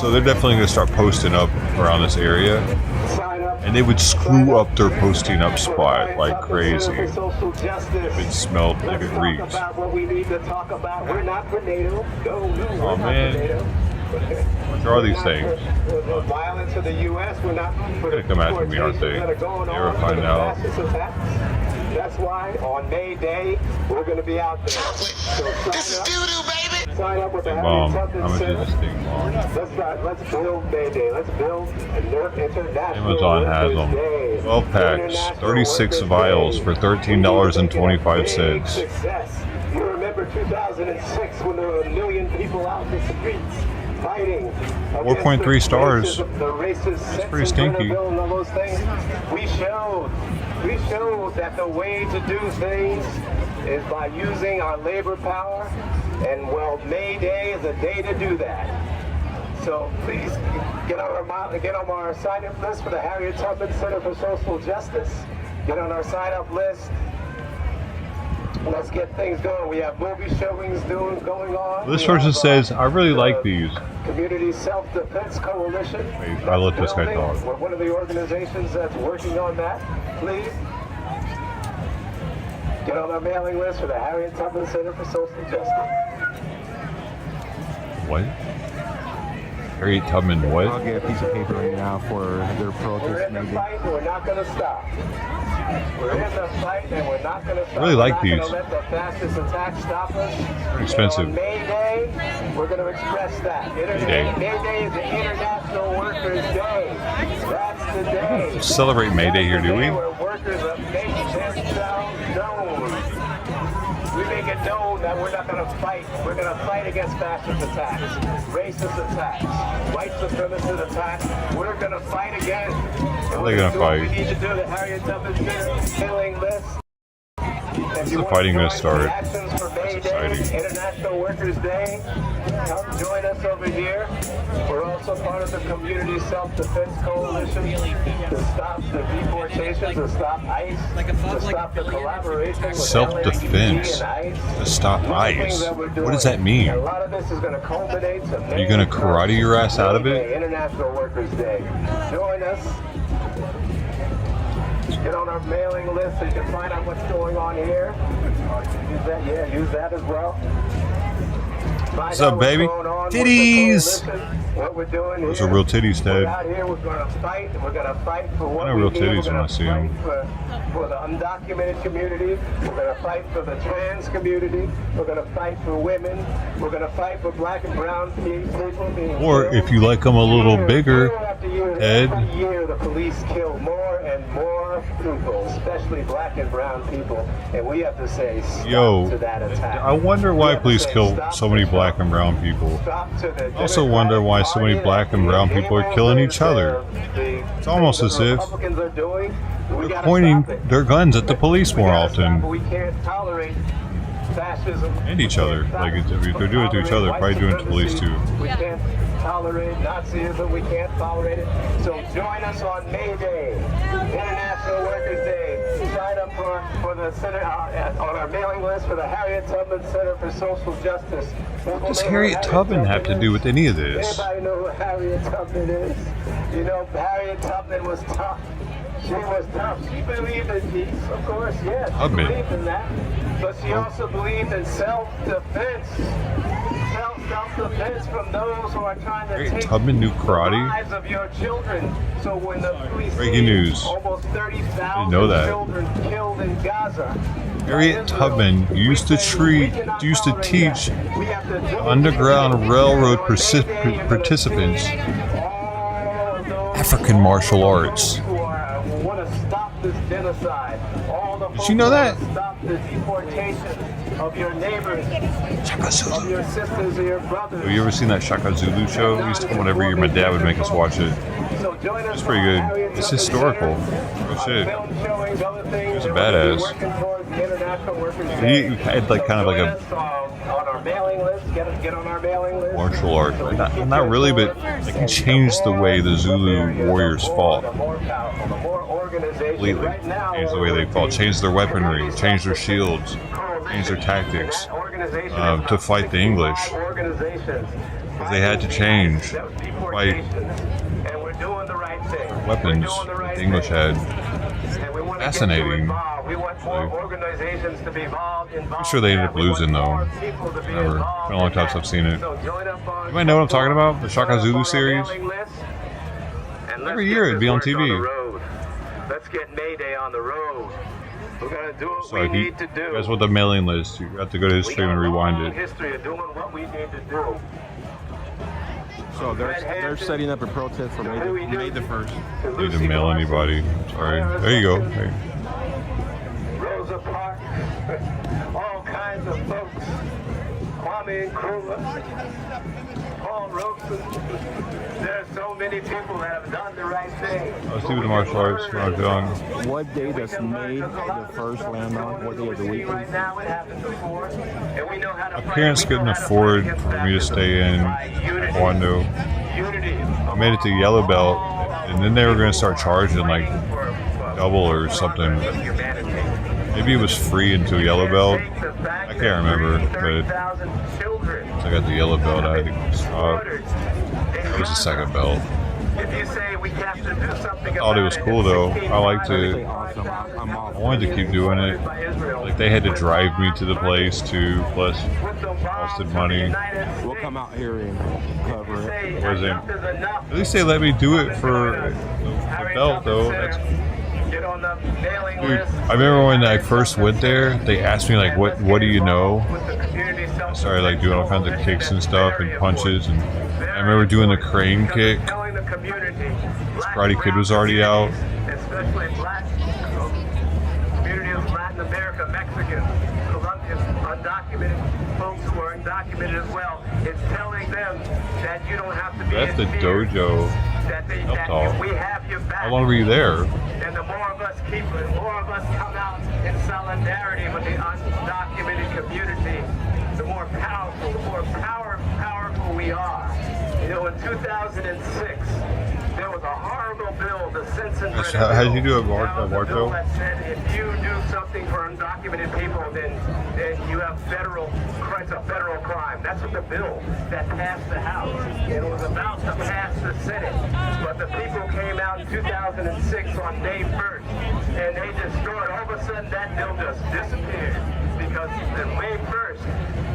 So they're definitely gonna start posting up around this area, and they would screw up their posting up spot like crazy. If it smelled, if it reeks. Oh man. What are these things? Violence in the U.S. We're not going to come after me, aren't they? You ever find out? That's why on May Day we're going to be out there. So this is doo-doo, baby. Sign up with the bomb. How much is this thing bomb? Let's build May Day. Let's build International. Amazon has them. 12 packs, 36 vials for $13.25. You remember 2006 when there were 1 million people out in the streets. fighting 4.3 stars. the racist That's pretty stinky. and all those things. We showed that the way to do things is by using our labor power, and well, May Day is a day to do that. So please get on our sign-up list for the Harriet Tubman Center for Social Justice. Get on our sign-up list. Let's get things going. We have movie showings going on. This person says, I really like these. Community Self-Defense Coalition. Wait, I let this guy talk. We're one of the organizations that's working on that. Please get on our mailing list for the Harriet Tubman Center for Social Justice. What? Harriet Tubman, what? I'll get a piece of paper right now for their protest. We're in the fight and we're not going to stop. We're in the fight and we're not going to stop. I really like we're these. not going to let the fascist attack stop us. Pretty expensive. And on May Day, we're going to express that. May Day is the International Workers' Day. That's the day. Celebrate May Day here, do we? Where workers make themselves known. We make it known that we're not going to fight. We're going to fight against fascist attacks, racist attacks, white supremacist attacks. We're going to fight again. How are they going to fight? We need to do the Harriet Tubman mailing list. When's the fighting going to start? That's exciting. International Workers' Day. Come join us over here. We're also part of the Community Self-Defense Coalition to stop the deportations, to stop ICE, to stop the collaboration with Self-defense. To stop ICE. What does that mean? A lot of this is going to culminate to Are you going to karate your ass out of it? International Workers' Day. Join us. Get on our mailing list so you can find out what's going on here. Use that, yeah, use that as well. What's up, baby? Titties! What we're doing Those are real titties, we're Ted. out here, we're going to fight, and we're going to fight for what I know real we need. titties We're when I gonna see them. fight for the undocumented community. We're going to fight for the trans community. We're going to fight for women. We're going to fight for black and brown people being Or killed. if you like them a little bigger, Every Ted. year the police kill more and more people, especially black and brown people, and we have to say stop Yo, to that attack. I wonder why police kill so many black and brown people. Stop to the I also wonder why so many black and brown people are killing each other. It's almost as if Republicans are doing. We they're gotta pointing stop it. their guns at the police more We gotta stop it. often. We can't tolerate fascism. And each other. Like, if they're doing it to each other, they're probably doing it to police too. We can't tolerate Nazism. We can't tolerate it. So join us on May Day, International Workers' Day. Sign up for the center on our mailing list for the Harriet Tubman Center for Social Justice. What does Harriet Tubman have to do with any of this? Anybody know who Harriet Tubman is? You know, Harriet Tubman was tough. She was tough. She believed in peace, of course, yes. She Tubman. believed in that. But she also believed in self-defense. Self-defense from those who are trying to Harriet take Tubman knew the karate? lives of your children. So when the police Breaking see news. almost 30,000 know that. children killed in Gaza. Harriet Tubman used to teach Underground Railroad participants African martial arts. Want to stop this genocide. All the Did you know that? Stop the deportation of your neighbors, of your sisters, or your brothers. Have you ever seen that Shaka Zulu show? It used to come whenever year. My dad would make us watch it. So join us It's pretty good. It's historical. Oh shit. film showings, other things. He's a and we're gonna be badass. working towards the International Workers' Day. He had like kind of like Join a us on our mailing list. Get on our mailing list. martial art. Not really, but like he changed the way the Zulu warriors fought. Completely. Changed the way they fought. Changed their weaponry. Changed their shields. Changed their tactics to fight the English. Because they had to change. Fight weapons that the English had. Fascinating. Organizations to be involved. I'm sure they ended up losing though. Whatever. It's been a long time since I've seen it. You might know what I'm talking about? The Shaka Zulu series? Every year it'd be on TV. Let's get May Day on the road. We're gonna do what So we if you need to do. guys want the mailing list, you have to go to his stream and rewind it. History of doing what we need to do. So they're setting up a protest for May the 1st. I need to mail anybody. Sorry. There you go. Hey. Rosa Parks, all kinds of folks. Kwame Kwame Nkrumah, Paul Robeson. There are so many people that have done the right thing. I was doing the martial arts when I was young. What day does May the 1st land on? What day of the week? Right now, it happened before, and we know how to My parents couldn't afford for me to stay in Taekwondo. I made it to yellow belt, and then they were going to start charging like double or something. Maybe it was free until yellow belt. I can't remember, but once I got the yellow belt, I had to stop. That was the second belt. I thought it was cool though. I liked to. I wanted to keep doing it. Like they had to drive me to the place too, plus costed money. We'll come out here and cover it. At least they let me do it for the belt though. Dude, I remember when I first went there, they asked me like, what do you know? I started like doing all kinds of kicks and stuff and punches, and I remember doing the crane kick. This Karate Kid was already out. Especially black community of Latin America, Mexicans, Colombians, undocumented folks who are undocumented as well. It's telling them that you don't have to be That's the dojo. How long were you there? And the more of us keep it, more of us come out in solidarity with the undocumented community, the more powerful, powerful we are. You know, in 2006, there was a horrible bill, the Sensenbrenner bill. How did you do it, Marto? That said if you do something for undocumented people, then you have it's a federal crime. That's what the bill that passed the House. It was about to pass the Senate, but the people came out in 2006 on May 1st, and they destroyed. All of a sudden, that bill just disappeared because on May 1st,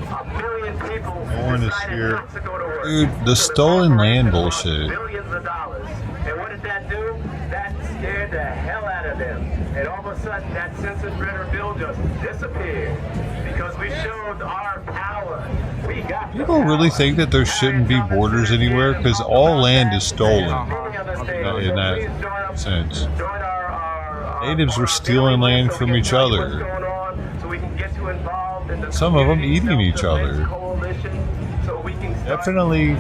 1 million people decided not to go to work. Dude, the stolen land bullshit. Billions of dollars. And what did that do? That scared the hell out of them. And all of a sudden, that Sensenbrenner bill just disappeared because we showed our power. We got People really think that there shouldn't be borders anywhere because all land is stolen. In that sense, natives were stealing land from each other. Some of them eating each other. Definitely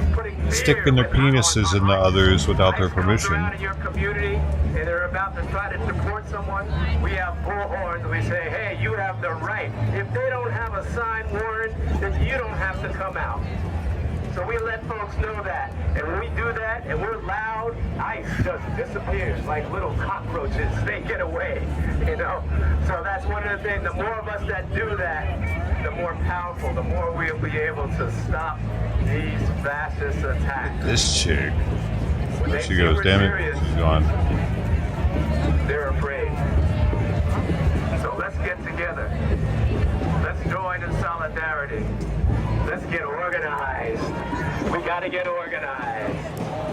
sticking their penises in the others without their permission. And they're about to try to deport someone, we have bullhorns and we say, hey, you have the right. If they don't have a signed warrant, then you don't have to come out. So we let folks know that. And when we do that and we're loud, ICE just disappears like little cockroaches. They get away, you know? So that's one of the things. The more of us that do that, the more powerful, the more we'll be able to stop these fascist attacks. This chick. There she goes, damn it. She's gone. They're afraid. So let's get together. Let's join in solidarity. Let's get organized. We got to get organized.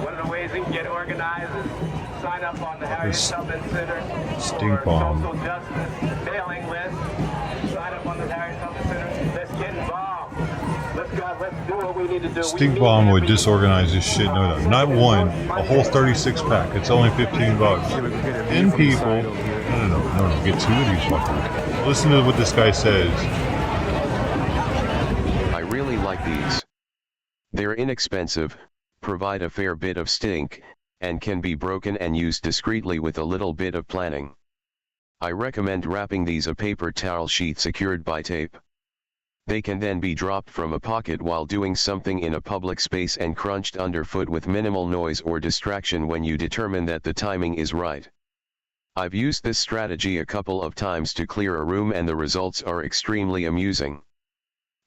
One of the ways we can get organized is sign up on the Harriet Tubman Center Stink for bomb. social justice mailing list. Sign up on the Harriet Tubman Center. Let's get involved. Let's do what we need to do. Stink bomb would disorganize this shit. No, not one. A whole 36 pack. It's only $15. 10 people. No. Get 2 of these fuckers. Listen to what this guy says. I really like these. They're inexpensive, provide a fair bit of stink, and can be broken and used discreetly with a little bit of planning. I recommend wrapping these a paper towel sheet secured by tape. They can then be dropped from a pocket while doing something in a public space and crunched underfoot with minimal noise or distraction when you determine that the timing is right. I've used this strategy a couple of times to clear a room and the results are extremely amusing.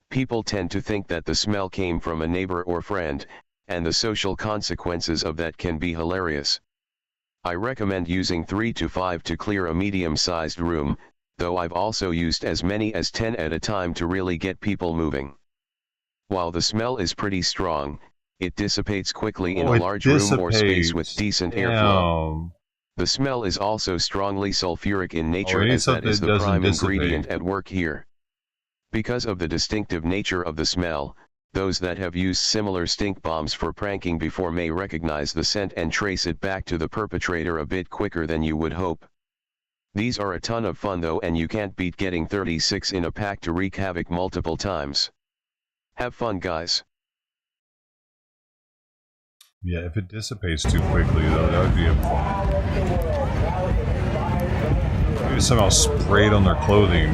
People tend to think that the smell came from a neighbor or friend, and the social consequences of that can be hilarious. I recommend using 3 to 5 to clear a medium-sized room, though I've also used as many as 10 at a time to really get people moving. While the smell is pretty strong, it dissipates quickly in a large room or space with decent airflow. The smell is also strongly sulfuric in nature, as that is the prime ingredient at work here. Because of the distinctive nature of the smell, those that have used similar stink bombs for pranking before may recognize the scent and trace it back to the perpetrator a bit quicker than you would hope. These are a ton of fun though, and you can't beat getting 36 in a pack to wreak havoc multiple times. Have fun, guys. Yeah, if it dissipates too quickly, though, that would be a maybe somehow sprayed on their clothing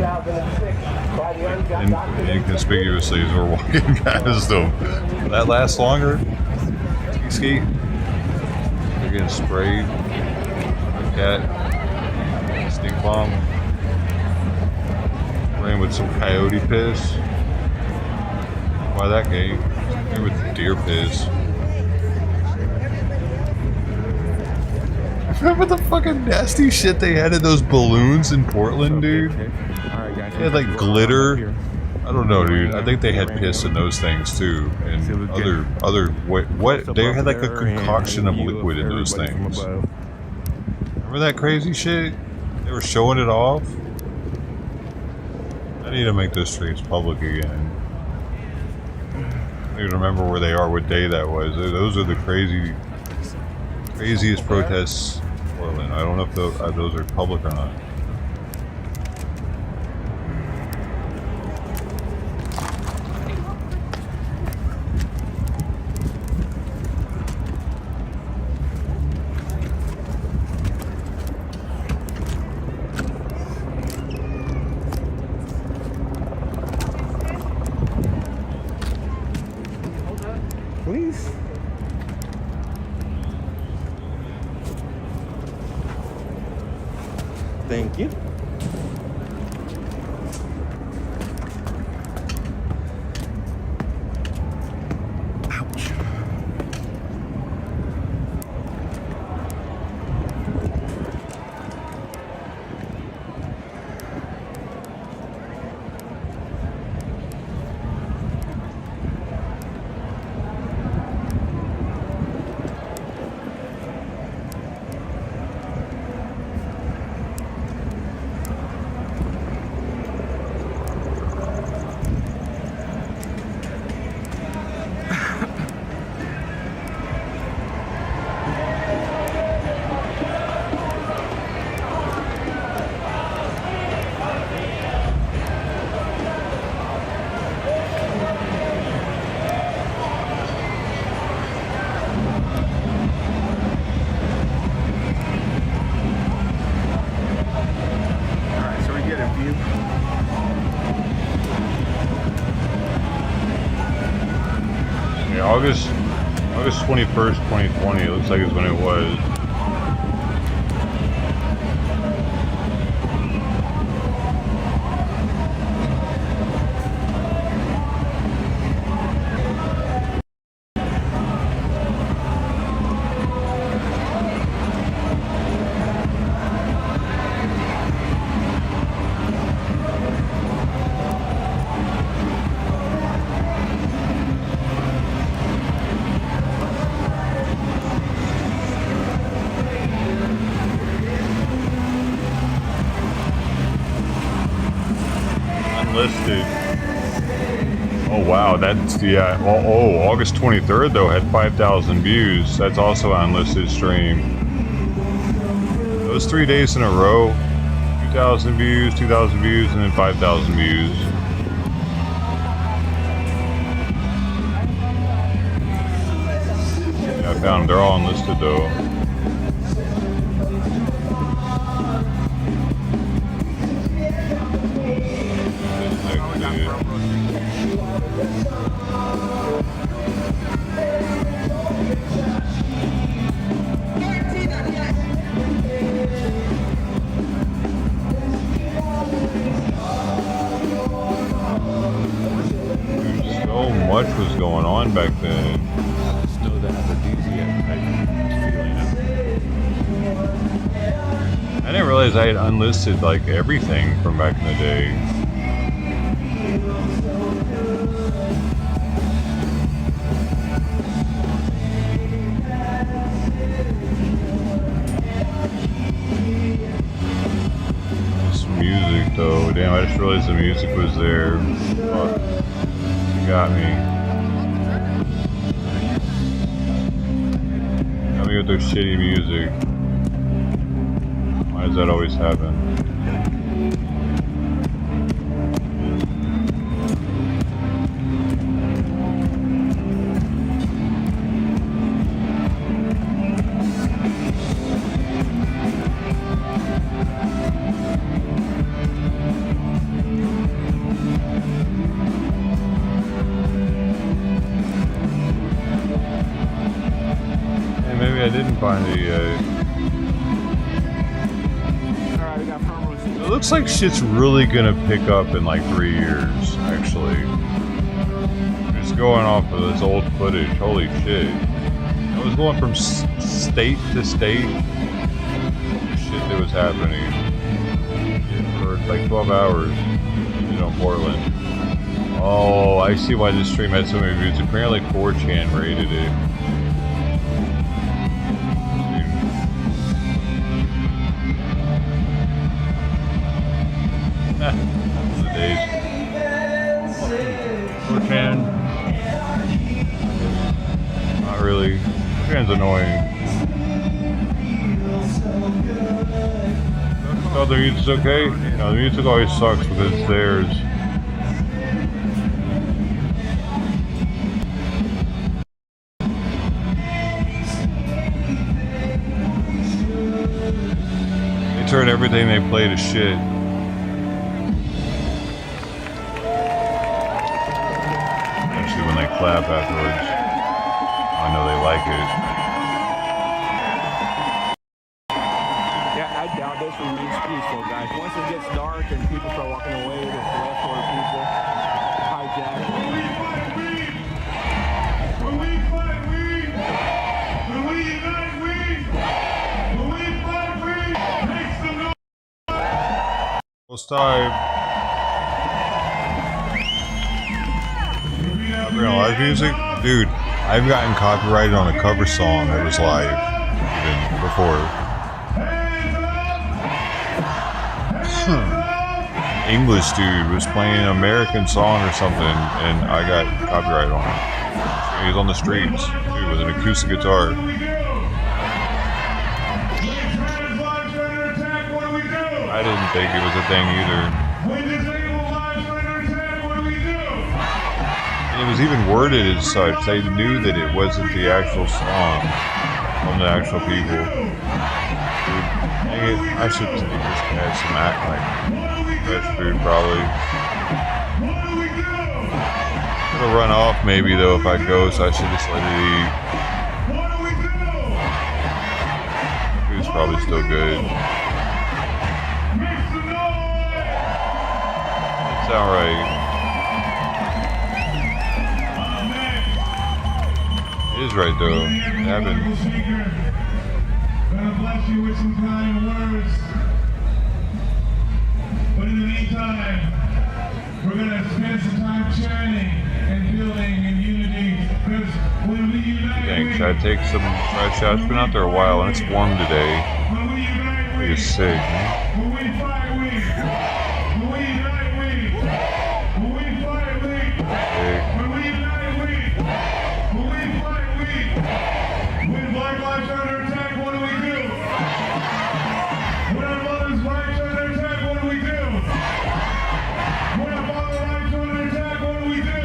inconspicuously as we're walking past them. Will that last longer? Ski? They're getting sprayed. Cat. Stink bomb. Ran with some coyote piss. Why that game? Maybe with deer piss. Remember the fucking nasty shit they had in those balloons in Portland, dude? They had like glitter. I don't know, dude. I think they had piss in those things too, and other what they had like a concoction of liquid in those things. Remember that crazy shit? They were showing it off. I need to make those streets public again. I need to remember where they are, what day that was. Those are the craziest protests in Portland. I don't know if those are public or not. Please. Thank you. Ouch. Yeah, August 21st, 2020. It looks like it's when it was. Unlisted. Oh wow, that's yeah. Oh, August 23rd though had 5,000 views. That's also an unlisted stream. Those 3 days in a row, 2,000 views, 2,000 views, and then 5,000 views. Yeah, I found them. They're all unlisted though. So much was going on back then. I just know that I didn't realize I had unlisted like everything from back in the day. This music though, damn, I just realized the music was there. Fuck. You got me. Got me with their shitty music. Why does that always happen? Maybe I didn't find it yet. Alright, we got promos. It looks like shit's really gonna pick up in like 3 years, actually. Just going off of this old footage, holy shit. I was going from state to state. Shit that was happening for like 12 hours, you know, Portland. Oh, I see why this stream had so many views. Apparently 4chan rated it. The days. 4chan. Not really. 4chan's annoying. Oh, the music's okay? No, the music always sucks because it's theirs. They turn everything they play to shit. Especially when they clap afterwards. I know they like it. Yeah, I doubt this remains peaceful, guys. Once it gets dark and people start walking away, there's less sort of people hijack. When we fight, when we unite, when we fight, make some noise. It's time. Live music? Dude, I've gotten copyrighted on a cover song that was live, even before. English dude was playing an American song or something, and I got copyrighted on it. He was on the streets, dude, with an acoustic guitar. I didn't think it was a thing either. And it was even worded as such. They knew that it wasn't the actual song from the actual people. Dude, dang it, I should take this guy some act like fresh food probably. It'll run off maybe though if I go, so I should just let it eat. Food's probably still good. It's alright. It is right though. It happens. Gonna bless you with some kind words. But in the meantime, we're gonna spend some time chatting and building in unity. Because when we unite, Dang, should I take some fresh shots? It's been out there a while and it's warm today. It's sick, man. when we fight, when we unite, when we fight, when we unite, when Black lives are under attack, what do we do? When our mother's rights are under attack, what do we do? When our father's rights are under attack, what do we do?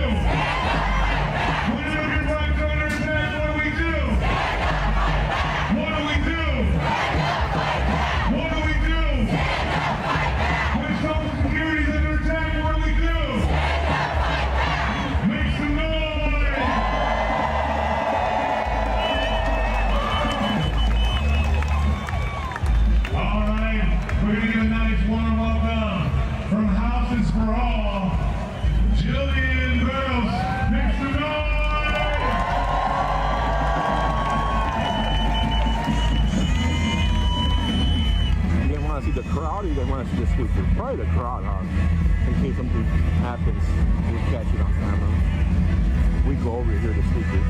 When immigrant rights are under attack, what do we do? What do we do? What do we do? When Social Security is under attack, what do we do? Make some noise! Alright, we're gonna give a nice warm welcome from Houses for All, Jillian Burrows. Make some noise! You guys want to see the crowd or you guys want to see the speakers? Probably the crowd, huh? In case something happens, we'll catch it on camera. We go over here to speakers.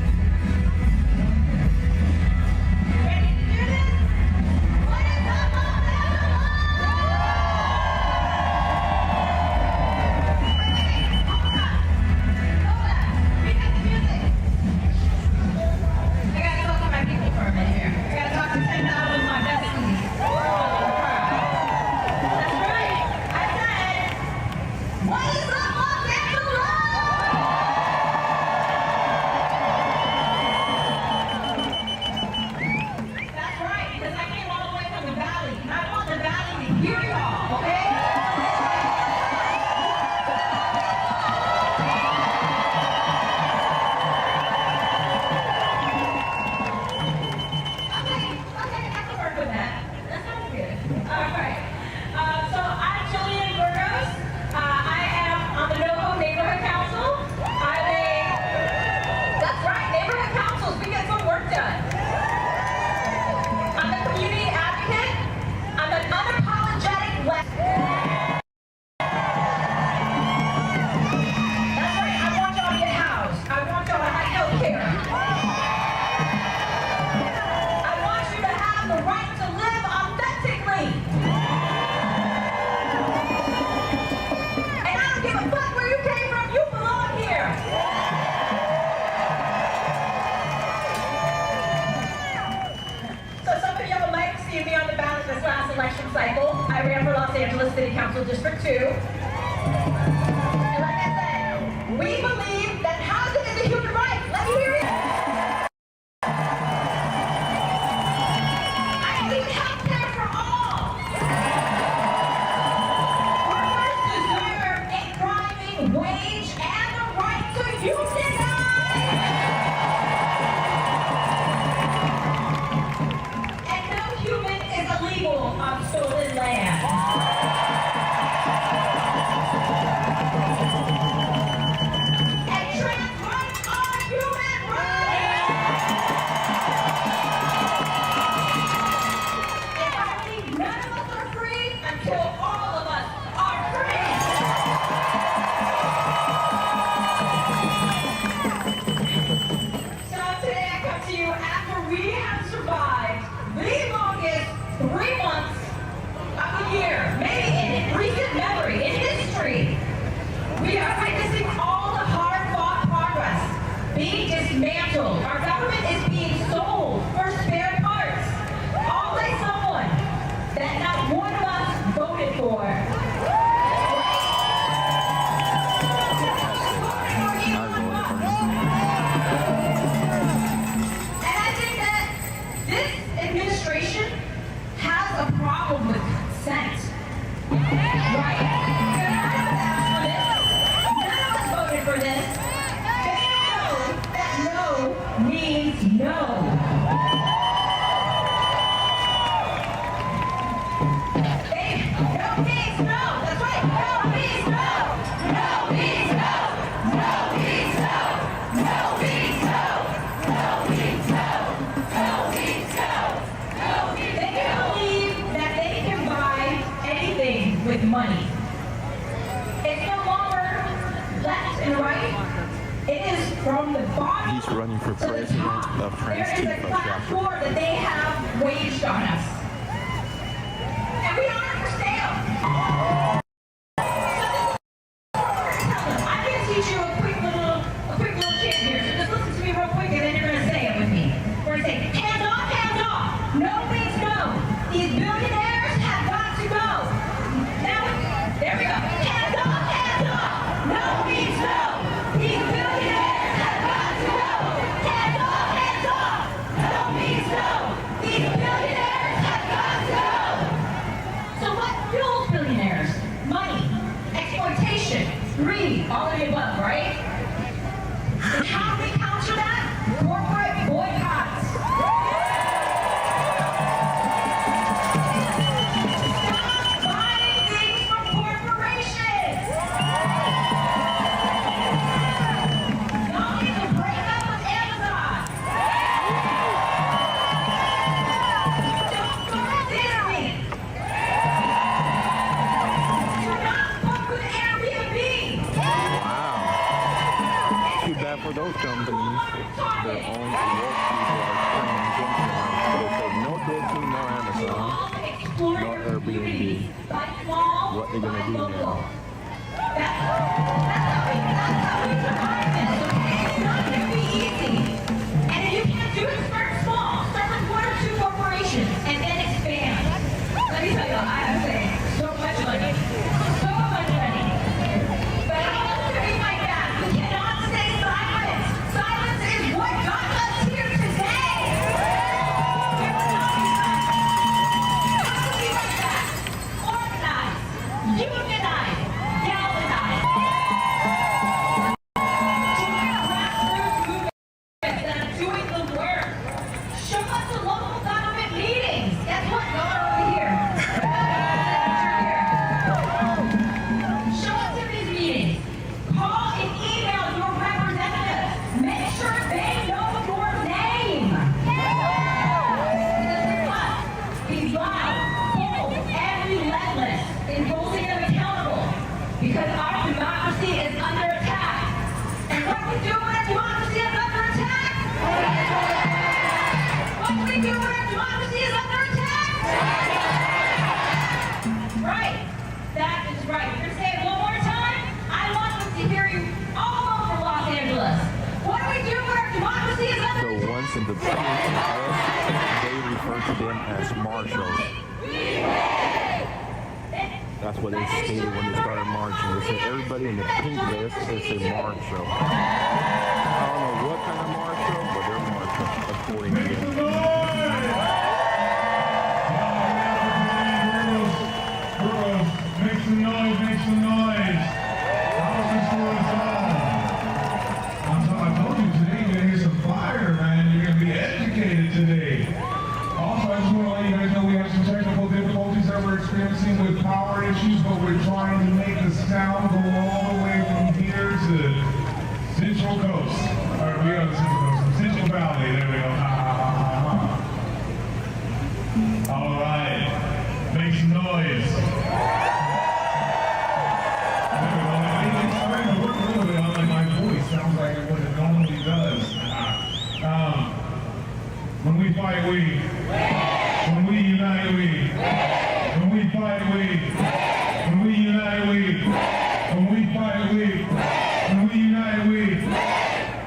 City Council District 2. And like I said, we believe that housing is a human right. Let me hear it. I believe health care for all. Workers deserve a thriving wage and the right to unionize. And no human is illegal on stolen land. And trans rights are human rights. And I believe none of us are free until all of us are free. So today I come to you after we have survived the longest 3 months of the year, maybe in recent memory, in history. We are witnessing all the hard-fought progress being dismantled. Our government is being sold for spare parts, all by someone that not one of us voted for. And I think that this administration has a problem with consent. Right? None of us voted for this. They know that no means no. No means no. That's right. No means no. No means no. No means no. No means no. No means no. No means no. No means they believe that they can buy anything with money. It's no longer left and right. It is from the bottom. He's running for to the president top. of There is a Trans class war that they have waged on us. And we don't understand. I'm going to teach you a quick little chant here. So just listen to me real quick and then you're going to say it with me. We're going to say, hands off, hands off. No means no. These billionaires have got to go. Now, there we go. Hands off, hands off. No means no. These billionaires have got to go. Hands off, hands off. No means no. These billionaires have got to go. So what fuels billionaires? Money, exploitation, greed, all of the above, right? And how do we counter that? Corporate boycotts. Stop buying things from corporations. Y'all need to break up with Amazon. Don't go to Disney. Do not book with Airbnb. Too bad for those companies. Their own work people are turning against them. They say no Disney, no Amazon, no Airbnb. What they gonna do now? That's how we survive this, okay? It's not gonna be easy. And if you can't do it, start small. Start with 1 or 2 corporations and then expand. Let me tell you, I have saved so much money. So much money. But how else can we fight back? We cannot stay silent. Silence is what got us here today. We will not be silent. How do we fight back? Organize. Unionize. Galvanize. That are doing the work. Show us the local government meetings. Guess what? Y'all are over here. Show us in these meetings. Call and email your representatives. Make sure they know your name. Be loud, bold, and relentless in holding them accountable. Because our democracy is under attack. And what we do when our democracy is under attack? What do we do when our democracy is under attack? Right. That is right. You're going to say it one more time? I want them to hear you all over Los Angeles. What do we do when our democracy is under attack? The ones in the they refer to them as marshals. That's what they stated when they started marching. They said everybody in the pink vest is a march show. I don't know what kind of march show, but they're marching according to them. Girls, make some noise, make some noise. How's this for us all? I told you today you're gonna hear some fire, man. You're gonna be educated today. Also, I just want to let you guys know we have some technical difficulties that we're experiencing with power issues, but we're trying to make the sound go all the way from here to Central Coast. Or we are the Central Coast, Central Valley. There we go. All right, make some noise. Sounds like what it normally does. When we fight, we. When we unite, we. When we fight, we. When we unite, we. When we fight, we. When we unite, we.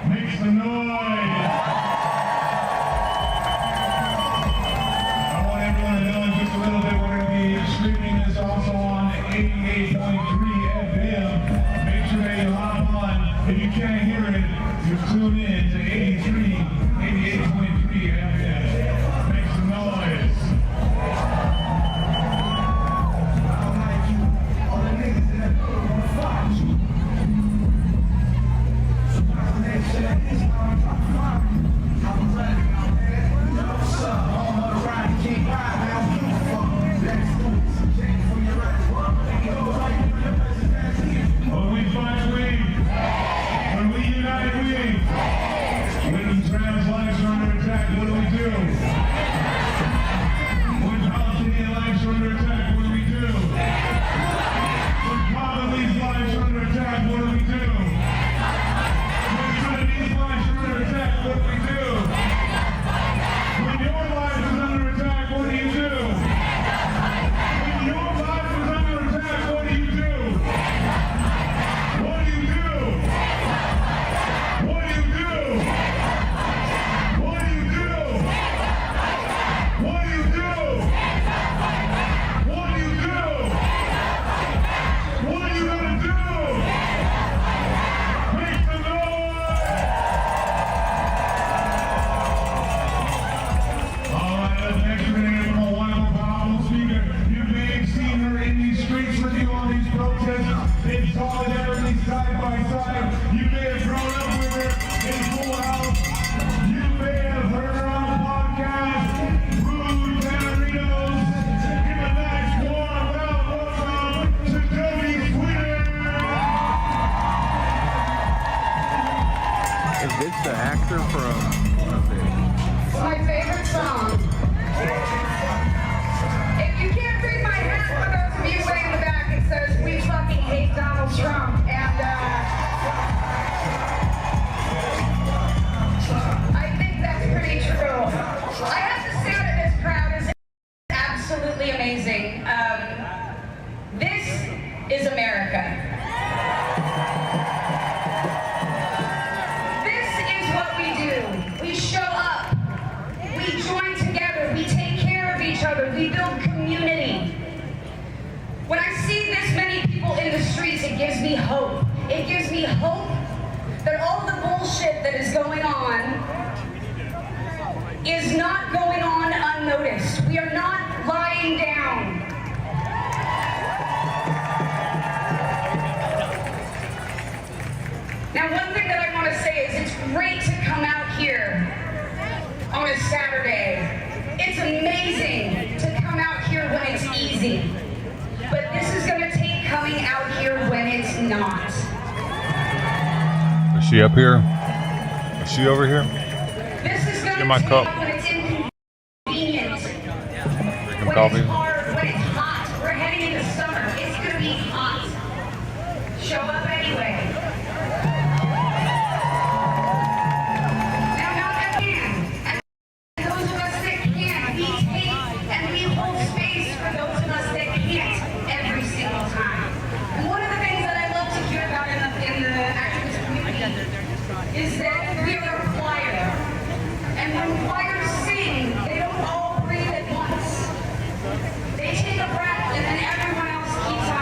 Make some noise. I want everyone to know in just a little bit we're going to be streaming this also on 88.3 FM. Make sure that you hop on. If you can't hear it, just tune in to 88.3 FM. Make some noise. When we fight, we. When we unite, we. When trans lives are under attack, what do we do? When Palestinian lives are under attack, what do we do? When Congolese lives are under attack, what do we do? When Sudanese lives are under attack, what do we do? When your life is under attack, what do you do? When your life is under attack, what do you do? What do you do? What do you do? What do you do? What do you do? What do you do? What are you gonna do? Make some noise! All right, up next we're gonna hear from a wonderful, powerful speaker. You may have seen her in these streets with you on these protests in solidarity, side by side. You may have grown up with her in Full House. You may have heard her on a podcast. Rude Canarinos. Give a nice warm welcome to Toby's Twitter. Is this the actor from? My favorite song. If you can't read my hat, for those of you way in the back, it says "We fucking hate Donald Trump," and I think that's pretty true. I have to say that this crowd is absolutely amazing. This is America. This is what we do. We show up. We join together. We take care of each other. We build community. When I see this many people in the streets, it gives me hope. It gives me hope that all the bullshit that is going on is not going on unnoticed. We are not lying down. Now, one thing that I want to say is it's great to come out here on a Saturday. It's amazing to come out here when it's easy. But this is going to take coming out here when it's not. Is she up here? Is she over here? This is going Get to my take cup. when it's inconvenient. Some When coffee. it's hard, when it's hot. We're heading into summer. It's going to be hot. Show up anyway. Now, not again. And those of us that can, we take and we hold space for those of us that can't every single time. And one of the things that I love to hear about in the activist community is that we are a choir. And when choirs sing, they don't all breathe at once. They take a breath and then everyone else keeps on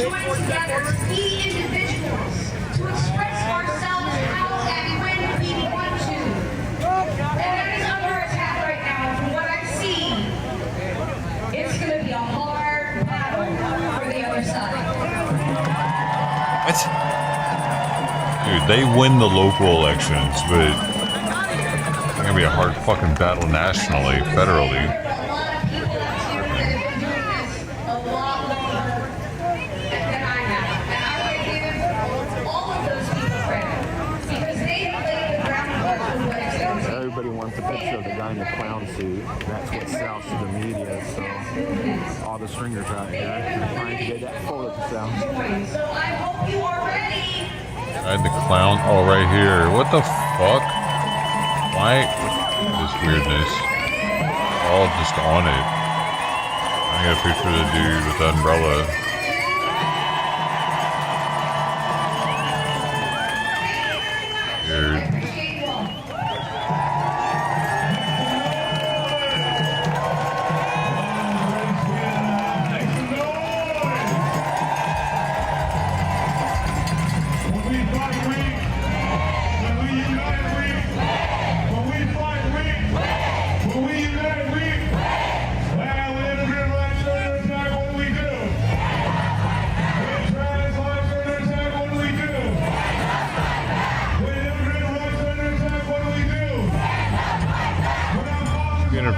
join together to be individuals, to express ourselves how and when we want to. And that is under attack right now. From what I see, it's going to be a hard battle for the other side. What? Dude, they win the local elections, but it's gonna be a hard fucking battle nationally, federally. Everybody wants a picture of the guy in the clown suit. That's what sells to the media. So all the stringers out here are trying to get that photo to sell. So I hope you are ready. I had the clown. Oh, right here. What the fuck? Why? This weirdness. All just on it. I got a picture of the dude with the umbrella. Weird.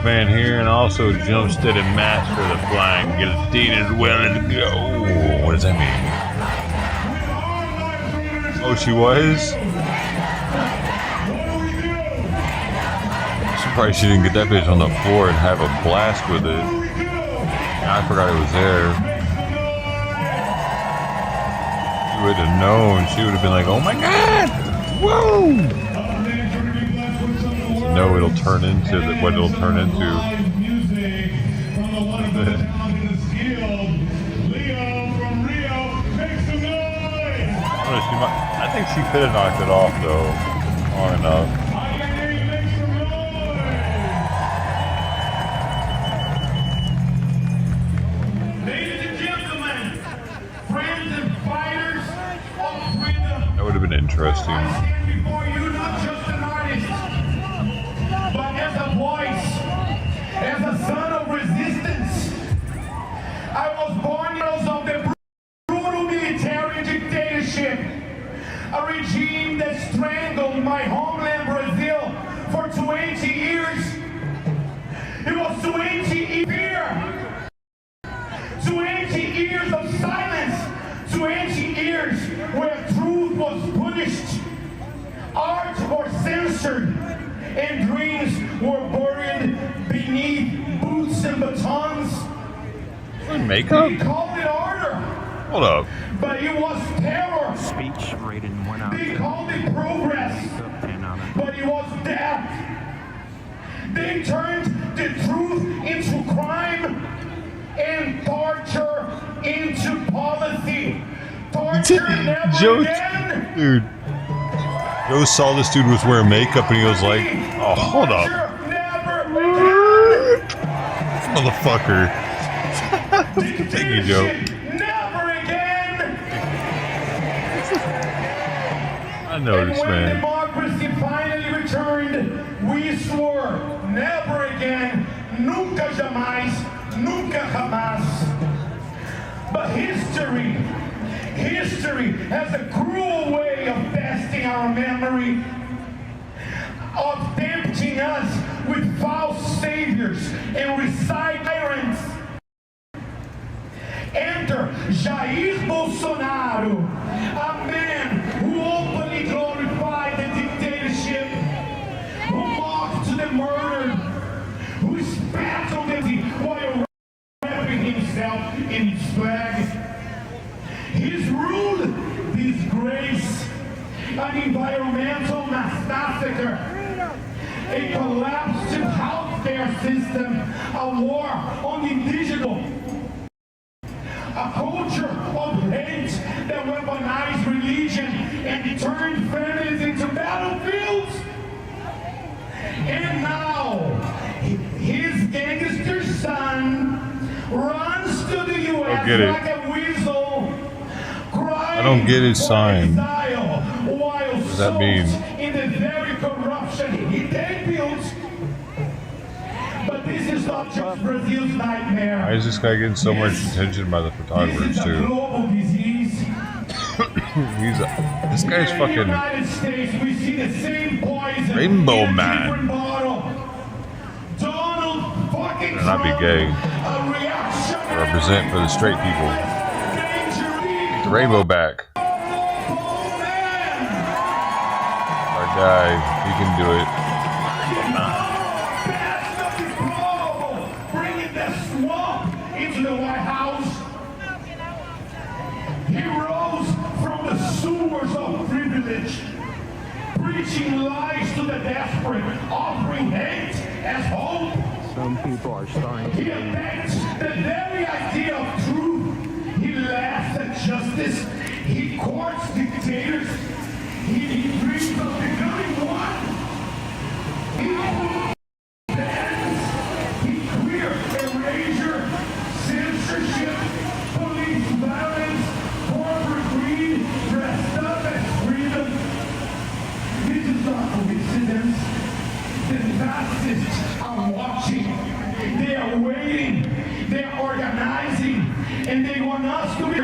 Man here and also jump steady master the flying guillotine well and go. What does that mean? Oh, she was? I'm surprised she didn't get that bitch on the floor and have a blast with it. I forgot it was there. She would have known. She would have been like, oh my god! Whoa! No, it'll turn into what it'll turn into. I think she could have knocked it off though, long enough. Ladies and gentlemen, friends and fighters of freedom. That would have been interesting. As a voice, as a son of resistance, I was born of the brutal military dictatorship, a regime that strangled my homeland Brazil for 20 years. It was 20 years, 20 years of silence, 20 years where truth was punished, art was censored, and dreams were buried beneath boots and batons. Makeup? They called it order. Hold up. But it was terror. Speech rated 1 out of 10. They called it progress. But it was death. They turned the truth into crime and torture into policy. Torture never again. Dude. Joe saw this dude was wearing makeup and he was like, oh, hold up. Motherfucker. Thank you, Joe. Never again. I noticed, and when man. democracy finally returned, we swore never again, nunca jamais, nunca jamás. But history has a cruel way of testing our memory, of tempting us with false saviors and recite tyrants. Enter Jair Bolsonaro, a man who openly glorified the dictatorship, who mocked the murdered, who spat on the while wrapping himself in its flag. His rule, disgrace, an environmental massacre, a collapsed healthcare system, a war on the indigenous, a culture of hate that weaponized religion and turned families into battlefields. And now, his gangster son runs to the U.S. like a weasel don't get his sign. What does that mean? In the very corruption they built. But this is not just Brazil's nightmare. Why is this guy getting so much attention by the photographers too? Global disease. This guy's In the fucking United States, we see the same poison Rainbow in a Man. different bottle. Donald fucking better not be gay. Represent for the straight people. Get the rainbow back. Our guy, he can do it. Bringing the swamp into the White House. He rose from the sewers of privilege, preaching lies to the desperate, offering hate as hope. Some people are starting He attacks the very idea of truth. He laughs at justice. He courts dictators. He dreams of becoming one. He bans. He queer erasure, censorship, police violence, corporate greed, dressed up as freedom. This is not coincidence. The Nazis are watching. They are waiting. They are organizing. And they want us to be.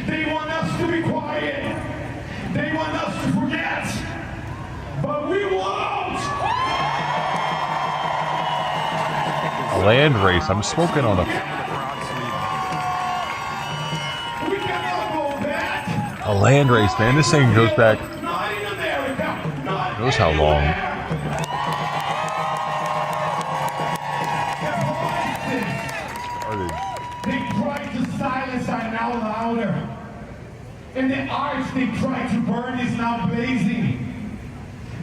They want us to be quiet. They want us to forget. But we won't. A land race. I'm smoking on a. We cannot go back. A land race, man. This thing goes back. Not in America. Not Knows how long. They tried to silence are now louder. And the arts they tried to burn is now blazing.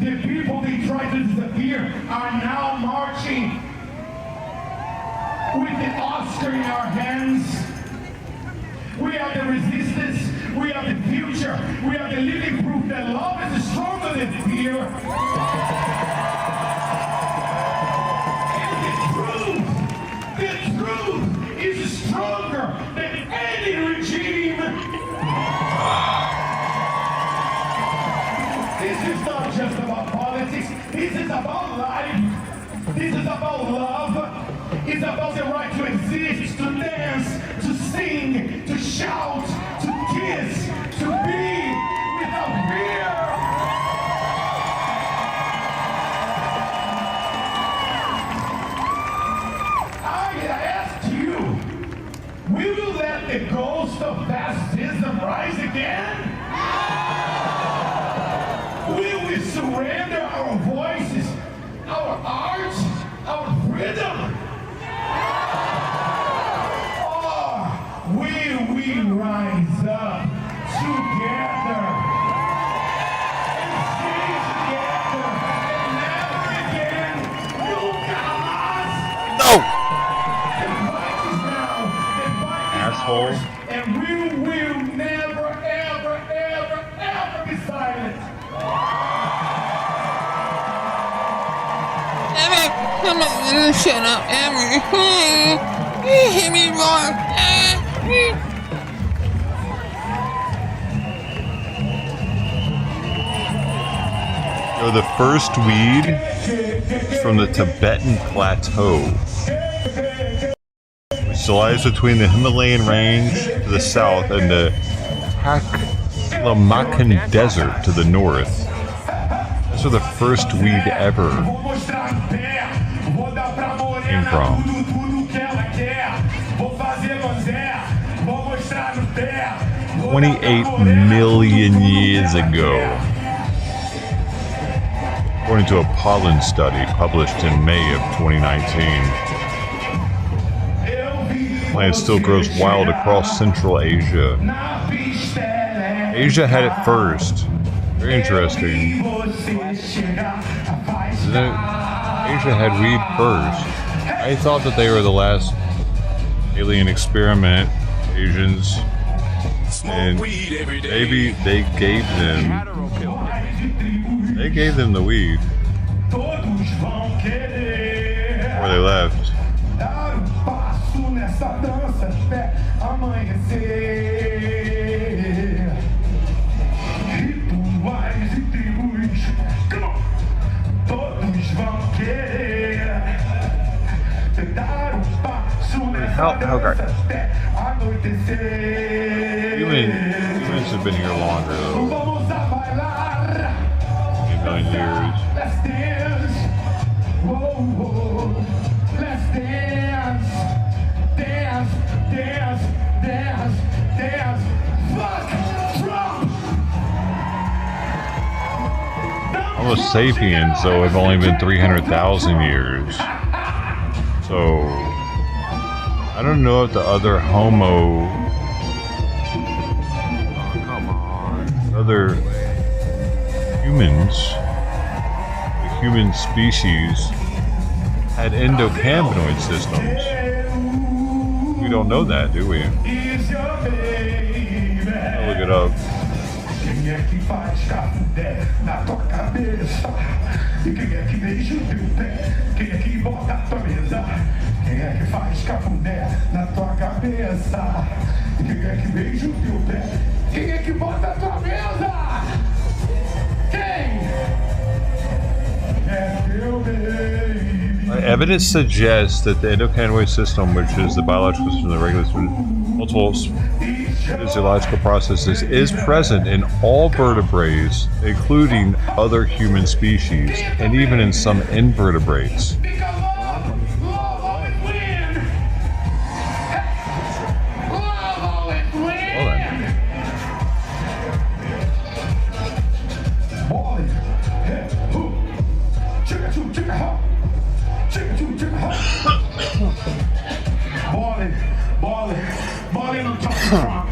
The people they tried to disappear are now marching. With the Oscar in our hands. We are the resistance. We are the future. We are the living proof that love is stronger than fear. The truth is stronger than any regime. This is not just about politics. This is about life. This is about love. It's about the right to exist, to dance, to sing, to shout, to kiss, to be without fear. Will you let the ghost of fascism rise again? Will we surrender our voices, our art, our freedom? Or will we rise up together and stay together and never again nunca más? No! Asshole. And we will never, ever, ever, ever be silent. Emmy, come on, shut up, Emmy. You hit me wrong. So the first weed is from the Tibetan Plateau, which lies between the Himalayan range to the south and the Taklamakan Desert to the north. That's where the first weed ever came from. 28 million years ago. According to a pollen study published in May of 2019. The plant still grows wild across Central Asia. Asia had it first. Very interesting. Isn't it? Asia had weed first. I thought that they were the last alien experiment, Asians. And maybe they gave them the weed before they left. Dar passo nessa dança até amanhecer. Okay. Humans have been here longer, though. 8 million years. Let's dance. Whoa, whoa. Let's dance. Dance, dance, dance, dance. Fuck, drop. Homo sapiens, though, have only been 300,000 years. So, I don't know if the other Homo... Oh, come on. Other humans, the human species, had endocannabinoid systems. We don't know that, do we? I'll look it up. Quem é que faz cafuné na tua cabeça? E quem é que beija o teu pé? Quem é que bota a tua mesa? Quem é que faz cafuné na tua cabeça? E quem é que beija o teu pé? Quem é que bota a tua mesa? Quem? É teu baby. Evidence suggests that the endocannabinoid system, which is the biological system that regulates multiple physiological processes, is present in all vertebrates, including other human species, and even in some invertebrates.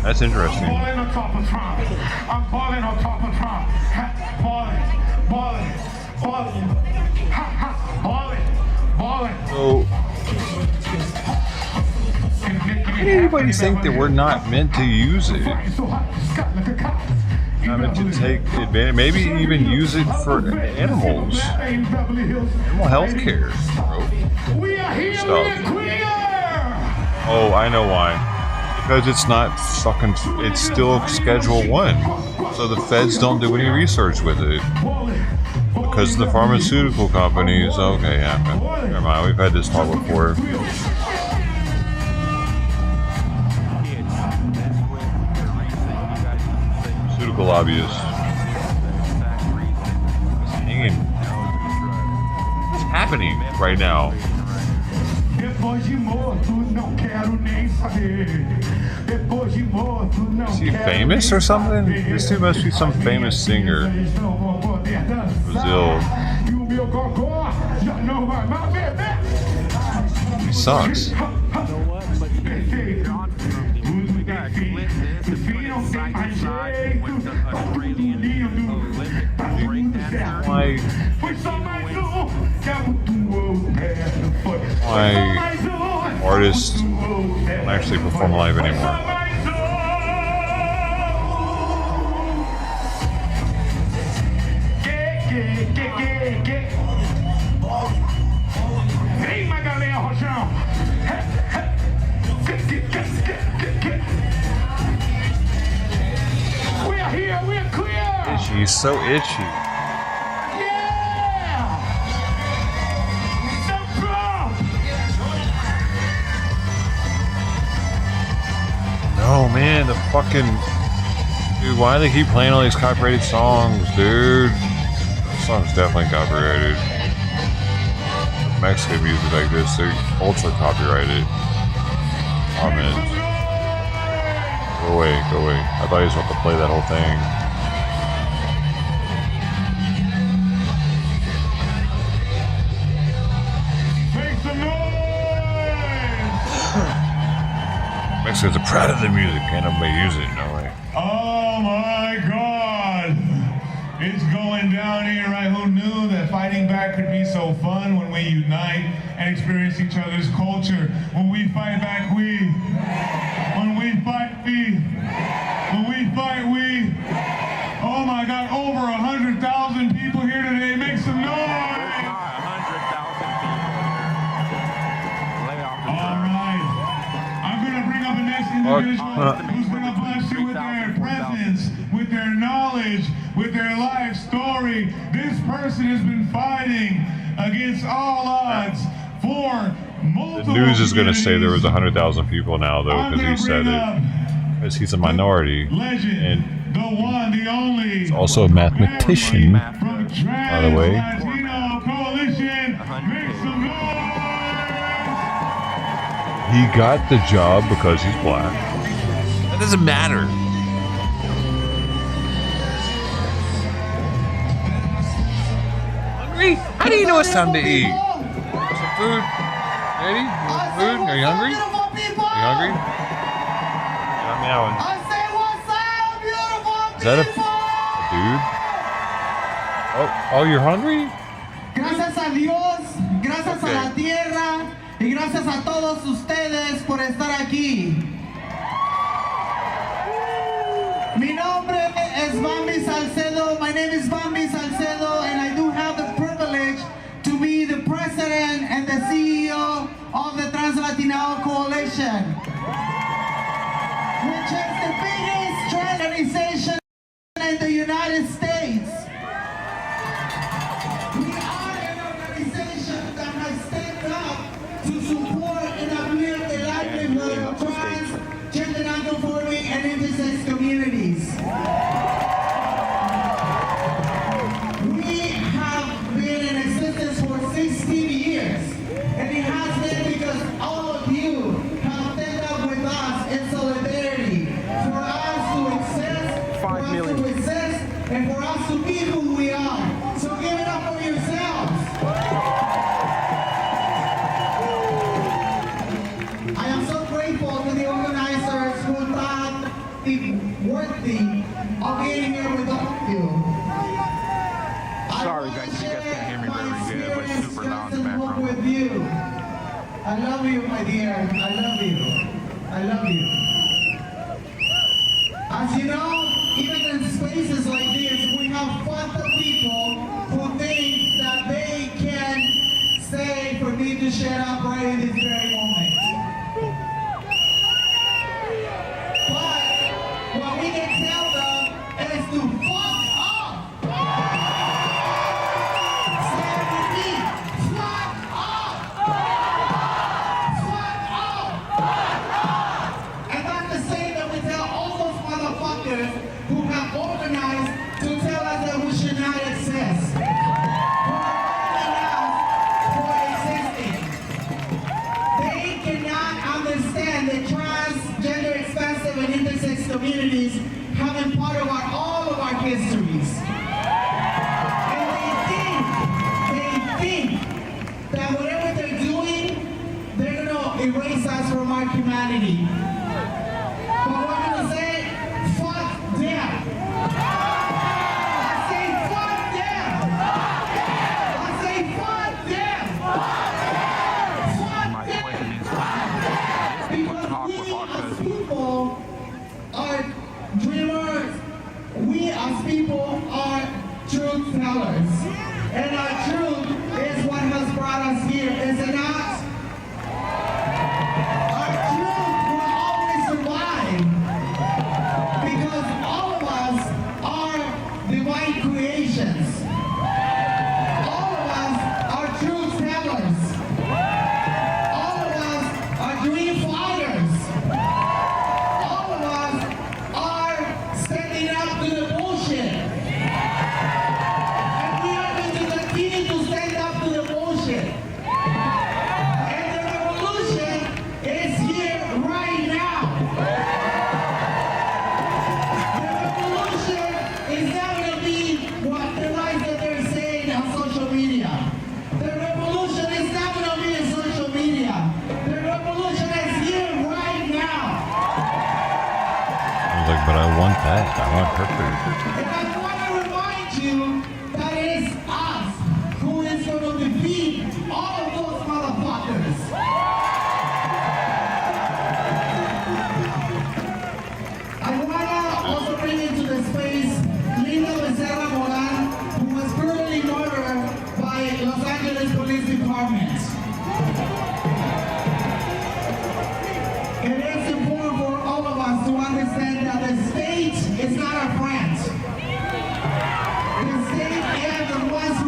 That's interesting. Balling on top of Trump. I'm balling on top of Trump. Balling. Balling. So, did anybody think that we're not meant to use it? Not meant to take advantage, maybe even use it for animals. Animal health care, stuff. Oh, I know why. Because it's not fucking, it's still Schedule 1. So the feds don't do any research with it. Because the pharmaceutical companies, okay, yeah, never mind, we've had this talk before. Pharmaceutical lobbyists. Hanging. What's happening right now? Is he famous or something? This dude must be some famous singer. Brazil. He sucks. Why artists don't actually perform live anymore? We're here, we're clear. Itchy, he's so itchy. Oh man, the fucking dude, why do they keep playing all these copyrighted songs, dude? That song's definitely copyrighted. Mexican music like this, they're ultra copyrighted. Comments. Go away, go away. I thought he was about to play that whole thing. Mexicans are proud of the music, can't nobody use it, no way. Oh my God! It's going down here, right? Who knew that fighting back could be so fun when we unite and experience each other's culture? When we fight back, we. When we fight, we. When we fight, we. Oh my God, over 100,000 people here today. Make some noise! Who's going to bless you with their presence, with their knowledge, with their life story. This person has been fighting against all odds for The news is going to say there was 100,000 people now, though, because he said it. Because he's a minority. And he's also a mathematician, by the way. He got the job because he's black. That doesn't matter. Hungry? How do you know it's time to eat? Some food? Eddie? You want food? Are you hungry? Are you hungry? I'm meowing. Is that a dude? Oh, you're hungry? Gracias a Dios, gracias a la tierra y gracias a todos ustedes por estar aquí. Mi nombre es Bambi Salcedo. My name is Bambi Salcedo, and I do have the privilege to be the president and the CEO of the Trans-Latino Coalition, which is the biggest trans organization in the United States. We are an organization that has stepped up to support and uplift the livelihood of trans, gender non-conforming, and intersex communities. We have been in existence for 16 years, and it has been because all of you have stepped up with us in solidarity for us to exist, for us to exist, and for us to be who we are. So give it up for yourselves. I am so grateful to the organizers who thought it worthy of being here with all of you. Sorry guys, you guys can't hear me very good, but it's super loud in the background. With you. I love you, my dear. I love you. I love you. As you know, even in spaces like this, we have fucked up people who think that they can say for me to shut up right in this very moment. But what we can tell them is to fuck up. Say it with me. Fuck up. Fuck up. And that's the same that we tell all those motherfuckers who have organized to tell us that we should not exist. For existing. They cannot understand that transgender, expansive, and intersex communities have been part of all of our histories. And they think that whatever they're doing, they're going to erase us from our humanity. But we're going to say, fuck them. I say, fuck them. I say, fuck them. Fuck them. Because we as people are dreamers. We as people are truth tellers. And our truth is what has brought us here, is it not? Our truth will always survive because all of us are divine creations. All of us are truth tellers. All of us are dream fighters. All of us are standing up to the bullshit. And we are going to continue to stand up to the bullshit. And the revolution is here right now. The revolution is not going to be what the lies that they're saying on social media. The revolution is not going to be in social media. The revolution is here right now. I was like, but I want that. I want her food. And I want to remind you that it is us who is going to defeat all of those motherfuckers. I want to also bring into the space Linda Becerra Moran, who was brutally murdered by Los Angeles Police Department. It is important for all of us to understand that the state is not our friend. The state is the ones who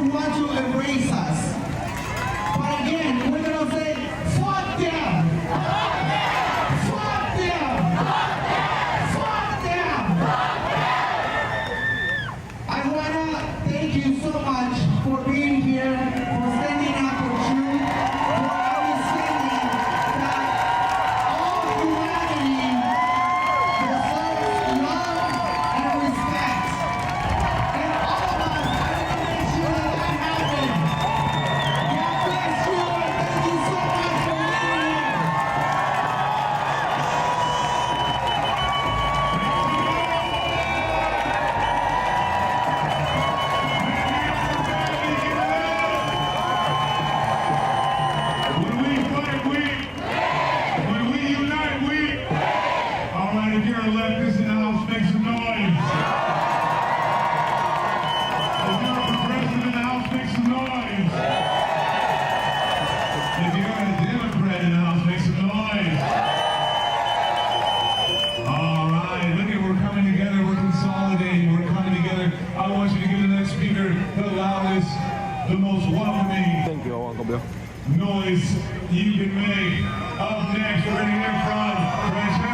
choice you can make. Up next, we're going to hear from Francesca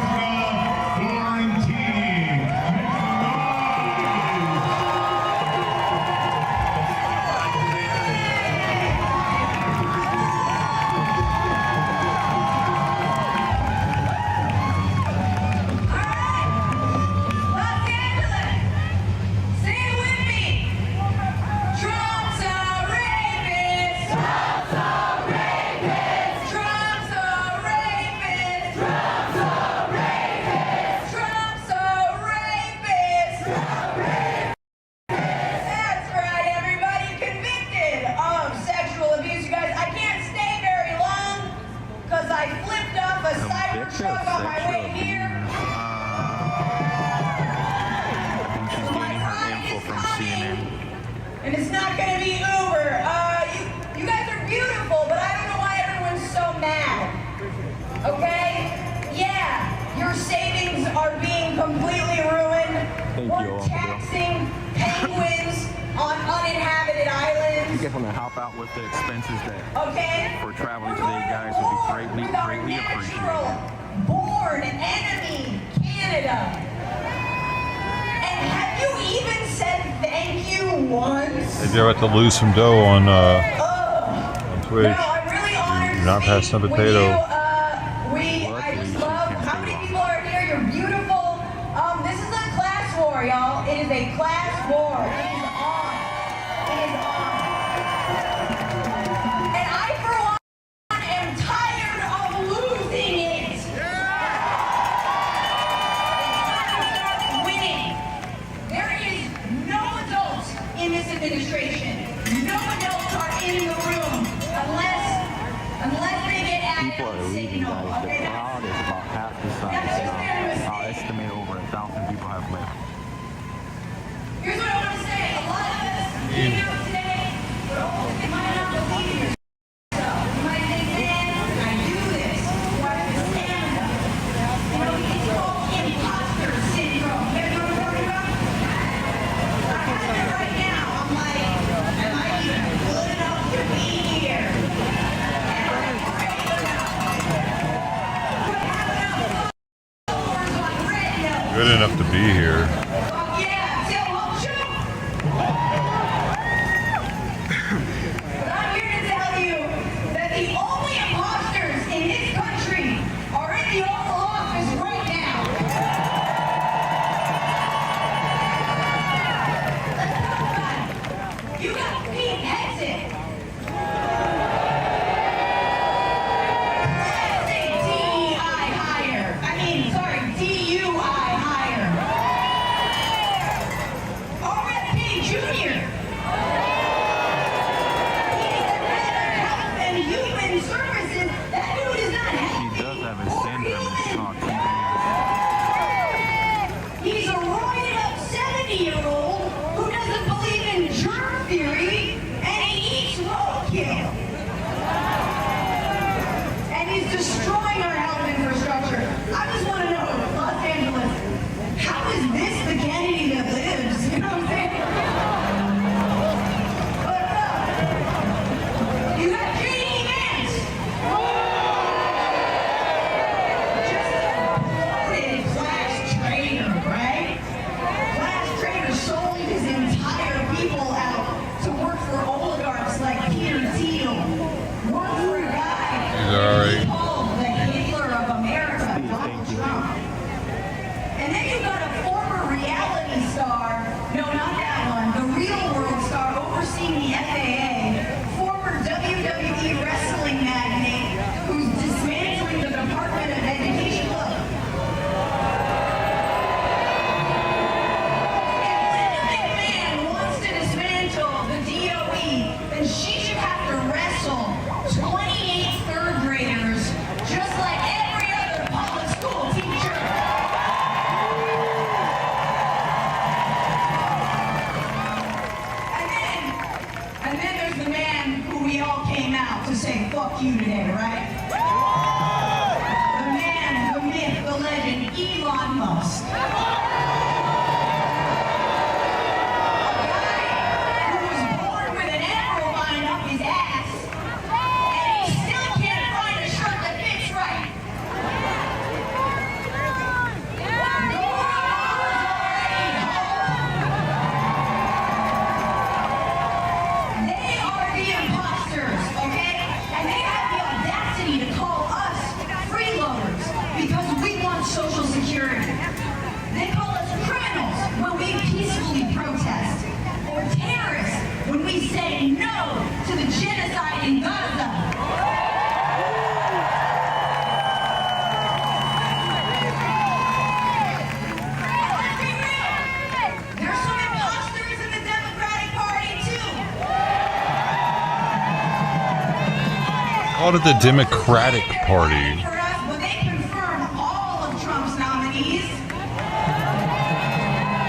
Florentine. Make some noise! And it's not going to be Uber. You guys are beautiful, but I don't know why everyone's so mad. Okay? Yeah, your savings are being completely ruined. We're taxing penguins on uninhabited islands. You guys want to help out with the expenses that for traveling We're today, guys, would be greatly appreciated. Born enemy, Canada. And have you even said thank you once? Hey, you're about to lose some dough on Twitch. No, I'm really honored You're not passing a potato. I just love how many people are here. You're beautiful. This is a class war, y'all. It is a class war. It is on. It is on. And I, for one, am tired of losing it. It's time to start winning. There is no adults in this administration. No adults are in the room unless they get active. People are leaving, guys. The crowd is about half the size now. I'll estimate over 1,000 people have left. Here's what I want to say. A lot of us came out today, but also you might not believe in yourself. You might think, man, I do this. Why is this Canada? You know, it's called imposter syndrome. You guys know what I'm talking about? I have it right now. I'm like, am I even good enough to be here? Good enough to be here. But I'm here to tell you that the only imposters in this country are in the Oval Office right now. Let's talk about it. You got Pete Hegseth. Classic DEI hire. DUI hire. genocide in Gaza. Let's be real. There's some imposters in the Democratic Party too. Called it the Democratic Party. For us, but they confirm all of Trump's nominees.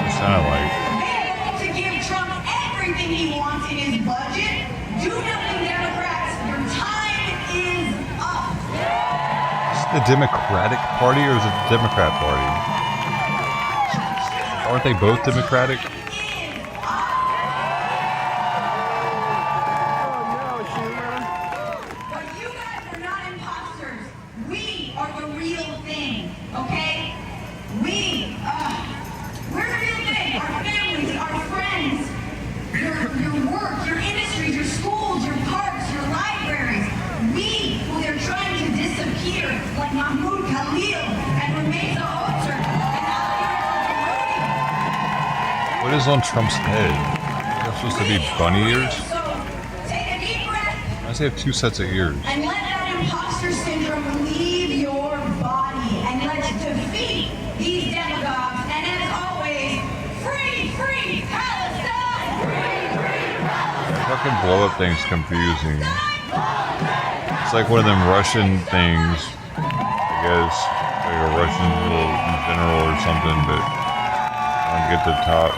It sounded like. To give Trump everything he wants in his budget. Do nothing, Democrats. Your time is up. Is it the Democratic Party or is it the Democrat Party? Aren't they both Democratic? But you guys are not imposters. We are the real thing, okay? We're the real thing. Our families, our friends, your work, your industries, your schools, your parks, your libraries. We, who they're trying to disappear, like Mahmoud Khalil and Rumeysa Ozer. What is on Trump's head? Is that supposed to be bunny ears? Take a deep breath Why does he have two sets of ears? and let that imposter syndrome leave your body. And let's defeat these demagogues. And as always, free, free Palestine! Free, free Palestine! Fucking blow up thing's confusing. It's like one of them Russian things, I guess. Like a Russian little general or something, but I don't get the top.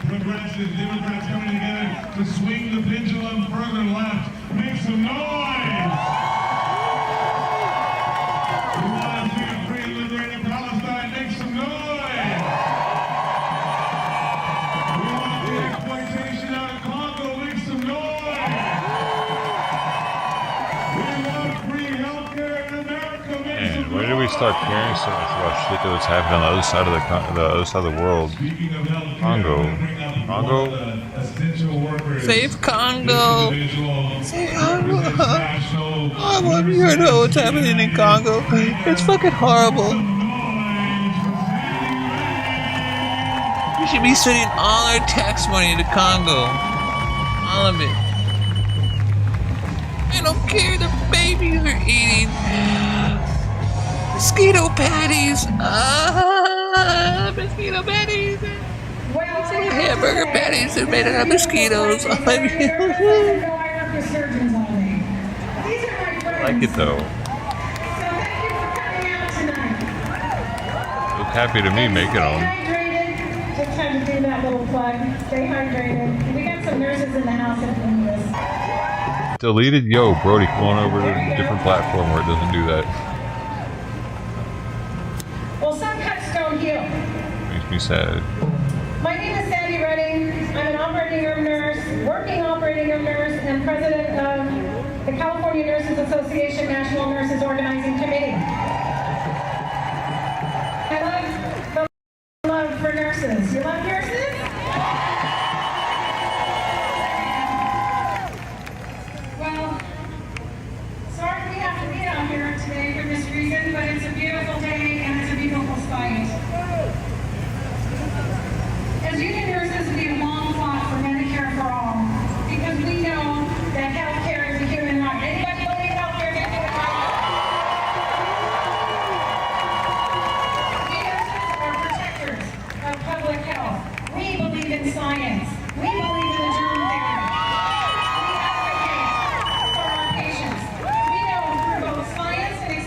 Progressive Democrats coming together to swing the pendulum further left. Make some noise! We want to see a free, liberated Palestine. Make some noise! We want the exploitation out of Congo. Make some noise! We want free healthcare in America. Make Man, some where did we start caring so much about shit that was happening on the other side of the world? Congo. Congo? Save Congo. Save Congo. I want you to know what's happening in Congo. It's fucking horrible. We should be sending all our tax money to Congo. All of it. I don't care. The babies are eating mosquito patties. Mosquito patties. Hamburger patties are made out of mosquitoes. I like it though. Look happy to me making them. Just had to do that little plug. Stay hydrated. We got some nurses in the house that can do this. Deleted? Yo, Brody, come on over to a different platform where it doesn't do that. Well, some cuts don't heal. Makes me sad. My name is Sandy Redding. I'm an operating room nurse, working operating room nurse, and president of the California Nurses Association National Nurses Organizing Committee. I love the love for nurses. You love nurses? Well, sorry we have to be out here today for this reason, but it's a beautiful day and it's a beautiful fight. As union nurses, we have long fought for Medicare for all because we know that health care is a human right. Anybody believe health care is a human right? We nurses are protectors of public health. We believe in science. We believe in the germ theory. We advocate for our patients. We know through both science and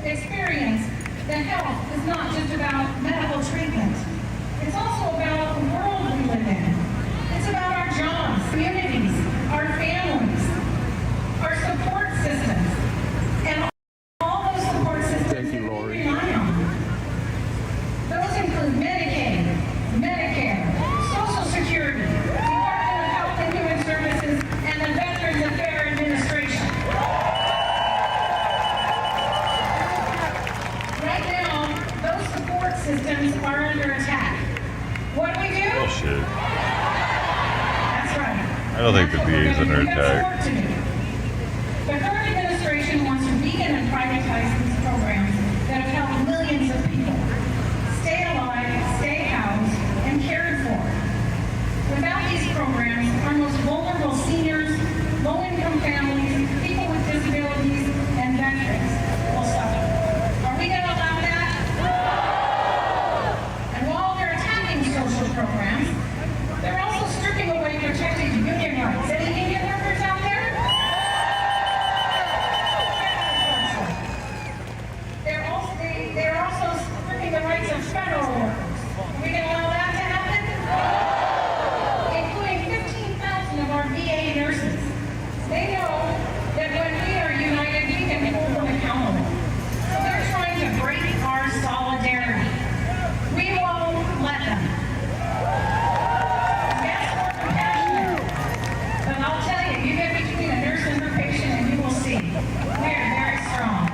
experience that health is not just about medical treatment. It's also about the world we live in. It's about our jobs, communities, our families, our support systems, and all those support systems that we rely on. Those include Medicaid, Medicare, Social Security, Department of Health and Human Services, and the Veterans Affairs Administration. Right now, those support systems are under attack. What do we do? Bullshit. That's right. I don't think the VA is under attack. The current administration wants to weaken and privatize these programs that have helped millions of people. programs, our most vulnerable seniors, low-income families, people with disabilities, and veterans will suffer. Are we going to allow that? And while they're attacking social programs, they're also stripping away protected union rights. Any union workers out there? They're also stripping the rights of federal workers. Are we going to allow that to happen? Including 15,000 of our VA nurses. They know that when we are united, we can hold them accountable. So they're trying to break our solidarity. We won't let them. Yes, we're compassionate. But I'll tell you, you get between a nurse and her patient and you will see. We're very strong.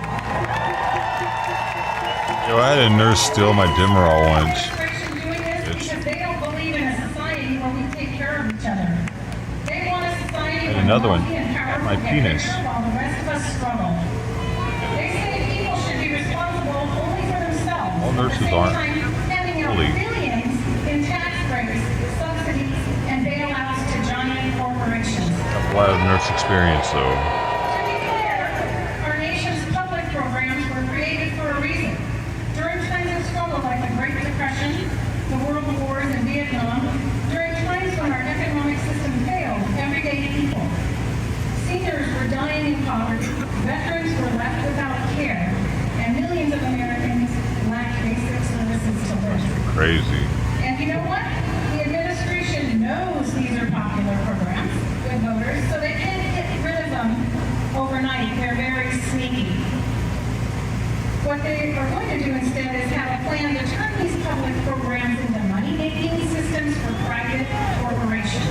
Yo, I had a nurse steal my Demerol once. Because they don't believe in a society where we take care of each other. They want a society I had where another one. wealthy and powerful My get penis. richer while the rest of us struggle. They say people should be responsible only for themselves. All nurses at the aren't. same time handing out Holy. billions in tax breaks, subsidies, and bailouts to giant corporations. I have a lot of nurse experience, though. To be clear, our nation's public programs were created for a reason. During times of struggle like the Great Depression, the World Wars, and Vietnam, during times when our economic system failed everyday people, seniors were dying in poverty, veterans were left without care, and millions of Americans lacked basic services to live. Crazy. And you know what? The administration knows these are popular programs with voters, so they can't get rid of them overnight. They're very sneaky. What they are going to do instead is have a plan to turn these public programs into money-making systems for private corporations.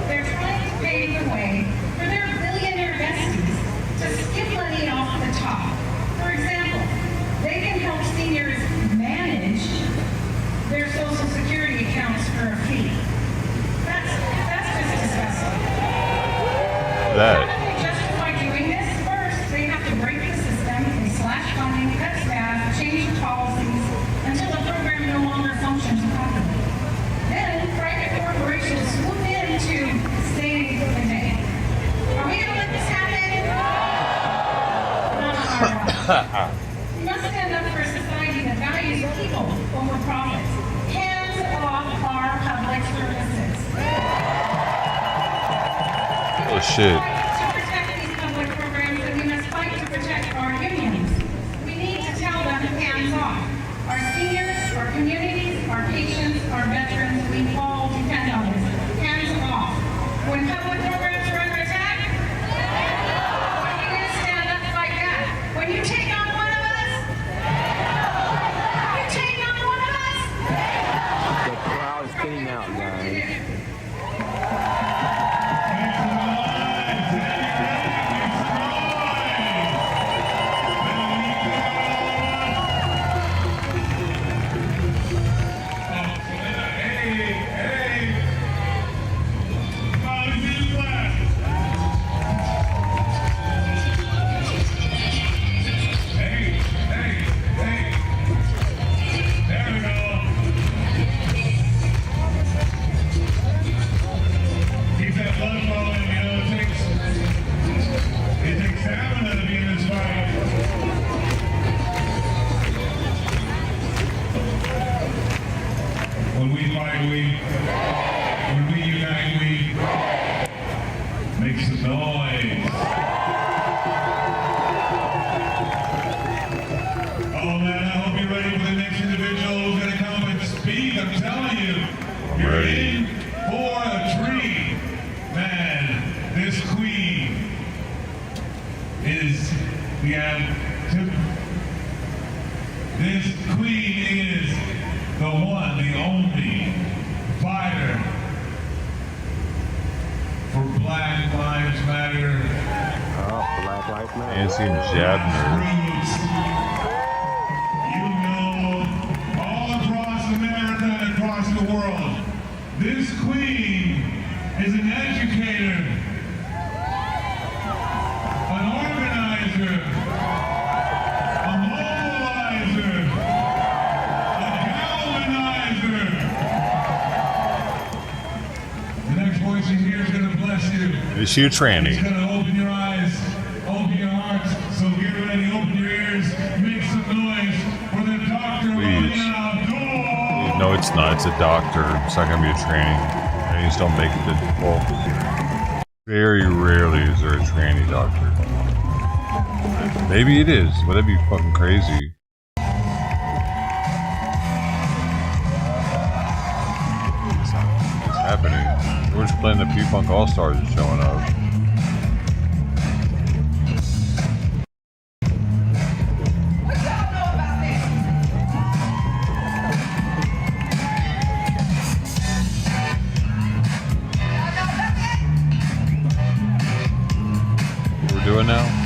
They're trying to pave the way for their billionaire besties to skip money off the top. For example, they can help seniors manage their Social Security accounts for a fee. That's just disgusting. That. How do they justify doing this? First, they have to break the system, they slash funding, cut staff, change policies, until the program no longer functions properly. Then, private corporations swoop in to save the day. Are we going to let this happen? Not on our watch. We must stand up for a society that values people over profits. Hands off our public services. Oh, shit. To protect these public programs, and we must fight to protect our unions. We need to tell them hands off. Our seniors, our communities, our patients, our veterans, we all depend on this. Hands off. When public programs are under attack, when we need to stand up and fight back. When you take on one of us, you take on one of us. The crowd is thinning out, guys. When we fight, when we unite, we make some noise. Oh man, I hope you're ready for the next individual who's gonna come and speak. I'm telling you, you're in for a treat. Man, this queen is this queen is the one, the only fighter for Black Lives Matter. Oh, Black Lives Matter. Nancy Jabner. You know, all across America and across the world, this queen is an educator, an organizer, a mobilizer, a galvanizer, voice you hear is going to bless you. Is she a tranny? It's going to open your eyes, open your hearts. So get ready, open your ears, make some noise for the doctor. Please. No, it's not. It's a doctor. It's not going to be a tranny. Trannies don't make it to, well, very rarely is there a tranny doctor. Maybe it is. Would that be fucking crazy? What's happening? We're just playing the P-Funk All-Stars is showing up. What we're doing now?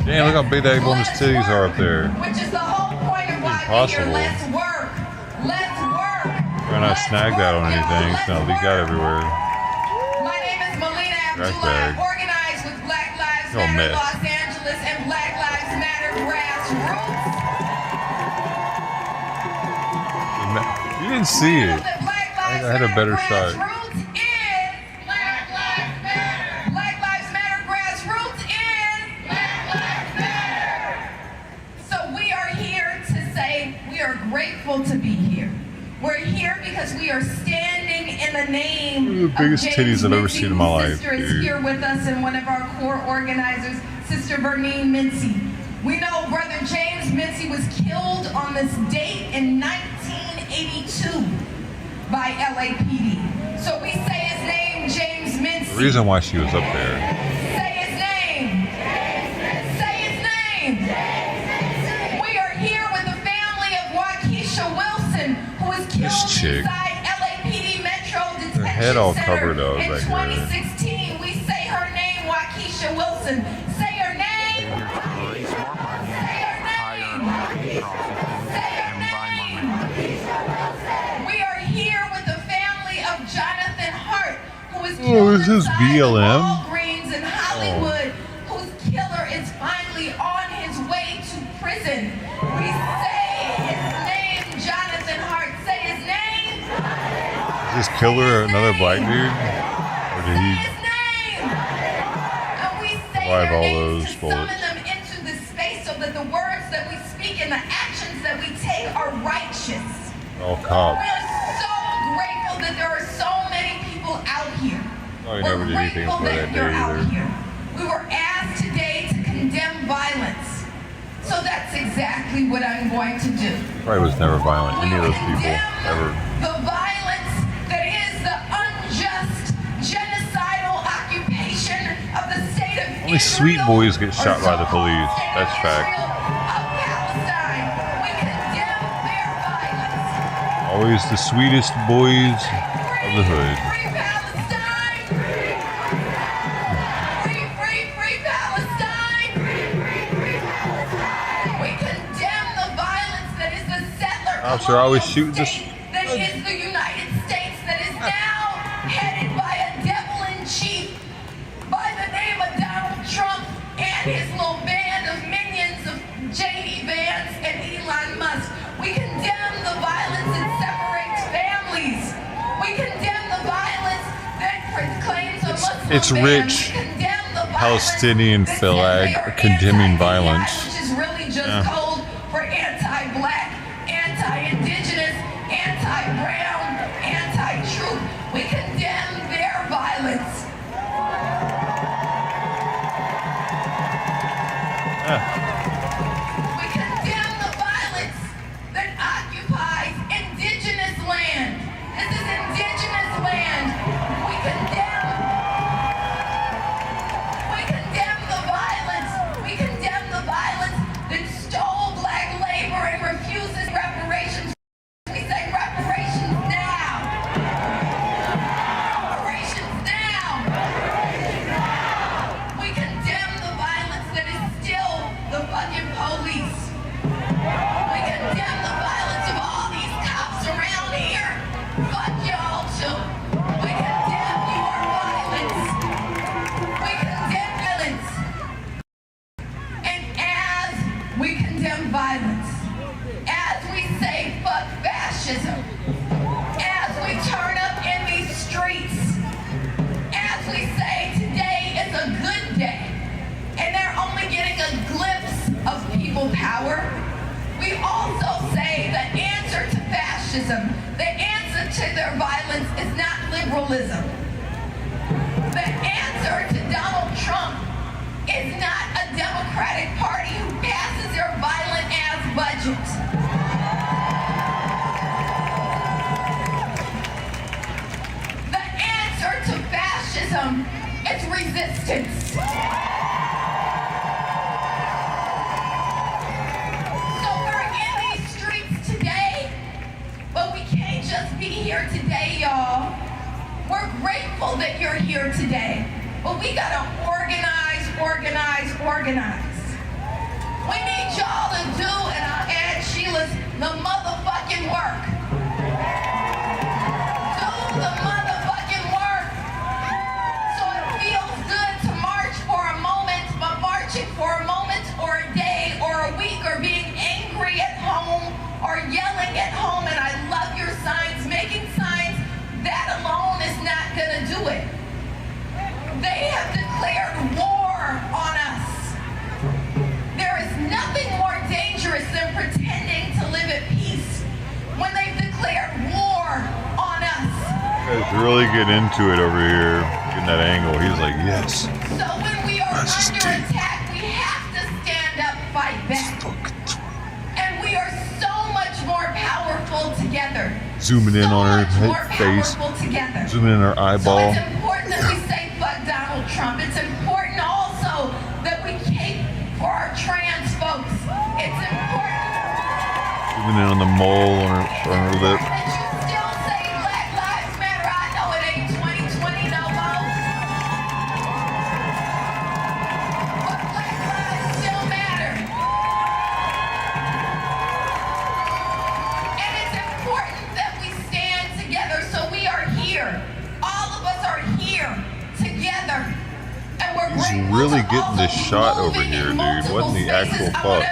Damn, look how big that woman's titties are up there. Which is the whole point of why we're here. Let's work. Let's work. Try not to snag that on anything. It's gonna leak out everywhere. My name is Melina Trash Abdullah. bag. I'm organized with Black Lives You're a Matter mess. Los Angeles and Black Lives Matter Grassroots. You didn't see it. I had a better shot. Black Lives Matter Grassroots is Black Lives Matter. So we are here to say we are grateful to be here. We're here because we are standing in the name The biggest of titties James I've ever Mincy, seen in my whose life, sister is dude. here with us, and one of our core organizers, Sister Vernine Mincy. We know Brother James Mincy was killed on this date in 1982 by LAPD. So we say his name, James Mincy. The reason why she was up there. Say his name. Say his name. We are here with the family of Waukesha Wilson, who was killed This chick. inside LAPD Metro Detention Her head all Center covered up in right here. 2016. We say her name, Waukesha Wilson. Say her name. Say her name. Say her name. We are here with the family of Jonathan Hart, who was Oh, killed is this inside BLM? Walgreens in Hollywood, whose killer is finally on his way to prison. We say his name, Jonathan Hart. Say his name. Is this killer another black dude? Or did he And we say survive their all names those to summon bullets? them into this space so that the words that we speak and the actions that we take are righteous. All cops. We are so grateful that there are so many people out here. Probably We're never did anything grateful for that that you're day out either. here. We were asked today to condemn violence. So that's exactly what I'm going to do. Probably was never violent, any of those people, ever. The violence that is the unjust, genocidal occupation of the state of Only sweet boys get shot by the police. That's fact. Always the sweetest boys of the hood. Free Palestine! We condemn the violence that is the settler Cops are always shooting this. that is the United States, that is now headed by a devil-in-chief by the name of Donald Trump and his little band of minions of J.D. Vance and Elon Musk. We condemn the violence that separates families. We condemn the violence that claims a Muslim It's ban. rich We condemn the Palestinian flag condemning violence. which is really just Yeah. code for anti-black, anti-indigenous, anti-brown, anti-truth. We condemn their violence. We condemn the violence that occupies indigenous land. This is indigenous land. We condemn the violence. We condemn the violence fascism. As we turn up in these streets, as we say today is a good day, and they're only getting a glimpse of people power, we also say the answer to fascism, the answer to their violence is not liberalism. The answer to Donald Trump is not a Democratic Party who passes their violent ass budget. The answer to fascism is resistance. So we're in these streets today, but we can't just be here today, y'all. We're grateful that you're here today, but we gotta organize, organize, organize. We need y'all to do, and I'll add Sheila's, the motherfucking work. Do the motherfucking work. So it feels good to march for a moment, but marching for a moment or a day or a week or being angry at home or yelling at home, and I love your signs, making signs, that alone is not gonna do it. They have declared war on us. There is nothing more dangerous than pretending to live at peace when they've declared war on us. You guys really get into it over here, getting that angle. He's like, yes. So when we are under attack, we have to stand up, fight back. And we are so much more powerful together. Zooming in on her face, zooming in her eyeball. So it's important that we say fuck Donald Trump. It's important also that we cape for our trans folks. It's important Zooming in on the mole on her lip. that you still say Black Lives Matter. I know it ain't 2020 no more. But Black lives still matter. And it's important that we stand together, so we are here. All of us are here together. And we're He's really getting this shot over here, dude. Wasn't the actual fuck.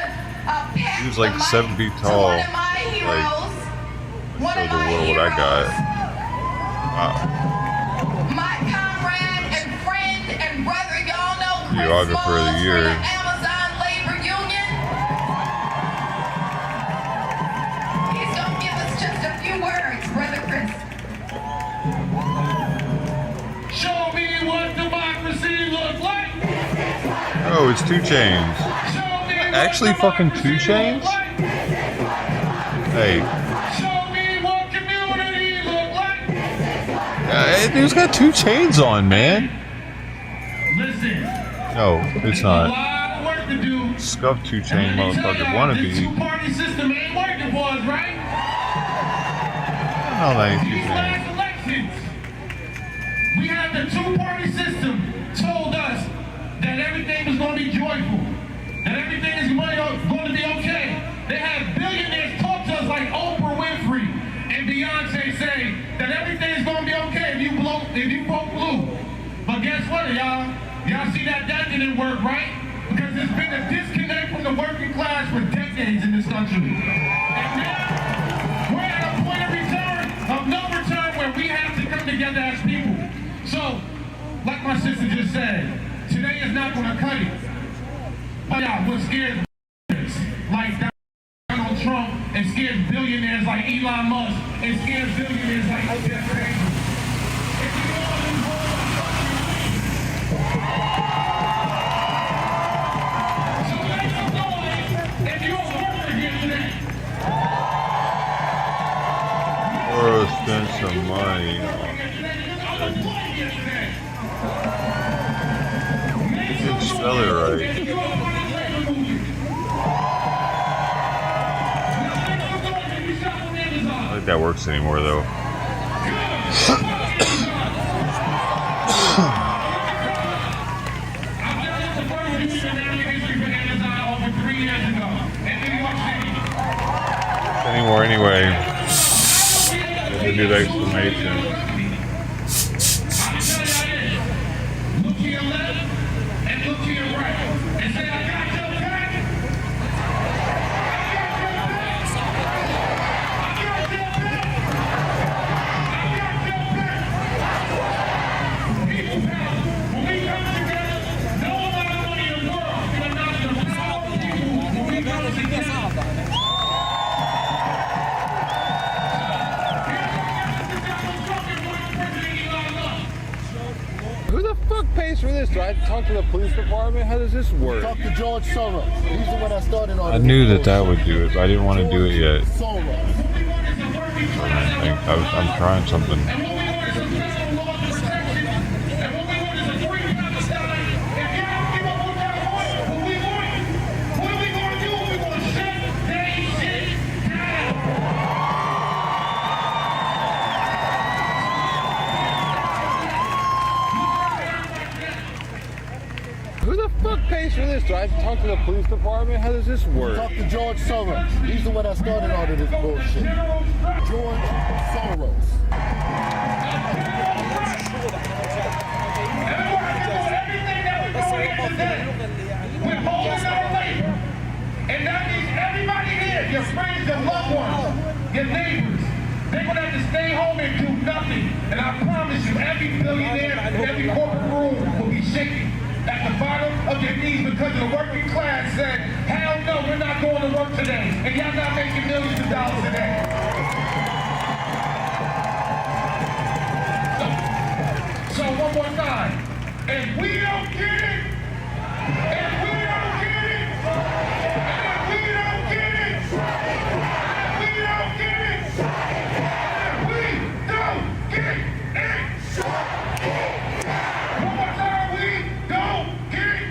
He was like 7 feet tall. Like, show the world what I got. Wow. My comrade and friend and brother, y'all know Chris Geographer of the year. from the Amazon Labor Union. He's gonna give us just a few words, Brother Chris. Show me what democracy looks like. Oh, it's 2 Chainz. Actually, fucking 2 Chainz? Hey. Show me what community look like. That dude's got 2 Chainz on, man. Listen. No, it's A not. lot of work to do. Scuff 2 Chain motherfucker The wannabe. two-party system ain't working for us, right? No, that ain't 2 These Chainz. last elections, we had the two-party system told us that everything was going to be joyful, that everything is going to be okay. They had billionaires talk to us like Oprah Winfrey and Beyonce say that everything is going to be okay if you vote blue. But guess what, y'all? Y'all see that didn't work, right? Because there's been a disconnect from the working class for decades in this country. And now we're at a point of return, of no return, where we have to come together as people. So, like my sister just said, today is not going to cut it. But yeah, what scares like Donald Trump and scares billionaires like Elon Musk and scares billionaires like Jeff Bezos. So make some noise if you're a worker here today. Or spend some money. Didn't spell it right. I don't think that works anymore, though. Anymore, anyway. Had to do the exclamation. Look to your left and look to your right and say, I got your back. I got your back. for this? Do I have to talk to the police department? How does this work? Talk to George Soros. He's the one that started all I this knew that bullshit. that would do it, but I didn't want to do it yet. Soros. I'm trying something. Who the fuck pays for this? Do I have to talk to the police department? How does this work? Talk to George Soros. He's the one that started all of this bullshit. George Soros. And that means everybody here, your friends, your loved ones, your neighbors, they're going to have to stay home and do nothing. And I promise you, every billionaire and every corporate room will be shaking at the bottom of their knees because the working class said, hell no, we're not going to work today. And y'all not making millions of dollars a day. So one more time, if we don't get it, if we don't get it, if we don't get it, if we don't get it, if we don't get it, one more time, we don't get it.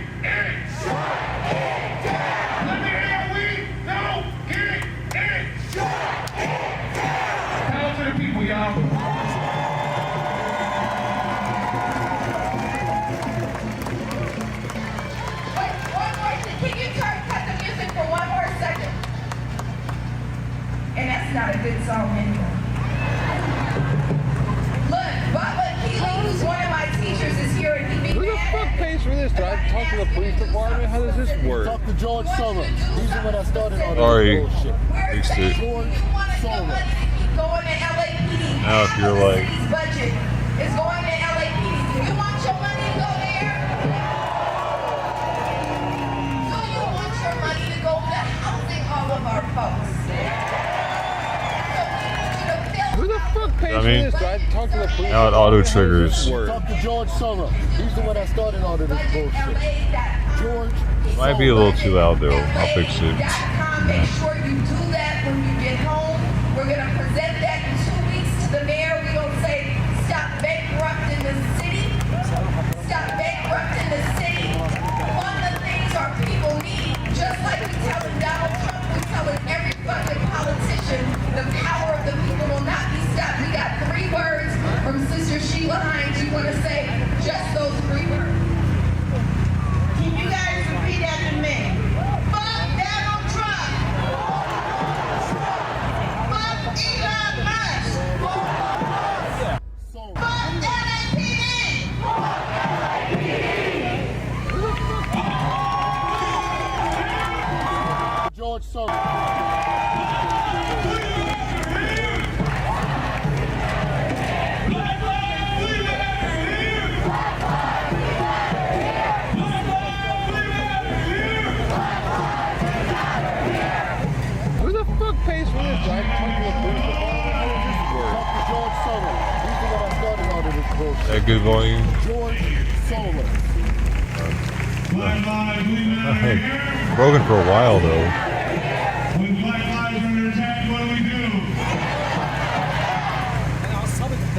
Let me hear, we don't get it. Power to the people, y'all. Can you cut the music for one more second? And that's not a good song anyway. Look, Bubba Keeley, who's one of my teachers, is here and he be Who the fuck pays for this? Do I have to talk to the police department? How does this work? Talk to George Soros. He's the one that started all Sorry. this bullshit. Fixed it. George Soros. going to LAPD. Now if you're like, Budget is going to LAPD. Do you want your money to go there? Do you want your money to go to housing all of our folks? Who the fuck pays I for mean, this? Do I have to talk to the police now it auto department? How does triggers. this work? Talk to George Soros. He's the one that started all of this bullshit. George Might be a little too loud though. I'll fix it. Make sure you do that when you get home. We're going to present that in 2 weeks to the mayor. We're going to say, stop bankrupting the city. Stop bankrupting the city. One of the things our people need, just like we telling Donald Trump, we're telling every fucking politician, the power of the people will not be stopped. We got 3 words from Sister Sheila Hines. You want to say just those 3 words. Can you guys repeat after me? Fuck Donald Trump. Fuck Elon Musk. Fuck LAPD. George Soros. Who the fuck pays for this? Do I have to talk to the police department? How does this work? Talk to George Soros. He's the one that started all of this bullshit. That good volume. George Soros. Hey, broken for a while though. When Black Lives are under attack, what do we do?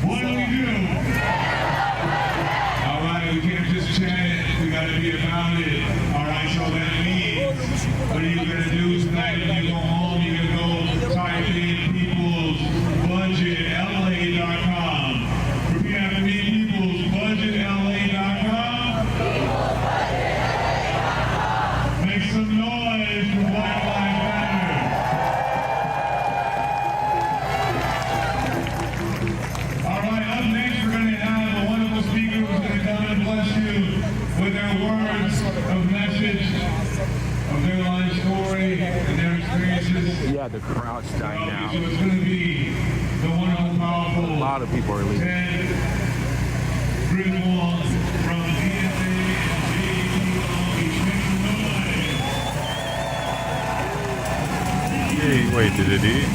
What do we do? All right, we can't just chat it. We got to be about it. All right, so that means, what are you going to do tonight when you go home? You're going to go type in peoplesbudgetla.com. Repeat after me, peoplesbudgetla.com. Make some noise for Black Lives Matter. All right, up next we're going to have a wonderful speaker who's going to come and bless you with their words of message of their life story and their experiences. Yeah, the crowd's dying now. So it's going to be the wonderful, powerful, A lot of people are leaving. Ted Griswold from DSA and JEO. Hey, wait, did it eat?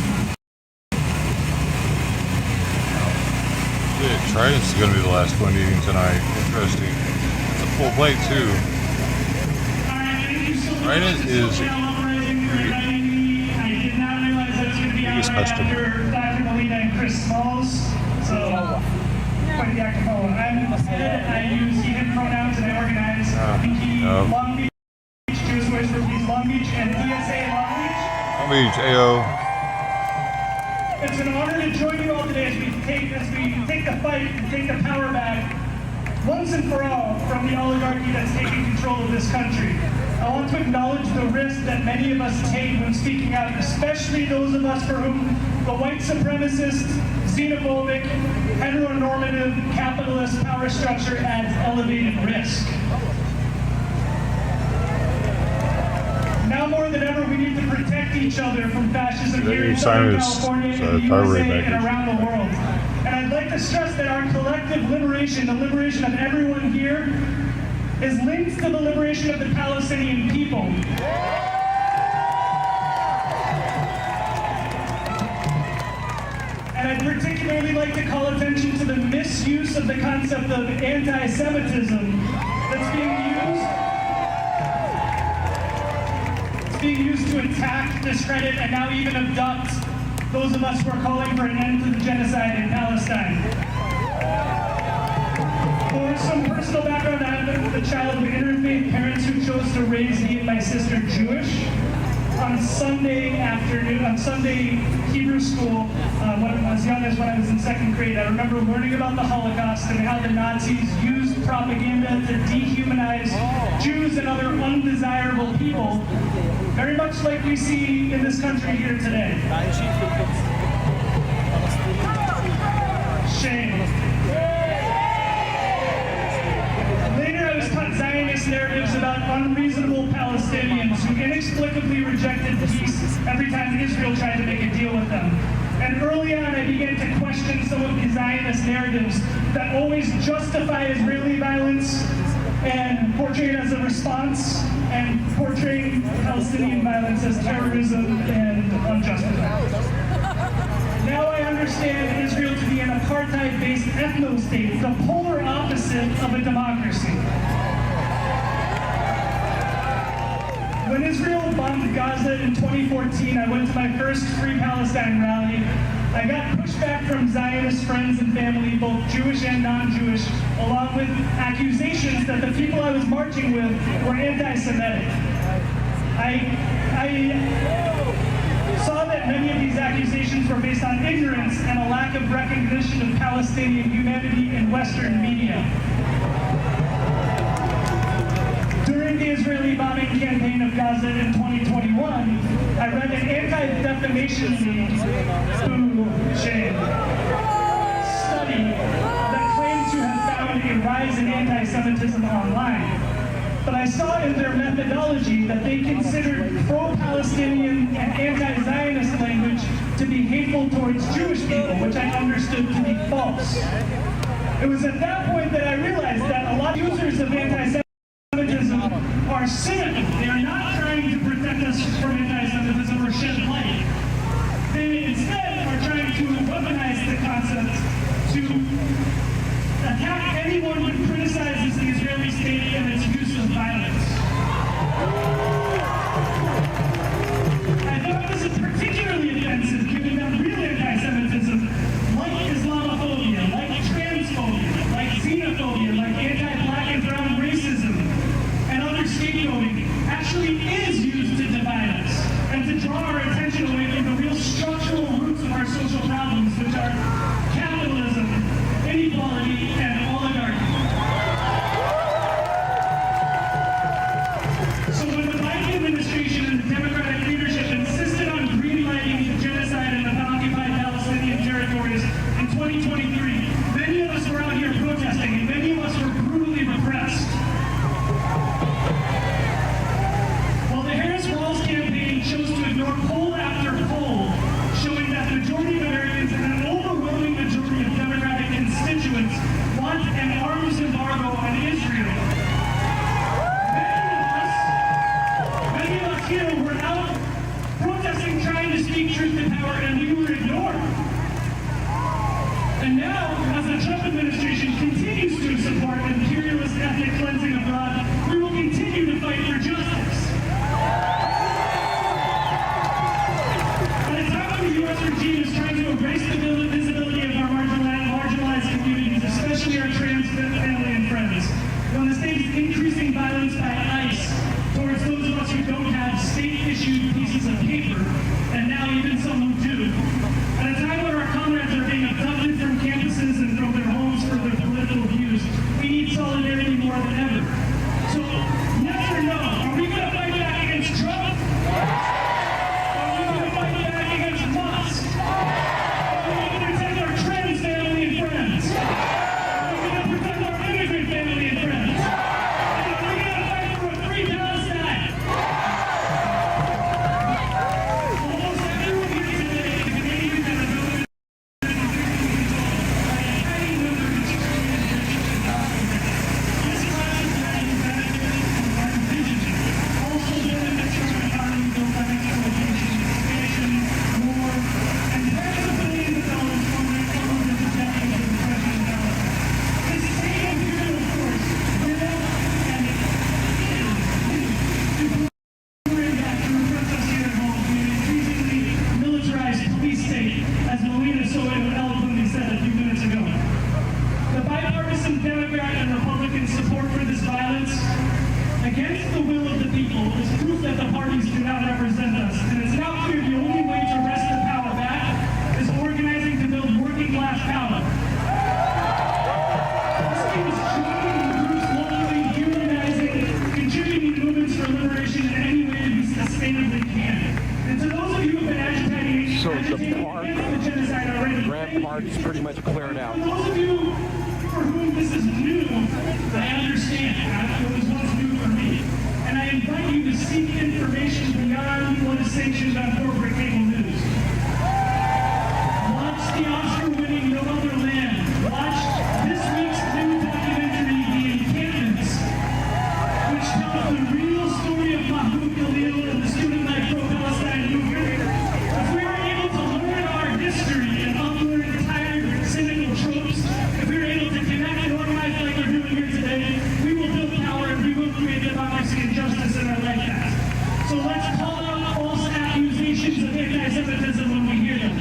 Yeah, Trident's is gonna be the last one eating tonight. Interesting. full plate too. Ryan is the biggest customer. Dr. Molina and Chris Smalls. So, quite the active follower. I use he, him pronouns and I organize Long Beach, Jewish Voice for Peace Long Beach, and PSA Long Beach. Long Beach, AO. It's an honor to join you all today as we take the fight and take the power back once and for all from the oligarchy that's taking control of this country. I want to acknowledge the risk that many of us take when speaking out, especially those of us for whom the white supremacist, xenophobic, heteronormative, capitalist power structure adds elevated risk. Now more than ever, we need to protect each other from fascism here in Southern California, in the USA, and around the world. And I'd like to stress that our collective liberation, the liberation of everyone here, is linked to the liberation of the Palestinian people. And I'd particularly like to call attention to the misuse of the concept of anti-Semitism that's being used to attack, discredit, and now even abduct those of us who are calling for an end to the genocide in Palestine. For some personal background, I'm the child of interfaith parents who chose to raise me and my sister Jewish. On Sunday Hebrew school, when I was young as when I was in second grade, I remember learning about the Holocaust and how the Nazis used propaganda to dehumanize Jews and other undesirable people, very much like we see in this country here today. Shame. Later, I was taught Zionist narratives about unreasonable Palestinians who inexplicably rejected peace every time Israel tried to make a deal with them. And early on, I began to question some of the Zionist narratives that always justify Israeli violence and portray it as a response, and portray Palestinian violence as terrorism and unjustified. Now I understand Israel to be an apartheid-based ethno-state, the polar opposite of a democracy. When Israel bombed Gaza in 2014, I went to my first Free Palestine rally. I got pushback from Zionist friends and family, both Jewish and non-Jewish, along with accusations that the people I was marching with were anti-Semitic. I saw that many of these accusations were based on ignorance and a lack of recognition of Palestinian humanity in Western media. During the Israeli bombing campaign of Gaza in 2021, I read an Anti-Defamation League study that claimed to have found a rise in anti-Semitism online. But I saw in their methodology that they considered pro-Palestinian and anti-Zionist language to be hateful towards Jewish people, which I understood to be false. It was at that point that I realized that a lot of users of anti-Semitism are cynical. They are not trying to protect us from anti-Semitism or shed light. They instead are trying to weaponize the concept to attack anyone who criticizes the Israeli state and its use of violence. I thought this is particularly offensive given that real anti-Semitism, like Islamophobia, like transphobia, like xenophobia, like anti-black and brown racism, and other scapegoating, actually is used to divide us and to draw our attention away from the real structural roots of our social problems, which are capitalism, inequality, and oligarchy. So when the Biden administration and the Democratic leadership insisted on greenlighting the genocide in the occupied Palestinian territories in 2023, many of us were out here protesting, and many of us were brutally repressed. While the Harris Walls campaign chose to ignore poll after poll, showing that the majority of Americans and an overwhelming majority of Democratic constituents want an arms embargo on Israel. Many of us here were out protesting, trying to speak truth to power, and we were ignored. And now, as the Trump administration continues to support imperialist ethnic cleansing of parts pretty much cleared out. For those of you for whom this is new, I understand. It was once new for me. And I invite you to seek information beyond what is sanctioned on corporate cable news. Watch the Oscar-winning No Other Land. Watch this week's new documentary, The Encampments, which tells the real story of Mahmoud Khalil and the student-led pro-Palestine movement. If we are able to learn our history and unlearn tired, cynical tropes, if we are able to connect and organize like we're doing here today, we will build power and we will create democracy and justice in our lifetimes. So let's call out false accusations of anti-Semitism when we hear them.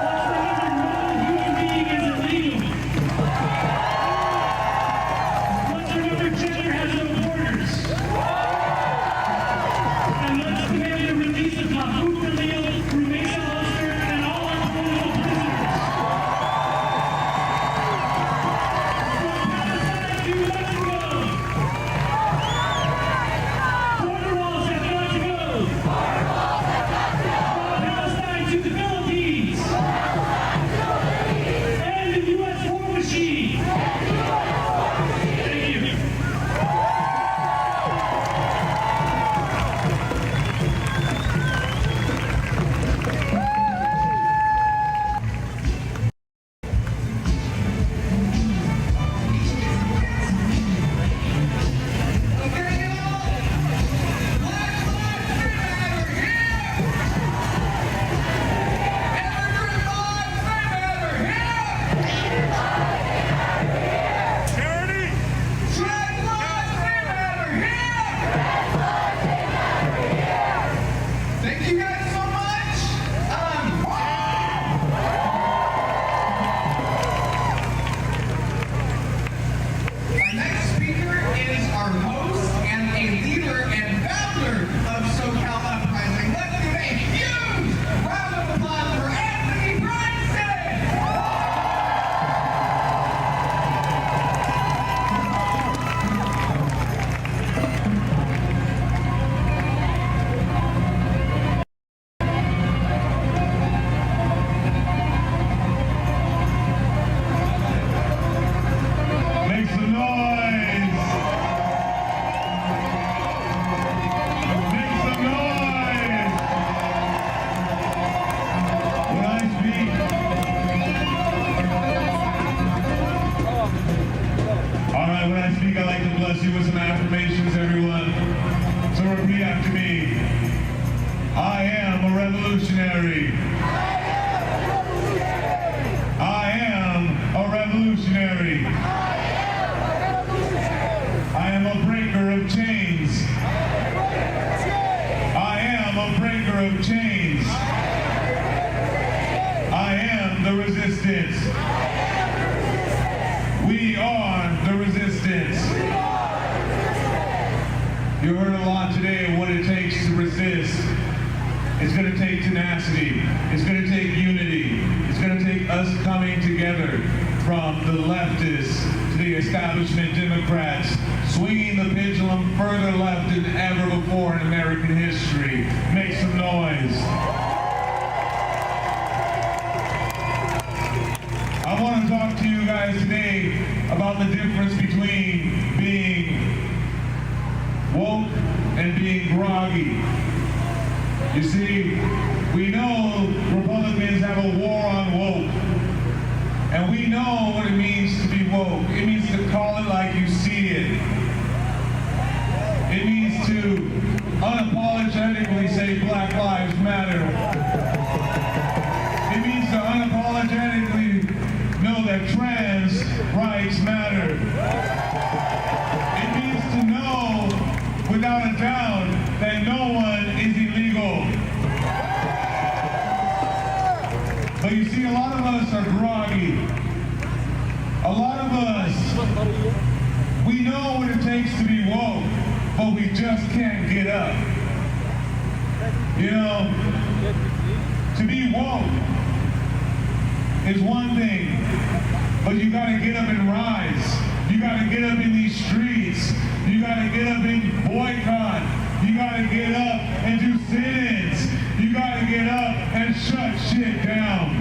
Let's remember no human being is illegal. Let's remember gender has no borders. And let's demand the release of Mahmoud Khalil, Rumeysa Luster, and all our political prisoners. From Palestine to Mexico. Border walls have got to go. From Palestine to the Philippines. And the U.S. war machine. Thank you. Thank you guys so much. Our next speaker is our host and a leader and founder of SoCal Uprising. Let's give a huge round of applause for Anthony Bryson. Make some noise! Make some noise! When I speak, alright, when I speak, I like to bless you with some affirmations, everyone. So repeat after me. I am a revolutionary. I am a revolutionary. I am a breaker of chains. I am a breaker of chains. I am the resistance. We are the resistance. You heard a lot today of what it takes to resist. It's going to take tenacity. It's going to take unity. It's going to take us coming together from the leftists to the establishment Democrats, swinging the pendulum further left than ever before in American history. Make some noise. I want to talk to you guys today about the difference between being woke and being groggy. You see, we know Republicans have a war on woke. And we know what it means to be woke. It means to call it like you see it. It means to unapologetically say Black Lives Matter. It means to unapologetically know that trans rights matter. It means to know without a doubt that no one is illegal. But you see, a lot of us are groggy. A lot of us, we know what it takes to be woke, but we just can't get up. You know, to be woke is one thing, but you gotta get up and rise. You gotta get up in these streets. You gotta get up and boycott. You gotta get up and do sit-ins. You gotta get up and shut shit down.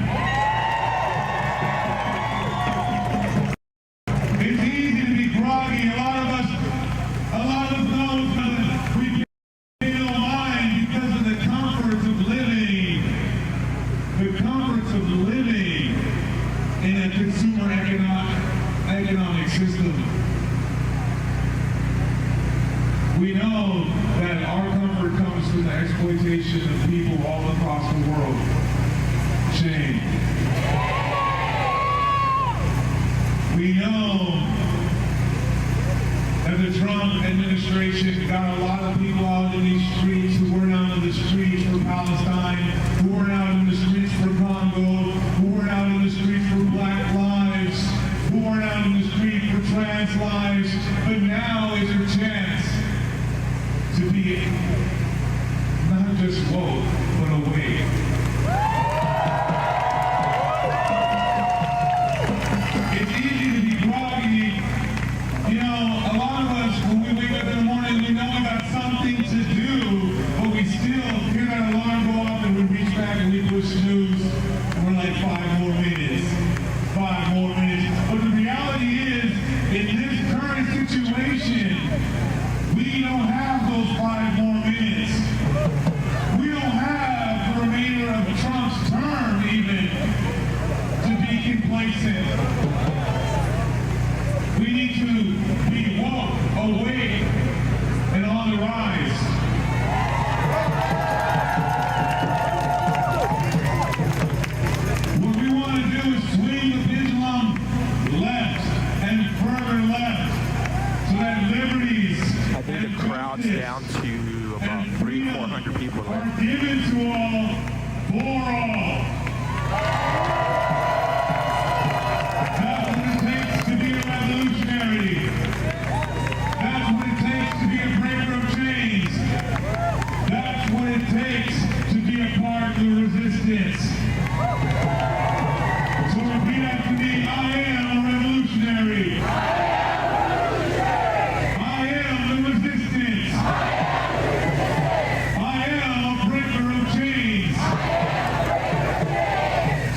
comforts of living in a consumer economic system. We know that our comfort comes from the exploitation of people all across the world. Shame. We know that the Trump administration got a lot of people out in these streets who weren't out in the streets for Palestine, who weren't out in the streets for Congo, who weren't out in the streets for Black lives, who weren't out in the street for trans lives. But now is your chance to be not just woke, but awake. It's easy to be groggy. You know, a lot of us, when we wake up in the morning, we know we got something to do, but we still hear that alarm go off and we reach back and we push snooze, and we're like 5 more minutes, 5 more minutes. But the reality is, in this current situation, we don't have those 5 more minutes. We don't have the remainder of Trump's term even to be complacent. We need to be woke, awake, and on the rise. What we want to do is swing the pendulum left and further left so that liberties I think the crowd's down to about 300-400 people are left. given to all, for all. That's what it takes to be a revolutionary. That's what it takes to be a breaker of chains. That's what it takes to be a part of the resistance. So repeat after me, I am a revolutionary. I am the resistance. I am a breaker of chains.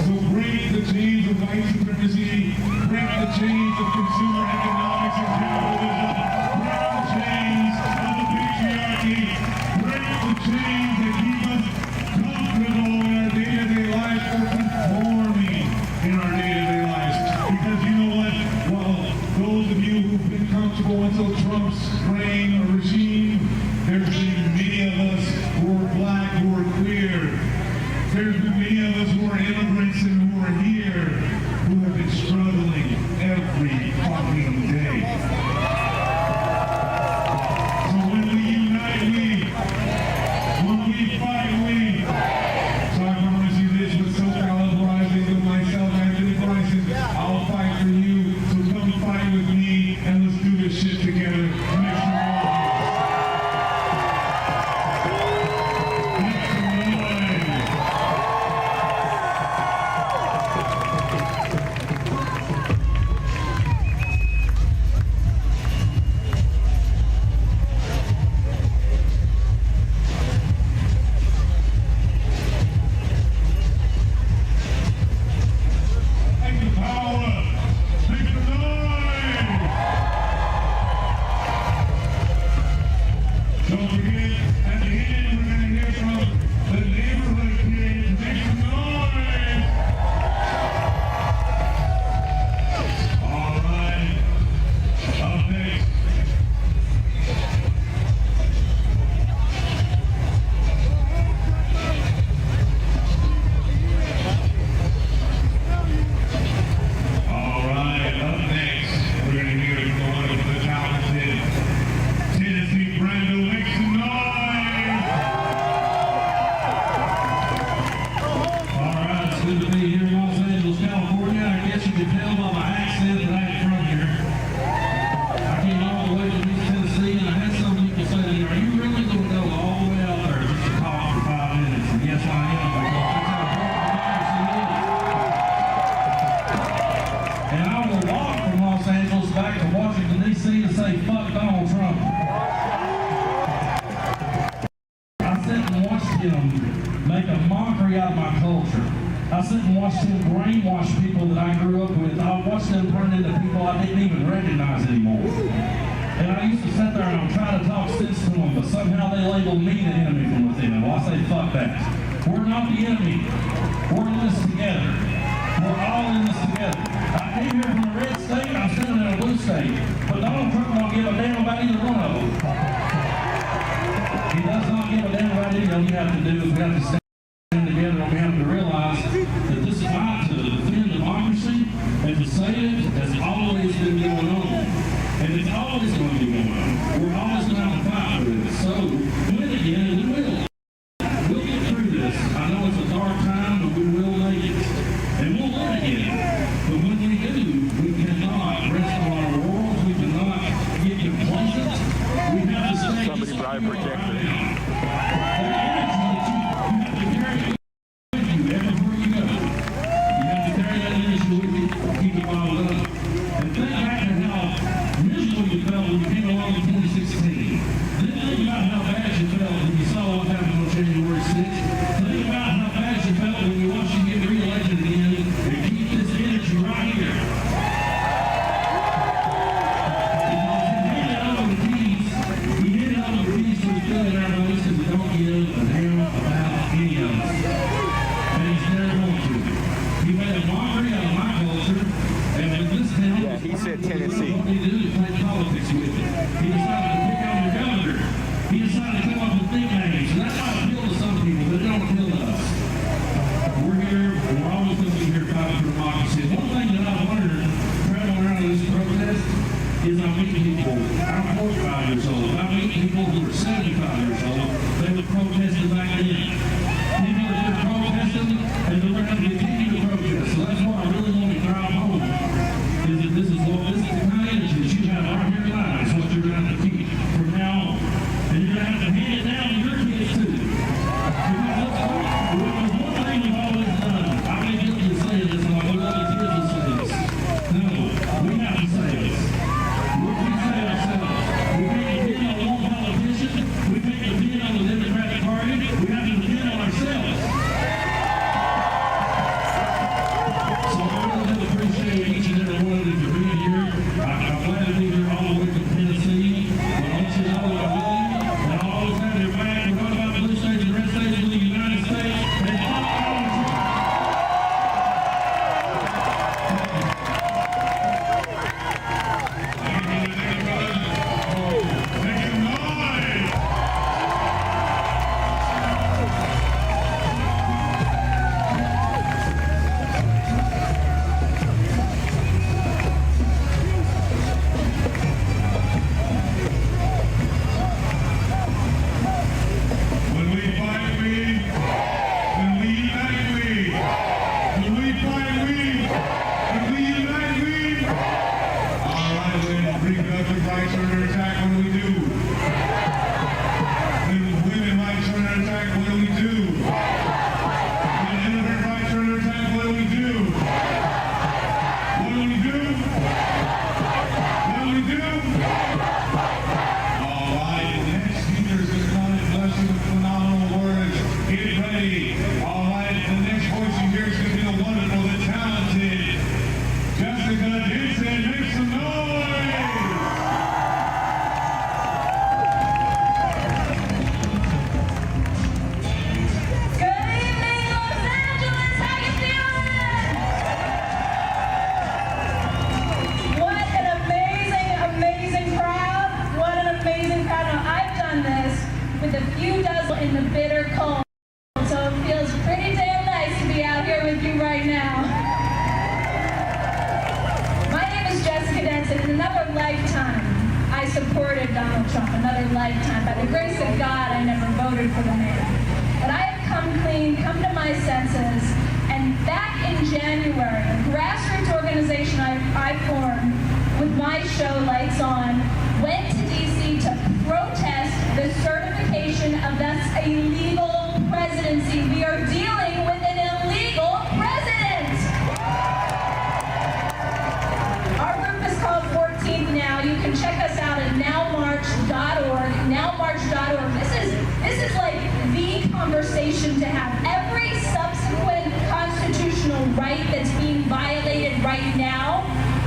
So break the chains of white supremacy, break the chains of consumer economics and capitalism, break the chains of the patriarchy, break the chains that keep us comfortable in our day-to-day lives or conforming in our day-to-day lives. Because you know what? Well, those of you who've been comfortable until Trump's reign or regime, there's been many of us who are black, who are queer. There's been many of us who are immigrants and who are here, who have been struggling every fucking day. So when we unite, when we fight, so I promise you this with SoCal Uprising, with myself, Anthony Bryson, I'll fight for you, so come fight with me, and let's do this shit together. Make some noise. Make some noise. Take the power. Make some noise. Don't forget, at the end, we're going to hear from the neighborhood kids. Make some noise. All right. Up next. All right, up next, we're going to hear from one of the talented Tennessee Brando. Make some noise! All right, it's good to be here in Los Angeles, California. I guess you can tell by my accent that I ain't from here. I came all the way to East Tennessee, and I had something you can say to me. Are you really going to go all the way out there just to talk for 5 minutes? And yes, I am, because that's how democracy is. And I will walk from Los Angeles back to Washington, D.C. to say, fuck Donald Trump. I sit and watched him make a mockery out of my culture. I sit and watched him brainwash people that I grew up with. I watched them turn into people I didn't even recognize anymore. And I used to sit there and I would try to talk sense to them, but somehow they labeled me the enemy from within. Well, I say, fuck that. We're not the enemy. We're in this together. keep it bottled up. And think back to how miserable you felt when you came along in 2016. Then think about how bad you felt when you saw what happened on January 6th. Think about how bad you felt when you watched you get reelected again and keep this energy right here. Yeah, he said Tennessee. He decided to pick on your governor. He decided to come up with big names. And that might appeal to some people, but it don't appeal to us. We're here, and we're always going to be here fighting for democracy. One thing that I've learned traveling around this protest is I meet people. I'm 45 years old. I meet people who are 75 years old. They were protesting back then. People that are protesting, and they're going to continue to protest. So that's what I really want to drive home. Is that this is the kind of energy that you have right here tonight is what you're going to have to keep from now on. And you're going to have to hand it down to your kids too. Because there's one thing we've always done. I've been guilty of saying this, and I know other kids will say this. No, we have to say this. We say ourselves. We can't depend on one politician. We can't depend on the Democratic Party. We have to depend on ourselves. So I really appreciate each and every one of you for being here. I'm glad to be here all the way from Tennessee. But I want you to know that I love you, and I'll always have your back. We're talking about blue states and red states in the United States. And When we fight, we. When we unite, we. When we fight, we. When we unite, we. All right, when reproductive rights are under attack, what do we do? When women rights are under attack, what do we do? When immigrant rights are under attack, what do we do? What do we do? What do we do? All right, the next speaker is going to come and bless you with phenomenal words. Get ready. All right, the next voice you hear is going to be the wonderful, the talented Jessica Henson. Make some noise! Good evening, Los Angeles. How you feeling? What an amazing crowd. What an amazing crowd. Now, I've done this with a few dozen in the bitter cold, so it feels pretty damn nice to be out here with you right now. My name is Jessica Denson. In another lifetime, I supported Donald Trump. Another lifetime. By the grace of God, I never voted for the man. But I have come clean, come to my senses, and back in January, a grassroots organization I formed with my show Lights On went to D.C. to protest the certification of this illegal presidency. We are dealing with an illegal president. Our group is called 14th Now. You can check us out at nowmarch.org. Nowmarch.org. This is like the conversation to have. Every subsequent constitutional right that's being violated right now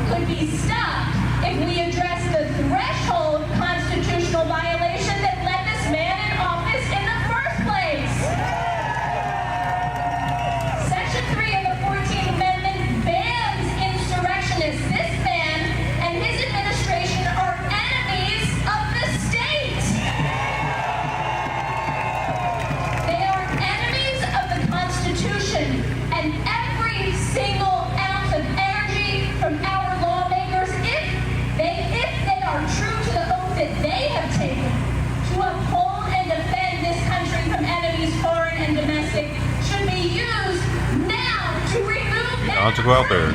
could be stopped if we address the threshold constitutional violation that led this man in office in the first place. Section 3 of the 14th Amendment bans insurrectionists. This man and his administration are enemies of the state. They are enemies of the Constitution, and every single ounce of energy from our lawmakers, if they are true to the oath that they have taken to uphold and defend this country from enemies, foreign and domestic, should be used now to remove them I'll have to go out there.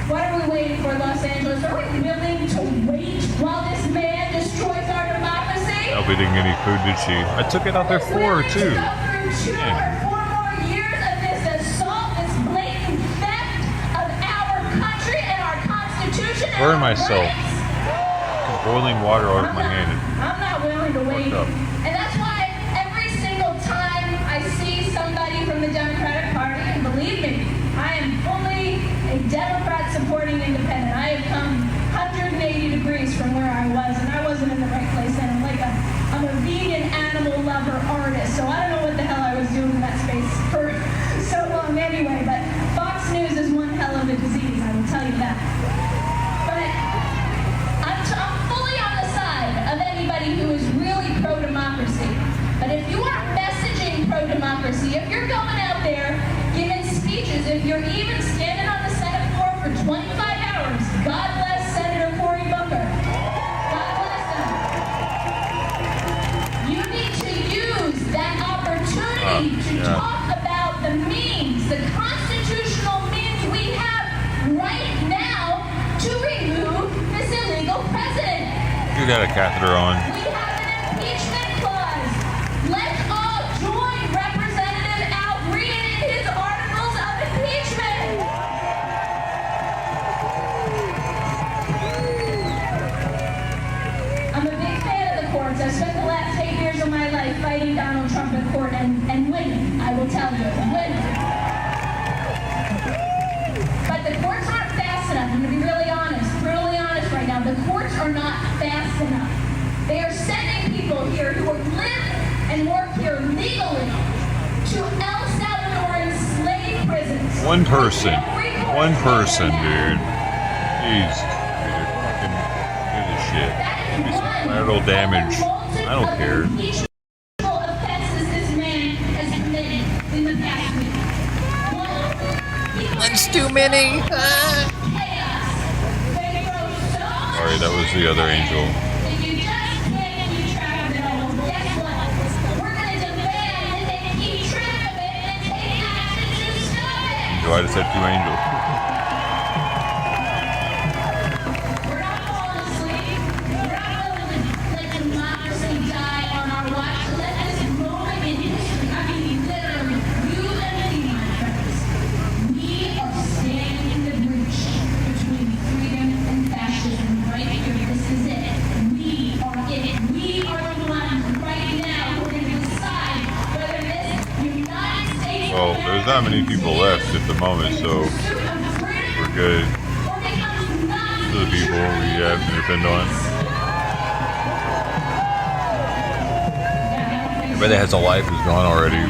What are we waiting for, Los Angeles? Are we willing to wait while this man destroys our democracy? I'll be getting any food, did she? I took it out there for her, too. Through 2 or 4 more years of this assault, this blatant theft of our country and our Constitution. Burn myself. Boiling water out of my hand. I'm not willing to wait. And that's why every single time I see somebody from the Democratic Party, and believe me, I am fully a Democrat supporting independent. I have come 180 degrees from where I was, and I wasn't in the right place then. I'm a vegan animal lover artist, so I don't know what the hell I was doing in that space for so long anyway, but Fox News is one hell of a disease, I will tell you that. But I'm fully on the side of anybody who is really pro-democracy. But if you are messaging pro-democracy, if you're going out there giving speeches, if you're even standing on the Senate floor for 25 hours, God bless Senator Cory Booker. God bless him. You need to use that opportunity to talk about the means, the constitutional means we have right now to remove this illegal president. You got a catheter on. We have an impeachment clause. Let's all join Representative out reading his articles of impeachment. I'm a big fan of the courts. I've spent the last 8 years of my life fighting Donald Trump in court and winning, I will tell you, winning. But the courts aren't fast enough. I'm going to be really honest, brutally honest right now. The courts are not fast enough. They are sending people here who live and work here legally to El Salvador enslaved prisons. One person, dude. Jeez, dude, fucking do this shit. Do some collateral damage. I don't care. Offenses this man has committed in the past week. That's too many. Sorry, that was the other angel. So I just said 2 angels. Well, there's not many people left at the moment, so we're good. To the people we have to depend on. Everybody that has a life is gone already.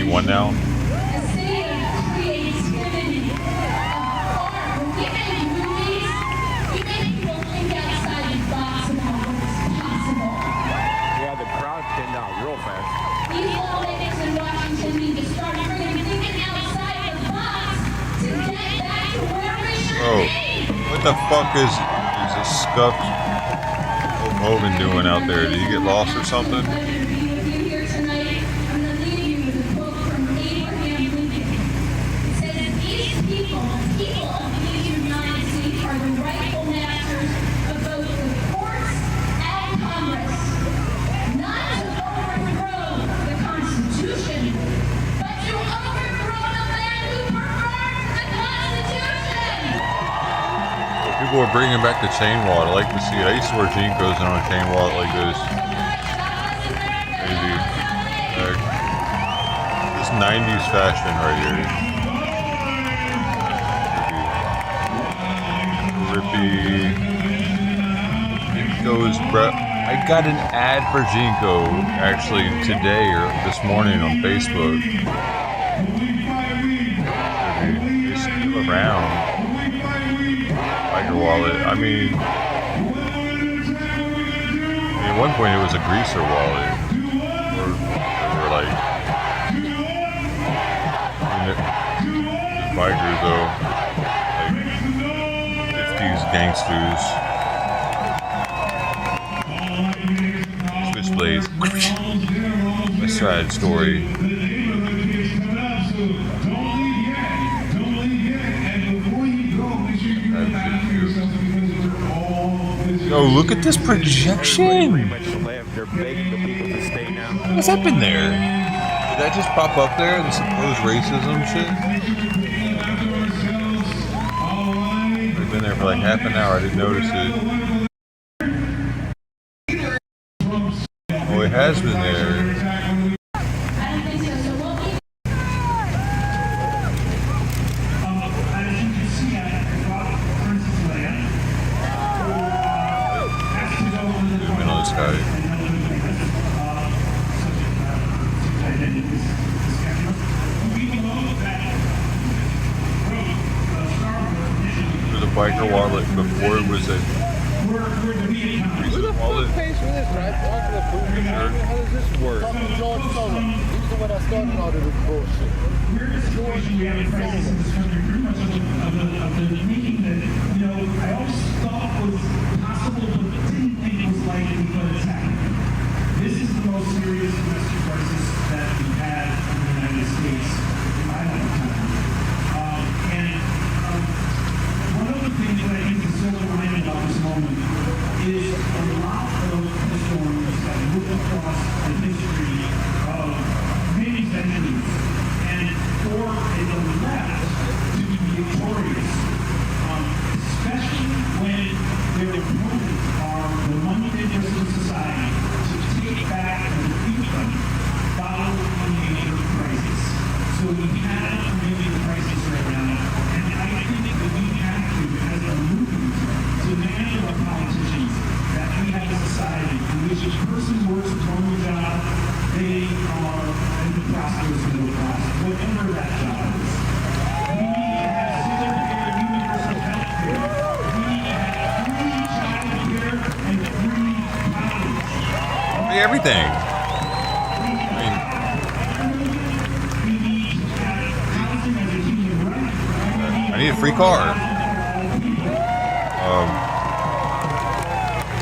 One now. Yeah, the crowd thinned out real fast. These lawmakers in Washington need to start thinking outside the box to get back to where we should Oh, be. what the fuck is a scuffed Hulk Hogan doing out there? Did he get lost or something? People are bringing back the chain wallet. I like to see it. I used to wear Jinkos and on a chain wallet like this. Crazy. This 90s fashion right here. Rippy. Jinkos, bro. I got an ad for Jinko actually today or this morning on Facebook. They're still around. Tiger wallet. I mean, at one point it was a greaser wallet. Or they were like, bikers though, like 50s gangsters. Switchblades. West Side Story. Yo, look at this projection! What's happened there? Did that just pop up there? The supposed racism shit? I've been there for like half an hour, I didn't notice it. Oh, it has been there. Biker wallet before it was a recent wallet. Pays for this, right? Onto the food. How does this work? George Sola. He's the one that started all of this bullshit. George, we have a crisis in this country, pretty much of the thinking that, I always thought was possible, but didn't think it was likely, but it's happening. This is the most serious domestic crisis that we've had in the United States in my lifetime. One of the things that I think is so alarming about this moment is a lot of historians that look across the history of many centuries and for the left to be victorious, especially when their opponents are the money interests of society, to take back and defeat them follow a major crisis. So we have a major crisis right now, and I think that we have to, as a movement, demand of our politicians that we have a society in which a person works a normal job, they are in the prosperous middle class, whatever that job is. We need to have single payer universal health care. We need to have free child care and free college. Everything. I need a free car.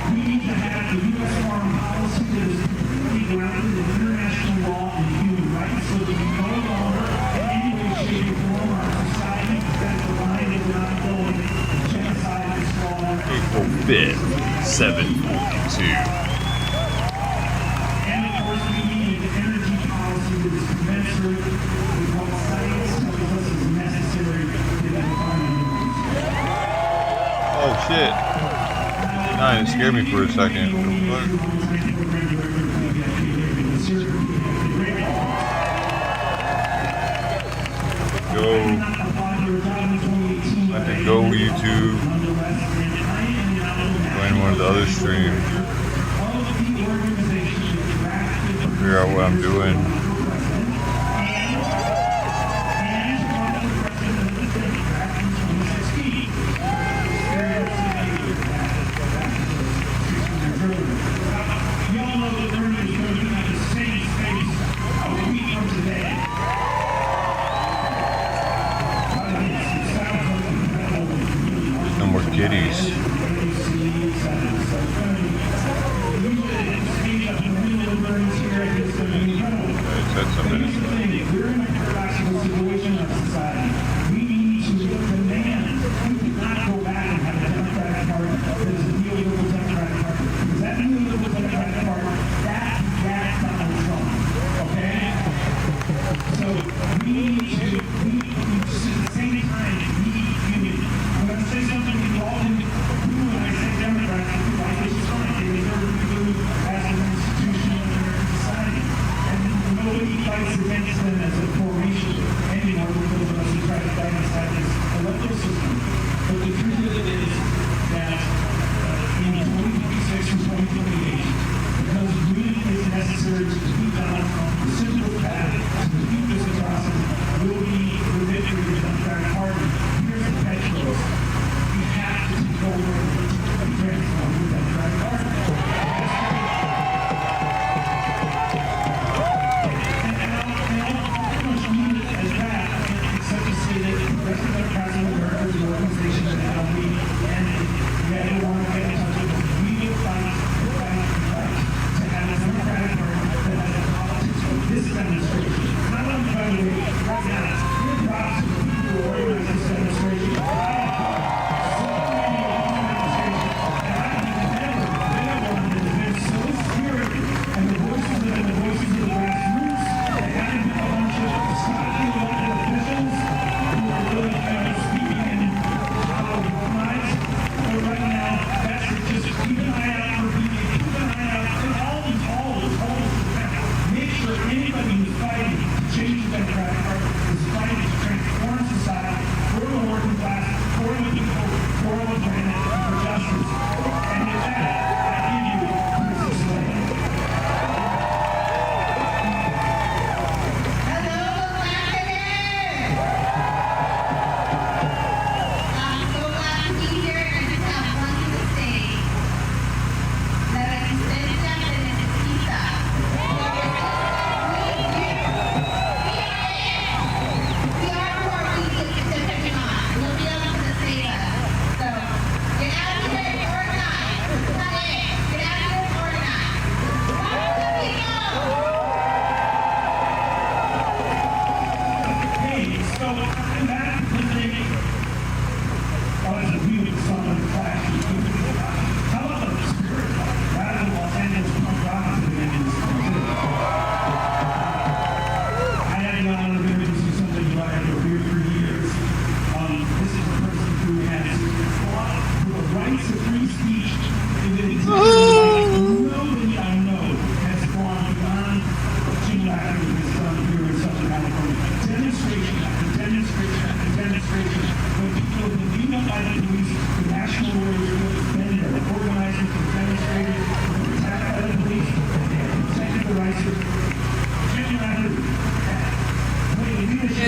We need to have the U.S. foreign policy that is completely grounded in international law and human rights, so that we no longer, in any way, shape, or form, our society that the line is not going genocide and slaughter. April 5th, 7:42. And of course, we need an energy policy that is commensurate with what science tells us is necessary to get the climate. Oh shit. Nah, it scared me for a second. What? Go. I can go YouTube. Join one of the other streams. Figure out what I'm doing. No more kitties.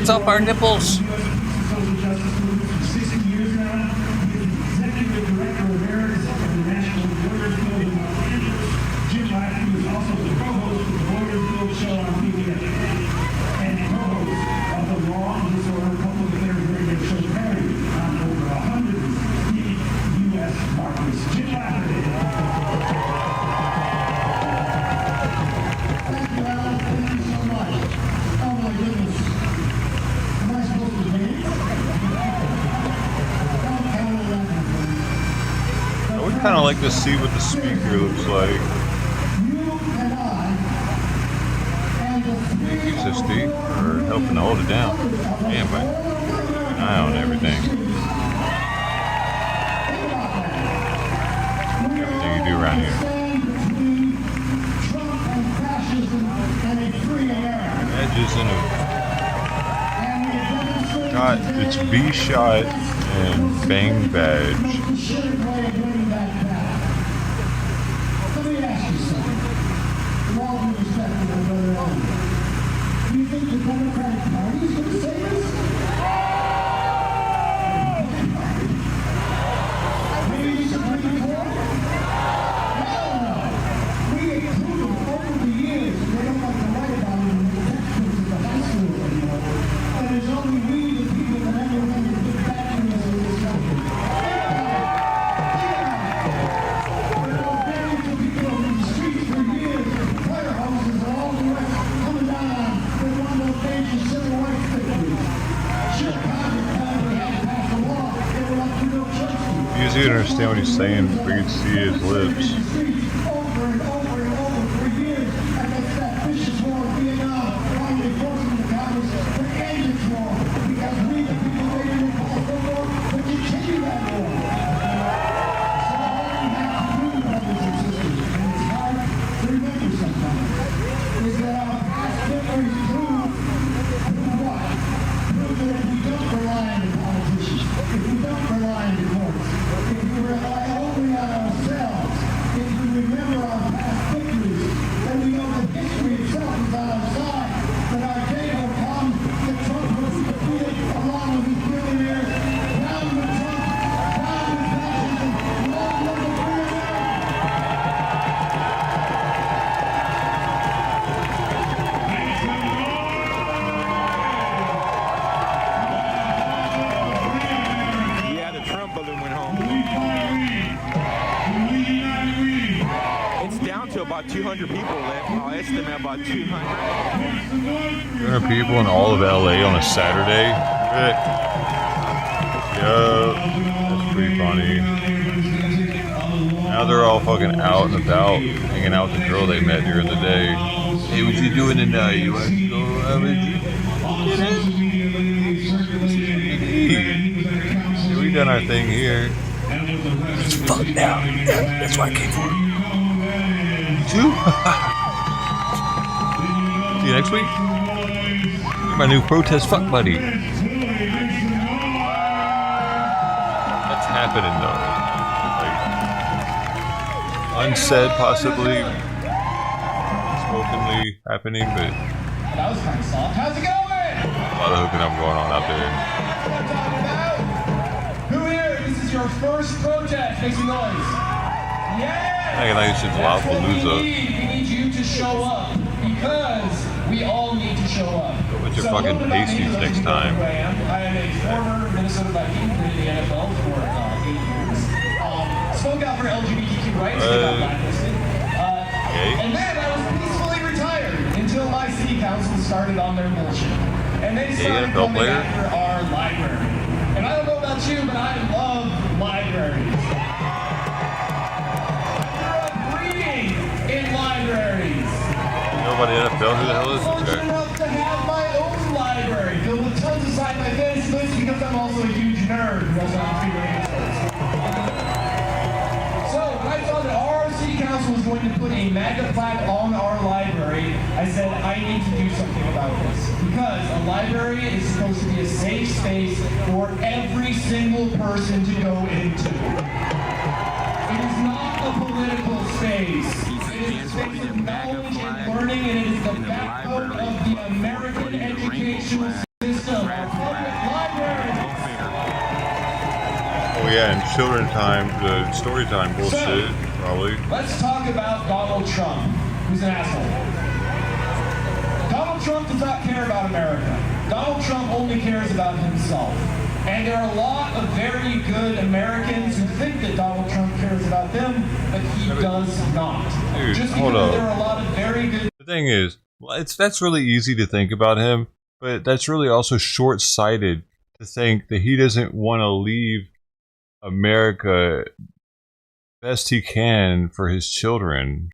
gets off our nipples. Kind of like to see what the speaker looks like. Keeps us deep or helping to hold it down. Damn, but an eye on everything. Everything you do around here. Edges in a shot. It's B shot and bang badge. Do you think the Democratic Party is going to save us? Maybe the Supreme Court? Hell no! We improved them over the years, and they don't like to write about it in the textbooks at the high school anymore. And it's only we, the people, that ever remember the big bad news in this country. There are millions of people on the streets for years, fire hoses and all the rest, coming down on with one of those major civil rights victories. Sure, Congress finally had to pass a law. They were like, you know, church people. It's easy to understand what he's saying, we can see his lips. Over and over and over for years against that vicious war in Vietnam, finally forcing the Congress to end this war because we, the people, they didn't call for war, but continue that war. So all we have to do, brothers and sisters, and it's hard to remember sometimes, is that our past victories prove what? Prove that if we don't rely on the politicians, if we don't rely on the courts, if we rely only on ourselves, if we remember our past victories, then we know that history itself is on our side, that our day will come, that Trump will be defeated along with his billionaires, down with Trump, down with fascism, long live the free America! Yeah, the Trump balloon went home. It's down to about 200 people left. I'll estimate about 200. 200 people in all of LA on a Saturday. Yup, that's pretty funny. Now they're all fucking out and about, hanging out with the girl they met during the day. Hey, what you doing tonight? You want to go Yeah, we done our thing here. It's fucked now. Yeah, that's why I came for it. You too? See you next week. You're my new protest fuck buddy. That's happening though. Like, unsaid possibly, spokenly happening, but That was kind of soft. How's it going? a lot of hooking up going on out there. Who here? This is your first protest. Make some noise. Yeah. I think it's Lollapalooza. We need you to show up because we all need to show up. Go with your fucking pasties next time. I am a former Minnesota Viking, been in the NFL for 8 years. Spoke out for LGBTQ rights, got blacklisted. And then I was peacefully retired until my city council started on their bullshit. And they started coming after our library. And I don't know about you, but I love libraries. I grew up reading in libraries. Nobody NFL, who the hell is this I'm guy? enough to have my own library filled with tons of sci-fi fantasy books because I'm also a huge nerd who also has to figure out So when I saw that our city council was going to put a MAGA plaque on our library, I said I need to do something about this. Because a library is supposed to be a safe space for every single person to go into. It is not a political space. It is a space of knowledge and learning, and it is the backbone of the American educational system. children time, the story time bullshit, probably. Let's talk about Donald Trump, who's an asshole. Donald Trump does not care about America. Donald Trump only cares about himself. And there are a lot of very good Americans who think that Donald Trump cares about them, but he does not. Dude, Just hold because up. there are a lot of very good... The thing is, that's really easy to think about him, but that's really also short-sighted to think that he doesn't want to leave America best he can for his children.